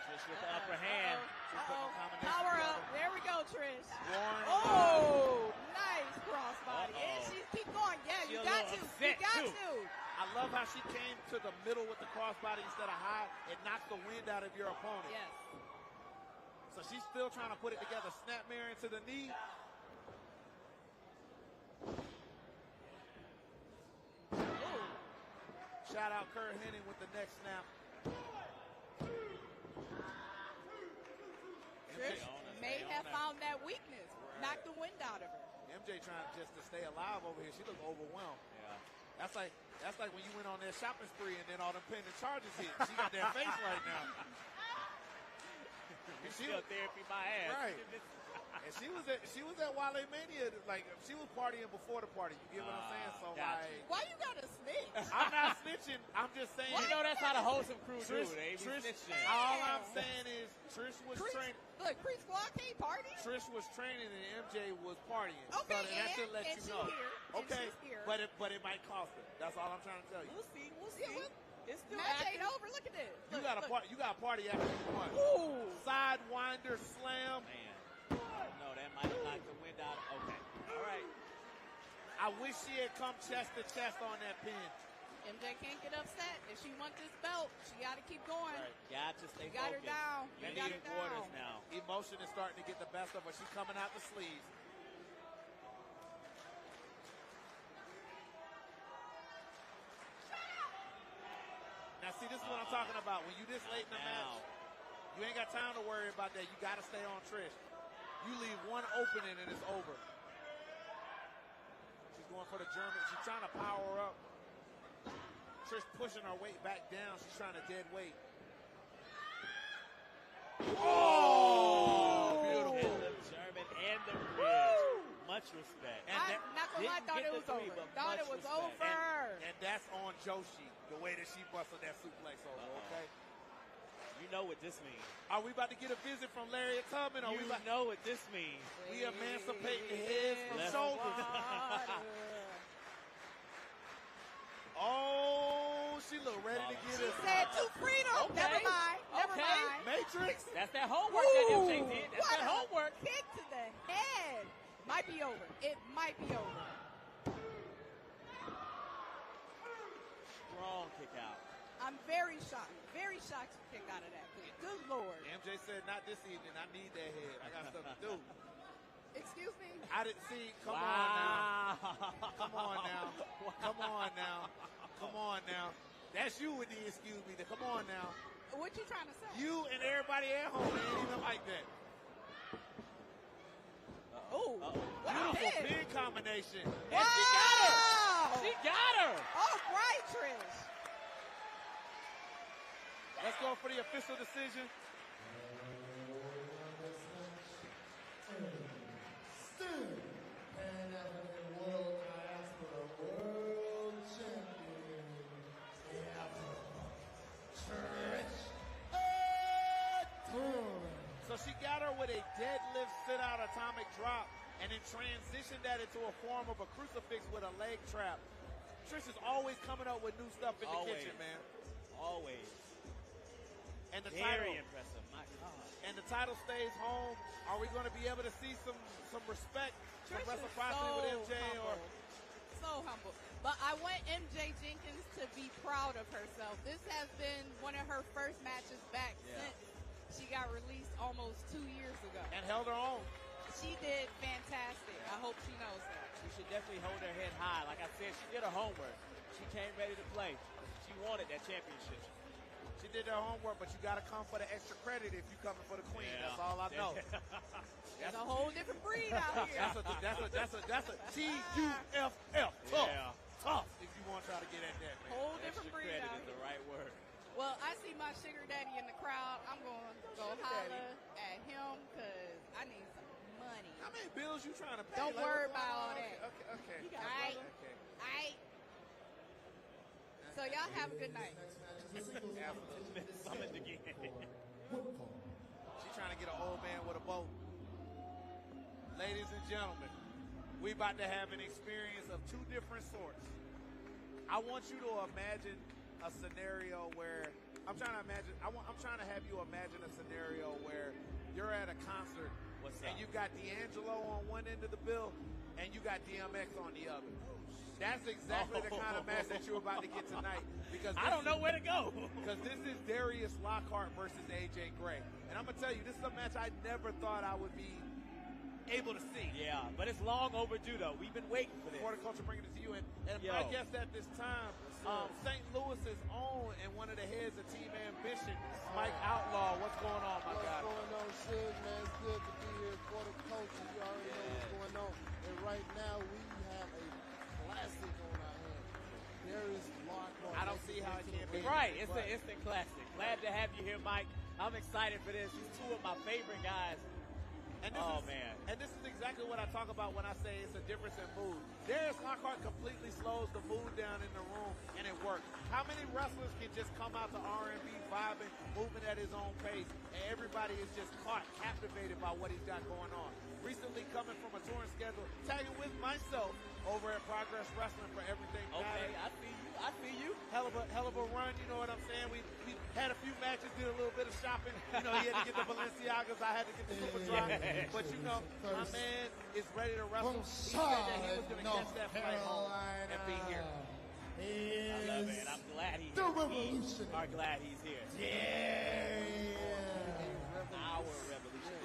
Trish with the upper hand. Power up. There we go, Trish. Warren. Oh, nice crossbody. And she keep going. Yeah, you got to. You got to. I love how she came to the middle with the crossbody instead of high. It knocks the wind out of your opponent. Yes. So she's still trying to put it together. Snapmare into the knee. Shout out Kurt Hennig with the next snap. Trish may have found that weakness. Knocked the wind out of her. MJ trying just to stay alive over here. She looks overwhelmed. Yeah. That's like when you went on that shopping spree and then all the pending charges hit. She got that face right now. And she was therapy my ass. Right. And she was at Wale Mania, like she was partying before the party. You get what I'm saying? So gotcha. like, Why you gotta snitch? I'm not snitching. I'm just saying. You know that's how the wholesome crew do. Trish, They be snitching. all I'm saying is Trish was training. Look, Creek Squad can't party. Trish was training and MJ was partying. Okay, so that should let and you she know. here, and Okay, she's here. but it might cost her. That's all I'm trying to tell you. We'll see. It's still match ain't over. Look at this. You got a party after you won. Ooh. Sidewinder slam. Man. No, that might have knocked the wind out. Okay. All right. I wish she had come chest to chest on that pin. MJ can't get upset. If she wants this belt, she got to keep going. Right. Got to stay Got her focused. down. You Got need her down. quarters now. Emotion is starting to get the best of her. She's coming out the sleeves. Now, see, this is what I'm talking about. When you this late in the match, you ain't got time to worry about that. You got to stay on Trish. You leave one opening and it's over. She's going for the German. She's trying to power up. Trish pushing her weight back down. She's trying to dead weight. Oh! Beautiful. And the German and the bridge. Much respect. I'm not going to lie, thought it was over. Thought it was over. And that's on Joshi, the way that she busted that suplex over, okay? You know what this means. Are we about to get a visit from Lariat Tubman? You know what this means. We emancipating the heads from shoulders. Oh, she look ready to get it. She said to freedom. Okay. Never mind. Never Okay. mind. Matrix. That's that homework that MJ did. That's What that a homework. kick to the head. Might be over. It might be over. Strong kick out. I'm very shocked you kicked out of that. Good Lord. MJ said, not this evening. I need that head. I got stuff to do. Excuse me? I didn't see. Come on now. Come on now. Come on now. Come on now. That's you with the excuse me. Come on now. What you trying to say? You and everybody at home ain't even like that. Oh, beautiful pin combination. And she got her. She got her. All right, Trish. Let's go for the official decision. Still, Pan-African World Diaspora World Champion, Trish Adora. So she got her with a deadlift sit-out atomic drop and then transitioned that into a form of a crucifix with a leg trap. Trish is always coming up with new stuff in the kitchen, man. Always. And the Very title, impressive. My God. and the title stays home. Are we going to be able to see some respect, some Trish is reciprocity with MJ? Or so humble. But I want MJ Jenkins to be proud of herself. This has been one of her first matches back since she got released almost 2 years ago. And held her own. She did fantastic. I hope she knows that. She should definitely hold her head high. Like I said, she did her homework. She came ready to play. She wanted that championship. She did her homework, but you got to come for the extra credit if you coming for the queen. That's all I know. There's a whole different breed out here. That's a T-U-F-F. Tough. Tough if you want to try to get at that, man. Whole different breed Credit out is the here. right word. Well, I see my sugar daddy in the crowd. I'm going to go holler at him because I need some money. How many bills you trying to pay? Don't Like, worry what's about all going on? that. Okay. All right. Okay. All right. So y'all have a good night. Summoned again. She trying to get an old man with a boat. Ladies and gentlemen, we about to have an experience of two different sorts. I want you to imagine a scenario where I'm trying to have you imagine a scenario where you're at a concert and you got D'Angelo on one end of the bill and you got DMX on the other. That's exactly the kind of match that you're about to get tonight. Because I don't know where to go. Because this is Darius Lockhart versus AJ Gray. And I'm going to tell you, this is a match I never thought I would be able to see. Yeah, but it's long overdue, though. We've been waiting for this. For the culture bringing it to you. And my guess at this time, St. Louis's own and one of the heads of Team Ambition, Mike Outlaw. What's going on, my guy? What's going on, Shug, man? It's good to be here for the culture. You already know what's going on. And right now, we have a classic on our hands. Darius Lockhart. I don't see how it can't be. Right, it's an instant classic. Glad to have you here, Mike. I'm excited for this. He's two of my favorite guys. And this is exactly what I talk about when I say it's a difference in mood. Darius Lockhart completely slows the mood down in the room, and it works. How many wrestlers can just come out to R&B vibing, moving at his own pace, and everybody is just caught, captivated by what he's got going on? Recently coming from a touring schedule, tagging with myself over at Progress Wrestling for Everything Okay, Matters. I see you. Hell of a run, you know what I'm saying? We had a few matches, did a little bit of shopping. You know, he had to get the Balenciagas, I had to get the Super Drop. But you know, my man is ready to wrestle. He said that he was going to catch that flight home and be here. I love it. I'm glad he's The Revolution. We are glad he's here. Our revolution.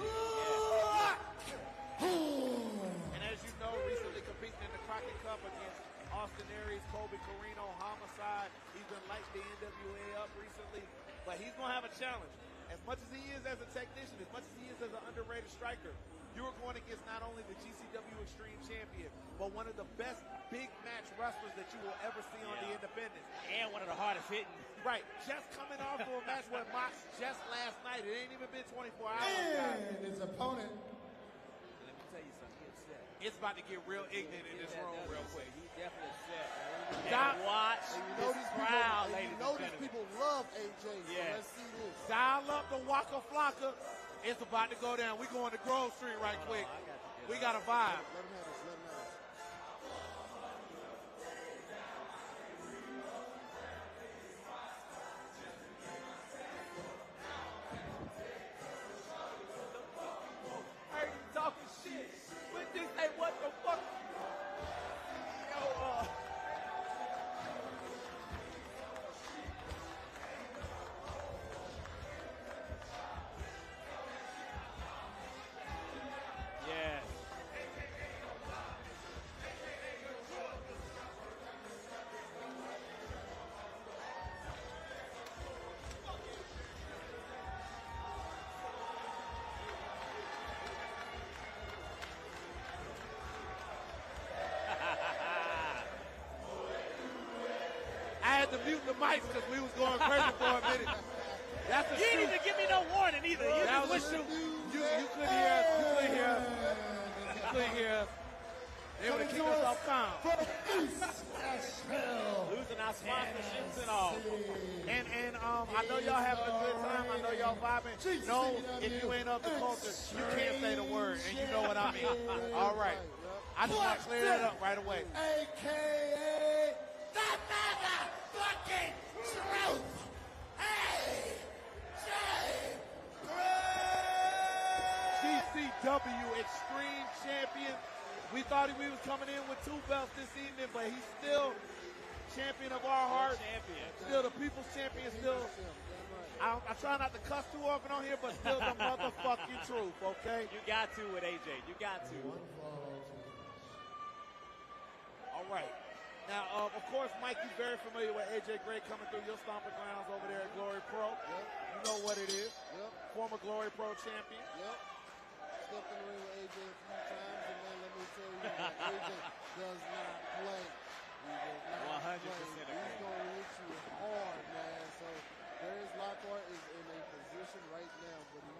And as you know, recently competing in the Crockett Cup against Austin Aries, Colby Carino, Homicide. He's been lighting the NWA up recently, but he's going to have a challenge. As much as he is as a technician, as much as he is as an underrated striker, you are going against not only the GCW Extreme Champion, but one of the best big match wrestlers that you will ever see on the independents. And one of the hardest hitting. Right. Just coming off of a match with Mox just last night. It ain't even been 24 hours. And his opponent. Let me tell you something. He's set. It's about to get real ignorant in this room real quick. He's definitely set. Stop. And watch this crowd, ladies and Notice gentlemen. people love AJ. So let's see this. Dial up the Waka Flocka. It's about to go down. We going to Grove Street right quick. We got a vibe. Let him have this. Let him have this. Hey, you talking shit. With this, hey, what the fuck? Yo, mute the mics because we was going crazy for a minute. That's a You didn't even give me no warning either. You That just was went a shoot. You couldn't hear us. You couldn't hear us. You couldn't hear us. They would have kicked us off calm. Losing our sponsorships and all. And I know y'all having a good time. I know y'all vibing. No, if you ain't of the culture, you can't say the word, and you know what I mean. All right. I just want to clear that up right away. AKA the motherfucking truth. GCW Extreme Champion. We thought we was coming in with 2 belts this evening, but he's still champion of our heart. Still the people's champion. Still, I try not to cuss too often on here, but still the motherfucking truth, okay? You got to with AJ. You got to. All right. Now, of course, Mike, you're very familiar with AJ Gray coming through your stomping grounds over there at Glory Pro. Yep. You know what it is. Yep. Former Glory Pro champion. Yep. Stepped in the ring with AJ a few times, and man, let me tell you that AJ does not play. He does not 100% play. He's going to hit you hard, man. So Darius Lockhart is in a position right now, but he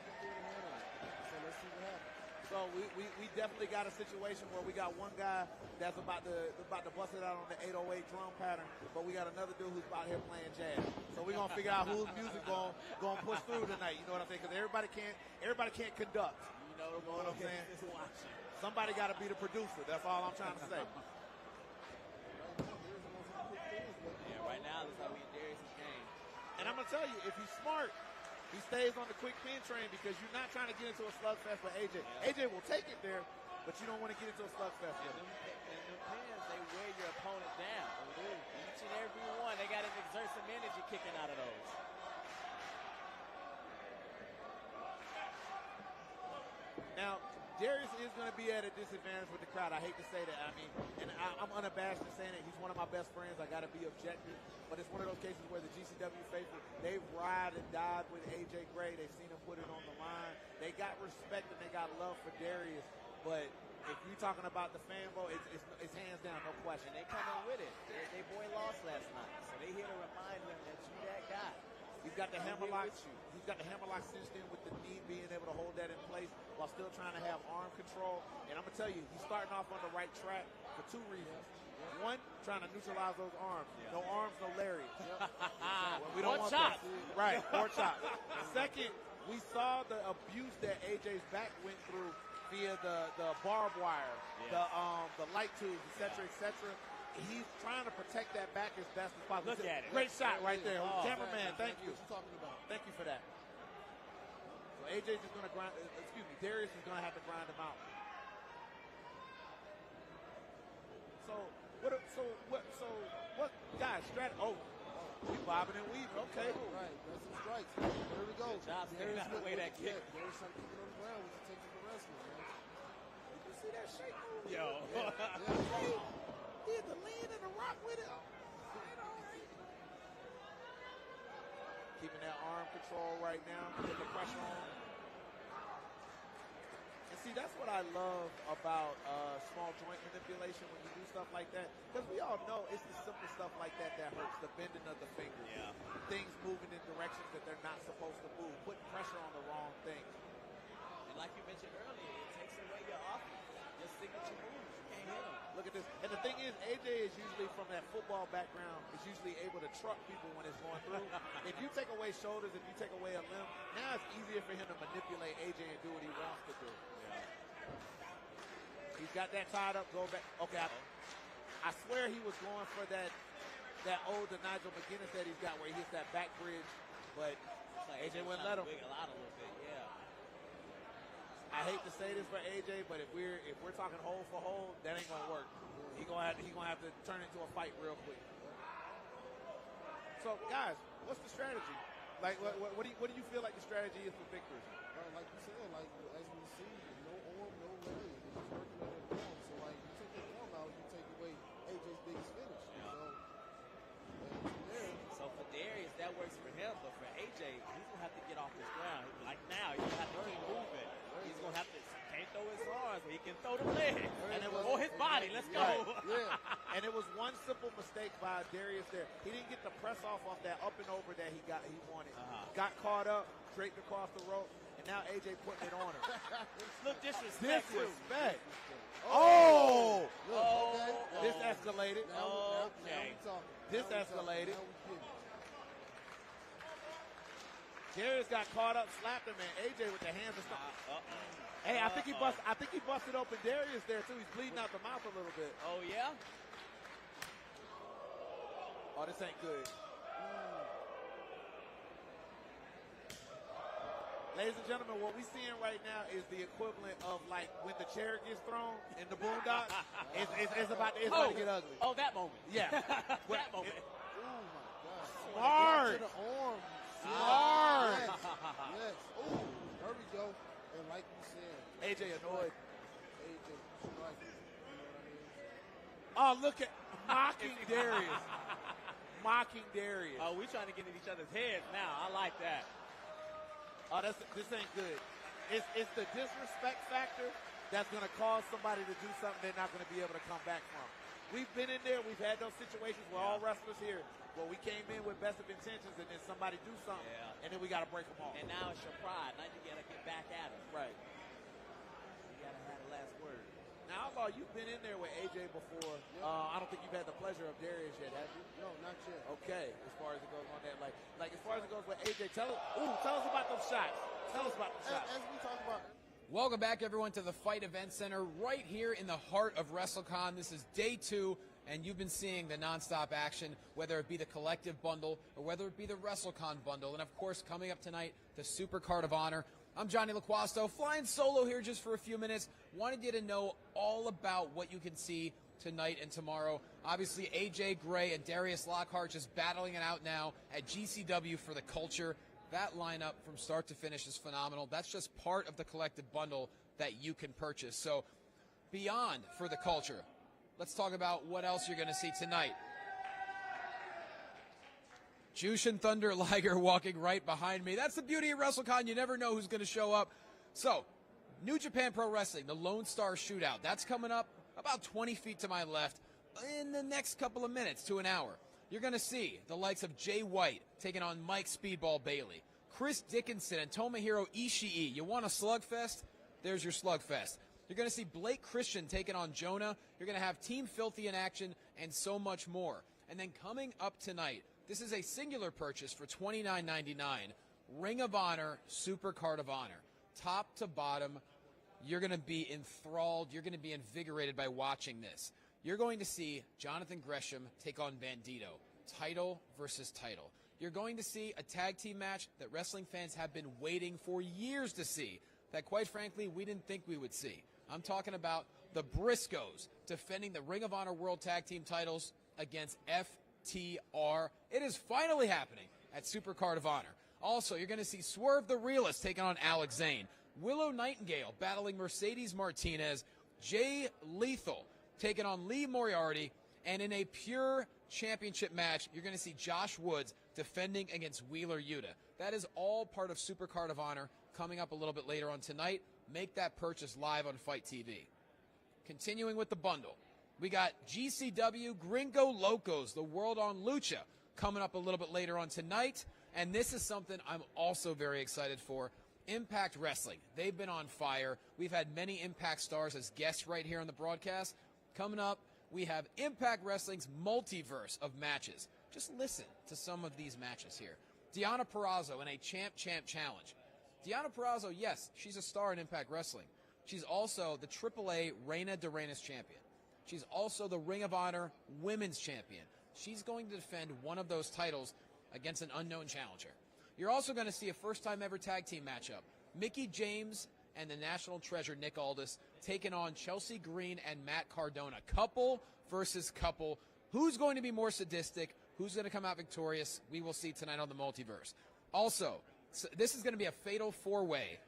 can get a hand on it. So let's see what happens. So we definitely got a situation where we got one guy that's about to bust it out on the 808 drum pattern, but we got another dude who's out here playing jazz. So we're gonna figure out whose music gonna push through tonight. You know what I'm saying? Because everybody can't conduct. You know what I'm saying? Somebody got to be the producer. That's all I'm trying to say. Yeah, right now, that's how we in Darius' game. And I'm gonna tell you, if he's smart, he stays on the quick pin train because you're not trying to get into a slugfest with AJ. Yeah. AJ will take it there, but you don't want to get into a slugfest with him. And them pins, they wear your opponent down. Each and every one, they got to exert some energy kicking out of those. Now, Darius is going to be at a disadvantage with the crowd. I hate to say that. I mean, and I'm unabashed in saying it. He's one of my best friends. I got to be objective. But it's one of those cases where the GCW faithful, they've ride and died with AJ Gray. They've seen him put it on the line. They got respect and they got love for Darius. But if you're talking about the fan vote, it's hands down, no question. They coming with it. They boy lost last night. So they here to remind him that you that guy. He's got the hammerlock. He's got the hammerlock cinched in with the knee being able to hold that in place while still trying to have arm control. And I'm gonna tell you, he's starting off on the right track for 2 reasons. One, trying to neutralize those arms. No arms, no lariat. We don't want chop. that. Right, or chop. Second, we saw the abuse that AJ's back went through via the barbed wire, the light tubes, etc., etc. He's trying to protect that back as best as possible. Look at it. Great shot right there. Oh, Cameraman, thank you. What you talking about? Thank you for that. So AJ's just going to grind, Darius is going to have to grind him out. So what, guys, we bobbing and weaving, okay. Right, that's some strikes. There we go. Good job, sticking out the way that kick. Darius trying to keep it on the ground, which it takes for wrestling, man. You can see that shake move. Yo. He had the lean and the rock with it. Keeping that arm control right now, putting the pressure on. And see, that's what I love about small joint manipulation when you do stuff like that. Because we all know it's the simple stuff like that that hurts. The bending of the fingers. Yeah. Things moving in directions that they're not supposed to move. Putting pressure on the wrong thing. And like you mentioned earlier, it takes away your offense. Your signature moves. You can't hit them. Look at this. And the thing is, AJ is usually from that football background, is usually able to truck people when it's going through. If you take away shoulders, if you take away a limb, now it's easier for him to manipulate AJ and do what he wants to do. Yeah. He's got that tied up, go back. Okay, I swear he was going for that old Nigel McGuinness that he's got where he hits that back bridge, but Like AJ wouldn't let him. Wiggle out a little bit, yeah. I hate to say this for AJ, but if we're talking hole for hole, that ain't gonna work. He gonna have to turn into a fight real quick. So guys, what's the strategy? Like, what do you feel like the strategy is for victory? Like you said, like as we see, no arm, no leg. He's working on that arm. So like you take that arm out, you take away AJ's biggest finish. So for Darius, that works for him, but for AJ, he's gonna have to get off this ground. Like now, he's gonna have to keep moving. He's gonna have to can't throw his arms, but he can throw the legs. Or his body. Let's go. Yeah. And it was one simple mistake by Darius there. He didn't get the press off that up and over that he wanted. Got caught up, draped across the rope, and now AJ putting it on him. Look, disrespect. Disrespect. Oh! This escalated. Okay. This escalated. Darius got caught up, slapped him, and AJ with the hands and stuff. Hey, I think he busted open Darius there too. He's bleeding out the mouth a little bit. Oh yeah. Oh, this ain't good. Ladies and gentlemen, what we're seeing right now is the equivalent of like when the chair gets thrown in the Boondocks. It's about to get ugly. Oh, that moment. Yeah. That moment. Oh my God. Smart. To the arm. Smart. Yes. Ooh, there we go. And like you said, AJ annoyed. AJ strike. You know what I mean? Oh, look at mocking Darius. Mocking Darius. Oh, we're trying to get in each other's heads now. I like that. Oh, this ain't good. It's the disrespect factor that's going to cause somebody to do something they're not going to be able to come back from. We've been in there. We've had those situations where all wrestlers here, where we came in with best of intentions and then somebody do something, and then we got to break them off. And now it's your pride. Now you got to get back at it. Right. You got to have the last word. Now, Outlaw, you've been in there with AJ before. I don't think you've had the pleasure of Darius yet, have you? No, not yet. Okay, as far as it goes on that, like as far as it goes with AJ, tell us about those shots. Tell us about the shots. As we talk about. Welcome back, everyone, to the FITE Event Center right here in the heart of WrestleCon. This is day 2, and you've been seeing the nonstop action, whether it be the Collective Bundle or whether it be the WrestleCon Bundle. And, of course, coming up tonight, the Super Card of Honor. I'm Johnny LaQuasto, flying solo here just for a few minutes. Wanted you to know all about what you can see tonight and tomorrow. Obviously, AJ Gray and Darius Lockhart just battling it out now at GCW for the culture. That lineup from start to finish is phenomenal. That's just part of the Collective Bundle that you can purchase. So beyond for the culture, let's talk about what else you're going to see tonight. Jushin Thunder Liger walking right behind me. That's the beauty of WrestleCon. You never know who's going to show up. So, New Japan Pro Wrestling, the Lone Star Shootout. That's coming up about 20 feet to my left in the next couple of minutes to an hour. You're going to see the likes of Jay White taking on Mike Speedball Bailey, Chris Dickinson and Tomohiro Ishii. You want a slugfest? There's your slugfest. You're going to see Blake Christian taking on Jonah. You're going to have Team Filthy in action and so much more. And then coming up tonight, this is a singular purchase for $29.99. Ring of Honor, Super Card of Honor. Top to bottom, you're going to be enthralled. You're going to be invigorated by watching this. You're going to see Jonathan Gresham take on Bandito. Title versus title. You're going to see a tag team match that wrestling fans have been waiting for years to see, that quite frankly we didn't think we would see. I'm talking about the Briscoes defending the Ring of Honor World Tag Team titles against FTR. It is finally happening at Super Card of Honor. Also, you're going to see Swerve the Realist taking on Alex Zane. Willow Nightingale battling Mercedes Martinez. Jay Lethal taking on Lee Moriarty. And in a pure championship match, you're going to see Josh Woods defending against Wheeler Yuta. That is all part of Super Card of Honor coming up a little bit later on tonight. Make that purchase live on FITE TV. Continuing with the bundle, we got GCW Gringo Locos, the World on Lucha, coming up a little bit later on tonight. And this is something I'm also very excited for. Impact Wrestling. They've been on fire. We've had many Impact stars as guests right here on the broadcast. Coming up, we have Impact Wrestling's multiverse of matches. Just listen to some of these matches here. Deanna Perazzo in a Champ Challenge. Deanna Perazzo, yes, she's a star in Impact Wrestling. She's also the AAA Reina de Reinas champion. She's also the Ring of Honor Women's Champion. She's going to defend one of those titles against an unknown challenger. You're also going to see a first-time ever tag team matchup. Mickie James and the National Treasure Nick Aldis taking on Chelsea Green and Matt Cardona. Couple versus couple. Who's going to be more sadistic? Who's going to come out victorious? We will see tonight on the Multiverse. Also, this is going to be a fatal four-way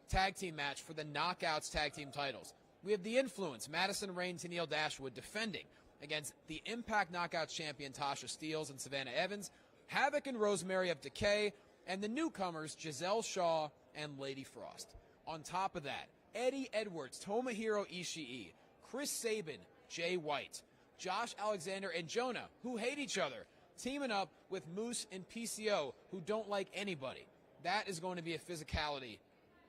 tag team match for the Knockouts tag team titles. We have the Influence, Madison Rayne, Tennille Dashwood, defending against the Impact Knockouts champion Tasha Steelz and Savannah Evans, Havoc and Rosemary of Decay, and the newcomers Giselle Shaw and Lady Frost. On top of that, Eddie Edwards, Tomohiro Ishii, Chris Sabin, Jay White, Josh Alexander and Jonah, who hate each other, teaming up with Moose and PCO, who don't like anybody. That is going to be a physicality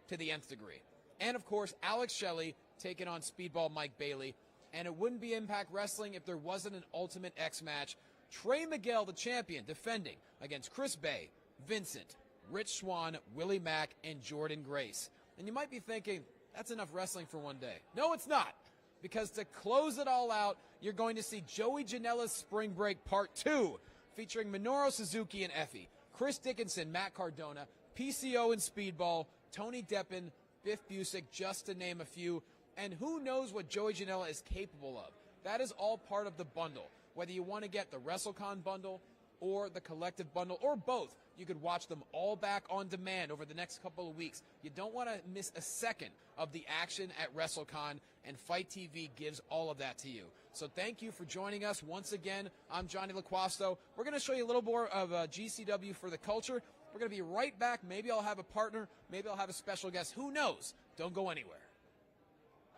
to the nth degree. And, of course, Alex Shelley taking on Speedball Mike Bailey. And it wouldn't be Impact Wrestling if there wasn't an Ultimate X match. Trey Miguel, the champion, defending against Chris Bay, Vincent, Rich Swann, Willie Mack, and Jordan Grace. And you might be thinking, that's enough wrestling for one day. No, it's not. Because to close it all out, you're going to see Joey Janela's Spring Break Part 2, featuring Minoru Suzuki and Effie, Chris Dickinson, Matt Cardona, PCO and Speedball, Tony Deppen, Biff Busick, just to name a few. And who knows what Joey Janela is capable of. That is all part of the bundle. Whether you want to get the Wrestle Con Bundle or the Collective Bundle or both, you could watch them all back on demand over the next couple of weeks. You don't want to miss a second of the action at WrestleCon, and FITE TV gives all of that to you. So thank you for joining us once again. I'm Johnny LaQuasto. We're going to show you a little more of GCW for the culture. We're going to be right back. Maybe I'll have a partner. Maybe I'll have a special guest. Who knows? Don't go anywhere.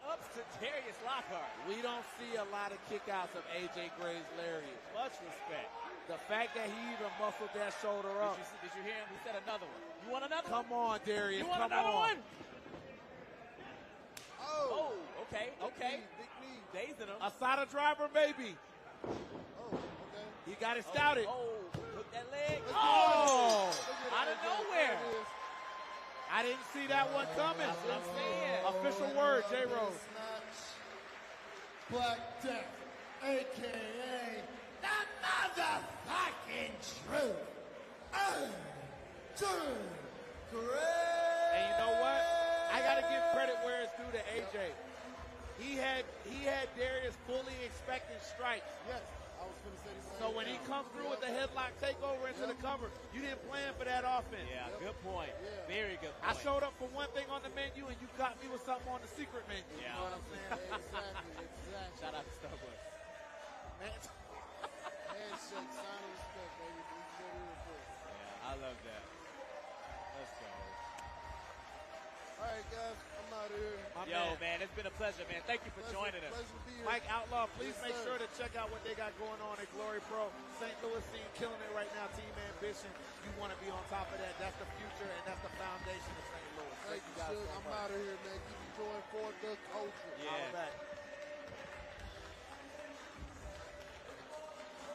Up to Darius Lockhart. We don't see a lot of kickouts of AJ Gray's lariat. Much respect. The fact that he even muscled that shoulder up. Did you hear him? He said another one. You want another Come one? on, Darius. You want Come another on. one? Oh, okay. Big knee. Dazing him. A Sada driver, maybe. Oh, okay. He got it scouted. Hook that leg. Oh! Out of nowhere. I didn't see that one coming. That's what I'm saying. Official word, J. Rose. Black Death, a.k.a. the motherfucking truth. And you know what? I got to give credit where it's due to AJ. He had Darius fully expecting strikes. Yes, I was going to say the same So when he comes through with the headlock takeover into the cover, you didn't plan for that offense. Yeah, good point. Very good point. I showed up for one thing on the menu, and you got me with something on the secret menu. Yeah. You know what I'm saying? Exactly. Shout out to Starbucks. Handshake, sign of respect, baby. This is what we were for. Yeah, I love that. Let's go. All right, guys, I'm out of here. Yo, man, it's been a pleasure, man. Thank you for joining us. Pleasure to be here. Mike Outlaw, please Yes, make sir. sure to check out what they got going on at Glory Pro. St. Louis scene killing it right now. Team Ambition. You want to be on top of that. That's the future, and that's the foundation of St. Louis. Thank you, guys Suge. so I'm much. out of here, man. Keep enjoying for the culture. All of that.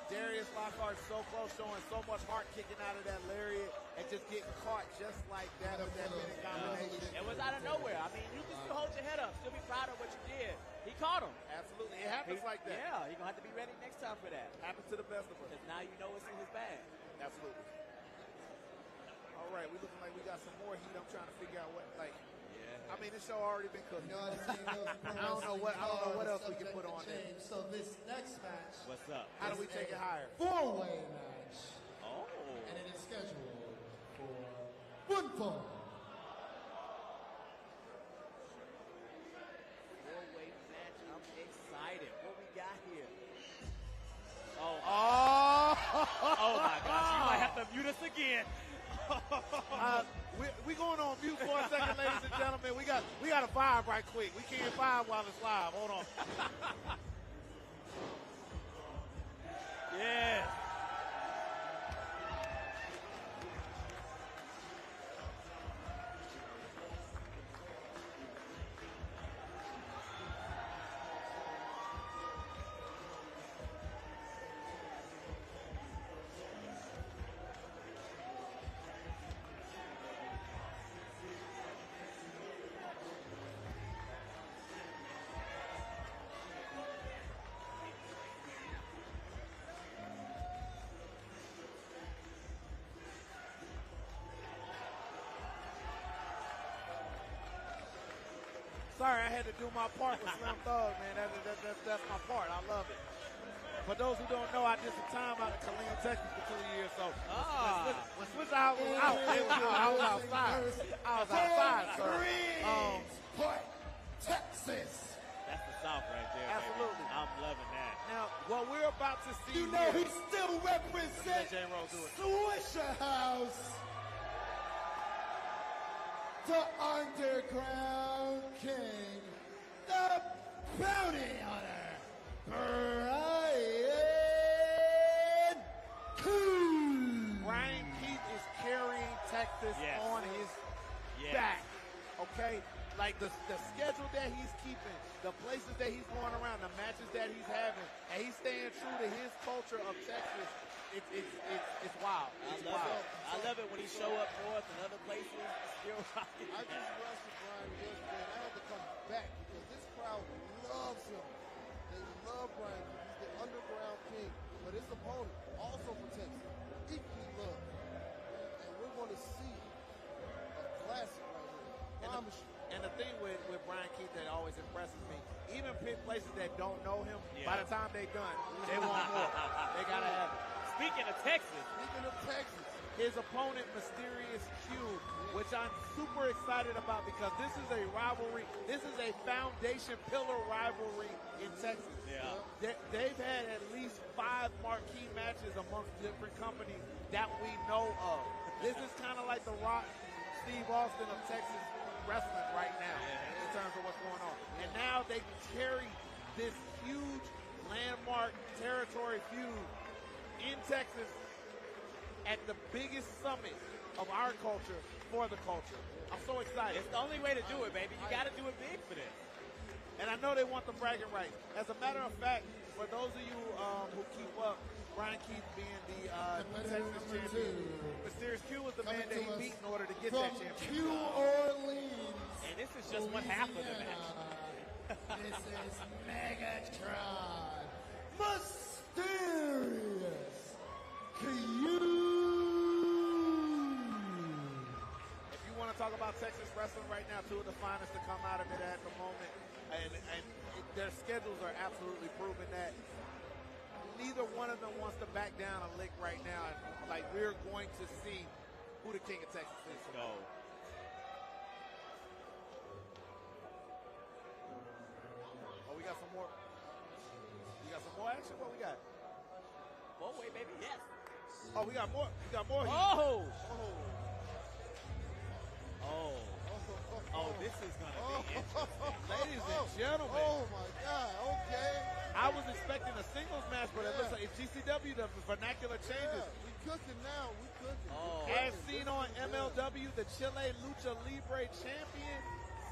Darius Lockhart so close, showing so much heart kicking out of that lariat and just getting caught just like that with that minute combination. It was out of nowhere. I mean, you can still hold your head up, still be proud of what you did. He caught him. Absolutely. It happens like that. Yeah, you're going to have to be ready next time for that. Happens to the best of us. Because now you know it's in his bag. Absolutely. All right, we looking like we got some more heat. I'm trying to figure out what, like, I mean, this show already been cooking. I don't know what else we can put on there. So this next match. What's up? How do we take it higher? Four-way match. Oh. And it is scheduled for one fall. Four-way match. I'm excited. What we got here? Oh. Oh, my gosh. You might have to mute us again. We going on mute for a second, ladies and gentlemen. We got to vibe right quick. We can't vibe while it's live. Hold on. Yeah. Sorry, I had to do my part with Slim Thug, man. That's my part. I love it. For those who don't know, I did some time out in Killeen, Texas for 2 years. So when Switch I was out. I was outside. I was outside, sir. Point, Texas. That's the South right there. Absolutely. Baby. I'm loving that. Now, what we're about to see You know here, who still represents Swisher House. The Underground King, the Bounty Hunter, Brian like the schedule that he's keeping, the places that he's going around, the matches that he's having, and he's staying true to his culture of Texas. It's wild. I love it when he show up north and other places. Still rocking. I just wrestled Brian yesterday, and I had to come back because this crowd loves him. They love Brian. He's the underground king, but his opponent, also from Texas, equally loved. And we're going to see a classic right here. Promise you. And the thing with Brian Keith that always impresses me, even places that don't know him, by the time they're done, they want more. They got to have it. Speaking of Texas, his opponent, Mysterious Q, which I'm super excited about because this is a rivalry. This is a foundation pillar rivalry in Texas. Yeah. They've had at least 5 marquee matches amongst different companies that we know of. This is kind of like the Rock, Steve Austin of Texas wrestling right now in terms of what's going on. And now they carry this huge landmark territory feud in Texas at the biggest summit of our culture for the culture. I'm so excited. It's the only way to do it, baby. You got to do it big for this. And I know they want the bragging rights. As a matter of fact, for those of you who keep up, Brian Keith being the Texas champion, Mysterious Q was the man that he beat in order to get that championship. New Orleans. And this is just one half of the match. This is Megatron. Mysterious Q. If you want to talk about Texas wrestling right now, 2 of the finest to come out of it at the moment, and their schedules are absolutely proving that. Neither one of them wants to back down a lick right now. Like, we're going to see who the king of Texas is. No. Oh, we got some more. We got some more action? What we got? Oh, wait, baby, yes. Oh, we got more. We got more here. Oh! Oh, this is going to be interesting. Ladies and gentlemen. Oh, my God. Okay. I was expecting a singles match, but it looks like if GCW, the vernacular changes. We cooking now. We cooking. As seen on MLW, the Chile Lucha Libre champion,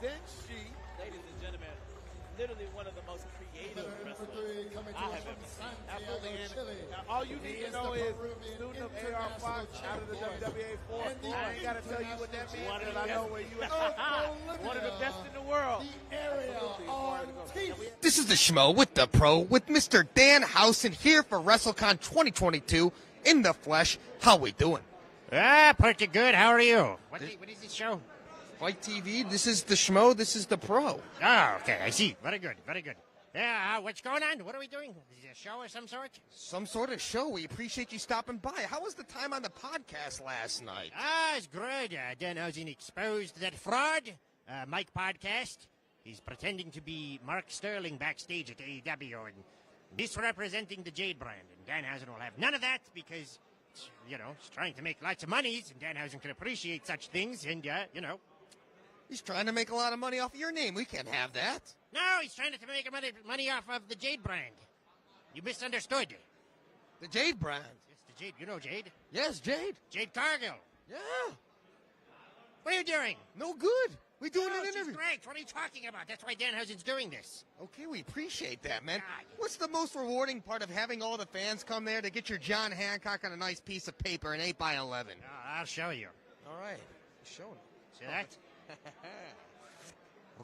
Zenshi. Ladies and gentlemen, literally one of the most creative wrestlers I have ever seen. Absolutely. And all you need to know is student of AR Fox out of the WWA 4. I ain't got to tell you what that means because I know where you at. One of the best in the world. This is the Schmo with the Pro with Mr. Dan Housen here for WrestleCon 2022 in the flesh. How we doing? Pretty good. How are you? What is this show? Fight TV. This is the Schmo. This is the Pro. Oh, okay. I see. Very good. Very good. Yeah, what's going on? What are we doing? Is it a show of some sort? Some sort of show. We appreciate you stopping by. How was the time on the podcast last night? It's good. Danhausen exposed that fraud. Mike Podcast. He's pretending to be Mark Sterling backstage at AEW and misrepresenting the Jade brand. And Danhausen will have none of that because, he's trying to make lots of money, and Danhausen can appreciate such things, and, He's trying to make a lot of money off of your name. We can't have that. No, he's trying to make money off of the Jade brand. You misunderstood. The Jade brand? It's the Jade. You know Jade? Yes, Jade. Jade Cargill. Yeah. What are you doing? No good. We're doing an She's interview. great. What are you talking about? That's why Danhausen's doing this. Okay, we appreciate that, man. What's the most rewarding part of having all the fans come there to get your John Hancock on a nice piece of paper, an 8x11? I'll show you. All right. Show him. See that?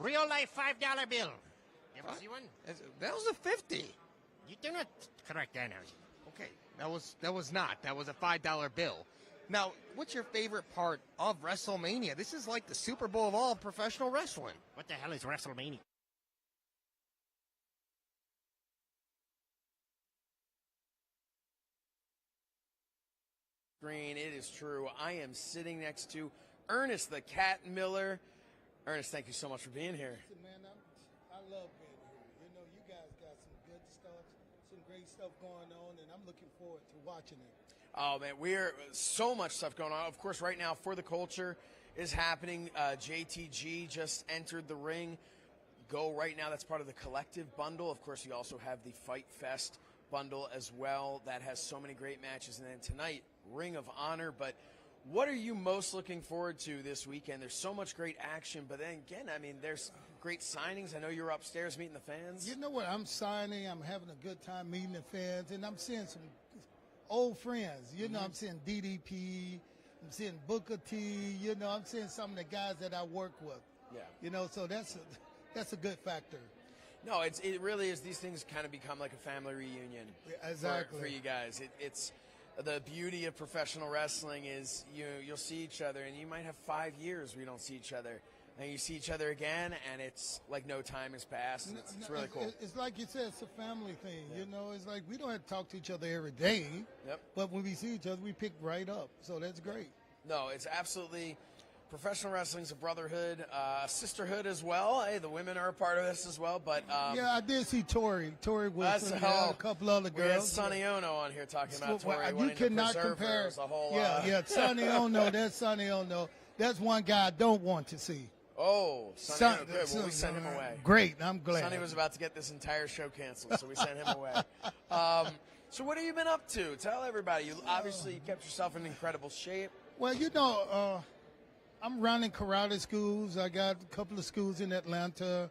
Real life $5 bill. You ever see one? That was a 50. You do not correct Danhausen. Okay, that was not. That was a $5 bill. Now, what's your favorite part of WrestleMania? This is like the Super Bowl of all professional wrestling. What the hell is WrestleMania? Green, it is true. I am sitting next to Ernest the Cat Miller. Ernest, thank you so much for being here. Listen, man, I love being here. You guys got some good stuff, some great stuff going on, and I'm looking forward to watching it. Oh, man, we're so much stuff going on. Of course, right now, For the Culture is happening. JTG just entered the ring. Go right now. That's part of the Collective Bundle. Of course, you also have the FITE Fest bundle as well. That has so many great matches. And then tonight, Ring of Honor. But What are you most looking forward to this weekend? There's so much great action, but then again, I mean, there's great signings. I know you're upstairs meeting the fans. You know what? I'm signing. I'm having a good time meeting the fans, and I'm seeing some old friends. You know, I'm seeing DDP. I'm seeing Booker T. You know, I'm seeing some of the guys that I work with. Yeah. You know, so that's a good factor. No, it really is. These things kind of become like a family reunion. Exactly. For you guys. It's the beauty of professional wrestling is you'll see each other, and you might have 5 years we don't see each other. And you see each other again, and it's like no time has passed. And it's really cool. It's like you said, it's a family thing. Yeah. You know, it's like we don't have to talk to each other every day. Yep. But when we see each other, we pick right up. So that's great. No, it's absolutely. Professional wrestling's a brotherhood, a sisterhood as well. Hey, the women are a part of this as well. But yeah, I did see Tori. Tori was a couple other girls. We had Sonny Ono on here talking about Tori. You cannot compare. Sonny Ono. That's Sonny Ono. That's one guy I don't want to see. Oh, Sonny Ono, good. Well, we sent him away. Great, I'm glad. Sonny was about to get this entire show canceled, so we sent him away. So what have you been up to? Tell everybody. You obviously kept yourself in incredible shape. Well, you know, I'm running karate schools. I got a couple of schools in Atlanta.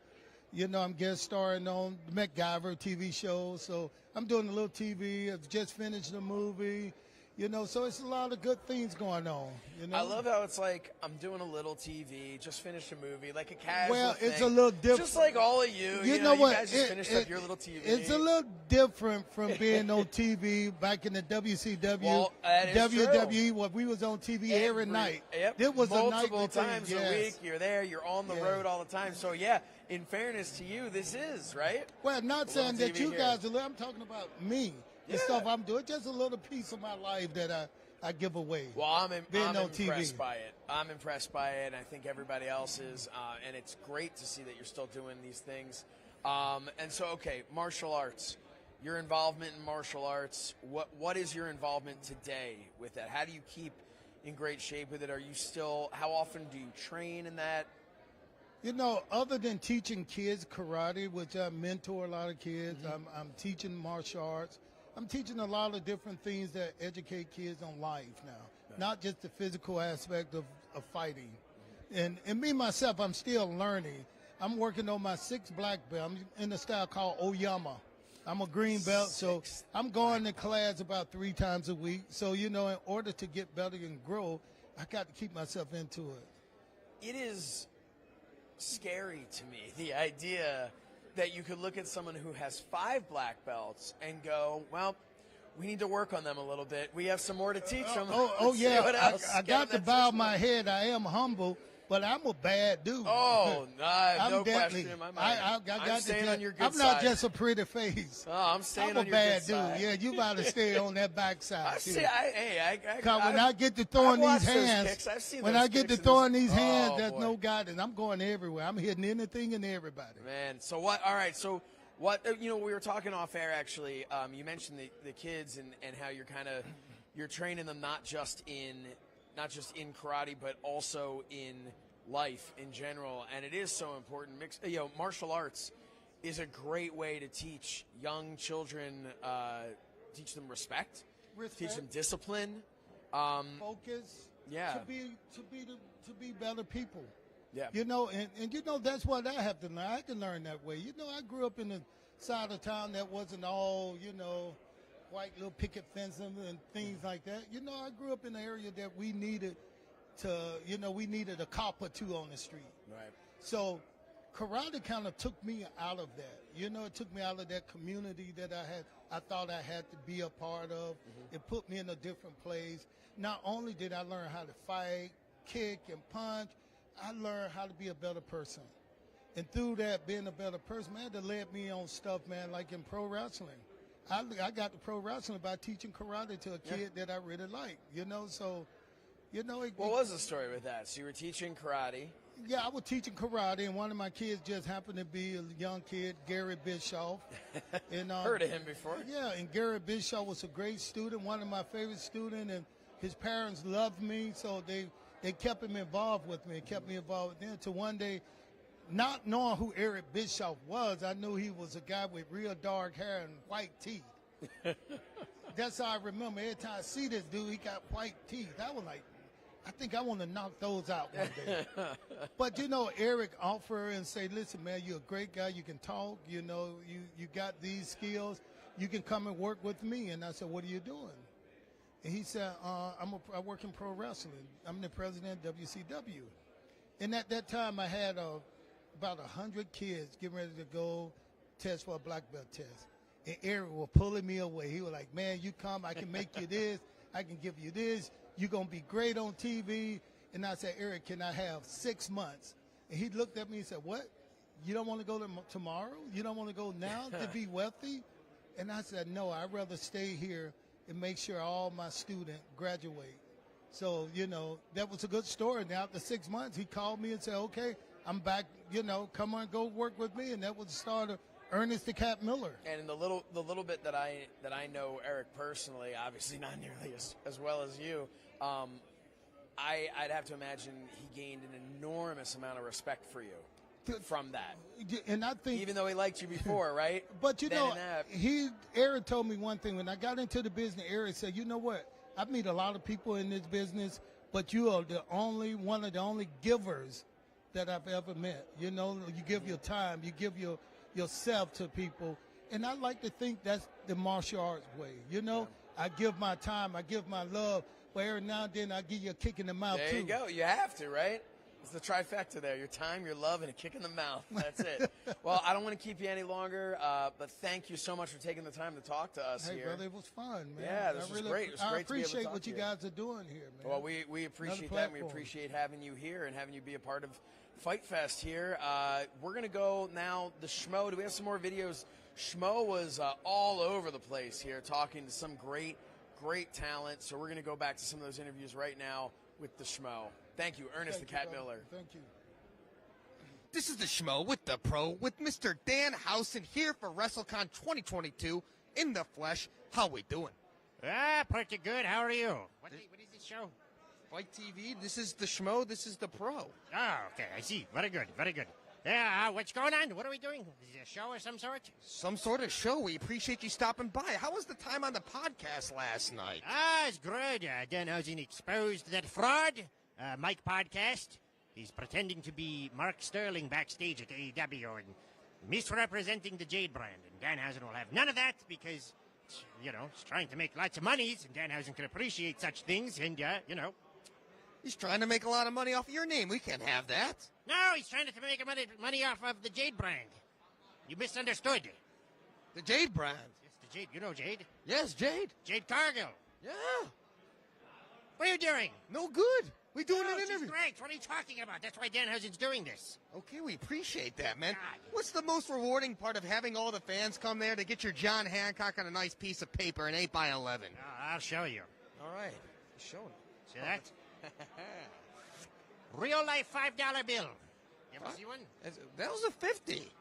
You know, I'm guest starring on the MacGyver TV show. So I'm doing a little TV. I've just finished a movie. You know, so it's a lot of good things going on. You know? I love how it's like, I'm doing a little TV, just finished a movie, like a casual Well, thing. it's a little different. Just like all of you. You know what? You guys just finished up your little TV. It's a little different from being on TV back in the WCW, Well, that is WWE, true. where we was on TV every night. Yep. It was multiple a nightly times thing. a Yes. week. You're there. You're on the road all the time. So yeah, in fairness to you, this is right. Well, not saying that TV you here. guys are. I'm talking about me. The stuff I'm doing. Just a little piece of my life that I give away. Well, I'm being on impressed TV. by it. I'm impressed by it, and I think everybody else is. And it's great to see that you're still doing these things. And so, okay, martial arts. Your involvement in martial arts. What is your involvement today with that? How do you keep in great shape with it? Are you still? How often do you train in that? You know, other than teaching kids karate, which I mentor a lot of kids, I'm teaching martial arts. I'm teaching a lot of different things that educate kids on life now, not just the physical aspect of fighting. And me, myself, I'm still learning. I'm working on my 6th black belt. I'm in a style called Oyama. I'm a green belt, so I'm going to class about 3 times a week. So, you know, in order to get better and grow, I got to keep myself into it. It is scary to me, the idea that you could look at someone who has 5 black belts and go, well, we need to work on them a little bit. We have some more to teach them. Yeah, I got to bow my head. I am humble, but I'm a bad dude. Oh, no definitely, question in my mind. I'm staying on your good I'm side. not just a pretty face. Oh, I'm staying on your a bad good dude. side. Yeah, you got to stay on that backside. Because when I get to throwing these hands, throwing these hands, there's no guidance. I'm going everywhere. I'm hitting anything and everybody. Man, so what? All right, so what? You know, we were talking off air actually. You mentioned the kids and how you're training them not just in karate, but also in life in general, and it is so important. Martial arts is a great way to teach young children, teach them respect, teach them discipline, focus. Yeah, to be better people. Yeah, you know, and you know that's what I have to learn. I had to learn that way. You know, I grew up in a side of town that wasn't all white little picket fencing and things like that. You know, I grew up in an area that we needed a cop or two on the street. Right. So karate kind of took me out of that. You know, it took me out of that community that I thought I had to be a part of. It put me in a different place. Not only did I learn how to fight, kick, and punch, I learned how to be a better person. And through that, being a better person, man, that led me on stuff, man, like in pro wrestling. I got to pro wrestling by teaching karate to a kid that I really liked, you know, so... You know, what was the story with that? So you were teaching karate. Yeah, I was teaching karate, and one of my kids just happened to be a young kid, Gary Bischoff. And, heard of him before. Yeah, and Gary Bischoff was a great student, one of my favorite students, and his parents loved me, so they kept him involved with me, kept me involved with them. Until one day, not knowing who Eric Bischoff was, I knew he was a guy with real dark hair and white teeth. That's how I remember. Every time I see this dude, he got white teeth. I was like, I think I want to knock those out one day. But, you know, Eric offer and say, listen, man, you're a great guy. You can talk. You know, you got these skills. You can come and work with me. And I said, what are you doing? And he said, I work in pro wrestling. I'm the president of WCW. And at that time, I had about 100 kids getting ready to go test for a black belt test. And Eric was pulling me away. He was like, man, you come, I can make you this. I can give you this. You're going to be great on TV. And I said, Eric, can I have 6 months? And he looked at me and said, what? You don't want to go tomorrow? You don't want to go now to be wealthy? And I said, no, I'd rather stay here and make sure all my students graduate. So, you know, that was a good story. Now, after 6 months, he called me and said, okay, I'm back, you know, come on, go work with me. And that was the start of Ernest the Cat Miller. And in the little bit that I know Eric personally, obviously not nearly as well as you, I'd have to imagine he gained an enormous amount of respect for you from that. And I think, even though he liked you before, right? But you know, Eric told me one thing when I got into the business. Eric said, "You know what? I meet a lot of people in this business, but you are one of the only givers that I've ever met. You know, you give your time, you give yourself to people, and I like to think that's the martial arts way. You know, I give my time, I give my love." But every now and then I give you a kick in the mouth, too. There you go. You have to, right? It's the trifecta there. Your time, your love, and a kick in the mouth. That's it. Well, I don't want to keep you any longer, but thank you so much for taking the time to talk to us here. Hey, brother, it was fun, man. Yeah, this was great. It was I great to be able to appreciate talk what to you guys are doing here, man. Well, we appreciate that, and we appreciate having you here and having you be a part of FITE Fest here. We're going to go now, the Schmo. Do we have some more videos? Schmo was all over the place here talking to some great talent. So we're going to go back to some of those interviews right now with the Schmo. Thank you, Ernest the Cat Miller. Thank you. This is the Schmo with the Pro with Mr. Danhausen here for WrestleCon 2022 in the flesh. How we doing? Pretty good. How are you? What is this show? FITE TV. This is the Schmo. This is the Pro. Oh, okay. I see. Very good. Very good. Yeah, what's going on? What are we doing? Is it a show of some sort? Some sort of show. We appreciate you stopping by. How was the time on the podcast last night? It's good. Danhausen exposed that fraud. Mike podcast. He's pretending to be Mark Sterling backstage at AEW and misrepresenting the Jade brand. And Danhausen will have none of that because, you know, he's trying to make lots of money, and Danhausen can appreciate such things, and, you know. He's trying to make a lot of money off of your name. We can't have that. No, he's trying to make money off of the Jade brand. You misunderstood. The Jade brand? It's the Jade. You know Jade? Yes, Jade. Jade Cargill. Yeah. What are you doing? No good. We're doing an interview. She's great. What are you talking about? That's why Danhausen's doing this. Okay, we appreciate that, man. God. What's the most rewarding part of having all the fans come there to get your John Hancock on a nice piece of paper, an 8x11? I'll show you. All right. Show it. See that? Real life $5 bill. You ever see one? That was a 50.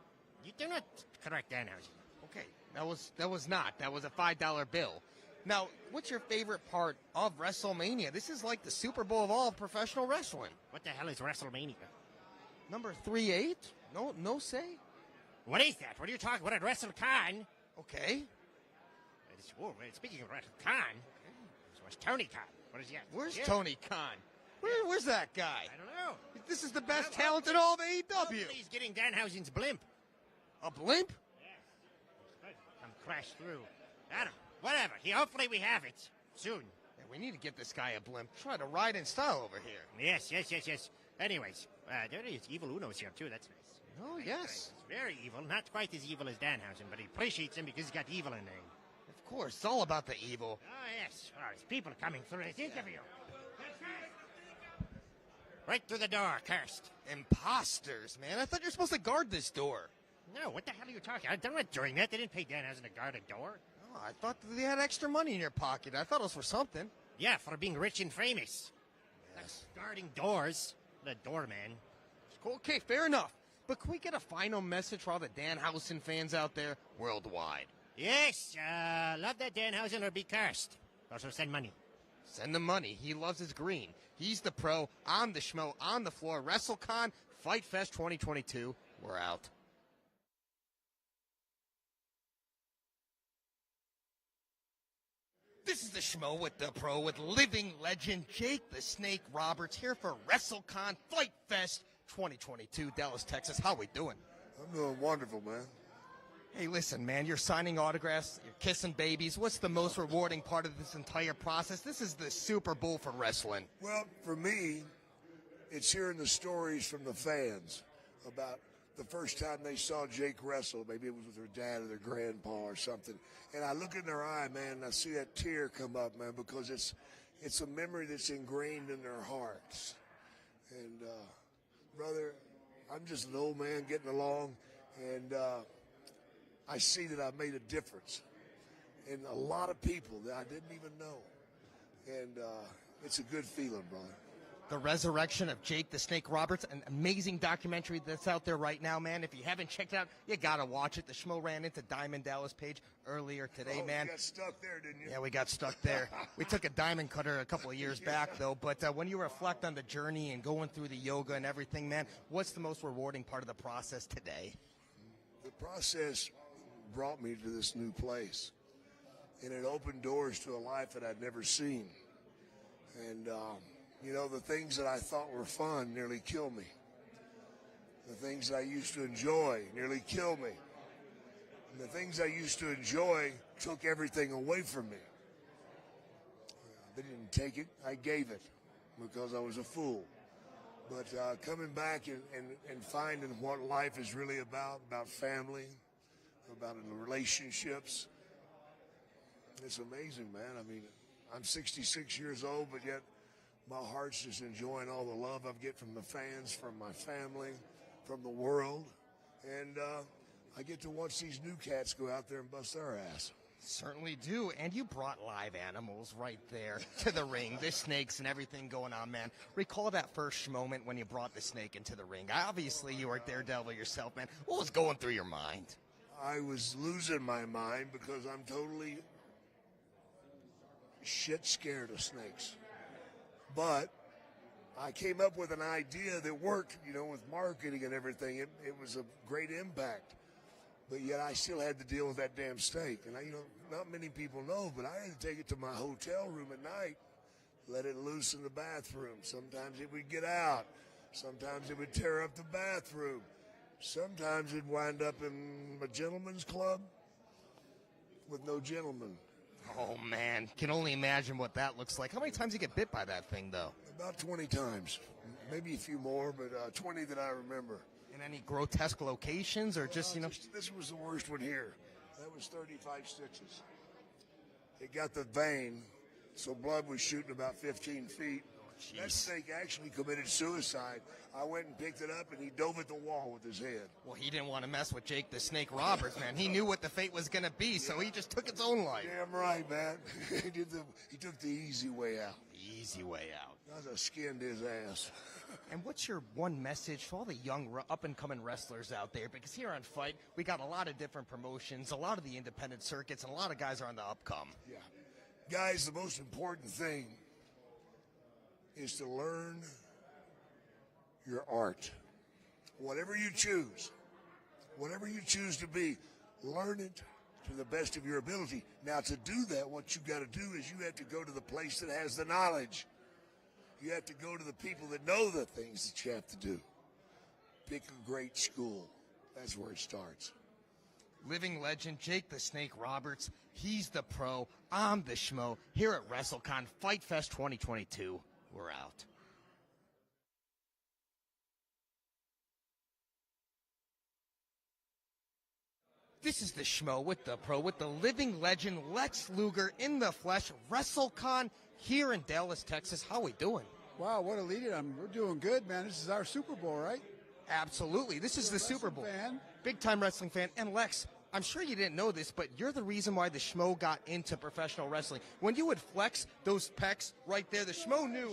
You do not correct Danhausen. Okay, that was not. That was a $5 bill. Now, what's your favorite part of WrestleMania? This is like the Super Bowl of all professional wrestling. What the hell is WrestleMania? Number 38? No say? What is that? What are you talking about? At WrestleCon? Okay. Speaking of WrestleCon, so it's Tony Khan. What is that? Where's Tony Khan? Where's that guy? I don't know. This is the best talent in all of AEW. He's getting Danhausen's blimp. A blimp? Yes. Come crash through. I don't know. Whatever. Hopefully we have it soon. Yeah, we need to get this guy a blimp. Try to ride in style over here. Yes. Anyways, there is Evil Uno's here, too. That's nice. Oh, yes. He's very evil. Not quite as evil as Danhausen, but he appreciates him because he's got evil in him. Of course. It's all about the evil. Oh, yes. Oh, there's people coming through this interview. Right through the door, cursed. Imposters, man. I thought you were supposed to guard this door. No, what the hell are you talking about? I'm not doing that. They didn't pay Danhausen to guard a door. Oh, I thought they had extra money in your pocket. I thought it was for something. Yeah, for being rich and famous. Yes. Like guarding doors. The doorman. Okay, fair enough. But can we get a final message for all the Danhausen fans out there worldwide? Yes, love that Danhausen or be cursed. Also send money. Send him money. He loves his green. He's the Pro. I'm the Schmo. On the floor. WrestleCon, FITE Fest 2022. We're out. This is the Schmo with the Pro with living legend Jake the Snake Roberts here for Wrestle Con FITE Fest 2022, Dallas, Texas. How we doing? I'm doing wonderful, man. Hey, listen, man, you're signing autographs, you're kissing babies. What's the most rewarding part of this entire process? This is the Super Bowl for wrestling. Well, for me, it's hearing the stories from the fans about the first time they saw Jake wrestle. Maybe it was with their dad or their grandpa or something. And I look in their eye, man, and I see that tear come up, man, because it's a memory that's ingrained in their hearts. And, brother, I'm just an old man getting along, and I see that I've made a difference in a lot of people that I didn't even know. And it's a good feeling, brother. The Resurrection of Jake the Snake Roberts, an amazing documentary that's out there right now, man. If you haven't checked it out, you got to watch it. The Schmo ran into Diamond Dallas Page earlier today, man. You got stuck there, didn't you? Yeah, we got stuck there. We took a diamond cutter a couple of years back, though. But when you reflect on the journey and going through the yoga and everything, man, what's the most rewarding part of the process today? The process brought me to this new place, and it opened doors to a life that I'd never seen. And, you know, the things that I thought were fun nearly killed me. The things that I used to enjoy nearly killed me. And the things I used to enjoy took everything away from me. They didn't take it, I gave it because I was a fool. But coming back and finding what life is really about family, about relationships, it's amazing, man. I mean, I'm 66 years old, but yet my heart's just enjoying all the love I get from the fans, from my family, from the world. And I get to watch these new cats go out there and bust their ass. Certainly do. And you brought live animals right there to the ring. The snakes and everything going on, man. Recall that first moment when you brought the snake into the ring. Obviously, you were Daredevil yourself, man. What was going through your mind? I was losing my mind because I'm totally shit scared of snakes. But I came up with an idea that worked, you know, with marketing and everything. It was a great impact. But yet I still had to deal with that damn snake. And, you know, not many people know, but I had to take it to my hotel room at night, let it loose in the bathroom. Sometimes it would get out. Sometimes it would tear up the bathroom. Sometimes it'd wind up in a gentleman's club with no gentleman. Oh, man. Can only imagine what that looks like. How many times you get bit by that thing, though? About 20 times. Maybe a few more, but 20 that I remember. In any grotesque locations or just, you know? This was the worst one here. That was 35 stitches. It got the vein, so blood was shooting about 15 feet. That snake actually committed suicide. I went and picked it up, and he dove at the wall with his head. Well, he didn't want to mess with Jake the Snake Roberts, man. He knew what the fate was going to be, so he just took his own life. Damn right, man. He took the easy way out. The easy way out. I skinned his ass. And what's your one message to all the young up-and-coming wrestlers out there? Because here on FITE, we got a lot of different promotions, a lot of the independent circuits, and a lot of guys are on the upcome. Yeah. Guys, the most important thing is to learn your art. Whatever you choose to be, learn it to the best of your ability. Now, to do that, what you got to do is you have to go to the place that has the knowledge. You have to go to the people that know the things that you have to do. Pick a great school. That's where it starts. Living legend Jake the Snake Roberts. He's the pro. I'm the schmo. Here at WrestleCon FITE Fest 2022. We're out. This is the Schmo with the pro, with the living legend Lex Luger in the flesh. WrestleCon here in Dallas, Texas. How we doing? Wow, what a lead in. We're doing good, man. This is our Super Bowl, right? Absolutely. This is the Super Bowl. Big-time wrestling fan. And Lex, I'm sure you didn't know this, but you're the reason why the Schmo got into professional wrestling. When you would flex those pecs right there, the Schmo knew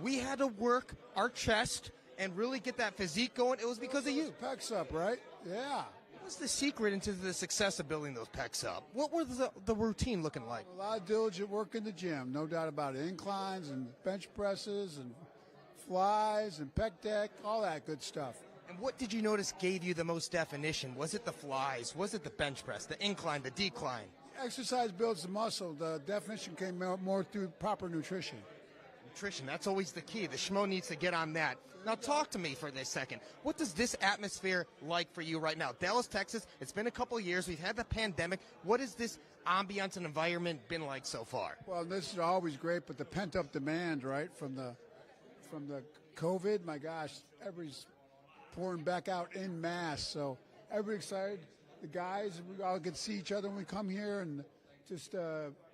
we had to work our chest and really get that physique going. It was because of you. Pecs up, right? Yeah. What was the secret into the success of building those pecs up? What was the routine looking like? A lot of diligent work in the gym, no doubt about it. Inclines and bench presses and flies and pec deck, all that good stuff. And what did you notice gave you the most definition? Was it the flies? Was it the bench press, the incline, the decline? exercise builds the muscle. The definition came more through proper nutrition. Nutrition, that's always the key. The Schmo needs to get on that. Now talk to me for this second. What does this atmosphere like for you right now? Dallas, Texas, it's been a couple of years. We've had the pandemic. What has this ambiance and environment been like so far? Well, this is always great, but the pent-up demand, right, from the COVID, my gosh, everybody's pouring back out en masse. So everybody's excited. The guys, we all get to see each other when we come here and just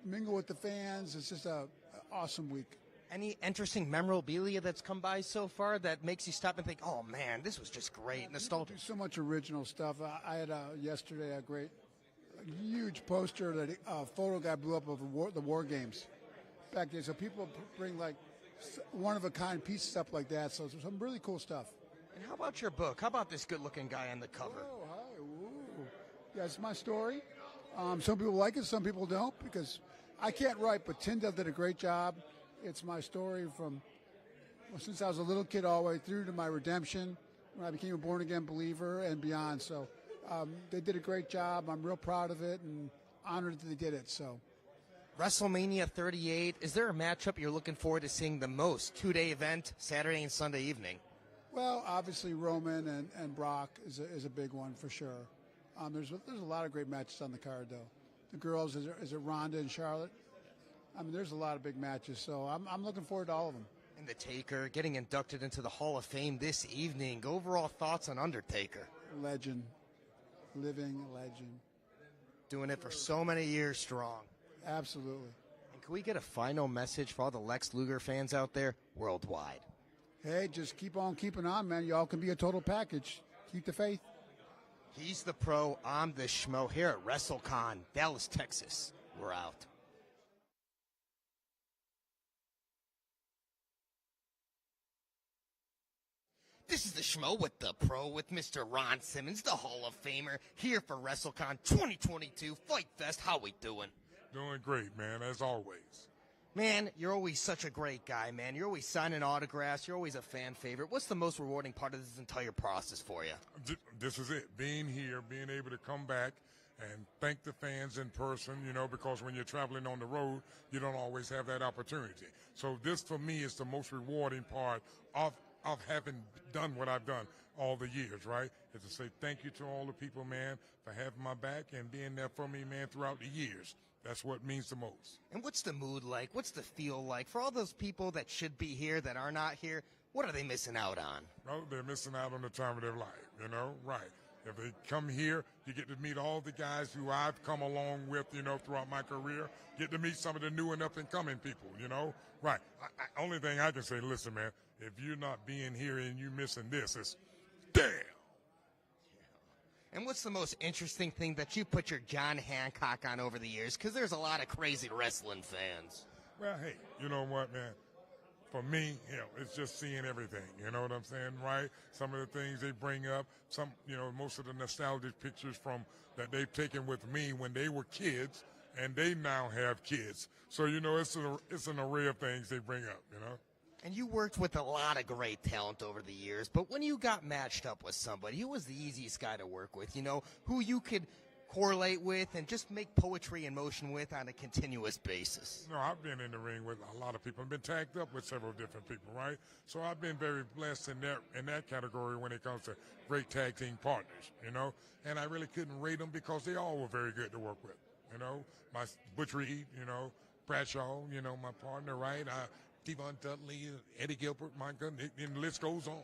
mingle with the fans. It's just an awesome week. Any interesting memorabilia that's come by so far that makes you stop and think, oh, man, this was just great, nostalgic? There's so much original stuff. I had yesterday a huge poster that a photo guy blew up of the war games back then. So people bring like one-of-a-kind pieces up like that. So there's some really cool stuff. And how about your book? How about this good-looking guy on the cover? Oh, hi. Ooh. Yeah, it's my story. Some people like it, some people don't, because I can't write, but Tyndall did a great job. It's my story from since I was a little kid all the way through to my redemption, when I became a born-again believer and beyond. So they did a great job. I'm real proud of it and honored that they did it. So, WrestleMania 38, is there a matchup you're looking forward to seeing the most? Two-day event, Saturday and Sunday evening. Well, obviously Roman and Brock is a big one for sure. There's a lot of great matches on the card, though. The girls, is it Ronda and Charlotte? I mean, there's a lot of big matches, so I'm looking forward to all of them. And the Taker getting inducted into the Hall of Fame this evening. Overall thoughts on Undertaker? Legend. Living legend. Doing it for so many years strong. Absolutely. And can we get a final message for all the Lex Luger fans out there worldwide? Hey, just keep on keeping on, man. Y'all can be a total package. Keep the faith. He's the pro. I'm the Schmo here at Wrestle Con, Dallas, Texas. We're out. This is the Schmo with the Pro with Mr. Ron Simmons, the Hall of Famer, here for WrestleCon 2022 Fight Fest. How we doing? Doing great, man, as always. Man, you're always such a great guy, man. You're always signing autographs. You're always a fan favorite. What's the most rewarding part of this entire process for you? This is it. Being here, being able to come back and thank the fans in person, because when you're traveling on the road, you don't always have that opportunity. So this, for me, is the most rewarding part of having done what I've done all the years, right? Is to say thank you to all the people, man, for having my back and being there for me, man, throughout the years. That's what means the most. And what's the mood like? What's the feel like? For all those people that should be here that are not here, what are they missing out on? No, they're missing out on the time of their life, right. If they come here, you get to meet all the guys who I've come along with, throughout my career. Get to meet some of the new and up-and-coming people, Right. Only thing I can say, listen, man, if you're not being here and you missing this, it's damn. And what's the most interesting thing that you put your John Hancock on over the years? Because there's a lot of crazy wrestling fans. Well, hey, you know what, man? For me, it's just seeing everything. You know what I'm saying, right? Some of the things they bring up, most of the nostalgic pictures that they've taken with me when they were kids, and they now have kids. So, it's an array of things they bring up, And you worked with a lot of great talent over the years, but when you got matched up with somebody, who was the easiest guy to work with, who you could correlate with and just make poetry in motion with on a continuous basis? No, I've been in the ring with a lot of people. I've been tagged up with several different people, right? So I've been very blessed in that category when it comes to great tag team partners, And I really couldn't rate them because they all were very good to work with, My Butch Reed, Bradshaw, my partner, right? Devon Dudley, Eddie Gilbert, and the list goes on,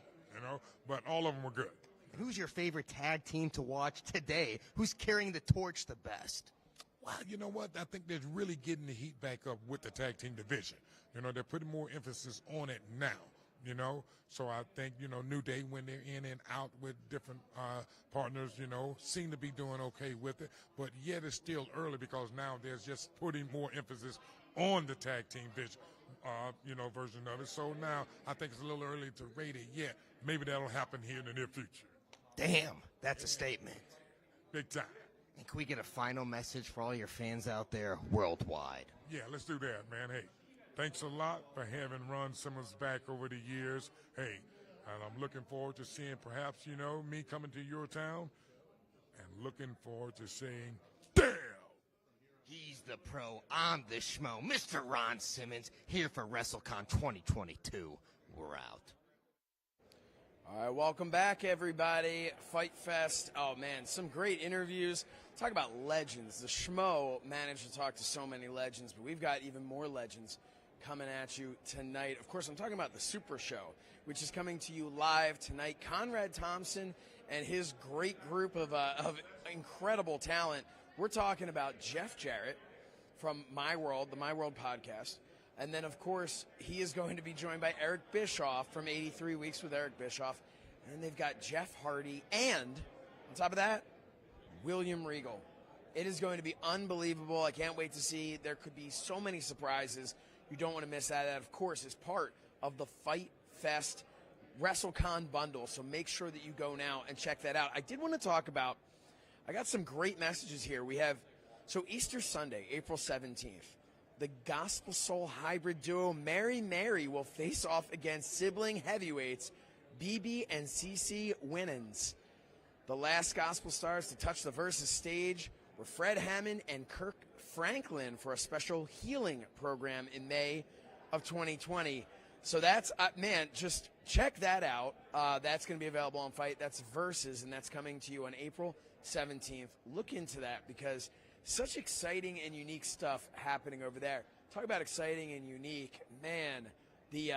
But all of them were good. Who's your favorite tag team to watch today? Who's carrying the torch the best? Well, you know what? I think they're really getting the heat back up with the tag team division. They're putting more emphasis on it now, So I think, New Day, when they're in and out with different partners, seem to be doing okay with it. But yet it's still early because now there's just putting more emphasis on the tag team version of it. So now I think it's a little early to rate it yet. Maybe that'll happen here in the near future. Damn, that's a statement. Big time. And can we get a final message for all your fans out there worldwide? Yeah, let's do that, man. Hey, thanks a lot for having Ron Simmons back over the years. Hey, and I'm looking forward to seeing perhaps, me coming to your town and looking forward to saying, damn. He's the pro, I'm the schmo. Mr. Ron Simmons, here for WrestleCon 2022. We're out. All right, welcome back, everybody. FITE Fest. Oh, man, some great interviews. Talk about legends. The Schmo managed to talk to so many legends, but we've got even more legends coming at you tonight. Of course, I'm talking about the Super Show, which is coming to you live tonight. Conrad Thompson and his great group of incredible talent. We're talking about Jeff Jarrett from My World, the My World podcast. And then, of course, he is going to be joined by Eric Bischoff from 83 Weeks with Eric Bischoff. And then they've got Jeff Hardy and, on top of that, William Regal. It is going to be unbelievable. I can't wait to see. There could be so many surprises. You don't want to miss that. That, of course, is part of the FITE Fest Wrestle Con Bundle. So make sure that you go now and check that out. I did want to talk about, I got some great messages here. We have, so Easter Sunday, April 17th. The Gospel Soul hybrid duo Mary Mary will face off against sibling heavyweights BB and CC Winans. The last Gospel stars to touch the Versus stage were Fred Hammond and Kirk Franklin for a special healing program in May of 2020. So that's, man, just check that out. That's going to be available on FITE. That's Versus, and that's coming to you on April 17th. Look into that because such exciting and unique stuff happening over there. Talk about exciting and unique. Man, the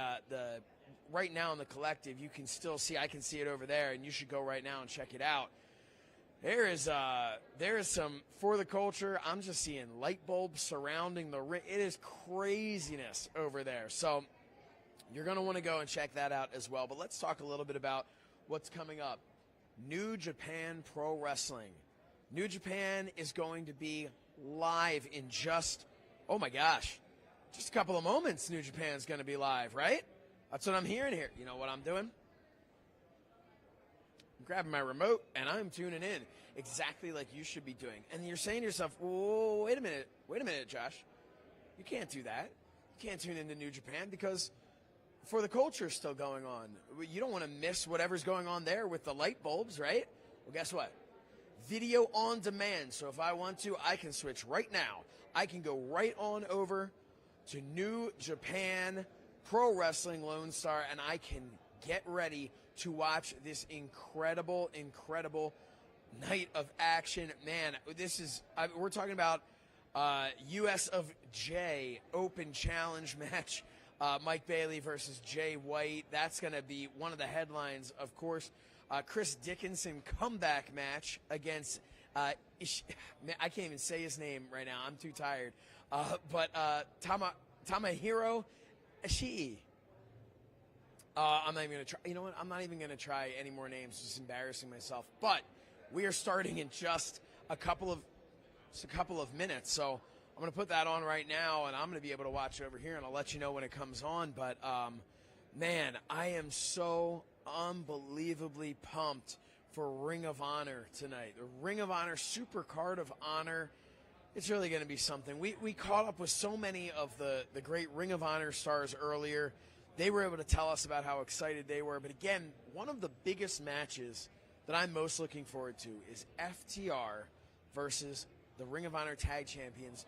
right now in the collective, you can still see, I can see it over there, and you should go right now and check it out. There is some for the culture. I'm just seeing light bulbs surrounding the ring. It is craziness over there. So you're going to want to go and check that out as well. But let's talk a little bit about what's coming up. New Japan Pro Wrestling. New Japan is going to be live in just, oh my gosh, just a couple of moments. New Japan is going to be live, right? That's what I'm hearing here. You know what I'm doing? I'm grabbing my remote and I'm tuning in exactly like you should be doing. And you're saying to yourself, whoa, wait a minute, Josh. You can't do that. You can't tune into New Japan because for the culture is still going on. You don't want to miss whatever's going on there with the light bulbs, right? Well, guess what? Video on demand. So if I want to, I can switch right now. I can go right on over to New Japan Pro Wrestling Lone Star, and I can get ready to watch this incredible, incredible night of action. Man, this is, we're talking about US of J Open Challenge match. Mike Bailey versus Jay White. That's going to be one of the headlines, of course. Chris Dickinson comeback match against, I can't even say his name right now. I'm too tired. But Tamahiro Ishii. I'm not even going to try. You know what? I'm not even going to try any more names. Just embarrassing myself. But we are starting in just a couple of minutes. So I'm going to put that on right now, and I'm going to be able to watch it over here, and I'll let you know when it comes on. But, man, I am so unbelievably pumped for Ring of Honor tonight. The Ring of Honor Super Card of Honor. It's really going to be something. We caught up with so many of the great Ring of Honor stars earlier. They were able to tell us about how excited they were. But again, one of the biggest matches that I'm most looking forward to is FTR versus the Ring of Honor Tag Champions,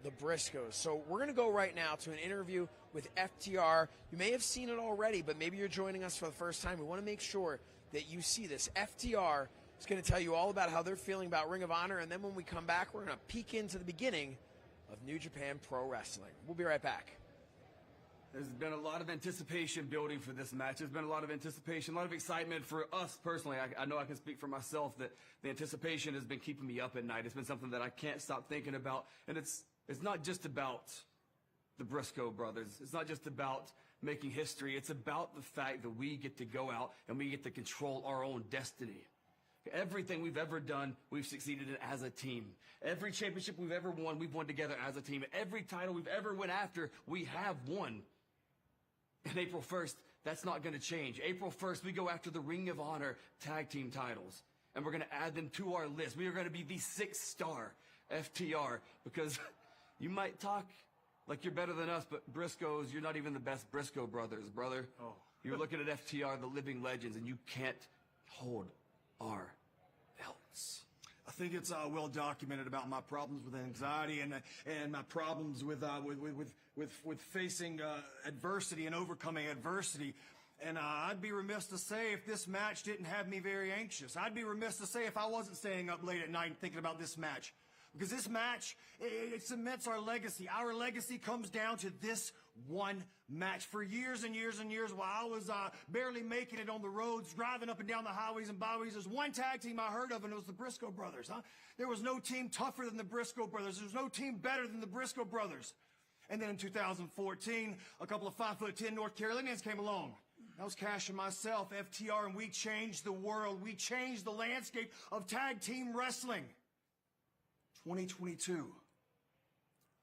the Briscoes. So we're going to go right now to an interview with FTR. You may have seen it already, but maybe you're joining us for the first time. We want to make sure that you see this. FTR is going to tell you all about how they're feeling about Ring of Honor, and then when we come back, we're going to peek into the beginning of New Japan Pro Wrestling. We'll be right back. There's been a lot of anticipation building for this match. There's been a lot of anticipation, a lot of excitement for us personally. I know I can speak for myself that the anticipation has been keeping me up at night. It's been something that I can't stop thinking about. And it's not just about the Briscoe brothers. It's not just about making history. It's about the fact that we get to go out and we get to control our own destiny. Everything we've ever done, we've succeeded in as a team. Every championship we've ever won, we've won together as a team. Every title we've ever went after, we have won. And April 1st, that's not going to change. April 1st, we go after the Ring of Honor tag team titles. And we're going to add them to our list. We are going to be the 6-star FTR because you might talk like you're better than us, but Briscoes, you're not even the best Briscoe brothers, brother. Oh. You're looking at FTR, the living legends, and you can't hold our belts. think it's well documented about my problems with anxiety and my problems with facing adversity and overcoming adversity. And I'd be remiss to say if this match didn't have me very anxious. I'd be remiss to say if I wasn't staying up late at night thinking about this match. Because this match, it cements our legacy. Our legacy comes down to this one match. For years and years and years, while I was barely making it on the roads, driving up and down the highways and byways, there's one tag team I heard of, and it was the Briscoe brothers. There was no team tougher than the Briscoe brothers. There was no team better than the Briscoe brothers. And then in 2014, a couple of 5'10" North Carolinians came along. That was Cash and myself, FTR, and we changed the world. We changed the landscape of tag team wrestling. 2022,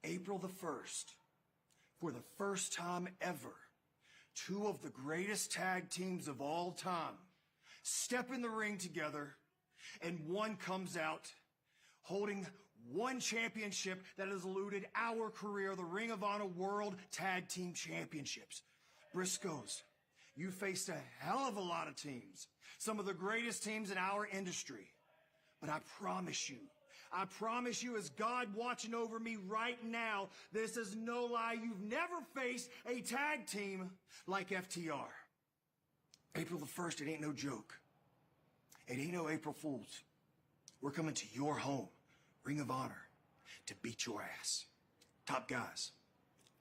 April the 1st, for the first time ever, two of the greatest tag teams of all time step in the ring together, and one comes out holding one championship that has eluded our career, the Ring of Honor World Tag Team Championships. Briscoes, you faced a hell of a lot of teams, some of the greatest teams in our industry. But I promise you, as God watching over me right now, this is no lie, you've never faced a tag team like FTR. April the 1st, it ain't no joke. It ain't no April Fools. We're coming to your home, Ring of Honor, to beat your ass. Top guys,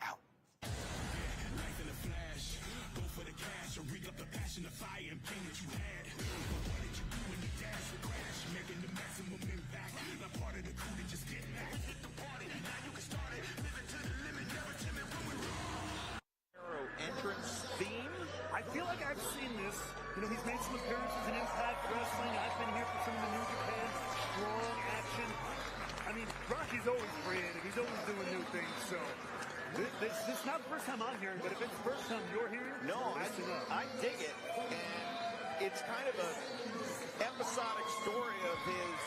out. Life in a flash, go for the cash, or rig up the passion, the fire, and pain that you had. But what did you do when you dash or crash? Making the maximum impact, not part of the crew that just get back. Hit the party, now you can start it. Living to the limit, never timid when we roll. Entrance theme. I feel like I've seen this. You know, he's made some appearances in Impact Wrestling. I've been here for some of the New Japan Strong action. I mean, Rocky's always creative. He's always doing new things, so... This is not the first time I'm hearing, but if it's the first time you're hearing, no, I dig it. And it's kind of a episodic story of his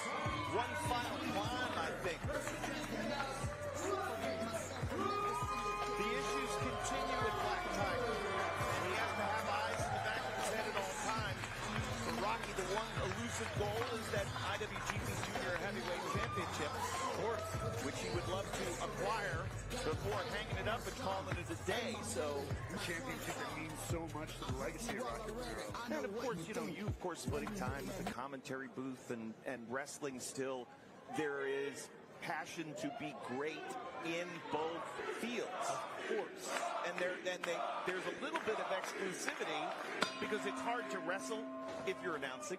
one final climb, I think. The issues continue with Black Tiger, and he has to have eyes in the back of his head at all times. For Rocky, the one elusive goal is that IWGP Junior Heavyweight Championship, of course, which he would love to acquire before hanging it up and calling it a day. So the championship that means so much to the legacy of Rocky Romero. And of course, you know, you of course splitting time with the commentary booth and wrestling still, there is passion to be great in both fields. Of course. And there's a little bit of exclusivity because it's hard to wrestle if you're announcing,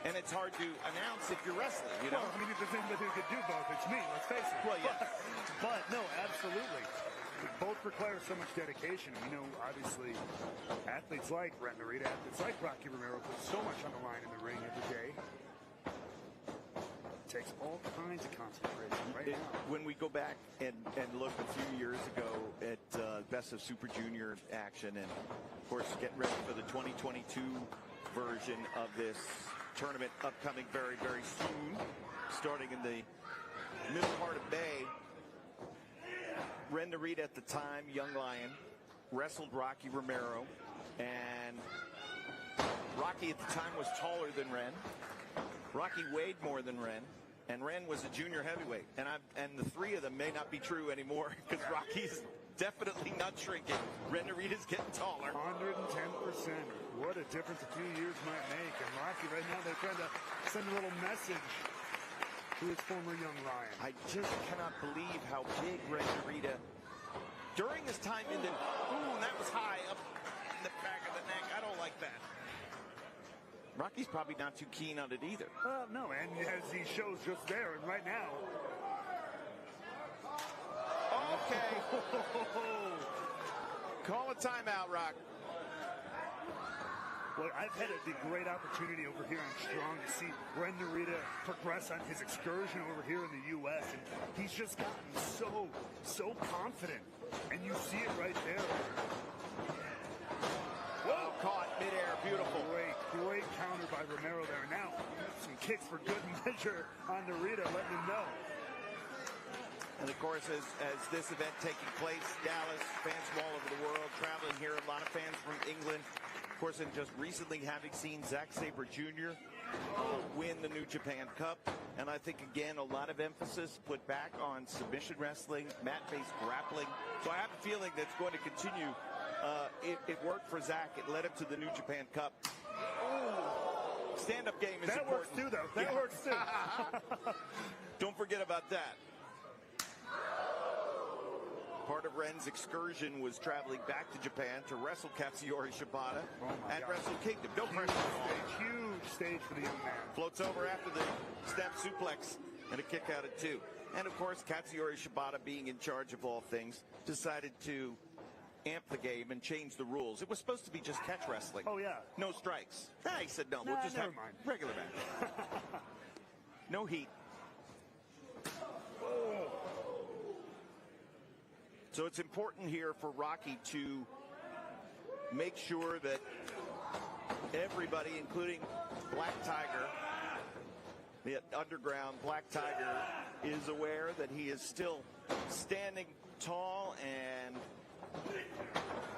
and it's hard to announce if you're wrestling, you know? Well, I mean, if there's anybody who could do both, it's me, let's face it. Well, yes. But no, absolutely. Both require so much dedication. We know, obviously, athletes like Ren Narita, athletes like Rocky Romero put so much on the line in the ring every day. It takes all kinds of concentration now. When we go back and look a few years ago at Best of Super Junior action, and of course getting ready for the 2022 version of this tournament upcoming very, very soon, starting in the middle part of May. Ren Narita at the time, young lion, wrestled Rocky Romero, and Rocky at the time was taller than Ren. Rocky weighed more than Ren, and Ren was a junior heavyweight. And the three of them may not be true anymore because Rocky's definitely not shrinking. Ren Narita's getting taller. 110%. What a difference a few years might make. And Rocky, right now, they're trying to send a little message to his former young lion. I just cannot believe how big Ren Narita, during his time in the... Ooh, that was high up in the back of the neck. I don't like that. Rocky's probably not too keen on it either. No, and as he shows just there, and right now... Okay. Call a timeout, Rock. Well, I've had the great opportunity over here on Strong to see Ren Narita progress on his excursion over here in the U.S., and he's just gotten so confident, and you see it right there. Well, caught midair, beautiful. Great counter by Romero there. Now, some kicks for good measure on Narita, letting him know. And of course, as this event taking place, Dallas, fans from all over the world, traveling here, a lot of fans from England. Of course, and just recently having seen Zack Sabre Jr. win the New Japan Cup. And I think, again, a lot of emphasis put back on submission wrestling, mat-based grappling. So I have a feeling that's going to continue. It worked for Zach. It led him to the New Japan Cup. Stand-up game is important. That works too, though. That works too. Don't forget about that. Part of Ren's excursion was traveling back to Japan to wrestle Katsuyori Shibata at Wrestle Kingdom. Don't press the huge stage for the young man. Floats over after the step suplex and a kick out at 2. And of course, Katsuyori Shibata, being in charge of all things, decided to amp the game and change the rules. It was supposed to be just catch wrestling. Oh, yeah. No strikes. He said, no, we'll just have regular match. No heat. So it's important here for Rocky to make sure that everybody, including Black Tiger, the underground Black Tiger, is aware that he is still standing tall and...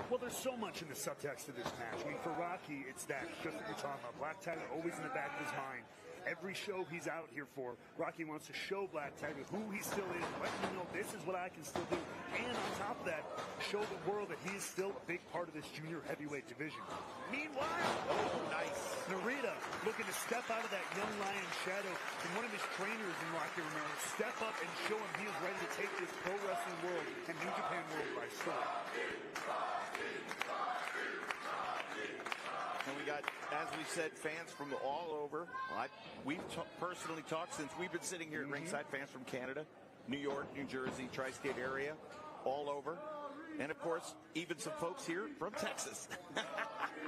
Well, there's so much in the subtext of this match. I mean, for Rocky, it's that, just what you're talking about. Black Tiger always in the back of his mind. Every show he's out here for, Rocky wants to show Black Tiger who he still is, let him know this is what I can still do. And on top of that, show the world that he is still a big part of this junior heavyweight division. Meanwhile, nice. Narita looking to step out of that young lion shadow, and one of his trainers in Rocky Romero step up and show him he is ready to take this pro wrestling world and New Japan world by storm. And we got, as we said, fans from all over. We've personally talked since we've been sitting here at ringside, fans from Canada, New York, New Jersey, tri-state area, all over. And, of course, even some folks here from Texas.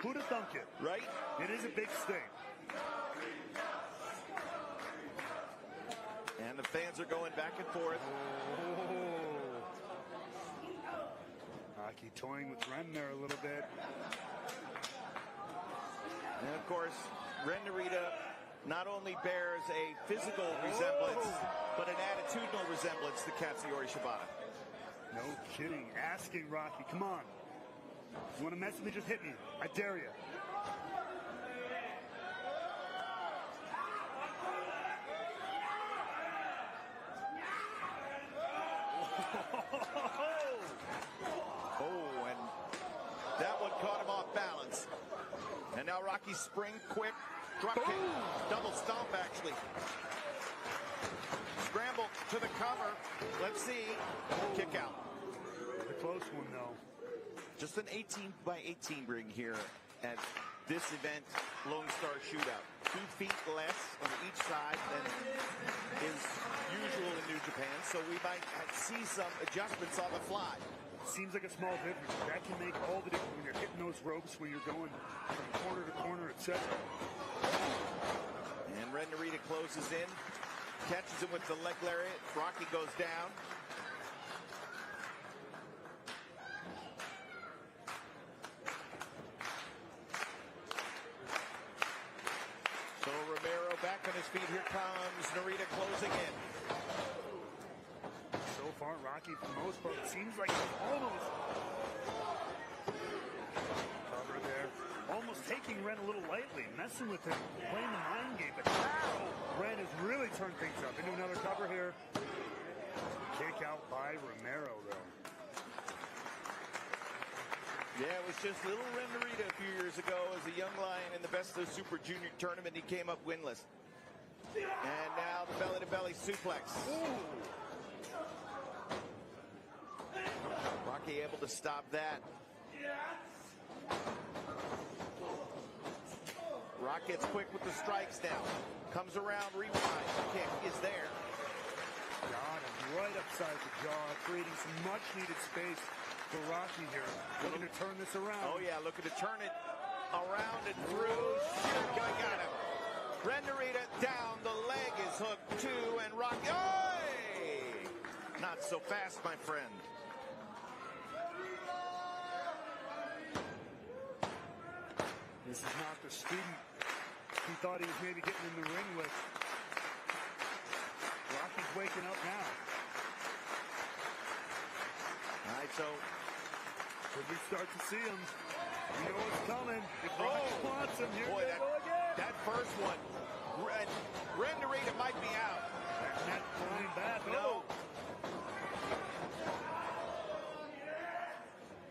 Who'd have thunk it? Right? It is a big sting. And the fans are going back and forth. Rocky toying with Ren there a little bit. And, of course, Ren Narita not only bears a physical resemblance, but an attitudinal resemblance to Katsuyori Shibata. No kidding. Asking Rocky, come on. You want to mess with me? Just hit me. I dare you. Oh, and that one caught him off balance. And now Rocky spring, quick, drop kick, double stomp actually. Scramble to the cover. Let's see. Kick out. A close one, though. Just an 18 by 18 ring here at this event, Lone Star Shootout. 2 feet less on each side than is usual in New Japan, so we might see some adjustments on the fly. Seems like a small difference. That can make all the difference when you're hitting those ropes, when you're going from corner to corner, etc. And Ren Narita closes in, catches him with the leg lariat. Rocky goes down. So Romero back on his feet. Here comes Narita closing in. So far, Rocky, for the most part, it seems like he's almost cover there. Almost taking Ren a little lightly, messing with him, playing the mind game. But now, Ren has really turned things up. Into another cover here. Kick out by Romero, though. Yeah, it was just little Ren Narita a few years ago as a young lion in the Best of Super Junior tournament. He came up winless. And now the belly-to-belly suplex. Rocky able to stop that. Rock gets quick with the strikes now. Comes around, rewind. Kick is there. Got him right upside the jaw, creating some much-needed space for Rocky here. Looking to turn this around. Oh, yeah, looking to turn it around and through. I got him. Ren Narita down. The leg is hooked, too. And Rocky. Oy! Not so fast, my friend. This is not the student he thought he was maybe getting in the ring with. Rocky's waking up now. All right, so could we start to see him? You know what's coming. If Rocky wants him, here boy, they go again. That first one Ren Narita might be out. Net flying back. No.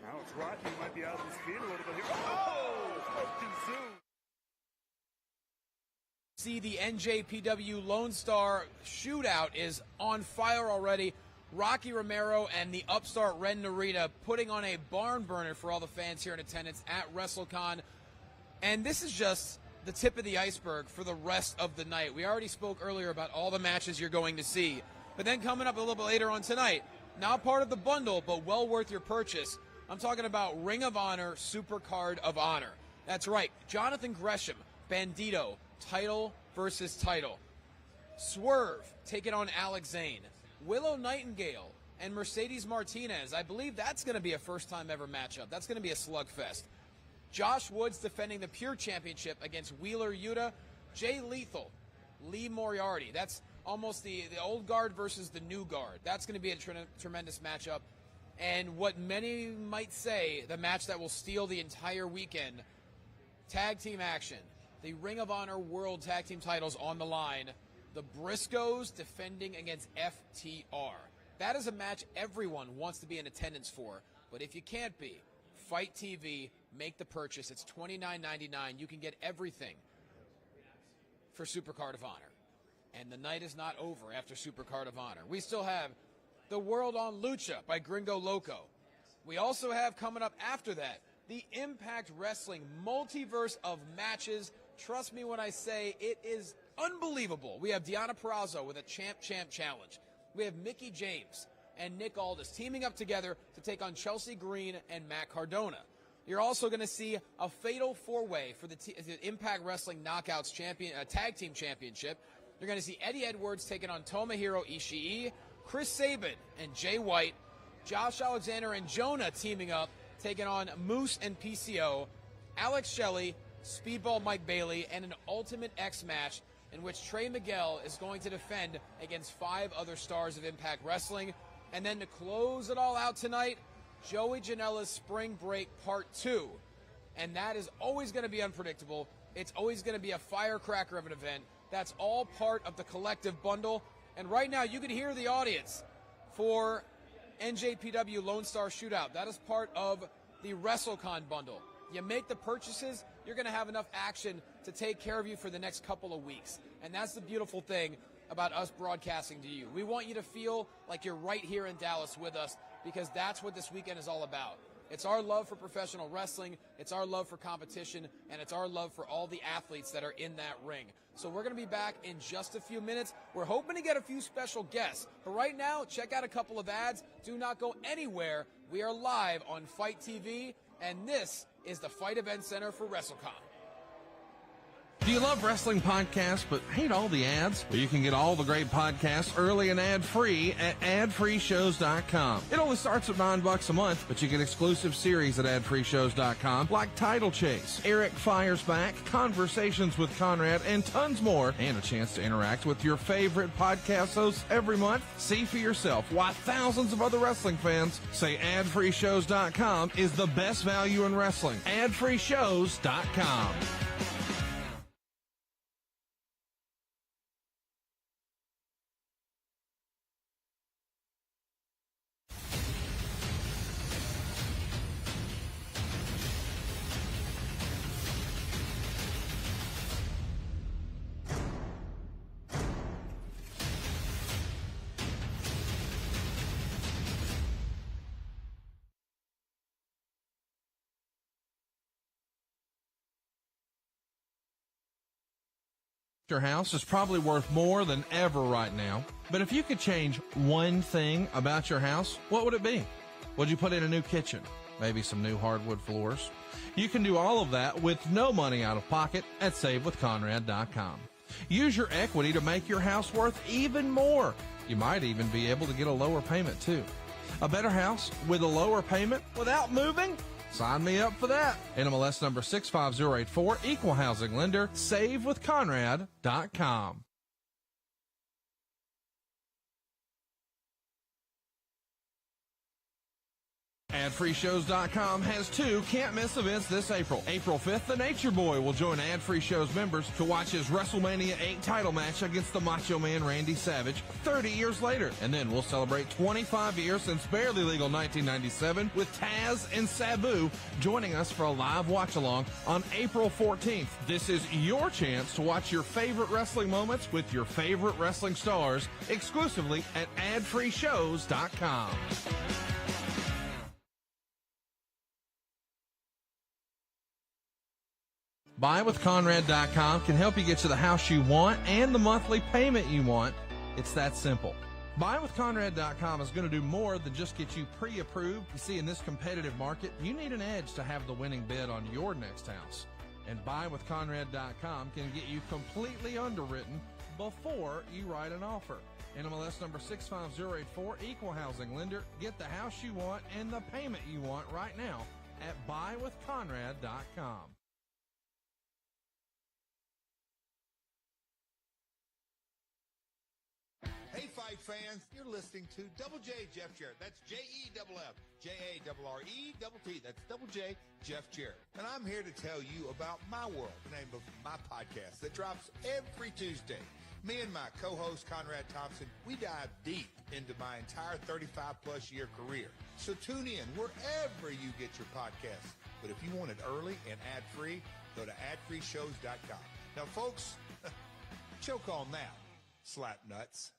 Now it's Rocky who might be out of his feet a little bit here. Oh! Spoke too soon. See, the NJPW Lone Star Shootout is on fire already. Rocky Romero and the upstart Ren Narita putting on a barn burner for all the fans here in attendance at WrestleCon. And this is just the tip of the iceberg for the rest of the night. We already spoke earlier about all the matches you're going to see. But then coming up a little bit later on tonight, not part of the bundle, but well worth your purchase, I'm talking about Ring of Honor Super Card of Honor. That's right, Jonathan Gresham, Bandito, title versus title. Swerve taking on Alex Zane. Willow Nightingale and Mercedes Martinez. I believe that's going to be a first-time ever matchup. That's going to be a slugfest. Josh Woods defending the Pure Championship against Wheeler Yuta. Jay Lethal, Lee Moriarty. That's almost the old guard versus the new guard. That's going to be a tremendous matchup. And what many might say, the match that will steal the entire weekend, tag team action. The Ring of Honor World Tag Team titles on the line. The Briscoes defending against FTR. That is a match everyone wants to be in attendance for. But if you can't be, FITE TV, make the purchase. It's $29.99. You can get everything for Super Card of Honor. And the night is not over after Super Card of Honor. We still have The World on Lucha by Gringo Loco. We also have coming up after that, the Impact Wrestling multiverse of matches. Trust me when I say it is unbelievable. We have Deanna Perazzo with a Champ Challenge. We have Mickie James and Nick Aldis teaming up together to take on Chelsea Green and Matt Cardona. You're also going to see a fatal four-way for the Impact Wrestling Knockouts Tag Team Championship. You're going to see Eddie Edwards taking on Tomohiro Ishii, Chris Sabin and Jay White, Josh Alexander and Jonah teaming up, taking on Moose and PCO, Alex Shelley, Speedball Mike Bailey, and an Ultimate X match in which Trey Miguel is going to defend against 5 other stars of Impact Wrestling. And then to close it all out tonight, Joey Janela's Spring Break Part 2. And that is always going to be unpredictable. It's always going to be a firecracker of an event. That's all part of the collective bundle. And right now you can hear the audience for NJPW Lone Star Shootout. That is part of the Wrestle Con Bundle. You make the purchases, you're going to have enough action to take care of you for the next couple of weeks. And that's the beautiful thing about us broadcasting to you. We want you to feel like you're right here in Dallas with us, because that's what this weekend is all about. It's our love for professional wrestling, it's our love for competition, and it's our love for all the athletes that are in that ring. So we're going to be back in just a few minutes. We're hoping to get a few special guests. But right now, check out a couple of ads. Do not go anywhere. We are live on FITE TV, and this is the FITE Event Center for WrestleCon. Do you love wrestling podcasts but hate all the ads? Well, you can get all the great podcasts early and ad-free at adfreeshows.com. It only starts at $9 a month, but you get exclusive series at adfreeshows.com like Title Chase, Eric Fires Back, Conversations with Conrad, and tons more, and a chance to interact with your favorite podcast hosts every month. See for yourself why thousands of other wrestling fans say adfreeshows.com is the best value in wrestling. adfreeshows.com. Your house is probably worth more than ever right now. But if you could change one thing about your house, what would it be? Would you put in a new kitchen? Maybe some new hardwood floors? You can do all of that with no money out of pocket at SaveWithConrad.com. Use your equity to make your house worth even more. You might even be able to get a lower payment too. A better house with a lower payment without moving? Sign me up for that. NMLS number 65084, Equal Housing Lender, SaveWithConrad.com. AdFreeShows.com has 2 can't-miss events this April. April 5th, the Nature Boy will join Ad Free Shows members to watch his WrestleMania 8 title match against the Macho Man Randy Savage 30 years later. And then we'll celebrate 25 years since Barely Legal 1997 with Taz and Sabu joining us for a live watch-along on April 14th. This is your chance to watch your favorite wrestling moments with your favorite wrestling stars exclusively at AdFreeShows.com. BuyWithConrad.com can help you get to the house you want and the monthly payment you want. It's that simple. BuyWithConrad.com is going to do more than just get you pre-approved. You see, in this competitive market, you need an edge to have the winning bid on your next house. And BuyWithConrad.com can get you completely underwritten before you write an offer. NMLS number 65084, Equal Housing Lender. Get the house you want and the payment you want right now at BuyWithConrad.com. Hey, Fight fans, you're listening to Double J Jeff Jarrett. That's J-E-F-F, J-A-R-R-E-T-T. That's Double J Jeff Jarrett. And I'm here to tell you about My World, the name of my podcast that drops every Tuesday. Me and my co-host, Conrad Thompson, we dive deep into my entire 35-plus year career. So tune in wherever you get your podcasts. But if you want it early and ad-free, go to adfreeshows.com. Now, folks, choke on that, slap nuts.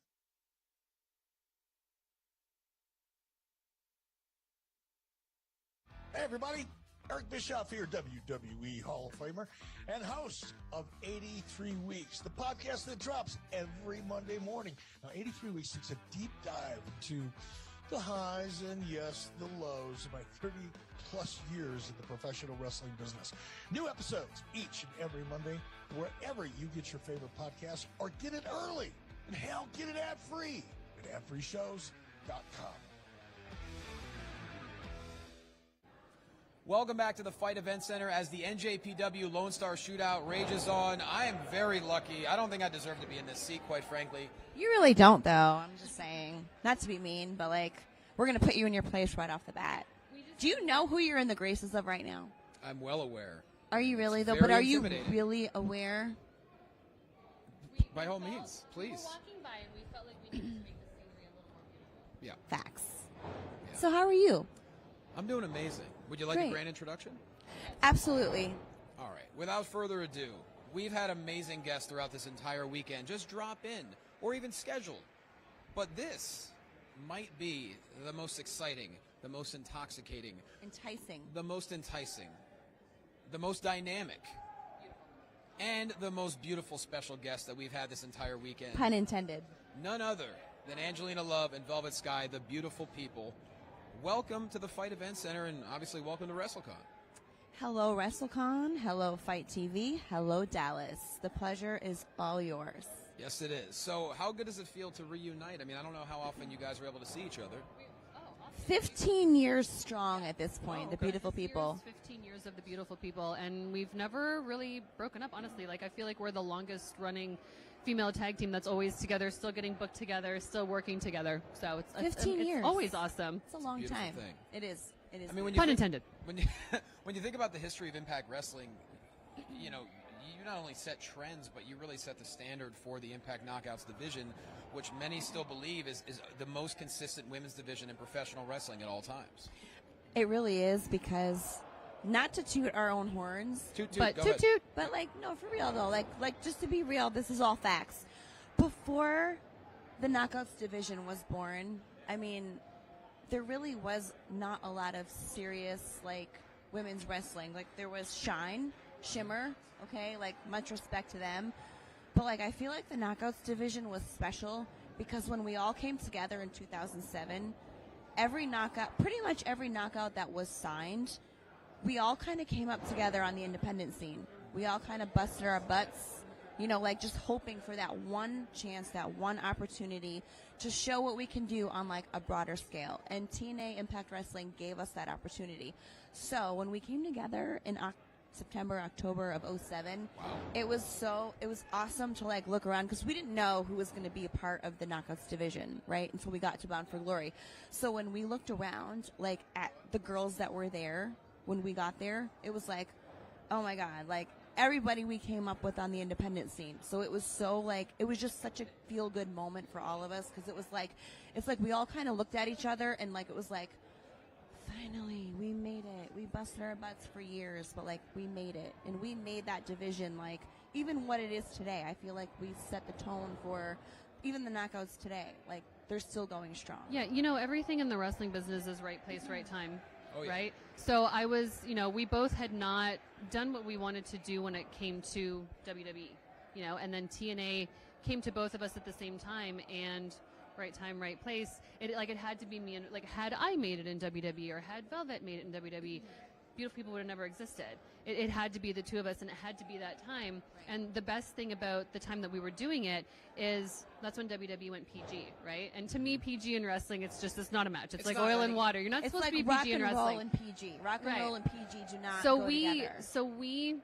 Hey, everybody. Eric Bischoff here, WWE Hall of Famer and host of 83 Weeks, the podcast that drops every Monday morning. Now, 83 Weeks takes a deep dive into the highs and, yes, the lows of my 30-plus years in the professional wrestling business. New episodes each and every Monday, wherever you get your favorite podcast, or get it early. And hell, get it ad-free at adfreeshows.com. Welcome back to the FITE Event Center as the NJPW Lone Star Shootout rages on. I am very lucky. I don't think I deserve to be in this seat, quite frankly. You really don't, though. I'm just saying. Not to be mean, but, like, we're going to put you in your place right off the bat. Do you know who you're in the graces of right now? I'm well aware. Are you really, though? Very But are you intimidating. really aware? By all means, please. We were walking by and we felt like we needed to make the scenery a little more beautiful. Yeah. Facts. So how are you? I'm doing amazing. Would you like Great. a grand introduction? Absolutely. All right. Without further ado, we've had amazing guests throughout this entire weekend. Just drop in or even schedule. But this might be the most exciting, the most intoxicating, Enticing. the most enticing, the most dynamic, and the most beautiful special guest that we've had this entire weekend. Pun intended. None other than Angelina Love and Velvet Sky, the beautiful people. Welcome to the FITE Event Center, and obviously welcome to WrestleCon. Hello, WrestleCon. Hello, Fight TV. Hello, Dallas. The pleasure is all yours. Yes, it is. So how good does it feel to reunite? I mean, I don't know how often you guys are able to see each other. 15 years strong at this point, the beautiful people. 15 years of the beautiful people, and we've never really broken up, honestly. Like, I feel like we're the longest running female tag team that's always together, still getting booked together, still working together. So it's 15 it's years. always awesome. It's a long Beautiful time. thing. It is. It is. I mean, when Pun you think, intended. When you think about the history of Impact Wrestling, you know, you not only set trends, but you really set the standard for the Impact Knockouts division, which many still believe is the most consistent women's division in professional wrestling at all times. It really is, because not to toot our own horns, Toot, toot, but go toot ahead. toot. But like, no, for real though. Like just to be real, this is all facts. Before the Knockouts division was born, I mean, there really was not a lot of serious like women's wrestling. Like there was Shine, Shimmer, okay, like much respect to them. But like I feel like the Knockouts division was special because when we all came together in 2007, pretty much every knockout that was signed, we all kind of came up together on the independent scene. We all kind of busted our butts, you know, like just hoping for that one chance, that one opportunity to show what we can do on like a broader scale. And TNA Impact Wrestling gave us that opportunity. So when we came together in September, October of 07. Wow. It was awesome to like look around because we didn't know who was going to be a part of the Knockouts division, right? Until we got to Bound for Glory. So when we looked around, like at the girls that were there when we got there, it was like, oh my God, like everybody we came up with on the independent scene. So it was so like, it was just such a feel good moment for all of us because it was like, it's like we all kind of looked at each other and like, it was like, finally, we made it. We busted our butts for years, but like we made it, and we made that division like even what it is today. I feel like we set the tone for even the Knockouts today. Like they're still going strong. Yeah, everything in the wrestling business is right place, right time. Oh, yeah. Right? So I was, we both had not done what we wanted to do when it came to WWE, and then TNA came to both of us at the same time, and right time, right place. It had to be me, and like had I made it in WWE or had Velvet made it in WWE, Beautiful People would have never existed. It had to be the two of us, and it had to be that time. And the best thing about the time that we were doing it is that's when WWE went PG, right? And to me, PG in wrestling, it's not a match. It's like oil and water. You're not supposed to be PG in wrestling. Rock and roll and PG. Rock and roll and PG do not go together. So we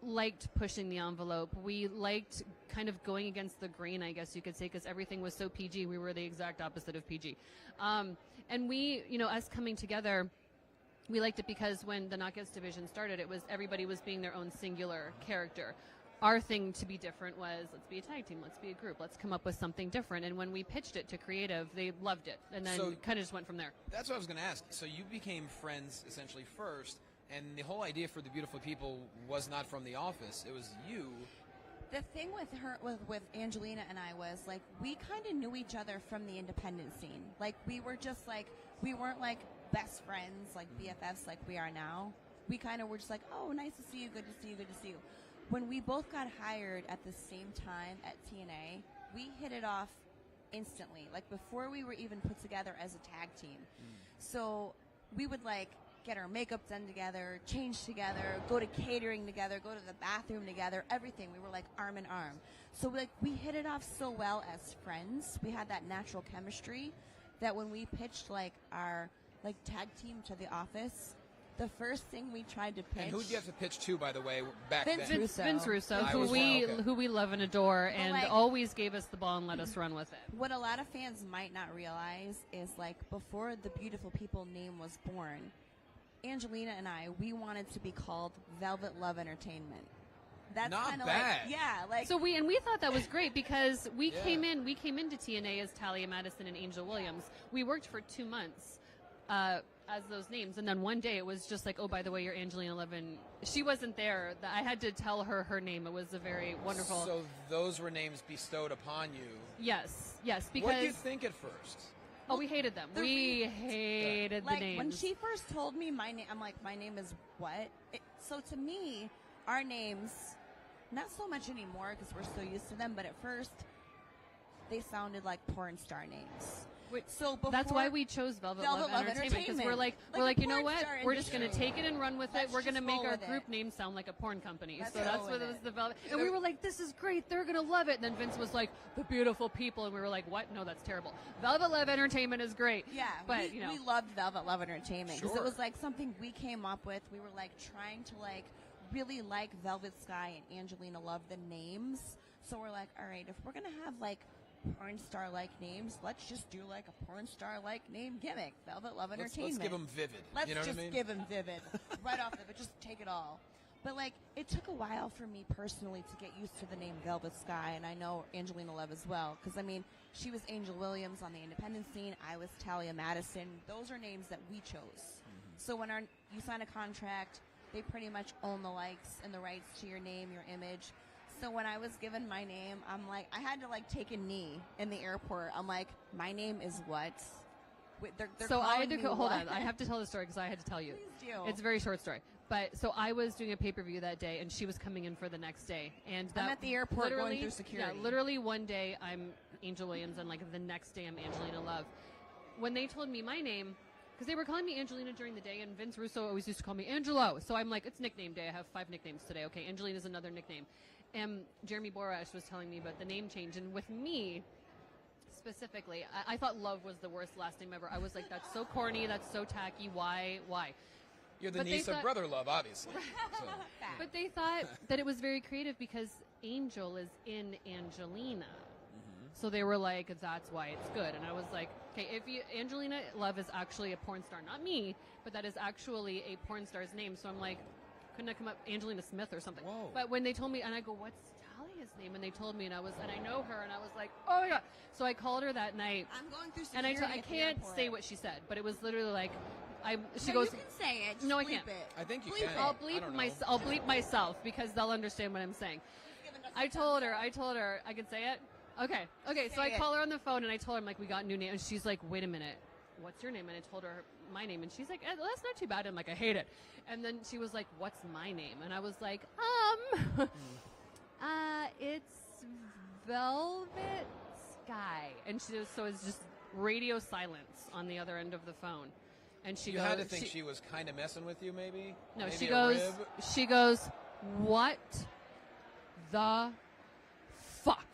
liked pushing the envelope. We liked kind of going against the grain, I guess you could say, because everything was so PG. We were the exact opposite of PG. And we, us coming together, we liked it because when the Knockouts division started, it was everybody was being their own singular character. Our thing to be different was, let's be a tag team, let's be a group, let's come up with something different. And when we pitched it to creative, they loved it. And then kind of just went from there. That's what I was going to ask. So you became friends essentially first, and the whole idea for the Beautiful People was not from the office. It was you. The thing with her, with Angelina and I was like, we kind of knew each other from the independent scene. Like we were just like, we weren't like best friends, like BFFs like we are now. We kind of were just like, oh, nice to see you, good to see you, good to see you. When we both got hired at the same time at TNA, we hit it off instantly, like before we were even put together as a tag team. So we would like get our makeup done together, change together, go to catering together, go to the bathroom together, everything. We were like arm in arm. So like we hit it off so well as friends. We had that natural chemistry that when we pitched like our like tag team to the office, the first thing we tried to pitch. And who did you have to pitch to, by the way, back then? Vince Russo, who we love and adore, and like, always gave us the ball and let us run with it. What a lot of fans might not realize is like before the Beautiful People name was born, Angelina and I, we wanted to be called Velvet Love Entertainment. That's not bad. Like, yeah, like so we thought that was great because we came into TNA as Talia Madison and Angel Williams. We worked for 2 months as those names, and then one day it was just like, oh, by the way, you're Angelina Love. She wasn't there. I had to tell her name. It was a very wonderful. So those were names bestowed upon you. Yes, because. What did you think at first? Oh, we hated them. We hated the names. When she first told me my name, I'm like, my name is what? So to me, our names, not so much anymore because we're so used to them, but at first, they sounded like porn star names. So that's why we chose Velvet Love Entertainment, because we're like you know what? We're just going to take it and run with it. We're going to make our group name sound like a porn company. So that's what it was, the Velvet. And we were like, this is great. They're going to love it. And then Vince was like, the Beautiful People. And we were like, what? No, that's terrible. Velvet Love Entertainment is great. Yeah. But, we loved Velvet Love Entertainment because it was like something we came up with. We were like trying to like really like Velvet Sky and Angelina Love, the names. So we're like, all right, if we're going to have like porn star like names, let's just do like a porn star like name gimmick. Velvet Love Entertainment. Let's give them Vivid. Let's you know just what I mean? give them Vivid right off of it. Just take it all. But like it took a while for me personally to get used to the name Velvet Sky, and I know Angelina Love as well, because I mean she was Angel Williams on the independent scene. I was Talia Madison. Those are names that we chose. So when you sign a contract, they pretty much own the likes and the rights to your name, your image. So when I was given my name, I'm like, I had to like take a knee in the airport. I'm like, my name is what? They're so I had to hold what? on. I have to tell the story because I had to tell you. Please do. It's a very short story. But so I was doing a pay-per-view that day, and she was coming in for the next day. And I'm at the airport going through security. Yeah, literally one day I'm Angel Williams, and like the next day I'm Angelina Love. When they told me my name, because they were calling me Angelina during the day, and Vince Russo always used to call me Angelo. So I'm like, it's nickname day. I have 5 nicknames today. Okay, Angelina's another nickname. And Jeremy Borash was telling me about the name change, and with me specifically, I thought Love was the worst last name ever. I was like, that's so corny, that's so tacky. Why? You're the But they niece of thought- Brother Love, obviously. So. But they thought that it was very creative because Angel is in Angelina. So they were like, that's why it's good. And I was like, okay, Angelina Love is actually a porn star, not me, but that is actually a porn star's name. So I'm like, couldn't I come up Angelina Smith or something? Whoa. But when they told me, and I go, what's Talia's name? And they told me, and I know her, and I was like, oh my God. So I called her that night. I'm going through And security I at the can't airport. say what she said, but it was literally like, she No, goes, you can say it. Just no, I bleep can't. it. I think you Bleep can. it. I'll I don't know. I'll bleep myself because they'll understand what I'm saying. I told her, I can say it? Okay. So I Say it. call her on the phone and I told her, I'm like, we got new name. And she's like, wait a minute, what's your name? And I told her my name. And she's like, that's not too bad. I'm like, I hate it. And then she was like, what's my name? And I was like, it's Velvet Sky. And so it's just radio silence on the other end of the phone. And she You goes, had to think she was kind of messing with you, maybe? no, Maybe she a goes, rib? what the fuck?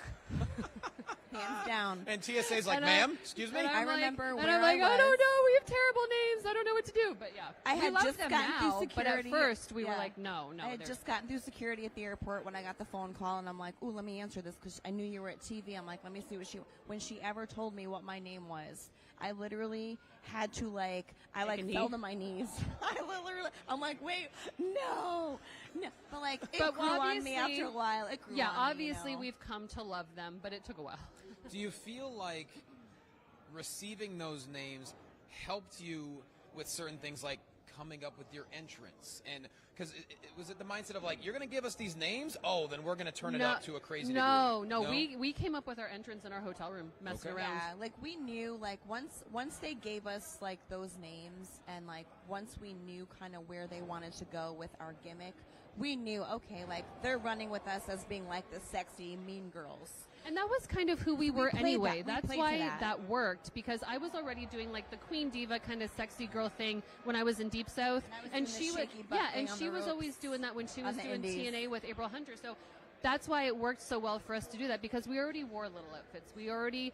Hands down. And TSA's like, And ma'am, excuse me? and I I'm like- remember and where I'm like, I I don't was. know. We have terrible names. I don't know what to do. But yeah, I we had love just them gotten now, through but at security. first we were Yeah. like, no. I had they're- just gotten through security at the airport when I got the phone call, and I'm like, ooh, let me answer this because I knew you were at TV. I'm like, let me see when she ever told me what my name was. I literally had to I Take a knee? fell to my knees. I'm like, wait, no. But it But grew on me obviously- after a while. It grew Yeah, on me, obviously you know? we've come to love them, but it took a while. Do you feel like receiving those names helped you with certain things like coming up with your entrance? And because was it the mindset of like, you're going to give us these names? Oh, then we're going to turn it up to a crazy no, degree. we came up with our entrance in our hotel room, messing around. Yeah, we knew once they gave us those names and once we knew kind of where they wanted to go with our gimmick, we knew they're running with us as being the sexy mean girls. And that was kind of who we were played anyway. that. We That's played why to that. that worked, because I was already doing the Queen Diva kind of sexy girl thing when I was in Deep South, And I was and doing she the was shaky butt thing and on she the was ropes always doing that when she was on the doing indies. TNA with April Hunter. So that's why it worked so well for us to do that, because we already wore little outfits. We already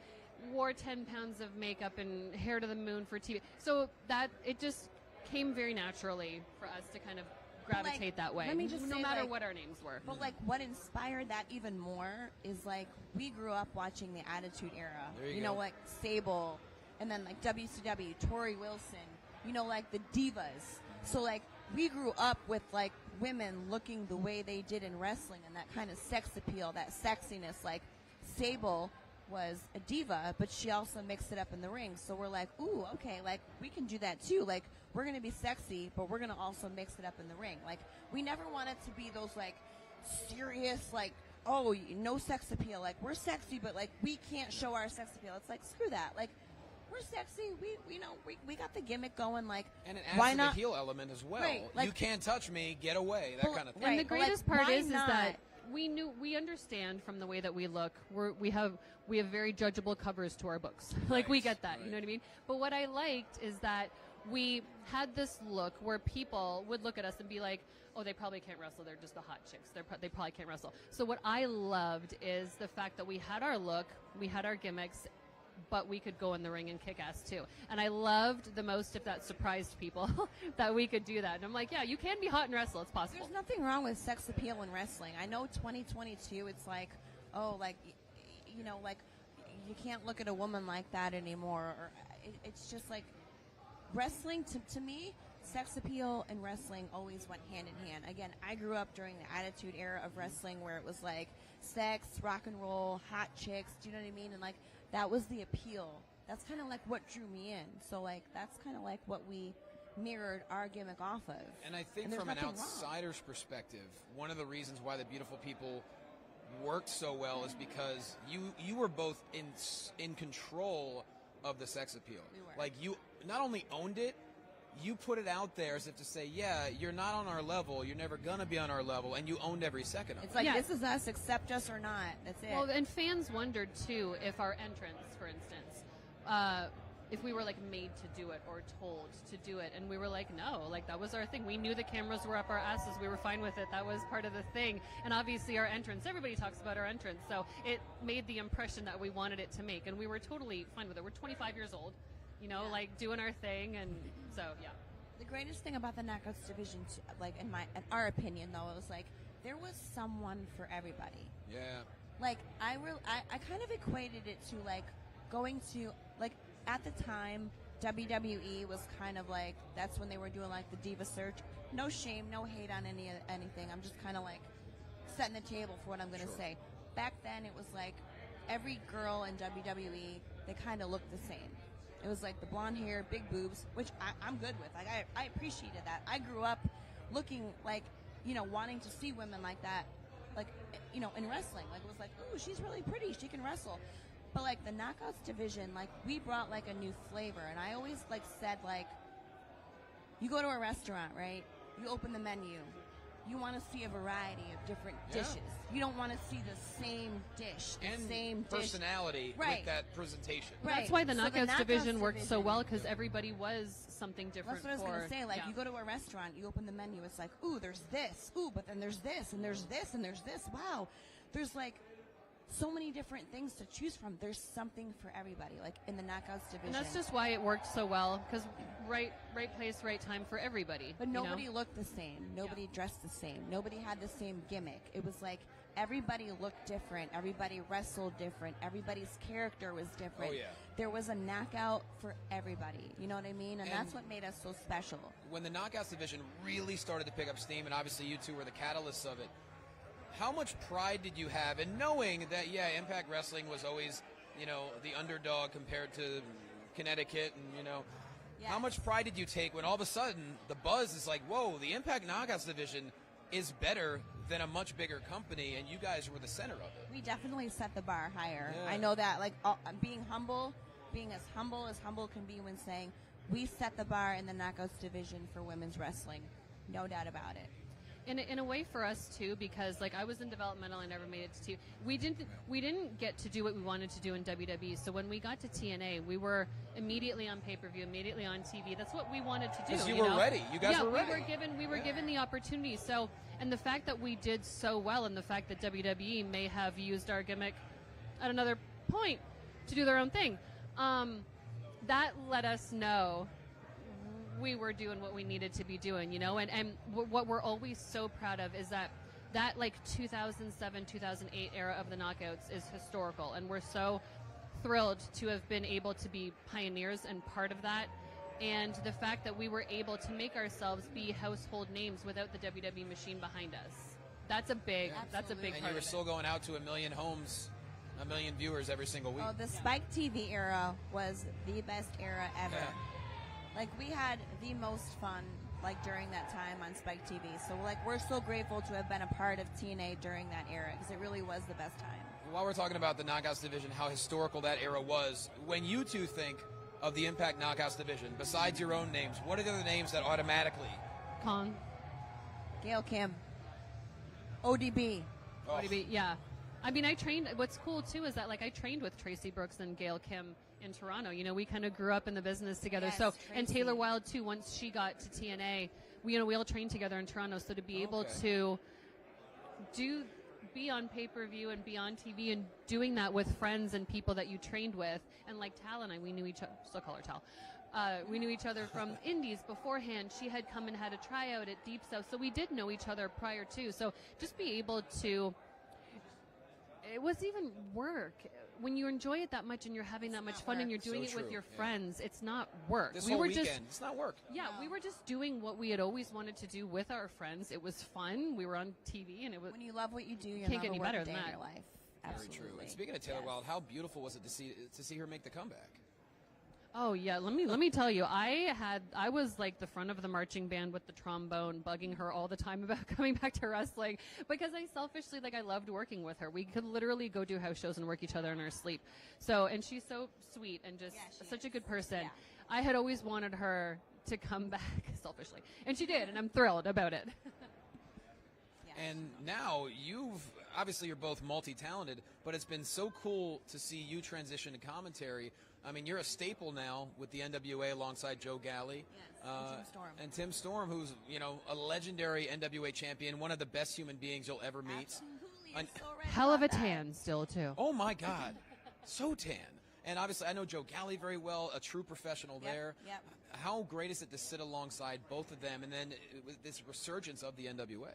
wore 10 pounds of makeup and hair to the moon for TV. So that it just came very naturally for us to kind of gravitate that way. Let me just no say, matter what our names were. But what inspired that even more is we grew up watching the Attitude Era. There you know, go. Sable, and then WCW, Tori Wilson. The divas. So we grew up with women looking the way they did in wrestling and that kind of sex appeal, that sexiness. Sable was a diva, but she also mixed it up in the ring. So we're like, ooh, okay, we can do that too. We're going to be sexy, but we're going to also mix it up in the ring. We never wanted to be those serious, oh, no sex appeal. We're sexy, but we can't show our sex appeal. It's screw that. We're sexy. We got the gimmick going. And it adds why to not? the heel element as well. Right, You can't touch me, get away, that kind of thing. And the greatest part why is not? that we understand from the way that we look. We have very judgeable covers to our books. We get that. You know what I mean? But what I liked is that we had this look where people would look at us and be like, oh, they probably can't wrestle. They're just the hot chicks. They probably can't wrestle. So what I loved is the fact that we had our look, we had our gimmicks, but we could go in the ring and kick ass too. And I loved the most if that surprised people that we could do that. And I'm like, yeah, you can be hot and wrestle. It's possible. There's nothing wrong with sex appeal in wrestling. I know 2022, it's you can't look at a woman like that anymore. Or it's just wrestling, to me, sex appeal and wrestling always went hand in hand. Again, I grew up during the Attitude Era of wrestling where it was sex, rock and roll, hot chicks, do you know what I mean? And that was the appeal. That's kind of what drew me in. So that's kind of what we mirrored our gimmick off of. And I think there's from an nothing wrong. outsider's perspective, one of the reasons why the Beautiful People worked so well is because you were both in control of the sex appeal. We were. You not only owned it, you put it out there as if to say, yeah, you're not on our level, you're never going to be on our level, and you owned every second of it. It's this is us, accept us or not. That's it. Well, and fans wondered too if our entrance, for instance, if we were made to do it or told to do it, and we were like, no, that was our thing. We knew the cameras were up our asses. We were fine with it. That was part of the thing. And obviously our entrance, everybody talks about our entrance, so it made the impression that we wanted it to make, and we were totally fine with it. We're 25 years old, doing our thing, and so yeah. The greatest thing about the Knockouts division, like in our opinion, though, it was like there was someone for everybody. Yeah. Like I kind of equated it to like going to like at the time WWE was kind of like that's when they were doing like the Diva Search. No shame, no hate on anything. I'm just kind of like setting the table for what I'm going to say. Back then, it was like every girl in WWE, they kind of looked the same. It was like the blonde hair, big boobs, which I'm good with. Like I appreciated that. I grew up looking like, wanting to see women like that, like, in wrestling. Like it was like, ooh, she's really pretty. She can wrestle. But like the Knockouts division, like we brought like a new flavor. And I always like said like, you go to a restaurant, right? You open the menu. You want to see a variety of different dishes. You don't want to see the same dish, same personality with that presentation. Right. That's why the Knockouts division worked so well, because everybody was something different. That's what I was going to say. Like, you go to a restaurant, you open the menu, it's like, ooh, there's this. Ooh, but then there's this, and there's this, and there's this. Wow. There's, like, so many different things to choose from. There's something for everybody, like, in the Knockouts division. And that's just why it worked so well, because right place, right time for everybody. But nobody looked the same. Nobody dressed the same. Nobody had the same gimmick. It was like everybody looked different. Everybody wrestled different. Everybody's character was different. Oh, yeah. There was a knockout for everybody. You know what I mean? And that's what made us so special. When the Knockouts division really started to pick up steam, and obviously you two were the catalysts of it, how much pride did you have in knowing that, Impact Wrestling was always, the underdog compared to Connecticut, and, how much pride did you take when all of a sudden the buzz is like, whoa, the Impact Knockouts division is better than a much bigger company, and you guys were the center of it? We definitely set the bar higher. Yeah. I know that, like, being as humble can be when saying, we set the bar in the Knockouts division for women's wrestling. No doubt about it. In a way for us too, because like I was in developmental, I never made it to we didn't get to do what we wanted to do in WWE. So when we got to TNA, we were immediately on pay-per-view, immediately on TV. That's what we wanted to do. Because you were ready. You guys were ready. We were given the opportunity. So, and the fact that we did so well, and the fact that WWE may have used our gimmick at another point to do their own thing, that let us know we were doing what we needed to be doing, and what we're always so proud of is that like 2007, 2008 era of the Knockouts is historical, and we're so thrilled to have been able to be pioneers and part of that, and the fact that we were able to make ourselves be household names without the WWE machine behind us. That's a big part of it. And you were still going out to 1 million homes, 1 million viewers every single week. Oh, the Spike TV era was the best era ever. Yeah. Like, we had the most fun, like, during that time on Spike TV. So, like, we're so grateful to have been a part of TNA during that era, because it really was the best time. While we're talking about the Knockouts division, how historical that era was, when you two think of the Impact Knockouts division, besides your own names, what are the other names that automatically? Kong. Gail Kim. ODB. ODB, yeah. I mean, what's cool, too, is that, like, I trained with Tracy Brooks and Gail Kim in Toronto. We kind of grew up in the business together. Yes, so, Tracy. and Taylor Wilde too. Once she got to TNA, we all trained together in Toronto. So to be able to be on pay-per-view and be on TV and doing that with friends and people that you trained with, and like Tal and I, we knew each other. Still call her Tal. We knew each other from Indies beforehand. She had come and had a tryout at Deep South, so we did know each other prior to. So just be able to. It was even work. When you enjoy it that much and you're having that much fun and you're doing it with your friends, it's not work. This whole weekend, it's not work. Yeah, we were just doing what we had always wanted to do with our friends. It was fun. We were on TV, and it was. When you love what you do, you can't get any better than than that. In your life. Absolutely. Very true. And speaking of Taylor Wilde, how beautiful was it to see her make the comeback? Oh yeah, let me tell you, I was like the front of the marching band with the trombone, bugging her all the time about coming back to wrestling, because I selfishly, I loved working with her. We could literally go do house shows and work each other in our sleep. So, and she's so sweet and just such a good person. Yeah. I had always wanted her to come back selfishly, and she did, and I'm thrilled about it. And now obviously you're both multi-talented, but it's been so cool to see you transition to commentary. I mean, you're a staple now with the NWA alongside Joe Galley. And Tim Storm, who's, a legendary NWA champion, one of the best human beings you'll ever meet. Absolutely. Hell of a tan still, too. Oh, my God. So tan. And obviously, I know Joe Galley very well, a true professional there. Yep. How great is it to sit alongside both of them, and then with this resurgence of the NWA?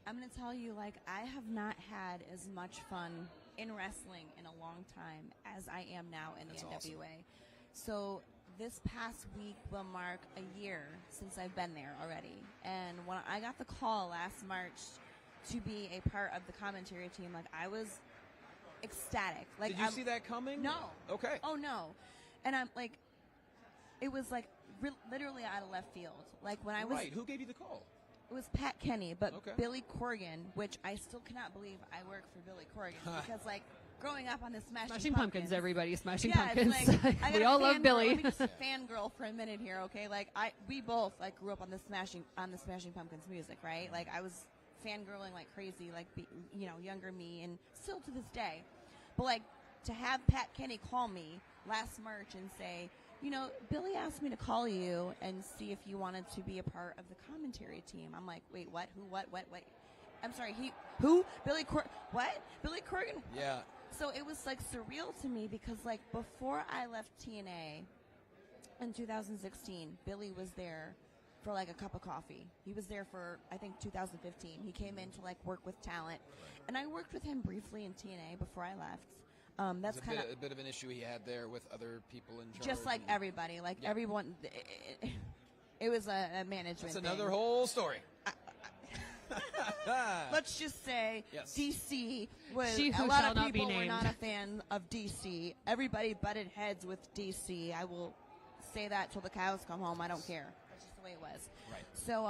I'm going to tell you, like, I have not had as much fun in wrestling in a long time as I am now in the NWA. Awesome. So this past week will mark a year since I've been there already. And when I got the call last March to be a part of the commentary team, like, I was ecstatic. Like, Did you see that coming? No. Okay. Oh, no. And I'm like, it was like literally out of left field. Like, when I was. Right. Who gave you the call? It was Pat Kenny, but Okay. Billy Corgan, which I still cannot believe I work for Billy Corgan because, like, growing up on the Smashing Pumpkins, everybody. Smashing yeah, Pumpkins. It's like, I we gotta all love fangirl. Billy. Let me just fangirl for a minute here, okay? Like, we both like grew up on the Smashing Pumpkins music, right? Like, I was fangirling like crazy, like, younger me, and still to this day. But like, to have Pat Kenny call me last March and say, Billy asked me to call you and see if you wanted to be a part of the commentary team. I'm like, wait, what? Who? What? I'm sorry, who? Billy Corgan? Yeah. So it was like surreal to me because like before I left TNA in 2016, Billy was there for like a cup of coffee. He was there for, I think, 2015. He came in to like work with talent. And I worked with him briefly in TNA before I left. That's kind of a bit of an issue he had there with other people in charge. just like everybody, like everyone. It was a management. That's another thing. whole story. Let's just say Yes. DC was She who a lot shall of not be people were named. not a fan of DC. Everybody butted heads with DC. I will say that till the cows come home. I don't care. That's just the way it was. Right. So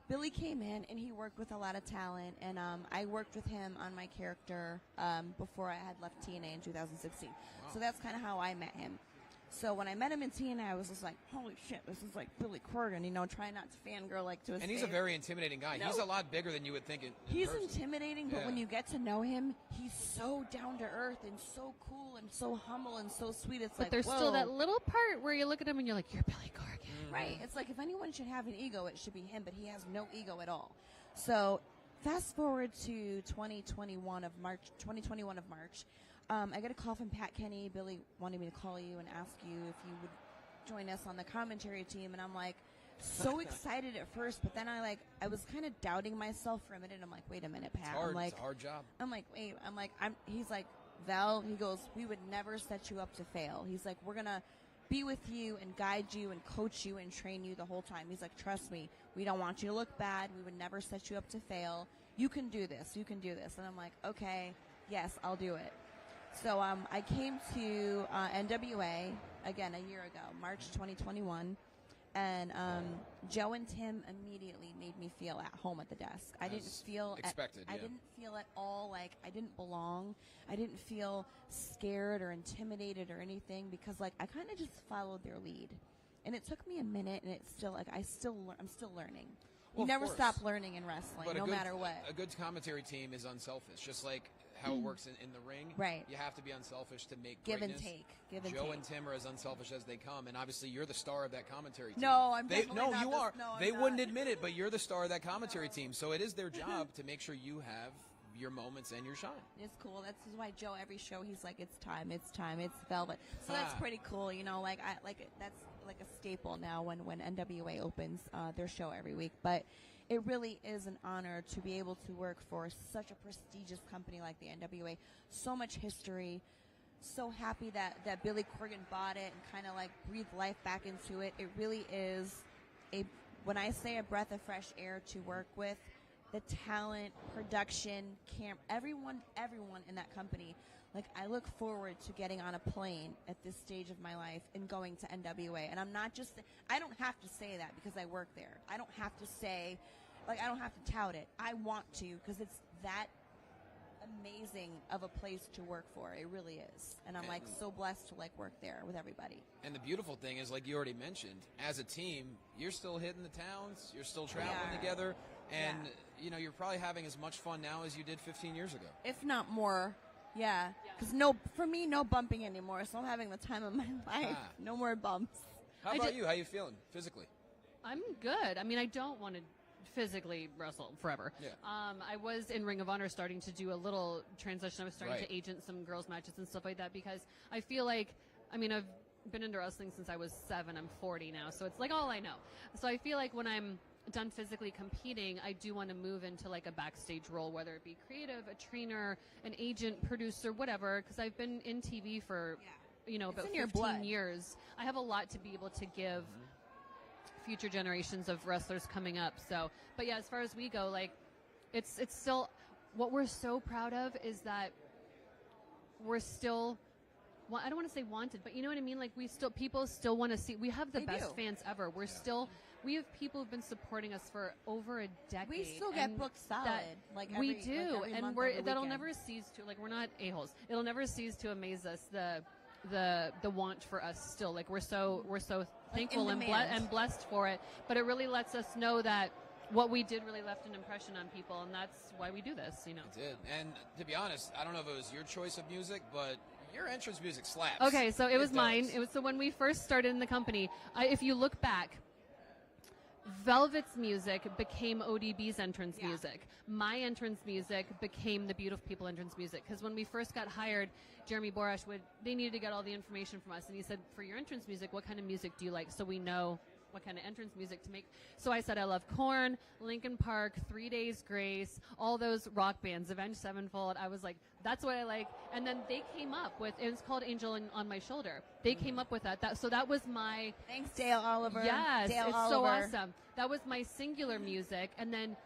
Billy came in and he worked with a lot of talent, and I worked with him on my character before I had left TNA in 2016. So that's kind of how I met him. So when I met him in TNA, I was just like, holy shit, this is like Billy Corgan, trying not to fangirl like to his And he's a face. very intimidating guy. No. He's a lot bigger than you would think. He's intimidating, but Yeah. when you get to know him, he's so down to earth and so cool and so humble and so sweet. It's But like, there's whoa. still that little part where you look at him and you're like, you're Billy Corgan. Right. It's like if anyone should have an ego, it should be him, but he has no ego at all. So fast forward to 2021 of March. I got a call from Pat Kenny. Billy wanted me to call you and ask you if you would join us on the commentary team, and I'm like so excited at first, but then I was kind of doubting myself for a minute. I'm like, wait a minute, Pat. It's hard. I'm like, it's a hard job. I'm like, wait. He's like, Val. He goes, we would never set you up to fail. He's like, we're gonna be with you and guide you and coach you and train you the whole time. He's like, trust me, we don't want you to look bad. We would never set you up to fail. You can do this. You can do this. And I'm like, okay, yes, I'll do it. So I came to NWA again a year ago, March 2021, and Joe and Tim immediately made me feel at home at the desk. I didn't feel expected. I didn't feel at all like I didn't belong. I didn't feel scared or intimidated or anything because like I kind of just followed their lead, and it took me a minute, and it's still like I'm still learning. Well, you of never course. stop learning in wrestling, But no matter what. A good commentary team is unselfish, just like how it works in the ring. Right. You have to be unselfish to make Give and greatness. take. Give and Joe take. and Tim are as unselfish as they come, and obviously you're the star of that commentary team. No, I'm definitely No, not you the- are. no, I'm They not. wouldn't admit it, but you're the star of that commentary team. So it is their job to make sure you have your moments and your shine. It's cool. That's why Joe, every show, he's like, it's time, it's Velvet. So that's pretty cool. That's like a staple now when NWA opens their show every week. But it really is an honor to be able to work for such a prestigious company like the NWA. So much history. So happy that Billy Corgan bought it and kind of like breathed life back into it. It really is when I say a breath of fresh air to work with, the talent, production, everyone in that company. Like, I look forward to getting on a plane at this stage of my life and going to NWA. And I don't have to say that because I work there. I don't have to say, I don't have to tout it. I want to because it's that amazing of a place to work for. It really is. And I'm so blessed to work there with everybody. And the beautiful thing is, like you already mentioned, as a team, you're still hitting the towns, you're still traveling together, and you're probably having as much fun now as you did 15 years ago. If not more. Yeah. Because for me, no bumping anymore. So I'm having the time of my life. No more bumps. How about you? How you feeling physically? I'm good. I mean, I don't want to physically wrestle forever. Yeah. I was in Ring of Honor starting to do a little transition. I was starting Right. to agent some girls matches and stuff like that because I feel like, I mean, I've been into wrestling since I was 7. I'm 40 now, so it's like all I know. So I feel like when I'm done physically competing, I do want to move into like a backstage role, whether it be creative, a trainer, an agent, producer, whatever, because I've been in TV for, you know, about in your 15 blood. years. I have a lot to be able to give future generations of wrestlers coming up. So, but yeah, as far as we go, like, it's still, what we're so proud of is that we're still, well, I don't want to say wanted, but you know what I mean? Like, people still want to see, we have the best fans ever. We're still, we have people who've been supporting us for over a decade. We still get and booked solid. that- Like we every- do, like every and month, we're every that'll weekend. never cease to, like, we're not a-holes. It'll never cease to amaze us, the want for us still. Like, we're so thankful and, demand. and blessed for it, but it really lets us know that what we did really left an impression on people, and that's why we do this, you know. It did. And to be honest, I don't know if it was your choice of music, but your entrance music slaps. Okay, so it was does. mine. It was so when we first started in the company, if you look back, Velvet's music became ODB's entrance music. My entrance music became the Beautiful People entrance music. Because when we first got hired, Jeremy Borash they needed to get all the information from us. And he said, for your entrance music, what kind of music do you like? So we know what kind of entrance music to make. So I said, I love Korn, Linkin Park, 3 Days Grace, all those rock bands, Avenged Sevenfold. I was like, that's what I like. And then they came up with, it was called Angel on My Shoulder. They came up with that. So that was my... Thanks, Dale Oliver. Yes, Dale it's Oliver. so awesome. That was my singular music. And then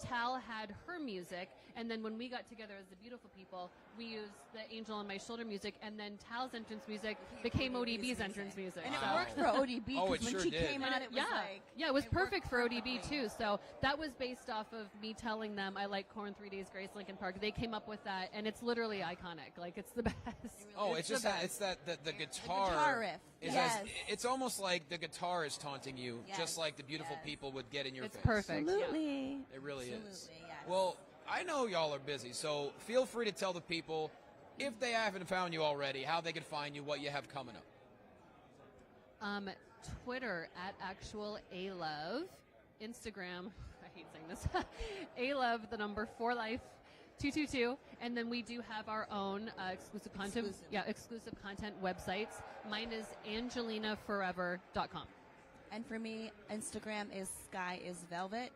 Tal had her music. And then when we got together as the Beautiful People, we used the Angel on My Shoulder music. And then Tal's entrance music became ODB's entrance music. And it So- worked for ODB Oh, it because when sure she did. came out, it was like... Yeah, it was perfect for ODB too. So that was based off of me telling them I like Korn, 3 Days Grace, Linkin Park. They came up with that, and it's literally iconic. Like, it's the best. Oh, it's just the that best. it's that the guitar. guitar riff. Is Yes. it's almost like the guitar is taunting you, Yes. just like the Beautiful People would get in your It's face. perfect. Absolutely. It really is. Absolutely, yes. Well, I know y'all are busy, so feel free to tell the people, if they haven't found you already, how they can find you, what you have coming up. Twitter at actual alove, Instagram. I hate saying this. alove, the number 4life 222, and then we do have our own exclusive content. Exclusive content websites. Mine is angelinaforever.com. And for me, Instagram is Sky is Velvet.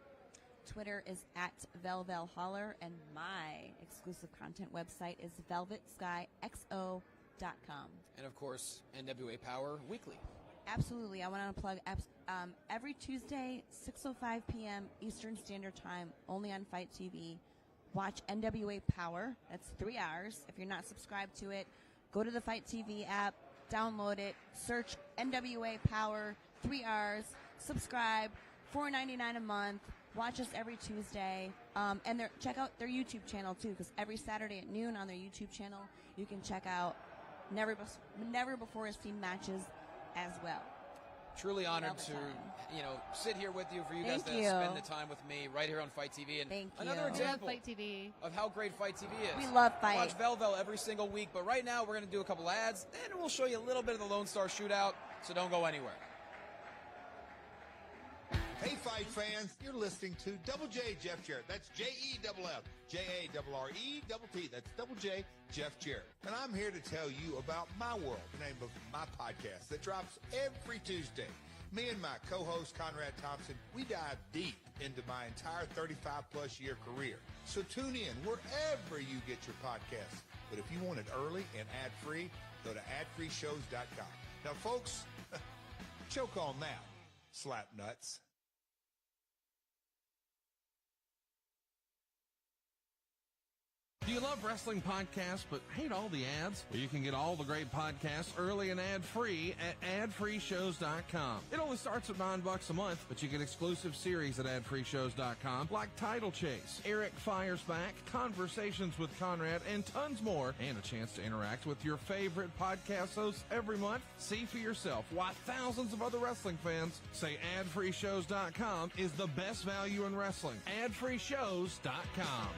Twitter is at VelvelHoller, and my exclusive content website is VelvetSkyXO.com. And of course, NWA Power Weekly. Absolutely. I want to plug every Tuesday, 6:05 p.m. Eastern Standard Time, only on FITE TV. Watch NWA Power. That's 3 hours. If you're not subscribed to it, go to the FITE TV app, download it, search NWA Power, 3 hours, subscribe, $4.99 a month. Watch us every Tuesday. And check out their YouTube channel, too, because every Saturday at noon on their YouTube channel, you can check out Never Before Seen matches as well. Truly honored to, sit here with you, for you guys to spend the time with me right here on FITE TV. And Thank another you. example FITE TV. of how great FITE TV is. We love FITE. Watch Velvel every single week, but right now we're going to do a couple ads, and we'll show you a little bit of the Lone Star Shootout, so don't go anywhere. Hey, Fight fans, you're listening to Double J Jeff Jarrett. That's Jeff, J-A-R-R-E-T-T. That's Double J Jeff Jarrett. And I'm here to tell you about My World, the name of my podcast that drops every Tuesday. Me and my co-host, Conrad Thompson, we dive deep into my entire 35-plus year career. So tune in wherever you get your podcasts. But if you want it early and ad-free, go to adfreeshows.com. Now, folks, choke on that, slap nuts. Do you love wrestling podcasts but hate all the ads? Well, you can get all the great podcasts early and ad-free at adfreeshows.com. It only starts at $9 a month, but you get exclusive series at adfreeshows.com like Title Chase, Eric Fires Back, Conversations with Conrad, and tons more, and a chance to interact with your favorite podcast hosts every month. See for yourself why thousands of other wrestling fans say adfreeshows.com is the best value in wrestling. adfreeshows.com.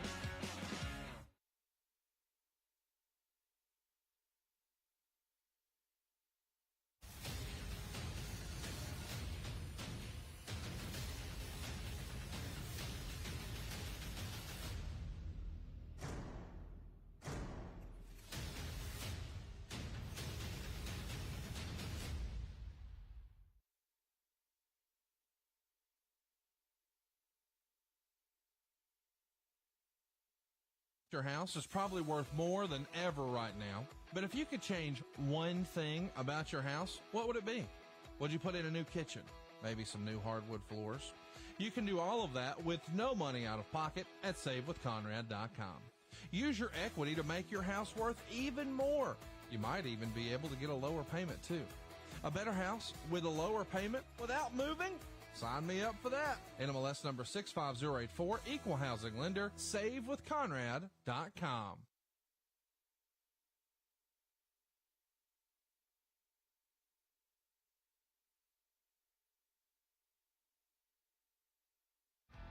Your house is probably worth more than ever right now. But if you could change one thing about your house, what would it be? Would you put in a new kitchen? Maybe some new hardwood floors? You can do all of that with no money out of pocket at SaveWithConrad.com. Use your equity to make your house worth even more. You might even be able to get a lower payment too. A better house with a lower payment without moving? Sign me up for that. NMLS number 65084, Equal Housing Lender, SaveWithConrad.com.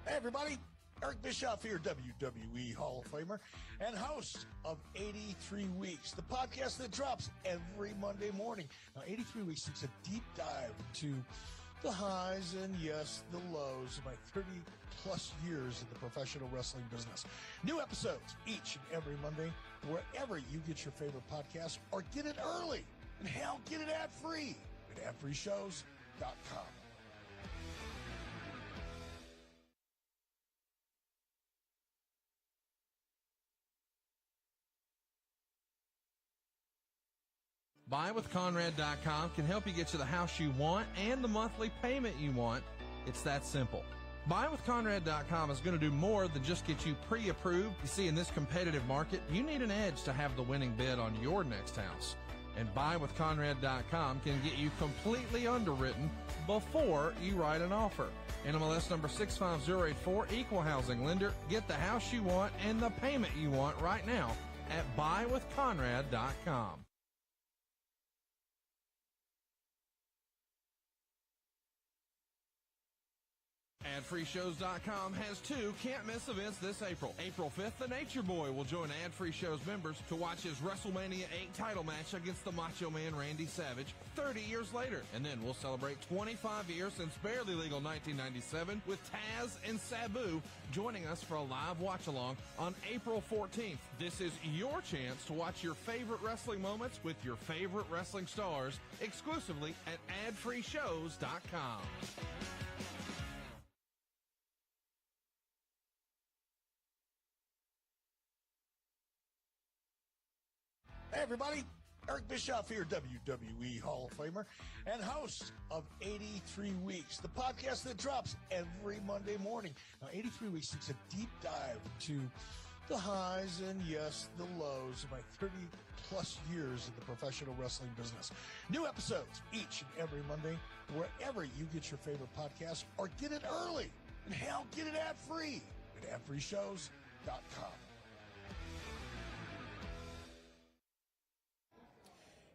Hey, everybody. Eric Bischoff here, WWE Hall of Famer and host of 83 Weeks, the podcast that drops every Monday morning. Now, 83 Weeks takes a deep dive to the highs and, yes, the lows of my 30-plus years in the professional wrestling business. New episodes each and every Monday, wherever you get your favorite podcast, or get it early. And hell, get it ad-free at adfreeshows.com. BuyWithConrad.com can help you get to the house you want and the monthly payment you want. It's that simple. BuyWithConrad.com is going to do more than just get you pre-approved. You see, in this competitive market, you need an edge to have the winning bid on your next house. And BuyWithConrad.com can get you completely underwritten before you write an offer. NMLS number 65084, Equal Housing Lender. Get the house you want and the payment you want right now at BuyWithConrad.com. AdFreeShows.com has two can't-miss events this April. April 5th, the Nature Boy will join Ad Free Shows members to watch his WrestleMania 8 title match against the Macho Man Randy Savage 30 years later. And then we'll celebrate 25 years since Barely Legal 1997 with Taz and Sabu joining us for a live watch-along on April 14th. This is your chance to watch your favorite wrestling moments with your favorite wrestling stars exclusively at AdFreeShows.com. Hey, everybody. Eric Bischoff here, WWE Hall of Famer and host of 83 Weeks, the podcast that drops every Monday morning. Now, 83 Weeks takes a deep dive to the highs and, yes, the lows of my 30-plus years in the professional wrestling business. New episodes each and every Monday, wherever you get your favorite podcast, or get it early. And hell, get it ad-free at adfreeshows.com.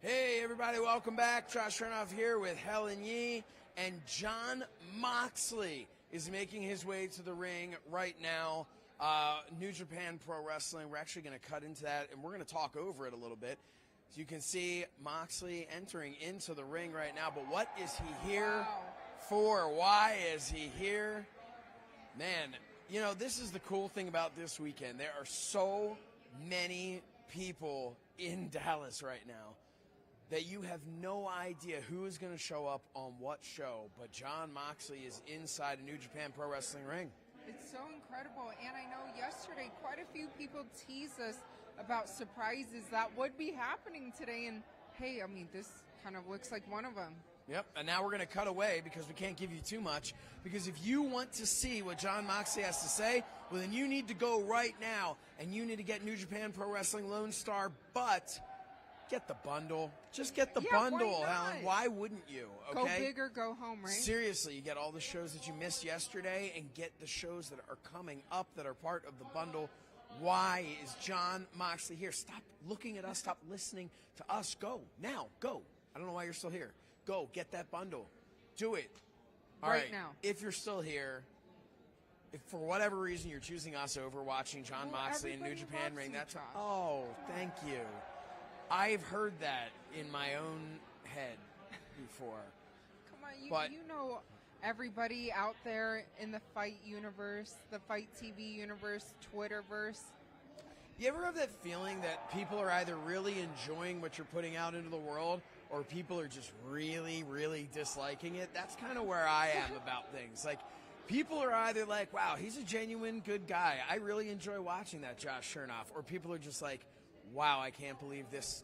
Hey, everybody, welcome back. Josh Shernoff here with Helen Yee, and Jon Moxley is making his way to the ring right now. New Japan Pro Wrestling, we're actually going to cut into that, and we're going to talk over it a little bit. So you can see Moxley entering into the ring right now, but what is he here for? Why is he here? Man, you know, this is the cool thing about this weekend. There are so many people in Dallas right now that you have no idea who is going to show up on what show, but Jon Moxley is inside a New Japan Pro Wrestling ring. It's so incredible, and I know yesterday quite a few people teased us about surprises that would be happening today, and hey, I mean, this kind of looks like one of them. Yep, and now we're going to cut away because we can't give you too much, because if you want to see what Jon Moxley has to say, well, then you need to go right now, and you need to get New Japan Pro Wrestling Lone Star, but get the bundle. Just get the bundle, Helen. Why wouldn't you? Okay? Go big or go home, right? Seriously, you get all the shows that you missed yesterday and get the shows that are coming up that are part of the bundle. Why is Jon Moxley here? Stop looking at us. Stop listening to us. Go. Now. Go. I don't know why you're still here. Go. Get that bundle. Do it. All right. Now. If you're still here, if for whatever reason you're choosing us over watching Jon Moxley in New Japan ring, that's... Oh, thank you. I've heard that in my own head before. Come on, you know everybody out there in the FITE universe, the FITE TV universe, Twitterverse. You ever have that feeling that people are either really enjoying what you're putting out into the world or people are just really, really disliking it? That's kind of where I am about things. Like, people are either like, wow, he's a genuine good guy. I really enjoy watching that Josh Shernoff. Or people are just like, wow, I can't believe this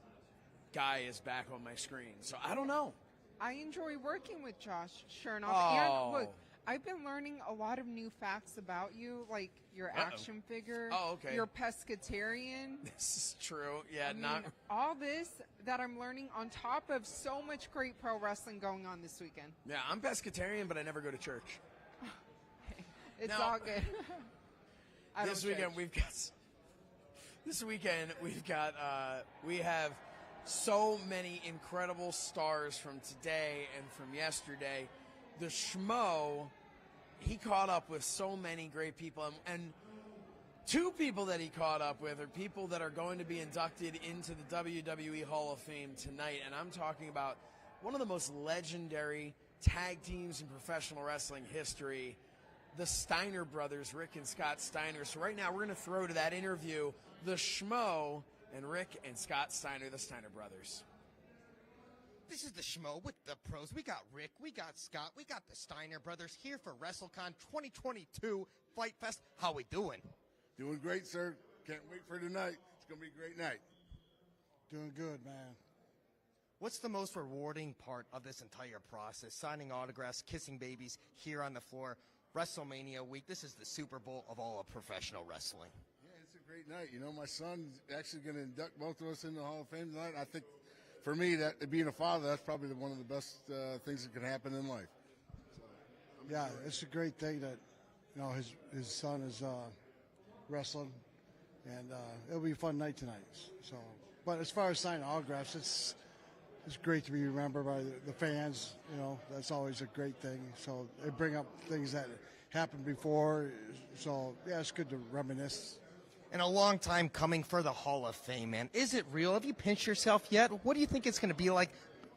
guy is back on my screen. So I don't know. I enjoy working with Josh Shernoff. Oh. And look, I've been learning a lot of new facts about you, like your action figure. Oh, okay. You're pescatarian. This is true. Yeah, I mean, not all this that I'm learning on top of so much great pro wrestling going on this weekend. Yeah, I'm pescatarian, but I never go to church. It's Now, all good. I This don't weekend judge. we have so many incredible stars from today and from yesterday. The Schmo, he caught up with so many great people, and two people that he caught up with are people that are going to be inducted into the WWE Hall of Fame tonight, and I'm talking about one of the most legendary tag teams in professional wrestling history, the Steiner brothers, Rick and Scott Steiner. So right now we're going to throw to that interview the Schmo and Rick and Scott Steiner, the Steiner brothers. This is the Schmo with the pros. We got Rick, we got Scott, we got the Steiner brothers here for WrestleCon 2022 FITE Fest. How we doing? Doing great, sir. Can't wait for tonight. It's going to be a great night. Doing good, man. What's the most rewarding part of this entire process? Signing autographs, kissing babies here on the floor. WrestleMania week. This is the Super Bowl of all of professional wrestling. Yeah, it's a great night. You know, my son's actually going to induct both of us in the Hall of Fame tonight. I think, for me, that being a father, that's probably one of the best things that can happen in life. Yeah, it's a great thing that, you know, his son is wrestling, and it'll be a fun night tonight. So, but as far as signing autographs, it's great to be remembered by the fans. You know, that's always a great thing. So they bring up things that happened before. So yeah, it's good to reminisce. And a long time coming for the Hall of Fame, man. Is it real? Have you pinched yourself yet? What do you think it's going to be like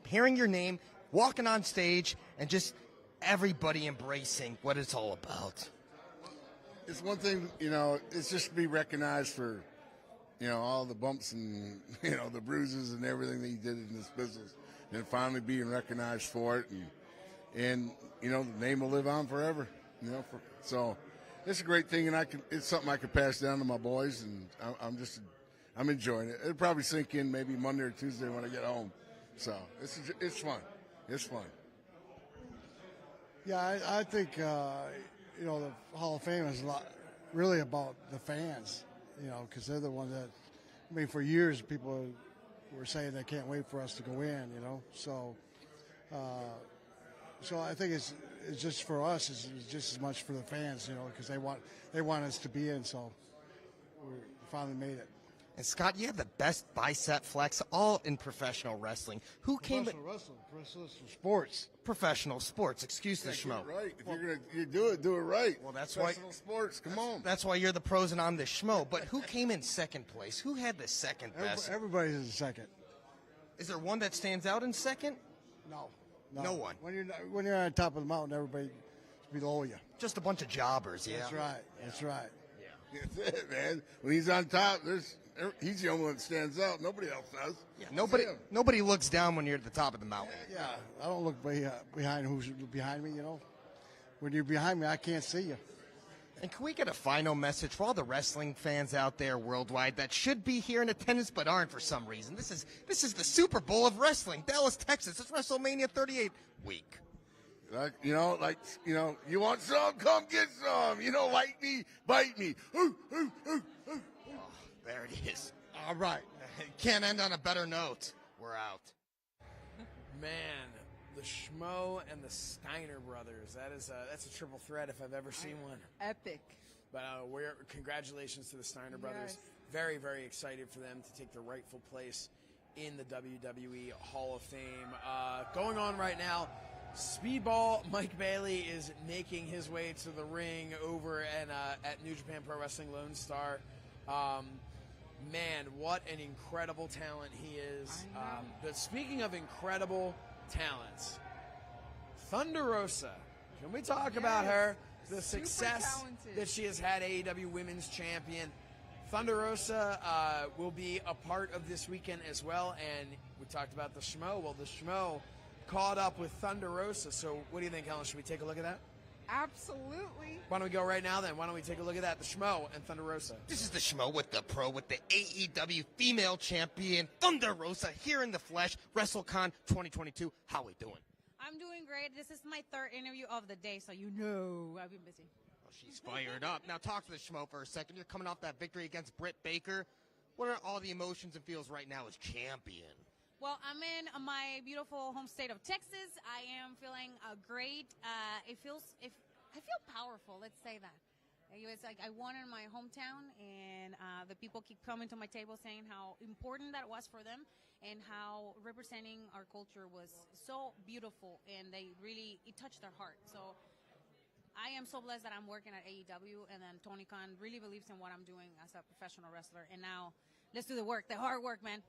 hearing your name, walking on stage, and just everybody embracing what it's all about? It's one thing, you know, it's just to be recognized for, you know, all the bumps and, you know, the bruises and everything that he did in this business, and finally being recognized for it, and you know, the name will live on forever, you know. So it's a great thing, and it's something I could pass down to my boys, and I'm enjoying it. It'll probably sink in maybe Monday or Tuesday when I get home. So it's fun. It's fun. Yeah, I think you know, the Hall of Fame is really about the fans. You know, because they're the ones that, I mean, for years people were saying they can't wait for us to go in. You know, so I think it's just for us. It's just as much for the fans. You know, because they want us to be in. So we finally made it. And Scott, you have the best bicep flex all in professional wrestling. Who came? Professional sports. Professional sports. Excuse the Schmo. Right. If you're gonna do it right. Well, that's professional why sports. Come on. That's why you're the pros and I'm the Schmo. But who came in second place? Who had the second best? Everybody's in second. Is there one that stands out in second? No one. When you're on top of the mountain, everybody's below you. Just a bunch of jobbers. Yeah. That's right. That's right. That's it, man. When he's on top, he's the only one that stands out. Nobody else does. Yeah, nobody looks down when you're at the top of the mountain. Yeah, I don't look behind who's behind me, you know. When you're behind me, I can't see you. And can we get a final message for all the wrestling fans out there worldwide that should be here in attendance but aren't for some reason? This is the Super Bowl of wrestling, Dallas, Texas. It's WrestleMania 38 week. You want some? Come get some. You know, like me, bite me. Ooh, ooh, ooh, ooh. There it is. All right. Can't end on a better note. We're out. Man, the Schmo and the Steiner brothers. That's a triple threat if I've ever seen one. Epic. But congratulations to the Steiner brothers. Yes. Very, very excited for them to take their rightful place in the WWE Hall of Fame. Going on right now, Speedball Mike Bailey is making his way to the ring over at New Japan Pro Wrestling Lone Star. Man, what an incredible talent he is. But speaking of incredible talents, Thunder Rosa. Can we talk about her? The success that she has had, AEW Women's Champion. Thunder Rosa will be a part of this weekend as well. And we talked about the Schmo. Well, the Schmo caught up with Thunder Rosa. So what do you think, Helen? Should we take a look at that? Absolutely. Why don't we go right now then? Why don't we take a look at that? The Schmo and Thunder Rosa. This is the Schmo with the Pro with the AEW female champion Thunder Rosa here in the flesh. WrestleCon 2022. How we doing? I'm doing great. This is my third interview of the day, so you know I've been busy. Oh, she's fired up. Now talk to the Schmo for a second. You're coming off that victory against Britt Baker. What are all the emotions and feels right now as champion? Well, I'm in my beautiful home state of Texas. I am feeling great. I feel powerful. Let's say that. It's like I won in my hometown, and the people keep coming to my table saying how important that was for them, and how representing our culture was so beautiful, and it touched their heart. So I am so blessed that I'm working at AEW, and then Tony Khan really believes in what I'm doing as a professional wrestler. And now let's do the work, the hard work, man.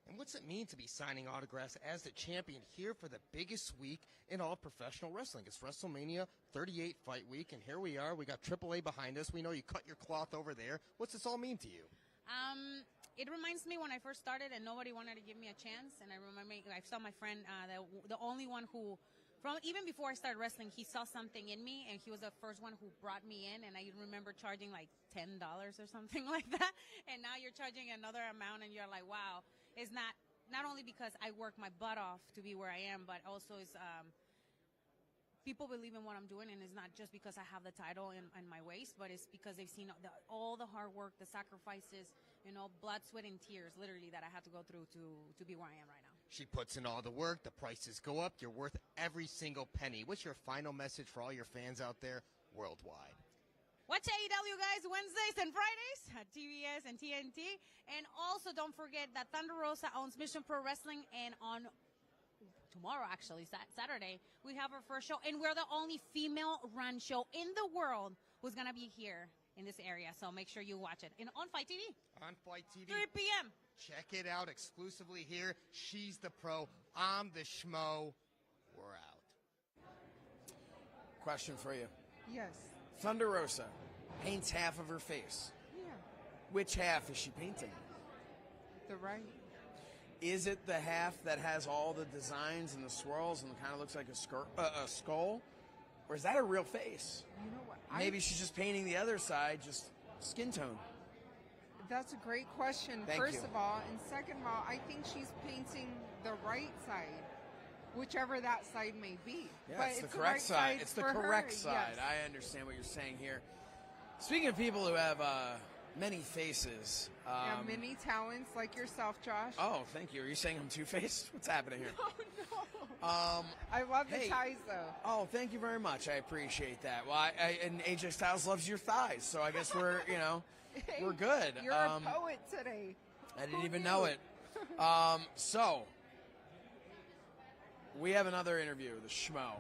And what's it mean to be signing autographs as the champion here for the biggest week in all professional wrestling? It's WrestleMania 38 Fight Week, and here we are. We got AAA behind us. We know you cut your cloth over there. What's this all mean to you? It reminds me when I first started and nobody wanted to give me a chance. And I remember I saw my friend, the only one who, even before I started wrestling, he saw something in me, and he was the first one who brought me in. And I remember charging like $10 or something like that. And now you're charging another amount, and you're like, wow. It's not only because I work my butt off to be where I am, but also it's people believe in what I'm doing, and it's not just because I have the title in my waist, but it's because they've seen all the hard work, the sacrifices, blood, sweat, and tears, literally, that I had to go through to be where I am right now. She puts in all the work. The prices go up. You're worth every single penny. What's your final message for all your fans out there worldwide? Watch AEW, guys, Wednesdays and Fridays at TBS and TNT. And also, don't forget that Thunder Rosa owns Mission Pro Wrestling. And on tomorrow, actually, Saturday, we have our first show. And we're the only female-run show in the world who's going to be here in this area. So make sure you watch it. And on FITE TV. On FITE TV. 3 p.m. Check it out exclusively here. She's the Pro. I'm the Schmo. We're out. Question for you. Yes. Thunder Rosa paints half of her face. Yeah. Which half is she painting? The right. Is it the half that has all the designs and the swirls and kind of looks like a skull? Or is that a real face? You know what? Maybe she's just painting the other side, just skin tone. That's a great question, first of all. And second of all, I think she's painting the right side, whichever that side may be. Yeah, but it's the correct side. It's the correct side. Yes. I understand what you're saying here. Speaking of people who have many faces. Many talents like yourself, Josh. Oh, thank you. Are you saying I'm two-faced? What's happening here? Oh, no. I love the ties, though. Oh, thank you very much. I appreciate that. Well, and AJ Styles loves your thighs, so I guess we're, Hey, we're good. You're a poet today. I didn't even know it. So, we have another interview, the Schmo,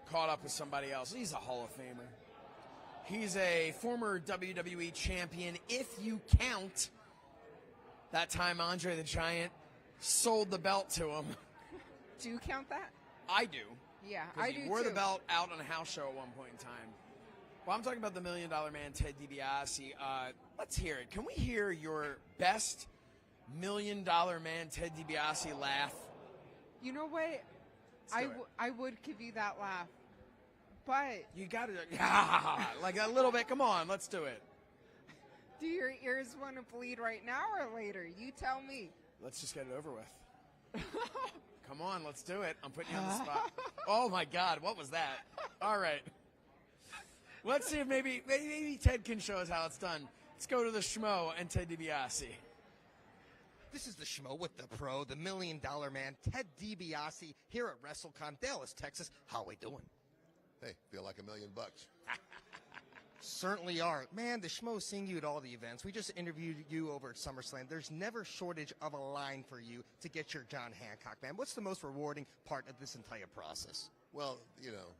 caught up with somebody else. He's a Hall of Famer. He's a former WWE champion, if you count that time Andre the Giant sold the belt to him. Do you count that? I do. Yeah, I do He wore too. the belt out on a house show at one point in time. Well, I'm talking about the $1 Million Man, Ted DiBiase. Let's hear it. Can we hear your best $1 Million Man, Ted DiBiase laugh? You know what? I would give you that laugh. But you got to, like a little bit. Come on, let's do it. Do your ears want to bleed right now or later? You tell me. Let's just get it over with. Come on, let's do it. I'm putting you on the spot. Oh my God, what was that? All right. Let's see if maybe Ted can show us how it's done. Let's go to the Schmo and Ted DiBiase. This is the Schmo with the Pro, the $1 Million Man, Ted DiBiase, here at WrestleCon, Dallas, Texas. How we doing? Hey, feel like $1 million. Certainly are. Man, the Schmo's seeing you at all the events. We just interviewed you over at SummerSlam. There's never shortage of a line for you to get your John Hancock, man. What's the most rewarding part of this entire process? Well, you know,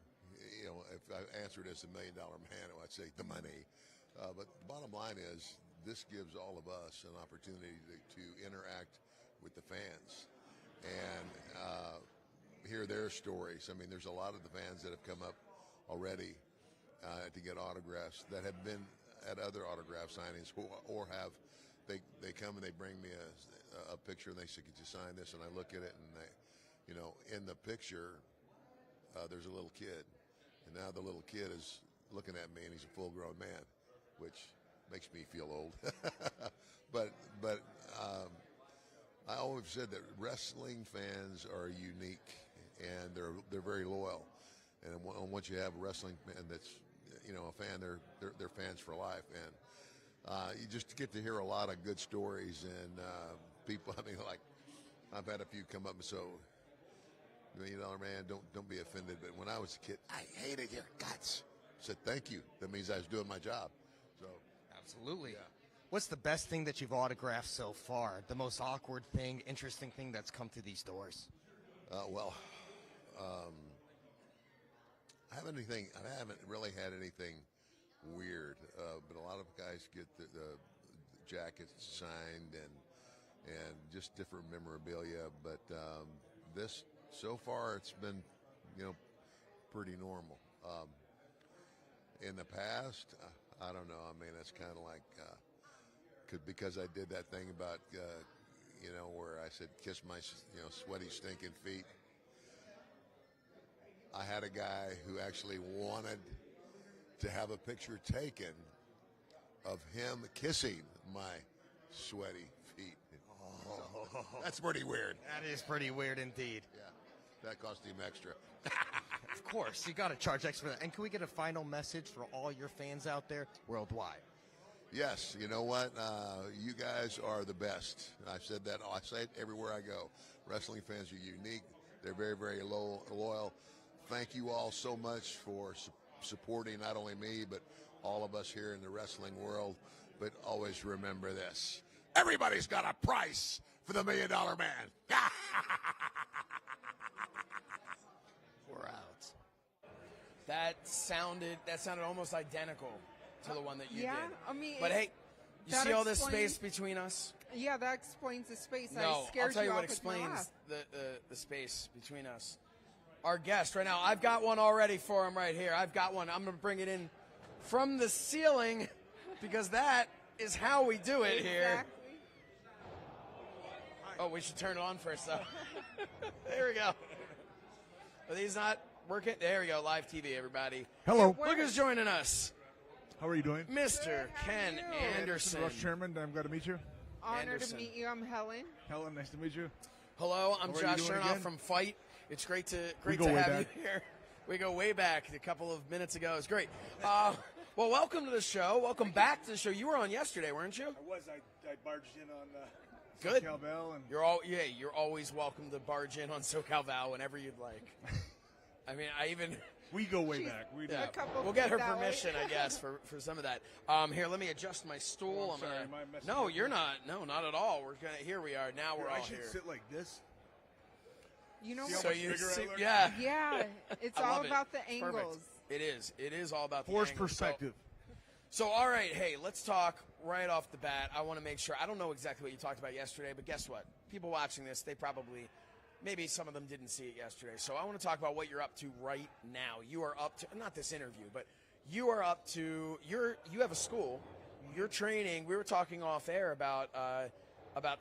if I answered as $1 million man, I'd say the money. But the bottom line is, this gives all of us an opportunity to interact with the fans and hear their stories. I mean, there's a lot of the fans that have come up already to get autographs that have been at other autograph signings or have they come and they bring me a picture and they say, could you sign this? And I look at it and they, in the picture there's a little kid And now the little kid is looking at me, and he's a full-grown man, which makes me feel old. but I always said that wrestling fans are unique, and they're very loyal. And once you have a wrestling fan that's, you know, a fan, they're fans for life. And you just get to hear a lot of good stories, and people. I mean, like, I've had a few come up and so, $1 million man, don't be offended. But when I was a kid, I hated your guts. I said thank you. That means I was doing my job. So Absolutely. Yeah. What's the best thing that you've autographed so far? The most awkward thing, interesting thing that's come through these doors? I haven't really had anything weird, but a lot of guys get the jackets signed and just different memorabilia. But this, so far, it's been, you know, pretty normal. In the past, I don't know. I mean, it's kind of like, because I did that thing about, you know, where I said, kiss my, you know, sweaty, stinking feet. I had a guy who actually wanted to have a picture taken of him kissing my sweaty feet. Oh, that's pretty weird. That is pretty weird indeed. Yeah, that cost him extra. Of course, you got to charge extra for that. And can we get a final message for all your fans out there worldwide? Yes, you know what? You guys are the best. I've said that. I say it everywhere I go. Wrestling fans are unique. They're very, very loyal. Thank you all so much for supporting not only me, but all of us here in the wrestling world. But always remember this. Everybody's got a price for the $1 Million Man. We're out. That sounded almost identical to the one that you did. Yeah, I mean, but hey, you that see all this explains- space between us? Yeah, that explains the space. No, I scared I'll tell you off what with my explains laugh. the space between us. Our guest right now, I've got one already for him right here. I've got one. I'm going to bring it in from the ceiling because that is how we do it here. Oh, we should turn it on first, though. There we go. Are these not working? There we go. Live TV, everybody. Hello. Look who's joining us. How are you doing? Mr. Ken Anderson. Rush Chairman, I'm glad to meet you. Honored Anderson. to meet you. I'm Helen. Helen, nice to meet you. Hello, I'm How are you Josh doing Shernoff again? from FITE. It's great to We go way have back. you here. We go way back a couple of minutes ago. It's great. Well, welcome to the show. Welcome back to the show. You were on yesterday, weren't you? I was. I barged in on Good. Cal Val, and You're always welcome to barge in on Cal Val whenever you'd like. I mean, we go way back. We do. We'll get her permission, I guess, for some of that. Here, let me adjust my stool. I'm sorry, am I messing No, up? you're not. No, not at all. Here we are. Now we're I all should here. sit like this. You know See how what? much bigger I look? Yeah. Yeah, it's I all love it. about the It's perfect. angles. It is. It is all about the Force angles. perspective. So, all right, hey, let's talk right off the bat. I want to make sure. I don't know exactly what you talked about yesterday, but guess what? People watching this, they probably, maybe some of them didn't see it yesterday. So I want to talk about what you're up to right now. You are up to, not this interview, but you are up to, you have a school. You're training. We were talking off air about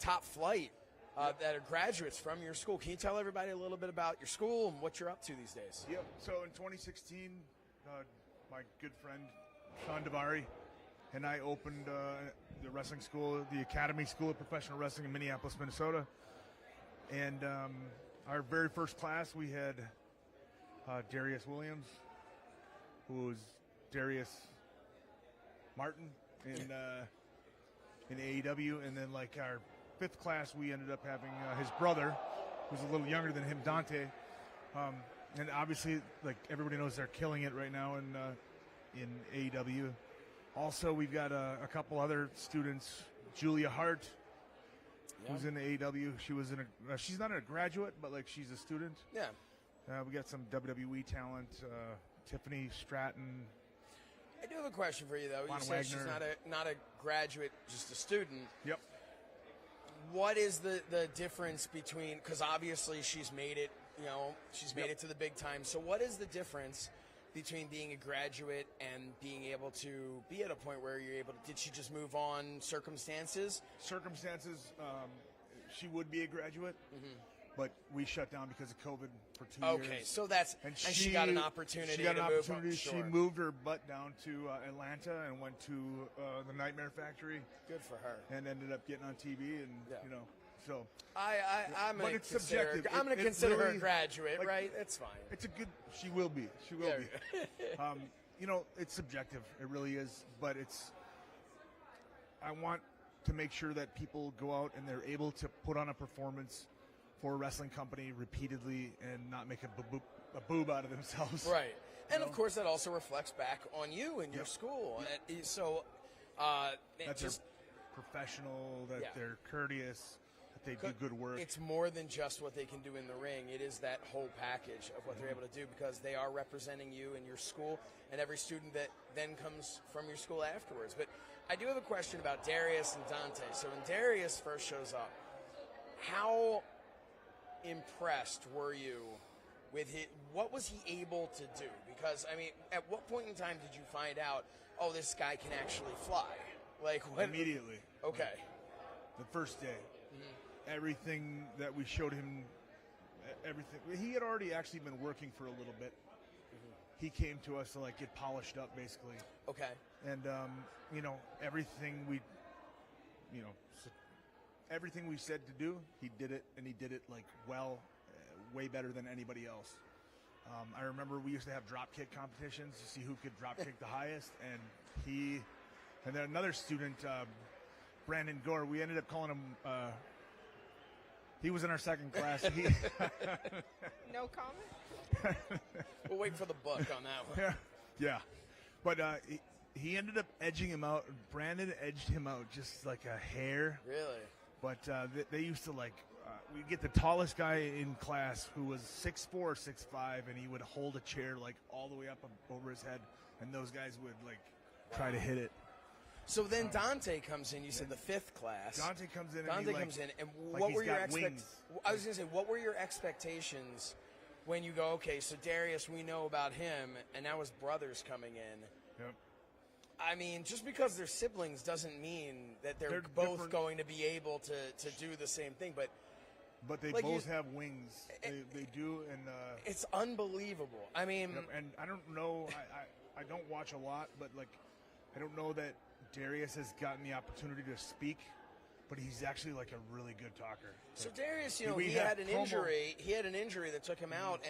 Top Flight that are graduates from your school. Can you tell everybody a little bit about your school and what you're up to these days? Yep. So in 2016, my good friend Sean Davari and I opened the wrestling school, the Academy School of Professional Wrestling in Minneapolis, Minnesota. And our very first class, we had Darius Williams, who was Darius Martin in AEW, and then like our fifth class, we ended up having his brother, who's a little younger than him, Dante. And obviously, like everybody knows, they're killing it right now in AEW. Also, we've got a couple other students, Julia Hart, who's in the AEW. She's not a graduate, but like she's a student. Yeah. We got some WWE talent, Tiffany Stratton. I do have a question for you, though. Lana You say she's Wagner. not a graduate, just a student. Yep. What is the difference between, because obviously she's made it, she's made it to the big time. So what is the difference between being a graduate and being able to be at a point where you're able to, did she just move on circumstances? Circumstances, she would be a graduate. but we shut down because of COVID for 2 years. Okay, so that's and she got an opportunity. She got to an move opportunity. on. She Sure. moved her butt down to Atlanta and went to the Nightmare Factory. Good for her. And ended up getting on TV, and you know, so I'm but going it's to subjective. I'm going to It consider her really- a graduate, like, right? It's fine. It's a good. She will be. She will be. You know, it's subjective. It really is. But it's. I want to make sure that people go out and they're able to put on a performance for a wrestling company repeatedly and not make a boob out of themselves. Right. And You of know? course, that also reflects back on you and your school. And so, that it just they're professional, that Yeah. they're courteous, that they do good work. It's more than just what they can do in the ring. It is that whole package of what they're able to do because they are representing you and your school and every student that then comes from your school afterwards. But I do have a question about Darius and Dante. So when Darius first shows up, how impressed were you with his, what was he able to do? Because, I mean, at what point in time did you find out, oh, this guy can actually fly? Like when, Immediately. Okay. The first day. Everything that we showed him, everything. He had already actually been working for a little bit. He came to us to like get polished up, basically. Okay. And you know, everything we said to do, he did it, and he did it like well, way better than anybody else. I remember we used to have drop kick competitions to see who could drop kick the highest, and then another student, Brandon Gore, we ended up calling him. He was in our second class. No comment? We'll wait for the book on that one. Yeah. But he ended up edging him out. Brandon edged him out just like a hair. Really? But they used to we'd get the tallest guy in class who was 6'4", 6'5", and he would hold a chair like all the way up over his head, and those guys would like try to hit it. So then Dante comes in. You said the fifth class. Dante comes in. And Dante he, comes in, and like what he's were your got wings. I was going to say, what were your expectations when you go? Okay, so Darius, we know about him, and now his brother's coming in. Yep. I mean, just because they're siblings doesn't mean that they're both different. going to be able to do the same thing. But they like both have wings. They do, and it's unbelievable. I mean, and I don't know. I don't watch a lot, but like, I don't know that Darius has gotten the opportunity to speak, but he's actually like a really good talker. So Darius, you know, We he have had an promo. injury. He had an injury that took him out,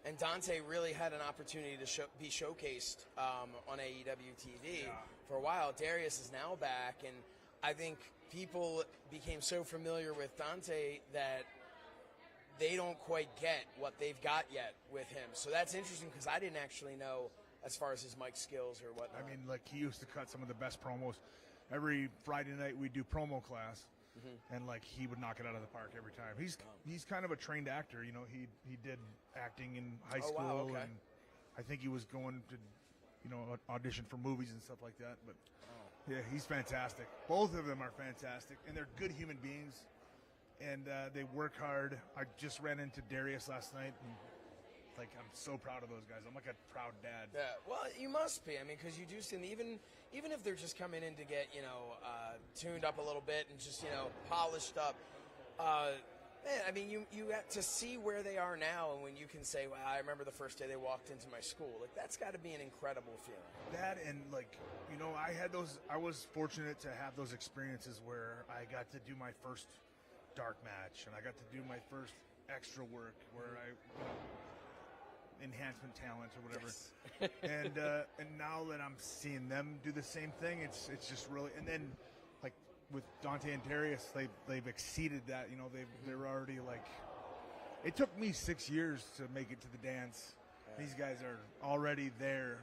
and Dante really had an opportunity to be showcased on AEW TV for a while. Darius is now back, and I think people became so familiar with Dante that they don't quite get what they've got yet with him. So that's interesting because I didn't actually know as far as his mic skills or whatnot. I mean, like he used to cut some of the best promos. Every Friday night we do promo class, and like he would knock it out of the park every time. He's kind of a trained actor, you know. He did acting in high school, wow, okay. and I think he was going to, you know, audition for movies and stuff like that. But yeah, he's fantastic. Both of them are fantastic, and they're good human beings, and they work hard. I just ran into Darius last night, and like I'm so proud of those guys. I'm like a proud dad. Yeah, well, you must be. I mean, because you do see them, even if they're just coming in to get, you know, tuned up a little bit and just, you know, polished up. Man, I mean, you have to see where they are now, and when you can say, "Wow, I remember the first day they walked into my school." Like that's got to be an incredible feeling. That and like, you know, I was fortunate to have those experiences where I got to do my first dark match, and I got to do my first extra work where I. Enhancement talent or whatever, and now that I'm seeing them do the same thing, it's just really. And then like with Dante and Darius, they've exceeded that. You know, they're already like. It took me 6 years to make it to the dance. Yeah. These guys are already there.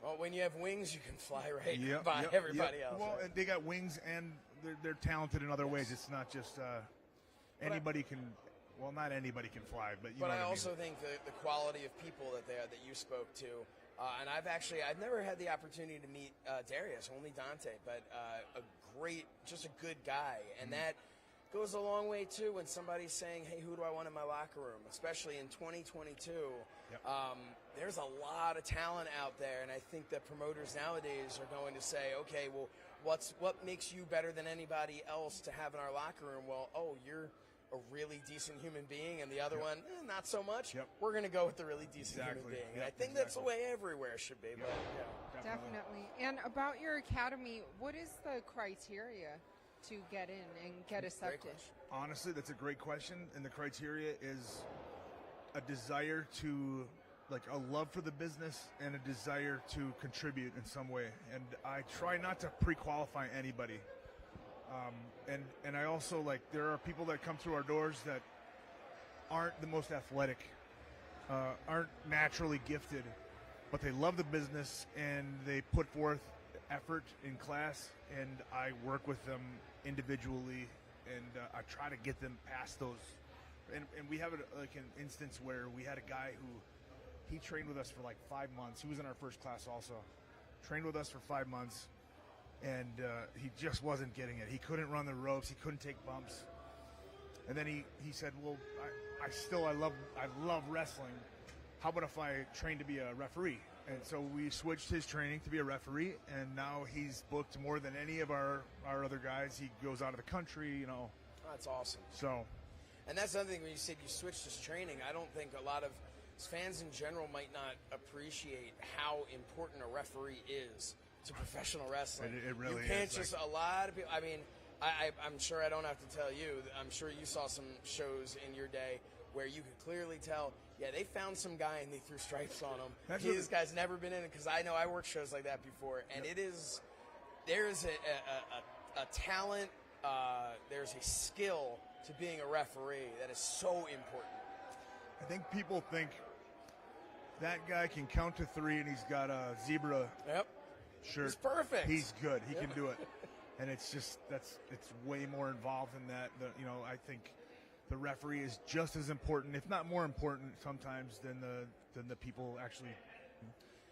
Well, when you have wings, you can fly right by everybody else. Well, right? and they got wings, and they're talented in other ways. It's not just anybody can. Well, not anybody can fly, but you know I what also I mean. think the quality of people that you spoke to, and I've never had the opportunity to meet Darius, only Dante, but just a good guy, and that goes a long way too when somebody's saying, "Hey, who do I want in my locker room?" Especially in 2022, there's a lot of talent out there, and I think that promoters nowadays are going to say, "Okay, well, what makes you better than anybody else to have in our locker room?" Well, a really decent human being and the other one, not so much, we're going to go with the really decent human being. And I think that's the way everywhere should be. But, Definitely. And about your academy, what is the criteria to get in and get accepted? Honestly, that's a great question. And the criteria is a desire to, like, a love for the business and a desire to contribute in some way. And I try not to pre-qualify anybody. And I also, like, there are people that come through our doors that aren't the most athletic, aren't naturally gifted, but they love the business and they put forth effort in class, and I work with them individually, and I try to get them past those. And we have like an instance where we had a guy who, he trained with us for like 5 months. He was in our first class also. Trained with us for 5 months, and he just wasn't getting it. He couldn't run the ropes. He couldn't take bumps. And then he said, well, I love wrestling. How about if I train to be a referee? And so we switched his training to be a referee, and now he's booked more than any of our other guys. He goes out of the country, you know. That's awesome. So, and that's another thing when you said you switched his training. I don't think a lot of fans in general might not appreciate how important a referee is to professional wrestling. It really you can't is. just, a lot of people, I mean, I'm sure I don't have to tell you, I'm sure you saw some shows in your day where you could clearly tell, yeah, they found some guy and they threw stripes on him. This guy's never been in it, because I know I worked shows like that before, and there's a talent, there's a skill to being a referee that is so important. I think people think that guy can count to 3 and he's got a zebra shirt. He's perfect. He's good. He can do it. And it's just, it's way more involved than that. I think the referee is just as important, if not more important sometimes, than the people actually.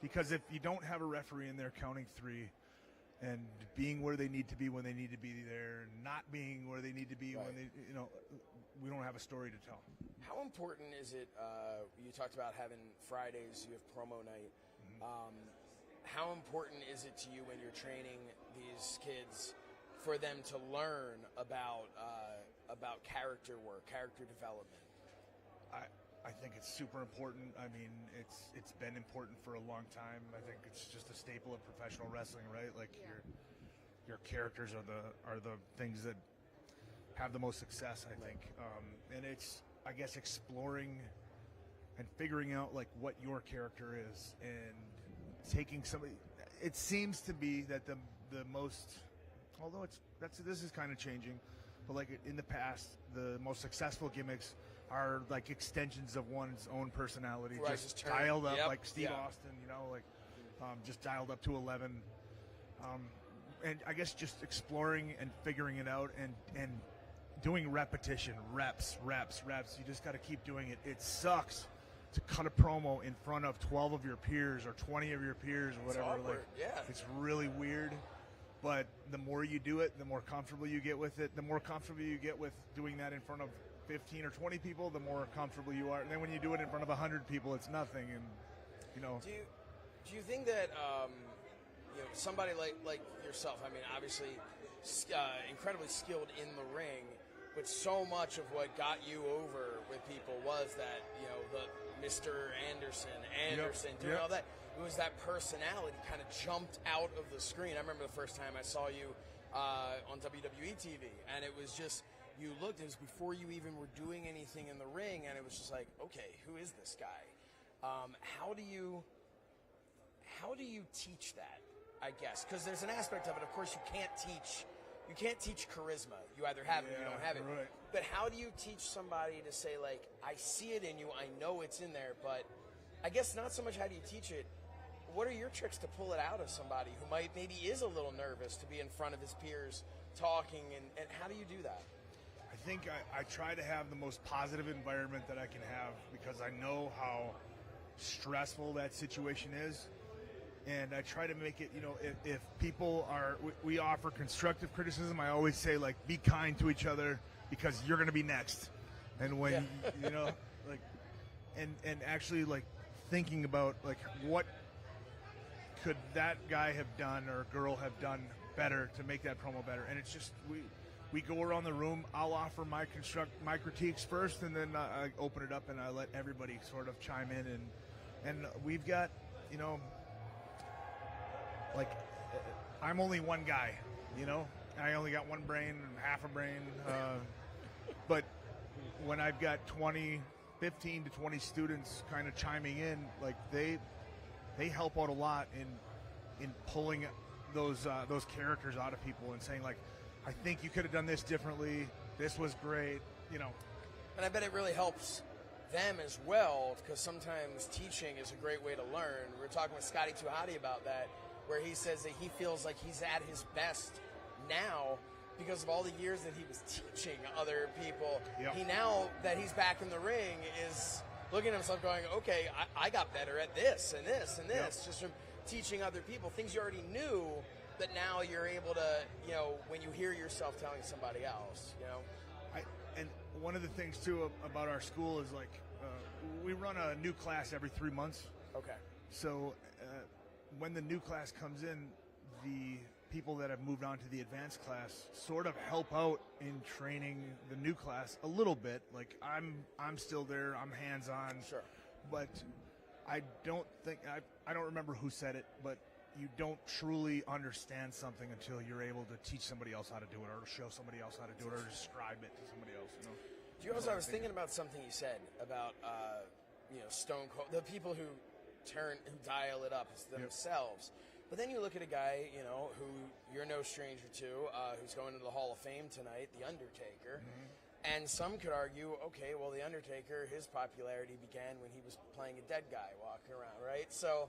Because if you don't have a referee in there counting 3 and being where they need to be when they need to be there, and not being where they need to be when they, we don't have a story to tell. How important is it, you talked about having Fridays, you have promo night. How important is it to you when you're training these kids for them to learn about character work, character development? I think it's super important. I mean, it's been important for a long time. I think it's just a staple of professional wrestling, right? Like your characters are the things that have the most success, I think. And it's, I guess, exploring and figuring out like what your character is, and taking somebody. It seems to be that the most, although this is kind of changing, but like in the past, the most successful gimmicks are like extensions of one's own personality, just dialed up, like Steve Austin, just dialed up to 11. And I guess just exploring and figuring it out, and doing repetition, reps. You just got to keep doing it. It sucks to cut a promo in front of 12 of your peers or 20 of your peers or whatever. It's awkward. It's really weird. But the more you do it, the more comfortable you get with it. The more comfortable you get with doing that in front of 15 or 20 people, the more comfortable you are. And then when you do it in front of 100 people, it's nothing. And Do you think that somebody like yourself? I mean, obviously, incredibly skilled in the ring, but so much of what got you over with people was that the Mr. Anderson doing all that. It was that personality kind of jumped out of the screen. I remember the first time I saw you on WWE TV, and it was just, you looked, it was before you even were doing anything in the ring, and it was just like, okay, who is this guy? How do you teach that, I guess? Because there's an aspect of it, of course, you can't teach charisma. You either have it or you don't have it. Right. But how do you teach somebody to say, like, I see it in you, I know it's in there, but I guess not so much how do you teach it. What are your tricks to pull it out of somebody who maybe is a little nervous to be in front of his peers talking, and how do you do that? I think I try to have the most positive environment that I can have, because I know how stressful that situation is. And I try to make it, if people we offer constructive criticism, I always say, like, be kind to each other, because you're going to be next. And when, and actually, like, thinking about, like, what could that guy have done or girl have done better to make that promo better. And it's just, we go around the room. I'll offer my critiques first, and then I open it up and I let everybody sort of chime in. And we've got, you know, like, I'm only one guy, you know. I only got one brain and half a brain. But when I've got 15 to 20 students kind of chiming in, like they help out a lot in pulling those characters out of people and saying, like, I think you could have done this differently. This was great, you know. And I bet it really helps them as well, because sometimes teaching is a great way to learn. We were talking with Scotty Tuhati about that, where he says that he feels like he's at his best now because of all the years that he was teaching other people. Yep. He, now that he's back in the ring, is looking at himself going, okay, I got better at this and this and this, Yep. just from teaching other people, things you already knew, that now you're able to, you know, when you hear yourself telling somebody else, you know. And one of the things, too, about our school is, like, we run a new class every 3 months. Okay. So when the new class comes in, the people that have moved on to the advanced class sort of help out in training the new class a little bit. Like, I'm still there, I'm hands-on. Sure. But I don't think, I don't remember who said it, but you don't truly understand something until you're able to teach somebody else how to do it, or to show somebody else how to do it, or describe it to somebody else, you know. Do you also, I was thinking about something you said about, you know, Stone Cold, the people who dial it up themselves. But then you look at a guy, you know, who you're no stranger to, who's going to the Hall of Fame tonight, The Undertaker. Mm-hmm. And some could argue, okay, well, The Undertaker, his popularity began when he was playing a dead guy walking around, right? So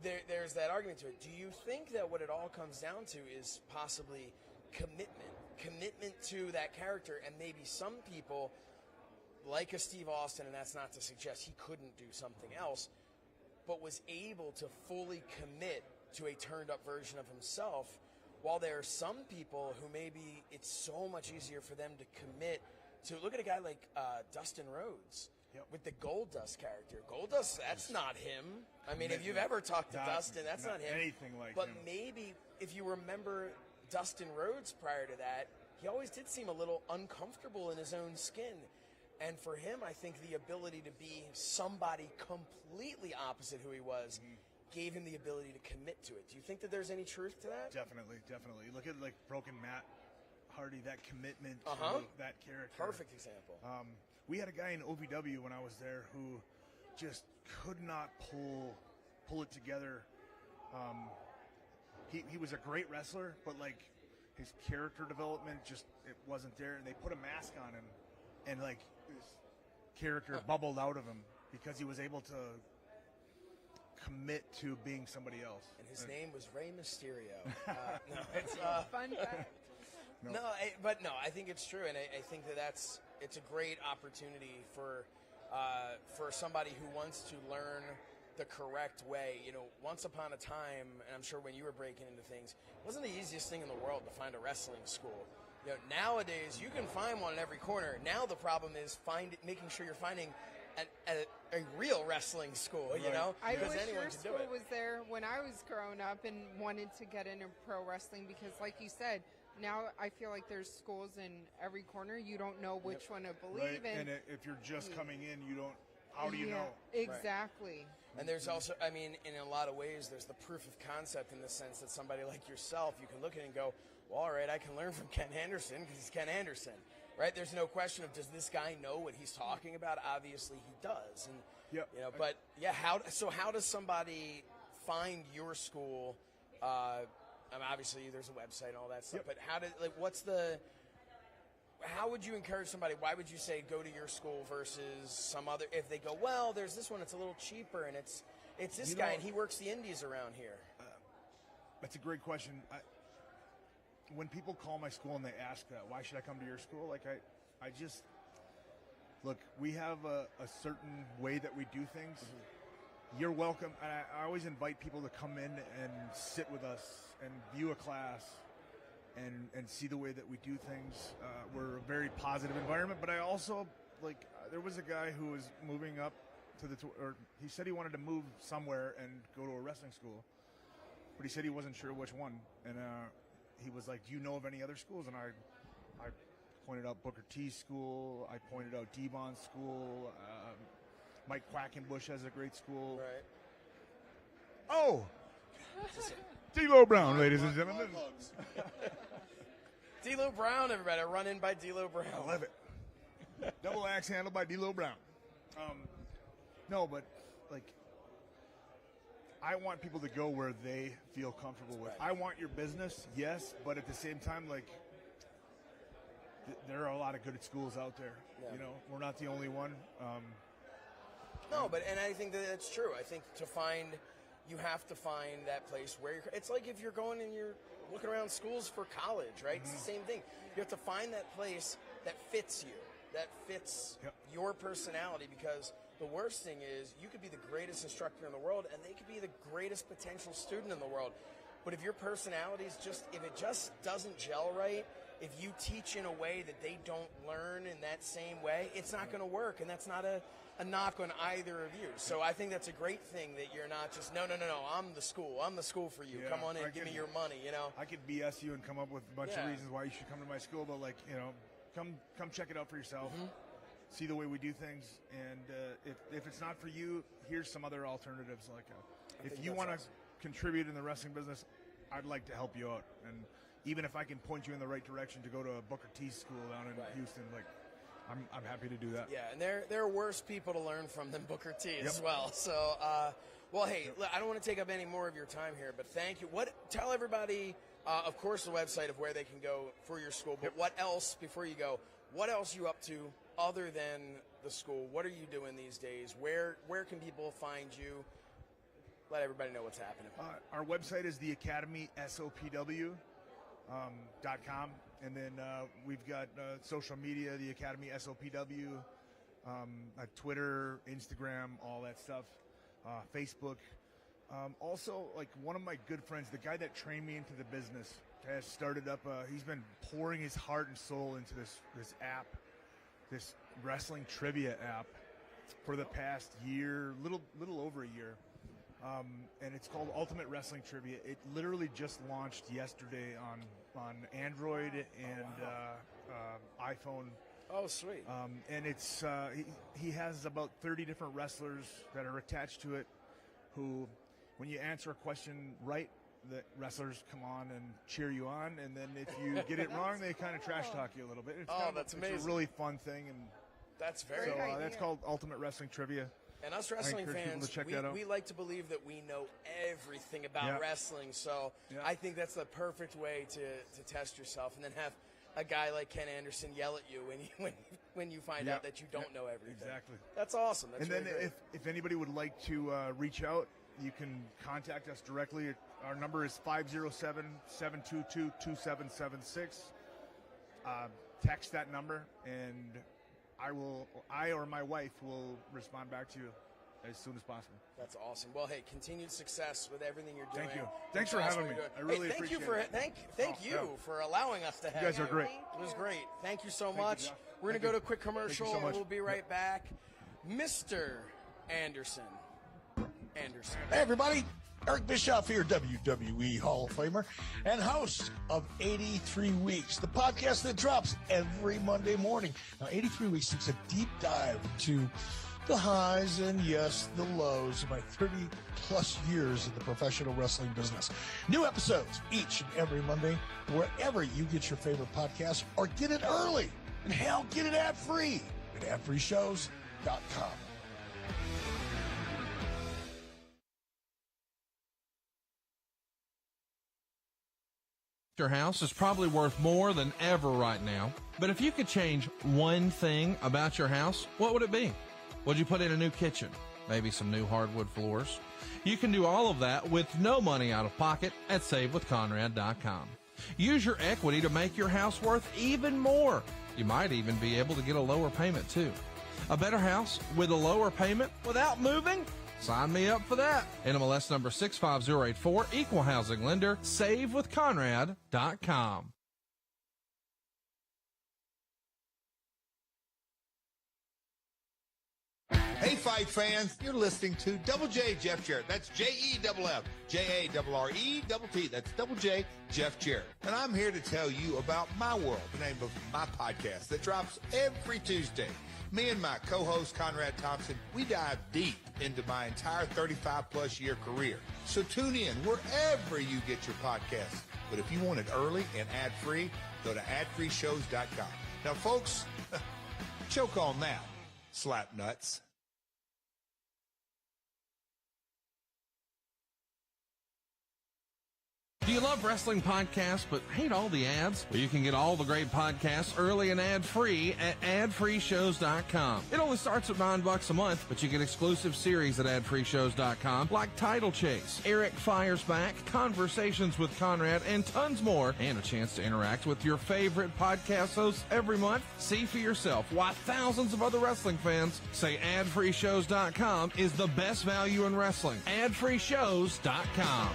there's that argument to it. Do you think that what it all comes down to is possibly commitment to that character, and maybe some people, like a Steve Austin, and that's not to suggest he couldn't do something else, but was able to fully commit to a turned-up version of himself, while there are some people who maybe it's so much easier for them to commit to, look at a guy like Dustin Rhodes. Yep. With the Goldust character. Goldust, that's not him. I mean, if you've ever talked to Dustin, that's not him. Anything like but him. Maybe if you remember Dustin Rhodes prior to that, he always did seem a little uncomfortable in his own skin. And for him, I think the ability to be somebody completely opposite who he was gave him the ability to commit to it. Do you think that there's any truth to that? Definitely. Look at, like, Broken Matt Hardy, that commitment to that character. Perfect example. We had a guy in OVW when I was there who just could not pull it together. He was a great wrestler, but, like, his character development just, it wasn't there. And they put a mask on him, and, like, his character bubbled out of him because he was able to commit to being somebody else. And his name was Rey Mysterio. No, it's fun fact. But I think it's true, and I think it's a great opportunity for somebody who wants to learn the correct way. You know, once upon a time, and I'm sure when you were breaking into things, it wasn't the easiest thing in the world to find a wrestling school. You know, nowadays you can find one in every corner. Now the problem is making sure you're finding a real wrestling school. Right. You know, I because wish anyone your can do school it. was there when I was growing up and wanted to get into pro wrestling, because, like you said, now I feel like there's schools in every corner. You don't know which one to believe in. And if you're just coming in, you don't. How do you know? Exactly. And there's also, I mean, in a lot of ways, there's the proof of concept in the sense that somebody like yourself, you can look at it and go, well, all right, I can learn from Ken Anderson because he's Ken Anderson, right? There's no question of, does this guy know what he's talking about? Obviously, he does. And, you know, but yeah, how does somebody find your school? I mean, obviously, there's a website and all that stuff, but how would you encourage somebody? Why would you say go to your school versus some other? If they go, well, there's this one, it's a little cheaper, and it's this guy, and he works the indies around here. That's a great question. When people call my school and they ask, why should I come to your school? Like, I just, look, we have a certain way that we do things. Mm-hmm. You're welcome. And I always invite people to come in and sit with us and view a class and see the way that we do things. We're a very positive environment, but I also, like, there was a guy who was moving up to or he said he wanted to move somewhere and go to a wrestling school, but he said he wasn't sure which one. And he was like, do you know of any other schools? And I I pointed out Booker T's school. I pointed out Devon's school. Mike Quackenbush has a great school. Right. Oh! D'Lo Brown, ladies and gentlemen. D'Lo Brown, everybody. A run in by D'Lo Brown. I love it. Double axe handle by D'Lo Brown. No, but like, I want people to go where they feel comfortable with. I want your business, yes, but at the same time, like, there are a lot of good schools out there. Yeah. You know, we're not the only one. No, and I think that that's true. I think you have to find that place where it's like if you're going and you're looking around schools for college, right? It's the same thing. You have to find that place that fits you, that fits your personality, because the worst thing is you could be the greatest instructor in the world and they could be the greatest potential student in the world. But if your personality is if it just doesn't gel right, if you teach in a way that they don't learn in that same way, it's not going to work. And that's not a knock on either of you. So I think that's a great thing that you're not just, no, I'm the school for you. Yeah, come on in, give me your money, you know. I could BS you and come up with a bunch of reasons why you should come to my school, but like, you know, come check it out for yourself. See the way we do things, and if it's not for you, here's some other alternatives. Like, if you want to contribute in the wrestling business, I'd like to help you out, and even if I can point you in the right direction to go to a Booker T school down in Houston, like, I'm happy to do that. Yeah, and there are worse people to learn from than Booker T as well. So, well, hey, I don't want to take up any more of your time here, but thank you. Tell everybody, of course, the website of where they can go for your school, but what else, before you go, what else are you up to other than the school? What are you doing these days? Where can people find you? Let everybody know what's happening. Our website is theacademysopw.com, and then we've got social media, the Academy SOPW, Twitter, Instagram, all that stuff, Facebook. Also, like, one of my good friends, the guy that trained me into the business, has started up. He's been pouring his heart and soul into this app, this wrestling trivia app, for the past year, little over a year, and it's called Ultimate Wrestling Trivia. It literally just launched yesterday on Android and iPhone. Oh, sweet! And it's he has about 30 different wrestlers that are attached to it, who, when you answer a question right, the wrestlers come on and cheer you on, and then if you get it wrong, they kind of trash talk you a little bit. It's that's amazing. It's a really fun thing, and that's very so that's called Ultimate Wrestling Trivia. And us wrestling fans, we like to believe that we know everything about wrestling. So I think that's the perfect way to test yourself, and then have a guy like Ken Anderson yell at you when you find out that you don't know everything. Exactly. That's awesome. That's and then if anybody would like to reach out, you can contact us directly. Our number is 507-722-2776. Text that number, and I or my wife will respond back to you as soon as possible. That's awesome. Well, hey, continued success with everything you're doing. Thank you. Thanks for having me. I really appreciate it. Thank you for allowing us to have you. You guys are great. It was great. Thank you so much. We're going to go to a quick commercial. So we'll be right back. Mr. Anderson. Hey, everybody. Eric Bischoff here, WWE Hall of Famer and host of 83 Weeks, the podcast that drops every Monday morning. Now, 83 Weeks takes a deep dive into the highs and, yes, the lows of my 30-plus years in the professional wrestling business. New episodes each and every Monday, wherever you get your favorite podcast, or get it early. And hell, get it ad-free at adfreeshows.com. Your house is probably worth more than ever right now. But if you could change one thing about your house, what would it be? Would you put in a new kitchen? Maybe some new hardwood floors? You can do all of that with no money out of pocket at SaveWithConrad.com. Use your equity to make your house worth even more. You might even be able to get a lower payment too. A better house with a lower payment without moving? Sign me up for that. NMLS number 65084, Equal Housing Lender, SaveWithConrad.com. Hey, Fight fans, you're listening to Double J Jeff Jarrett. That's Jeff, J-A-R-R-E-T-T. That's Double J Jeff Jarrett. And I'm here to tell you about My World, the name of my podcast that drops every Tuesday. Me and my co-host, Conrad Thompson, we dive deep into my entire 35-plus year career. So tune in wherever you get your podcasts. But if you want it early and ad-free, go to adfreeshows.com. Now, folks, choke on that, slap nuts. Do you love wrestling podcasts but hate all the ads? Well, you can get all the great podcasts early and ad-free at adfreeshows.com. It only starts at $9 a month, but you get exclusive series at adfreeshows.com like Title Chase, Eric Fires Back, Conversations with Conrad, and tons more, and a chance to interact with your favorite podcast hosts every month. See for yourself why thousands of other wrestling fans say adfreeshows.com is the best value in wrestling. adfreeshows.com.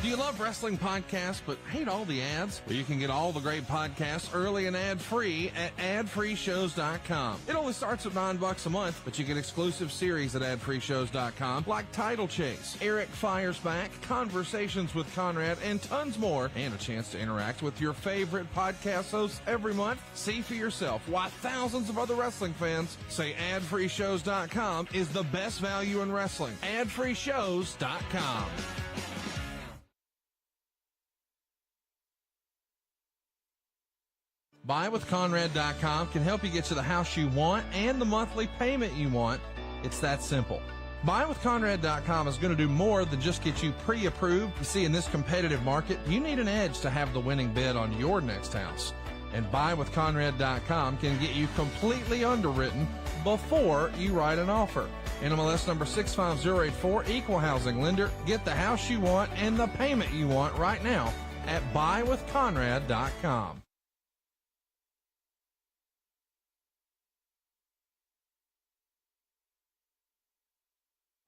Do you love wrestling podcasts but hate all the ads? Well, you can get all the great podcasts early and ad-free at adfreeshows.com. It only starts at $9 a month, but you get exclusive series at adfreeshows.com like Title Chase, Eric Fires Back, Conversations with Conrad, and tons more, and a chance to interact with your favorite podcast hosts every month. See for yourself why thousands of other wrestling fans say adfreeshows.com is the best value in wrestling. adfreeshows.com. BuyWithConrad.com can help you get to the house you want and the monthly payment you want. It's that simple. BuyWithConrad.com is going to do more than just get you pre-approved. You see, in this competitive market, you need an edge to have the winning bid on your next house. And BuyWithConrad.com can get you completely underwritten before you write an offer. NMLS number 65084, equal housing lender. Get the house you want and the payment you want right now at BuyWithConrad.com.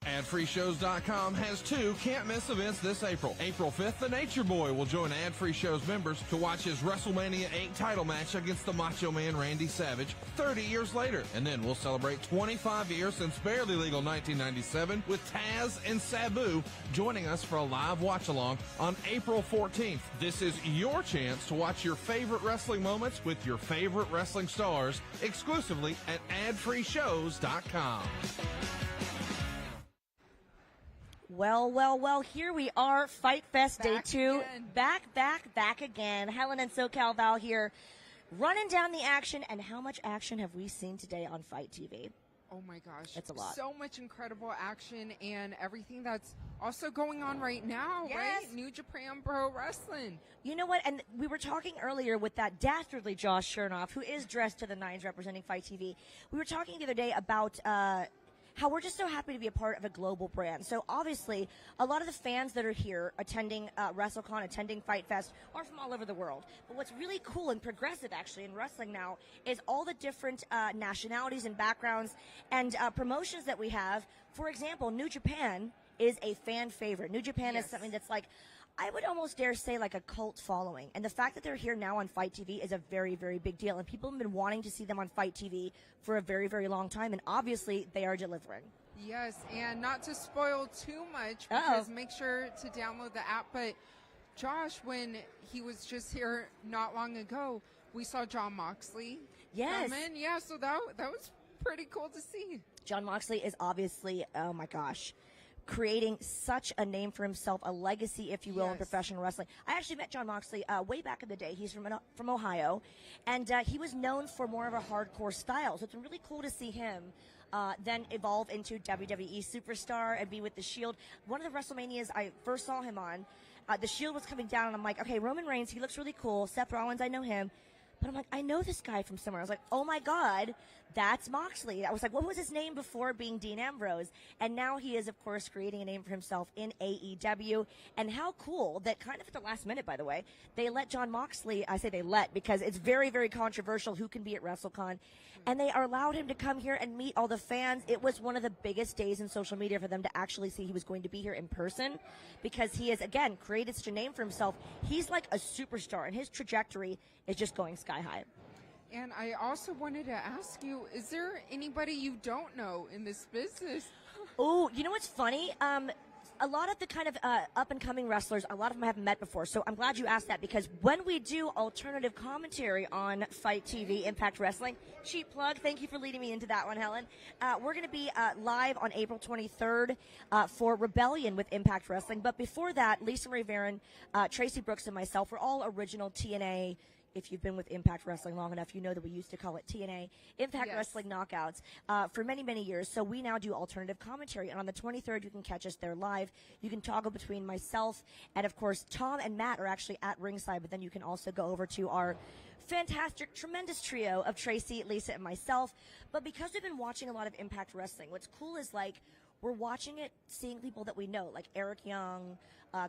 AdFreeShows.com has two can't-miss events this April. April 5th, the Nature Boy will join AdFree Shows members to watch his WrestleMania 8 title match against the Macho Man Randy Savage 30 years later. And then we'll celebrate 25 years since Barely Legal 1997 with Taz and Sabu joining us for a live watch-along on April 14th. This is your chance to watch your favorite wrestling moments with your favorite wrestling stars exclusively at AdFreeShows.com. Well, here we are, FITE Fest Day 2. Back again. Helen and Cal Val here, running down the action. And how much action have we seen today on FITE TV? Oh my gosh. It's a lot. So much incredible action and everything that's also going on right now, right? Njpw Pro Wrestling. You know what? And we were talking earlier with that dastardly Josh Shernoff, who is dressed to the nines representing FITE TV. We were talking the other day about how we're just so happy to be a part of a global brand. So obviously, a lot of the fans that are here attending WrestleCon, attending FITE Fest, are from all over the world. But what's really cool and progressive, actually, in wrestling now is all the different nationalities and backgrounds and promotions that we have. For example, New Japan is a fan favorite. New Japan is something that's like, I would almost dare say, like a cult following. And the fact that they're here now on FITE TV is a very, very big deal. And people have been wanting to see them on FITE TV for a very, very long time. And obviously, they are delivering. Yes, and not to spoil too much, because make sure to download the app. But Josh, when he was just here not long ago, we saw Jon Moxley come in. Yeah, so that was pretty cool to see. Jon Moxley is obviously, oh my gosh, creating such a name for himself, a legacy, if you will, in professional wrestling. I actually met Jon Moxley way back in the day. He's from Ohio, and he was known for more of a hardcore style. So it's really cool to see him then evolve into WWE superstar and be with The Shield. One of the WrestleManias I first saw him on, The Shield was coming down, and I'm like, okay, Roman Reigns, he looks really cool. Seth Rollins, I know him. But I'm like, I know this guy from somewhere. I was like, oh my God, that's Moxley. I was like, what was his name before being Dean Ambrose? And now he is, of course, creating a name for himself in AEW. And how cool that kind of at the last minute, by the way, they let Jon Moxley, I say they let because it's very, very controversial who can be at WrestleCon. And they allowed him to come here and meet all the fans. It was one of the biggest days in social media for them to actually see he was going to be here in person because he has, again, created such a name for himself. He's like a superstar, and his trajectory is just going sky high. And I also wanted to ask you, is there anybody you don't know in this business? Oh, you know what's funny? A lot of the kind of up-and-coming wrestlers, a lot of them I haven't met before. So I'm glad you asked that because when we do alternative commentary on FITE TV, Impact Wrestling, cheap plug, thank you for leading me into that one, Helen. We're going to be live on April 23rd for Rebellion with Impact Wrestling. But before that, Lisa Marie Varon, Tracy Brooks, and myself, we're all original TNA. If you've been with Impact Wrestling long enough, you know that we used to call it TNA, Impact Wrestling Knockouts, for many, many years. So we now do alternative commentary. And on the 23rd, you can catch us there live. You can toggle between myself and, of course, Tom and Matt are actually at ringside. But then you can also go over to our fantastic, tremendous trio of Tracy, Lisa, and myself. But because we've been watching a lot of Impact Wrestling, what's cool is, like, we're watching it, seeing people that we know, like Eric Young,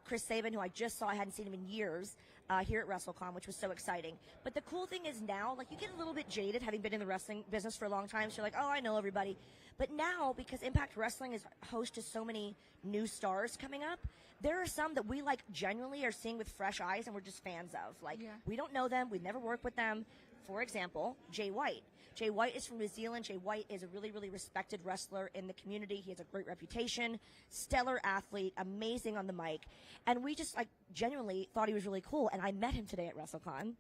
Chris Sabin, who I just saw. I hadn't seen him in years here at WrestleCon, which was so exciting. But the cool thing is now, like, you get a little bit jaded having been in the wrestling business for a long time. So you're like, oh, I know everybody. But now, because Impact Wrestling is host to so many new stars coming up, there are some that we, like, genuinely are seeing with fresh eyes and we're just fans of. Like, we don't know them. We've never worked with them. For example, Jay White. Jay White is from New Zealand. Jay White is a really, really respected wrestler in the community. He has a great reputation, stellar athlete, amazing on the mic. And we just, like, genuinely thought he was really cool. And I met him today at WrestleCon.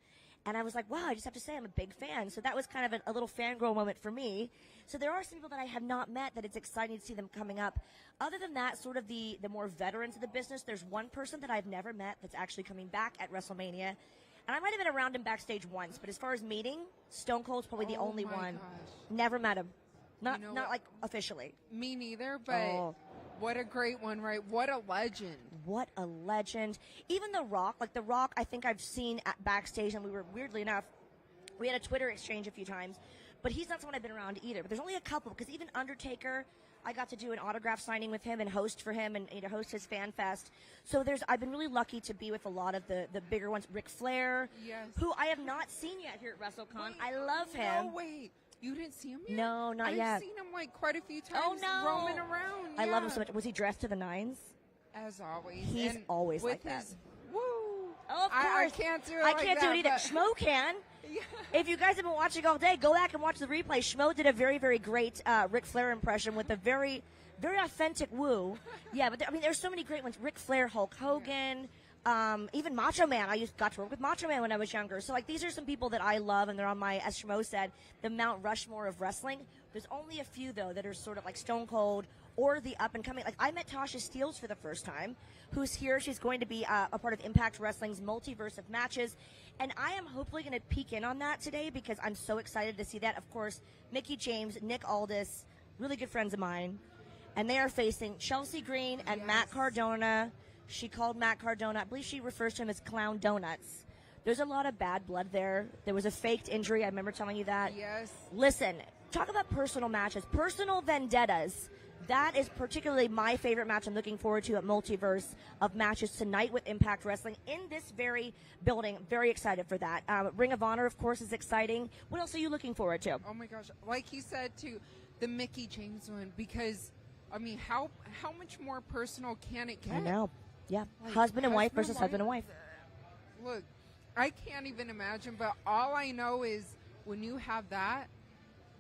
And I was like, wow, I just have to say I'm a big fan. So that was kind of a little fangirl moment for me. So there are some people that I have not met that it's exciting to see them coming up. Other than that, sort of the more veterans of the business, there's one person that I've never met that's actually coming back at WrestleMania. And I might have been around him backstage once, but as far as meeting, Stone Cold's probably the only one. Never met him. Not like officially. Me neither, but what a great one, right? What a legend. What a legend. Even The Rock, like The Rock, I think I've seen at backstage, and we were, weirdly enough, we had a Twitter exchange a few times, but he's not someone I've been around either. But there's only a couple, because even Undertaker, I got to do an autograph signing with him and host for him and host his fan fest. So I've been really lucky to be with a lot of the bigger ones. Ric Flair, who I have not seen yet here at WrestleCon. I love him. No, wait. You didn't see him yet? No, not yet. I've seen him like quite a few times roaming around. I love him so much. Was he dressed to the nines? As always. He's always like that. Woo. Oh, of course. I can't do it I can't do it either. but- Schmo can. If you guys have been watching all day, go back and watch the replay. Schmo did a very, very great Ric Flair impression with a very, very authentic woo. Yeah, but there's so many great ones. Ric Flair, Hulk Hogan, even Macho Man. I got to work with Macho Man when I was younger. So, like, these are some people that I love, and they're on my, as Schmo said, the Mount Rushmore of wrestling. There's only a few, though, that are sort of like Stone Cold or the up-and-coming. Like, I met Tasha Steelz for the first time, who's here. She's going to be a part of Impact Wrestling's multiverse of matches. And I am hopefully going to peek in on that today because I'm so excited to see that. Of course, Mickie James, Nick Aldis, really good friends of mine. And they are facing Chelsea Green and Matt Cardona. She called Matt Cardona, I believe she refers to him as Clown Donuts. There's a lot of bad blood there. There was a faked injury. I remember telling you that. Yes. Listen, talk about personal matches, personal vendettas. That is particularly my favorite match I'm looking forward to at Multiverse of matches tonight with Impact Wrestling in this very building. Very excited for that. Ring of Honor, of course, is exciting. What else are you looking forward to? Oh, my gosh. Like he said, too, the Mickie James one, because, I mean, how much more personal can it get? I know. Yeah. Like, husband and wife versus husband and wife. Look, I can't even imagine, but all I know is when you have that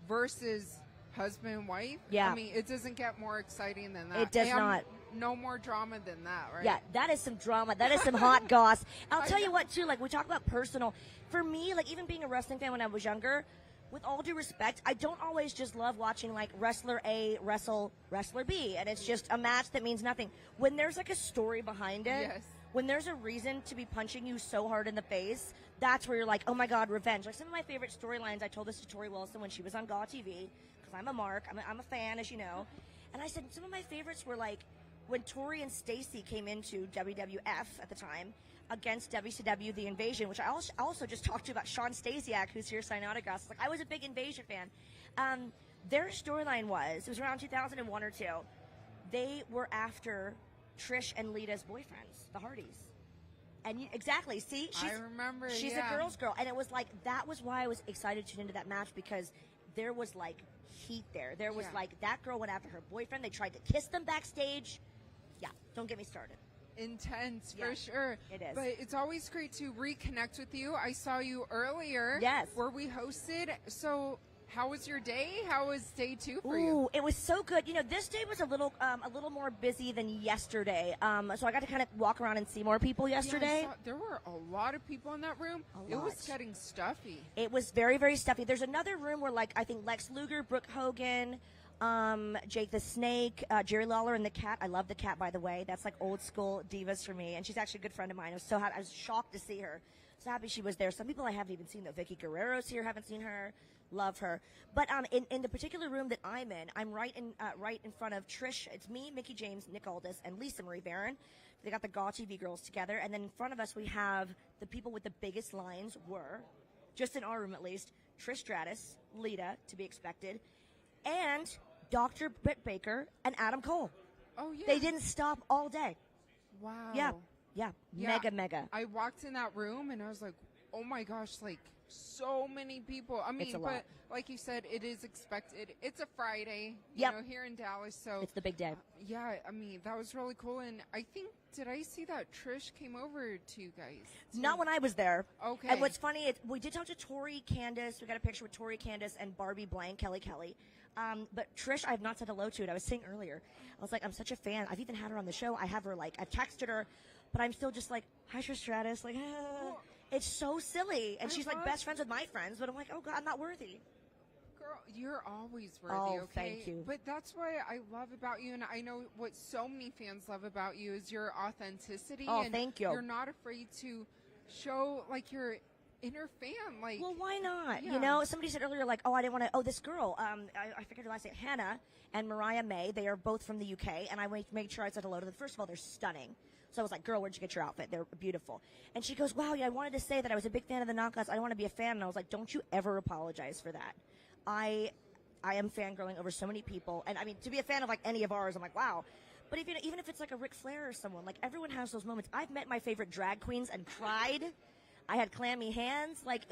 versus husband and wife, yeah. I mean, it doesn't get more exciting than that. It does not. No more drama than that, right? Yeah, that is some drama. That is some hot goss. I'll tell you what, too, like, we talk about personal. For me, like, even being a wrestling fan when I was younger, with all due respect, I don't always just love watching, like, wrestler A wrestle wrestler B, and it's just a match that means nothing. When there's, like, a story behind it, when there's a reason to be punching you so hard in the face, that's where you're like, oh, my God, revenge. Like, some of my favorite storylines, I told this to Tori Wilson when she was on GAW TV, because I'm a mark. I'm a fan, as you know. And I said, some of my favorites were, like, when Tori and Stacy came into WWF at the time against WCW The Invasion, which I also just talked to about Sean Stasiak, who's here signing autographs. Like, I was a big Invasion fan. Their storyline was, it was around 2001 or 2, they were after Trish and Lita's boyfriends, the Hardys. And exactly, see? I remember, She's a girl's girl. And it was like, that was why I was excited to tune into that match, because there was, like, heat there. There was, like, that girl went after her boyfriend. They tried to kiss them backstage. Yeah, don't get me started. Intense, for sure. It is. But it's always great to reconnect with you. I saw you earlier. Yes. Where we hosted. So, how was your day? How was day 2 for you? Ooh, it was so good. You know, this day was a little more busy than yesterday. So I got to kind of walk around and see more people yesterday. Yeah, there were a lot of people in that room. It was getting stuffy. It was very, very stuffy. There's another room where, like, I think Lex Luger, Brooke Hogan, Jake the Snake, Jerry Lawler, and the Cat. I love the Cat, by the way. That's like old school divas for me, and she's actually a good friend of mine. I was so happy. I was shocked to see her. So happy she was there. Some people I haven't even seen, though. Vicky Guerrero's here. Haven't seen her. Love her. But in the particular room that I'm in, I'm right in front of Trish. It's me, Mickie James, Nick Aldis, and Lisa Marie Barron. They got the GAW TV girls together. And then in front of us, we have the people with the biggest lines were, just in our room at least, Trish Stratus, Lita, to be expected, and Dr. Britt Baker and Adam Cole. Oh, yeah. They didn't stop all day. Wow. Yeah. Mega. I walked in that room and I was like, oh my gosh, like, so many people. I mean, but like you said, it is expected. It's a Friday, you know, here in Dallas. So it's the big day. Yeah, I mean, that was really cool. And I think, did I see that Trish came over to you guys? Not when I was there. Okay. And what's funny, we did talk to Tori Candace. We got a picture with Tori Candace and Barbie Blank, Kelly. But Trish, I have not said hello to it. I was saying earlier, I was like, I'm such a fan. I've even had her on the show. I have her, like, I've texted her, but I'm still just like, hi, Trish Stratus. Like, it's so silly. And she's like best friends with my friends, but I'm like, oh God, I'm not worthy. Girl, you're always worthy, oh, okay? Thank you. But that's why I love about you, and I know what so many fans love about you is your authenticity. Oh, and thank you. You're not afraid to show, like, your inner fan. Like, well, why not? Yeah. You know, somebody said earlier, like, oh, I didn't want to, oh, this girl, I forget her last name, Hannah and Mariah May, they are both from the UK, and I made sure I said hello to them. First of all, they're stunning. So I was like, girl, where'd you get your outfit? They're beautiful. And she goes, wow, yeah, I wanted to say that I was a big fan of the Knockouts. I don't want to be a fan. And I was like, don't you ever apologize for that. I am fangirling over so many people. And I mean, to be a fan of like any of ours, I'm like, wow. But even if it's like a Ric Flair or someone, like everyone has those moments. I've met my favorite drag queens and cried. I had clammy hands. Like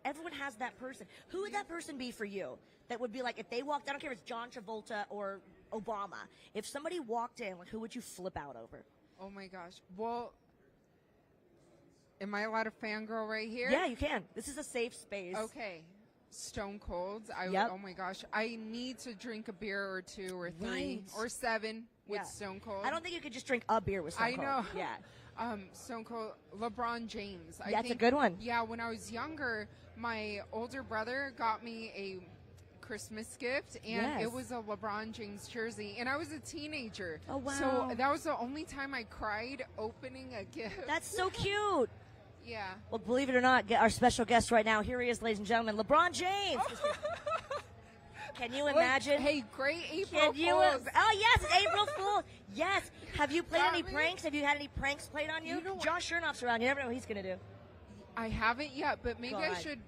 everyone has that person. Who would that person be for you? That would be like, if they walked, I don't care if it's John Travolta or Obama. If somebody walked in, like, who would you flip out over? Oh my gosh. Well, am I allowed to fangirl right here? Yeah, you can. This is a safe space. Okay. Stone Cold. Yep. Oh my gosh. I need to drink a beer or 2 or 3 Right. or 7 with Stone Cold. I don't think you could just drink a beer with Stone Cold. I know. Yeah. Stone Cold. LeBron James. I That's think, a good one. Yeah, when I was younger, my older brother got me a Christmas gift, and it was a LeBron James jersey, and I was a teenager. Oh, wow. So that was the only time I cried opening a gift. That's so cute. Yeah. Well, believe it or not, our special guest right now, here he is, ladies and gentlemen, LeBron James. Can you imagine? Hey, great April Fools. Oh, yes, it's April Fool. Yes. Have you played any pranks? Have you had any pranks played on you? Josh Shernoff's around. You never know what he's going to do. I haven't yet, but maybe I should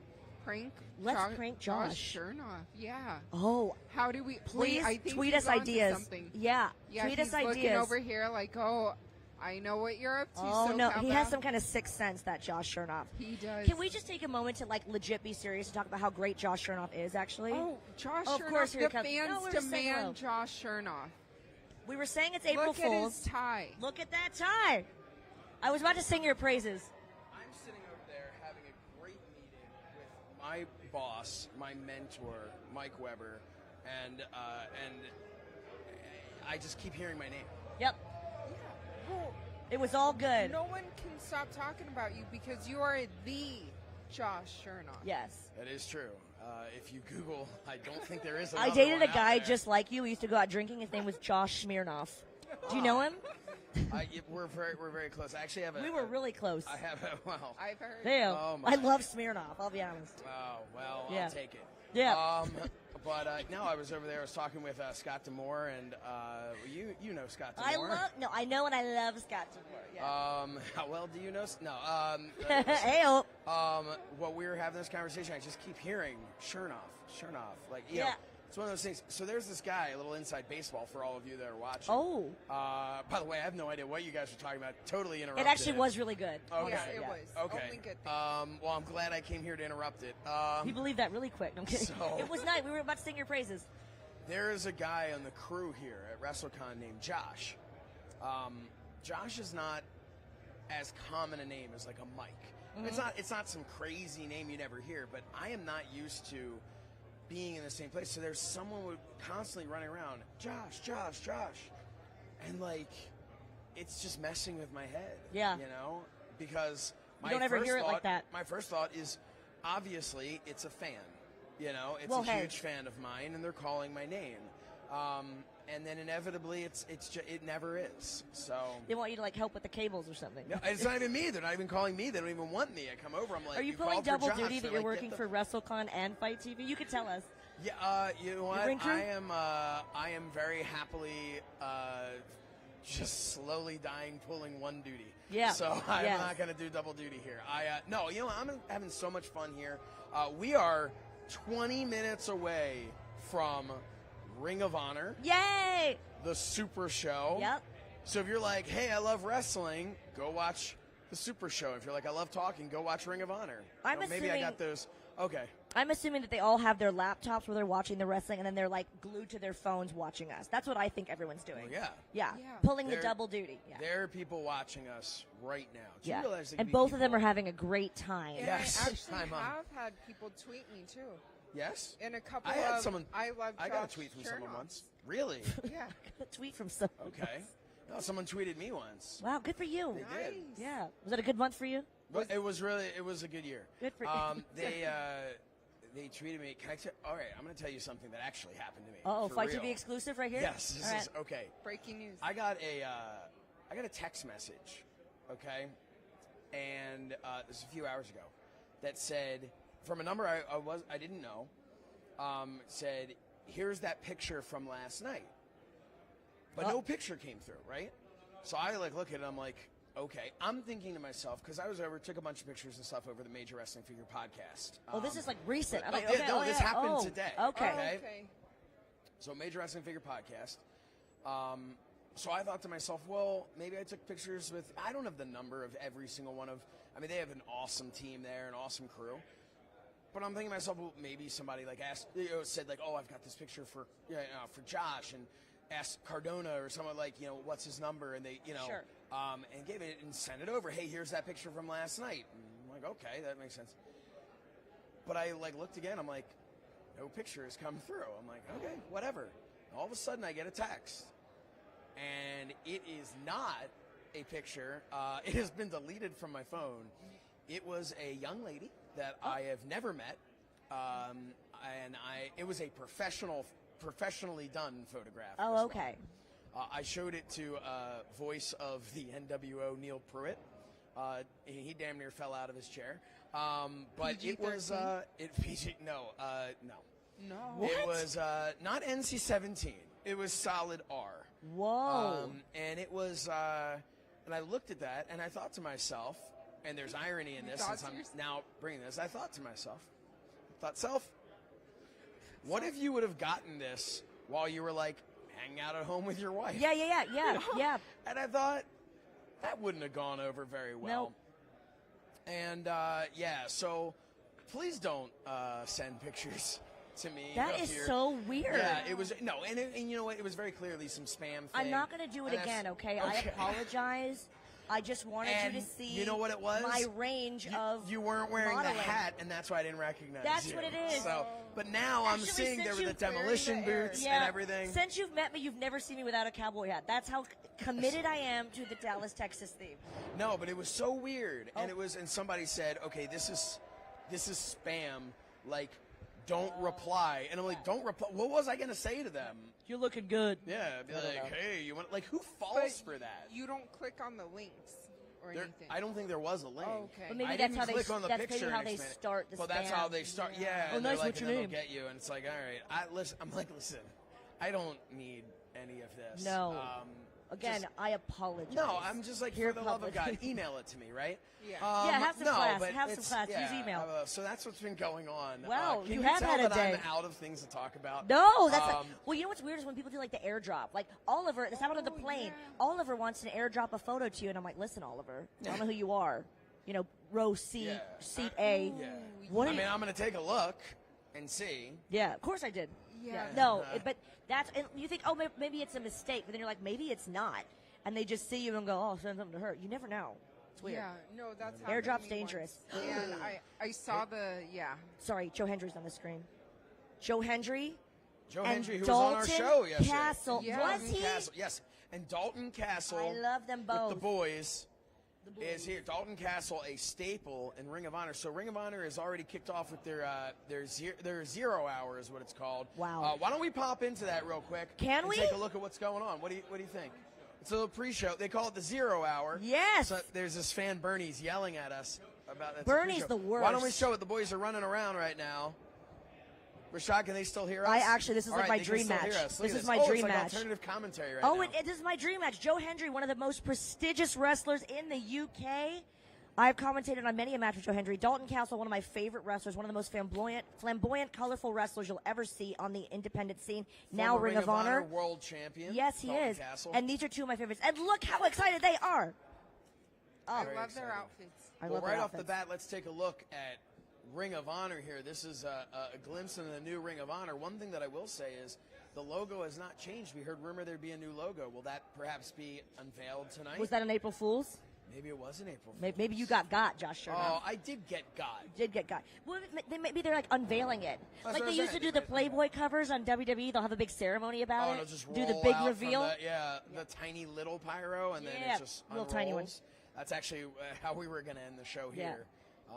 prank. Let's prank Josh. Shernoff. Yeah. Oh. How do we? Please I think tweet he's us onto ideas. Something. Yeah. Yeah. Tweet He's us looking ideas. over here like, oh, I know what you're up to. Oh, so no. Cal He Val. has some kind of sixth sense, that Josh Shernoff. He does. Can we just take a moment to, like, legit be serious and talk about how great Josh Shernoff is, actually? Oh, Josh of Shernoff. course, here The it comes. fans No, we're just saying hello. demand Josh Shernoff. We were saying it's April Look Fool's. at his tie. Look at that tie. I was about to sing your praises. I'm sitting over there having a great meeting with my boss, my mentor, Mike Weber, and I just keep hearing my name. Yep. Well, it was all good. No one can stop talking about you because you are the Josh Shernoff. Yes. That is true. If you Google, I don't think there is I another dated one a guy out there. just like you. We used to go out drinking. His name was Josh Smirnoff. Do you know him? We're very close. I actually have a. We were really close. I have a. Well, I've heard. Damn. Oh my. I love Smirnoff. I'll be honest. Oh well, Yeah. I'll take it. Yeah. But no, I was over there. I was talking with Scott D'Amore, and you know Scott D'Amore. I know and I love Scott D'Amore. Yeah. How well do you know? No. Heyo. While we were having this conversation, I just keep hearing Shernoff. Like, you know, it's one of those things. So there's this guy, a little inside baseball for all of you that are watching. Oh. By the way, I have no idea what you guys were talking about. Totally interrupted. It actually was really good. Okay. Yeah, it was. Okay. Only good things. Well, I'm glad I came here to interrupt it. You believed that really quick. No, I'm kidding. So- It was nice. We were about to sing your praises. There is a guy on the crew here at WrestleCon named Josh. Josh is not as common a name as like a Mike. Mm-hmm. It's not some crazy name you never hear, but I am not used to being in the same place. So there's someone who constantly running around, Josh. And like, it's just messing with my head. Yeah. You know? Because You don't ever hear it like that. My first thought is, obviously, it's a fan. You know, it's Well, a hey. huge fan of mine, and they're calling my name. And then inevitably, it never is. So They want you to like help with the cables or something. no, it's not even me. They're not even calling me. They don't even want me. I come over. I'm like, Are you pulling called for double Josh. duty They're that you're like, working "Get for WrestleCon and FITE TV? You could tell us. Yeah, you know what? ring crew? I am very happily just slowly dying pulling one duty. Yeah. So I'm Yes. not going to do double duty here. No, you know what? I'm having so much fun here. We are 20 minutes away from Ring of Honor. Yay! The Super Show. Yep. So if you're like, hey, I love wrestling, go watch the Super Show. If you're like, I love talking, go watch Ring of Honor. I'm Maybe I assuming- got those. Okay. I'm assuming that they all have their laptops where they're watching the wrestling and then they're like glued to their phones watching us. That's what I think everyone's doing. Yeah. Yeah. Pulling the There- double duty. Yeah. There are people watching us right now. Do you Yeah. realize there And could be both of them people- are having a great time. And Yes. I actually I'm on. have had people tweet me too. Yes? And a couple I had of someone. I love I got a Josh tweet from someone Shernoff. once. Really? Yeah. A tweet from someone. Okay. No, someone tweeted me once. Wow, good for you. They did. Yeah. Was it a good month for you? But it was a good year. Good for They treated me. Can I tell? All right, I'm going to tell you something that actually happened to me. Oh, for FITE real. TV exclusive right here? Yes, this All is right. okay. Breaking news. I got a text message, okay, and this is a few hours ago, that said from a number I didn't know, said, here's that picture from last night, but no picture came through, right? So I like look at it, I'm like, okay. I'm thinking to myself, because I was over, took a bunch of pictures and stuff over the Major Wrestling Figure podcast. Oh, this is like recent. but- I'm like, yeah, okay, no, oh, this yeah. happened Oh, today. Okay. So Major Wrestling Figure podcast. So I thought to myself, well, maybe I took pictures with, I don't have the number of every single one of, I mean, they have an awesome team there, an awesome crew. But I'm thinking to myself, well, maybe somebody like asked, said like, oh, I've got this picture for Josh, and asked Cardona or someone like, what's his number, and they, Sure. and gave it and sent it over. Hey, here's that picture from last night. And I'm like, okay, that makes sense. But I like looked again. I'm like, no picture has come through. I'm like, okay, whatever. All of a sudden, I get a text, and it is not a picture. It has been deleted from my phone. It was a young lady that I have never met, and it was a professionally done photograph. Oh, as well. okay. I showed it to voice of the NWO, Neil Pruitt. He damn near fell out of his chair. But it was no. What? It was not NC-17. It was solid R. Whoa. And it was, and I looked at that and I thought to myself, and there's irony in this since I'm now bringing this. I thought to myself, what if you would have gotten this while you were like hanging out at home with your wife? Yeah. Yeah. And I thought that wouldn't have gone over very well. Nope. And so please don't send pictures to me. That of is your- so weird. Yeah, it was and you know what? It was very clearly some spam thing. I'm not going to do it And that's- again, okay? I apologize. I just wanted And you to see you know what it was? my range of You weren't wearing modeling. the hat, and that's why I didn't recognize That's you. what it is. So, but now I'm Actually, seeing since there were the you've- demolition boots Yeah, and everything. Since you've met me, you've never seen me without a cowboy hat. That's how committed I am to the Dallas, Texas theme. No, but it was so weird, Oh. and somebody said, okay, this is spam. Like, don't reply. And I'm like, don't reply. What was I gonna say to them? You're looking good. Yeah, I'd be I don't like, know. hey, you want? Like, who falls But for that? You don't click on the links. or There, anything? I don't think there was a link. Oh, okay. But maybe I that's didn't how they. click on the That's picture maybe how and they expand it. start the. Well, that's how they start. Yeah. Oh, and they're nice. like, What's your and then name? they'll get you, and it's like, all right. I'm like, listen, I don't need any of this. No. Again, just- I apologize. No, I'm just like, Here for the love of God, publicly. email it to me, right? Yeah. Yeah, have some no, class, but have some it's- class, use yeah, email. so that's what's been going on. Wow, can you you have tell had a that day. I'm out of things to talk about? No, that's well. You know what's weird is when people do like the airdrop. Like Oliver, this happened on the plane. Oliver wants to airdrop a photo to you, and I'm like, listen, Oliver, I don't know who you are. You know, row C, seat A. Yeah. What I are mean, you- I'm going to take a look and see. Yeah, of course I did. Yeah. No, but that's and you think, oh, maybe it's a mistake, but then you're like, maybe it's not, and they just see you and go, oh, send something to her. You never know. It's weird. Yeah, no, that's happened to Airdrop's me dangerous. once. And I saw Sorry, Joe Hendry's on the screen. Joe Hendry. Joe and Hendry, who Dalton was on our show yesterday. Castle. Was Dalton he? Castle, yes. And Dalton Castle. I love them both. With the boys. Is here. Dalton Castle, a staple in Ring of Honor. So Ring of Honor has already kicked off with their 0 hour is what it's called. Wow. Why don't we pop into that real quick? Can we? Take a look at what's going on. What do you think? It's a little pre-show. They call it the 0 hour. Yes. So there's this fan Bernie's yelling at us about that. Bernie's the worst. Why don't we show it? The boys are running around right now. Rashad, can they still hear us? This is All like right, my they can dream still match. hear us. Look This at is my Oh, dream it's like match. alternative commentary right Oh, now. it is my dream match. Joe Hendry, one of the most prestigious wrestlers in the UK. I've commentated on many a match with Joe Hendry. Dalton Castle, one of my favorite wrestlers, one of the most flamboyant, colorful wrestlers you'll ever see on the independent scene. Now Former Ring of Honor. World champion. Yes, he Dalton is. Castle. And these are two of my favorites. And look how excited they are. I Very love their exciting. outfits. I well, love their right off the outfits. bat, let's take a look at Ring of Honor here. This is a glimpse into the new Ring of Honor. One thing that I will say is the logo has not changed. We heard rumor there'd be a new logo. Will that perhaps be unveiled tonight? Was that an April Fool's? Maybe it was an April Fool's. Maybe you got Josh Shernoff. Oh, I did get got. Did get got. Well, maybe they're like unveiling it. That's Like what they I'm used to saying. do the Playboy covers on WWE. They'll have a big ceremony about Oh, it. it'll just do the roll big out from reveal. the tiny little pyro, and then Yeah, it just little tiny one. unrolls. That's actually how we were going to end the show Yeah. here.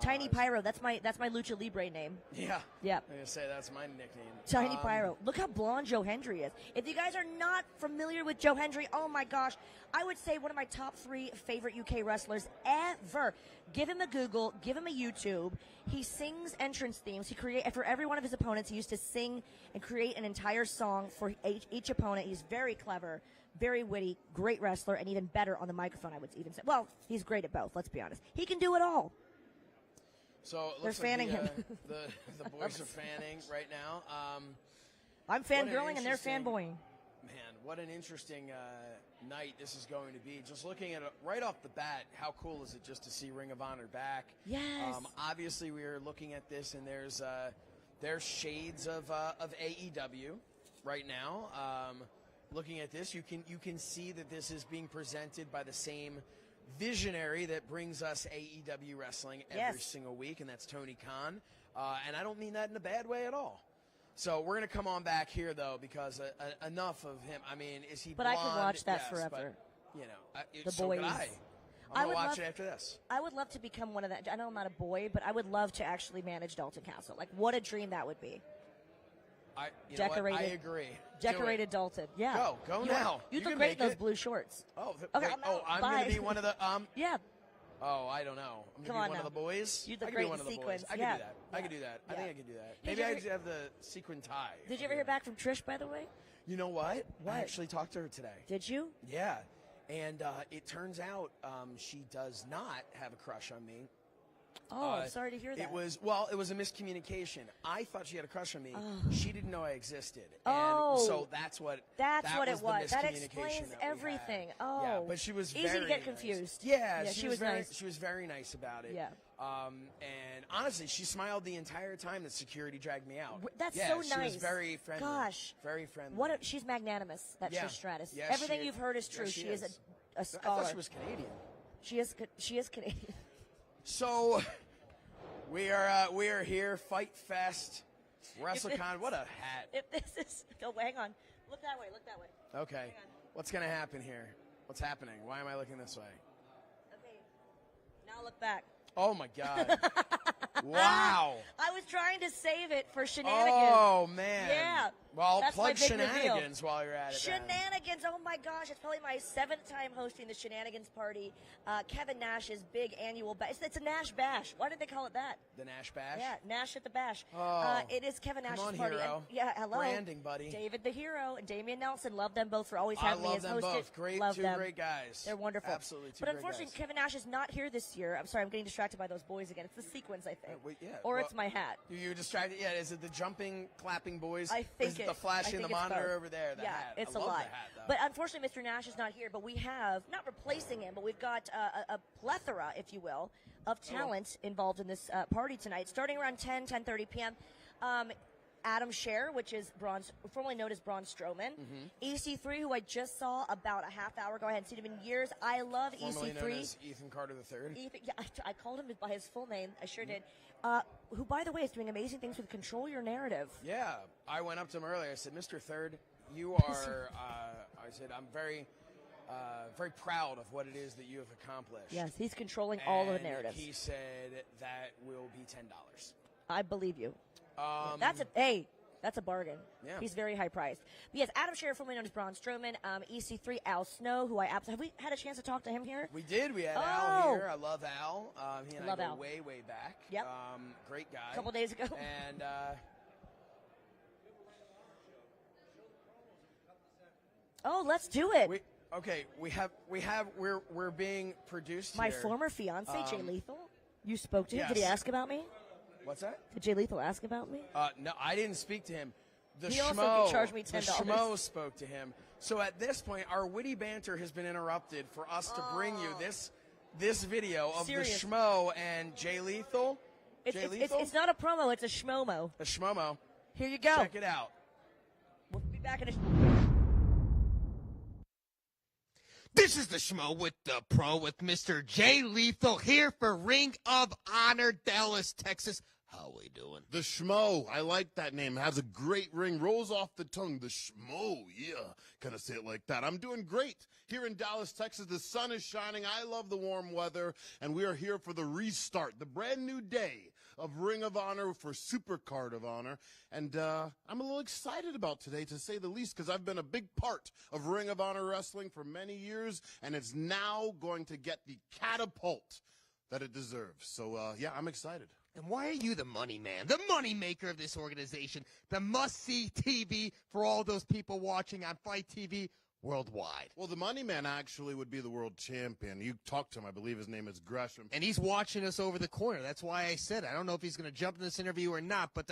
Tiny Pyro. That's my Lucha Libre name. Yeah. Yep. I'm going to say that's my nickname. Tiny Pyro. Look how blonde Joe Hendry is. If you guys are not familiar with Joe Hendry, oh my gosh, I would say one of my top 3 favorite UK wrestlers ever. Give him a Google, give him a YouTube. He sings entrance themes. For every one of his opponents, he used to sing and create an entire song for each opponent. He's very clever, very witty, great wrestler, and even better on the microphone, I would even say. Well, he's great at both, let's be honest. He can do it all. So it They're looks fanning like him. the boys are fanning right now. I'm What an fangirling and they're interesting- fanboying. Man, what an interesting night this is going to be. Just looking at it right off the bat, how cool is it just to see Ring of Honor back? Yes. Obviously, we are looking at this, and there's shades of AEW right now. Looking at this, you can see that this is being presented by the same visionary that brings us AEW wrestling every single week, and that's Tony Khan. And I don't mean that in a bad way at all. So we're going to come on back here, though, because enough of him. I mean, is he But I blonde? could watch that Yes, forever. But, you know, The so boys. could I. I I'm would going to watch love- it after this. I would love to become one of that. I know I'm not a boy, but I would love to actually manage Dalton Castle. Like, what a dream that would be. You know what? Decorated. I agree. Decorated Dalton. Yeah. Go You now. You'd You look can great make in those it. blue shorts. Oh, Okay, wait, I'm bye. going to be one of the. Yeah. Oh, I don't know. I'm Come going on to be one now. of the boys. You'd look I could great be one in of the sequins. boys. I Yeah. could do that. I could do that. I think I could do that. Did Maybe you I ever- could have the sequin tie. Did you ever hear back from Trish, by the way? You know what? What? I actually talked to her today. Did you? Yeah. And it turns out she does not have a crush on me. Oh, I'm sorry to hear that. It was a miscommunication. I thought she had a crush on me. Oh. She didn't know I existed. Oh. And so that's what That's that what was it was. The That miscommunication explains that we had. everything. Oh. Yeah, but she was easy very to get nice. confused. Yeah, she was was very nice. She was very nice about it. Yeah. And honestly, she smiled the entire time that security dragged me out. That's yeah, so she nice. was very friendly. Gosh. Very friendly. She's magnanimous, that Yeah. Trish Stratus. Yes, Everything she- you've heard is yes, true. she She is is. a scholar. I thought she was Canadian. She is Canadian. So we are here, FITE Fest, Wrestle Con. What a hat. If this is hang on. Look that way, Okay. What's gonna happen here? What's happening? Why am I looking this way? Okay. Now look back. Oh my God. Wow. I was trying to save it for shenanigans. Oh, man. Yeah. Well, That's plug my big shenanigans reveal. while you're at it. then. Shenanigans. Oh, my gosh. It's probably my 7th time hosting the Shenanigans Party. Kevin Nash's big annual bash. It's a Nash Bash. Why did they call it that? The Nash Bash? Yeah, Nash at the Bash. Oh. It is Kevin Come Nash's on, party. hero. And, yeah, hello. Branding, buddy. David the Hero and Damian Nelson. Love them both for always I having me love as them hosted. both. Great, Love two them. great guys. They're wonderful. Absolutely, two But great unfortunately, guys. Kevin Nash is not here this year. I'm sorry, I'm getting distracted by those boys again. It's the sequins, I think. Yeah, or well, it's my hat. You distracted? Yeah, is it the jumping, clapping boys? I think is it the flashing, the monitor over there? The yeah, hat. it's I a love lot. The hat, though. But unfortunately, Mr. Nash is not here. But we have, not replacing him, but we've got a plethora, if you will, of talent involved in this party tonight. Starting around 10:30 p.m. Adam Scher, which is formerly known as Braun Strowman. EC3, who I just saw about a half hour ago. I hadn't seen him in years. I love Formerly EC3. known as Ethan Carter III. Ethan, yeah, I called him by his full name. I sure did. Who, by the way, is doing amazing things with Control Your Narrative. Yeah, I went up to him earlier. I said, Mr. Third, you are, I said, I'm very proud of what it is that you have accomplished. Yes, he's controlling all of the And narratives. He said that will be $10. I believe you. That's a bargain. Yeah. He's very high priced. But yes, Adam Scher, formerly known as Braun Strowman, EC3, Al Snow, who have we had a chance to talk to him here? We did. We had Al here. I love Al. He and Love I go Al. way, way back. Yep. Great guy. A couple days ago. And let's do it. We're being produced My here. former fiance, Jay Lethal. You spoke to him. Did he yes. ask about me? What's that? Did Jay Lethal ask about me? No, I didn't speak to him. The He Schmo, also charged me the $10. Schmo spoke to him. So at this point, our witty banter has been interrupted for us to bring you this video of Serious. the Schmo and Jay Lethal. It's not a promo. It's a schmomo. A Schmomo. Here you go. Check it out. We'll be back in a. This is the Schmo with the Pro with Mr. Jay Lethal here for Ring of Honor, Dallas, Texas. How we doing? The Schmo. I like that name. It has a great ring. Rolls off the tongue. The Schmo. Yeah. Kind of say it like that. I'm doing great. Here in Dallas, Texas, the sun is shining. I love the warm weather. And we are here for the restart, the brand new day of Ring of Honor for Supercard of Honor. And I'm a little excited about today, to say the least, because I've been a big part of Ring of Honor wrestling for many years, and it's now going to get the catapult that it deserves. So, yeah, I'm excited. And why are you the money man, the money maker of this organization, the must-see TV for all those people watching on FITE TV worldwide? Well, the money man actually would be the world champion. You talked to him. I believe his name is Gresham. And he's watching us over the corner. That's why I said it. I don't know if he's going to jump in this interview or not, but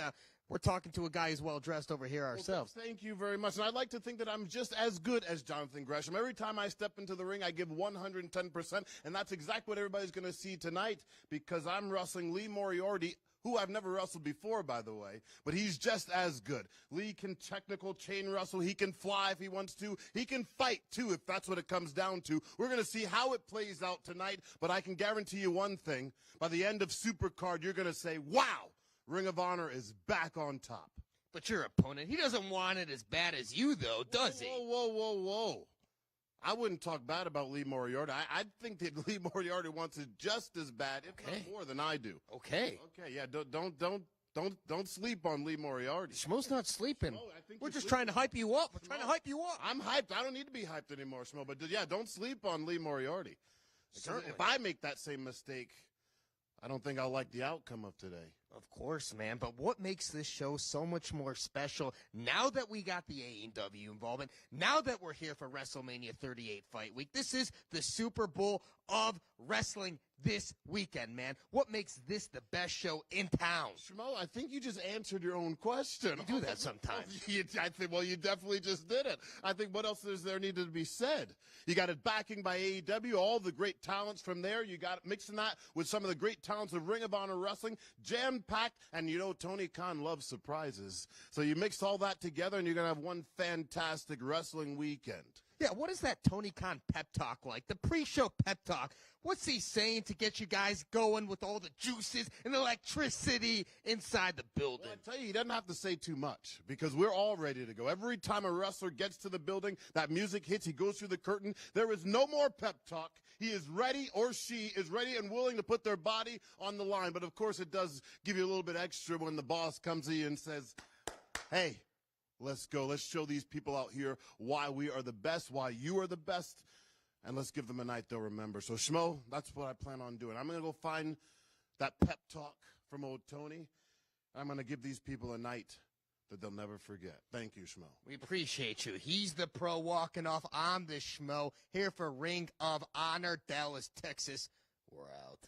we're talking to a guy who's well-dressed over here ourselves. Well, thank you very much. And I'd like to think that I'm just as good as Jonathan Gresham. Every time I step into the ring, I give 110%, and that's exactly what everybody's going to see tonight, because I'm wrestling Lee Moriarty, who I've never wrestled before, by the way, but he's just as good. Lee can technical chain wrestle. He can fly if he wants to. He can fight, too, if that's what it comes down to. We're going to see how it plays out tonight, but I can guarantee you one thing. By the end of Supercard, you're going to say, wow, Ring of Honor is back on top. But your opponent, he doesn't want it as bad as you, though, does he? Whoa. I wouldn't talk bad about Lee Moriarty. I think that Lee Moriarty wants it just as bad, if not more, than I do. Okay, yeah. Don't sleep on Lee Moriarty. Schmo's not sleeping. We're just sleeping. trying to hype you up. We're trying to hype you up. I'm hyped. I don't need to be hyped anymore, Schmo. But yeah, don't sleep on Lee Moriarty. Certainly. If I make that same mistake, I don't think I'll like the outcome of today. Of course, man. But what makes this show so much more special, now that we got the AEW involvement, now that we're here for WrestleMania 38 Fight Week, this is the Super Bowl of wrestling this weekend, man. What makes this the best show in town? Schmo, I think you just answered your own question. You do that sometimes. I think, well, you definitely just did it. I think what else is there needed to be said? You got it backing by AEW, all the great talents from there. You got it mixing that with some of the great talents of Ring of Honor Wrestling, jam-packed, and you know Tony Khan loves surprises. So you mix all that together, and you're going to have one fantastic wrestling weekend. Yeah, what is that Tony Khan pep talk like? The pre-show pep talk What's he saying to get you guys going with all the juices and electricity inside the building? Well, I tell you, he doesn't have to say too much because we're all ready to go. Every time a wrestler gets to the building, that music hits, he goes through the curtain. There is no more pep talk. He is ready, or she is ready and willing to put their body on the line. But, of course, it does give you a little bit extra when the boss comes to you and says, hey, let's go. Let's show these people out here why we are the best, why you are the best, and let's give them a night they'll remember. So, Schmo, that's what I plan on doing. I'm going to go find that pep talk from old Tony. I'm going to give these people a night that they'll never forget. Thank you, Schmo. We appreciate you. He's the pro walking off. I'm the Schmo here for Ring of Honor, Dallas, Texas. We're out.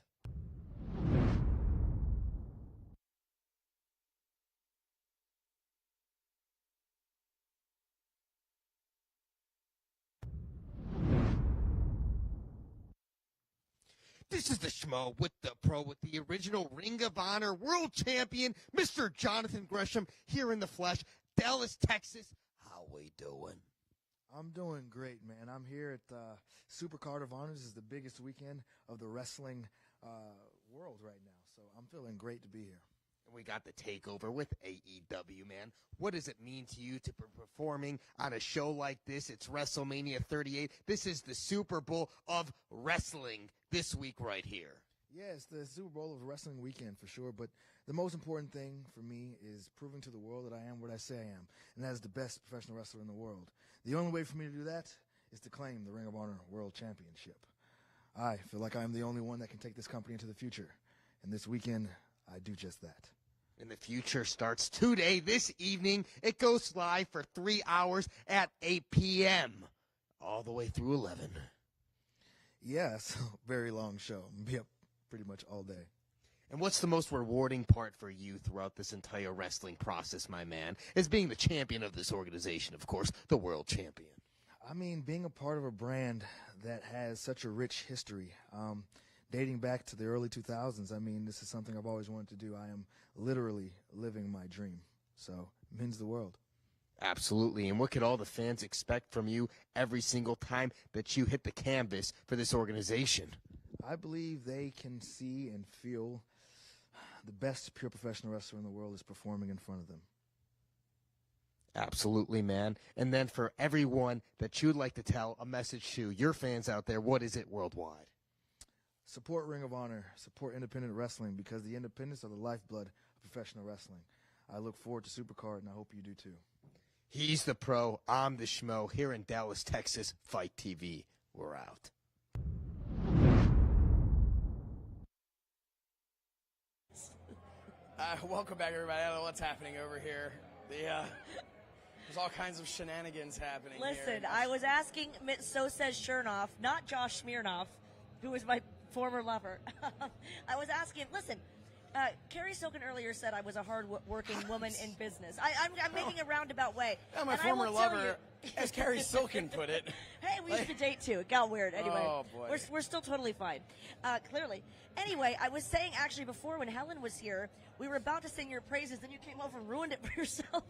This is the Schmo with the pro, with the original Ring of Honor World Champion, Mr. Jonathan Gresham, here in the flesh, Dallas, Texas. How we doing? I'm doing great, man. I'm here at Super Card of Honor. This is the biggest weekend of the wrestling world right now, so I'm feeling great to be here. We got the takeover with AEW, man. What does it mean to you to be performing on a show like this? It's WrestleMania 38. This is the Super Bowl of wrestling this week right here. Yeah, it's the Super Bowl of wrestling weekend for sure, but the most important thing for me is proving to the world that I am what I say I am, and that is the best professional wrestler in the world. The only way for me to do that is to claim the Ring of Honor World Championship. I feel like I'm the only one that can take this company into the future, and this weekend I do just that. And the future starts today, this evening. It goes live for 3 hours at 8 p.m. all the way through 11. Yeah, it's a very long show. I'll be up pretty much all day. And what's the most rewarding part for you throughout this entire wrestling process, my man, is being the champion of this organization, of course, the world champion. I mean, being a part of a brand that has such a rich history, dating back to the early 2000s, I mean, this is something I've always wanted to do. I am literally living my dream. So, it means the world. Absolutely. And what could all the fans expect from you every single time that you hit the canvas for this organization? I believe they can see and feel the best pure professional wrestler in the world is performing in front of them. Absolutely, man. And then for everyone that you'd like to tell a message to, your fans out there, what is it worldwide? Support Ring of Honor. Support independent wrestling because the independents are the lifeblood of professional wrestling. I look forward to Supercard, and I hope you do too. He's the pro. I'm the Schmo here in Dallas, Texas. FITE TV. We're out. Welcome back, everybody. I don't know what's happening over here. There's all kinds of shenanigans happening here. Listen, I was asking, so says Shernoff, not Josh Shernoff, who was my former lover. I was asking, listen, Carrie Silken earlier said I was a hard-working woman in business. I'm making a roundabout way. Yeah, my former lover, as Carrie Silken put it. Hey, we used to date too. It got weird. Anyway, oh, boy. We're still totally fine, clearly. Anyway, I was saying actually before when Helen was here, we were about to sing your praises, then you came over and ruined it for yourself.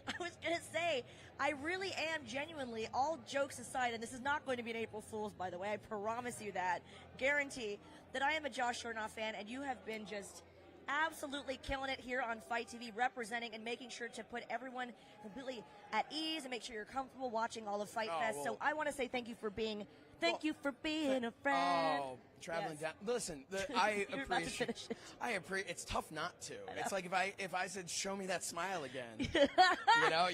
I was going to say, I really am genuinely, all jokes aside, and this is not going to be an April Fool's, by the way, I promise you that, guarantee, that I am a Josh Shernoff fan, and you have been just absolutely killing it here on FITE TV, representing and making sure to put everyone completely at ease and make sure you're comfortable watching all of FITE Fest. Well, so I want to say thank you for being a friend. Oh, traveling down. Listen, I appreciate. It's tough not to. It's like if I said, "Show me that smile again,"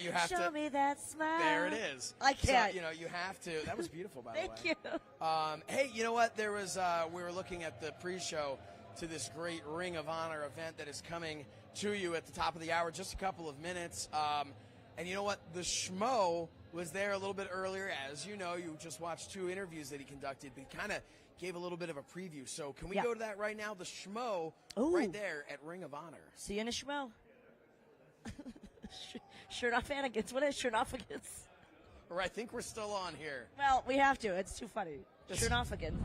you have to. Show me that smile. There it is. I can't. So, you have to. That was beautiful, by the way. Thank you. Hey, you know what? There was. We were looking at the pre-show to this great Ring of Honor event that is coming to you at the top of the hour, just a couple of minutes. And you know what? The Schmo was there a little bit earlier. As you know, you just watched 2 interviews that he conducted, but he kind of gave a little bit of a preview. So can we go to that right now? The Schmo right there at Ring of Honor. See you in a Schmo. Shernoff-anigans. What is Shernoff-agans? All right, I think we're still on here. Well, we have to. It's too funny. Shernoff-agans.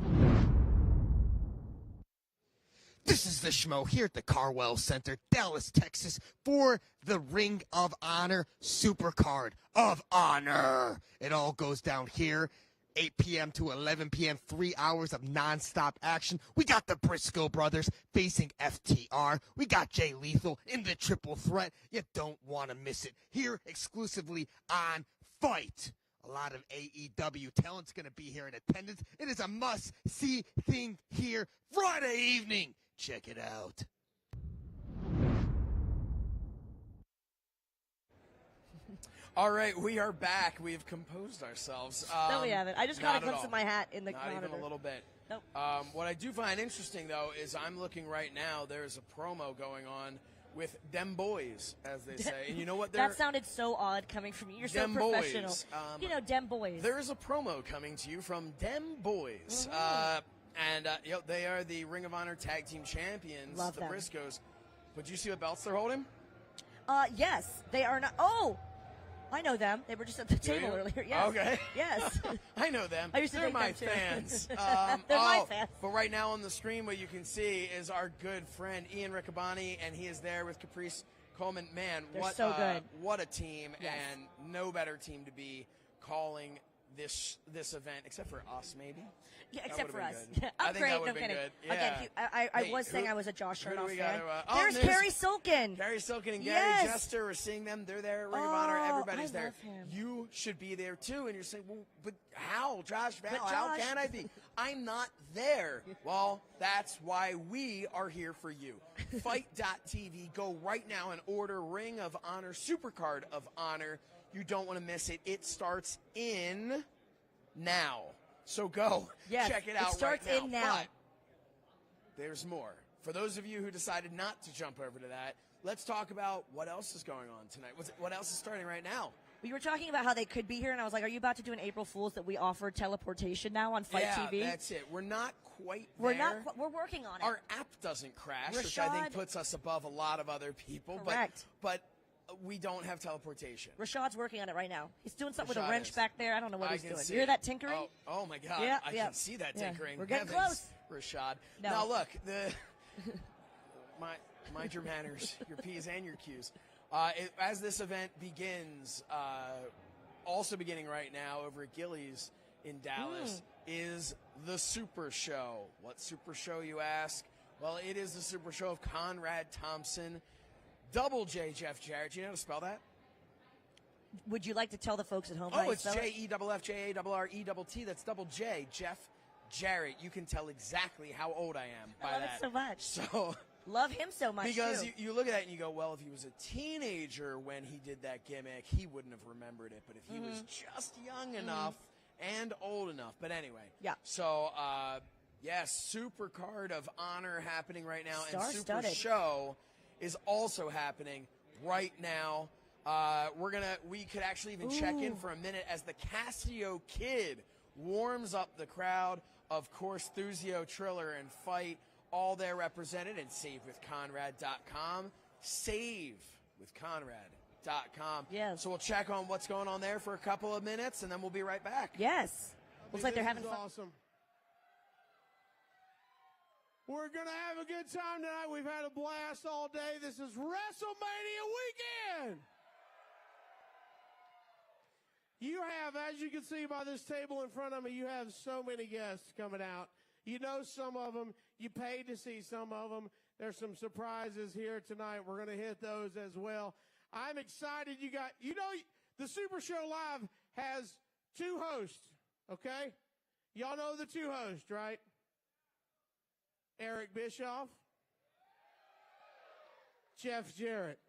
This is the Schmo here at the Carwell Center, Dallas, Texas, for the Ring of Honor Supercard of Honor. It all goes down here 8 p.m. to 11 p.m., 3 hours of nonstop action. We got the Briscoe brothers facing FTR. We got Jay Lethal in the triple threat. You don't want to miss it. Here exclusively on FITE. A lot of AEW talent's going to be here in attendance. It is a must-see thing here Friday evening. Check it out. All right, we are back. We have composed ourselves. No, we haven't. I just got a glimpse of my hat in the Not monitor. even a little bit. Nope. What I do find interesting, though, is I'm looking right now. There's a promo going on with them boys, as they say. And you know what? That sounded so odd coming from you. You're so professional. Boys. You know, dem boys. There is a promo coming to you from them boys. And they are the Ring of Honor Tag Team Champions, Love the them. Briscoes. But you see what belts they're holding? Yes, they are not. Oh, I know them. They were just at the table earlier. Yes. Okay. Yes. I know them. I used to They're date my them, too. fans. They're my fans. But right now on the screen, what you can see is our good friend Ian Riccaboni, and he is there with Caprice Coleman. Man, They're what so good. What a team, Yes. and no better team to be calling this event, except for us, maybe. Yeah, That except for would've us. been good. I I'm think great. that No would've been kidding. good. Again, Yeah. I Hey, was saying who- I was a Josh who do Shernoff we fan. got? There's Gary Silkin. Gary Silkin and Yes. Gary Jester. We're seeing them. They're there at Ring of Honor. Oh, Everybody's I there. love him. You should be there too. And you're saying, well, but how, Josh Val? But How Josh- can I be? I'm not there. Well, that's why we are here for you. Fight.tv. Go right now and order Ring of Honor Supercard of Honor. You don't want to miss it. It starts in now. So go Yes, check it out. it starts right now. in now. But there's more. For those of you who decided not to jump over to that, let's talk about what else is going on tonight. What else is starting right now? We were talking about how they could be here, and I was like, are you about to do an April Fool's that we offer teleportation now on FITE TV? Yeah, that's it. We're not quite We're there. We're working on it. Our app doesn't crash, which I think Rashad- puts us above a lot of other people. Correct. But we don't have teleportation. Rashad's working on it right now. He's doing something with Rashad a wrench is. back there. I don't know what I he's can doing. see You hear it. that tinkering? Oh my God. Yeah, I yeah. can see that Yeah. tinkering. We're getting Heavens, close. Rashad. No. Now look, mind your manners, your P's and your Q's. As this event begins, also beginning right now over at Gillies in Dallas, is the Super Show. What Super Show, you ask? Well, it is the Super Show of Conrad Thompson, Double J Jeff Jarrett. Do you know how to spell that? Would you like to tell the folks at home how Oh, you it's spell it? JEFFJARRETT. That's Double J, Jeff Jarrett. You can tell exactly how old I am by I love that. it so much. So love him so much, because too. you look at that and you go, well, if he was a teenager when he did that gimmick, he wouldn't have remembered it. But if he was just young enough and old enough. But anyway. Yeah. So, yes, Super Card of Honor happening right now. And Super Star-studded. Show is also happening right now. We could actually even check in for a minute as the Casio Kid warms up the crowd. Of course, Thuzio, Triller, and Fight, all there represented, and SaveWithConrad.com. SaveWithConrad.com. Yes. So we'll check on what's going on there for a couple of minutes, and then we'll be right back. Yes. Looks like they're having fun. Awesome. We're going to have a good time tonight. We've had a blast all day. This is WrestleMania weekend. You have, as you can see by this table in front of me, you have so many guests coming out. You know some of them. You paid to see some of them. There's some surprises here tonight. We're going to hit those as well. I'm excited. The Super Show Live has two hosts, okay? Y'all know the two hosts, right? Eric Bischoff, Jeff Jarrett.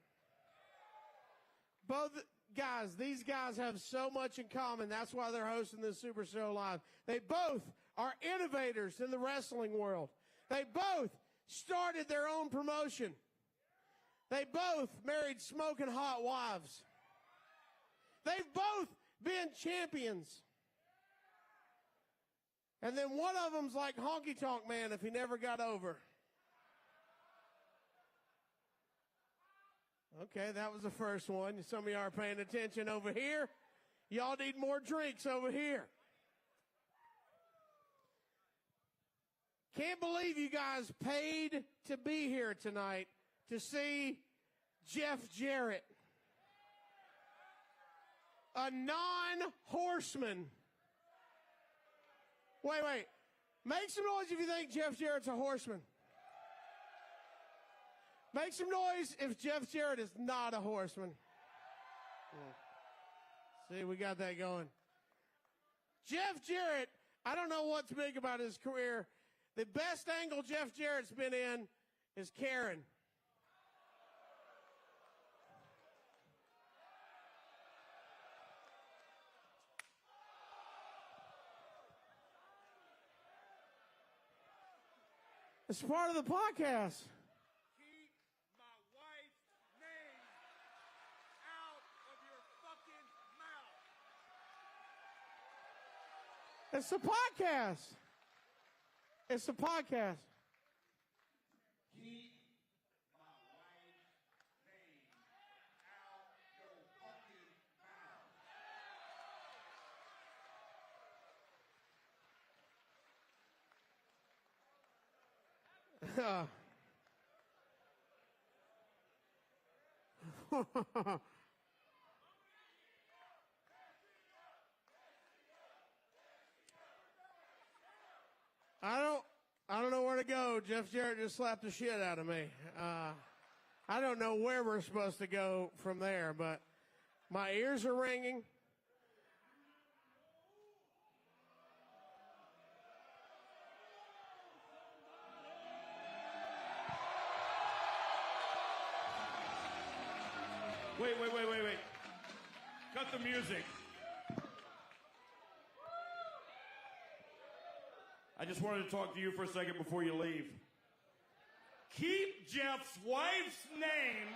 These guys have so much in common. That's why they're hosting this Super Show Live. They both are innovators in the wrestling world. They both started their own promotion. They both married smoking hot wives. They've both been champions. And then one of them's like Honky Tonk Man if he never got over. Okay, that was the first one. Some of y'all are paying attention over here. Y'all need more drinks over here. Can't believe you guys paid to be here tonight to see Jeff Jarrett, a non-horseman, Wait. Make some noise if you think Jeff Jarrett's a horseman. Make some noise if Jeff Jarrett is not a horseman. See, we got that going. Jeff Jarrett, I don't know what's big about his career. The best angle Jeff Jarrett's been in is Karen. It's part of the podcast. Keep my wife's name out of your fucking mouth. It's the podcast. It's the podcast. Keep my wife's name out your fucking I don't know where to go. Jeff Jarrett just slapped the shit out of me. I don't know where we're supposed to go from there, but my ears are ringing. Wait. Cut the music. I just wanted to talk to you for a second before you leave. Keep Jeff's wife's name.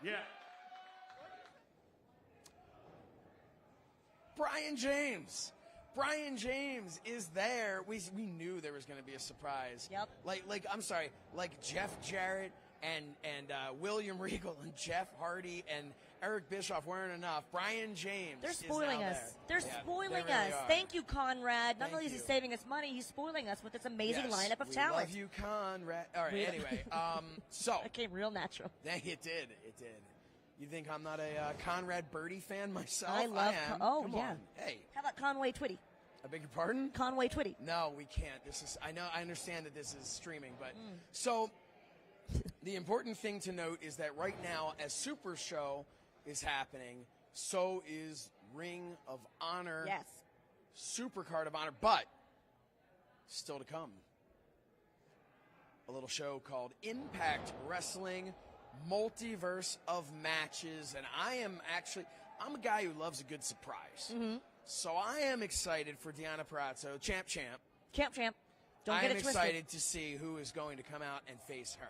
Yeah. Brian James. Brian James is there. We knew there was going to be a surprise. Yep. Like I'm sorry, like Jeff Jarrett and William Regal and Jeff Hardy and Eric Bischoff weren't enough. Brian James. They're spoiling us. They're spoiling they really us. are. Thank you, Conrad. Not Thank only is he you. saving us money, he's spoiling us with this amazing Yes, lineup of we talent. love you, Conrad. All right. We- Anyway, so it came real natural. It did. You think I'm not a Conrad Birdie fan myself? I love. am. Oh Come yeah. on. Hey. How about Conway Twitty? I beg your pardon? Conway Twitty. No, we can't. I understand that this is streaming, but so the important thing to note is that right now, as Super Show is happening, so is Ring of Honor. Yes. Super Card of Honor, but still to come. A little show called Impact Wrestling Multiverse of Matches, and I'm a guy who loves a good surprise. Mm-hmm. So I am excited for Deanna Perazzo, champ. Champ. Don't I get am it twisted. excited to see who is going to come out and face her.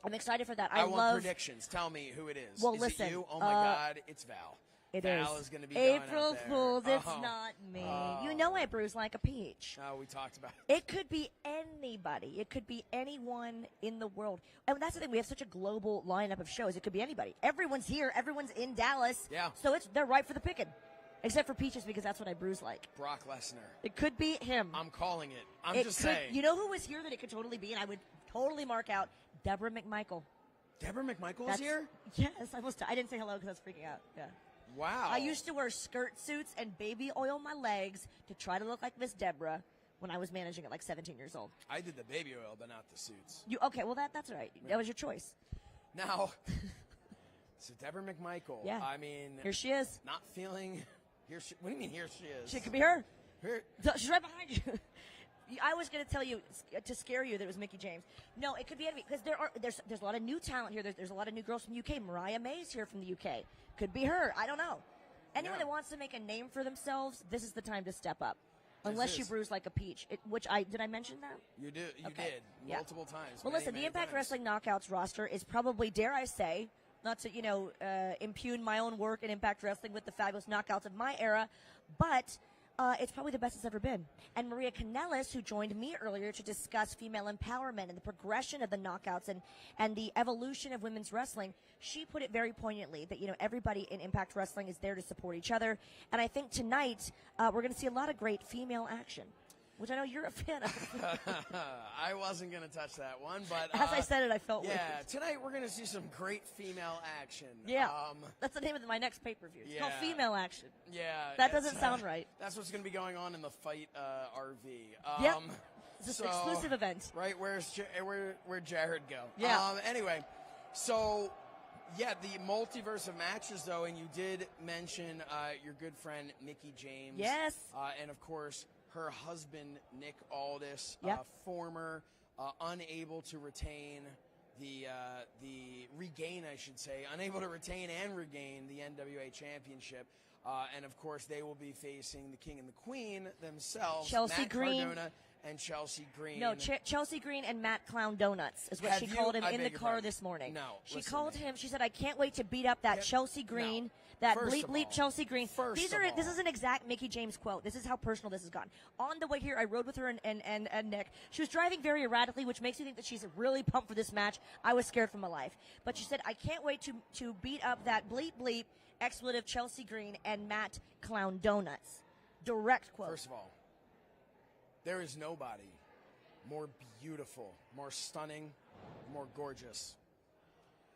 I'm excited for that. I love want predictions. Tell me who it is. Well, is listen, it you? Oh my God, it's Val. It Val is. is going to be going April out there. Fools. It's Oh. not me. Oh. You know I bruise like a peach. Oh, we talked about it. It could be anybody. It could be anyone in the world. And that's the thing. We have such a global lineup of shows. It could be anybody. Everyone's here. Everyone's in Dallas. Yeah. So they're ripe for the picking. Except for Peaches, because that's what I bruise like. Brock Lesnar. It could be him. I'm calling it. I'm It just could- saying. You know who was here that it could totally be, and I would totally mark out? Deborah McMichael. Deborah McMichael is That's- here? Yes, I didn't say hello because I was freaking out. Yeah. Wow. I used to wear skirt suits and baby oil my legs to try to look like Miss Deborah when I was managing at like 17 years old. I did the baby oil, but not the suits. Okay, well that's all right. That was your choice. Now, so Deborah McMichael. Yeah. I mean, Here she is. Not feeling. What do you mean? Here she is. She could be her. Here. She's right behind you. I was going to tell you to scare you that it was Mickie James. No, it could be anybody because there's a lot of new talent here. There's a lot of new girls from the UK. Mariah May's here from the UK. Could be her. I don't know. Anyone that wants to make a name for themselves, this is the time to step up. Unless you bruise like a peach, did I mention that? You did. You Okay. did Yeah. multiple times. Well, many, listen, the many Impact times. Wrestling Knockouts roster is probably, dare I say, not to, impugn my own work in Impact Wrestling with the fabulous knockouts of my era, but it's probably the best it's ever been. And Maria Kanellis, who joined me earlier to discuss female empowerment and the progression of the knockouts and the evolution of women's wrestling, she put it very poignantly that, everybody in Impact Wrestling is there to support each other. And I think tonight we're going to see a lot of great female action. which I know you're a fan of. I wasn't going to touch that one, but as I said it, I felt yeah. weird. Tonight we're going to see some great female action. Yeah, that's the name of my next pay-per-view. It's called Female Action. Yeah, that doesn't sound right. That's what's going to be going on in the FITE RV. Yep. It's an exclusive event. Right? Where'd Jared go? Yeah. Anyway, so. Yeah, the multiverse of matches, though, and you did mention your good friend Mickie James. Yes. And, of course, her husband, Nick Aldis, former, unable to retain unable to retain and regain the NWA Championship. And, of course, they will be facing the King and the Queen themselves, Chelsea Matt Green. Cardona and Chelsea Green. No, Chelsea Green and Matt Clown Donuts is what she called him in the car this morning. No, she called him. She said, "I can't wait to beat up that Chelsea Green, that bleep Chelsea Green." This is an exact Mickie James quote. This is how personal this has gotten. On the way here, I rode with her and Nick. She was driving very erratically, which makes me think that she's really pumped for this match. I was scared for my life, but she said, "I can't wait to beat up that bleep expletive Chelsea Green and Matt Clown Donuts." Direct quote. First of all, there is nobody more beautiful, more stunning, more gorgeous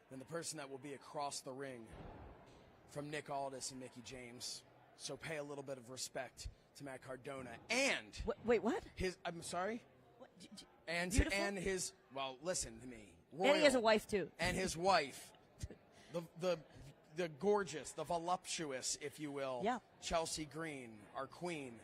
than the person that will be across the ring from Nick Aldis and Mickie James. So pay a little bit of respect to Matt Cardona and wait, what? I'm sorry. What, and his listen to me. Royal, and he has a wife too. And his wife, the gorgeous, the voluptuous, if you will, Chelsea Green, our queen.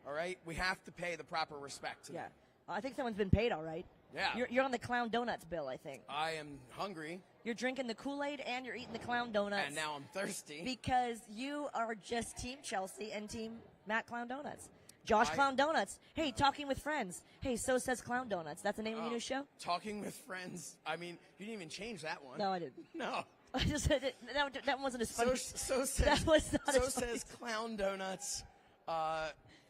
All right, we have to pay the proper respect to them. I think someone's been paid all right. Yeah. You're on the Clown Donuts bill, I think. I am hungry. You're drinking the Kool-Aid and you're eating the Clown Donuts. And now I'm thirsty. Because you are just Team Chelsea and Team Matt Clown Donuts. Josh Clown Donuts. Hey, Talking with Friends. Hey, so says Clown Donuts. That's the name of your new show? Talking with Friends. I mean, you didn't even change that one. No, I didn't. No. I just said it. That wasn't as funny. So says Clown Donuts.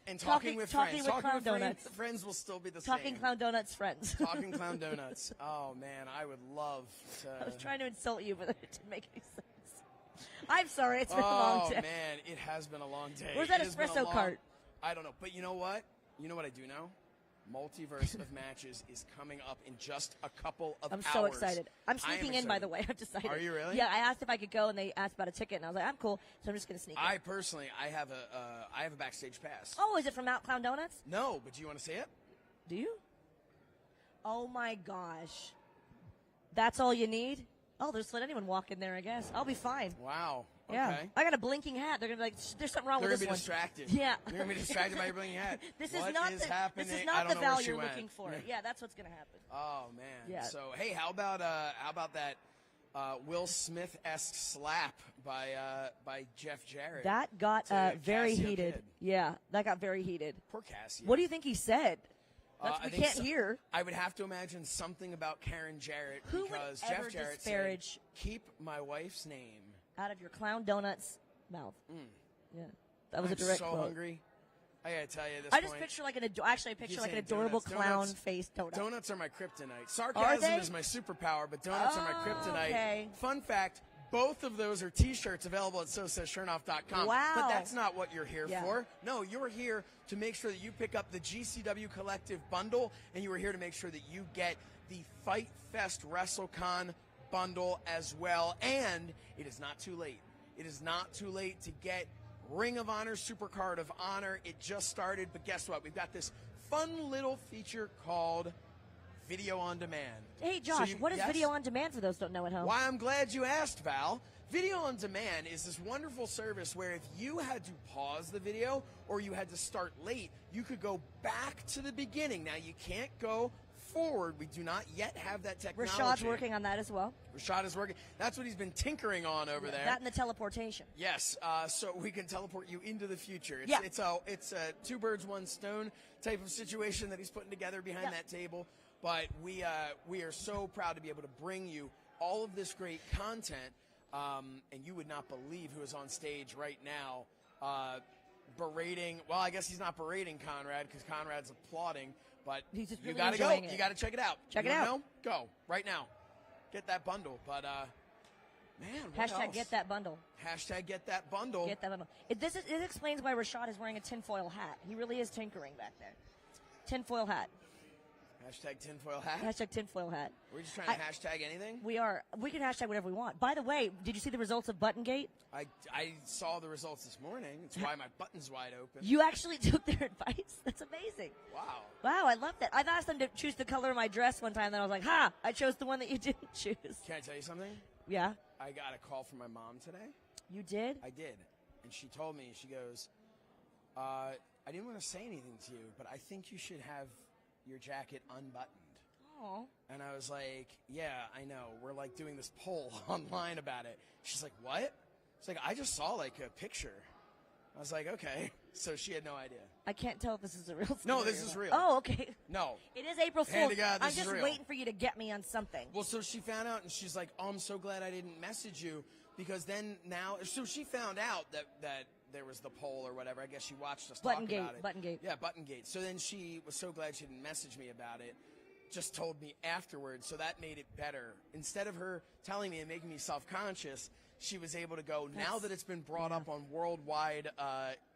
And Talking with Friends. Clown Donuts. Friends will still be the Talking same. Clown Donuts Friends. Talking Clown Donuts. Oh, man, I would love to. I was trying to insult you, but it didn't make any sense. I'm sorry. It's been a long day. Oh, man, it has been a long day. Where's that espresso cart? I don't know. But you know what? You know what I do know? Multiverse of Matches is coming up in just a couple of hours. I'm so excited. I'm sneaking in, by the way. I've decided. Are you really? Yeah, I asked if I could go, and they asked about a ticket, and I was like, I'm cool, so I'm just going to sneak in. I personally, I have a backstage pass. Oh, is it from Matt Clown Donuts? No, but do you want to see it? Do you? Oh, my gosh. That's all you need? Oh, just let anyone walk in there, I guess. I'll be fine. Wow. Yeah. Okay. I got a blinking hat. They're going to be like, there's something wrong with this one. They're going to be distracted. Yeah. They're going to be distracted by your blinking hat. This what is not happening? This is not the value you're looking for. Yeah. Yeah, that's what's going to happen. Oh, man. Yeah. So, hey, how about that Will Smith-esque slap by Jeff Jarrett? That got very Cassio heated. Kid. Yeah, that got very heated. Poor Cassio. What do you think he said? We can't hear. I would have to imagine something about Karen Jarrett Who because would ever Jeff Jarrett disparage said, "Keep my wife's name out of your Clown Donuts mouth." Yeah, that was I'm a direct so quote. hungry. I gotta tell you this. I just picture like an adorable clown face donut. Donuts are my kryptonite. Sarcasm Are they? is my superpower, but donuts are my kryptonite. Okay. Fun fact. Both of those are T-shirts available at SoSaysShernoff.com. Wow. But that's not what you're here Yeah. for. No, you're here to make sure that you pick up the GCW Collective Bundle, and you are here to make sure that you get the FITE Fest Wrestle Con Bundle as well. And it is not too late. It is not too late to get Ring of Honor Supercard of Honor. It just started, but guess what? We've got this fun little feature called Video on Demand. Hey, Josh, what is yes? Video on Demand for those who don't know at home? Why, I'm glad you asked, Val. Video on Demand is this wonderful service where if you had to pause the video or you had to start late, you could go back to the beginning. Now, you can't go forward. We do not yet have that technology. Rashad's working on that as well. Rashad is working. That's what he's been tinkering on over there. That and the teleportation. Yes, so we can teleport you into the future. It's Yeah. It's a two birds, one stone type of situation that he's putting together behind that table. But we are so proud to be able to bring you all of this great content, and you would not believe who is on stage right now berating. Well, I guess he's not berating Conrad because Conrad's applauding, but he's just you really got to go. enjoying it. You got to check it out. Check You it wanna out. know? Go right now. Get that bundle. But man, what Hashtag else? get that bundle. Hashtag get that bundle. Get that bundle. It explains why Rashad is wearing a tinfoil hat. He really is tinkering back there. tinfoil hat. Hashtag tinfoil hat? Hashtag tinfoil hat. We're just trying to hashtag anything? We are. We can hashtag whatever we want. By the way, did you see the results of Buttongate? I saw the results this morning. It's why my button's wide open. You actually took their advice? That's amazing. Wow. Wow, I love that. I've asked them to choose the color of my dress one time, then I was like, ha, I chose the one that you didn't choose. Can I tell you something? Yeah? I got a call from my mom today. You did? I did. And she told me, she goes, I didn't want to say anything to you, but I think you should have your jacket unbuttoned. Oh. And I was like, yeah, I know. We're like doing this poll online about it. She's like, what? It's like, I just saw like a picture. I was like, okay. So she had no idea. I can't tell if this is a real story. No, this is real. Oh, okay. No. It is April Hand Fool's. to God, I'm this is just real. waiting for you to get me on something. Well, so she found out, and she's like, oh, I'm so glad I didn't message you, because then now, so she found out that there was the poll or whatever. I guess she watched us talk about it. Buttongate. Yeah, Buttongate. So then she was so glad she didn't message me about it. Just told me afterwards, so that made it better. Instead of her telling me and making me self-conscious, she was able to go, now that it's been brought up on worldwide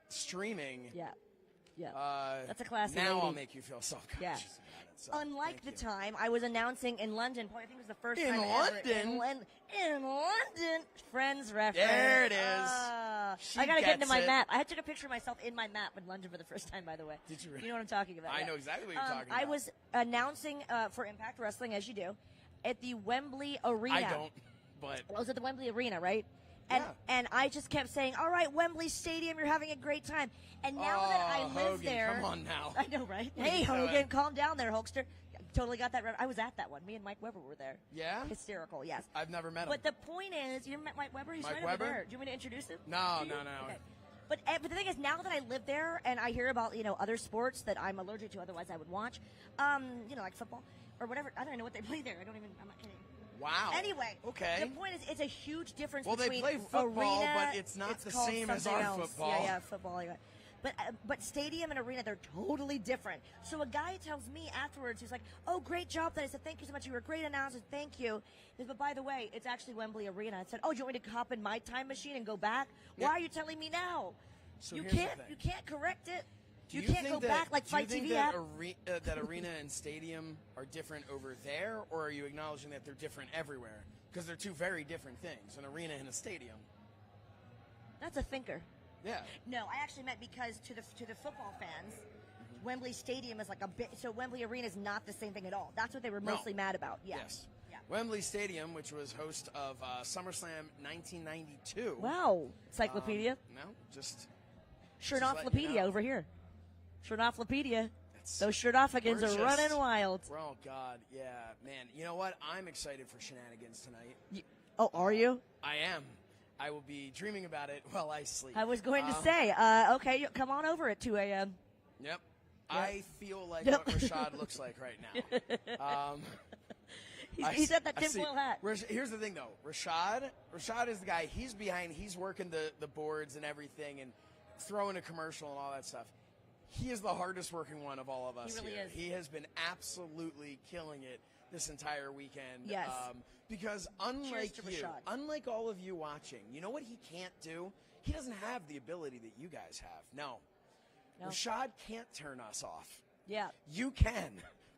streaming. Yeah. That's a classy Now lady. I'll make you feel self-conscious about it. So, unlike the time I was announcing in London, I think it was the first In time London? in London, Friends reference. There it is. She I gotta get into gets my it. map. I took a picture of myself in my map in London for the first time, by the way. Did you really? You know what I'm talking about? I yeah. know exactly what you're talking about. I was announcing for Impact Wrestling, as you do, at the Wembley Arena. I don't, but I was at the Wembley Arena, right? And I just kept saying, all right, Wembley Stadium, you're having a great time. And now that I live Hogan, there. come on now. I know, right? What are Hey, you doing? Hogan, calm down there, Hulkster. Totally got that. I was at that one. Me and Mike Weber were there. Yeah? Hysterical, yes. I've never met him. But the point is, you met Mike Weber? He's Mike right Weber? over there. Do you want me to introduce him? No. Okay. But the thing is, now that I live there and I hear about, other sports that I'm allergic to, otherwise I would watch, like football or whatever. I don't even know what they play there. I'm not kidding. Wow. Anyway, Okay. the point is, it's a huge difference Well, they between play football, arena, but it's not the called same as something our else. football. Yeah, football. Yeah. But stadium and arena, they're totally different. So a guy tells me afterwards, he's like, oh, great job. Then I said, thank you so much. You were a great announcer. Thank you. He said, but by the way, it's actually Wembley Arena. I said, oh, do you want me to hop in my time machine and go back? Yeah. Why are you telling me now? So you here's the can't. thing. You can't correct it. Do You can't think go that, back like do you Fight think TV that, app. that arena and stadium are different over there, or are you acknowledging that they're different everywhere? Because they're two very different things, an arena and a stadium. That's a thinker. Yeah. No, I actually meant because to the football fans, Wembley Stadium is like a bit. So Wembley Arena is not the same thing at all. That's what they were mostly mad about. Yeah. Yes. Yeah. Wembley Stadium, which was host of SummerSlam 1992. Wow. Encyclopedia. No, just Shernofflopedia over here. Shernofflopedia. Those Shernoffigans are running wild. Oh, God. Yeah, man. You know what? I'm excited for shenanigans tonight. Oh, are you? I am. I will be dreaming about it while I sleep. I was going to say, okay, come on over at 2 a.m. Yep. I feel like what Rashad looks like right now. He's at that tinfoil hat. Here's the thing, though. Rashad is the guy. He's behind. He's working the boards and everything and throwing a commercial and all that stuff. He is the hardest working one of all of us. He really here. is. He has been absolutely killing it this entire weekend. Yes. Because unlike all of you watching, you know what he can't do? He doesn't have the ability that you guys have. No. Rashad can't turn us off. Yeah. You can,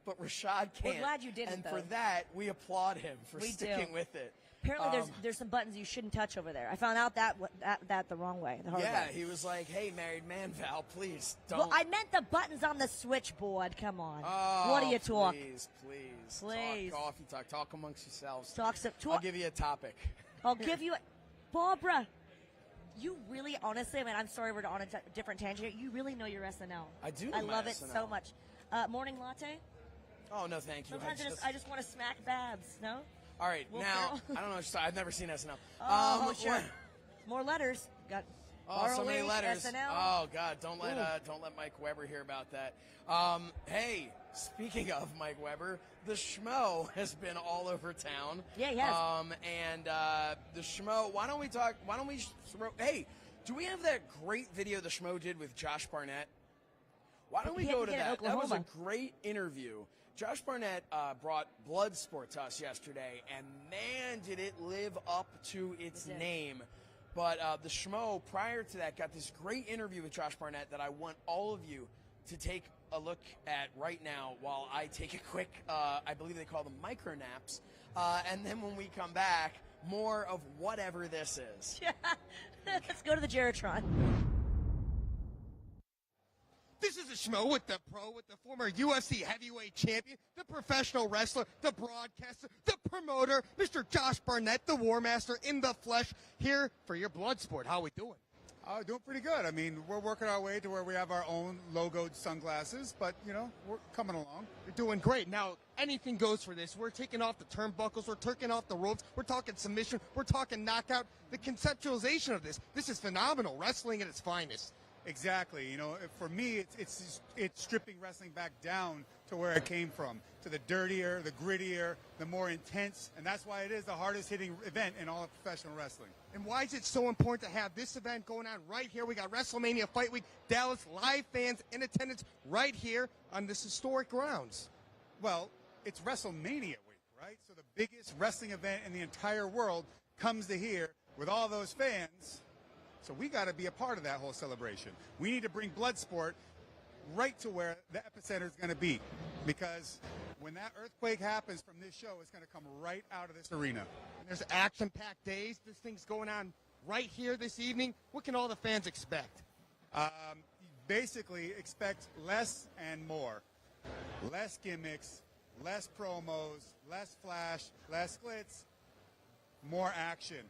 but Rashad can't. We're glad you did it, And though. for that, we applaud him for We sticking do. with it. Apparently, there's some buttons you shouldn't touch over there. I found out that the wrong way, the hard Yeah, way. he was like, hey, married man, Val, please don't. Well, I meant the buttons on the switchboard. Come on. Oh, What do you talk? Please. Talk coffee talk. Talk amongst yourselves. Talk some. I'll give you a topic. I'll give you Barbara, you really, honestly, I mean, I'm sorry we're on a different tangent. You really know your SNL. I do. I know love my it SNL. so much. Morning latte? Oh, no, thank you. Sometimes I just want to smack Babs, no? All right, Will now, Ferrell? I don't know. I've never seen SNL. Oh, sure. More letters. Got Oh, so many ROH, letters. SNL. Oh, God, don't let Ooh. Mike Weber hear about that. Hey, speaking of Mike Weber, the Schmo has been all over town. Yeah, he has. And the Schmo, why don't we hey, do we have that great video the Schmo did with Josh Barnett? Why don't we go to that? That was a great interview. Josh Barnett brought Bloodsport to us yesterday, and man, did it live up to its name. But the Schmo, prior to that, got this great interview with Josh Barnett that I want all of you to take a look at right now while I take a quick, I believe they call them micro naps, and then when we come back, more of whatever this is. Let's go to the Geritron. This is a Schmo with the pro, with the former UFC heavyweight champion, the professional wrestler, the broadcaster, the promoter, Mr. Josh Barnett, the War Master in the flesh, here for your blood sport. How are we doing? Doing pretty good. I mean, we're working our way to where we have our own logoed sunglasses, but, you know, we're coming along. You're doing great. Now, anything goes for this. We're taking off the turnbuckles. We're taking off the ropes. We're talking submission. We're talking knockout. The conceptualization of this is phenomenal. Wrestling at its finest. Exactly. You know, for me, it's stripping wrestling back down to where it came from, to the dirtier, the grittier, the more intense, and that's why it is the hardest hitting event in all of professional wrestling. And why is it so important to have this event going on right here? We got WrestleMania Fight Week, Dallas, live fans in attendance right here on this historic grounds. Well, it's WrestleMania week, right? So the biggest wrestling event in the entire world comes to here with all those fans. So we got to be a part of that whole celebration. We need to bring Bloodsport right to where the epicenter is going to be, because when that earthquake happens from this show, it's going to come right out of this arena. And there's action-packed days. This thing's going on right here this evening. What can all the fans expect? Basically, expect less and more. Less gimmicks, less promos, less flash, less glitz, more action,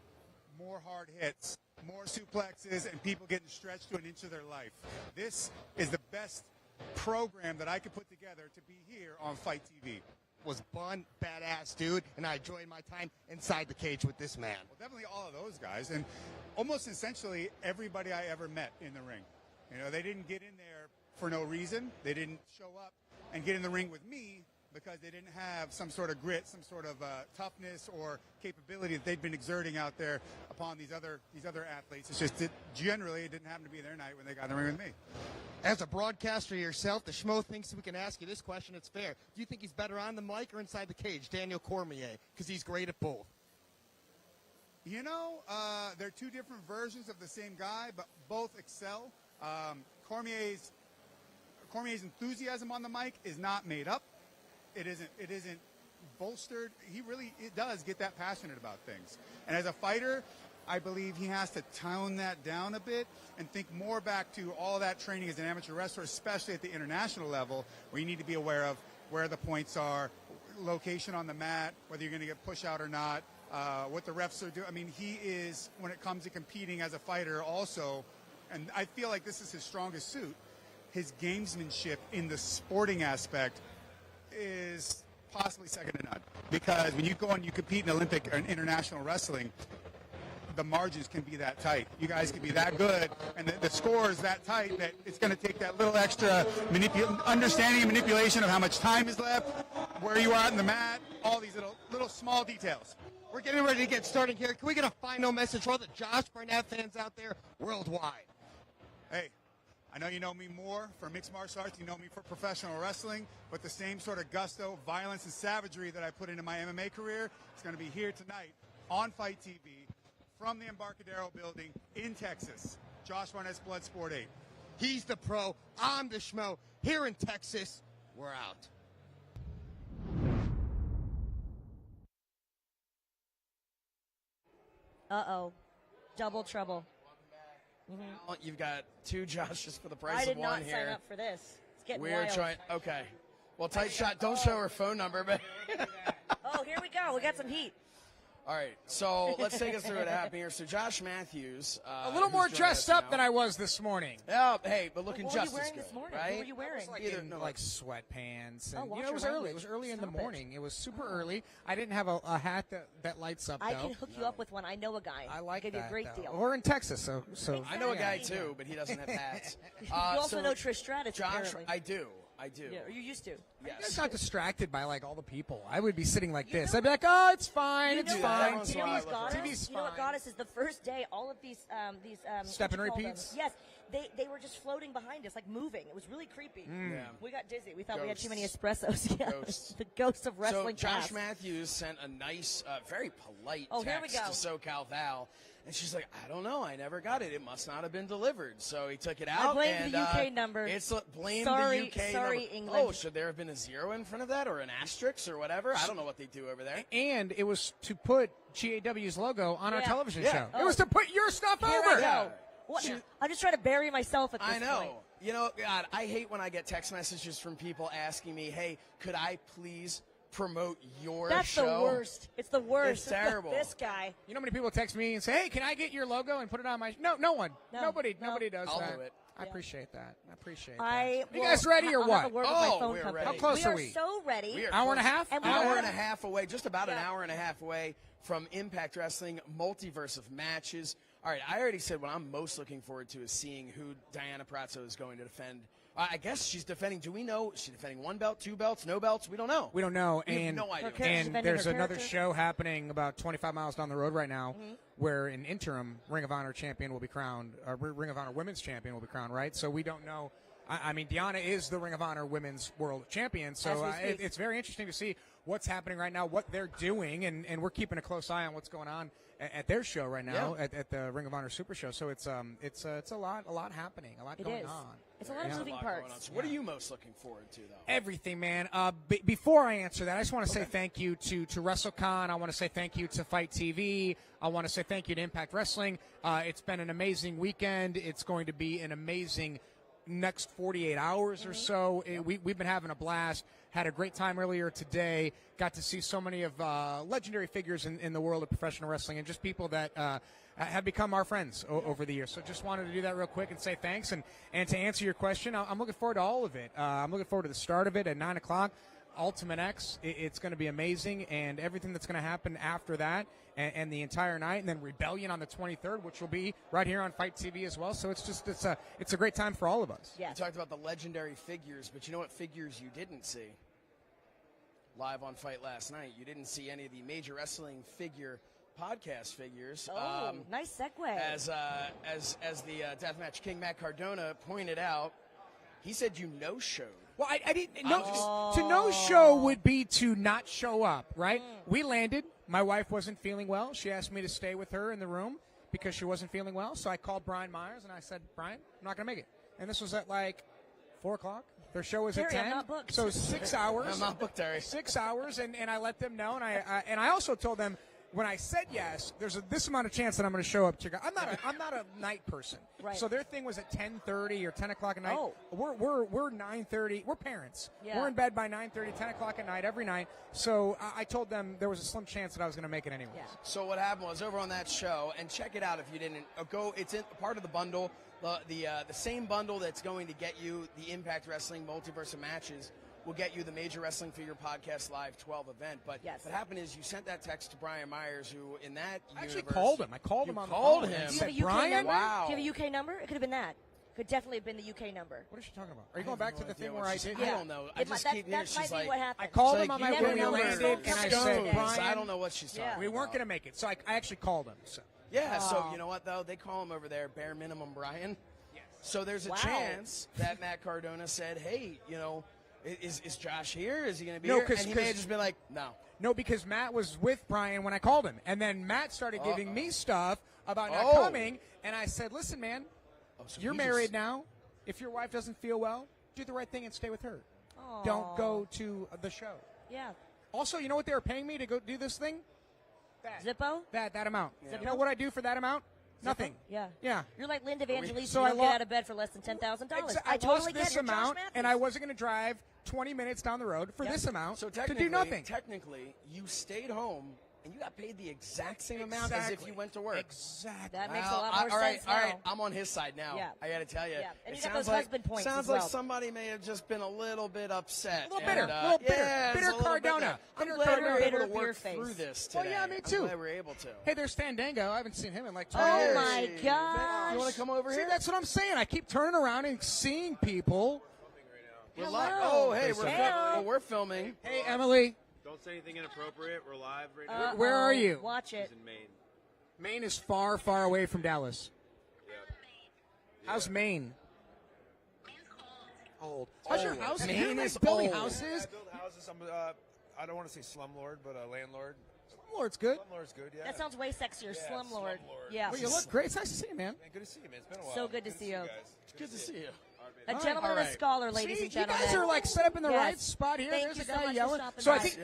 more hard hits, more suplexes, and people getting stretched to an inch of their life. This is the best program that I could put together to be here on FITE TV. Was fun, badass, dude, and I enjoyed my time inside the cage with this man. Well, definitely all of those guys, and almost essentially everybody I ever met in the ring. You know, they didn't get in there for no reason. They didn't show up and get in the ring with me because they didn't have some sort of grit, some sort of toughness or capability that they'd been exerting out there upon these other athletes. It's just that generally it didn't happen to be their night when they got in the ring with me. As a broadcaster yourself, the Schmo thinks we can ask you this question. It's fair. Do you think he's better on the mic or inside the cage, Daniel Cormier? Because he's great at both. You know, they're two different versions of the same guy, but both excel. Cormier's enthusiasm on the mic is not made up. It isn't bolstered. It does get that passionate about things. And as a fighter, I believe he has to tone that down a bit and think more back to all that training as an amateur wrestler, especially at the international level, where you need to be aware of where the points are, location on the mat, whether you're going to get push out or not, what the refs are doing. I mean, he is, when it comes to competing as a fighter also, and I feel like this is his strongest suit, his gamesmanship in the sporting aspect is possibly second to none. Because when you go and you compete in Olympic or international wrestling, the margins can be that tight. You guys can be that good, and the score is that tight that it's going to take that little extra understanding and manipulation of how much time is left, where you are on the mat, all these little small details. We're getting ready to get started here. Can we get a final message for all the Josh Barnett fans out there worldwide? Hey, I know you know me more for mixed martial arts. You know me for professional wrestling, but the same sort of gusto, violence, and savagery that I put into my MMA career is going to be here tonight on FITE TV from the Embarcadero building in Texas. Josh Barnett's Bloodsport 8. He's the pro. I'm the Schmo. Here in Texas, we're out. Uh-oh. Double trouble. Mm-hmm. You've got two Joshes for the price I of did one not here. sign up for this. It's getting We're wild. trying. Okay. Well, tight shot. Don't show her phone number, but. Oh, here we go. We got some heat. All right, so let's take us through what happened here. So Josh Matthews, a little more dressed up than I was this morning. Yeah, hey, but looking What just were you as wearing good, this morning? right? What were you wearing? Like sweatpants. And, watch you know, it was your early. language. It was early in the Stop it. morning. It was super early. I didn't have a hat that lights up, I though. can hook you up with one. I know a guy. I like Give you a that, great though. deal. We're in Texas, so I know a guy, too, but he doesn't have hats. You also so know Trish Stratus, Josh, apparently. I do. Yeah, or you used to. I just got distracted by like all the people. I would be sitting like this. I'd be like, "Oh, it's fine. It's fine. You know what got us? TV's You know what got us is the first day. All of these Step and what do you call repeats? them? Yes, they were just floating behind us, like moving. It was really creepy. Yeah. We got dizzy. We thought we had too many Ghosts. espressos. Yeah. Ghosts. The ghost of wrestling. So Josh past. Matthews sent a nice, very polite Oh, here we text go. to Cal Val And she's like, I don't know. I never got it. It must not have been delivered. So he took it out. I blame and, the UK number. Blame Sorry, the UK sorry, number. England. Oh, should there have been a 0 in front of that or an asterisk or whatever? I don't know what they do over there. And it was to put GAW's logo on our television show. Oh. It was to put your stuff Here over. I go. What? I'm just trying to bury myself at this I know. point. You know, God, I hate when I get text messages from people asking me, hey, could I please promote your That's show? the worst. It's the worst. It's terrible. This guy. You know how many people text me and say, hey, can I get your logo and put it on my... No one. No, Nobody does I'll that. do it. I appreciate that. I appreciate I that. You guys ready or I'll what? have a word with my phone we're company. ready. How close are we? we? Are so ready. We are Hour and a close. half? And Hour and a half away, just about an hour and a half away from Impact Wrestling, multiverse of matches. All right, I already said what I'm most looking forward to is seeing who Deanna Perazzo is going to defend. I guess she's defending. Do we know? Is she defending 1 belt, 2 belts, no belts? We don't know. We don't know. We have And, no idea. and there's another show happening about 25 miles down the road right now where an interim Ring of Honor champion will be crowned, or Ring of Honor women's champion will be crowned, right? So we don't know. I mean, Deanna is the Ring of Honor women's world champion, so it's very interesting to see what's happening right now, what they're doing, and we're keeping a close eye on what's going on at their show right now, at the Ring of Honor Super Show. So it's a lot happening, a lot going on. It's a lot of moving parts. So what are you most looking forward to, though? Everything, man. Before I answer that, I just want to say thank you to Wrestle Con. I want to say thank you to FITE TV. I want to say thank you to Impact Wrestling. It's been an amazing weekend. It's going to be an amazing next 48 hours or so. We've been having a blast. Had a great time earlier today. Got to see so many of legendary figures in the world of professional wrestling and just people that have become our friends over the years. So just wanted to do that real quick and say thanks. And to answer your question, I'm looking forward to all of it. I'm looking forward to the start of it at 9 o'clock. Ultimate X, it's going to be amazing, and everything that's going to happen after that and the entire night, and then Rebellion on the 23rd, which will be right here on FITE TV as well. So it's a great time for all of us. You talked about the legendary figures, but you know what figures you didn't see? Live on FITE last night, you didn't see any of the Major Wrestling figure podcast figures. Oh, nice segue. As the Deathmatch King Matt Cardona pointed out, he said you no-showed. Well, I didn't know. To no-show would be to not show up, right? We landed. My wife wasn't feeling well. She asked me to stay with her in the room because she wasn't feeling well. So I called Brian Myers and I said, Brian, I'm not going to make it. And this was at like 4 o'clock. Their show was at 10. I'm not booked. So 6 hours. I'm not booked, Terry. 6 hours, and I let them know, and I also told them when I said yes, there's this amount of chance that I'm going to show up. I'm not a night person. Right. So their thing was at 10:30 or 10 o'clock at night. Oh. We're 9:30. We're parents. Yeah. We're in bed by 9:30, 10 o'clock at night every night. So I told them there was a slim chance that I was going to make it anyway. Yeah. So what happened was over on that show, and check it out if you didn't go. It's in part of the bundle, the same bundle that's going to get you the Impact Wrestling Multiverse of Matches. Will get you the Major Wrestling Figure Podcast Live 12 event. But what happened is you sent that text to Brian Myers, who in that I actually universe, called him. I called him on the called phone. him. Do you have a UK Brian? number? Wow. Do you have a UK number? It could have been that. Could definitely have been the UK number. What is she talking about? Are you going back to the thing where I did? I don't know. I just keep hearing that might she's be like, what happened. I called She's him on like, my you way we were landed, wearing and I stones. said, Brian, I don't know what she's talking we about. weren't going to make it. So I actually called him. So. Yeah, so you know what, though? They call him over there bare minimum Brian. Yes. So there's a chance that Matt Cardona said, hey, you know, is Josh here? Is he going to be here? And he may have just been like, no. No, because Matt was with Brian when I called him. And then Matt started giving me stuff about not coming. And I said, listen, man, you're married now. If your wife doesn't feel well, do the right thing and stay with her. Aww. Don't go to the show. Yeah. Also, you know what they were paying me to go do this thing? Zippo? That amount. Yeah. You know what I do for that amount? Nothing. Yeah. Yeah. You're like Linda Evangelista. So You I don't get out of bed for less than $10,000. I totally lost this get it. amount, and I wasn't going to drive 20 minutes down the road for this amount So to do nothing. Technically, you stayed home and you got paid the exact same amount as if you went to work. Exactly. That makes a lot more sense All right, now. I'm on his side now. Yeah. I got to tell you. Yeah. And it you got sounds those husband points sounds as like well. somebody may have just been a little bit upset. A little bitter. And, A little bitter. yeah, Bitter it's a little bit Cardona. there. I'm Bitter glad we were Cardona. able to Bitter work face. through this today. Well, yeah, me too. I'm glad we were able to. Hey, there's Fandango. I haven't seen him in like 20 Oh years. my gosh. You want to come over See, here? that's what I'm saying. I keep turning around and seeing people. We're Hello. live. Oh, hey, Hello. we're filming. Hey, Emily. Don't say anything inappropriate. We're live right now. Where are you? Watch it. He's in Maine. Maine is far, far away from Dallas. Yeah. How's Maine? Old. How's your house? Maine You're is building old. houses? I build houses. I don't want to say slumlord, but a landlord. Slumlord's good. Slumlord's good, yeah. That sounds way sexier. Yeah, Slumlord. Slumlord. Yeah. Well, you look great. It's nice to see you, man. Good to see you, man. It's been a while. So good to see you. guys. It's good to see you. A gentleman and a scholar, ladies See, and gentlemen. You guys are like set up in the Yes. right spot here. Thank There's you a so guy much for yelling. stopping So I by. think,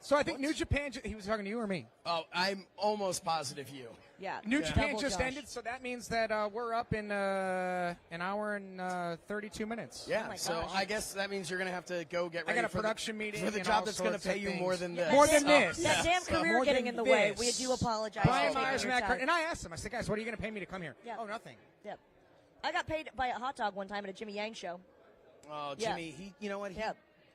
so I think New Japan. He was talking to you or me? Oh, I'm almost positive you. Yeah. New Japan Double just Josh. ended, so that means that we're up in an hour and 32 minutes. Yeah, so I guess that means you're going to have to go get I ready got a for production the, meeting for the and job all that's going to sorts of pay you things. more than this. More than this. That damn So career more getting than in the way. this. We do apologize. Brian for taking Myers, your Matt time. Carter, and I asked him. I said, guys, what are you going to pay me to come here? Yeah. Oh, nothing. Yep. I got paid by a hot dog one time at a Jimmy Yang show. Oh, Yeah. Jimmy, you know what? He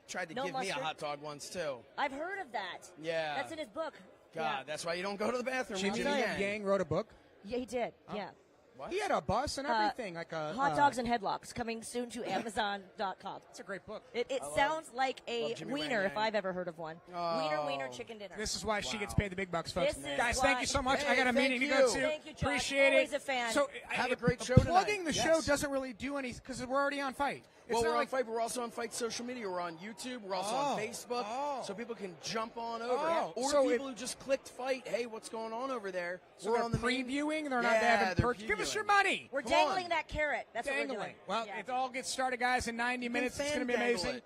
tried to No give me a mustard? hot dog once, too. I've heard of that. Yeah. That's in his book. God, Yeah. that's why you don't go to the bathroom. Jimmy with Yang. Yang wrote a book. Yeah, he did. Oh. Yeah. What? He had a bus and everything, like a Hot Dogs and Headlocks coming soon to Amazon.com. It's a great book. It sounds like a wiener if I've ever heard of one. Wiener chicken dinner. This is why she gets paid the big bucks, folks. This is Guys, why- thank you so much. Hey, I got a thank meeting you. to go to. Thank you, Josh. Appreciate Always it. a fan. So Have a great show plugging tonight. the show doesn't really do any because we're already on Fight. It's Well, not we're on like Fight, but we're also on Fight social media. We're on YouTube. We're also on Facebook, so people can jump on over. Oh. Or So people who just clicked Fight. Hey, what's going on over there? So we're they're on the main- previewing. They're not Yeah, having they're purchase. Give us previewing. your money. We're Come dangling on. that carrot. That's what we're Dangling. doing. Well, Yeah. it all gets started, guys, in 90 minutes. It's going to be fan dangle amazing. it.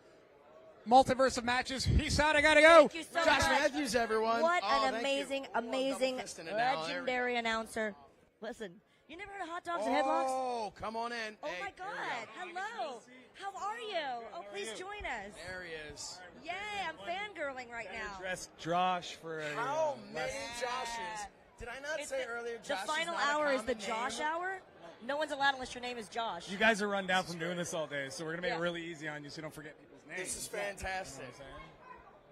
Multiverse of matches. Peace out. I got to go. Thank you so Josh much. Matthews, everyone. What Oh, an thank you. amazing, Oh, I'm amazing, double-fisting it now. There we go. legendary announcer. Listen, you never heard of hot dogs and headlocks? Oh, come on in. Oh Hey, my here we God! Hello. How are you? Oh, please join us. There he is. Yay! I'm fangirling right now. Dress Josh for a. How many Joshes? Did I not say earlier The Josh final is not a hour is the common Josh name? hour. No one's allowed unless your name is Josh. You guys are run down from doing this all day, so we're gonna make Yeah. it really easy on you, so you don't forget people's names. This is fantastic.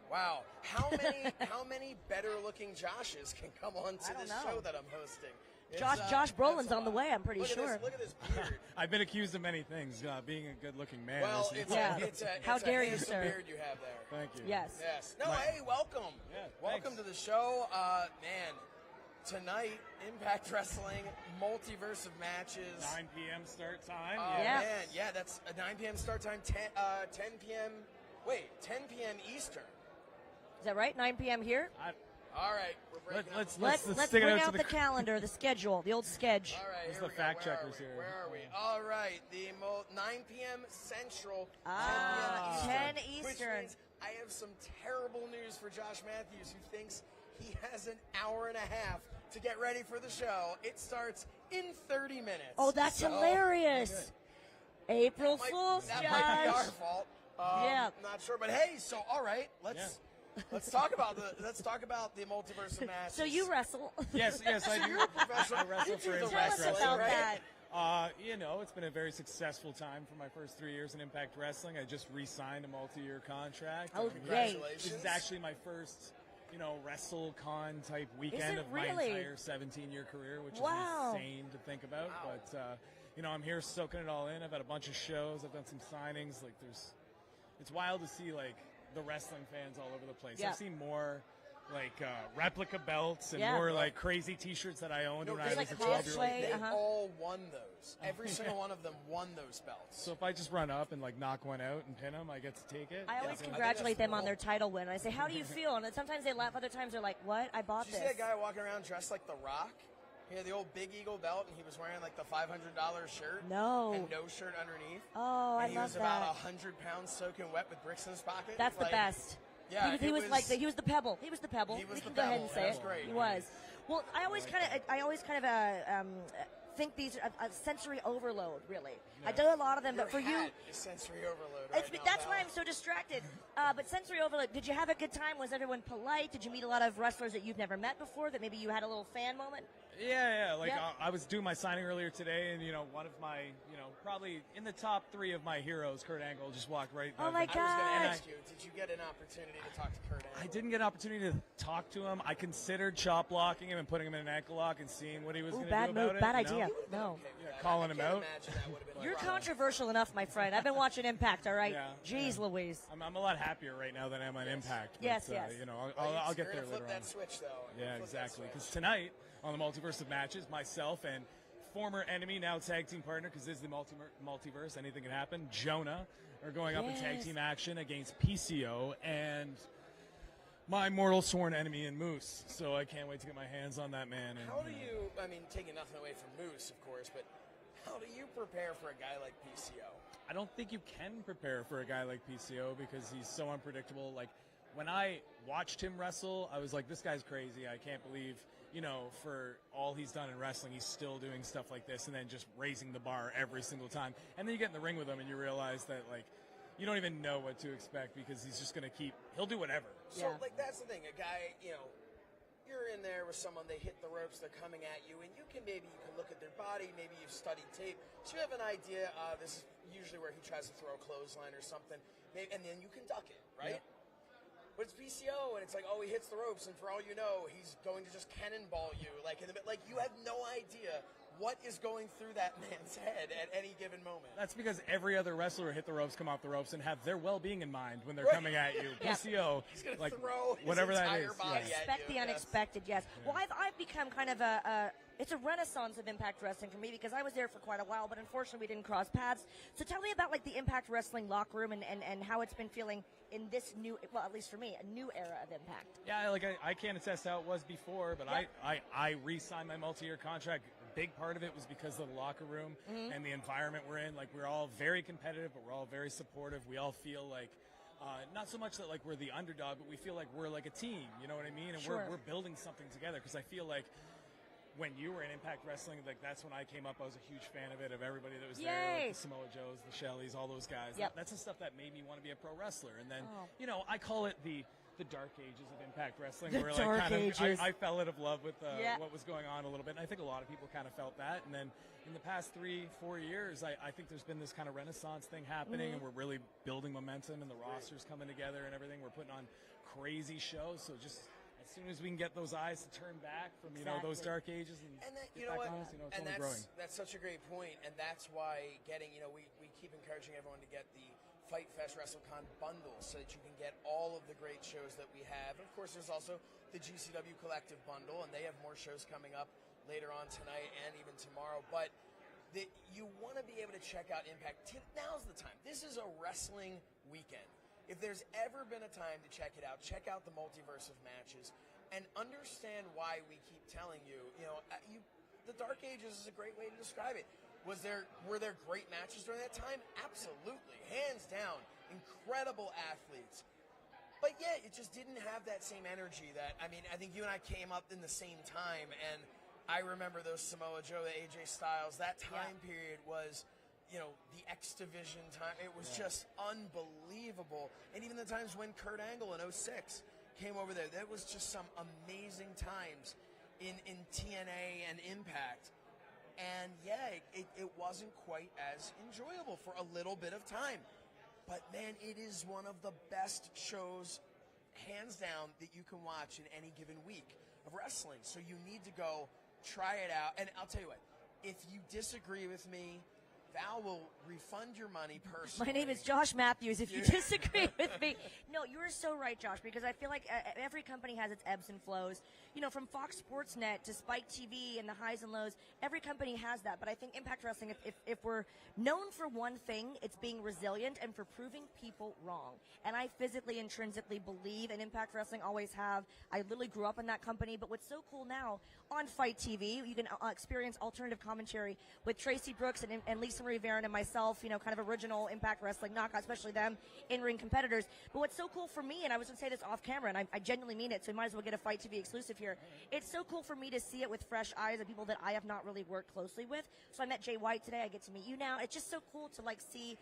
Wow. How many better looking Joshes can come on to this know. show that I'm hosting? It's, Josh Brolin's on the way. I'm pretty look sure. Look at this beard. I've been accused of many things, being a good-looking man. Well, This is- it's Yeah. How it's dare a you, handsome sir. beard you have there. Thank you. Yes. Yes. No, My- hey, welcome. Yeah, welcome thanks. to the show. Man, tonight, Impact Wrestling, multiverse of matches. 9 p.m. start time. Oh, Yeah. man. Yeah, that's a 9 p.m. start time, 10 p.m. Wait, 10 p.m. Eastern. Is that right? 9 p.m. here. All right, we're breaking Let's Let's stick it bring out to out the calendar, the schedule, the old sketch. All right, This is here the we fact go. Where checkers are we? here. Where are we? All right, the 9 p.m. Central, 10 10 p.m. Eastern. Which Eastern. means I have some terrible news for Josh Matthews, who thinks he has an hour and a half to get ready for the show. It starts in 30 minutes. Oh, that's So- hilarious. April Fool's, That might be our Josh. fault. Yeah. Not sure, but hey, so all right, let's talk about the multiverse of matches. So you wrestle. Yes, I So do. you're a professional. I wrestle You do for the Impact wrestling, Wrestling. about right? that. It's been a very successful time for my first 3 years in Impact Wrestling. I just re-signed a multi-year contract. Oh, I'm great. This is actually my first, Wrestle Con type weekend it of my really? entire 17-year career, which Wow. is insane to think about. But I'm here soaking it all in. I've had a bunch of shows. I've done some signings. It's wild to see the wrestling fans all over the place. Yeah. I've seen more replica belts and Yeah. more crazy T-shirts that I owned when I was like a 12-year-old. cosplay. They Uh-huh. all won those. Every single one of them won those belts. So if I just run up and knock one out and pin them, I get to take it. I always Yeah. congratulate them on their title win. I say, how do you feel? And then sometimes they laugh. Other times they're like, what? I bought Did you this. see that guy walking around dressed like The Rock? He had the old Big Eagle belt, and he was wearing the $500 shirt. No. And no shirt underneath. Oh, I and he love was about that. 100 pounds soaking wet with bricks in his pocket. That's the best. Yeah, he was the pebble. He was the pebble. He was we the can go ahead and pebble. say That was it. great. He was. Well, I always kind of think these are a sensory overload. Really, I do a lot of them, but for you, hat is sensory overload. Right now, that's Val. why I'm so distracted. But sensory overload. Did you have a good time? Was everyone polite? Did you meet a lot of wrestlers that you've never met before? That maybe you had a little fan moment? Yeah. Yep. I was doing my signing earlier today, and one of my, probably in the top 3 of my heroes, Kurt Angle, just walked right. Oh my I was going God. to ask you, did you get an opportunity to talk to Kurt Angle? I didn't get an opportunity to talk to him. I considered chop blocking him and putting him in an ankle lock and seeing what he was Ooh, going to do bad about move, it. bad you know? idea. No. Calling him out. You're controversial enough, my friend. I've been watching Impact. All right. Yeah, Jeez, Louise. I'm a lot happier right now than I am on Impact. But, Yes, yes. I'll get there You're gonna later flip on. that switch, though. You're Yeah, gonna flip that exactly. switch. Because tonight on the Multiverse of Matches, myself and former enemy, now tag team partner, because this is the multiverse, anything can happen, Jonah, are going up in tag Yes. team action against PCO. And my mortal sworn enemy in Moose. So I can't wait to get my hands on that man. And, How do you, I mean, taking nothing away from Moose, of course, but how do you prepare for a guy like PCO? I don't think you can prepare for a guy like PCO because he's so unpredictable. Like, when I watched him wrestle, I was like, this guy's crazy. I can't believe, for all he's done in wrestling, he's still doing stuff like this and then just raising the bar every single time. And then you get in the ring with him and you realize that, like, you don't even know what to expect because he's just going to he'll do whatever. So, like, that's the thing. A guy, you're in there with someone, they hit the ropes, they're coming at you, and you can look at their body, maybe you've studied tape, so you have an idea, this is usually where he tries to throw a clothesline or something, and then you can duck it, right? Yep. But it's PCO, and it's like, he hits the ropes, and for all you know, he's going to just cannonball you, you have no idea what is going through that man's head at any given moment. That's because every other wrestler hit the ropes, come off the ropes, and have their well-being in mind when they're coming at you. PCO, he's gonna like throw his whatever that entire is. body at Expect you. the unexpected, yes. Well, I've become kind of it's a renaissance of Impact Wrestling for me because I was there for quite a while, but unfortunately we didn't cross paths. So tell me about like the Impact Wrestling locker room and how it's been feeling in this new, well, at least for me, a new era of Impact. Yeah, like I can't attest how it was before, but I re-signed my multi-year contract. A big part of it was because of the locker room and the environment we're in. Like, we're all very competitive, but we're all very supportive. We all feel like not so much that like we're the underdog, but we feel like we're like a team. You know what I mean? And we're building something together. Because I feel like when you were in Impact Wrestling, like that's when I came up. I was a huge fan of it, of everybody that was there, like the Samoa Joes, the Shellys, all those guys. That's the stuff that made me want to be a pro wrestler. And then I call it the dark ages of Impact Wrestling, where like I fell out of love with what was going on a little bit. And I think a lot of people kind of felt that. And then in the past 3-4 years, I think there's been this kind of renaissance thing happening, and we're really building momentum, and the roster's coming together and everything. We're putting on crazy shows. So just as soon as we can get those eyes to turn back from those dark ages and that, get back on us, it's only growing. That's such a great point, and that's why getting we keep encouraging everyone to get the FITE Fest Wrestle Con Bundle so that you can get all of the great shows that we have. And of course, there's also the GCW Collective Bundle, and they have more shows coming up later on tonight and even tomorrow. But you want to be able to check out Impact. Now's the time. This is a wrestling weekend. If there's ever been a time to check it out, check out the multiverse of matches and understand why we keep telling you, the Dark Ages is a great way to describe it. Were there great matches during that time? Absolutely. Hands down. Incredible athletes. But yeah, it just didn't have that same energy I think you and I came up in the same time, and I remember those Samoa Joe, the AJ Styles, that time period was, the X Division time. It was just unbelievable. And even the times when Kurt Angle in 06 came over there, that was just some amazing times in TNA and Impact. And it wasn't quite as enjoyable for a little bit of time. But man, it is one of the best shows, hands down, that you can watch in any given week of wrestling. So you need to go try it out. And I'll tell you what, if you disagree with me, Val will refund your money personally. My name is Josh Matthews. If you disagree with me, no, you're so right, Josh. Because I feel like every company has its ebbs and flows. From Fox Sports Net to Spike TV and the highs and lows, every company has that. But I think Impact Wrestling, if we're known for one thing, it's being resilient and for proving people wrong. And I physically, intrinsically believe in Impact Wrestling. Always have. I literally grew up in that company. But what's so cool now on FITE TV, you can experience alternative commentary with Tracy Brooks and Lisa Marie Varon and myself, kind of original Impact Wrestling knockout, especially them in-ring competitors. But what's so cool for me, and I was going to say this off camera, and I genuinely mean it, so we might as well get a FITE TV exclusive here. It's so cool for me to see it with fresh eyes of people that I have not really worked closely with. So I met Jay White today. I get to meet you now. It's just so cool to see,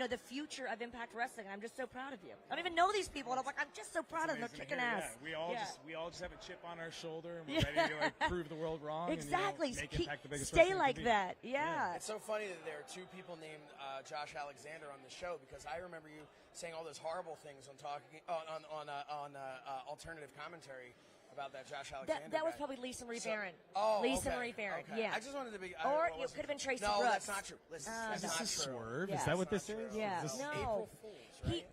the future of Impact Wrestling. And I'm just so proud of you. I don't even know these people, and I'm just so proud of them. They're kicking ass. Yeah, we all just have a chip on our shoulder, and we're ready to prove the world wrong. Exactly. And, make Impact the biggest stay like that. Yeah. It's so funny that there are two people named Josh Alexander on the show, because I remember you saying all those horrible things on alternative commentary about that Josh Alexander. That was probably Lisa Marie Varon. Lisa Marie Varon. Okay. Yeah. I just wanted to be. Or it could have been Tracy No, Brooks. that's not true. Listen, is this a swerve? Yeah. Is that what this is? Yeah. April Fools, right?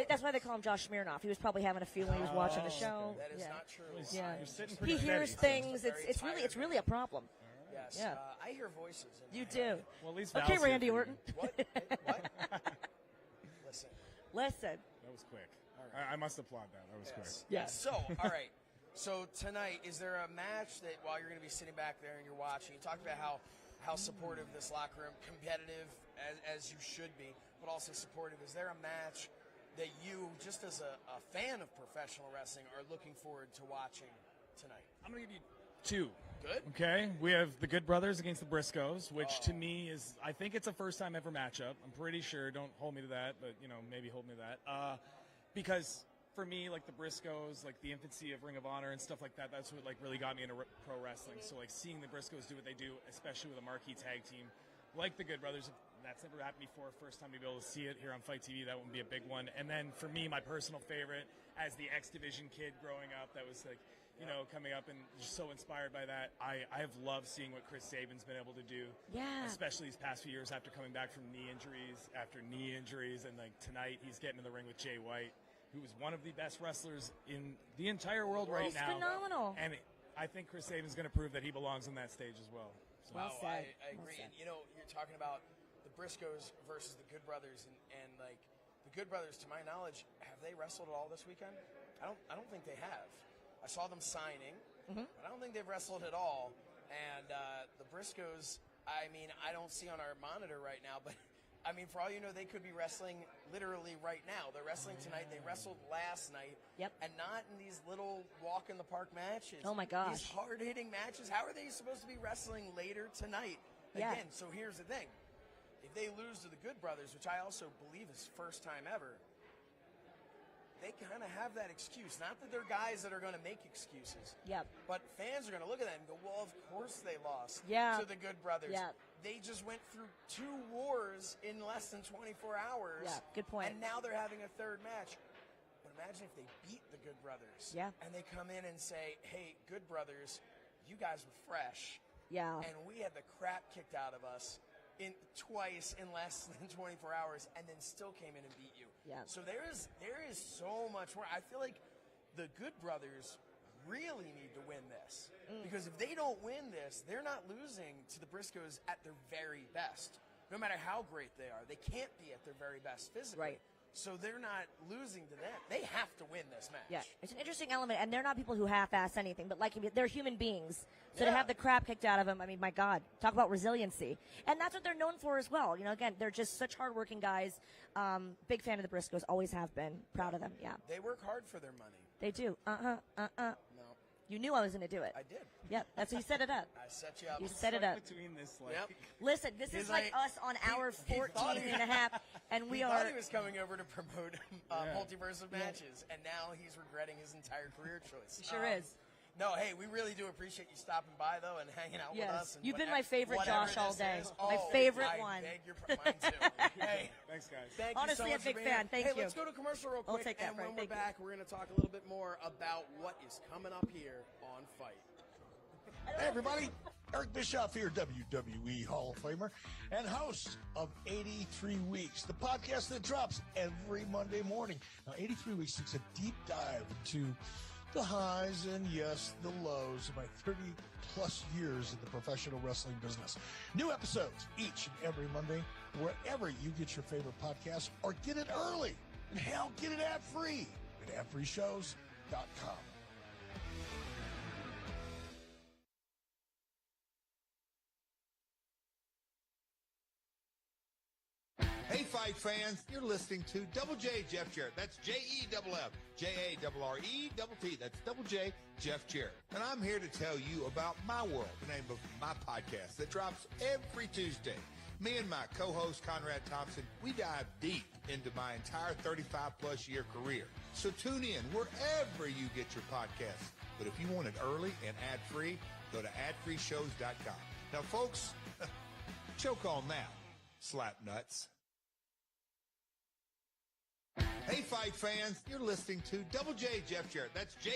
That's why they call him Josh Shernoff. He was probably having a few when he was watching the show. That is not true. Yeah. You're sitting pretty He hears things. It's really a problem. Yes. Yeah. I hear voices. You do. Well, at least okay, Randy Orton. What? Listen. Listen. That was quick. I must applaud that. That was great. Yes. So, all right. So tonight, is there a match that while you're going to be sitting back there and you're watching, you talked about how supportive this locker room, competitive as you should be, but also supportive. Is there a match that you, just as a fan of professional wrestling, are looking forward to watching tonight? I'm going to give you two. Good. Okay. We have the Good Brothers against the Briscoes, which to me is, I think it's a first-time ever matchup. I'm pretty sure. Don't hold me to that, but, maybe hold me to that. Because for me, like the Briscoes, like the infancy of Ring of Honor and stuff like that, that's what really got me into pro wrestling. So seeing the Briscoes do what they do, especially with a marquee tag team like the Good Brothers, that's never happened before. First time to be able to see it here on FITE TV, that would be a big one. And then for me, my personal favorite, as the X Division kid growing up, that was coming up and just so inspired by that. I have loved seeing what Chris Sabin's been able to do. Yeah. Especially these past few years after coming back from knee injuries, and tonight he's getting in the ring with Jay White, who is one of the best wrestlers in the entire world right He's now. phenomenal. And I think Chris Sabin's going to prove that he belongs on that stage as well. So. Well said. I agree. Well said. And you're talking about the Briscoes versus the Good Brothers, and like the Good Brothers, to my knowledge, have they wrestled at all this weekend? I don't think they have. I saw them signing, but I don't think they've wrestled at all. And the Briscoes, I don't see on our monitor right now, but for all you know, they could be wrestling literally right now. They're wrestling tonight. They wrestled last night. Yep. And not in these little walk-in-the-park matches. Oh, my gosh. These hard-hitting matches. How are they supposed to be wrestling later tonight? Yeah. Again, so here's the thing. If they lose to the Good Brothers, which I also believe is first time ever, they kind of have that excuse. Not that they're guys that are going to make excuses. Yep. But fans are going to look at that and go, well, of course they lost Yeah. to the Good Brothers. Yeah. They just went through 2 wars in less than 24 hours. Yeah, good point. And now they're having a third match. But imagine if they beat the Good Brothers. Yeah. And they come in and say, hey, Good Brothers, you guys were fresh. Yeah. And we had the crap kicked out of us twice in less than 24 hours, and then still came in and beat you. Yeah. So there is so much more. I feel like the Good Brothers really need to win this, because if they don't win this, they're not losing to the Briscoes at their very best. No matter how great they are, they can't be at their very best physically. Right. So they're not losing to them. They have to win this match. Yeah, it's an interesting element, and they're not people who half-ass anything, but they're human beings. So to have the crap kicked out of them, my God, talk about resiliency. And that's what they're known for as well. Again, they're just such hardworking guys. Big fan of the Briscoes, always have been. Proud of them, yeah. They work hard for their money. They do. No. You knew I was going to do it. I did. Yep, that's how you set it up. I set you up. You set it up. Between this, Listen, this is like us on hour 14 and a half, and we he are. thought he was coming over to promote multiverse of matches, and now he's regretting his entire career choice. He sure is. No, hey, we really do appreciate you stopping by, though, and hanging out with us. And You've been my favorite Josh all day. Oh, My favorite I one. beg your mine too. Hey, thanks, guys. Thank Honestly, you so a much big for being fan. here. Thank you. Hey, let's go to commercial real I'll quick, take that, and when Frank. we're Thank back, we're going to talk a little bit more about what is coming up here on FITE. Hey, everybody. Eric Bischoff here, WWE Hall of Famer and host of 83 Weeks, the podcast that drops every Monday morning. Now, 83 Weeks takes a deep dive into the highs and, yes, the lows of my 30-plus years in the professional wrestling business. New episodes each and every Monday, wherever you get your favorite podcast, or get it early. And hell, get it ad-free at adfreeshows.com. Hey, FITE fans, you're listening to Double J Jeff Jarrett. That's Jeff, J-A-R-R-E-T-T. That's Double J Jeff Jarrett. And I'm here to tell you about My World, the name of my podcast that drops every Tuesday. Me and my co-host, Conrad Thompson, we dive deep into my entire 35-plus year career. So tune in wherever you get your podcasts. But if you want it early and ad-free, go to adfreeshows.com. Now, folks, choke on that, slap nuts. Hey, FITE fans, you're listening to Double J Jeff Jarrett. That's Jeff,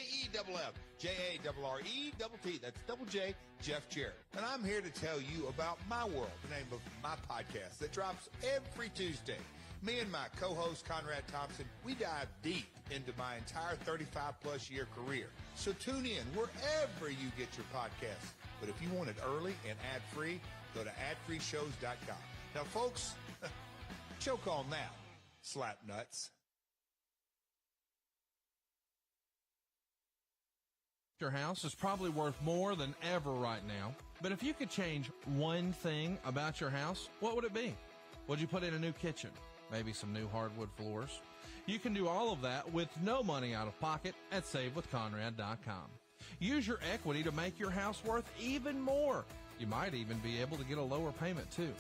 J-A-R-R-E-T-T. That's Double J Jeff Jarrett. And I'm here to tell you about My World, the name of my podcast that drops every Tuesday. Me and my co-host, Conrad Thompson, we dive deep into my entire 35-plus year career. So tune in wherever you get your podcasts. But if you want it early and ad-free, go to adfreeshows.com. Now, folks, choke on that, slap nuts. Your house is probably worth more than ever right now. But if you could change one thing about your house, what would it be? Would you put in a new kitchen? Maybe some new hardwood floors? You can do all of that with no money out of pocket at SaveWithConrad.com. Use your equity to make your house worth even more. You might even be able to get a lower payment too.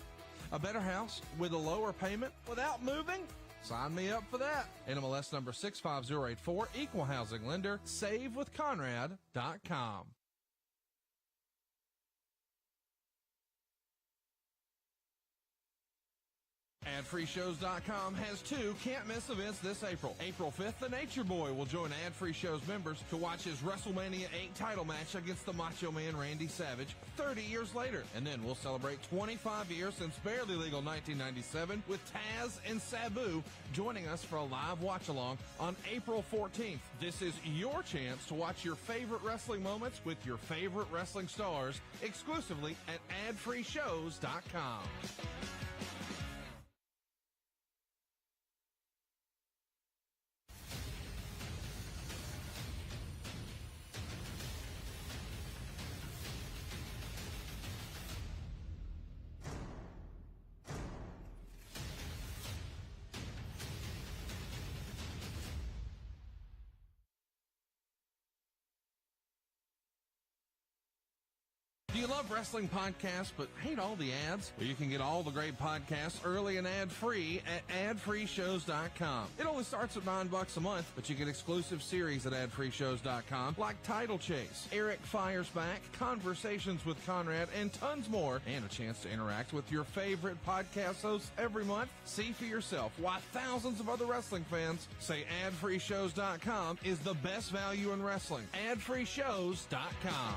A better house with a lower payment without moving? Sign me up for that. NMLS number 65084, Equal Housing Lender, SaveWithConrad.com. AdFreeShows.com has two can't-miss events this April. April 5th, the Nature Boy will join Ad Free Shows members to watch his WrestleMania 8 title match against the Macho Man Randy Savage 30 years later. And then we'll celebrate 25 years since Barely Legal 1997 with Taz and Sabu joining us for a live watch-along on April 14th. This is your chance to watch your favorite wrestling moments with your favorite wrestling stars exclusively at AdFreeShows.com. Do you love wrestling podcasts but hate all the ads? Well, you can get all the great podcasts early and ad-free at adfreeshows.com. It only starts at $9 a month, but you get exclusive series at adfreeshows.com like Title Chase, Eric Fires Back, Conversations with Conrad, and tons more, and a chance to interact with your favorite podcast hosts every month. See for yourself why thousands of other wrestling fans say adfreeshows.com is the best value in wrestling. adfreeshows.com.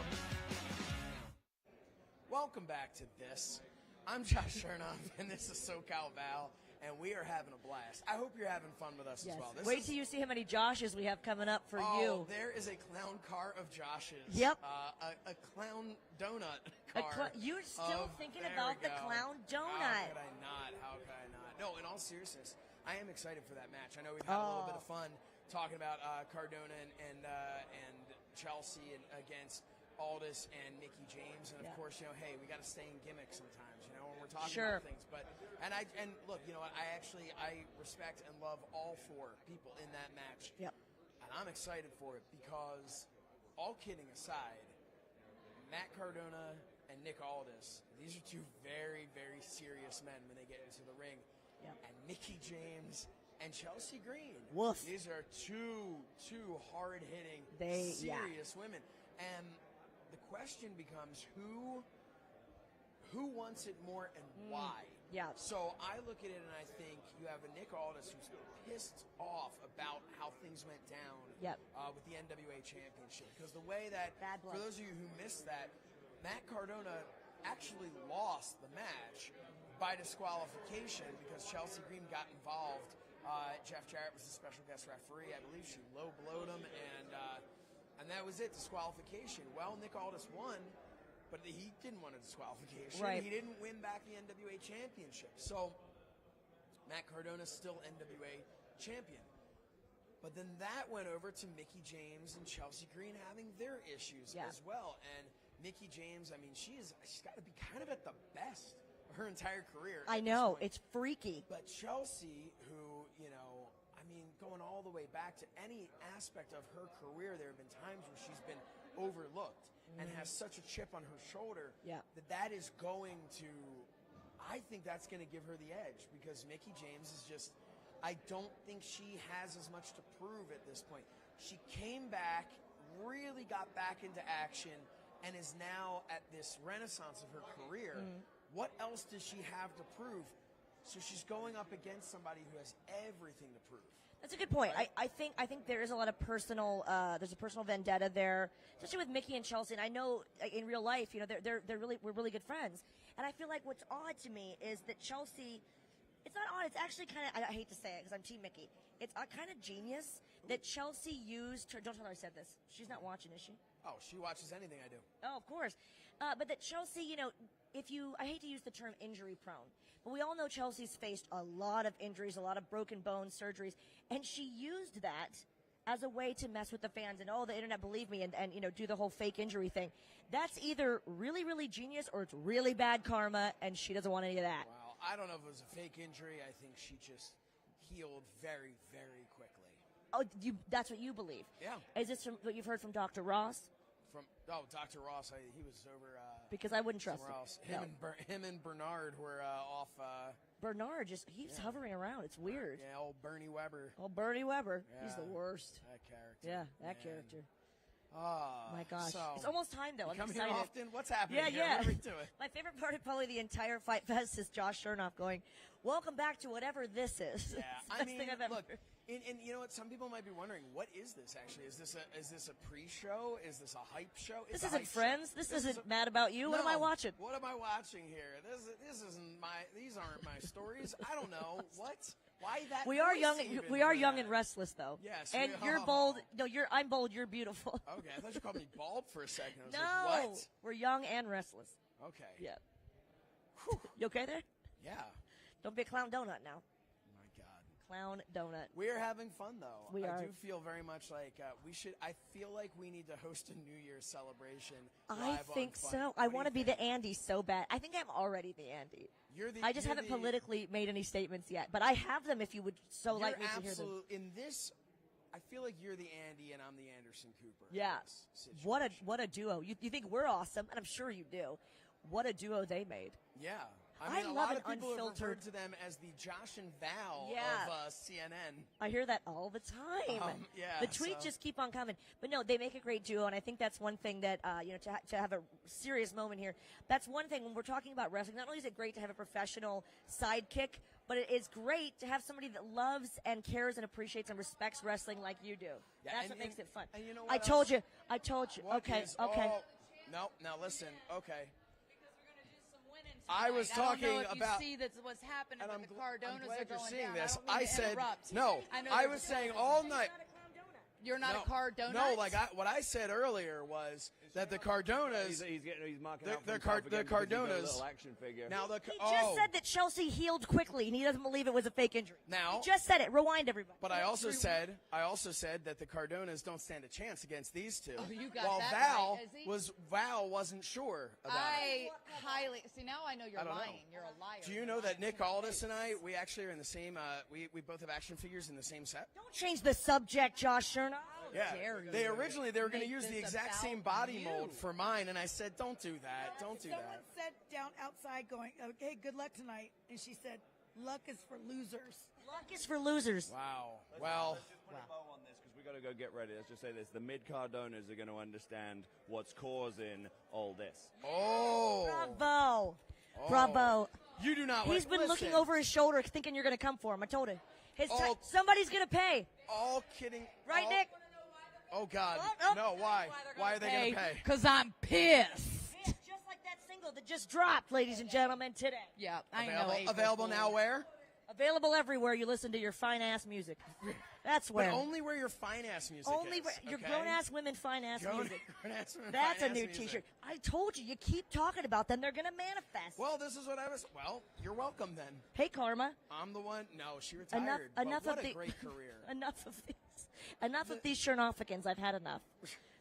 Welcome back to this. I'm Josh Shernoff, and this is Cal Val, and we are having a blast. I hope you're having fun with us as well. Wait till you see how many Joshes we have coming up for you. There is a clown car of Joshes. Yep. A clown donut car. You're still thinking about the clown donut. How could I not? No, in all seriousness, I am excited for that match. I know we've had a little bit of fun talking about Cardona and Chelsea and against Aldis and Mickie James, and of course, hey, we got to stay in gimmick sometimes, when we're talking about things. But and look, you know what? I respect and love all four people in that match. Yep. And I'm excited for it because, all kidding aside, Matt Cardona and Nick Aldis, these are two very, very serious men when they get into the ring. Yep. And Mickie James and Chelsea Green. Woof. These are two hard-hitting, serious women. And the question becomes who wants it more and why. Yeah. So I look at it and I think you have a Nick Aldis who's pissed off about how things went down with the NWA Championship. Because the way that, for those of you who missed that, Matt Cardona actually lost the match by disqualification because Chelsea Green got involved. Jeff Jarrett was the special guest referee. I believe she low-blowed him, and that was it, disqualification. Well, Nick Aldis won, but he didn't want a disqualification. Right. He didn't win back the NWA Championship. So Matt Cardona's still NWA champion. But then that went over to Mickie James and Chelsea Green having their issues as well. And Mickie James, she's got to be kind of at the best of her entire career. I know, it's freaky. But Chelsea, who, going all the way back to any aspect of her career, there have been times where she's been overlooked and has such a chip on her shoulder that is going to, I think that's going to give her the edge because Mickie James is just, I don't think she has as much to prove at this point. She came back, really got back into action, and is now at this renaissance of her career. What else does she have to prove? So she's going up against somebody who has everything to prove. That's a good point. Right? I think there is a lot of personal. There's a personal vendetta there, especially with Mickie and Chelsea. And I know in real life, we're really good friends. And I feel like what's odd to me is that Chelsea. It's not odd. It's actually kind of. I hate to say it because I'm Team Mickie. It's kind of genius that Chelsea used. Don't tell her I said this. She's not watching, is she? Oh, she watches anything I do. Oh, of course. But that Chelsea, I hate to use the term injury prone, but we all know Chelsea's faced a lot of injuries, a lot of broken bones, surgeries, and she used that as a way to mess with the fans and, oh, the internet, believe me, and do the whole fake injury thing. That's either really, really genius or it's really bad karma, and she doesn't want any of that. Wow, I don't know if it was a fake injury. I think she just healed very, very quickly. Oh, that's what you believe? Yeah. Is this from what you've heard from Dr. Ross? Dr. Ross, he was over. Because I wouldn't trust him. Him and Bernard were off. Bernard he's hovering around. It's weird. Yeah, old Bernie Weber. Oh, Bernie Weber. Yeah, he's the worst. That character. Yeah, that character. Oh my gosh. So, it's almost time, though. I'm come excited. here often? What's happening here? Yeah. What are we doing? My favorite part of probably the entire FITE Fest is Josh Shernoff going, welcome back to whatever this is. Yeah, I mean, look, and you know what? Some people might be wondering, what is this actually? Is this a pre-show? Is this a hype show? This isn't Friends. This isn't Mad About You. What am I watching? What am I watching here? This isn't these aren't my stories. I don't know. What? Why that? We are young. even We are for young that? and restless, though. Yes. And you're bold. No, I'm bold. You're beautiful. Okay, I thought you called me bald for a second. I was No, like, what? we're young and restless. Okay. Yeah. You okay there? Yeah. Don't be a clown donut now. My God. Clown donut. We are having fun, though. We are. I do feel very much like we should. I feel like we need to host a New Year's celebration. I live think on FITE. so. I want to be the Andy so bad. I think I'm already the Andy. I just haven't politically made any statements yet, but I have them if you would so like me to hear them. In this, I feel like you're the Andy and I'm the Anderson Cooper. Yeah. What a duo. You think we're awesome, and I'm sure you do. What a duo they made. Yeah. I mean, a love lot an of people have unfiltered. referred to them as the Josh and Val of CNN. I hear that all the time. Yeah, the tweets just keep on coming. But no, they make a great duo, and I think that's one thing that, to have a serious moment here, that's one thing when we're talking about wrestling. Not only is it great to have a professional sidekick, but it is great to have somebody that loves and cares and appreciates and respects wrestling like you do. Yeah, That's what makes it fun. And you know what I else? told you. What Okay. is- Okay. oh, no, now listen. Okay. I I was don't know talking if about. you see that's what's happening, but the Cardonas glad are you're going seeing down. this. I, don't mean I to said interrupt. no. know I there's was a saying Cardona. all night. You're not a Cardona? No, like what I said earlier was that the Cardonas. He's marking the, out the, for car, himself the again because he's got a Cardonas. little action figure. Now the He just said that Chelsea healed quickly, and he doesn't believe it was a fake injury. Now, he just said it. Rewind, everybody. But I also said that the Cardonas don't stand a chance against these two. Oh, you got while that Val right, Izzy. wasn't sure about I highly see now. I know you're I don't know. lying. You're a liar. it. Do you know that Nick Aldis and I, we actually are in the same? We both have action figures in the same set. Don't change the subject, Josh Shernoff. Yeah, they originally were going to use the exact same body mold for mine, and I said, "Don't do that. Don't do Someone that." said down outside going, okay, good luck tonight. And she said, luck is for losers. Luck is for losers. Wow. Well, Let's just put a bow on this because we got to go get ready. Let's just say this: the mid Cardonas are going to understand what's causing all this. Oh, Bravo. Oh. Bravo. You do not. He's been looking over his shoulder thinking you're going to come for him. I told him. All- Somebody's going to pay. All kidding. Right, all- Nick? Oh God. Oh, No. Why? Why are they going to pay? Because I'm pissed. It's just like that single that just dropped, ladies and gentlemen, today. Yeah, I Available, know. available now where? Available everywhere you listen to your fine-ass music. That's where. But only where your fine-ass music Only is. where your okay? grown-ass women fine-ass Grown- music. grown-ass women That's a fine-ass new music. T-shirt. I told you. You keep talking about them. They're going to manifest. Well, this is what I was. Well, you're welcome then. Hey, Karma. I'm the one. No, she retired. Enough but what of a the great career. enough of these. Enough of these Chernoffigans. I've had enough.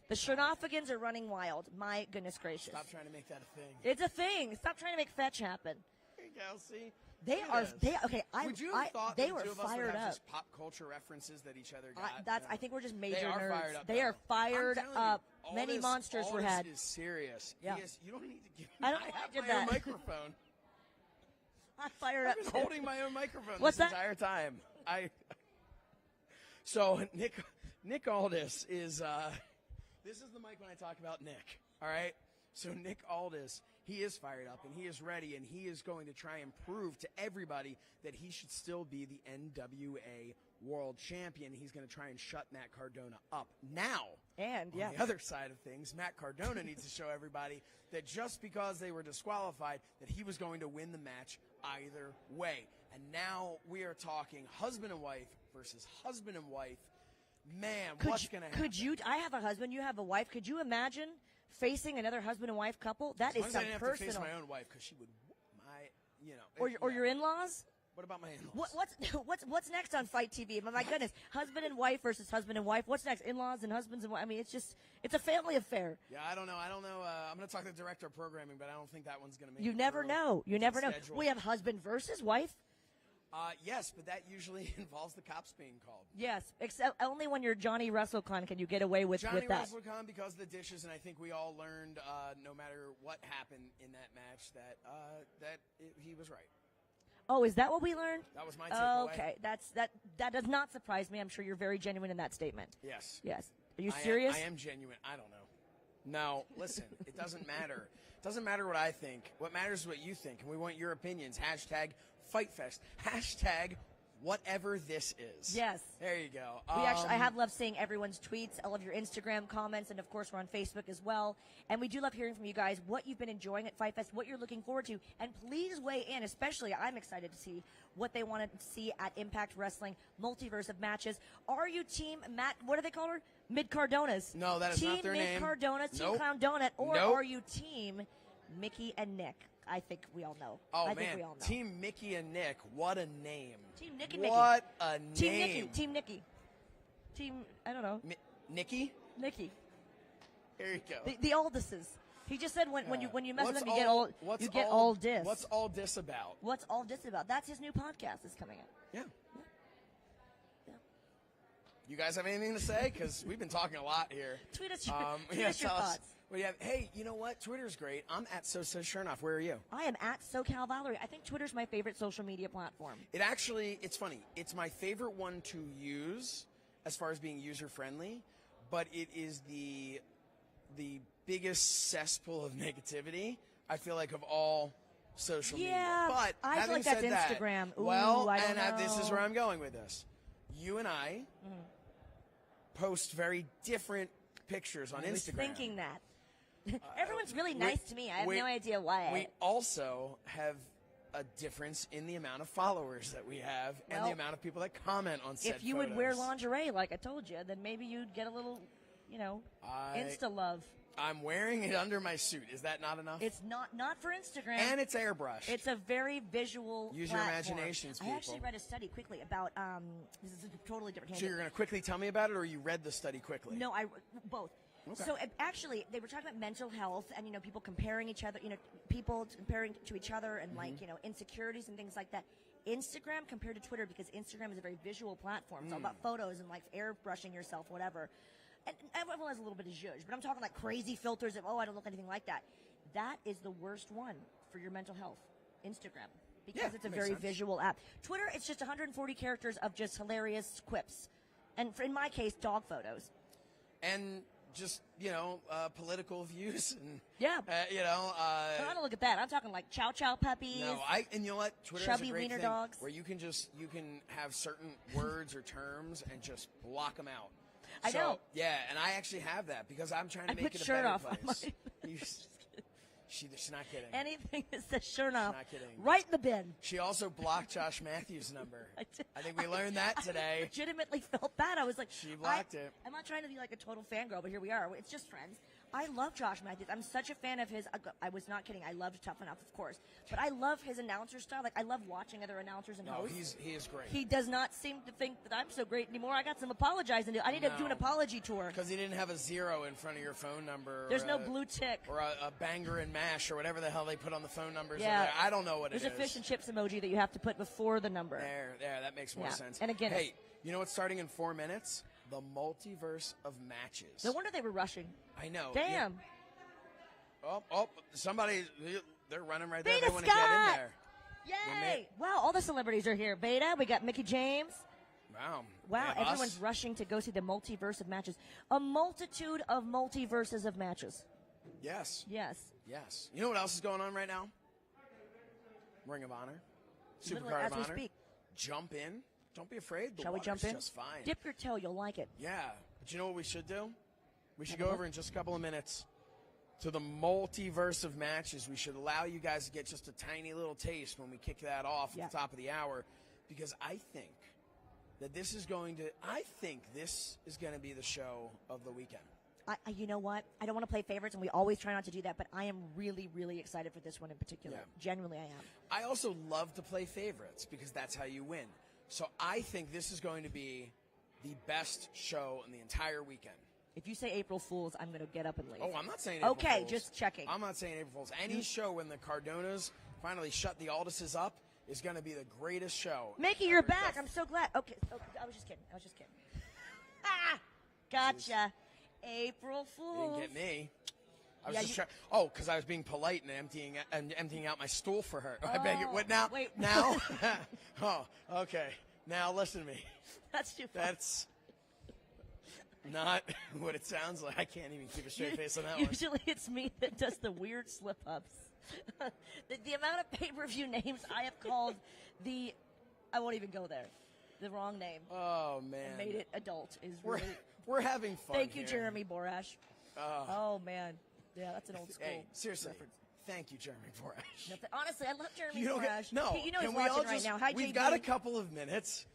The Chernoffigans are running wild. My goodness gracious. Stop trying to make that a thing. It's a thing. Stop trying to make fetch happen. Hey, Kelsey. They Look are. at this. Okay. Would you have thought they that were the two of us would fired have up. just pop culture references that each other got? I think we're just major They are nerds. fired up, They though. are fired I'm telling up. you, Many Aldis- monsters were Aldis had. is serious. Yeah. You don't need to give me. I don't know why I have did my that. own microphone. I fired I've up. been holding my own microphone What's this that? entire time. So Nick Aldis is. This is the mic when I talk about Nick. All right. So Nick Aldis, he is fired up and he is ready and he is going to try and prove to everybody that he should still be the NWA World Champion. He's going to try and shut Matt Cardona up. Now, and on the other side of things, Matt Cardona needs to show everybody that just because they were disqualified, that he was going to win the match either way. And now we are talking husband and wife versus husband and wife. Man, what's going to happen? Could you? I have a husband. You have a wife. Could you imagine facing another husband and wife couple? That As long is as some I didn't have personal. to face my own wife because she would, or your in-laws. What about my in-laws? What's next on Fight TV? My goodness, husband and wife versus husband and wife. What's next? In-laws and husbands and wife. I mean, it's a family affair. Yeah, I don't know. I'm going to talk to the director of programming, but I don't think that one's going to make You it never through know. You never know. schedule. We have husband versus wife. Yes, but that usually involves the cops being called. Yes, except only when you're Johnny WrestleCon can you get away with that. WrestleCon because of the dishes, and I think we all learned, no matter what happened in that match, that he was right. Oh, is that what we learned? That was my takeaway. Okay, that does not surprise me. I'm sure you're very genuine in that statement. Yes. Yes. Are you serious? I am genuine. I don't know. No, listen, it doesn't matter. It doesn't matter what I think. What matters is what you think, and we want your opinions. Hashtag FITE Fest. Hashtag whatever this is. Yes. There you go. I have loved seeing everyone's tweets. I love your Instagram comments, and of course, we're on Facebook as well. And we do love hearing from you guys what you've been enjoying at FITE Fest, what you're looking forward to, and please weigh in. Especially, I'm excited to see what they want to see at Impact Wrestling Multiverse of Matches. Are you Team Matt? What do they call her? Mid Cardonas. No, that is not their name. Team Mid Cardonas, Team Nope. Clown Donut, or Nope. are you Team Mickey and Nick? I think we all know. Oh, I man. think we all know. Team Mickey and Nick. What a name. Team Nick and Mickey. What a name. Team Nicky. Team Nicky. Team, I don't know. Nikki? Nicky. Here you go. The Aldises. He just said when you mess with What's them, you get all dis. What's all dis about? What's all dis about? That's his new podcast that's coming out. Yeah. You guys have anything to say? Because we've been talking a lot here. Tweet us your thoughts. Hey, you know what? Twitter's great. I'm at Shernoff. Where are you? I am at Cal Val. I think Twitter's my favorite social media platform. It's funny. It's my favorite one to use as far as being user-friendly, but it is the biggest cesspool of negativity, I feel like, of all social media. But I feel having like that's said that, Instagram. Ooh, well, I don't and this is know. where I'm going with this. You and I post very different pictures on I was Instagram. thinking that. Everyone's really nice to me. I have no idea why. We also have a difference in the amount of followers that we have and the Well, amount of people that comment on said if you would wear lingerie, like I told you, then maybe you'd get a little, Insta love. I'm wearing it under my suit. Is that not enough? It's not for Instagram. And it's airbrushed. It's a very visual Use your platform. imaginations, I people. actually read a study quickly about this is a totally different So you're going to quickly tell me about it, or you read the study quickly? No, both. Okay. So actually, they were talking about mental health and people comparing each other, people comparing to each other and insecurities and things like that. Instagram compared to Twitter, because Instagram is a very visual platform. It's all about photos and like airbrushing yourself, whatever. And everyone has a little bit of zhuzh, but I'm talking like crazy filters of, I don't look anything like that. That is the worst one for your mental health, Instagram, because it's a very visual app. Twitter, it's just 140 characters of just hilarious quips. And in my case, dog photos. And just, political views. And, I don't look at that. I'm talking like chow chow puppies. No, and you know what? Twitter chubby is a great wiener thing dogs. where you can have certain words or terms and just block them out. I know. Yeah, and I actually have that because I'm trying to make it a shirt better off place. She's not kidding. Anything that says Shernoff, not kidding. right in the bin. She also blocked Josh Matthews' number. I think we learned that today. I legitimately felt bad. I was like, she blocked it. I'm not trying to be like a total fangirl, but here we are. It's just friends. I love Josh Matthews. I'm such a fan of his. I was not kidding. I loved Tough Enough, of course. But I love his announcer style. Like, I love watching other announcers and hosts. He is great. He does not seem to think that I'm so great anymore. I got some apologizing to do. I need to do an apology tour. Because he didn't have a 0 in front of your phone number. There's no blue tick. Or a banger and mash or whatever the hell they put on the phone numbers. Yeah. I don't know what There's it is. There's a fish and chips emoji that you have to put before the number. There, that makes more sense. And again, hey, you know what's starting in 4 minutes? The multiverse of matches. No wonder they were rushing. I know. Damn. Yeah. Somebody, they're running right there. Beta They want to get in there. Yay! Wow, all the celebrities are here. Beta, we got Mickey James. Wow. Wow, Yeah, everyone's rushing to go see the multiverse of matches. A multitude of multiverses of matches. Yes. Yes. Yes. You know what else is going on right now? Ring of Honor. Literally, Supercard as of we Honor. speak. Jump in. Don't be afraid. The Shall we water's jump in? just fine. Dip your toe, you'll like it. Yeah. But you know what we should do? We should Have a go look. over in just a couple of minutes to the multiverse of matches. We should allow you guys to get just a tiny little taste when we kick that off at the top of the hour, because I think that this is going to be the show of the weekend. you know what? I don't want to play favorites, and we always try not to do that, but I am really, really excited for this one in particular. Yeah. Genuinely, I am. I also love to play favorites because that's how you win. So I think this is going to be the best show in the entire weekend. If you say April Fools, I'm going to get up and leave. Oh, I'm not saying April Okay, Fools. just checking. I'm not saying April Fools. Any show when the Cardonas finally shut the Aldises up is going to be the greatest show. Mickey, you're back. I'm so glad. Okay, I was just kidding. Ah, gotcha. April You Fools. didn't get me. I was Yeah, just you- trying. Oh, because I was being polite and emptying out my stool for her. I beg your. What now? Wait. Now? Oh, okay. Now listen to me. That's too far. That's not what it sounds like. I can't even keep a straight face on that one. Usually it's me that does the weird slip-ups. the amount of pay-per-view names I have called I won't even go there. The wrong name. Oh, man. And made it adult is We're- really... We're having fun Thank you, here. Jeremy Borash. Oh, man. Yeah, that's an old school Hey, seriously. reference. Thank you, Jeremy Borash. Nothing. Honestly, I love Jeremy You don't Borash. get, no. You know he's Can we all watching right just, now. Hi, we've JB. got a couple of minutes.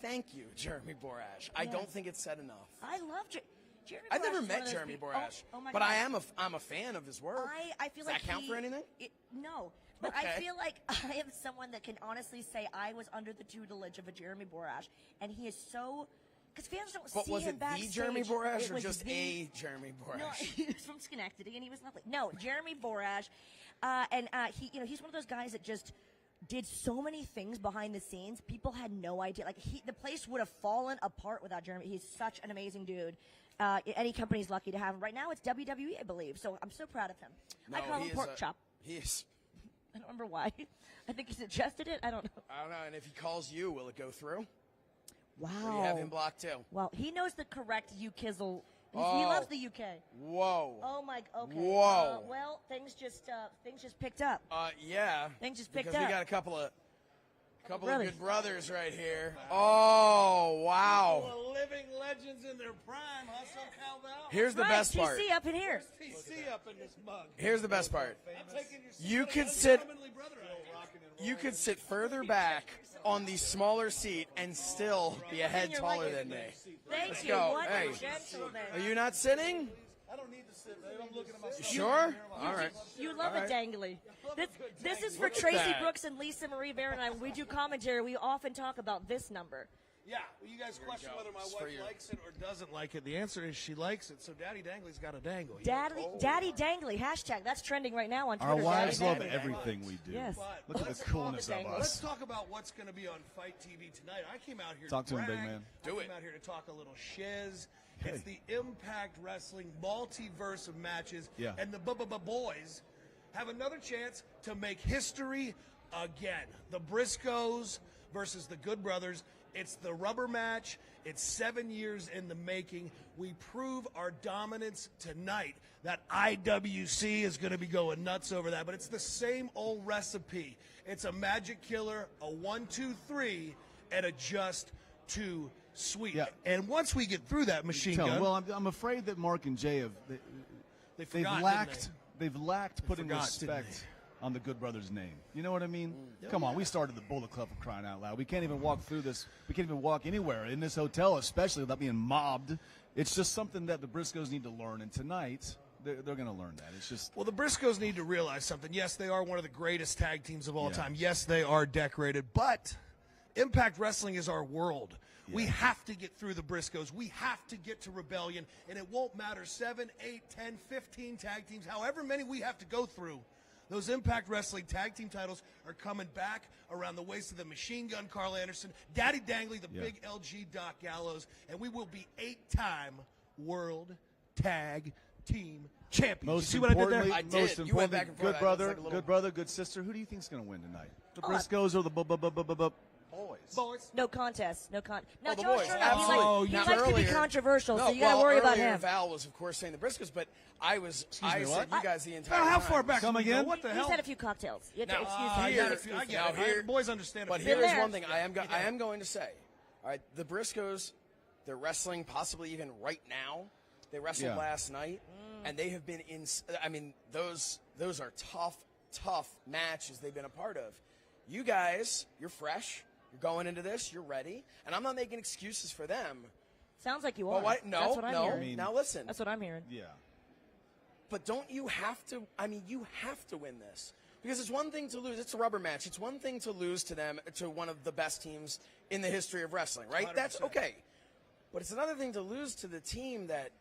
Thank you, Jeremy Borash. I Yes. don't think it's said enough. I love Jeremy I've Borash never is one met of those Jeremy people- Borash, oh my but God. I'm a fan of his work. I feel Does like that count for anything? No, but I Okay. feel like I am someone that can honestly say I was under the tutelage of a Jeremy Borash, and he is so. Because fans don't But see was him it backstage. the Jeremy Borash It or was just the- a Jeremy Borash? No, he was from Schenectady, and he was lovely. No, Jeremy Borash, and he's one of those guys that just did so many things behind the scenes. People had no idea. Like the place would have fallen apart without Jeremy. He's such an amazing dude. Any company's lucky to have him. Right now, it's WWE, I believe. So I'm so proud of him. I No, call he him is Pork a- Chop. He is. I don't remember why. I think he suggested it. I don't know. I don't know. And if he calls you, will it go through? Wow. Or you have him blocked too? Well, he knows the correct Kizzle. He Oh. loves the UK. Whoa. Oh my. Okay. Whoa. Well, things just picked up. Yeah. Things just picked because up. we got a couple of brothers. good brothers right here. Oh, wow. Couple of living legends in their prime, huh, so Cal Val? Here's the best part. TC up in here. TC up in this mug. Here's the best part. I'm taking your seat, You but could I'm sit. gentlemanly brother out here. You could sit further back on the smaller seat and still be a head taller than me. Thank Let's you. go. What Hey. a gentleman. Are you not sitting? I don't need to sit, babe. I'm looking at myself. You sure? All right. You love All right. a dangly. This is for Look at Tracy that. Brooks and Lisa Marie Bear and I. When we do commentary, we often talk about this number. Yeah, well, you guys question go. whether my It's for wife you. likes it or doesn't like it. The answer is she likes it, so Daddy Dangly's got a dangle. Daddy Dangly hashtag. That's trending right now on Twitter. Our wives Daddy love Dangly. everything we do. Yes. Look at the coolness of Let's us. talk about what's going to be on Fight TV tonight. I came out here Talk to to him, brag. big man. I came out here to talk a little shiz. It's the Impact Wrestling multiverse of matches, Yeah. and the boys have another chance to make history again. The Briscoes versus the Good Brothers. It's the rubber match. It's 7 years in the making. We prove our dominance tonight. That IWC is going to be going nuts over that, but it's the same old recipe. It's a magic killer, a 1, 2, 3, and a just 2 sweet. Yeah. And once we get through that machine Tell gun, him. Well, I'm afraid that Mark and Jay have They forgot, they've lacked putting forgot, respect on the Good Brothers name. You know what I mean? Come on, we started the Bullet Club for crying out loud. We can't even walk through this. We can't even walk anywhere in this hotel, especially without being mobbed. It's just something that the Briscoes need to learn, and tonight they're going to learn that. It's just Well, the Briscoes need to realize something. Yes, they are one of the greatest tag teams of all Yeah. time. Yes, they are decorated, but Impact Wrestling is our world. We have to get through the Briscoes. We have to get to Rebellion, and it won't matter 7, 8, 10, 15 tag teams, however many we have to go through. Those Impact Wrestling tag team titles are coming back around the waist of the Machine Gun Carl Anderson, Daddy Dangly, the big LG Doc Gallows, and we will be 8-time World Tag Team Champions. most You see what I did there? importantly, most importantly, good brother, good brother, good sister. Who do you think's going to win tonight? The Briscoes or the boys? Boys. No contest. No con. Now, the Josh boys, Shernoff, absolutely. he Now, likes to be earlier- controversial, No, so you got to well, worry about earlier him. Val was, of course, saying the Briscoes, but I me, said what? you guys the entire How time. far back? Come can we go? again? What the He's hell? had a few cocktails. You have to Now, excuse I him. get it. I get Now it. here- Boys understand it. But Been here is there. one thing I am going to say. All right, the Briscoes, they're wrestling possibly even right now. They wrestled Yeah. last night, and they have been in. I mean, those are tough matches they've been a part of. You guys, you're fresh. You're going into this. You're ready, and I'm not making excuses for them Sounds like you Well, are. what? No, That's what I'm no. hearing. Now listen. That's what I'm hearing. Yeah. But don't you have to? I mean, you have to win this because it's one thing to lose. It's a rubber match. It's one thing to lose to them, to one of the best teams in the history of wrestling, right? 100%. That's okay. But it's another thing to lose to the team that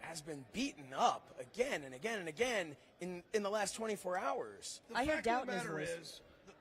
has been beaten up again and again and again in the last 24 hours. I hear doubt in his matter voice. is,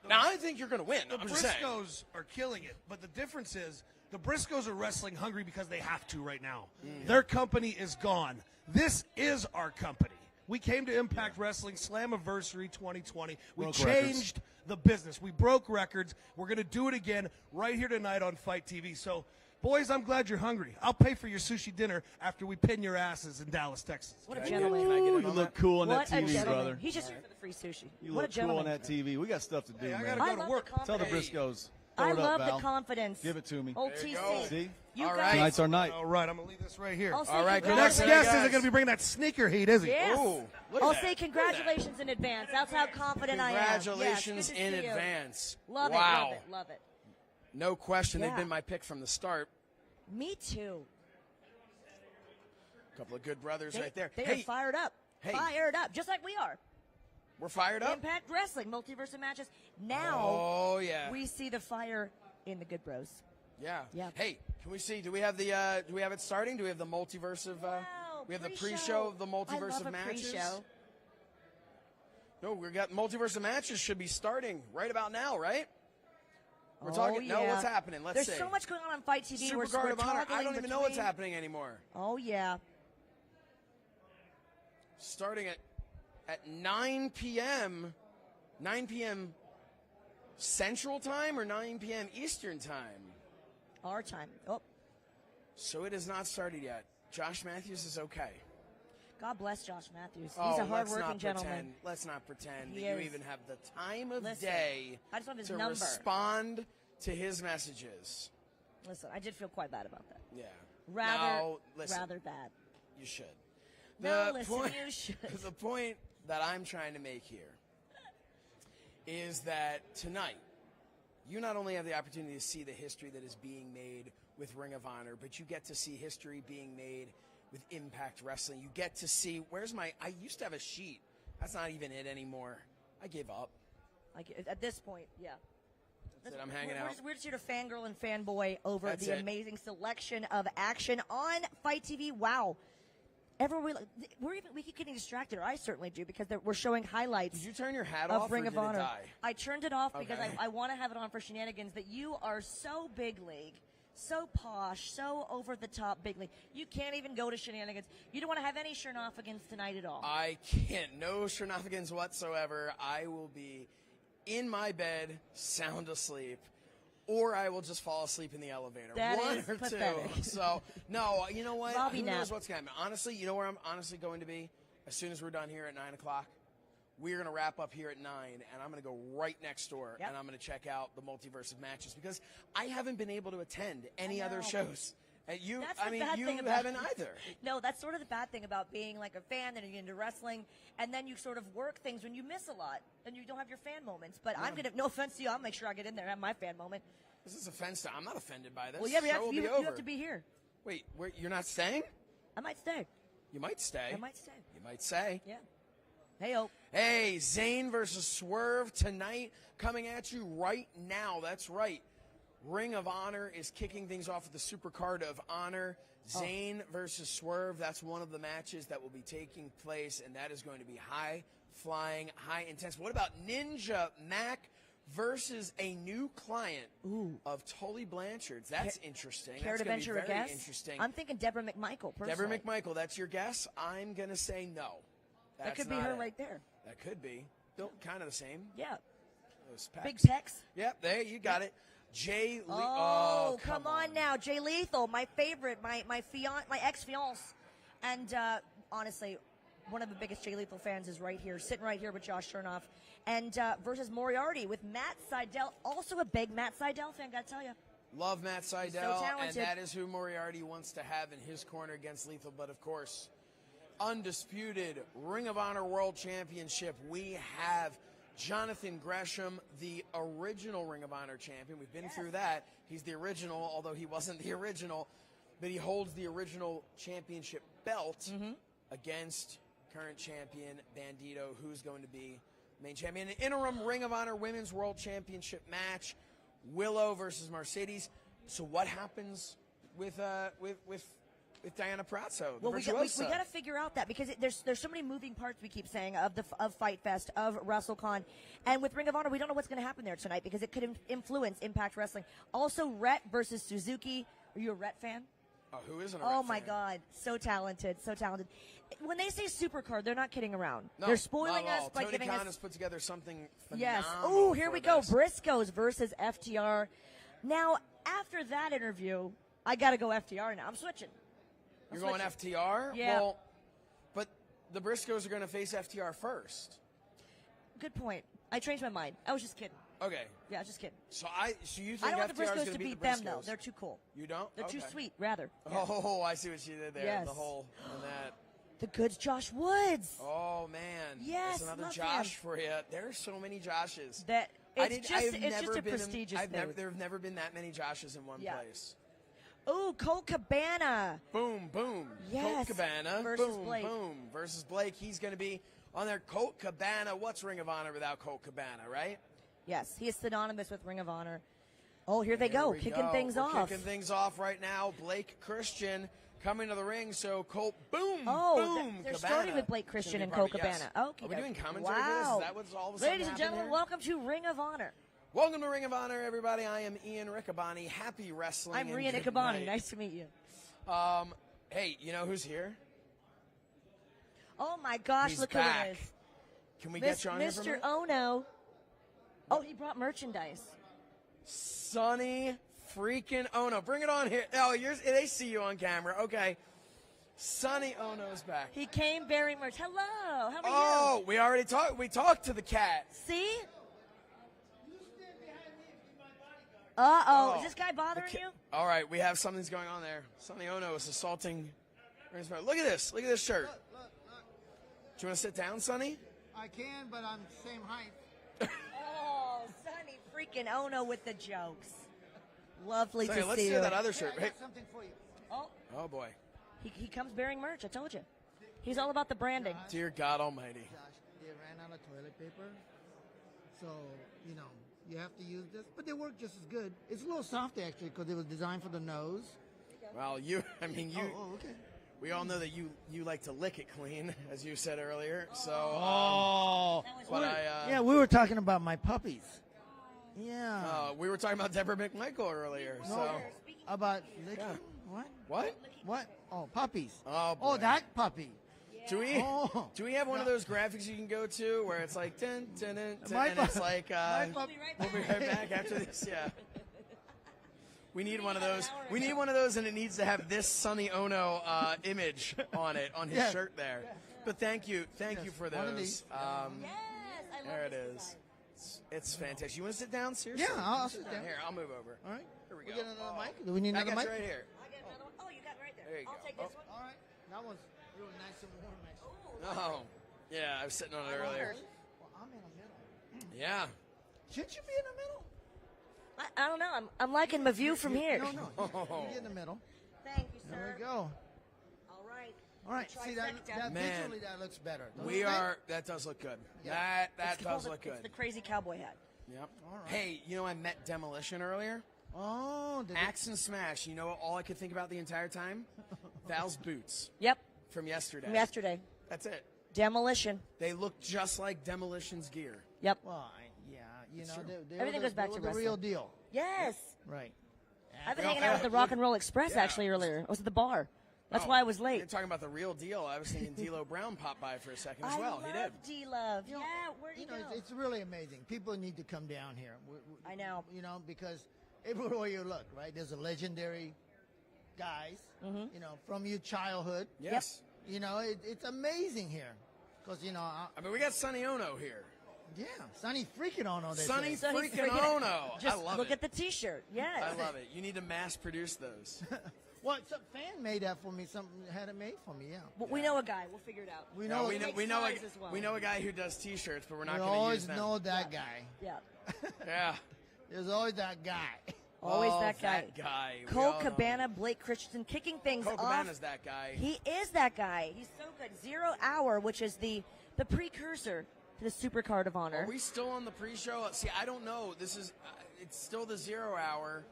Now, I think you're going to win. the I'm just saying. Briscoes are killing it, but the difference is the Briscoes are wrestling hungry because they have to right now. Their company is gone. This is our company. We came to Impact Wrestling Slammiversary 2020. We Broke changed the business. We broke records. We're going to do it again right here tonight on FITE TV. So, boys, I'm glad you're hungry. I'll pay for your sushi dinner after we pin your asses in Dallas, Texas. What a gentleman. Ooh, you look cool on What that a TV, gentleman. brother. He's just here for the free sushi. You What a look cool gentleman. on that TV. We got stuff to do, man. gotta go to work. Tell the Briscoes. I Throw it up, love Val. the confidence. Give it to me. Old There you TC. go. See? You All guys. right. Tonight's our night. All right, I'm going to leave this right here. I'll say All right, The next congratulations. guest isn't going to be bringing that sneaker heat, is he? Yes. Ooh, look at I'll that. say Look at congratulations in advance. That's how confident I am. Congratulations Yes, good to in see you. advance. Love Wow. it, love it, love it. No question. Yeah. They've been my pick from the start. Me too. A couple of good brothers They, right there. They Hey, are fired up. Hey. Fired up, just like we are. we're fired up. Impact Wrestling, multiverse of matches. Now Oh, yeah. we see the fire in the Good Bros. Yeah. Yeah. Hey, can we see? Do we have the? Do we have it starting? Do we have the multiverse of? We have the pre-show of the multiverse I love of a matches. pre-show. No, we got multiverse of matches should be starting right about now, right? We're talking. Yeah. No, what's happening? Let's There's see. so much going on FITE TV. Super we're Guard of Honor. I toggling don't even know what's between- happening anymore. Oh yeah. Starting at 9 p.m. 9 p.m. Central Time or 9 p.m. Eastern Time. Our time. Oh, So it has not started yet. Josh Matthews is okay. God bless Josh Matthews. He's Oh, a let's hardworking not gentleman. pretend. Let's not pretend He that you is. even have the time of Listen, day I just want his to number. respond to his messages. Listen, I did feel quite bad about that. Yeah. Rather, No, listen. rather bad. You should. No, The listen, point, you should. The point that I'm trying to make here is that tonight, you not only have the opportunity to see the history that is being made with Ring of Honor, but you get to see history being made with Impact Wrestling. You get to see, I used to have a sheet. That's not even it anymore. I gave up. At this point, yeah. That's it, I'm hanging we're out. Just, we're just here to fangirl and fanboy over That's the it. amazing selection of action on FITE TV. Wow. Everywhere we keep getting distracted, or I certainly do, because we're showing highlights. Did you turn your hat of off Ring or of did it Honor. die? I turned it off because Okay. I want to have it on for shenanigans. But you are so big league, so posh, so over the top big league. You can't even go to shenanigans. You don't want to have any Shernoffigans tonight at all. I can't. No shenanigans whatsoever. I will be in my bed, sound asleep, or I will just fall asleep in the elevator. That One is or pathetic. two. So, no, you know what? Robbie Who nap. knows what's going to happen? Honestly, you know where I'm honestly going to be? As soon as we're done here at 9 o'clock, we're going to wrap up here at 9, and I'm going to go right next door, and I'm going to check out the multiverse of matches, because I haven't been able to attend any other shows. And you, That's I the mean, bad you thing about haven't either. No, that's sort of the bad thing about being like a fan and you're into wrestling, and then you sort of work things when you miss a lot and you don't have your fan moments. But I'm gonna, no offense to you, I'll make sure I get in there and have my fan moment. This is offensive. I'm not offended by this. Well, yeah, but Show will be you over. have to be here. Wait, you're not staying? I might stay. You might stay. I might stay. You might say. Yeah. Hey-o. Hey, Zayn versus Swerve tonight, coming at you right now. That's right. Ring of Honor is kicking things off with the Super Card of Honor. Zayn versus Swerve. That's one of the matches that will be taking place, and that is going to be high-flying, high-intense. What about Ninja Mac versus a new client of Tully Blanchard's? That's interesting. Care That's to gonna be venture a very guess? interesting. I'm thinking Deborah McMichael, personally. Deborah McMichael, that's your guess? I'm going to say no. That That's could be not her it. right there. That could be. Built kind of the same. Yeah. Those Big pecs. pecs. Yep, there, you got it. Jay Lee. Oh, come on now. Jay Lethal, my favorite, my ex-fiance. And honestly, one of the biggest Jay Lethal fans is right here, sitting right here with Josh Shernoff. And versus Moriarty with Matt Sydal, also a big Matt Sydal fan, gotta tell you. Love Matt Sydal, so and talented. that is who Moriarty wants to have in his corner against Lethal. But of course, undisputed Ring of Honor World Championship, we have Jonathan Gresham, the original Ring of Honor champion. We've been through that. He's the original, although he wasn't the original. but he holds the original championship belt Mm-hmm. against current champion Bandito, who's going to be main champion. An interim Ring of Honor Women's World Championship match, Willow versus Mercedes. So what happens with Deanna Perazzo? Well, we got to figure out that because there's so many moving parts we keep saying of FITE Fest, of WrestleCon, and with Ring of Honor, we don't know what's going to happen there tonight because it could influence Impact Wrestling. Also, Rhett versus Suzuki. Are you a Rhett fan? Oh, who isn't a Rhett Oh my fan? God, so talented, so talented. When they say Supercard, they're not kidding around. No, They're spoiling not at us all. by Tony giving Khan us. has put together something Yes. phenomenal. Oh, here for we go. this. Briscoes versus FTR. Now, after that interview, I got to go FTR now. I'm switching. You're going FTR? Yeah. Well, but the Briscoes are going to face FTR first. Good point. I changed my mind. I was just kidding. Okay. Yeah, just kidding. So you think I don't want the FTR is Briscoes going to to beat the them, Briscoes? though. They're too cool. You don't? They're too Okay. sweet, rather. Oh, I see what you did there. Yes. The whole and that. The Goods, Josh Woods. Oh man. Yes, There's another love Josh him. for you. There are so many Joshes. That I it's have just never a been prestigious thing. there have never been that many Joshes in one Yeah. place. Ooh, Colt Cabana. Boom, boom. Yes. Colt Cabana Versus boom, Blake. boom versus Blake. He's going to be on there. Colt Cabana. What's Ring of Honor without Colt Cabana, right? Yes, he is synonymous with Ring of Honor. Oh, here they Here go, we kicking go. things We're off. Kicking things off right now. Blake Christian coming to the ring. So Colt, boom, Oh, boom. they're Cabana. starting with Blake It's Christian gonna and be Colt probably- Cabana. yes. Okay, Are we doing guys. commentary for this? Wow. Is that what's all of a sudden Ladies and happening gentlemen, here? welcome to Ring of Honor. Welcome to Ring of Honor, everybody. I am Ian Riccaboni. Happy wrestling. I'm and Rhea good Niccaboni. night. Nice to meet you. Hey, you know who's here? Oh my gosh, He's look back. who it is. Can we get you on here for a Mr. minute? Ono. Oh, he brought merchandise. Sonny freaking Ono. Bring it on here. Oh, they see you on camera. Okay. Sonny Ono's back. He came bearing merch. Hello. How are you? Oh, we already talked. We talked to the cat. See? Uh-oh. Is this guy bothering you? All right, we have something's going on there. Sonny Ono is assaulting. Look at this. Look at this shirt. Look. Do you want to sit down, Sonny? I can, but I'm same height. Oh, Sonny freaking Ono with the jokes. Lovely Sonny, to let's see do you. that other shirt. I Hey. got something for you. Oh, boy. He comes bearing merch. I told you. He's all about the branding. Dear God Almighty. Josh, they ran out of toilet paper, so you have to use this, but they work just as good. It's a little soft actually because it was designed for the nose. Well, Oh, okay. We all know that you like to lick it clean, as you said earlier. So, We were talking about my puppies. Yeah. we were talking about Deborah McMichael earlier. So, about licking? What? What? Oh, puppies. Oh, boy. Oh, that puppy. Do we have one of those graphics you can go to where it's like dun, dun, dun, dun, My and it's like my we'll be right back after this. Yeah. We need one of those. We need one of those, and it needs to have this Sonny Ono image on it, on his Yeah. shirt there. But thank you for one of those. these. There it is. It's fantastic. You want to sit down? Seriously? Yeah, I'll sit down. Here, I'll move over. All right. Here we We go. get another mic? Do we need I another got you mic? right here. I got another one. Oh, you got it right there. There you I'll go. take this one. All right. That one's real nice and warm, actually. Oh, yeah, I was sitting on it earlier. Well, I'm in the middle. Yeah. Shouldn't you be in the middle? I don't know. I'm liking my view from here. No. You get in the middle. Thank you, sir. There we go. All right. All right. See, that Man. visually that looks better. Don't We you think? are. That does look good. Yeah. That It's does called look It's good. the crazy cowboy hat. Yep. All right. Hey, I met Demolition earlier. Oh, Axe and Smash. You know what all I could think about the entire time? Val's boots Yep. from yesterday. From yesterday. That's it. Demolition. They look just like Demolition's gear. Yep. Well, It's true. Everything goes back to the wrestling. real deal. Yes. Right. I've been hanging out with the Rock and Roll Express actually earlier. I was at the bar. That's why I was late. You're talking about the real deal. I was thinking D'Lo Brown popped by for a second as well. I He did. love D-Love. Yeah, where'd he go? It's really amazing. People need to come down here. I know. Because everywhere you look, right, there's a legendary guys, Mm-hmm. from your childhood. Yes. It's amazing here. Because, I mean, we got Sonny Ono here. Yeah, Sonny freaking Ono. Sonny freaking Ono. Just I love look it. at the T-shirt. Yes. I love it. You need to mass produce those. Well, some fan made that for me. Some had it made for me. Yeah. But we know a guy. We'll figure it out. We know We know a guy who does T-shirts, but we're not We going to use always them. know that guy. Yeah. Yeah. There's always that guy. Always Oh, that guy. that guy. We Cole all know Cabana, Blake Christensen, kicking things Cole off. Cabana's that guy. He is that guy. He's so good. 0 Hour, which is the precursor to the Super Card of Honor. Are we still on the pre-show? See, I don't know. This is it's still the 0 Hour.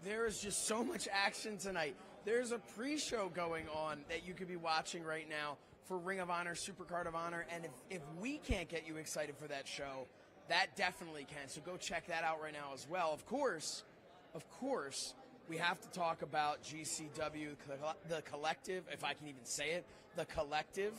There is just so much action tonight. There's a pre-show going on that you could be watching right now for Ring of Honor, Super Card of Honor, and if we can't get you excited for that show, that definitely can. So go check that out right now as well. Of course, we have to talk about GCW, the Collective, if I can even say it, the Collective.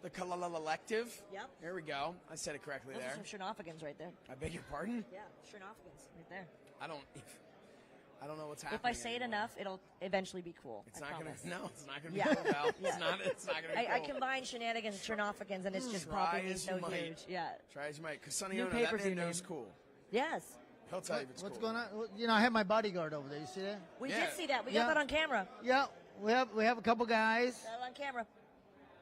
The Collective. Yep. There we go. I said it correctly Those there. are some Shernoffigans right there. I beg your pardon? Yeah, Shernoffigans right there. I don't know what's happening. If I say it anymore. enough, it'll eventually be cool. It's I not promise. gonna. No, it's not gonna be Yeah. cool, Val. Yeah. It's not gonna be cool. I combine shenanigans and Shernoffigans, and it's just Try popping me as so you might. huge. Yeah. Try as you might, because Sonny New Ono, that pay-per-view man knows name. cool. Yes. He'll tell you if it's What's cool. going on? You know, I have my bodyguard over there. You see that? We Yeah. did see that. We got that on camera. Yeah, we have a couple guys. Got it on camera.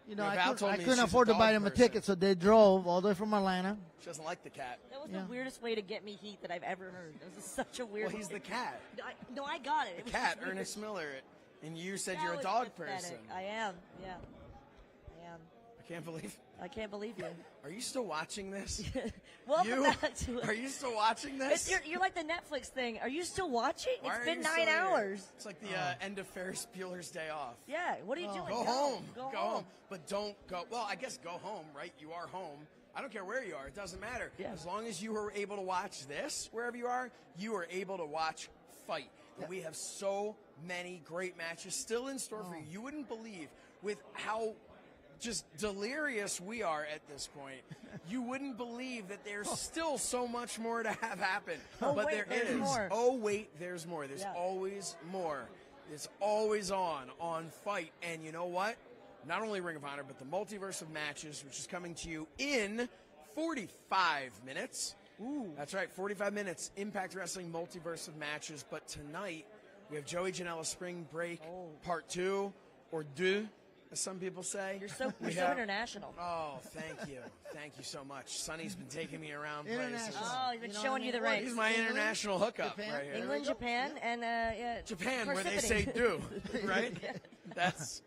You know, Yeah, I Val told me couldn't she's a afford to dog buy them a person. ticket, so they drove all the way from Atlanta. She doesn't like the cat. That was Yeah. the weirdest way to get me heat that I've ever heard. It was such a weird. Well, he's the cat. No, I got it. The It was cat, just weird. Ernest Miller, and you said That you're a was dog pathetic. person. I am. Yeah. I am. I can't believe. I can't believe you. Are you still watching this? Welcome You? back to it. Are you still watching this? You're like the Netflix thing. Are you still watching? Why It's are been you 9 still here? hours. It's like the end of Ferris Bueller's Day Off. Yeah. What are you doing? Go home. Go Go home. But don't go. Well, I guess go home, right? You are home. I don't care where you are. It doesn't matter. Yeah. As long as you are able to watch this, wherever you are able to watch Fight. And we have so many great matches still in store for you. You wouldn't believe with how just delirious we are at this point. You wouldn't believe that there's still so much more to have happen. Oh, but wait, there there's is. more. Oh, wait, there's more. There's Yeah. always more. It's always on Fight. And you know what? Not only Ring of Honor, but the Multiverse of Matches, which is coming to you in 45 minutes. Ooh. That's right, 45 minutes. Impact Wrestling Multiverse of Matches. But tonight, we have Joey Janela Spring Break Part 2, or 2, as some people say. You're so We so have- international. Oh, thank you. Thank you so much. Sonny's been taking me around places. International. Oh, he's been You know showing what I you the mean? ranks. He's my international hookup Japan? right here. England, Japan, and yeah, Japan, where they say Parsippany. do, right? That's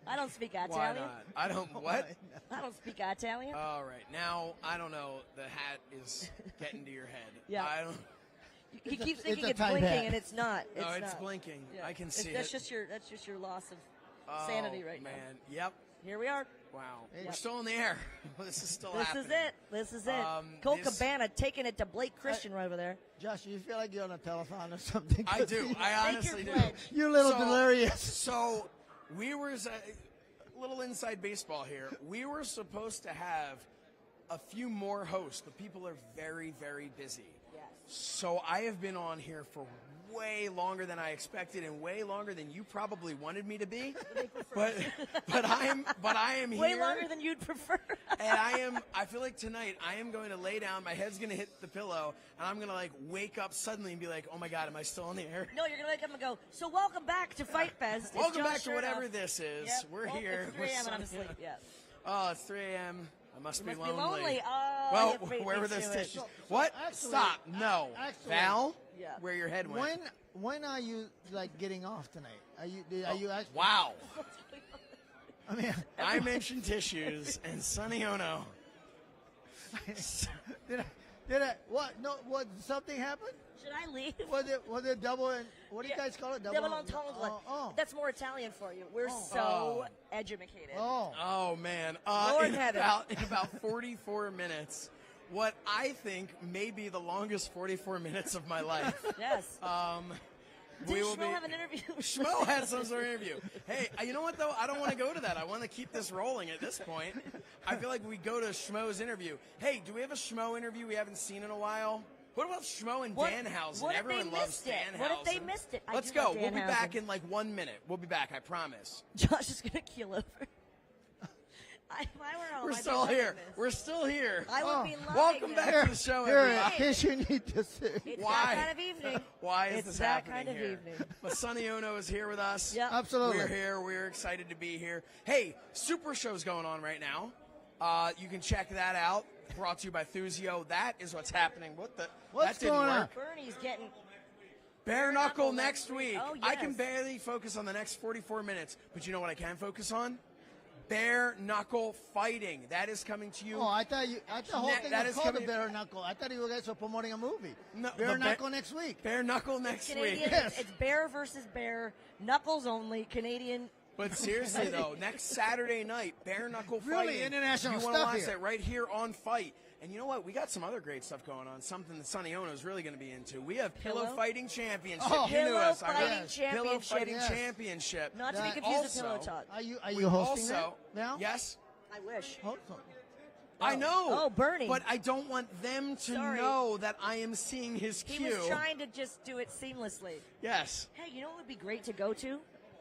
I don't speak why Italian. not. I don't, what? I don't speak Italian. All right, now, I don't know, the hat is getting to your head. Yeah. I don't, He It's a- keeps thinking it's a it's tight blinking, hat. and it's not. It's no, it's not. blinking. Yeah. I can see That's it. just your loss of Oh, sanity right man. now. Yep. Here we are. Wow. Yep. We're still in the air. This is still This happening. is it. This is it. Cole this- Cabana taking it to Blake Christian right over there. Josh, you feel like you're on a telethon or something? I do. I honestly do. You're a little So- delirious. So, we were a little inside baseball here. We were supposed to have a few more hosts, but people are very, very busy. Yes. So I have been on here for way longer than I expected and way longer than you probably wanted me to be. but I am here. Way longer than you'd prefer. And I feel like tonight I am going to lay down, my head's going to hit the pillow, and I'm going to like wake up suddenly and be like, oh my God, am I still on the air? No, you're going to wake up and go, so welcome back to Fight Fest. It's Welcome Josh back to whatever Shernoff. this is. Yep. We're Well, here. It's 3 We're a.m. and I'm Sunday. asleep, yeah. Oh, it's 3 a.m. I must, You must be lonely. Oh, well, you beat where me were those to it. tissues? What? actually- Stop. No. actually- Val? Yeah. Where your head went. When are you like getting off tonight? Are you actually? Wow. I mean, I mentioned tissues and Sonny Ono. did I? What? No. What? Something happened? Should I leave? Was it double? And what do you guys call it? Double entendre. That's more Italian for you. We're so educated. Oh man. Lord in heaven. about 44 minutes. What I think may be the longest 44 minutes of my life. Yes. Did we will Schmo have an interview? Schmo had some sort of interview. Hey, you know what though? I don't want to go to that. I want to keep this rolling at this point. I feel like we go to Schmo's interview. Hey, do we have a Schmo interview we haven't seen in a while? What about Schmo and Danhausen? What if Everyone they loves missed it? Danhausen. What if they missed it? I Let's do go. love We'll be Danhausen. back in like 1 minute. We'll be back. I promise. Josh is gonna keel over. If I were home, We're I'd be still loving here. this. We're still here. I would be loving Welcome this. back to the show, Here, in everybody. case you need to see. It's Why? that kind of evening. Why is it's this that happening kind of here? evening. But Sonny Ono is here with us. Yep. Absolutely. We're here. We're excited to be here. Hey, Super Show's going on right now. You can check that out. brought to you by Thuzio. That is what's happening. What the? What's that didn't going on? work. Bernie's getting Bare knuckle next week. Oh, I can yes. barely focus on the next 44 minutes, but you know what I can focus on? Bare knuckle fighting. That is coming to you. Oh, I thought the whole thing that was is called the coming- bare knuckle. I thought you guys were promoting a movie. No, bare the knuckle next week. Bare knuckle next Canadian. week. It's bear versus bear, knuckles only. Canadian. But seriously though, next Saturday night, bare knuckle Really fighting. international You wanna stuff watch here. that right here on Fight. And you know what? We got some other great stuff going on. Something that Sonny Ono is really going to be into. We have Pillow Fighting Championship. Oh, you knew Pillow us. Fighting Pillow Championship. Fighting Yes. Championship. Not to be confused with Also, Pillow Talk. Are you we hosting also, that now? Yes. I wish. I know. Oh, Bernie. But I don't want them to Sorry. know that I am seeing his He cue. was trying to just do it seamlessly. Yes. Hey, you know what would be great to go to?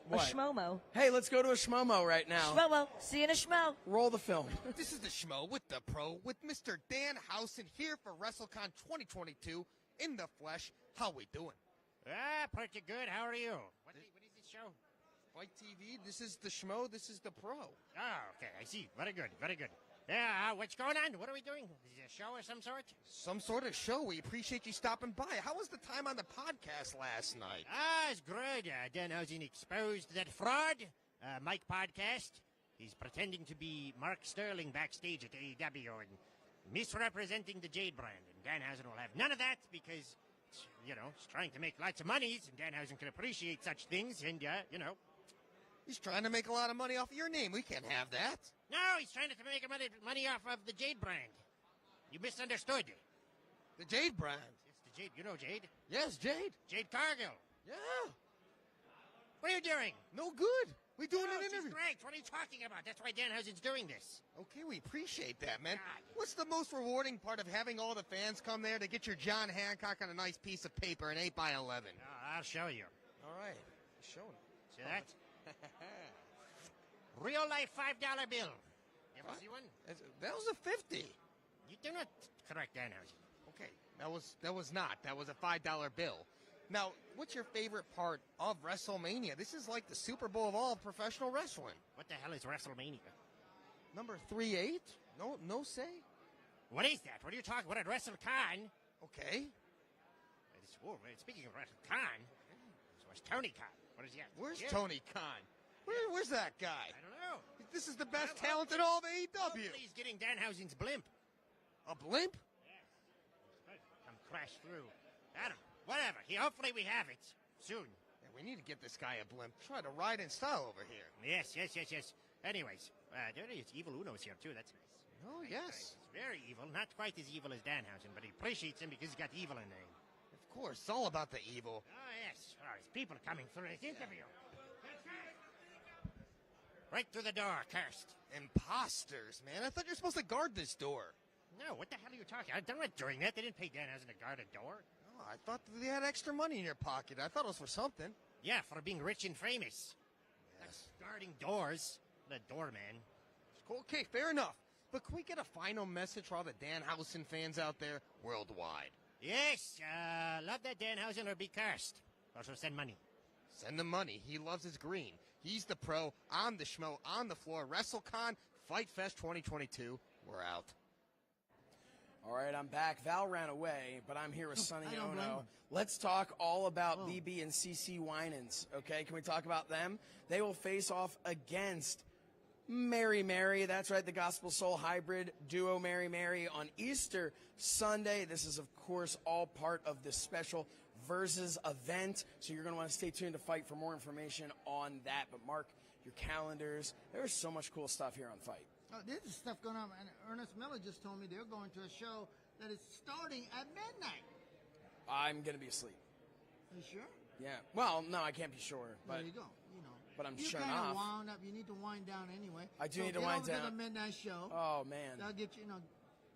What? A Schmomo. Hey, let's go to a Schmomo right now. Schmomo. See you in a Schmo. Roll the film. This is the Schmo with the Pro with Mr. Dan Housen here for WrestleCon 2022 in the flesh. How we doing? Pretty good. How are you? What is this show? Fight TV. This is the Schmo. This is the Pro. Oh, okay. I see. Very good. Very good. Yeah, what's going on? What are we doing? Is it a show of some sort? Some sort of show. We appreciate you stopping by. How was the time on the podcast last night? It's great. Danhausen exposed that fraud. Mike Podcast. He's pretending to be Mark Sterling backstage at AEW and misrepresenting the Jade brand. And Danhausen will have none of that because, he's trying to make lots of money, and Danhausen can appreciate such things, and, He's trying to make a lot of money off of your name. We can't have that. No, he's trying to make money off of the Jade brand. You misunderstood. The Jade brand? It's the Jade. You know Jade? Yes, Jade. Jade Cargill. Yeah. What are you doing? No good. We doing an She's interview. great. What are you talking about? That's why Danhausen's doing this. Okay, we appreciate that, man. What's the most rewarding part of having all the fans come there to get your John Hancock on a nice piece of paper, an 8x11? I'll show you. All right. Show him. See that? Real life $5 bill. You ever see one? That was a 50. You do not correct Danhausen. Okay, that was not. That was a $5 bill. Now, what's your favorite part of WrestleMania? This is like the Super Bowl of all professional wrestling. What the hell is WrestleMania? Number 38? No say? What is that? What are you talking about? At WrestleCon? Okay. Speaking of WrestleCon, so it's Tony Khan. What is that? Where's Yeah. Tony Khan? Where's that guy? I don't know. This is the best talent in all of AEW. He's getting Danhausen's blimp. A blimp? Come crash through. I don't know. Whatever. Hopefully we have it soon. Yeah, we need to get this guy a blimp. Try to ride in style over here. Yes. Anyways, there is Evil Uno's here too. That's nice. Oh, Nice, yes. nice. Very evil. Not quite as evil as Danhausen, but he appreciates him because he's got evil in name. Of course, it's all about the evil. Oh, yes. All right, people are coming through this interview. Right through the door, cursed. Imposters, man. I thought you were supposed to guard this door. No, what the hell are you talking? I'm not doing that. They didn't pay Danhausen to guard a door. Oh, I thought they had extra money in your pocket. I thought it was for something. Yeah, for being rich and famous. Yes. Not guarding doors. The doorman. Okay, fair enough. But can we get a final message for all the Danhausen fans out there worldwide? Yes, love that Danhausen or be cursed. Also send money. Send him money. He loves his green. He's the Pro. I'm the Schmo. On the floor. WrestleCon FITE Fest 2022. We're out. All right, I'm back. Val ran away, but I'm here with Sonny I don't blame Ono. him. Let's talk all about BB and CC Winans, okay? Can we talk about them? They will face off against Mary Mary. That's right, the Gospel Soul hybrid duo Mary Mary on Easter Sunday. This is, of course, all part of this special Versus event, so you're going to want to stay tuned to Fight for more information on that. But mark your calendars. There's so much cool stuff here on Fight. Oh, there's stuff going on, and Ernest Miller just told me they're going to a show that is starting at midnight. I'm going to be asleep. Are you sure? Yeah. Well, no, I can't be sure. But There you go. You know. But I'm you shut kind off. of wound up. You need to wind down anyway. I do So need to get wind over down. to the midnight show. Oh, man. That'll get you,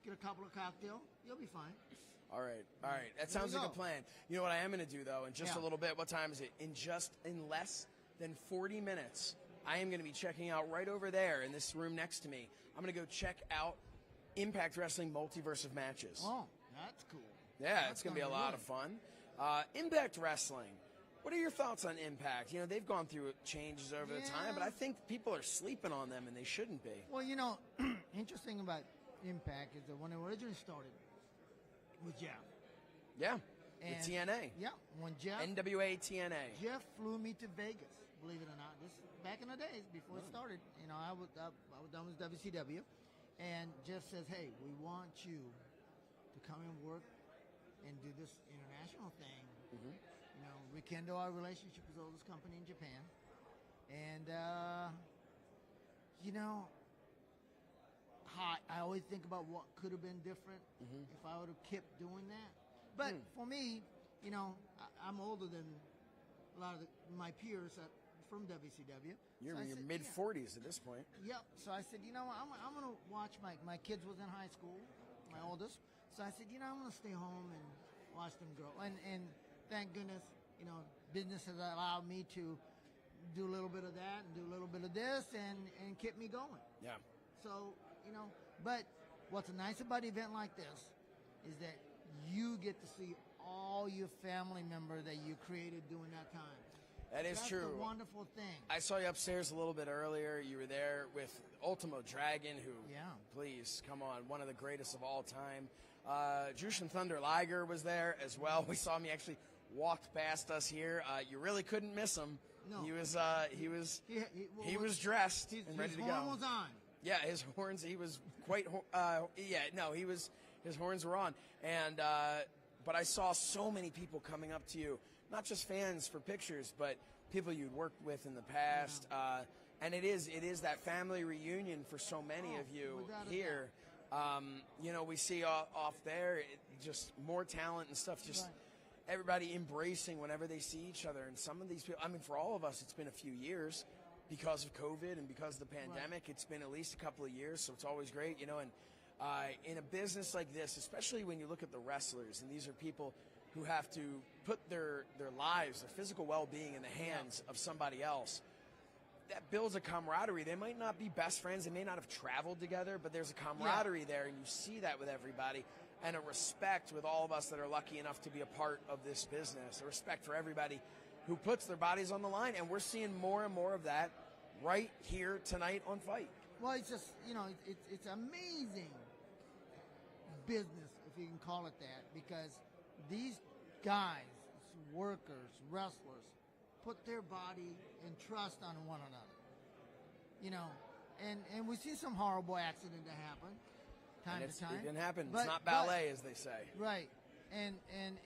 get a couple of cocktails. You'll be fine. All right. That There sounds we like a go. plan. You know what I am going to do, though, in just Yeah. a little bit? What time is it? In less than 40 minutes, I am going to be checking out right over there in this room next to me. I'm going to go check out Impact Wrestling Multiverse of Matches. Oh, that's cool. Yeah, That's it's going to be a gonna be lot good. of fun. Impact Wrestling. What are your thoughts on Impact? You know, they've gone through changes over the time, but I think people are sleeping on them, and they shouldn't be. Well, interesting about Impact is that when it originally started with Jeff. Yeah. And The TNA. Yeah, when Jeff NWA TNA. Jeff flew me to Vegas. Believe it or not, this back in the days before it started. You know, I was done with WCW, and Jeff says, "Hey, we want you to come and work and do this international thing. You know, rekindle our relationship with the oldest company in Japan." And you know, I always think about what could have been different if I would have kept doing that. But for me, you know, I'm older than a lot of my peers from WCW. You're So I in your said, mid-40s at this point. Yep. So I said, you know, I'm going to watch my kids was in high school, my oldest. So I said, you know, I'm going to stay home and watch them grow. And thank goodness, you know, business has allowed me to do a little bit of that and do a little bit of this and keep me going. Yeah. So, you know, but what's nice about an event like this is that you get to see all your family members that you created during that time. That is That's true. the wonderful thing. I saw you upstairs a little bit earlier. You were there with Ultimo Dragon, who, please, come on, one of the greatest of all time. Jushin Thunder Liger was there as well. We saw him. He actually walked past us here. You really couldn't miss him. No. He was dressed and ready to go. His horn was on. Yeah, his horns. He was quite. His horns were on, and but I saw so many people coming up to you, not just fans for pictures, but people you'd worked with in the past. And it is that family reunion for so many of you here. You know, we see off there just more talent and stuff. Just everybody embracing whenever they see each other. And some of these people, I mean, for all of us, it's been a few years because of COVID and because of the pandemic. It's been at least a couple of years, so it's always great, you know. And in a business like this, especially when you look at the wrestlers, and these are people who have to put their lives, their physical well-being in the hands of somebody else, that builds a camaraderie. They might not be best friends, they may not have traveled together, but there's a camaraderie there, and you see that with everybody, and a respect with all of us that are lucky enough to be a part of this business, a respect for everybody who puts their bodies on the line, and we're seeing more and more of that right here tonight on FITE. Well, it's just, you know, it's amazing business, if you can call it that, because these guys, workers, wrestlers, put their body and trust on one another. You know, and we see some horrible accidents that happen time to time. It didn't happen. But, it's not ballet, as they say. Right. And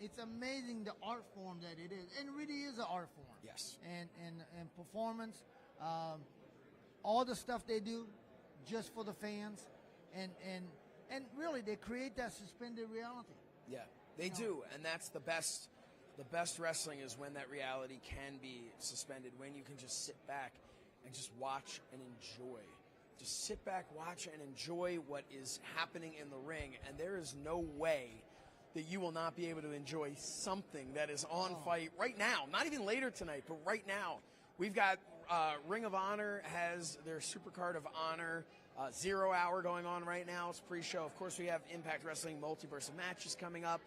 it's amazing the art form that it is. And it really is an art form. Yes. And performance, all the stuff they do just for the fans. And really, they create that suspended reality. Yeah, they do. And that's the best. The best wrestling is when that reality can be suspended, when you can just sit back and just watch and enjoy. Just sit back, watch, and enjoy what is happening in the ring. And there is no way that you will not be able to enjoy something that is on FITE right now. Not even later tonight, but right now. We've got Ring of Honor has their Supercard of Honor 0 hour going on right now. It's pre-show. Of course, we have Impact Wrestling Multiverse of Matches coming up.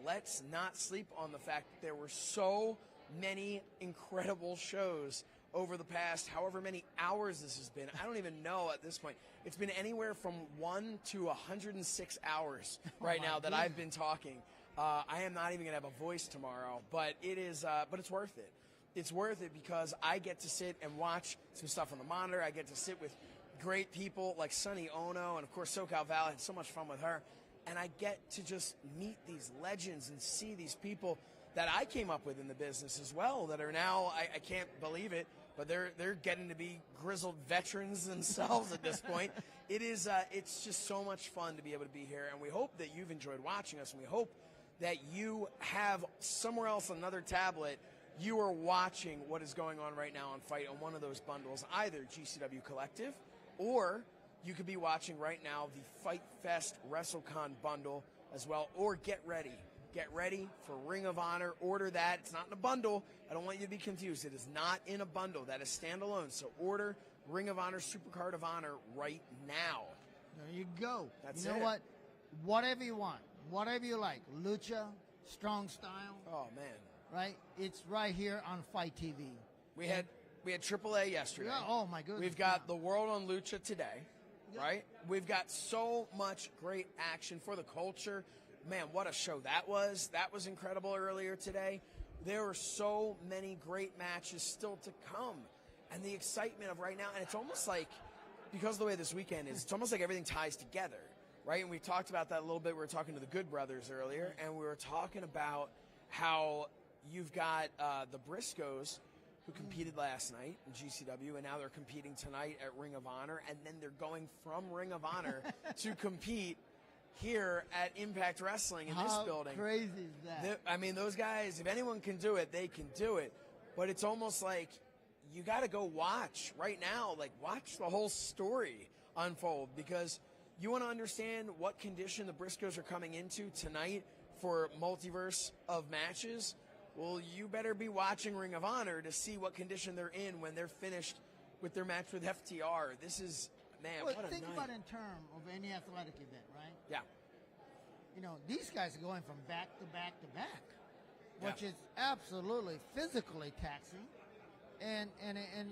Let's not sleep on the fact that there were so many incredible shows over the past however many hours this has been. I don't even know at this point. It's been anywhere from 1 to 106 hours right now that I've been talking. I am not even going to have a voice tomorrow, but it is. But it's worth it. It's worth it because I get to sit and watch some stuff on the monitor. I get to sit with great people like Sonny Ono, and of course Cal Val. I had so much fun with her. And I get to just meet these legends and see these people that I came up with in the business as well, that are now, I can't believe it, but they're getting to be grizzled veterans themselves at this point. It's just so much fun to be able to be here, and we hope that you've enjoyed watching us, and we hope that you have somewhere else on another tablet, you are watching what is going on right now on FITE on one of those bundles, either GCW Collective, or you could be watching right now the FITE Fest Wrestle Con Bundle as well, or get ready. Get ready for Ring of Honor. Order that. It's not in a bundle. I don't want you to be confused. It is not in a bundle. That is standalone. So order Ring of Honor Supercard of Honor right now. There you go. That's you know it. what? Whatever you want. Whatever you like. Lucha, strong style. Oh, man. Right? It's right here on FITE TV. We had AAA yesterday. Yeah, oh, my goodness. We've got the World on Lucha today. right? We've got so much great action for the culture. Man, what a show that was. That was incredible earlier today. There were so many great matches still to come. And the excitement of right now, and it's almost like, because of the way this weekend is, it's almost like everything ties together, right? And we talked about that a little bit. We were talking to the Good Brothers earlier, and we were talking about how you've got the Briscoes, who competed last night in GCW, and now they're competing tonight at Ring of Honor, and then they're going from Ring of Honor to compete here at Impact Wrestling in this building. How crazy is that? I mean, those guys, if anyone can do it, they can do it. But it's almost like you got to go watch right now, like watch the whole story unfold, because you want to understand what condition the Briscoes are coming into tonight for multiverse of matches. Well, you better be watching Ring of Honor to see what condition they're in when they're finished with their match with FTR. This is, man, Well, what a think night. about it in terms of any athletic event, right? Yeah. You know, these guys are going from back to back to back, which Yeah. is absolutely physically taxing. And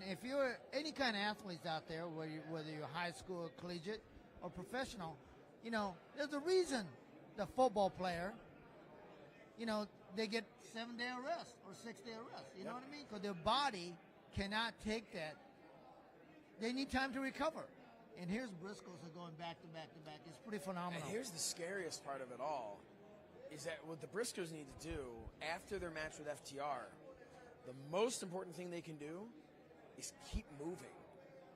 if you're any kind of athletes out there, whether you're high school, collegiate, or professional, you know, there's a reason the football player, you know, they get 7-day arrest or 6-day arrest. You know what I mean? Because their body cannot take that. They need time to recover. And here's Briscoes are going back to back to back. It's pretty phenomenal. And here's the scariest part of it all, is that what the Briscoes need to do after their match with FTR, the most important thing they can do is keep moving,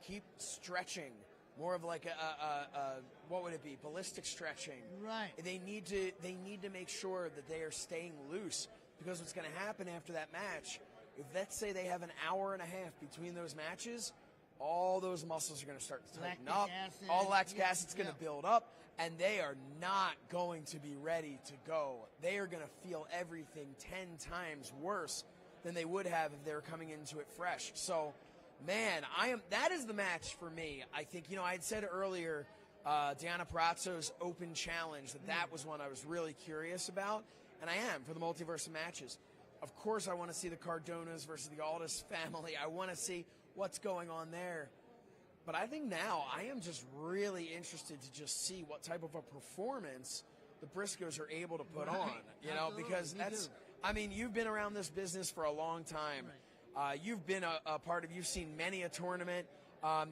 keep stretching, more of like a what would it be, ballistic stretching. Right. They need to make sure that they are staying loose, because what's going to happen after that match, if let's say they have an hour and a half between those matches, all those muscles are going to start to tighten up. acid, All lactic yeah, acid's going to yeah. build up, and they are not going to be ready to go. They are going to feel everything 10 times worse than they would have if they were coming into it fresh. So, man, that is the match for me. I think, you know, I had said earlier, Deanna Perazzo's open challenge, that was one I was really curious about, and I am for the multiverse of matches. Of course, I want to see the Cardonas versus the Aldis family. I want to see what's going on there. But I think now I am just really interested to just see what type of a performance the Briscoes are able to put on, you know, because that's, I mean, you've been around this business for a long time. You've been a part of, you've seen many a tournament.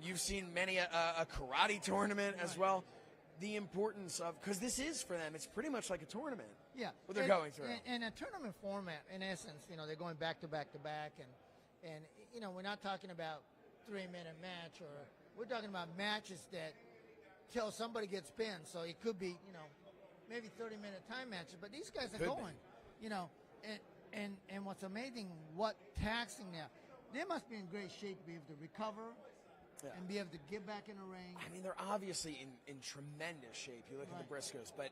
You've seen many a karate tournament as well. The importance of, because this is for them, it's pretty much like a tournament. Yeah. What they're going through. In a tournament format, in essence, you know, they're going back to back to back, and you know, we're not talking about 3-minute match, or we're talking about matches that till somebody gets pinned. So it could be, you know, maybe 30-minute time matches, but these guys are going, you know, and what's amazing, what taxing now. They must be in great shape to be able to recover and be able to get back in the ring. I mean, they're obviously in tremendous shape. You look at the Briscoes, but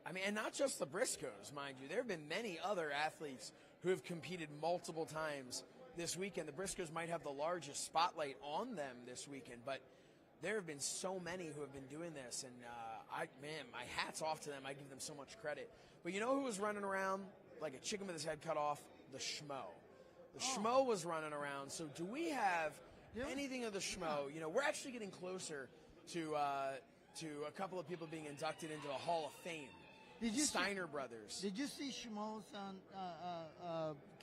I mean, and not just the Briscoes, mind you. There have been many other athletes who have competed multiple times this weekend. The Briscoes might have the largest spotlight on them this weekend, but there have been so many who have been doing this, and man, my hat's off to them. I give them so much credit. But you know who was running around like a chicken with his head cut off? The Schmo. The Schmo was running around. So do we have anything of the Schmo? You know, we're actually getting closer to a couple of people being inducted into the Hall of Fame. Steiner brothers. Did you see Schmo's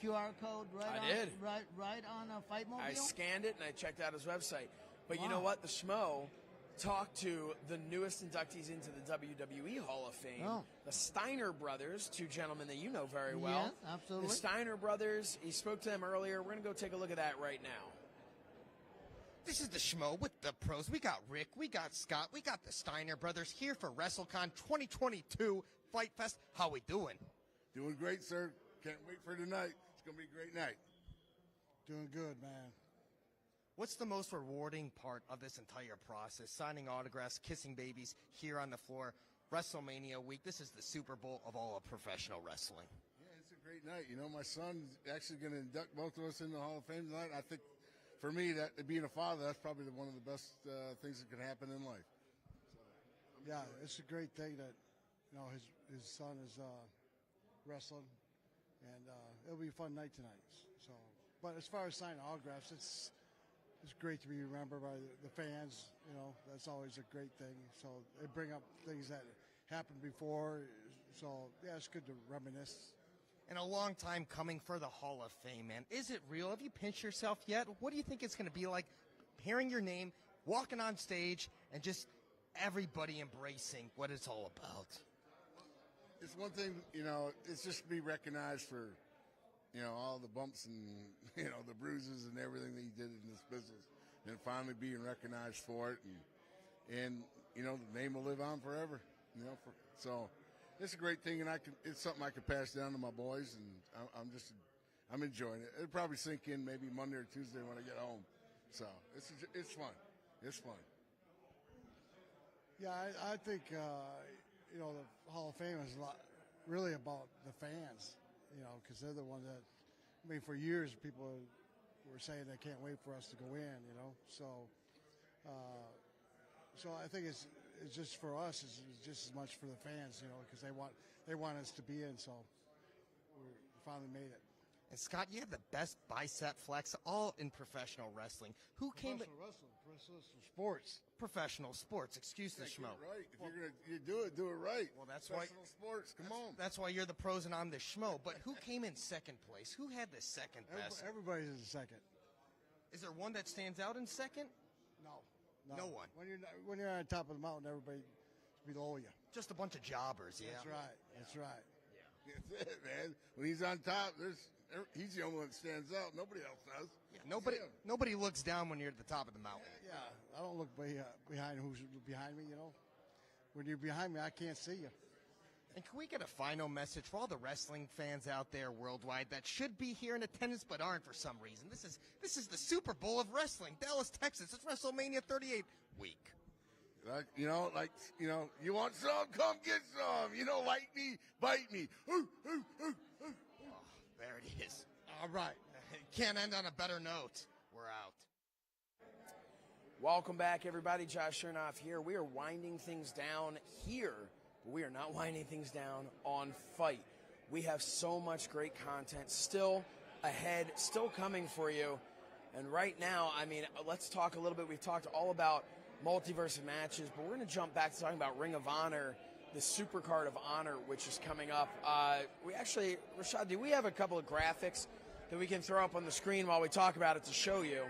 QR code right on a Fight Mobile? I scanned it and I checked out his website. But you know what? The Schmo talked to the newest inductees into the WWE Hall of Fame, the Steiner brothers, two gentlemen that you know very well. Yes, absolutely. The Steiner brothers, he spoke to them earlier. We're going to go take a look at that right now. This is the Schmo with the pros. We got Rick, we got Scott, we got the Steiner brothers here for WrestleCon 2022 FITE Fest. How we doing? Doing great, sir. Can't wait for tonight. It's going to be a great night. Doing good, man. What's the most rewarding part of this entire process? Signing autographs, kissing babies here on the floor. WrestleMania week. This is the Super Bowl of all of professional wrestling. Yeah, it's a great night. You know, my son's actually going to induct both of us in the Hall of Fame tonight. I think, for me, that being a father, that's probably one of the best things that can happen in life. Yeah, it's a great thing that, you know, his son is wrestling, and it'll be a fun night tonight. So, but as far as signing autographs, it's great to be remembered by the fans. You know, that's always a great thing. So they bring up things that happened before. So yeah, it's good to reminisce. And a long time coming for the Hall of Fame, man. Is it real? Have you pinched yourself yet? What do you think it's going to be like hearing your name, walking on stage, and just everybody embracing what it's all about? It's one thing, you know, it's just to be recognized for, you know, all the bumps and, you know, the bruises and everything that he did in this business, and finally being recognized for it. And you know, the name will live on forever, you know, so it's a great thing, and it's something I can pass down to my boys, and I'm enjoying it. It'll probably sink in maybe Monday or Tuesday when I get home. So it's fun. It's fun. Yeah, I think you know, the Hall of Fame is really about the fans, you know, because they're the one that, I mean, for years people were saying they can't wait for us to go in, you know. So I think it's just for us, it's just as much for the fans, you know, because they want us to be in. So we finally made it. And Scott, you have the best bicep flex all in professional wrestling. Who came? Professional sports. Professional sports. Excuse the schmo. Right. If you're gonna do it right. Well, that's professional why. Sports. Come on. That's why you're the pros and I'm the schmo. But who came in second place? Who had the second best? Everybody's in second. Is there one that stands out in second? No one. When you're on top of the mountain, everybody's below you. Just a bunch of jobbers. Yeah. That's right. That's right. That's it, man. When he's on top, he's the only one that stands out. Nobody else does. Yeah, nobody looks down when you're at the top of the mountain. Yeah, I don't look behind who's behind me, you know. When you're behind me, I can't see you. And can we get a final message for all the wrestling fans out there worldwide that should be here in attendance but aren't for some reason? This is the Super Bowl of wrestling, Dallas, Texas. It's WrestleMania 38 week. You want some? Come get some. You know, like me, bite me. Ooh, ooh, ooh, ooh. Oh, there it is. All right. Can't end on a better note. We're out. Welcome back, everybody. Josh Shernoff here. We are winding things down here, but we are not winding things down on FITE. We have so much great content still ahead, still coming for you. And right now, I mean, let's talk a little bit. We've talked all about multiverse of matches, but we're going to jump back to talking about Ring of Honor, the Super Card of Honor, which is coming up. We actually, Rashad, do we have a couple of graphics that we can throw up on the screen while we talk about it to show you?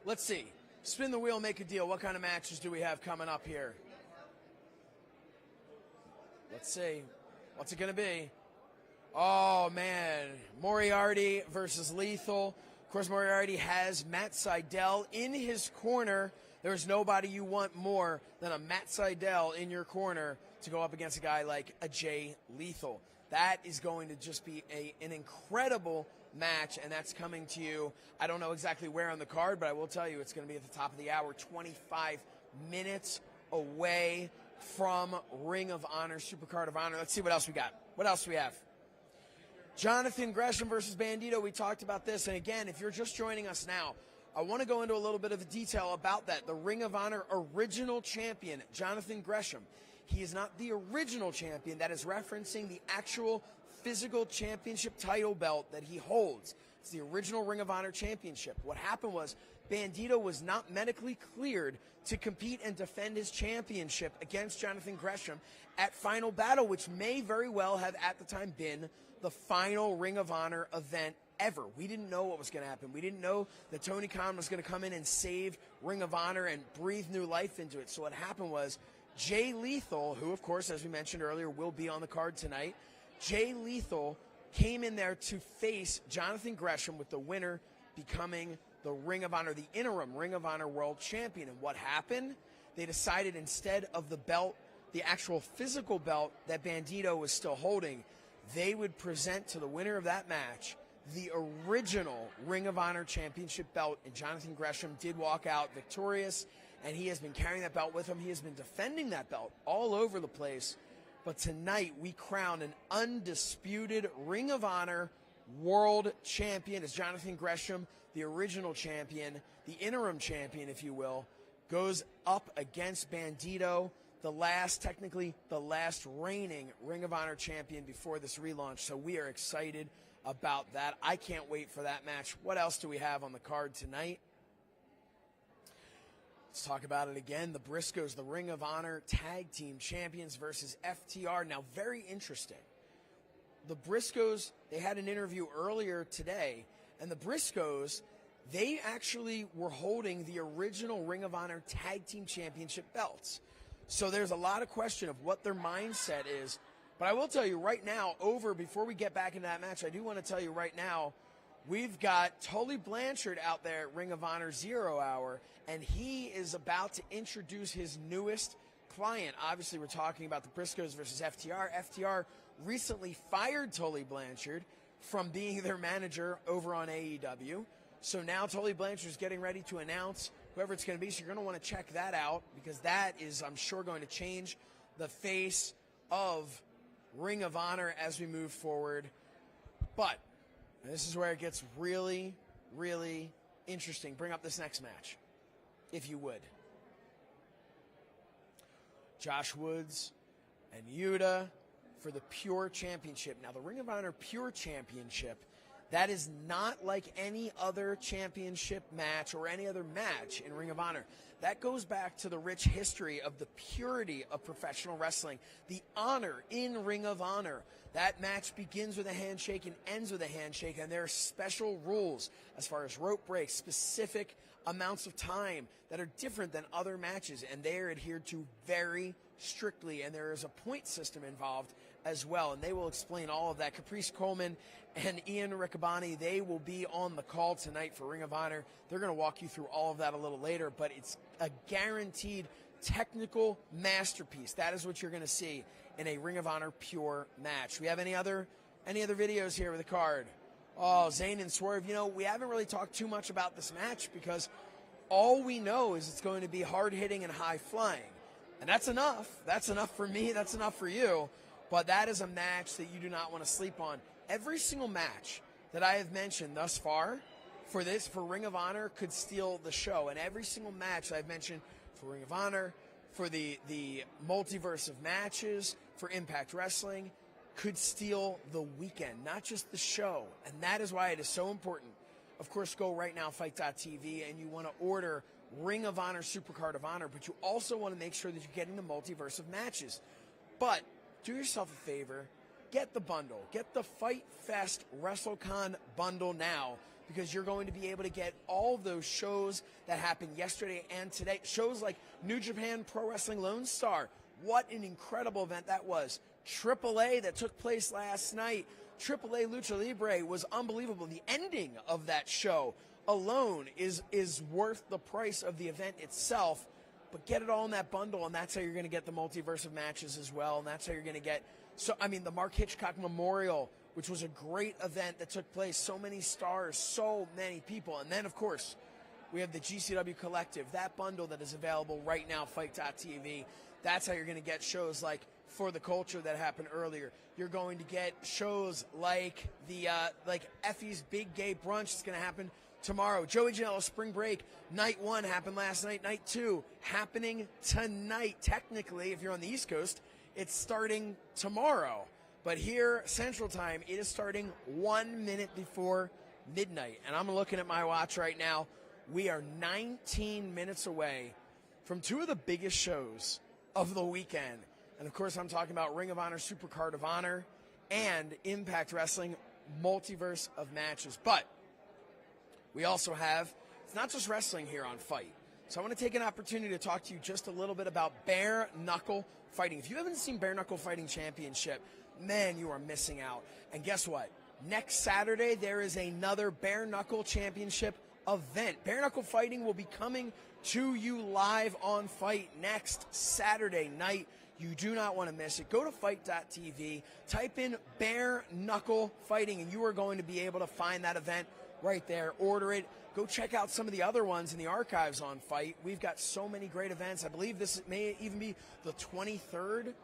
Let's see. Spin the wheel, make a deal. What kind of matches do we have coming up here? Let's see. What's it going to be? Oh, man. Moriarty versus Lethal. Of course, Moriarty has Matt Sydal in his corner. There's nobody you want more than a Matt Sydal in your corner to go up against a guy like a Jay Lethal. That is going to just be an incredible match, and that's coming to you. I don't know exactly where on the card, but I will tell you it's going to be at the top of the hour, 25 minutes away from Ring of Honor, Supercard of Honor. Let's see what else we got. What else do we have? Jonathan Gresham versus Bandito. We talked about this, and again, if you're just joining us now, I want to go into a little bit of detail about that. The Ring of Honor original champion, Jonathan Gresham. He is not the original champion. That is referencing the actual physical championship title belt that he holds. It's the original Ring of Honor championship. What happened was Bandito was not medically cleared to compete and defend his championship against Jonathan Gresham at Final Battle, which may very well have at the time been the final Ring of Honor event ever. We didn't know what was going to happen. We didn't know that Tony Khan was going to come in and save Ring of Honor and breathe new life into it. So what happened was Jay Lethal, who of course, as we mentioned earlier, will be on the card tonight, Jay Lethal came in there to face Jonathan Gresham, with the winner becoming the Ring of Honor, the interim Ring of Honor World Champion. And what happened? They decided instead of the belt, the actual physical belt that Bandito was still holding, they would present to the winner of that match the original Ring of Honor Championship belt. And Jonathan Gresham did walk out victorious, and he has been carrying that belt with him. He has been defending that belt all over the place. But tonight, we crown an undisputed Ring of Honor World Champion as Jonathan Gresham, the original champion, the interim champion, if you will, goes up against Bandito, technically the last reigning Ring of Honor champion before this relaunch. So we are excited about that. I can't wait for that match. What else do we have on the card tonight? Let's talk about it again. The Briscoes, the Ring of Honor Tag Team Champions versus FTR. Now, very interesting. The Briscoes, they had an interview earlier today, and the Briscoes, they actually were holding the original Ring of Honor Tag Team Championship belts. So there's a lot of question of what their mindset is. But I will tell you right now, before we get back into that match, I do want to tell you right now, we've got Tully Blanchard out there at Ring of Honor 0 Hour, and he is about to introduce his newest client. Obviously, we're talking about the Briscoes versus FTR. FTR recently fired Tully Blanchard from being their manager over on AEW. So now Tully Blanchard is getting ready to announce whoever it's going to be. So you're going to want to check that out, because that is, I'm sure, going to change the face of Ring of Honor as we move forward. But this is where it gets really, really interesting. Bring up this next match, if you would. Josh Woods and Yuta for the Pure Championship. Now, the Ring of Honor Pure Championship, that is not like any other championship match or any other match in Ring of Honor. That goes back to the rich history of the purity of professional wrestling, the honor in Ring of Honor. That match begins with a handshake and ends with a handshake, and there are special rules as far as rope breaks, specific amounts of time that are different than other matches, and they are adhered to very strictly, and there is a point system involved as well, and they will explain all of that. Caprice Coleman and Ian Riccaboni, they will be on the call tonight for Ring of Honor. They're going to walk you through all of that a little later, but it's a guaranteed technical masterpiece. That is what you're going to see in a Ring of Honor Pure match. We have any other videos here with the card? Oh, Zayn and Swerve. You know, we haven't really talked too much about this match because all we know is it's going to be hard-hitting and high-flying. And that's enough. That's enough for me. That's enough for you. But that is a match that you do not want to sleep on. Every single match that I have mentioned thus far for Ring of Honor could steal the show. And every single match I've mentioned for Ring of Honor, for the multiverse of matches, for Impact Wrestling, could steal the weekend, not just the show. And that is why it is so important. Of course, go right now, FITE.tv, and you want to order Ring of Honor Supercard of Honor, but you also want to make sure that you're getting the multiverse of matches. But do yourself a favor, get the bundle. Get the FITE Fest Wrestle Con Bundle now, because you're going to be able to get all of those shows that happened yesterday and today. Shows like New Japan Pro Wrestling Lone Star. What an incredible event that was. AAA that took place last night. AAA Lucha Libre was unbelievable. The ending of that show alone is worth the price of the event itself. But get it all in that bundle, and that's how you're going to get the multiverse of matches as well, and that's how you're going to get the Mark Hitchcock Memorial, which was a great event that took place. So many stars, so many people. And then, of course, we have the GCW Collective, that bundle that is available right now, FITE.tv. That's how you're going to get shows like For the Culture that happened earlier. You're going to get shows like like Effie's Big Gay Brunch. It's going to happen tomorrow. Joey Janela Spring Break, night 1 happened last night. Night 2 happening tonight. Technically, if you're on the East Coast, it's starting tomorrow. But here, Central Time, it is starting 1 minute before midnight. And I'm looking at my watch right now. We are 19 minutes away from 2 of the biggest shows of the weekend. And, of course, I'm talking about Ring of Honor Supercard of Honor and Impact Wrestling Multiverse of Matches. But we also have, it's not just wrestling here on FITE. So I want to take an opportunity to talk to you just a little bit about Bare Knuckle Fighting. If you haven't seen Bare Knuckle Fighting Championship, man, you are missing out. And guess what? Next Saturday, there is another Bare Knuckle Championship event. Bare Knuckle Fighting will be coming to you live on FITE next Saturday night. You do not want to miss it. Go to FITE.tv, type in Bare Knuckle Fighting, and you are going to be able to find that event right there. Order it. Go check out some of the other ones in the archives on FITE. We've got so many great events. I believe this may even be the 23rd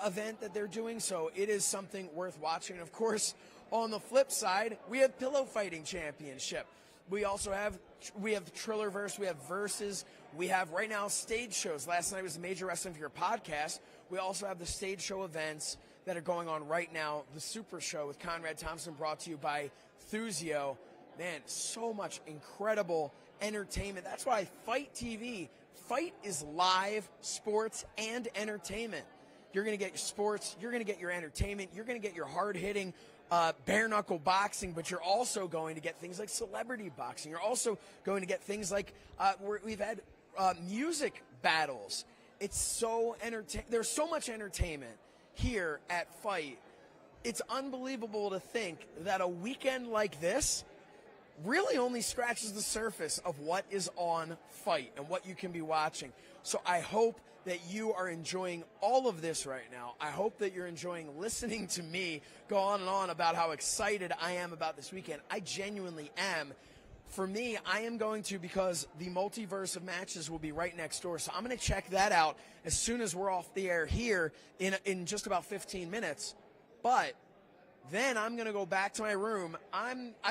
event that they're doing, so it is something worth watching. Of course, on the flip side, we have Pillow Fighting Championship. We also have the Trillerverse. We have Versus. We have right now stage shows. Last night was the Major Wrestling for Your podcast. We also have the stage show events that are going on right now. The Super Show with Conrad Thompson, brought to you by Thuzio. Man, so much incredible entertainment. That's why FITE TV. FITE is live sports and entertainment. You're going to get your sports, you're going to get your entertainment, you're going to get your hard-hitting bare-knuckle boxing, but you're also going to get things like celebrity boxing. You're also going to get things like we've had music battles. It's so there's so much entertainment here at FITE. It's unbelievable to think that a weekend like this really only scratches the surface of what is on FITE and what you can be watching. So I hope that you are enjoying all of this right now. I hope that you're enjoying listening to me go on and on about how excited I am about this weekend. I genuinely am. For me, I am going to, because the multiverse of matches will be right next door. So I'm going to check that out as soon as we're off the air here in just about 15 minutes. But then I'm going to go back to my room.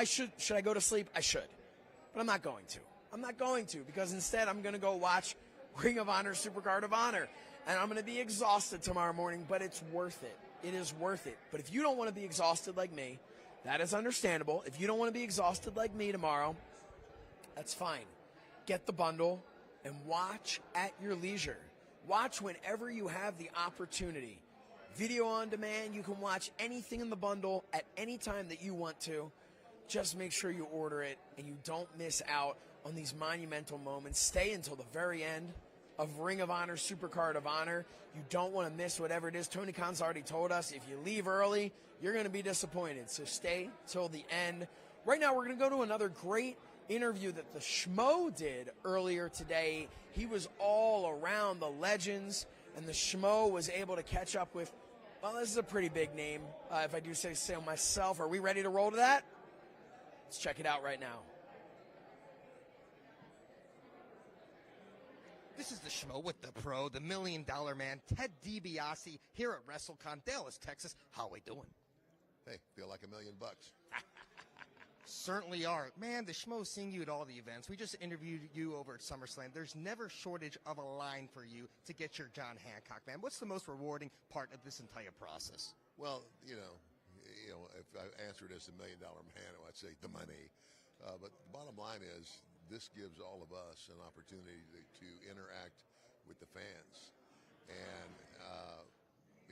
Should I go to sleep? I should. But I'm not going to. I'm not going to, because instead I'm going to go watch Ring of Honor, Supercard of Honor. And I'm going to be exhausted tomorrow morning, but it's worth it. It is worth it. But if you don't want to be exhausted like me, that is understandable. If you don't want to be exhausted like me tomorrow, that's fine. Get the bundle and watch at your leisure. Watch whenever you have the opportunity. Video on demand, you can watch anything in the bundle at any time that you want to. Just make sure you order it and you don't miss out on these monumental moments. Stay until the very end of Ring of Honor, Supercard of Honor. You don't want to miss whatever it is. Tony Khan's already told us if you leave early, you're going to be disappointed. So stay till the end. Right now, we're going to go to another great interview that the Schmo did earlier today. He was all around the legends, and the Schmo was able to catch up with, well, this is a pretty big name, if I do say so myself. Are we ready to roll to that? Let's check it out right now. This is the Schmo with the pro, the $1 Million Man, Ted DiBiase, here at Wrestle Con, Dallas, Texas. How we doing? Hey, feel like $1 million. Certainly are. Man, the Schmo's seeing you at all the events. We just interviewed you over at SummerSlam. There's never shortage of a line for you to get your John Hancock, man. What's the most rewarding part of this entire process? Well, you know, if I answered as $1 Million Man, I'd say the money. But the bottom line is, this gives all of us an opportunity to interact with the fans and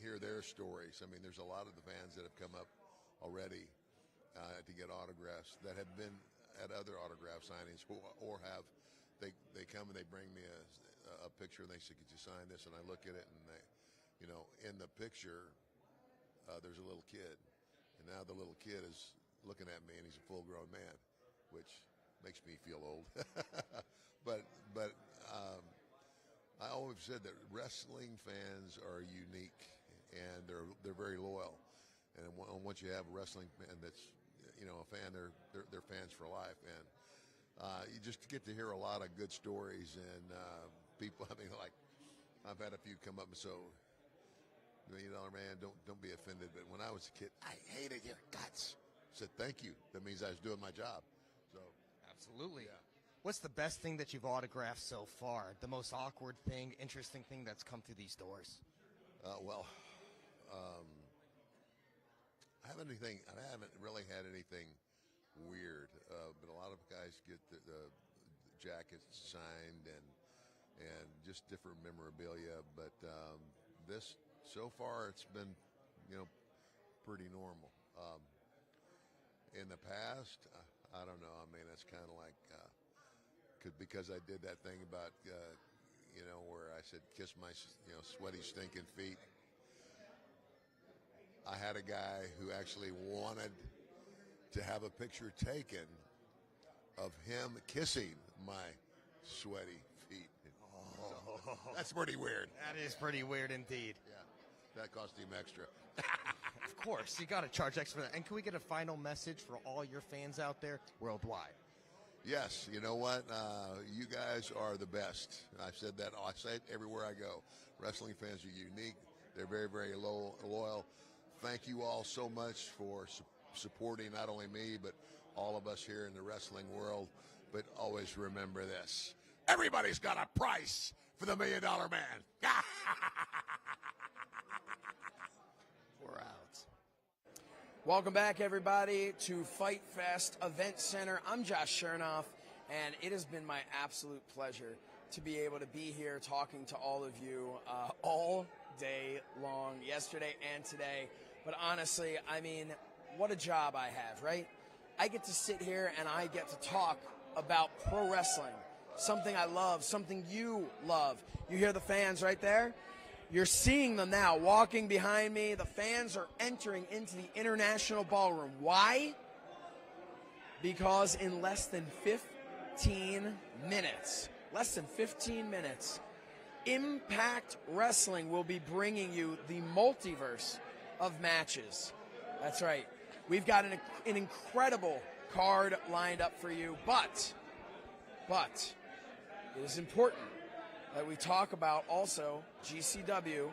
hear their stories. I mean, there's a lot of the fans that have come up already to get autographs that have been at other autograph signings or have they come and they bring me a picture and they say, "Could you sign this?" And I look at it and they, you know, in the picture there's a little kid, and now the little kid is looking at me and he's a full-grown man, which makes me feel old. but I always said that wrestling fans are unique and they're very loyal. And once you have a wrestling fan that's, you know, a fan, they're fans for life. And you just get to hear a lot of good stories and people. I mean, like I've had a few come up and so, $1 Million Man, don't be offended. But when I was a kid, I hated your guts. I said thank you. That means I was doing my job. So. Absolutely. Yeah. What's the best thing that you've autographed so far? The most awkward thing, interesting thing that's come through these doors? I haven't really had anything weird, but a lot of guys get the jackets signed and just different memorabilia. But this, so far, it's been, you know, pretty normal. In the past, I don't know. I mean, it's kind of like because I did that thing about, you know, where I said, kiss my, you know, sweaty, stinking feet. I had a guy who actually wanted to have a picture taken of him kissing my sweaty feet. Oh. So that's pretty weird. That is pretty weird indeed. Yeah, that cost him extra. Of course, you got to charge extra for that. And can we get a final message for all your fans out there worldwide? Yes, you know what? You guys are the best. I've said that. I say it everywhere I go. Wrestling fans are unique. They're very, very loyal. Thank you all so much for supporting not only me, but all of us here in the wrestling world. But always remember this. Everybody's got a price for the $1 Million Man. We're out. Welcome back, everybody, to FITE Fest Event Center. I'm Josh Shernoff, and it has been my absolute pleasure to be able to be here talking to all of you all day long, yesterday and today. But honestly, I mean, what a job I have, right? I get to sit here and I get to talk about pro wrestling, something I love, something you love. You hear the fans right there? You're seeing them now walking behind me. The fans are entering into the International Ballroom. Why? Because in less than 15 minutes, Impact Wrestling will be bringing you the multiverse of matches. That's right. We've got an incredible card lined up for you, but it is important that we talk about also GCW.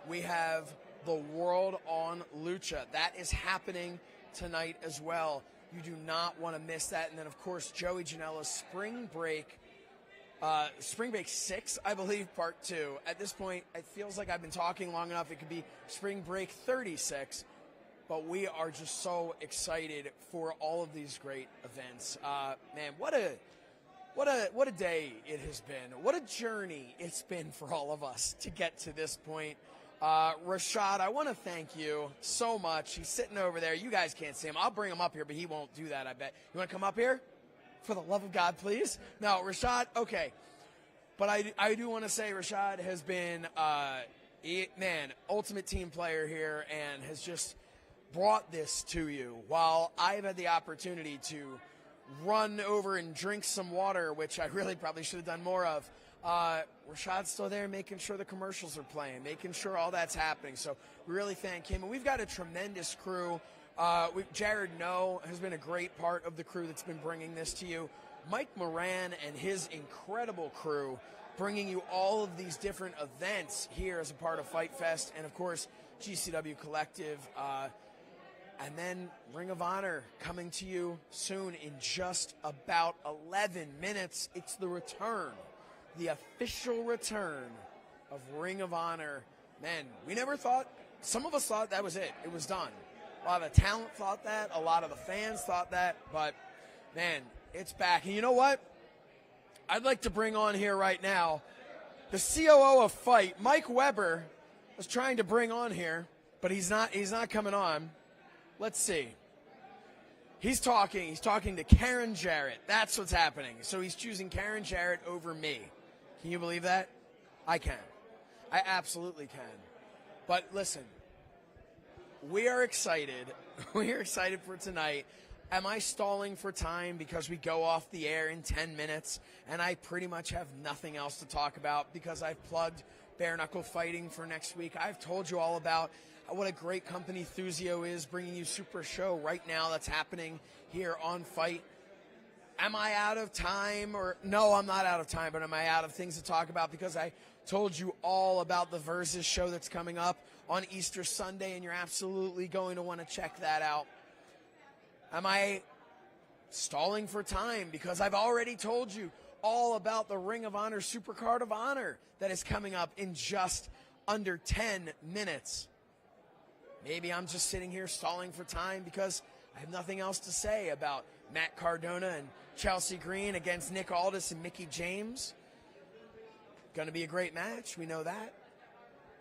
We have the World on Lucha. That is happening tonight as well. You do not want to miss that. And then, of course, Joey Janela's Spring Break 6, I believe, Part 2. At this point, it feels like I've been talking long enough. It could be Spring Break 36. But we are just so excited for all of these great events. Man, what a day it has been. What a journey it's been for all of us to get to this point. Rashad, I want to thank you so much. He's sitting over there. You guys can't see him. I'll bring him up here, but he won't do that, I bet. You want to come up here? For the love of God, please. No, Rashad, okay. But I do want to say Rashad has been, ultimate team player here and has just brought this to you while I've had the opportunity to run over and drink some water, which I really probably should have done more of. Rashad's still there making sure the commercials are playing, making sure all that's happening. So we really thank him. And we've got a tremendous crew. Jared No has been a great part of the crew that's been bringing this to you. Mike Moran and his incredible crew bringing you all of these different events here as a part of FITE Fest. And, of course, GCW Collective. And then Ring of Honor coming to you soon in just about 11 minutes. It's the return, the official return of Ring of Honor. Man, we never thought, some of us thought that was it. It was done. A lot of the talent thought that. A lot of the fans thought that. But, man, it's back. And you know what? I'd like to bring on here right now the COO of FITE, Mike Weber, was trying to bring on here, but he's not coming on. Let's see. He's talking to Karen Jarrett. That's what's happening. So he's choosing Karen Jarrett over me. Can you believe that? I can. I absolutely can. But listen, we are excited. We are excited for tonight. Am I stalling for time because we go off the air in 10 minutes and I pretty much have nothing else to talk about because I've plugged bare knuckle fighting for next week? I've told you all about what a great company Thuzio is, bringing you Super Show right now that's happening here on FITE. Am I out of time? No, I'm not out of time, but am I out of things to talk about? Because I told you all about the Versus show that's coming up on Easter Sunday, and you're absolutely going to want to check that out. Am I stalling for time? Because I've already told you all about the Ring of Honor Supercard of Honor that is coming up in just under 10 minutes. Maybe I'm just sitting here stalling for time because I have nothing else to say about Matt Cardona and Chelsea Green against Nick Aldis and Mickey James. Going to be a great match. We know that.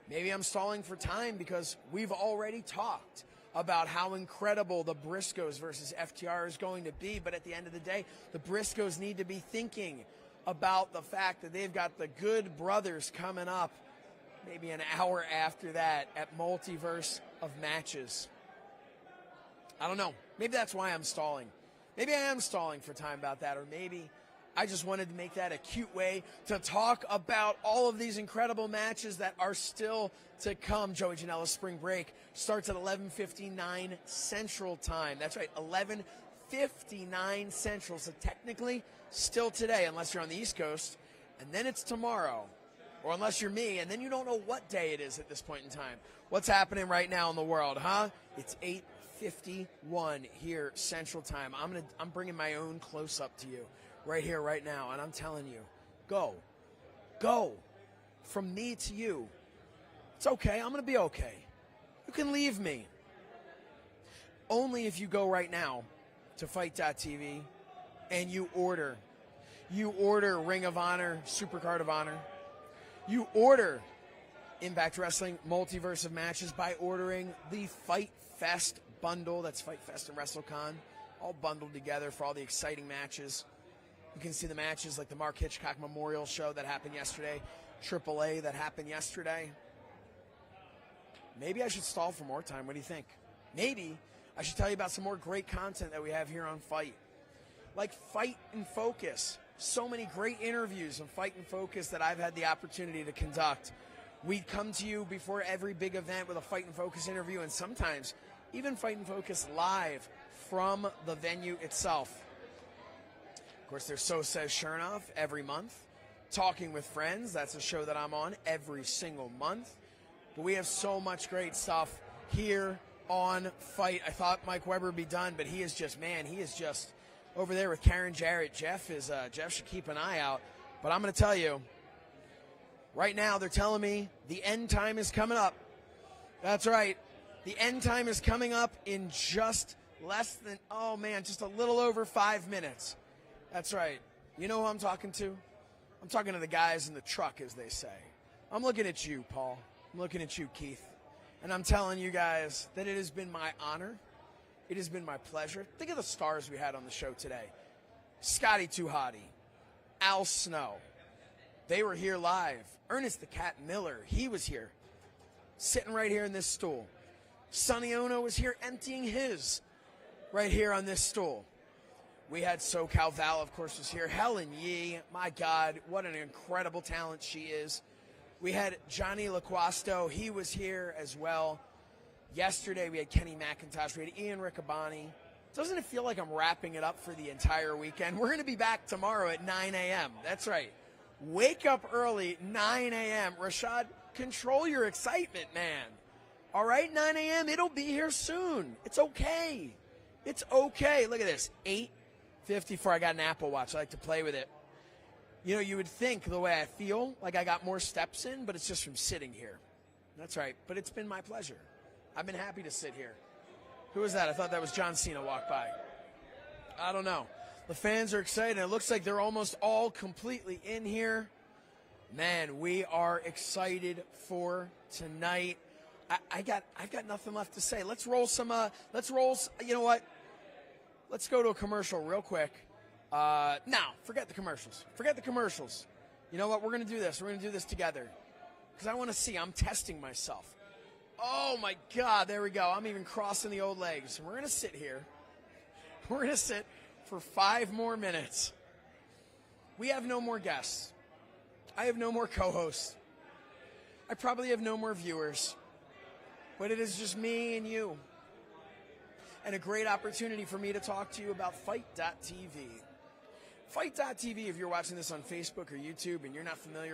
Maybe I'm stalling for time because we've already talked about how incredible the Briscoes versus FTR is going to be. But at the end of the day, the Briscoes need to be thinking about the fact that they've got the Good Brothers coming up maybe an hour after that at Multiverse of Matches. I don't know. Maybe that's why I'm stalling. Maybe I am stalling for time about that, or maybe I just wanted to make that a cute way to talk about all of these incredible matches that are still to come. Joey Janela's Spring Break starts at 11:59 Central Time. That's right, 11:59 Central. So technically, still today, unless you're on the East Coast, and then it's tomorrow. Or unless you're me, and then you don't know what day it is at this point in time. What's happening right now in the world, huh? It's 8:51 here Central Time. I'm bringing my own close-up to you right here, right now, and I'm telling you, go. From me to you. It's okay. I'm going to be okay. You can leave me. Only if you go right now to FITE.tv and you order Ring of Honor, Supercard of Honor. You order Impact Wrestling Multiverse of Matches by ordering the FITE Fest bundle. That's FITE Fest and Wrestle Con, all bundled together for all the exciting matches. You can see the matches like the Mark Hitchcock Memorial Show that happened yesterday, AAA that happened yesterday. Maybe I should stall for more time. What do you think? Maybe I should tell you about some more great content that we have here on FITE. Like Fight and Focus. So many great interviews on Fight and Focus that I've had the opportunity to conduct. We come to you before every big event with a Fight and Focus interview, and sometimes even Fight and Focus live from the venue itself. Of course, there's So Says Shernoff every month. Talking with Friends, that's a show that I'm on every single month. But we have so much great stuff here on FITE. I thought Mike Weber would be done, but he is just over there with Karen Jarrett. Jeff should keep an eye out. But I'm going to tell you, right now they're telling me the end time is coming up. That's right. The end time is coming up in just just a little over 5 minutes. That's right. You know who I'm talking to? I'm talking to the guys in the truck, as they say. I'm looking at you, Paul. I'm looking at you, Keith. And I'm telling you guys that it has been my honor. It has been my pleasure. Think of the stars we had on the show today. Scotty Too Hottie, Al Snow. They were here live. Ernest the Cat Miller, he was here, sitting right here in this stool. Sonny Ono was here emptying his right here on this stool. We had Cal Val, of course, was here. Helen Yee, my God, what an incredible talent she is. We had Johnny LaQuasto, he was here as well. Yesterday we had Kenny McIntosh, we had Ian Riccaboni. Doesn't it feel like I'm wrapping it up for the entire weekend? We're going to be back tomorrow at 9 a.m. That's right. Wake up early, 9 a.m. Rashad, control your excitement, man. All right, 9 a.m., it'll be here soon. It's okay. It's okay. Look at this, 8:54. I got an Apple Watch. I like to play with it. You know, you would think the way I feel, like I got more steps in, but it's just from sitting here. That's right. But it's been my pleasure. I've been happy to sit here. Who was that? I thought that was John Cena walked by. I don't know. The fans are excited. It looks like they're almost all completely in here. Man, we are excited for tonight. I've got nothing left to say. Let's roll you know what? Let's go to a commercial real quick. Now, forget the commercials. Forget the commercials. You know what? We're going to do this. We're going to do this together. Because I want to see. I'm testing myself. Oh, my God. There we go. I'm even crossing the old legs. We're going to sit here. We're going to sit for 5 more minutes. We have no more guests. I have no more co-hosts. I probably have no more viewers. But it is just me and you. And a great opportunity for me to talk to you about FITE.tv. FITE.tv, if you're watching this on Facebook or YouTube and you're not familiar